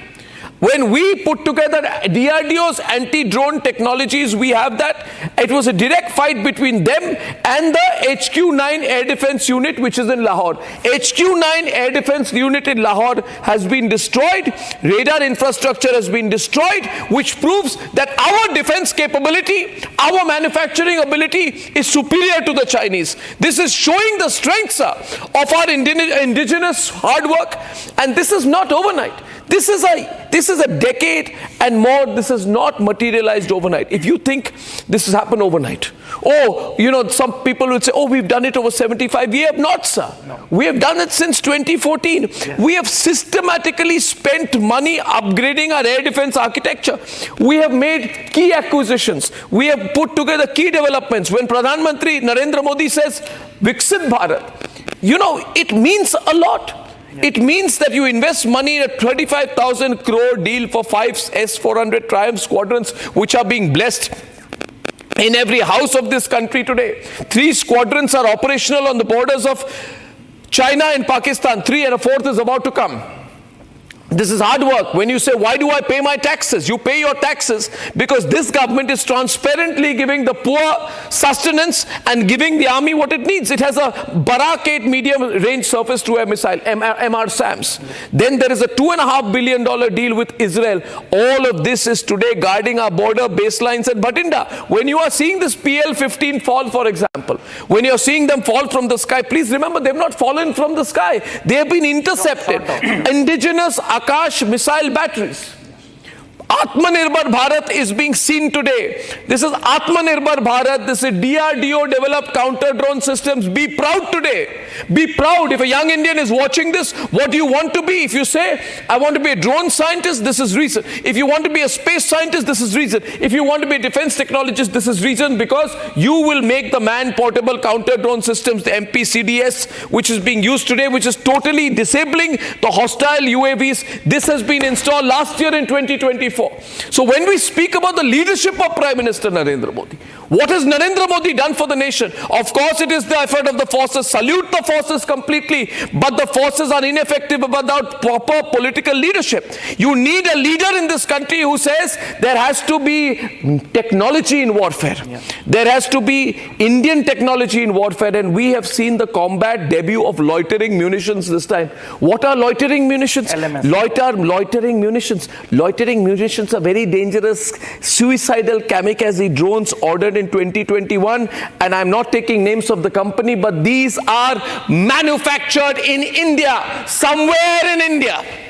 When we put together DRDO's anti-drone technologies, we have that. It was a direct fight between them and the HQ-9 Air Defense Unit, which is in Lahore. HQ-9 Air Defense Unit in Lahore has been destroyed. Radar infrastructure has been destroyed, which proves that our defense capability, our manufacturing ability is superior to the Chinese. This is showing the strengths of our indigenous hard work, and this is not overnight. This is a decade and more. This has not materialized overnight. If you think this has happened overnight, oh, you know, some people will say, oh, we've done it over 75 years. We have not, sir. No. We have done it since 2014. Yes. We have systematically spent money upgrading our air defense architecture. We have made key acquisitions. We have put together key developments. When Pradhan Mantri Narendra Modi says, Viksit Bharat, you know, it means a lot. It means that you invest money in a 35,000 crore deal for 5 S-400 Triumph squadrons, which are being blessed in every house of this country today. 3 squadrons are operational on the borders of China and Pakistan. 3 and a 4th is about to come. This is hard work. When you say, why do I pay my taxes? You pay your taxes because this government is transparently giving the poor sustenance and giving the army what it needs. It has a Barak 8 medium-range surface-to-air missile, MR SAMs. Then there is a $2.5 billion deal with Israel. All of this is today guarding our border baselines at Bhatinda. When you are seeing this PL-15 fall, for example, when you are seeing them fall from the sky, please remember, they have not fallen from the sky. They have been intercepted. Indigenous Akash missile batteries. Atmanirbhar Bharat is being seen today. This is Atmanirbhar Bharat. This is DRDO developed counter drone systems. Be proud today. Be proud. If a young Indian is watching this, what do you want to be? If you say, I want to be a drone scientist, this is reason. If you want to be a space scientist, this is reason. If you want to be a defense technologist, this is reason, because you will make the man-portable counter drone systems, the MPCDS, which is being used today, which is totally disabling the hostile UAVs. This has been installed last year in 2024. So when we speak about the leadership of Prime Minister Narendra Modi, what has Narendra Modi done for the nation? Of course, it is the effort of the forces. Salute the forces completely. But the forces are ineffective without proper political leadership. You need a leader in this country who says there has to be technology in warfare. Yeah. There has to be Indian technology in warfare. And we have seen the combat debut of loitering munitions this time. What are loitering munitions? Loitering munitions. Loitering munitions are very dangerous, suicidal kamikaze drones ordered in 2021, and I'm not taking names of the company, but these are manufactured in India, somewhere in India.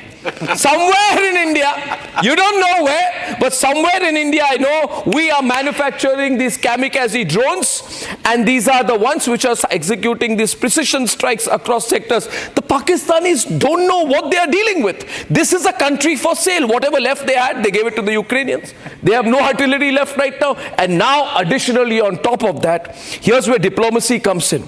Somewhere in India, you don't know where, but somewhere in India, I know we are manufacturing these kamikaze drones, and these are the ones which are executing these precision strikes across sectors. The Pakistanis don't know what they are dealing with. This is a country for sale. Whatever left they had, they gave it to the Ukrainians. They have no artillery left right now. And now, additionally, on top of that, here's where diplomacy comes in.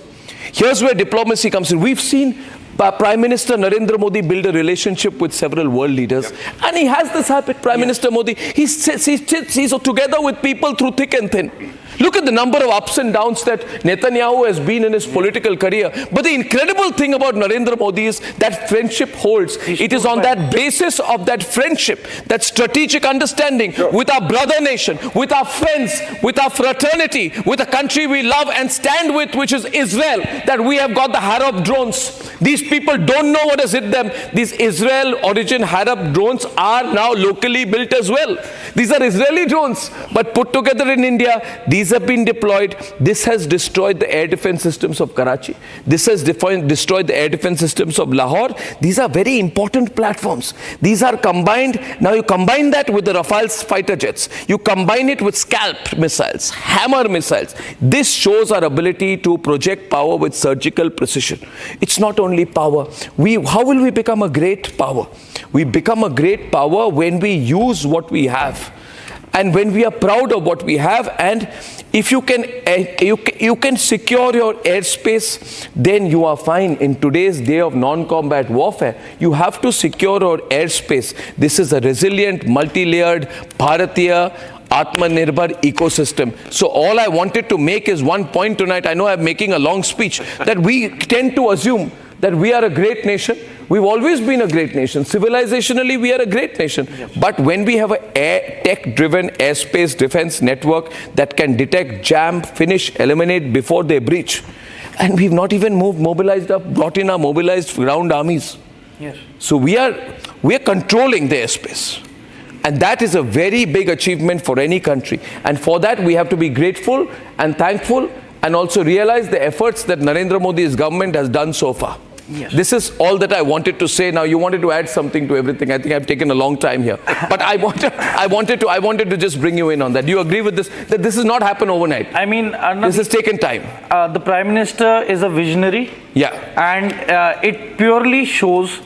Here's where diplomacy comes in. We've seen Prime Minister Narendra Modi built a relationship with several world leaders, and he has this habit. Prime Minister Modi, he's together with people through thick and thin. Look at the number of ups and downs that Netanyahu has been in his political career. But the incredible thing about Narendra Modi is that friendship holds. It is on that basis of that friendship, that strategic understanding with our brother nation, with our friends, with our fraternity, with a country we love and stand with, which is Israel, that we have got the Harab drones. These people don't know what has hit them. These Israel origin Harab drones are now locally built as well. These are Israeli drones, but put together in India. These have been deployed. This has destroyed the air defense systems of Karachi. This has destroyed the air defense systems of Lahore. These are very important platforms. These are combined. Now you combine that with the Rafale fighter jets. You combine it with scalp missiles, hammer missiles. This shows our ability to project power with surgical precision. It's not only power. How will we become a great power? We become a great power when we use what we have, and when we are proud of what we have. And if you can secure your airspace, then you are fine. In today's day of non-combat warfare, you have to secure your airspace. This is a resilient, multi-layered Bharatiya Atmanirbhar ecosystem. So all I wanted to make is one point tonight. I know I'm making a long speech, that we tend to assume that we are a great nation. We've always been a great nation. Civilizationally, we are a great nation. But when we have a tech-driven airspace defense network that can detect, jam, finish, eliminate before they breach, and we've not even brought in our mobilized ground armies. Yes. So we are controlling the airspace. And that is a very big achievement for any country. And for that, we have to be grateful and thankful, and also realize the efforts that Narendra Modi's government has done so far. Yes. This is all that I wanted to say. Now you wanted to add something to everything. I think I've taken a long time here, but I wanted to just bring you in on that. Do you agree with this? That this has not happened overnight. I mean, this has taken time. The Prime Minister is a visionary. Yeah. And it purely shows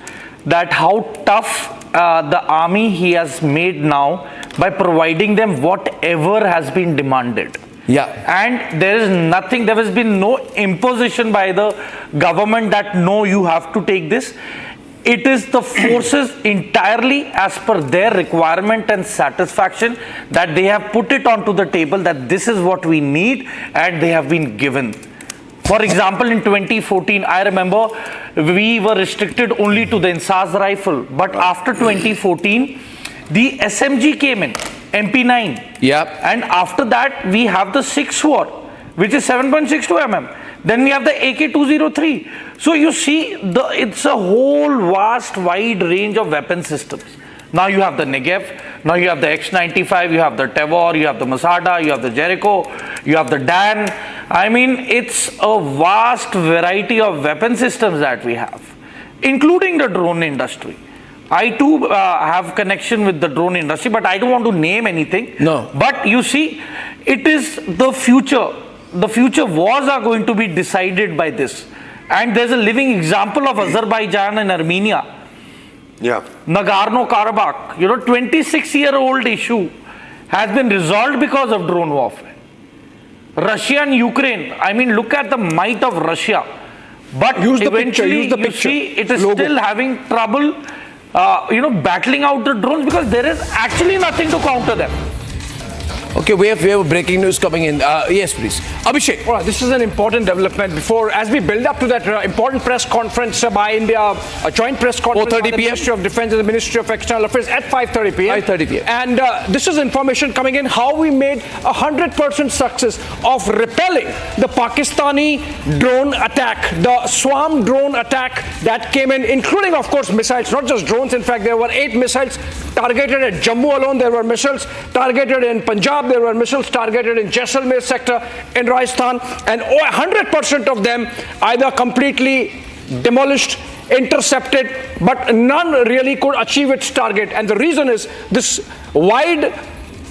that how tough the army he has made now by providing them whatever has been demanded. Yeah. And there has been no imposition by the government that no, you have to take this. It is the forces entirely as per their requirement and satisfaction that they have put it onto the table, that this is what we need, and they have been given. For example, in 2014, I remember we were restricted only to the Insaz rifle, but after 2014, the SMG came in. MP9. Yeah. And after that, we have the 6-bore, which is 7.62 mm. Then we have the AK-203. So you see, it's a whole vast, wide range of weapon systems. Now you have the Negev, now you have the X-95, you have the Tavor, you have the Masada, you have the Jericho, you have the Dan. I mean, it's a vast variety of weapon systems that we have, including the drone industry. I too have connection with the drone industry, but I don't want to name anything. No. But you see, it is the future. The future wars are going to be decided by this. And there's a living example of Azerbaijan and Armenia. Yeah. Nagorno-Karabakh, 26-year-old issue has been resolved because of drone warfare. Russia and Ukraine, I mean, look at the might of Russia. But eventually, you see, it is still having trouble battling out the drones because there is actually nothing to counter them. Okay, we have breaking news coming in. Yes, please. Abhishek. All right, this is an important development. As we build up to that important press conference by India, a joint press conference by the Ministry of Defense and the Ministry of External Affairs at 5:30 p.m. 5:30 p.m. And this is information coming in how we made 100% success of repelling the Pakistani drone attack, the swarm drone attack that came in, including, of course, missiles, not just drones. In fact, there were 8 missiles targeted at Jammu alone. There were missiles targeted in Punjab. There were missiles targeted in Jaisalmer sector in Rajasthan, and 100% of them either completely demolished, intercepted, but none really could achieve its target. And the reason is this wide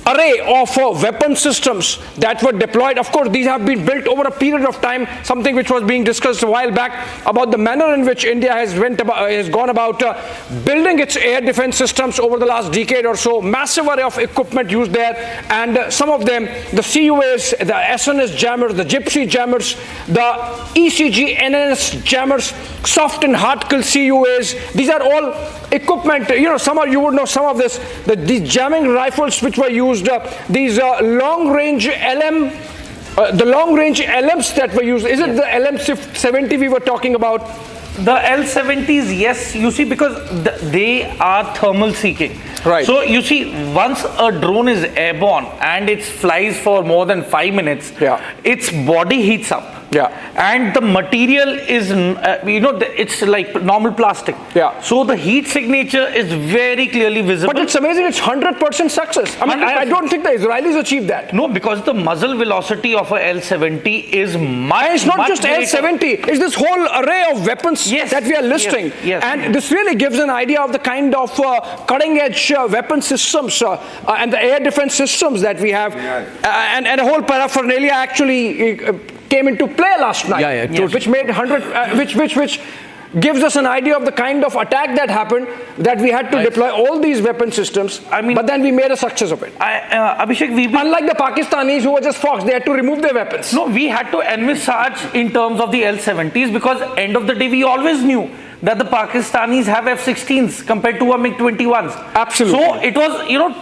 array of weapon systems that were deployed. Of course, these have been built over a period of time, something which was being discussed a while back about the manner in which India has gone about building its air defense systems over the last decade or so. Massive array of equipment used there, and some of them, the CUAs, the SNS jammers, the Gypsy jammers, the ECG NNS jammers, soft and hard kill CUAs. These are all equipment. You know, you would know some of this. These jamming rifles which were used, these long-range LM, the long-range LMs that were used. Is it the LM-70 we were talking about? The L-70s, yes, you see, because they are thermal seeking. Right. So you see, once a drone is airborne and it flies for more than 5 minutes, its body heats up. Yeah. And the material is, it's like normal plastic. Yeah. So the heat signature is very clearly visible. But it's amazing, it's 100% success. I mean, I don't think the Israelis achieved that. No, because the muzzle velocity of a L-70 is much, and it's not much just greater. L-70, it's this whole array of weapons that we are listing. Yes. And this really gives an idea of the kind of cutting-edge weapon systems and the air defense systems that we have. And a whole paraphernalia actually came into play last night, which made which gives us an idea of the kind of attack that happened, that we had to deploy all these weapon systems. I mean, but then we made a success of it. Abhishek, unlike the Pakistanis who were just fox, they had to remove their weapons. No, we had to envisage in terms of the L-70s, because end of the day we always knew that the Pakistanis have F-16s compared to a MiG-21s. Absolutely. So it was,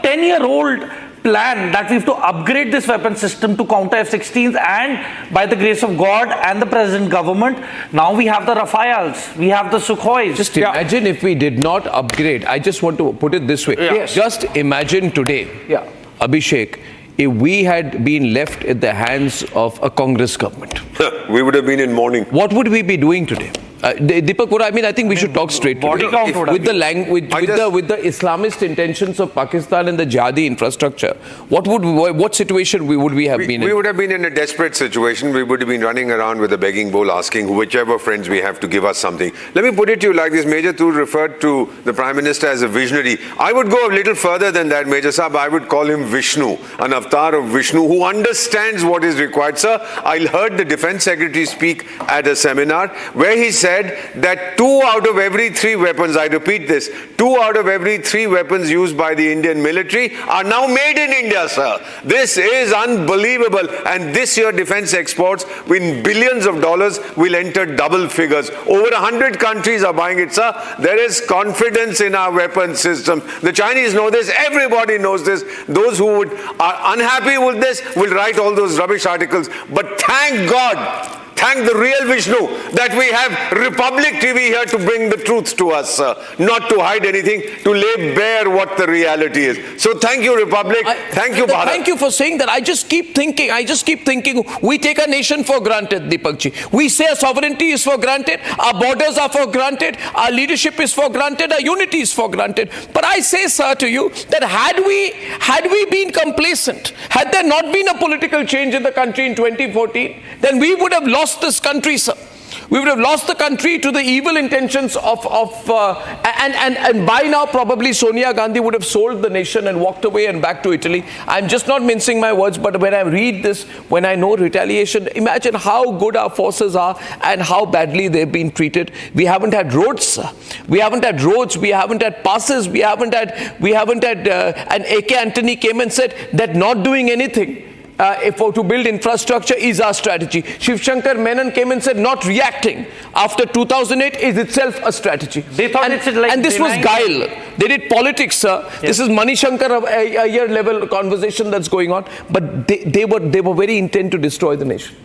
10-year-old plan that we have to upgrade this weapon system to counter F-16s, and by the grace of God and the present government, now we have the Rafales, we have the Sukhois. Just imagine if we did not upgrade. I just want to put it this way. Yes. Just imagine today, Abhishek, if we had been left in the hands of a Congress government. We would have been in mourning. What would we be doing today? Deepak, I think we should talk straight today. With the language, with the Islamist intentions of Pakistan and the jihadi infrastructure, what situation would we have been in? We would have been in a desperate situation. We would have been running around with a begging bowl, asking whichever friends we have to give us something. Let me put it to you like this. Major Tool referred to the Prime Minister as a visionary. I would go a little further than that, Major Saab. I would call him Vishnu, an avatar of Vishnu who understands what is required. Sir, I heard the Defense Secretary speak at a seminar where he said that 2 out of every 3 weapons, I repeat this, 2 out of every 3 weapons used by the Indian military are now made in India, sir. This is unbelievable. And this year, defense exports in billions of dollars will enter double figures. Over 100 countries are buying it, sir. There is confidence in our weapon system. The Chinese know this. Everybody knows this. Those who are unhappy with this will write all those rubbish articles. But thank God, thank the real Vishnu that we have Republic TV here to bring the truth to us, not to hide anything, to lay bare what the reality is. So thank you, Republic. Thank you, Bharat. Thank you for saying that. I just keep thinking, we take a nation for granted, Deepakji. We say our sovereignty is for granted, our borders are for granted, our leadership is for granted, our unity is for granted. But I say, sir, to you, that had we been complacent, had there not been a political change in the country in 2014, then we would have lost this country, sir. We would have lost the country to the evil intentions and by now probably Sonia Gandhi would have sold the nation and walked away and back to Italy. I'm just not mincing my words, but when I read this, when I know retaliation, imagine how good our forces are and how badly they've been treated. We haven't had roads, sir. We haven't had roads. We haven't had passes. We haven't had. And AK Antony came and said that not doing anything to build infrastructure is our strategy. Shiv Shankar Menon came and said not reacting after 2008 is itself a strategy. They thought and this was guile. They did politics, sir. Yes. This is Mani Shankar a year level conversation that's going on. But they were very intent to destroy the nation.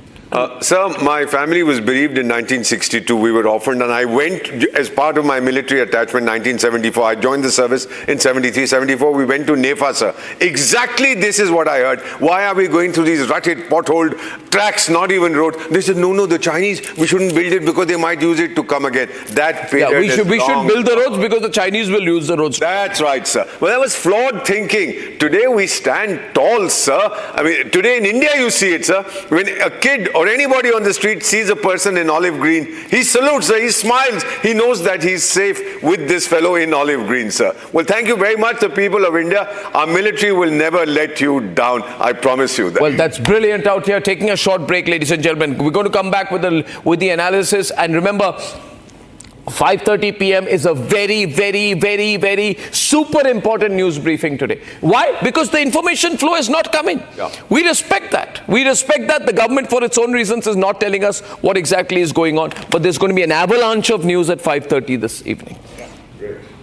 Sir, my family was bereaved in 1962. We were orphaned, and I went as part of my military attachment in 1974. I joined the service in 73, 74. We went to Nefa, sir. Exactly this is what I heard. Why are we going through these rutted, potholed tracks, not even roads? They said, no, the Chinese, we shouldn't build it because they might use it to come again. That period we should build the roads because the Chinese will use the roads. That's right, sir. Well, that was flawed thinking. Today we stand tall, sir. I mean, today in India you see it, sir. When a kid or anybody on the street sees a person in olive green, he salutes, sir, he smiles, he knows that he's safe with this fellow in olive green, sir. Well, thank you very much, the people of India. Our military will never let you down. I promise you that. Well, that's brilliant out here. Taking a short break, ladies and gentlemen. We're going to come back with the analysis. And remember, 5:30 p.m. is a very, very, very, very super important news briefing today. Why? Because the information flow is not coming. Yeah. We respect that. We respect that. The government, for its own reasons, is not telling us what exactly is going on. But there's going to be an avalanche of news at 5:30 this evening. Yeah. Great.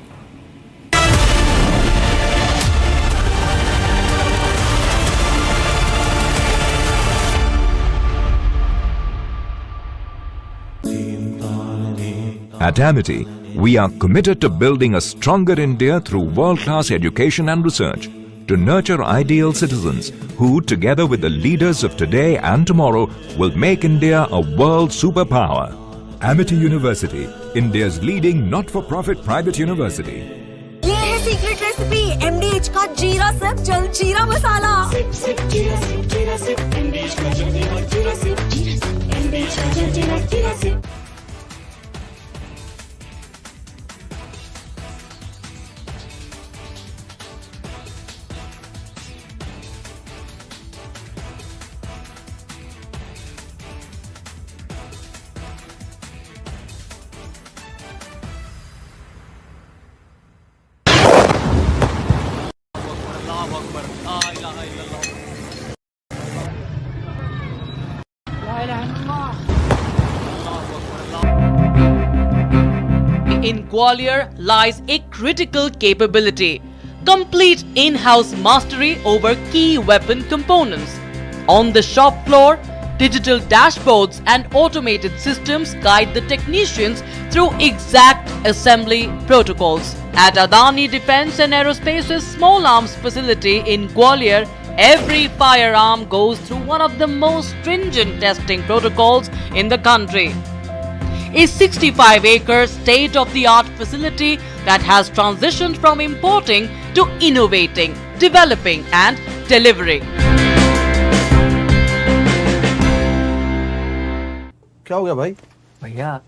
At Amity, we are committed to building a stronger India through world-class education and research, to nurture ideal citizens who, together with the leaders of today and tomorrow, will make India a world superpower. Amity University, India's leading not-for-profit private university. ये है secret recipe MDH का जीरा SIP जल जीरा मसाला SIP SIP जीरा SIP MDH का जीरा SIP MDH का जीरा SIP In Gwalior lies a critical capability, complete in-house mastery over key weapon components. On the shop floor, digital dashboards and automated systems guide the technicians through exact assembly protocols. At Adani Defence and Aerospace's small arms facility in Gwalior, every firearm goes through one of the most stringent testing protocols in the country. A 65-acre state-of-the-art facility that has transitioned from importing to innovating, developing and delivering. क्या हो गया भाई? भैया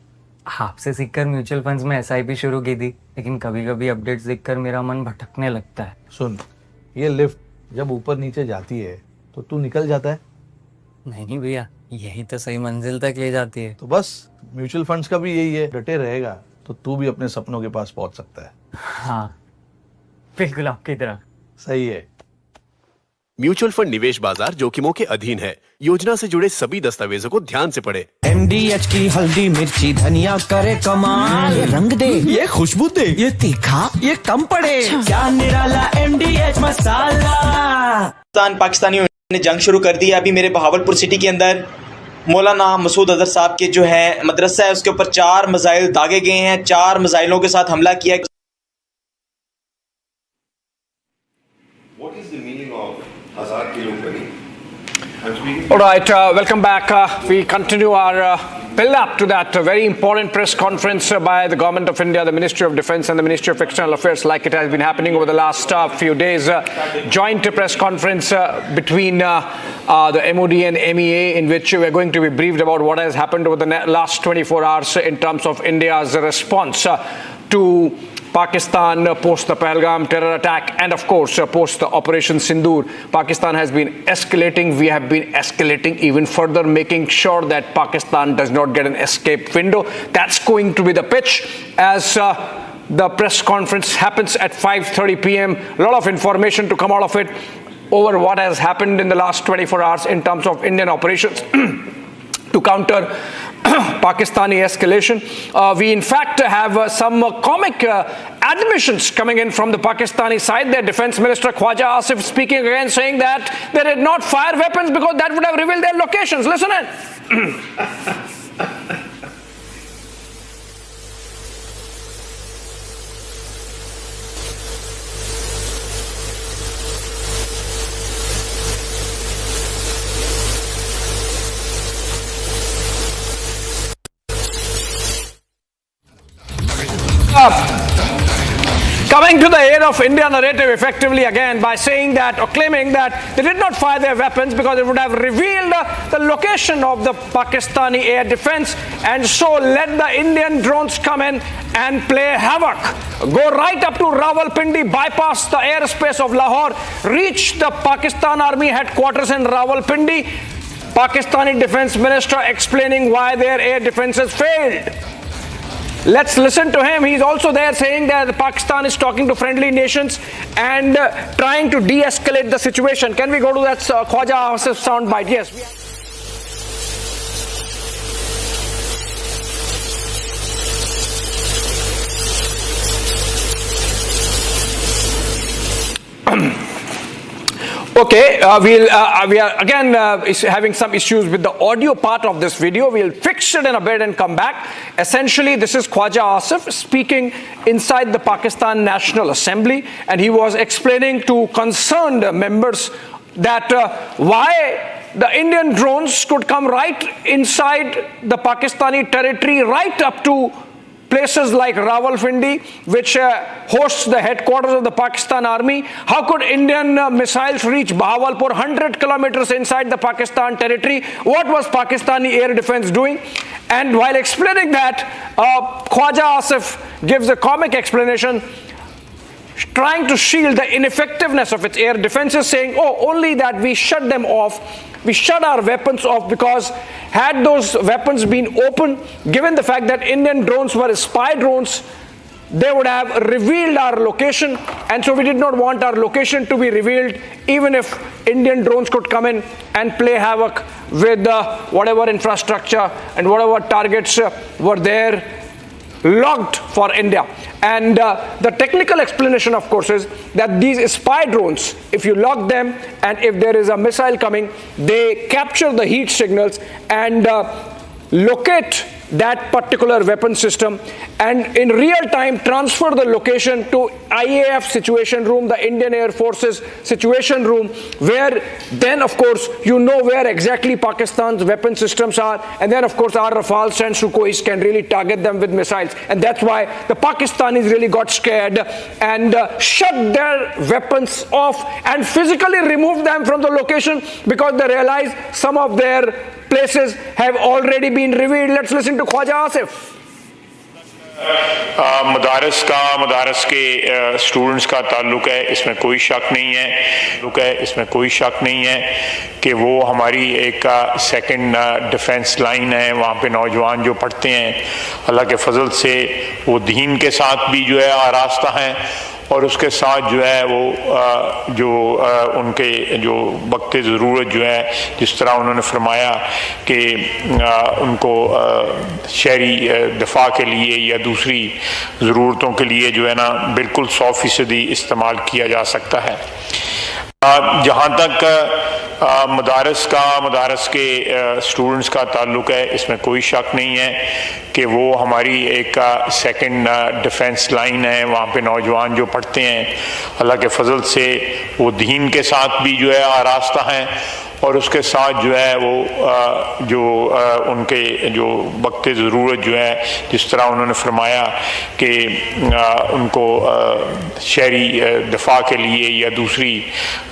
आपसे सीखकर mutual funds में SIP शुरू की थी, लेकिन कभी-कभी अपडेट्स देखकर मेरा मन भटकने लगता है। सुन, ये लिफ्ट जब ऊपर नीचे जाती है तो तू निकल जाता है? नहीं भैया, यही तो सही मंजिल तक ले जाती है। तो बस म्यूचुअल फंड्स का भी यही है, डटे रहेगा तो तू भी अपने सपनों के पास पहुंच सकता है। हाँ, बिल्कुल आपकी तरह। सही है। म्यूचुअल फंड निवेश बाजार जोखिमों के अधीन है। योजना से जुड़े सभी दस्तावेजों को ध्यान से पढ़ें। MDH की हल्दी मिर्ची धनिया करे कमाल, ये रंग दे, ये खुशबू दे, ये तीखा, ये कम पड़े, क्या निराला MDH मसाला। पाकिस्तानियों ने जंग शुरू कर दी है। अभी मेरे बहावलपुर सिटी के अंदर मौलाना मसूद अजहर साहब के जो है मदरसा है उसके ऊपर 4 मिसाइल दागे गए हैं। 4 मिसाइलों के साथ हमला किया। All right, welcome back. We continue our build-up to that very important press conference by the Government of India, the Ministry of Defence and the Ministry of External Affairs, like it has been happening over the last few days. Joint press conference between the MOD and MEA, in which we are going to be briefed about what has happened over the last 24 hours in terms of India's response to Pakistan post the Pahalgam terror attack and of course post the Operation Sindoor. Pakistan has been escalating. We have been escalating even further, making sure that Pakistan does not get an escape window. That's going to be the pitch as the press conference happens at 5:30 p.m. A lot of information to come out of it over what has happened in the last 24 hours in terms of Indian operations to counter Pakistani escalation. We in fact have some comic admissions coming in from the Pakistani side. Their Defence Minister Khwaja Asif speaking again, saying that they did not fire weapons because that would have revealed their locations. Listen in. coming to the aid of India narrative effectively again by saying that or claiming that they did not fire their weapons because it would have revealed the location of the Pakistani air defense, and so let the Indian drones come in and play havoc. Go right up to Rawalpindi, bypass the airspace of Lahore, reach the Pakistan Army headquarters in Rawalpindi. Pakistani Defense Minister explaining why their air defenses failed. Let's listen to him. He's also there saying that Pakistan is talking to friendly nations and trying to de-escalate the situation. Can we go to that Khwaja Asif soundbite? Yes. Okay, we are again having some issues with the audio part of this video. We'll fix it in a bit and come back. Essentially, this is Khwaja Asif speaking inside the Pakistan National Assembly, and he was explaining to concerned members that why the Indian drones could come right inside the Pakistani territory, right up to places like Rawalpindi, which hosts the headquarters of the Pakistan Army. How could Indian missiles reach Bahawalpur, 100 kilometers inside the Pakistan territory? What was Pakistani air defense doing? And while explaining that, Khwaja Asif gives a comic explanation, trying to shield the ineffectiveness of its air defenses, saying, oh, only that we shut them off. We shut our weapons off because had those weapons been open, given the fact that Indian drones were spy drones, they would have revealed our location, and so we did not want our location to be revealed, even if Indian drones could come in and play havoc with whatever infrastructure and whatever targets were there logged for India. And the technical explanation, of course, is that these spy drones, if you log them and if there is a missile coming, they capture the heat signals and locate that particular weapon system, and in real time transfer the location to IAF Situation Room, the Indian Air Force's Situation Room, where then of course you know where exactly Pakistan's weapon systems are, and then of course our Rafales and Sukhois can really target them with missiles. And that's why the Pakistanis really got scared and shut their weapons off and physically removed them from the location because they realized some of their places have already been revealed. Let's listen to Khwaja Asif. मदारस के students का ताल्लुक है, इसमें कोई शक नहीं है कि वो हमारी एक सेकंड डिफेंस लाइन है। वहाँ पे नौजवान जो पढ़ते हैं, अल्लाह के फजल से वो दीन के साथ भी जो है आरास्ता हैं, और उसके साथ जो है वो उनके जो वक्त ज़रूरत जो है, जिस तरह उन्होंने फरमाया कि उनको शहरी दफा के लिए या दूसरी ज़रूरतों के लिए जो है ना बिल्कुल 100% इस्तेमाल किया जा सकता है। जहाँ तक मदारस के स्टूडेंट्स का ताल्लुक है, इसमें कोई शक नहीं है कि वो हमारी एक सेकंड डिफेंस लाइन है। वहाँ पे नौजवान जो पढ़ते हैं, अल्लाह के फजल से वो दीन के साथ भी जो है आरास्ता हैं, और उसके साथ जो है वो उनके जो वक्त ज़रूरत जो है, जिस तरह उन्होंने फरमाया कि उनको शहरी दफा के लिए या दूसरी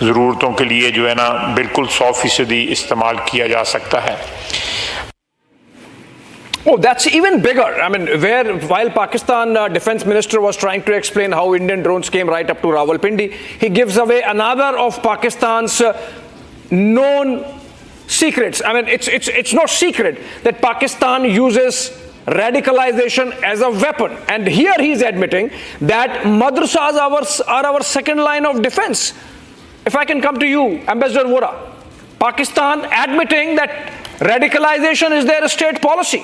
ज़रूरतों के लिए जो है ना बिल्कुल 100% इस्तेमाल किया जा सकता है। Oh, that's even bigger. I mean, while Pakistan Defense Minister was trying to explain how Indian drones came right up to Rawalpindi, he gives away another of Pakistan's known secrets. I mean, it's no secret that Pakistan uses radicalization as a weapon, and here he's admitting that madrasas are our second line of defense. If I can come to you, Ambassador Vora, Pakistan admitting that radicalization is their state policy.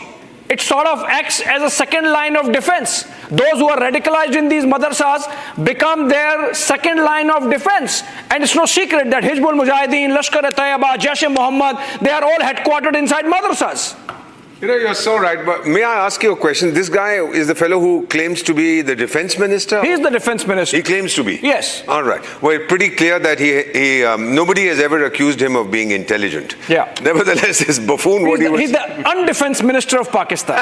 It sort of acts as a second line of defense. Those who are radicalized in these madrasas become their second line of defense. And it's no secret that Hizbul Mujahideen, Lashkar-e-Taiba, Jaish-e-Mohammed, they are all headquartered inside madrasas. You know, you're so right, but may I ask you a question? This guy is the fellow who claims to be the defense minister? He's the defense minister. He claims to be? Yes. All right. Well, pretty clear that nobody has ever accused him of being intelligent. Yeah. Nevertheless, this buffoon, he's the undefense minister of Pakistan.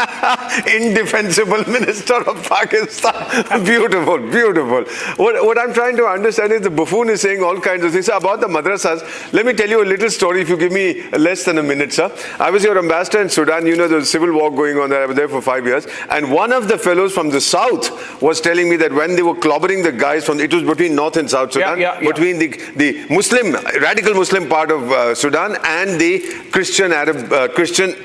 Indefensible minister of Pakistan. Beautiful, beautiful. What I'm trying to understand is the buffoon is saying all kinds of things. About the madrasas, let me tell you a little story if you give me less than a minute, sir. I was your ambassador in Sudan. You know, there was a civil war going on there. I was there for 5 years. And one of the fellows from the south was telling me that when they were clobbering the guys from, it was between North and South Sudan, between the Muslim, radical Muslim part of Sudan and the Christian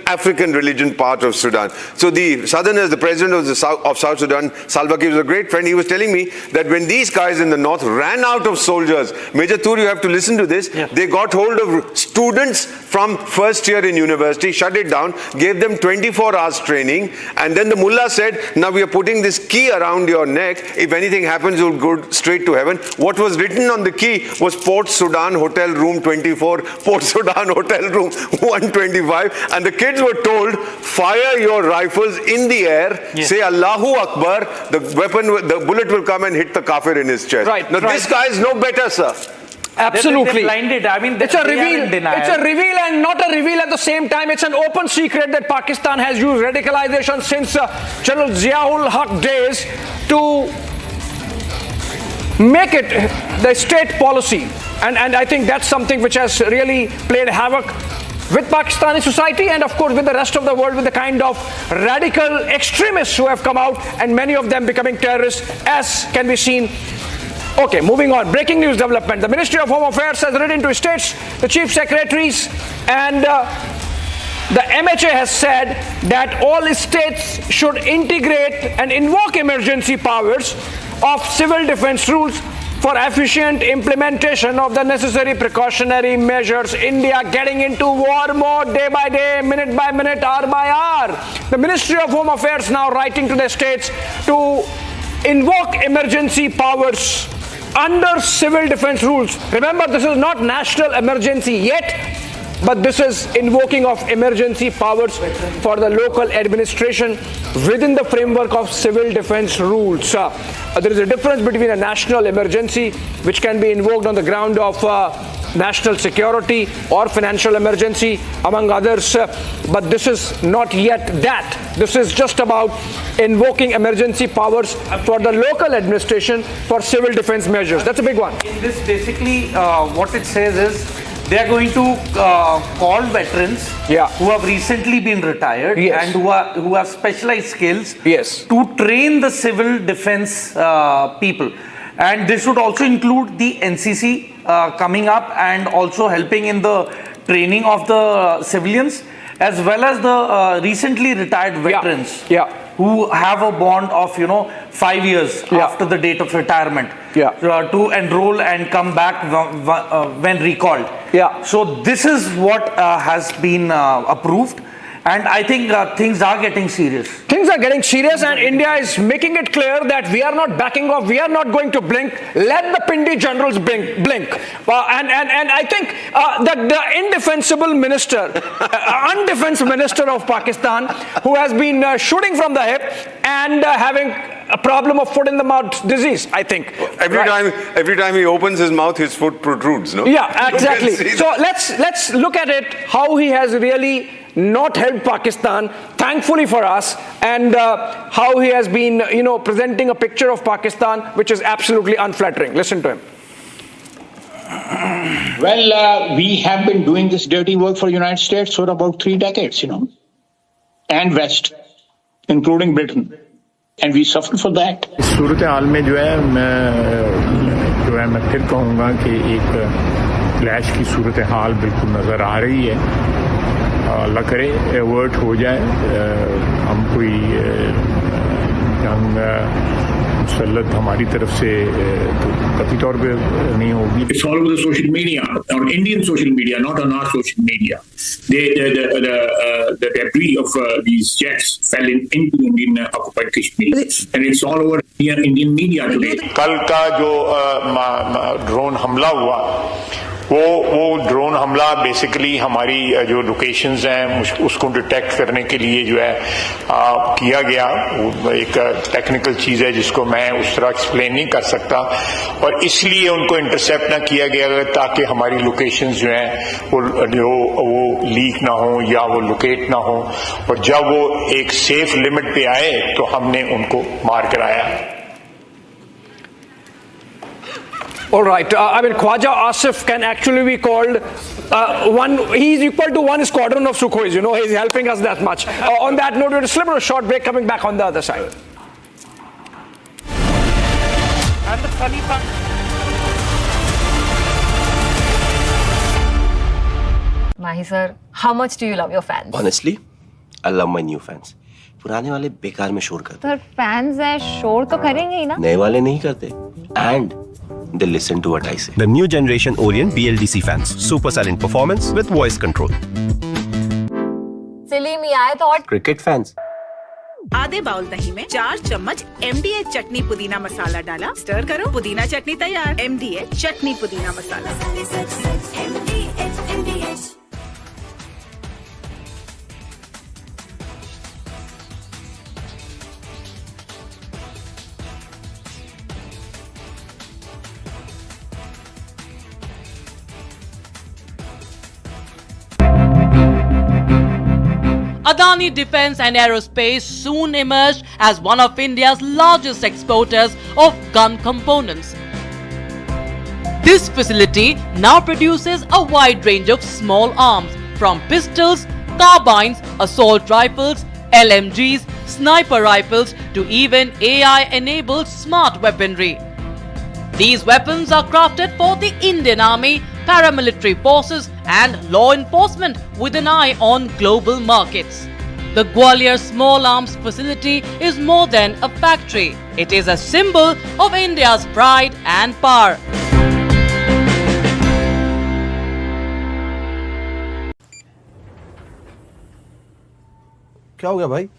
African religion part of Sudan. So the Southerners, the president of South Sudan, Salva Kiir, was a great friend. He was telling me that when these guys in the north ran out of soldiers, Major Tur, you have to listen to this, they got hold of students from first year in university, shut it down, gave them 24 hours training, and then the mullah said, now we are putting this key around your neck. If anything happens, you'll go straight to heaven. What was written on the key was Port Sudan Hotel Room 24, Port Sudan Hotel Room 125, and the kids were told, fire your rifles in the air, say Allahu Akbar, the bullet will come and hit the kafir in his chest. Now this guy is no better, sir. Absolutely. They're blinded. I mean, it's a reveal. It's a reveal and not a reveal at the same time. It's an open secret that Pakistan has used radicalization since General Ziaul Haq days to make it the state policy. And I think that's something which has really played havoc with Pakistani society and of course with the rest of the world, with the kind of radical extremists who have come out and many of them becoming terrorists, as can be seen. Okay, moving on. Breaking news development. The Ministry of Home Affairs has written to states, the chief secretaries, and the MHA has said that all states should integrate and invoke emergency powers of civil defense rules for efficient implementation of the necessary precautionary measures. India getting into war mode day by day, minute by minute, hour by hour. The Ministry of Home Affairs now writing to the states to invoke emergency powers under civil defense rules. Remember, this is not national emergency yet, but this is invoking of emergency powers for the local administration within the framework of civil defense rules. There is a difference between a national emergency, which can be invoked on the ground of national security or financial emergency, among others, but this is not yet that. This is just about invoking emergency powers for the local administration for civil defense measures. That's a big one. In this, basically, what it says is they are going to call veterans who have recently been retired and who have specialized skills to train the civil defense people. And this would also include the NCC coming up and also helping in the training of the civilians, as well as the recently retired veterans who have a bond of 5 years after the date of retirement to enroll and come back when recalled. So this is what has been approved. And I think things are getting serious. Things are getting serious, and India is making it clear that we are not backing off. We are not going to blink. Let the Pindi generals blink. And I think that the indefensible minister, undefense minister of Pakistan, who has been shooting from the hip and having a problem of foot in the mouth disease, I think. Every time he opens his mouth, his foot protrudes, no? Yeah, exactly. So let's look at it, how he has really not helped Pakistan, thankfully for us, and how he has been, presenting a picture of Pakistan which is absolutely unflattering. Listen to him. Well, we have been doing this dirty work for the United States for about 3 decades, and West, including Britain. And we suffered for that. सूरत हाल में जो है मैं फिर कहूँगा कि एक clash की सूरत हाल बिल्कुल नज़र आ रही है। अल्लाह करे एवर्ट हो जाए, हम कोई जंग मुसल्लत हमारी तरफ से तो कतई तौर पे नहीं होगी। It's all over the social media, on Indian social media, not on our social media. The debris of these jets fell into Indian occupied Kashmir, and it's all over Indian media today. कल का जो drone हमला हुआ वो drone हमला basically हमारी जो locations हैं उसको डिटेक्ट करने के लिए जो है किया गया। एक टेक्निकल चीज़ है जिसको मैं उस तरह एक्सप्लेन नहीं कर सकता, और इसलिए उनको इंटरसेप्ट ना किया गया ताकि हमारी लोकेशंस जो हैं वो लीक ना हो या वो लोकेट ना हो, और जब वो एक सेफ लिमिट पे आए तो हमने उनको मार कराया। All right. I mean, Khwaja Asif can actually be called he's equal to one squadron of Sukhois. You know, he's helping us that much. On that note, we'll slip a short break, coming back on the other side. And the funny part. Mahi sir, how much do you love your fans? Honestly, I love my new fans. पुराने वाले बेकार में शोर करते sir fans हैं, शोर तो करेंगे ही ना। नए वाले नहीं करते and they listen to what I say. The new generation Orient BLDC fans. Super silent performance with voice control. सिली मियाँ थॉट Cricket fans. आधे बाउल दही में 4 चम्मच MDH चटनी पुदीना मसाला डाला, स्टर करो, पुदीना चटनी तैयार। MDH चटनी पुदीना मसाला। Adani Defence and Aerospace soon emerged as one of India's largest exporters of gun components. This facility now produces a wide range of small arms, from pistols, carbines, assault rifles, LMGs, sniper rifles to even AI-enabled smart weaponry. These weapons are crafted for the Indian Army, paramilitary forces and law enforcement with an eye on global markets. The Gwalior Small Arms Facility is more than a factory. It is a symbol of India's pride and power. क्या हो गया भाई?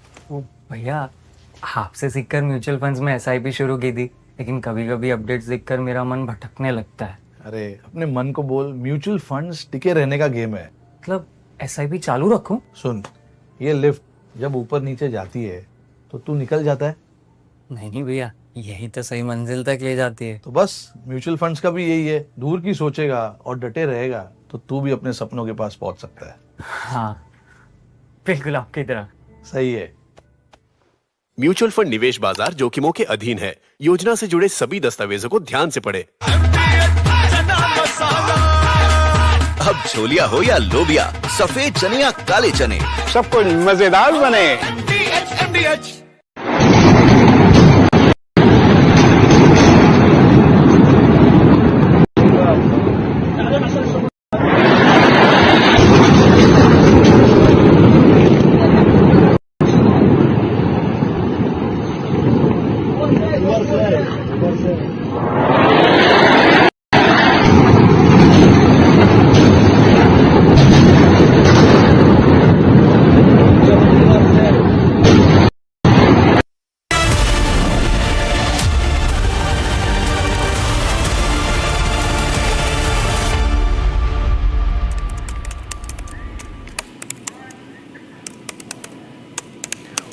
भैया आपसे सीखकर mutual funds में SIP शुरू की थी, लेकिन कभी कभी अपडेट्स देखकर मेरा मन भटकने लगता है। अरे अपने मन को बोल, म्यूचुअल फंड्स टिके रहने का गेम है। मतलब SIP चालू रखूं? सुन, ये लिफ्ट जब ऊपर नीचे जाती है तो तू निकल जाता है। नहीं भैया, यही तो सही मंजिल तक ले जाती है। तो बस म्यूचुअल फंड्स का भी यही है, दूर की सोचेगा और डटे रहेगा तो तू भी अपने सपनों के पास पहुंच सकता है। हाँ बिल्कुल आपकी तरह। सही है। म्यूचुअल फंड निवेश बाजार जोखिमों के अधीन है। योजना से जुड़े सभी दस्तावेजों को ध्यान से पढ़ें। अब छोलिया हो या लोबिया, सफेद चने या काले चने, सब कुछ मजेदार बने।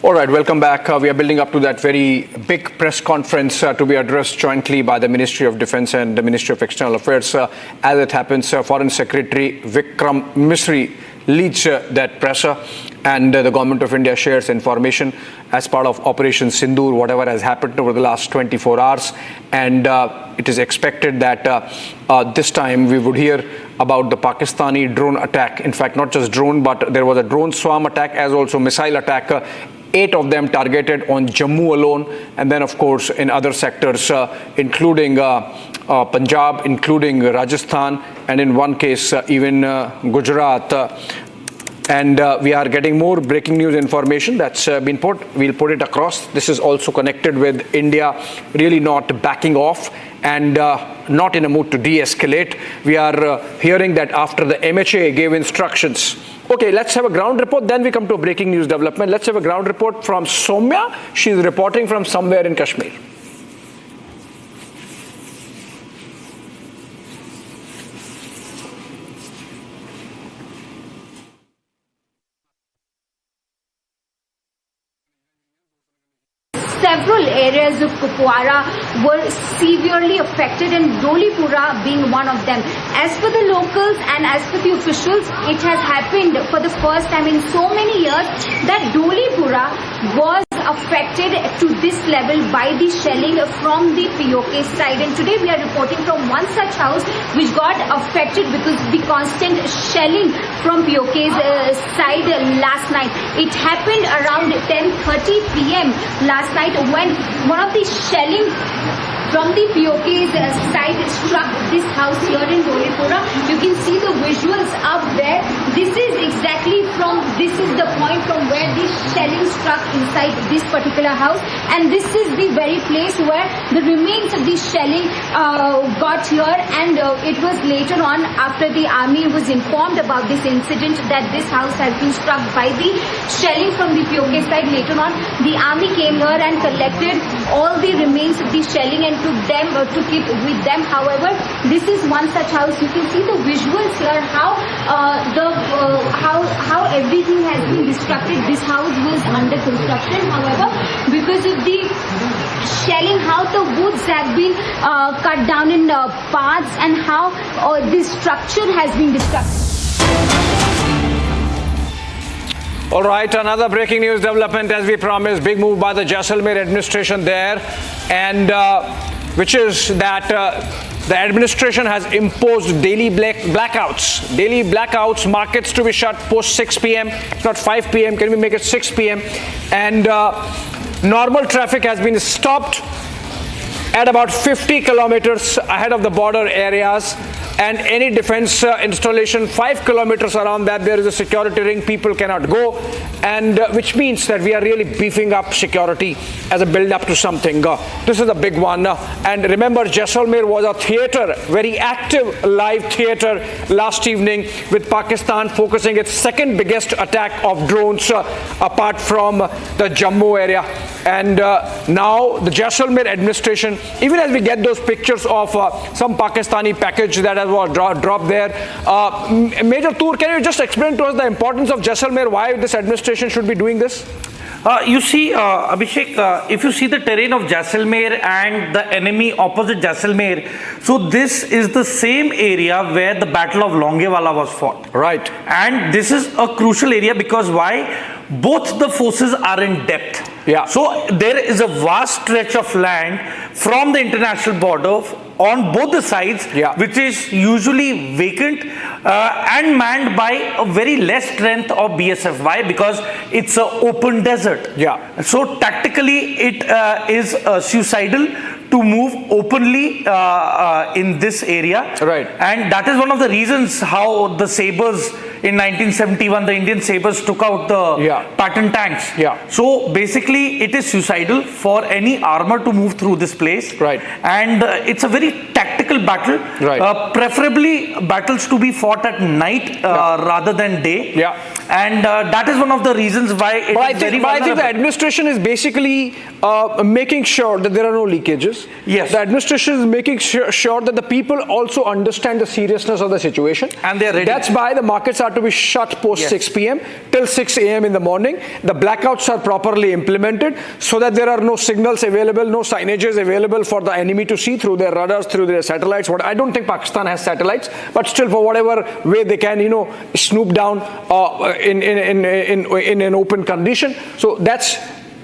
All right, welcome back. We are building up to that very big press conference to be addressed jointly by the Ministry of Defence and the Ministry of External Affairs. As it happens, Foreign Secretary Vikram Misri leads that presser, and the Government of India shares information as part of Operation Sindoor, whatever has happened over the last 24 hours. And it is expected that this time we would hear about the Pakistani drone attack. In fact, not just drone, but there was a drone swarm attack as also missile attack. 8 of them targeted on Jammu alone, and then of course in other sectors including Punjab, including Rajasthan, and in one case even Gujarat. And we are getting more breaking news information that's been put. We'll put it across. This is also connected with India really not backing off and not in a mood to de-escalate. We are hearing that after the MHA gave instructions. Okay, let's have a ground report, then we come to a breaking news development. Let's have a ground report from Soumya. She's reporting from somewhere in Kashmir. several areas of Kupwara were severely affected, and Dolipura being one of them. As per the locals and as per the officials, it has happened for the first time in so many years that Dolipura was affected to this level by the shelling from the POK side. And today we are reporting from one such house which got affected because of the constant shelling from POK's side last night. It happened around 10:30 p.m. last night when one of the shelling from the POK's side struck this house here in Dolipura. You can see the visuals up there. This is the point from where the shelling struck inside this particular house, and this is the very place where the remains of the shelling got here. And it was later on, after the army was informed about this incident, that this house has been struck by the shelling from the POK side. Later on, the army came here and collected all the remains of the shelling and took it with them. However, this is one such house. You can see the visuals here, how everything has been destructed. This house was under construction. However, because of the shelling, how the woods have been cut down in parts, and how this structure has been destructed. All right, another breaking news development, as we promised. Big move by the Jaisalmer administration there, and which is that the administration has imposed daily blackouts, markets to be shut post 6 p.m. It's not 5 p.m. Can we make it 6 p.m.? And normal traffic has been stopped at about 50 kilometers ahead of the border areas, and any defense installation 5 kilometers around that, there is a security ring. People cannot go, and which means that we are really beefing up security as a build-up to something. This is a big one. And remember, Jaisalmer was a theater, very active live theater last evening, with Pakistan focusing its second biggest attack of drones apart from the Jammu area. And now the Jaisalmer administration, even as we get those pictures of some Pakistani package that has dropped there. Major Toor, can you just explain to us the importance of Jaisalmer, why this administration should be doing this? You see, Abhishek, if you see the terrain of Jaisalmer and the enemy opposite Jaisalmer, so this is the same area where the Battle of Longewala was fought. Right. And this is a crucial area because why? Both the forces are in depth. Yeah. So there is a vast stretch of land from the international border on both the sides, which is usually vacant and manned by a very less strength of BSF. Why? Because it's an open desert. Yeah. So tactically it is suicidal to move openly in this area. Right. And that is one of the reasons how the Sabres in 1971, the Indian Sabres took out the Patton tanks. Yeah. So basically it is suicidal for any armor to move through this place. Right. And it's a very tactical battle. Right. Preferably battles to be fought at night rather than day. Yeah. And that is one of the reasons why it I is think the administration is basically making sure that there are no leakages. Yes. The administration is making sure that the people also understand the seriousness of the situation. And they are ready. That's why the markets are to be shut post 6 p.m. till 6 a.m. in the morning. The blackouts are properly implemented so that there are no signals available, no signages available for the enemy to see through their radars, through their satellites. I don't think Pakistan has satellites, but still, for whatever way they can, snoop down in an open condition. So that's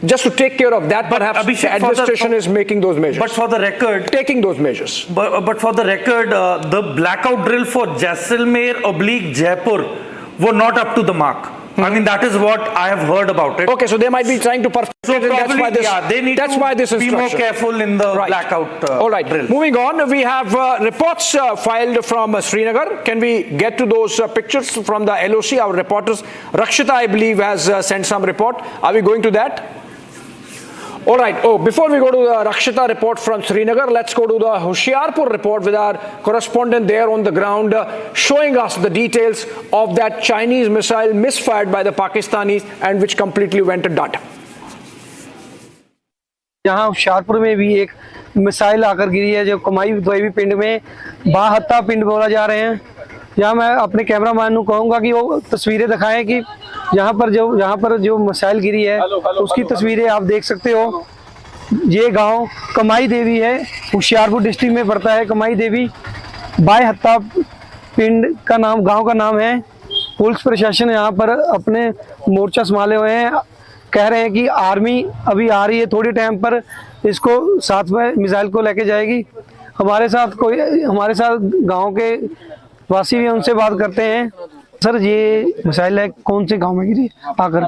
just to take care of that. Perhaps Abhishek, the administration is making those measures. But for the record, taking those measures. But for the record, the blackout drill for Jaisalmer/Jaipur were not up to the mark. I mean, that is what I have heard about it. Okay, so they might be trying to perfect it, and that's why this. They need to be more careful in the blackout All right. drill. Moving on, we have reports filed from Srinagar. Can we get to those pictures from the LOC? Our reporters, Rakshita, I believe, has sent some report. Are we going to that? All right. Before we go to the Rakshita report from Srinagar, let's go to the Hoshiarpur report with our correspondent there on the ground, showing us the details of that Chinese missile misfired by the Pakistanis and which completely went to dud. यहाँ होशियारपुर में भी एक missile आकर गिरी है जो कमाई द्वीबी पिंड में बाहत्ता पिंड बोला जा रहे हैं। यहाँ मैं अपने कैमरामैन को कहूँगा कि वो तस्वीरें दिखाएं कि यहाँ पर जो मिसाइल गिरी है उसकी तस्वीरें आप देख सकते हो। ये गांव कमाई देवी है, होशियारपुर डिस्ट्रिक्ट में पड़ता है। कमाई देवी बाय हत्ता पिंड का नाम, गांव का नाम है। पुलिस प्रशासन यहाँ पर अपने मोर्चा संभाले हुए हैं। कह रहे हैं कि आर्मी अभी आ रही है, थोड़ी टाइम पर इसको साथ में मिसाइल को लेके जाएगी। हमारे साथ गांव के वासी भी, उनसे बात करते हैं। सर, ये मिसाइल है कौन से गांव में गिरी आकर?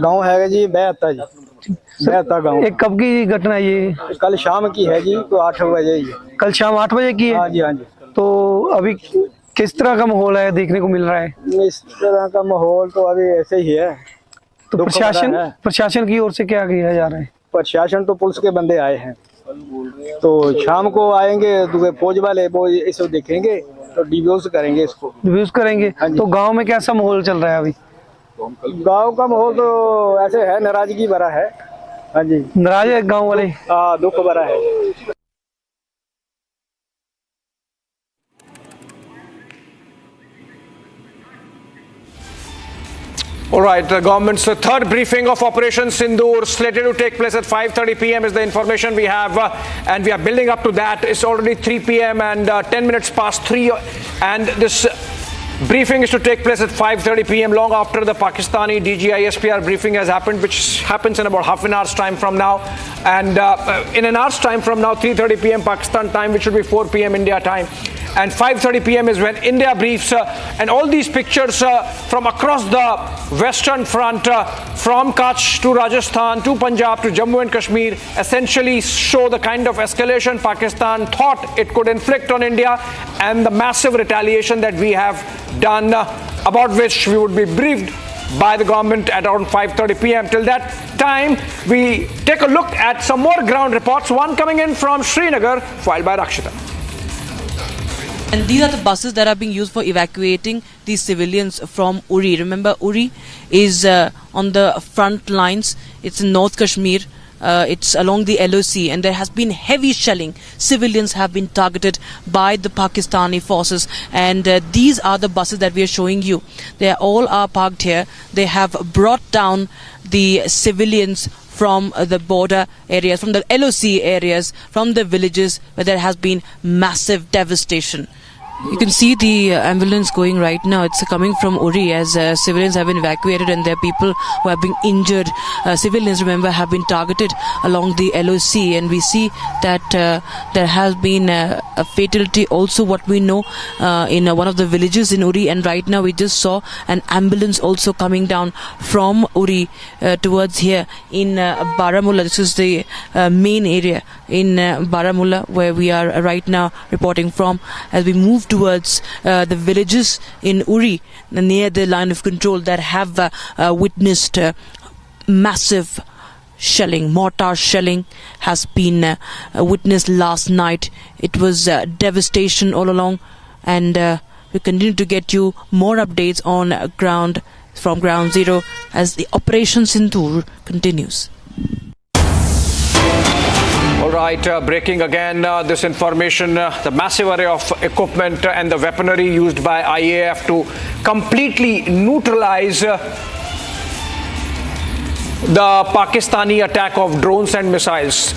गांव है जी बेहता जी, बेहता गांव। एक कब की घटना है ये? कल शाम की है जी, तो 8 बजे ही है। कल शाम 8 बजे की है? हाँ जी, हाँ जी। तो अभी किस तरह का माहौल है देखने को मिल रहा है? इस तरह का माहौल तो अभी ऐसे ही है। तो प्रशासन की ओर से क्या किया जा रहा है? प्रशासन तो पुलिस के बंदे आए हैं, तो शाम को आएंगे तो फौज वाले वो इसे देखेंगे, तो डिब्यूज करेंगे इसको। डिब्यूज करेंगे। तो गांव में कैसा माहौल चल रहा है अभी? गांव का माहौल तो ऐसे है, नाराजगी भरा है। हाँ जी, नाराज है गांव वाले? हाँ, दुख भरा है। All right, the government's third briefing of Operation Sindoor slated to take place at 5:30 p.m. is the information we have, and we are building up to that. It's already 3 p.m. and 10 minutes past 3, and this briefing is to take place at 5:30 p.m. long after the Pakistani DGISPR briefing has happened, which happens in about half an hour's time from now, and in an hour's time from now, 3:30 p.m. Pakistan time, which should be 4 p.m. India time. And 5:30 p.m. is when India briefs, and all these pictures from across the western front, from Kutch to Rajasthan to Punjab to Jammu and Kashmir, essentially show the kind of escalation Pakistan thought it could inflict on India and the massive retaliation that we have done, about which we would be briefed by the government at around 5:30 p.m. Till that time, we take a look at some more ground reports, one coming in from Srinagar, filed by Rakshita. And these are the buses that are being used for evacuating these civilians from Uri. Remember, Uri is on the front lines. It's in North Kashmir. It's along the LOC, and there has been heavy shelling. Civilians have been targeted by the Pakistani forces, and these are the buses that we are showing you. They all are parked here. They have brought down the civilians from the border areas, from the LOC areas, from the villages where there has been massive devastation. You can see the ambulance going right now. It's coming from Uri as civilians have been evacuated, and there are people who have been injured. Civilians, remember, have been targeted along the LOC, and we see that there has been a fatality also, what we know, in one of the villages in Uri. And right now we just saw an ambulance also coming down from Uri towards here in Baramulla. This is the main area in Baramulla where we are right now reporting from, as we move towards the villages in Uri near the line of control that have witnessed massive shelling. Mortar shelling has been witnessed last night. It was devastation all along, and we continue to get you more updates on ground from ground zero as the Operation Sindoor continues. All right, breaking again this information, the massive array of equipment and the weaponry used by IAF to completely neutralize the Pakistani attack of drones and missiles,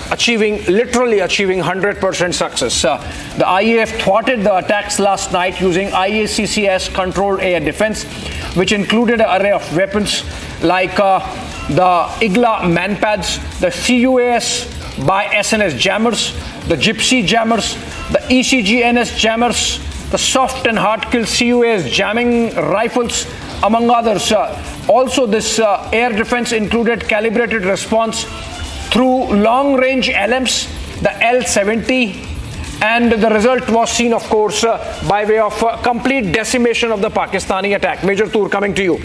literally achieving 100% success. The IAF thwarted the attacks last night using IACCS controlled air defense, which included an array of weapons like the IGLA manpads, the CUAS by SNS jammers, the Gypsy jammers, the ECGNS jammers, the soft and hard kill CUAS jamming rifles, among others. Also, this air defense included calibrated response through long range LMs, the L-70, and the result was seen, of course, by way of complete decimation of the Pakistani attack. Major Tour, coming to you.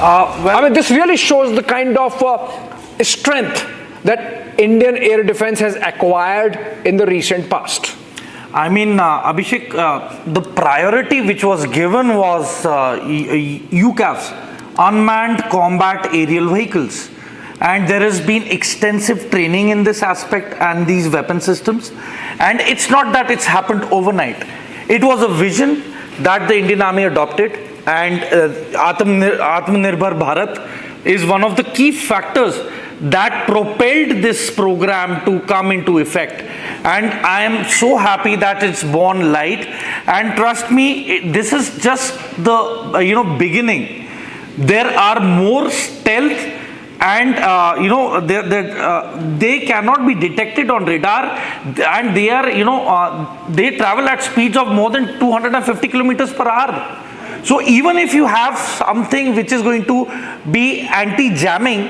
I mean, this really shows the kind of strength that Indian air defense has acquired in the recent past. I mean, Abhishek, the priority which was given was UCAVs, unmanned combat aerial vehicles. And there has been extensive training in this aspect and these weapon systems. And it's not that it's happened overnight. It was a vision that the Indian Army adopted, and Atmanirbhar Bharat is one of the key factors that propelled this program to come into effect. And I am so happy that it's born light. And trust me, this is just the beginning. There are more stealth, and they cannot be detected on radar, and they are they travel at speeds of more than 250 kilometers per hour. So even if you have something which is going to be anti-jamming,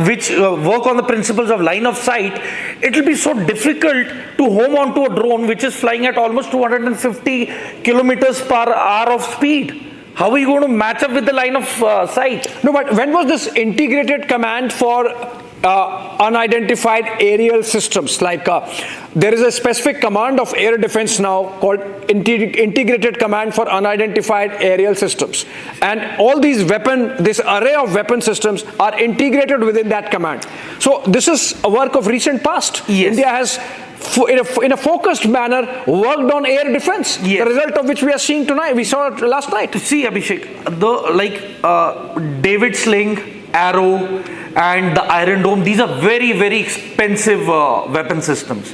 which work on the principles of line of sight, it will be so difficult to home onto a drone which is flying at almost 250 kilometers per hour of speed. How are you going to match up with the line of sight? No, but when was this integrated command for unidentified aerial systems? Like there is a specific command of air defense now called integrated command for unidentified aerial systems, and all these this array of weapon systems are integrated within that command. So this is a work of recent past. Yes. India has in a focused manner worked on air defense, the result of which we are seeing tonight. We saw it last night. See, Abhishek, David Sling, Arrow, and the Iron Dome, these are very, very expensive weapon systems.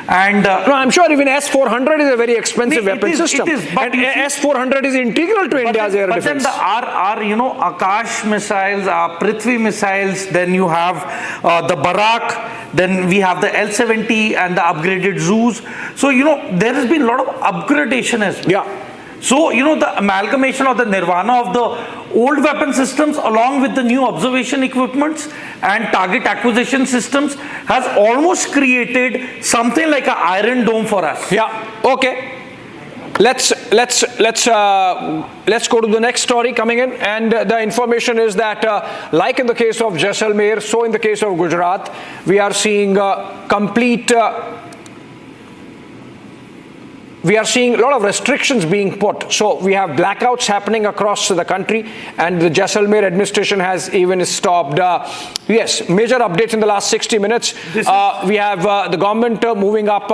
And no, I'm sure even S-400 is a very expensive weapon system. It is, but and S-400 is integral to India's air defense. But then our Akash missiles, our Prithvi missiles, then you have the Barak, then we have the L-70 and the upgraded Zeus. So, there has been a lot of upgradation as well. Yeah. So, the amalgamation of the nirvana of the old weapon systems along with the new observation equipments and target acquisition systems has almost created something like an Iron Dome for us. Yeah. Okay. Let's go to the next story coming in, and the information is that like in the case of Jaisalmer, so in the case of Gujarat, we are seeing complete we are seeing a lot of restrictions being put. So we have blackouts happening across the country, and the Jaisalmer administration has even stopped. Major updates in the last 60 minutes. We have the government moving up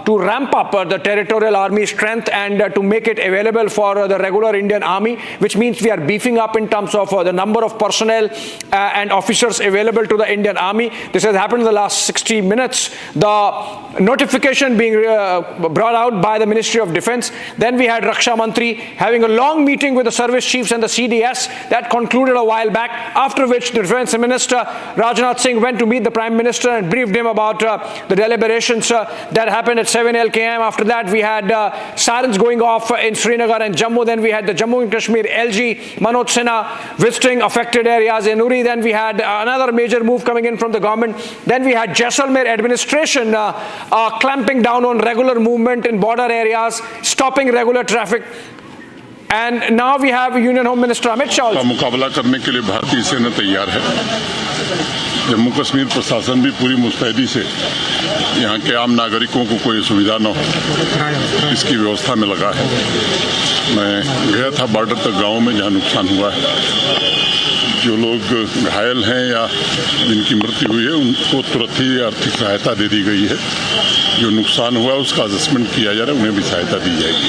to ramp up the territorial army strength and to make it available for the regular Indian army, which means we are beefing up in terms of the number of personnel and officers available to the Indian army. This has happened in the last 60 minutes. The notification being brought out by the Ministry of Defense. Then we had Raksha Mantri having a long meeting with the service chiefs and the CDS that concluded a while back, after which the Defense Minister Rajnath Singh went to meet the Prime Minister and briefed him about the deliberations that happened at 7 LKM. After that, we had sirens going off in Srinagar and Jammu. Then we had the Jammu and Kashmir LG Manoj Sinha visiting affected areas in Uri. Then we had another major move coming in from the government. Then we had Jaisalmer administration clamping down on regular movement in border areas, stopping regular traffic. And now we have Union Home Minister Amit Shah. का मुकाबला करने के लिए भारतीय सेना तैयार है। जम्मू कश्मीर प्रशासन भी पूरी मुस्तैदी से यहाँ के आम नागरिकों को कोई सुविधा न हो, इसकी व्यवस्था में लगा है। मैं गया था बॉर्डर तक गाँव में जहाँ नुकसान हुआ है। जो लोग घायल हैं या जिनकी मृत्यु हुई है उनको तुरंत ही आर्थिक सहायता दे दी गई है। जो नुकसान हुआ उसका असेसमेंट किया जा रहा है, उन्हें भी सहायता दी जाएगी।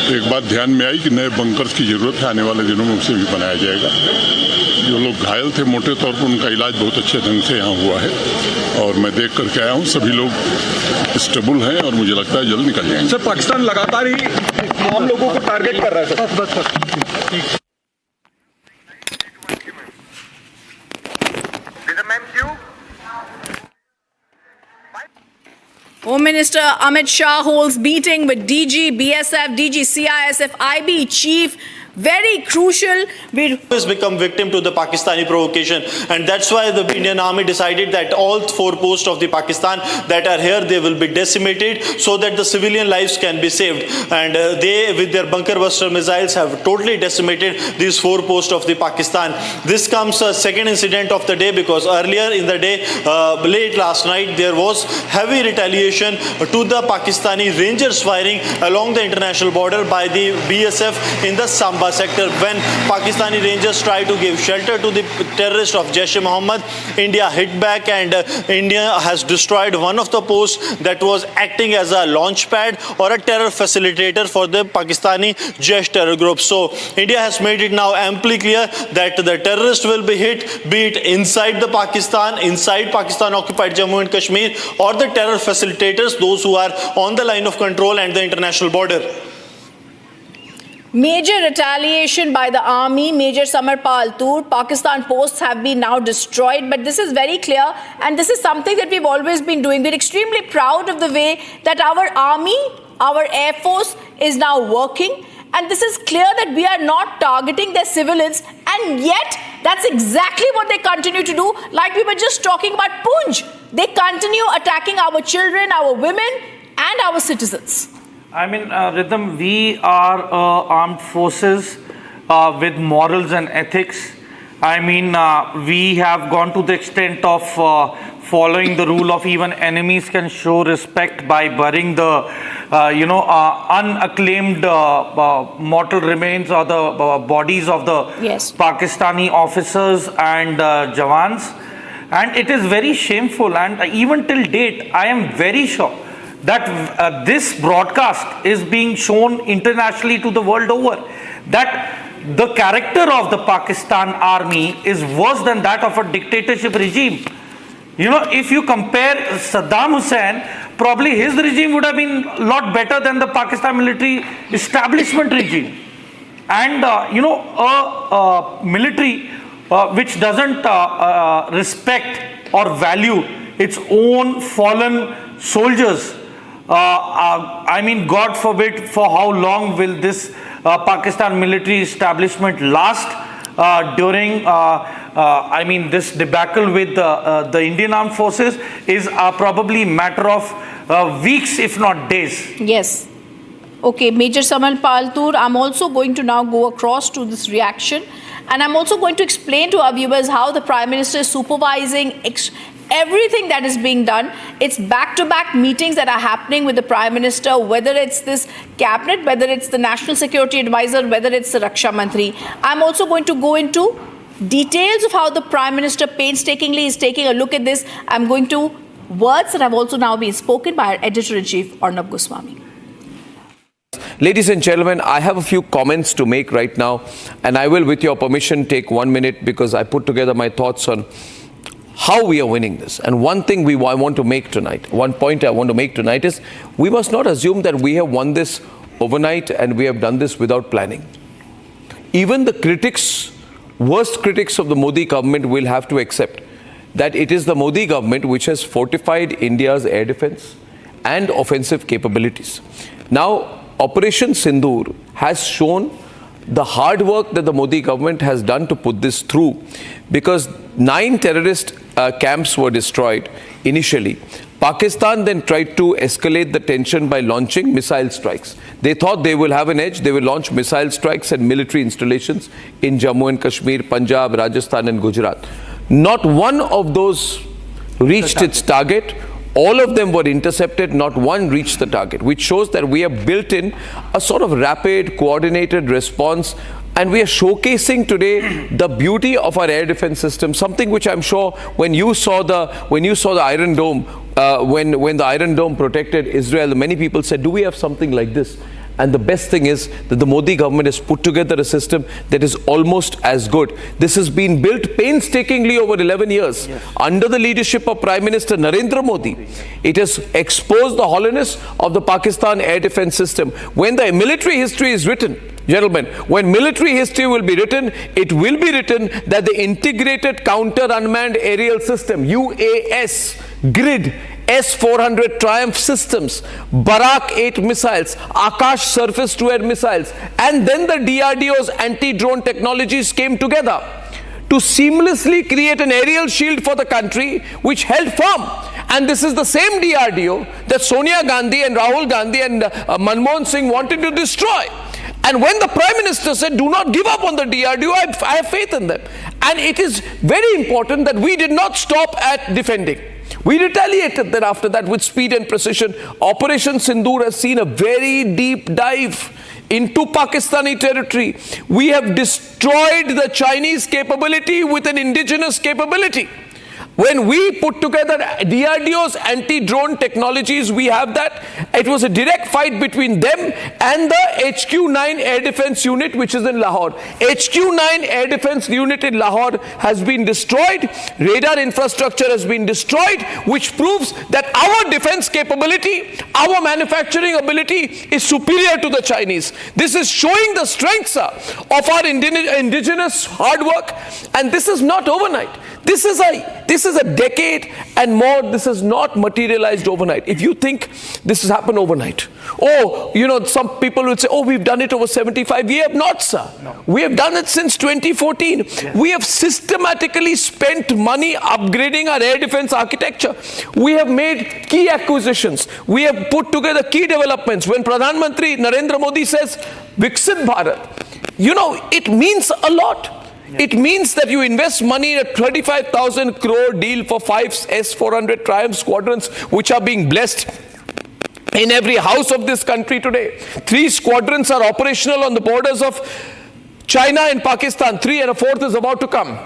तो एक बात ध्यान में आई कि नए बंकर्स की जरूरत है, आने वाले दिनों में उसे भी बनाया जाएगा। जो लोग घायल थे मोटे तौर पर उनका इलाज बहुत अच्छे ढंग से यहाँ हुआ है और मैं देख करके आया हूँ, सभी लोग स्टेबल हैं और मुझे लगता है जल्द निकल जाएंगे। सर, पाकिस्तान लगातार ही आम लोगों को टारगेट कर रहा है sir. Home Minister Amit Shah holds meeting with DG, BSF, DG, CISF, IB chief. Very crucial. We has become victim to the Pakistani provocation, and that's why the Indian Army decided that all 4 posts of the Pakistan that are here, they will be decimated so that the civilian lives can be saved. And they, with their bunker buster missiles, have totally decimated these 4 posts of the Pakistan. This comes a second incident of the day, because earlier in the day, late last night, there was heavy retaliation to the Pakistani Rangers firing along the international border by the BSF in the Samba Amba sector when Pakistani Rangers tried to give shelter to the terrorists of Jaish-e-Mohammed. India hit back and India has destroyed one of the posts that was acting as a launch pad or a terror facilitator for the Pakistani Jaish terror group. So India has made it now amply clear that the terrorists will be hit, be it inside Pakistan occupied Jammu and Kashmir, or the terror facilitators, those who are on the line of control and the international border. Major retaliation by the army, Major Samar Paltur, Pakistan posts have been now destroyed, but this is very clear and this is something that we've always been doing. We're extremely proud of the way that our army, our air force is now working, and this is clear that we are not targeting their civilians, and yet that's exactly what they continue to do. Like we were just talking about Poonch, they continue attacking our children, our women and our citizens. I mean, Rhythm, we are armed forces with morals and ethics. I mean, we have gone to the extent of following the rule of even enemies can show respect by burying the, unacclaimed mortal remains or the bodies of the Pakistani officers and Jawans. And it is very shameful, and even till date, I am very sure that this broadcast is being shown internationally to the world over, that the character of the Pakistan army is worse than that of a dictatorship regime. You know, if you compare Saddam Hussein, probably his regime would have been a lot better than the Pakistan military establishment regime. And, a military which doesn't respect or value its own fallen soldiers, I mean, God forbid, for how long will this Pakistan military establishment last during, this debacle with the Indian Armed Forces is probably a matter of weeks, if not days. Yes. Okay, Major Samal Paltur, I'm also going to now go across to this reaction, and I'm also going to explain to our viewers how the Prime Minister is supervising everything that is being done. It's back-to-back meetings that are happening with the Prime Minister, whether it's this cabinet, whether it's the National Security Advisor, whether it's the Raksha Mantri. I'm also going to go into details of how the Prime Minister painstakingly is taking a look at this. I'm going to words that have also now been spoken by our Editor-in-Chief, Arnab Goswami. Ladies and gentlemen, I have a few comments to make right now, and I will, with your permission, take 1 minute because I put together my thoughts on how we are winning this. And one thing I want to make tonight, one point I want to make tonight is we must not assume that we have won this overnight and we have done this without planning. Even the critics, worst critics of the Modi government will have to accept that it is the Modi government which has fortified India's air defense and offensive capabilities. Now, Operation Sindoor has shown the hard work that the Modi government has done to put this through, because 9 terrorist camps were destroyed initially. Pakistan then tried to escalate the tension by launching missile strikes. They thought they will have an edge. They will launch missile strikes and military installations in Jammu and Kashmir, Punjab, Rajasthan and Gujarat. Not one of those reached its target. All of them were intercepted, not one reached the target, which shows that we have built in a sort of rapid, coordinated response, and we are showcasing today the beauty of our air defense system, something which I'm sure when you saw the Iron Dome, when the Iron Dome protected Israel, many people said, do we have something like this? And the best thing is that the Modi government has put together a system that is almost as good. This has been built painstakingly over 11 years under the leadership of Prime Minister Narendra Modi. It has exposed the hollowness of the Pakistan air defense system. When the military history is written, gentlemen, when military history will be written, it will be written that the Integrated Counter Unmanned Aerial System, UAS, grid, S-400 Triumph systems, Barak 8 missiles, Akash surface-to-air missiles, and then the DRDO's anti-drone technologies came together to seamlessly create an aerial shield for the country which held firm. And this is the same DRDO that Sonia Gandhi and Rahul Gandhi and Manmohan Singh wanted to destroy. And when the Prime Minister said, do not give up on the DRDO, I have faith in them. And it is very important that we did not stop at defending. We retaliated then after that with speed and precision. Operation Sindoor has seen a very deep dive into Pakistani territory. We have destroyed the Chinese capability with an indigenous capability. When we put together DRDO's anti-drone technologies, we have that. It was a direct fight between them and the HQ-9 Air Defense Unit, which is in Lahore. HQ-9 Air Defense Unit in Lahore has been destroyed. Radar infrastructure has been destroyed, which proves that our defense capability, our manufacturing ability is superior to the Chinese. This is showing the strengths of our indigenous hard work, and this is not overnight. This is a decade and more. This has not materialized overnight. If you think this has happened overnight, some people will say, we've done it over 75 years. We have not, sir. No. We have done it since 2014. Yeah. We have systematically spent money upgrading our air defense architecture. We have made key acquisitions. We have put together key developments. When Pradhan Mantri Narendra Modi says, Viksit Bharat, it means a lot. It means that you invest money in a 35,000 crore deal for 5 S-400 Triumph squadrons, which are being blessed in every house of this country today. 3 squadrons are operational on the borders of China and Pakistan. 3 and a 4th is about to come.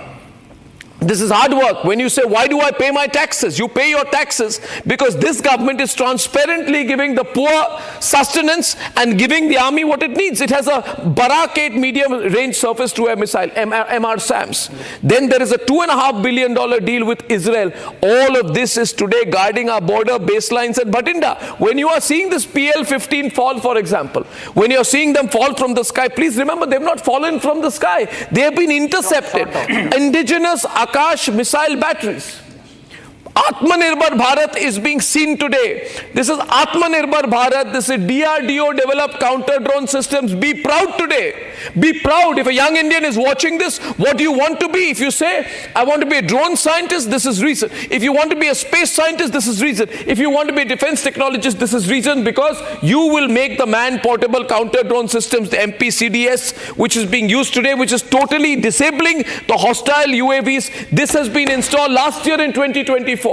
This is hard work. When you say, why do I pay my taxes? You pay your taxes because this government is transparently giving the poor sustenance and giving the army what it needs. It has a Barak 8 medium-range surface-to-air missile, MR-SAMs. Then there is a $2.5 billion deal with Israel. All of this is today guarding our border baselines at Bhatinda. When you are seeing this PL-15 fall, for example, when you are seeing them fall from the sky, please remember, they have not fallen from the sky. They have been intercepted. Indigenous Akash missile batteries. Atmanirbhar Bharat is being seen today. This is Atmanirbhar Bharat. This is DRDO developed counter drone systems. Be proud today. Be proud. If a young Indian is watching this, what do you want to be? If you say, I want to be a drone scientist, this is reason. If you want to be a space scientist, this is reason. If you want to be a defense technologist, this is reason, because you will make the man-portable counter drone systems, the MPCDS, which is being used today, which is totally disabling the hostile UAVs. This has been installed last year in 2024.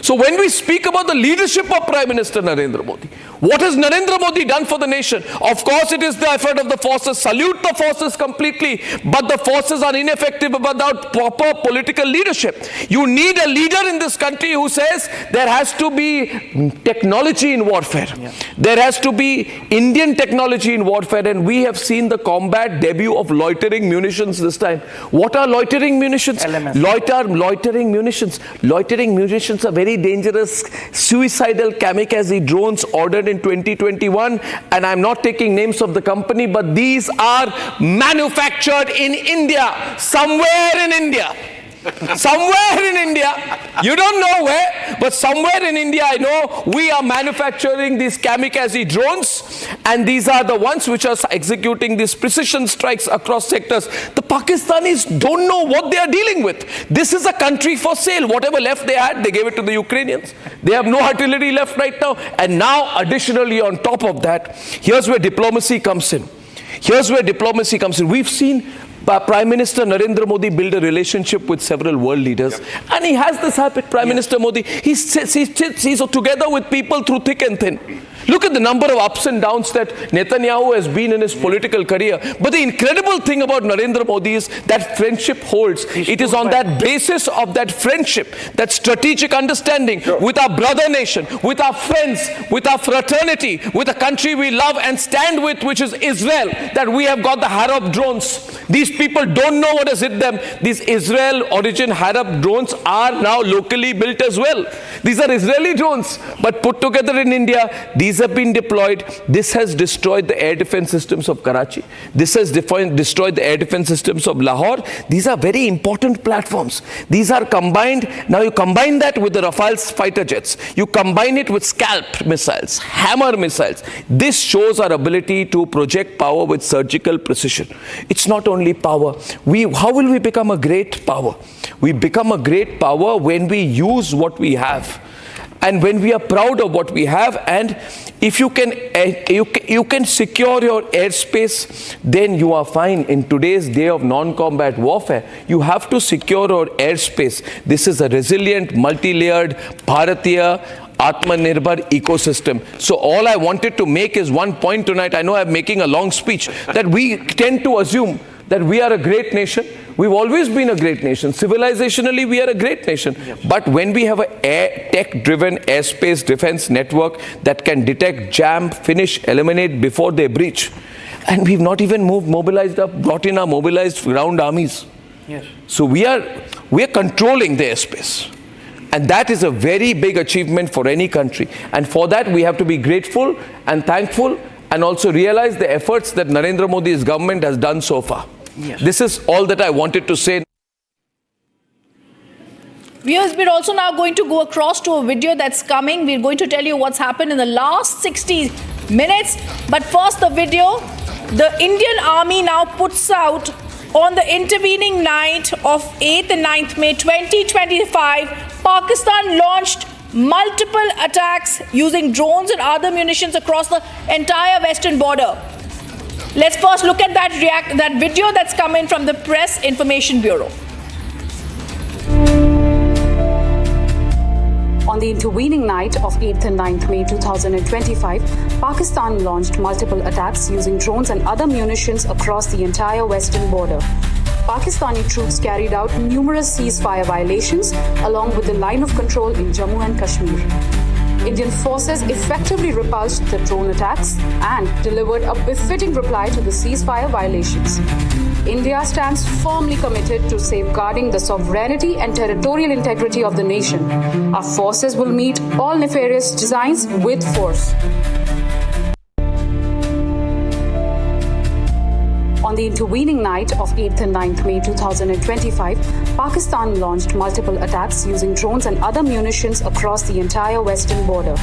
So when we speak about the leadership of Prime Minister Narendra Modi, what has Narendra Modi done for the nation? Of course, it is the effort of the forces. Salute the forces completely. But the forces are ineffective without proper political leadership. You need a leader in this country who says there has to be technology in warfare. Yeah. There has to be Indian technology in warfare. And we have seen the combat debut of loitering munitions this time. What are loitering munitions? Loitering munitions. Loitering munitions are very dangerous, suicidal kamikaze drones ordered in 2021, and I'm not taking names of the company, but these are manufactured in India, somewhere in India. Somewhere in India, you don't know where, but somewhere in India, I know we are manufacturing these kamikaze drones, and these are the ones which are executing these precision strikes across sectors. The Pakistanis don't know what they are dealing with. This is a country for sale. Whatever left they had, they gave it to the Ukrainians. They have no artillery left right now. And now, additionally, on top of that, here's where diplomacy comes in. Here's where diplomacy comes in. We've seen Prime Minister Narendra Modi build a relationship with several world leaders, and he has this habit. Prime Minister Modi, he's together with people through thick and thin. Look at the number of ups and downs that Netanyahu has been in his political career. But the incredible thing about Narendra Modi is that friendship holds. It is on that basis of that friendship, that strategic understanding with our brother nation, with our friends, with our fraternity, with a country we love and stand with, which is Israel, that we have got the Harab drones. These people don't know what has hit them. These Israel origin Harab drones are now locally built as well. These are Israeli drones, but put together in India. These have been deployed. This has destroyed the air defense systems of Karachi. This has destroyed the air defense systems of Lahore. These are very important platforms. These are combined. Now you combine that with the Rafale fighter jets. You combine it with scalp missiles, hammer missiles. This shows our ability to project power with surgical precision. It's not only power. How will we become a great power? We become a great power when we use what we have. And when we are proud of what we have, and if you can secure your airspace, then you are fine. In today's day of non-combat warfare, you have to secure your airspace. This is a resilient, multi-layered, Bharatiya, Atmanirbhar ecosystem. So all I wanted to make is one point tonight. I know I'm making a long speech, that we tend to assume that we are a great nation. We've always been a great nation. Civilizationally, we are a great nation. But when we have a tech-driven airspace defense network that can detect, jam, finish, eliminate before they breach, and we've not even brought in our mobilized ground armies. Yes. So we are controlling the airspace. And that is a very big achievement for any country. And for that, we have to be grateful and thankful, and also realize the efforts that Narendra Modi's government has done so far. Yes. This is all that I wanted to say. Viewers, we're also now going to go across to a video that's coming. We're going to tell you what's happened in the last 60 minutes. But first, the video. The Indian Army now puts out on the intervening night of 8th and 9th May 2025, Pakistan launched multiple attacks using drones and other munitions across the entire western border. Let's first look at that video that's come in from the Press Information Bureau. On the intervening night of 8th and 9th May 2025, Pakistan launched multiple attacks using drones and other munitions across the entire western border. Pakistani troops carried out numerous ceasefire violations along with the line of control in Jammu and Kashmir. Indian forces effectively repulsed the drone attacks and delivered a befitting reply to the ceasefire violations. India stands firmly committed to safeguarding the sovereignty and territorial integrity of the nation. Our forces will meet all nefarious designs with force. On the intervening night of 8th and 9th May 2025, Pakistan launched multiple attacks using drones and other munitions across the entire western border.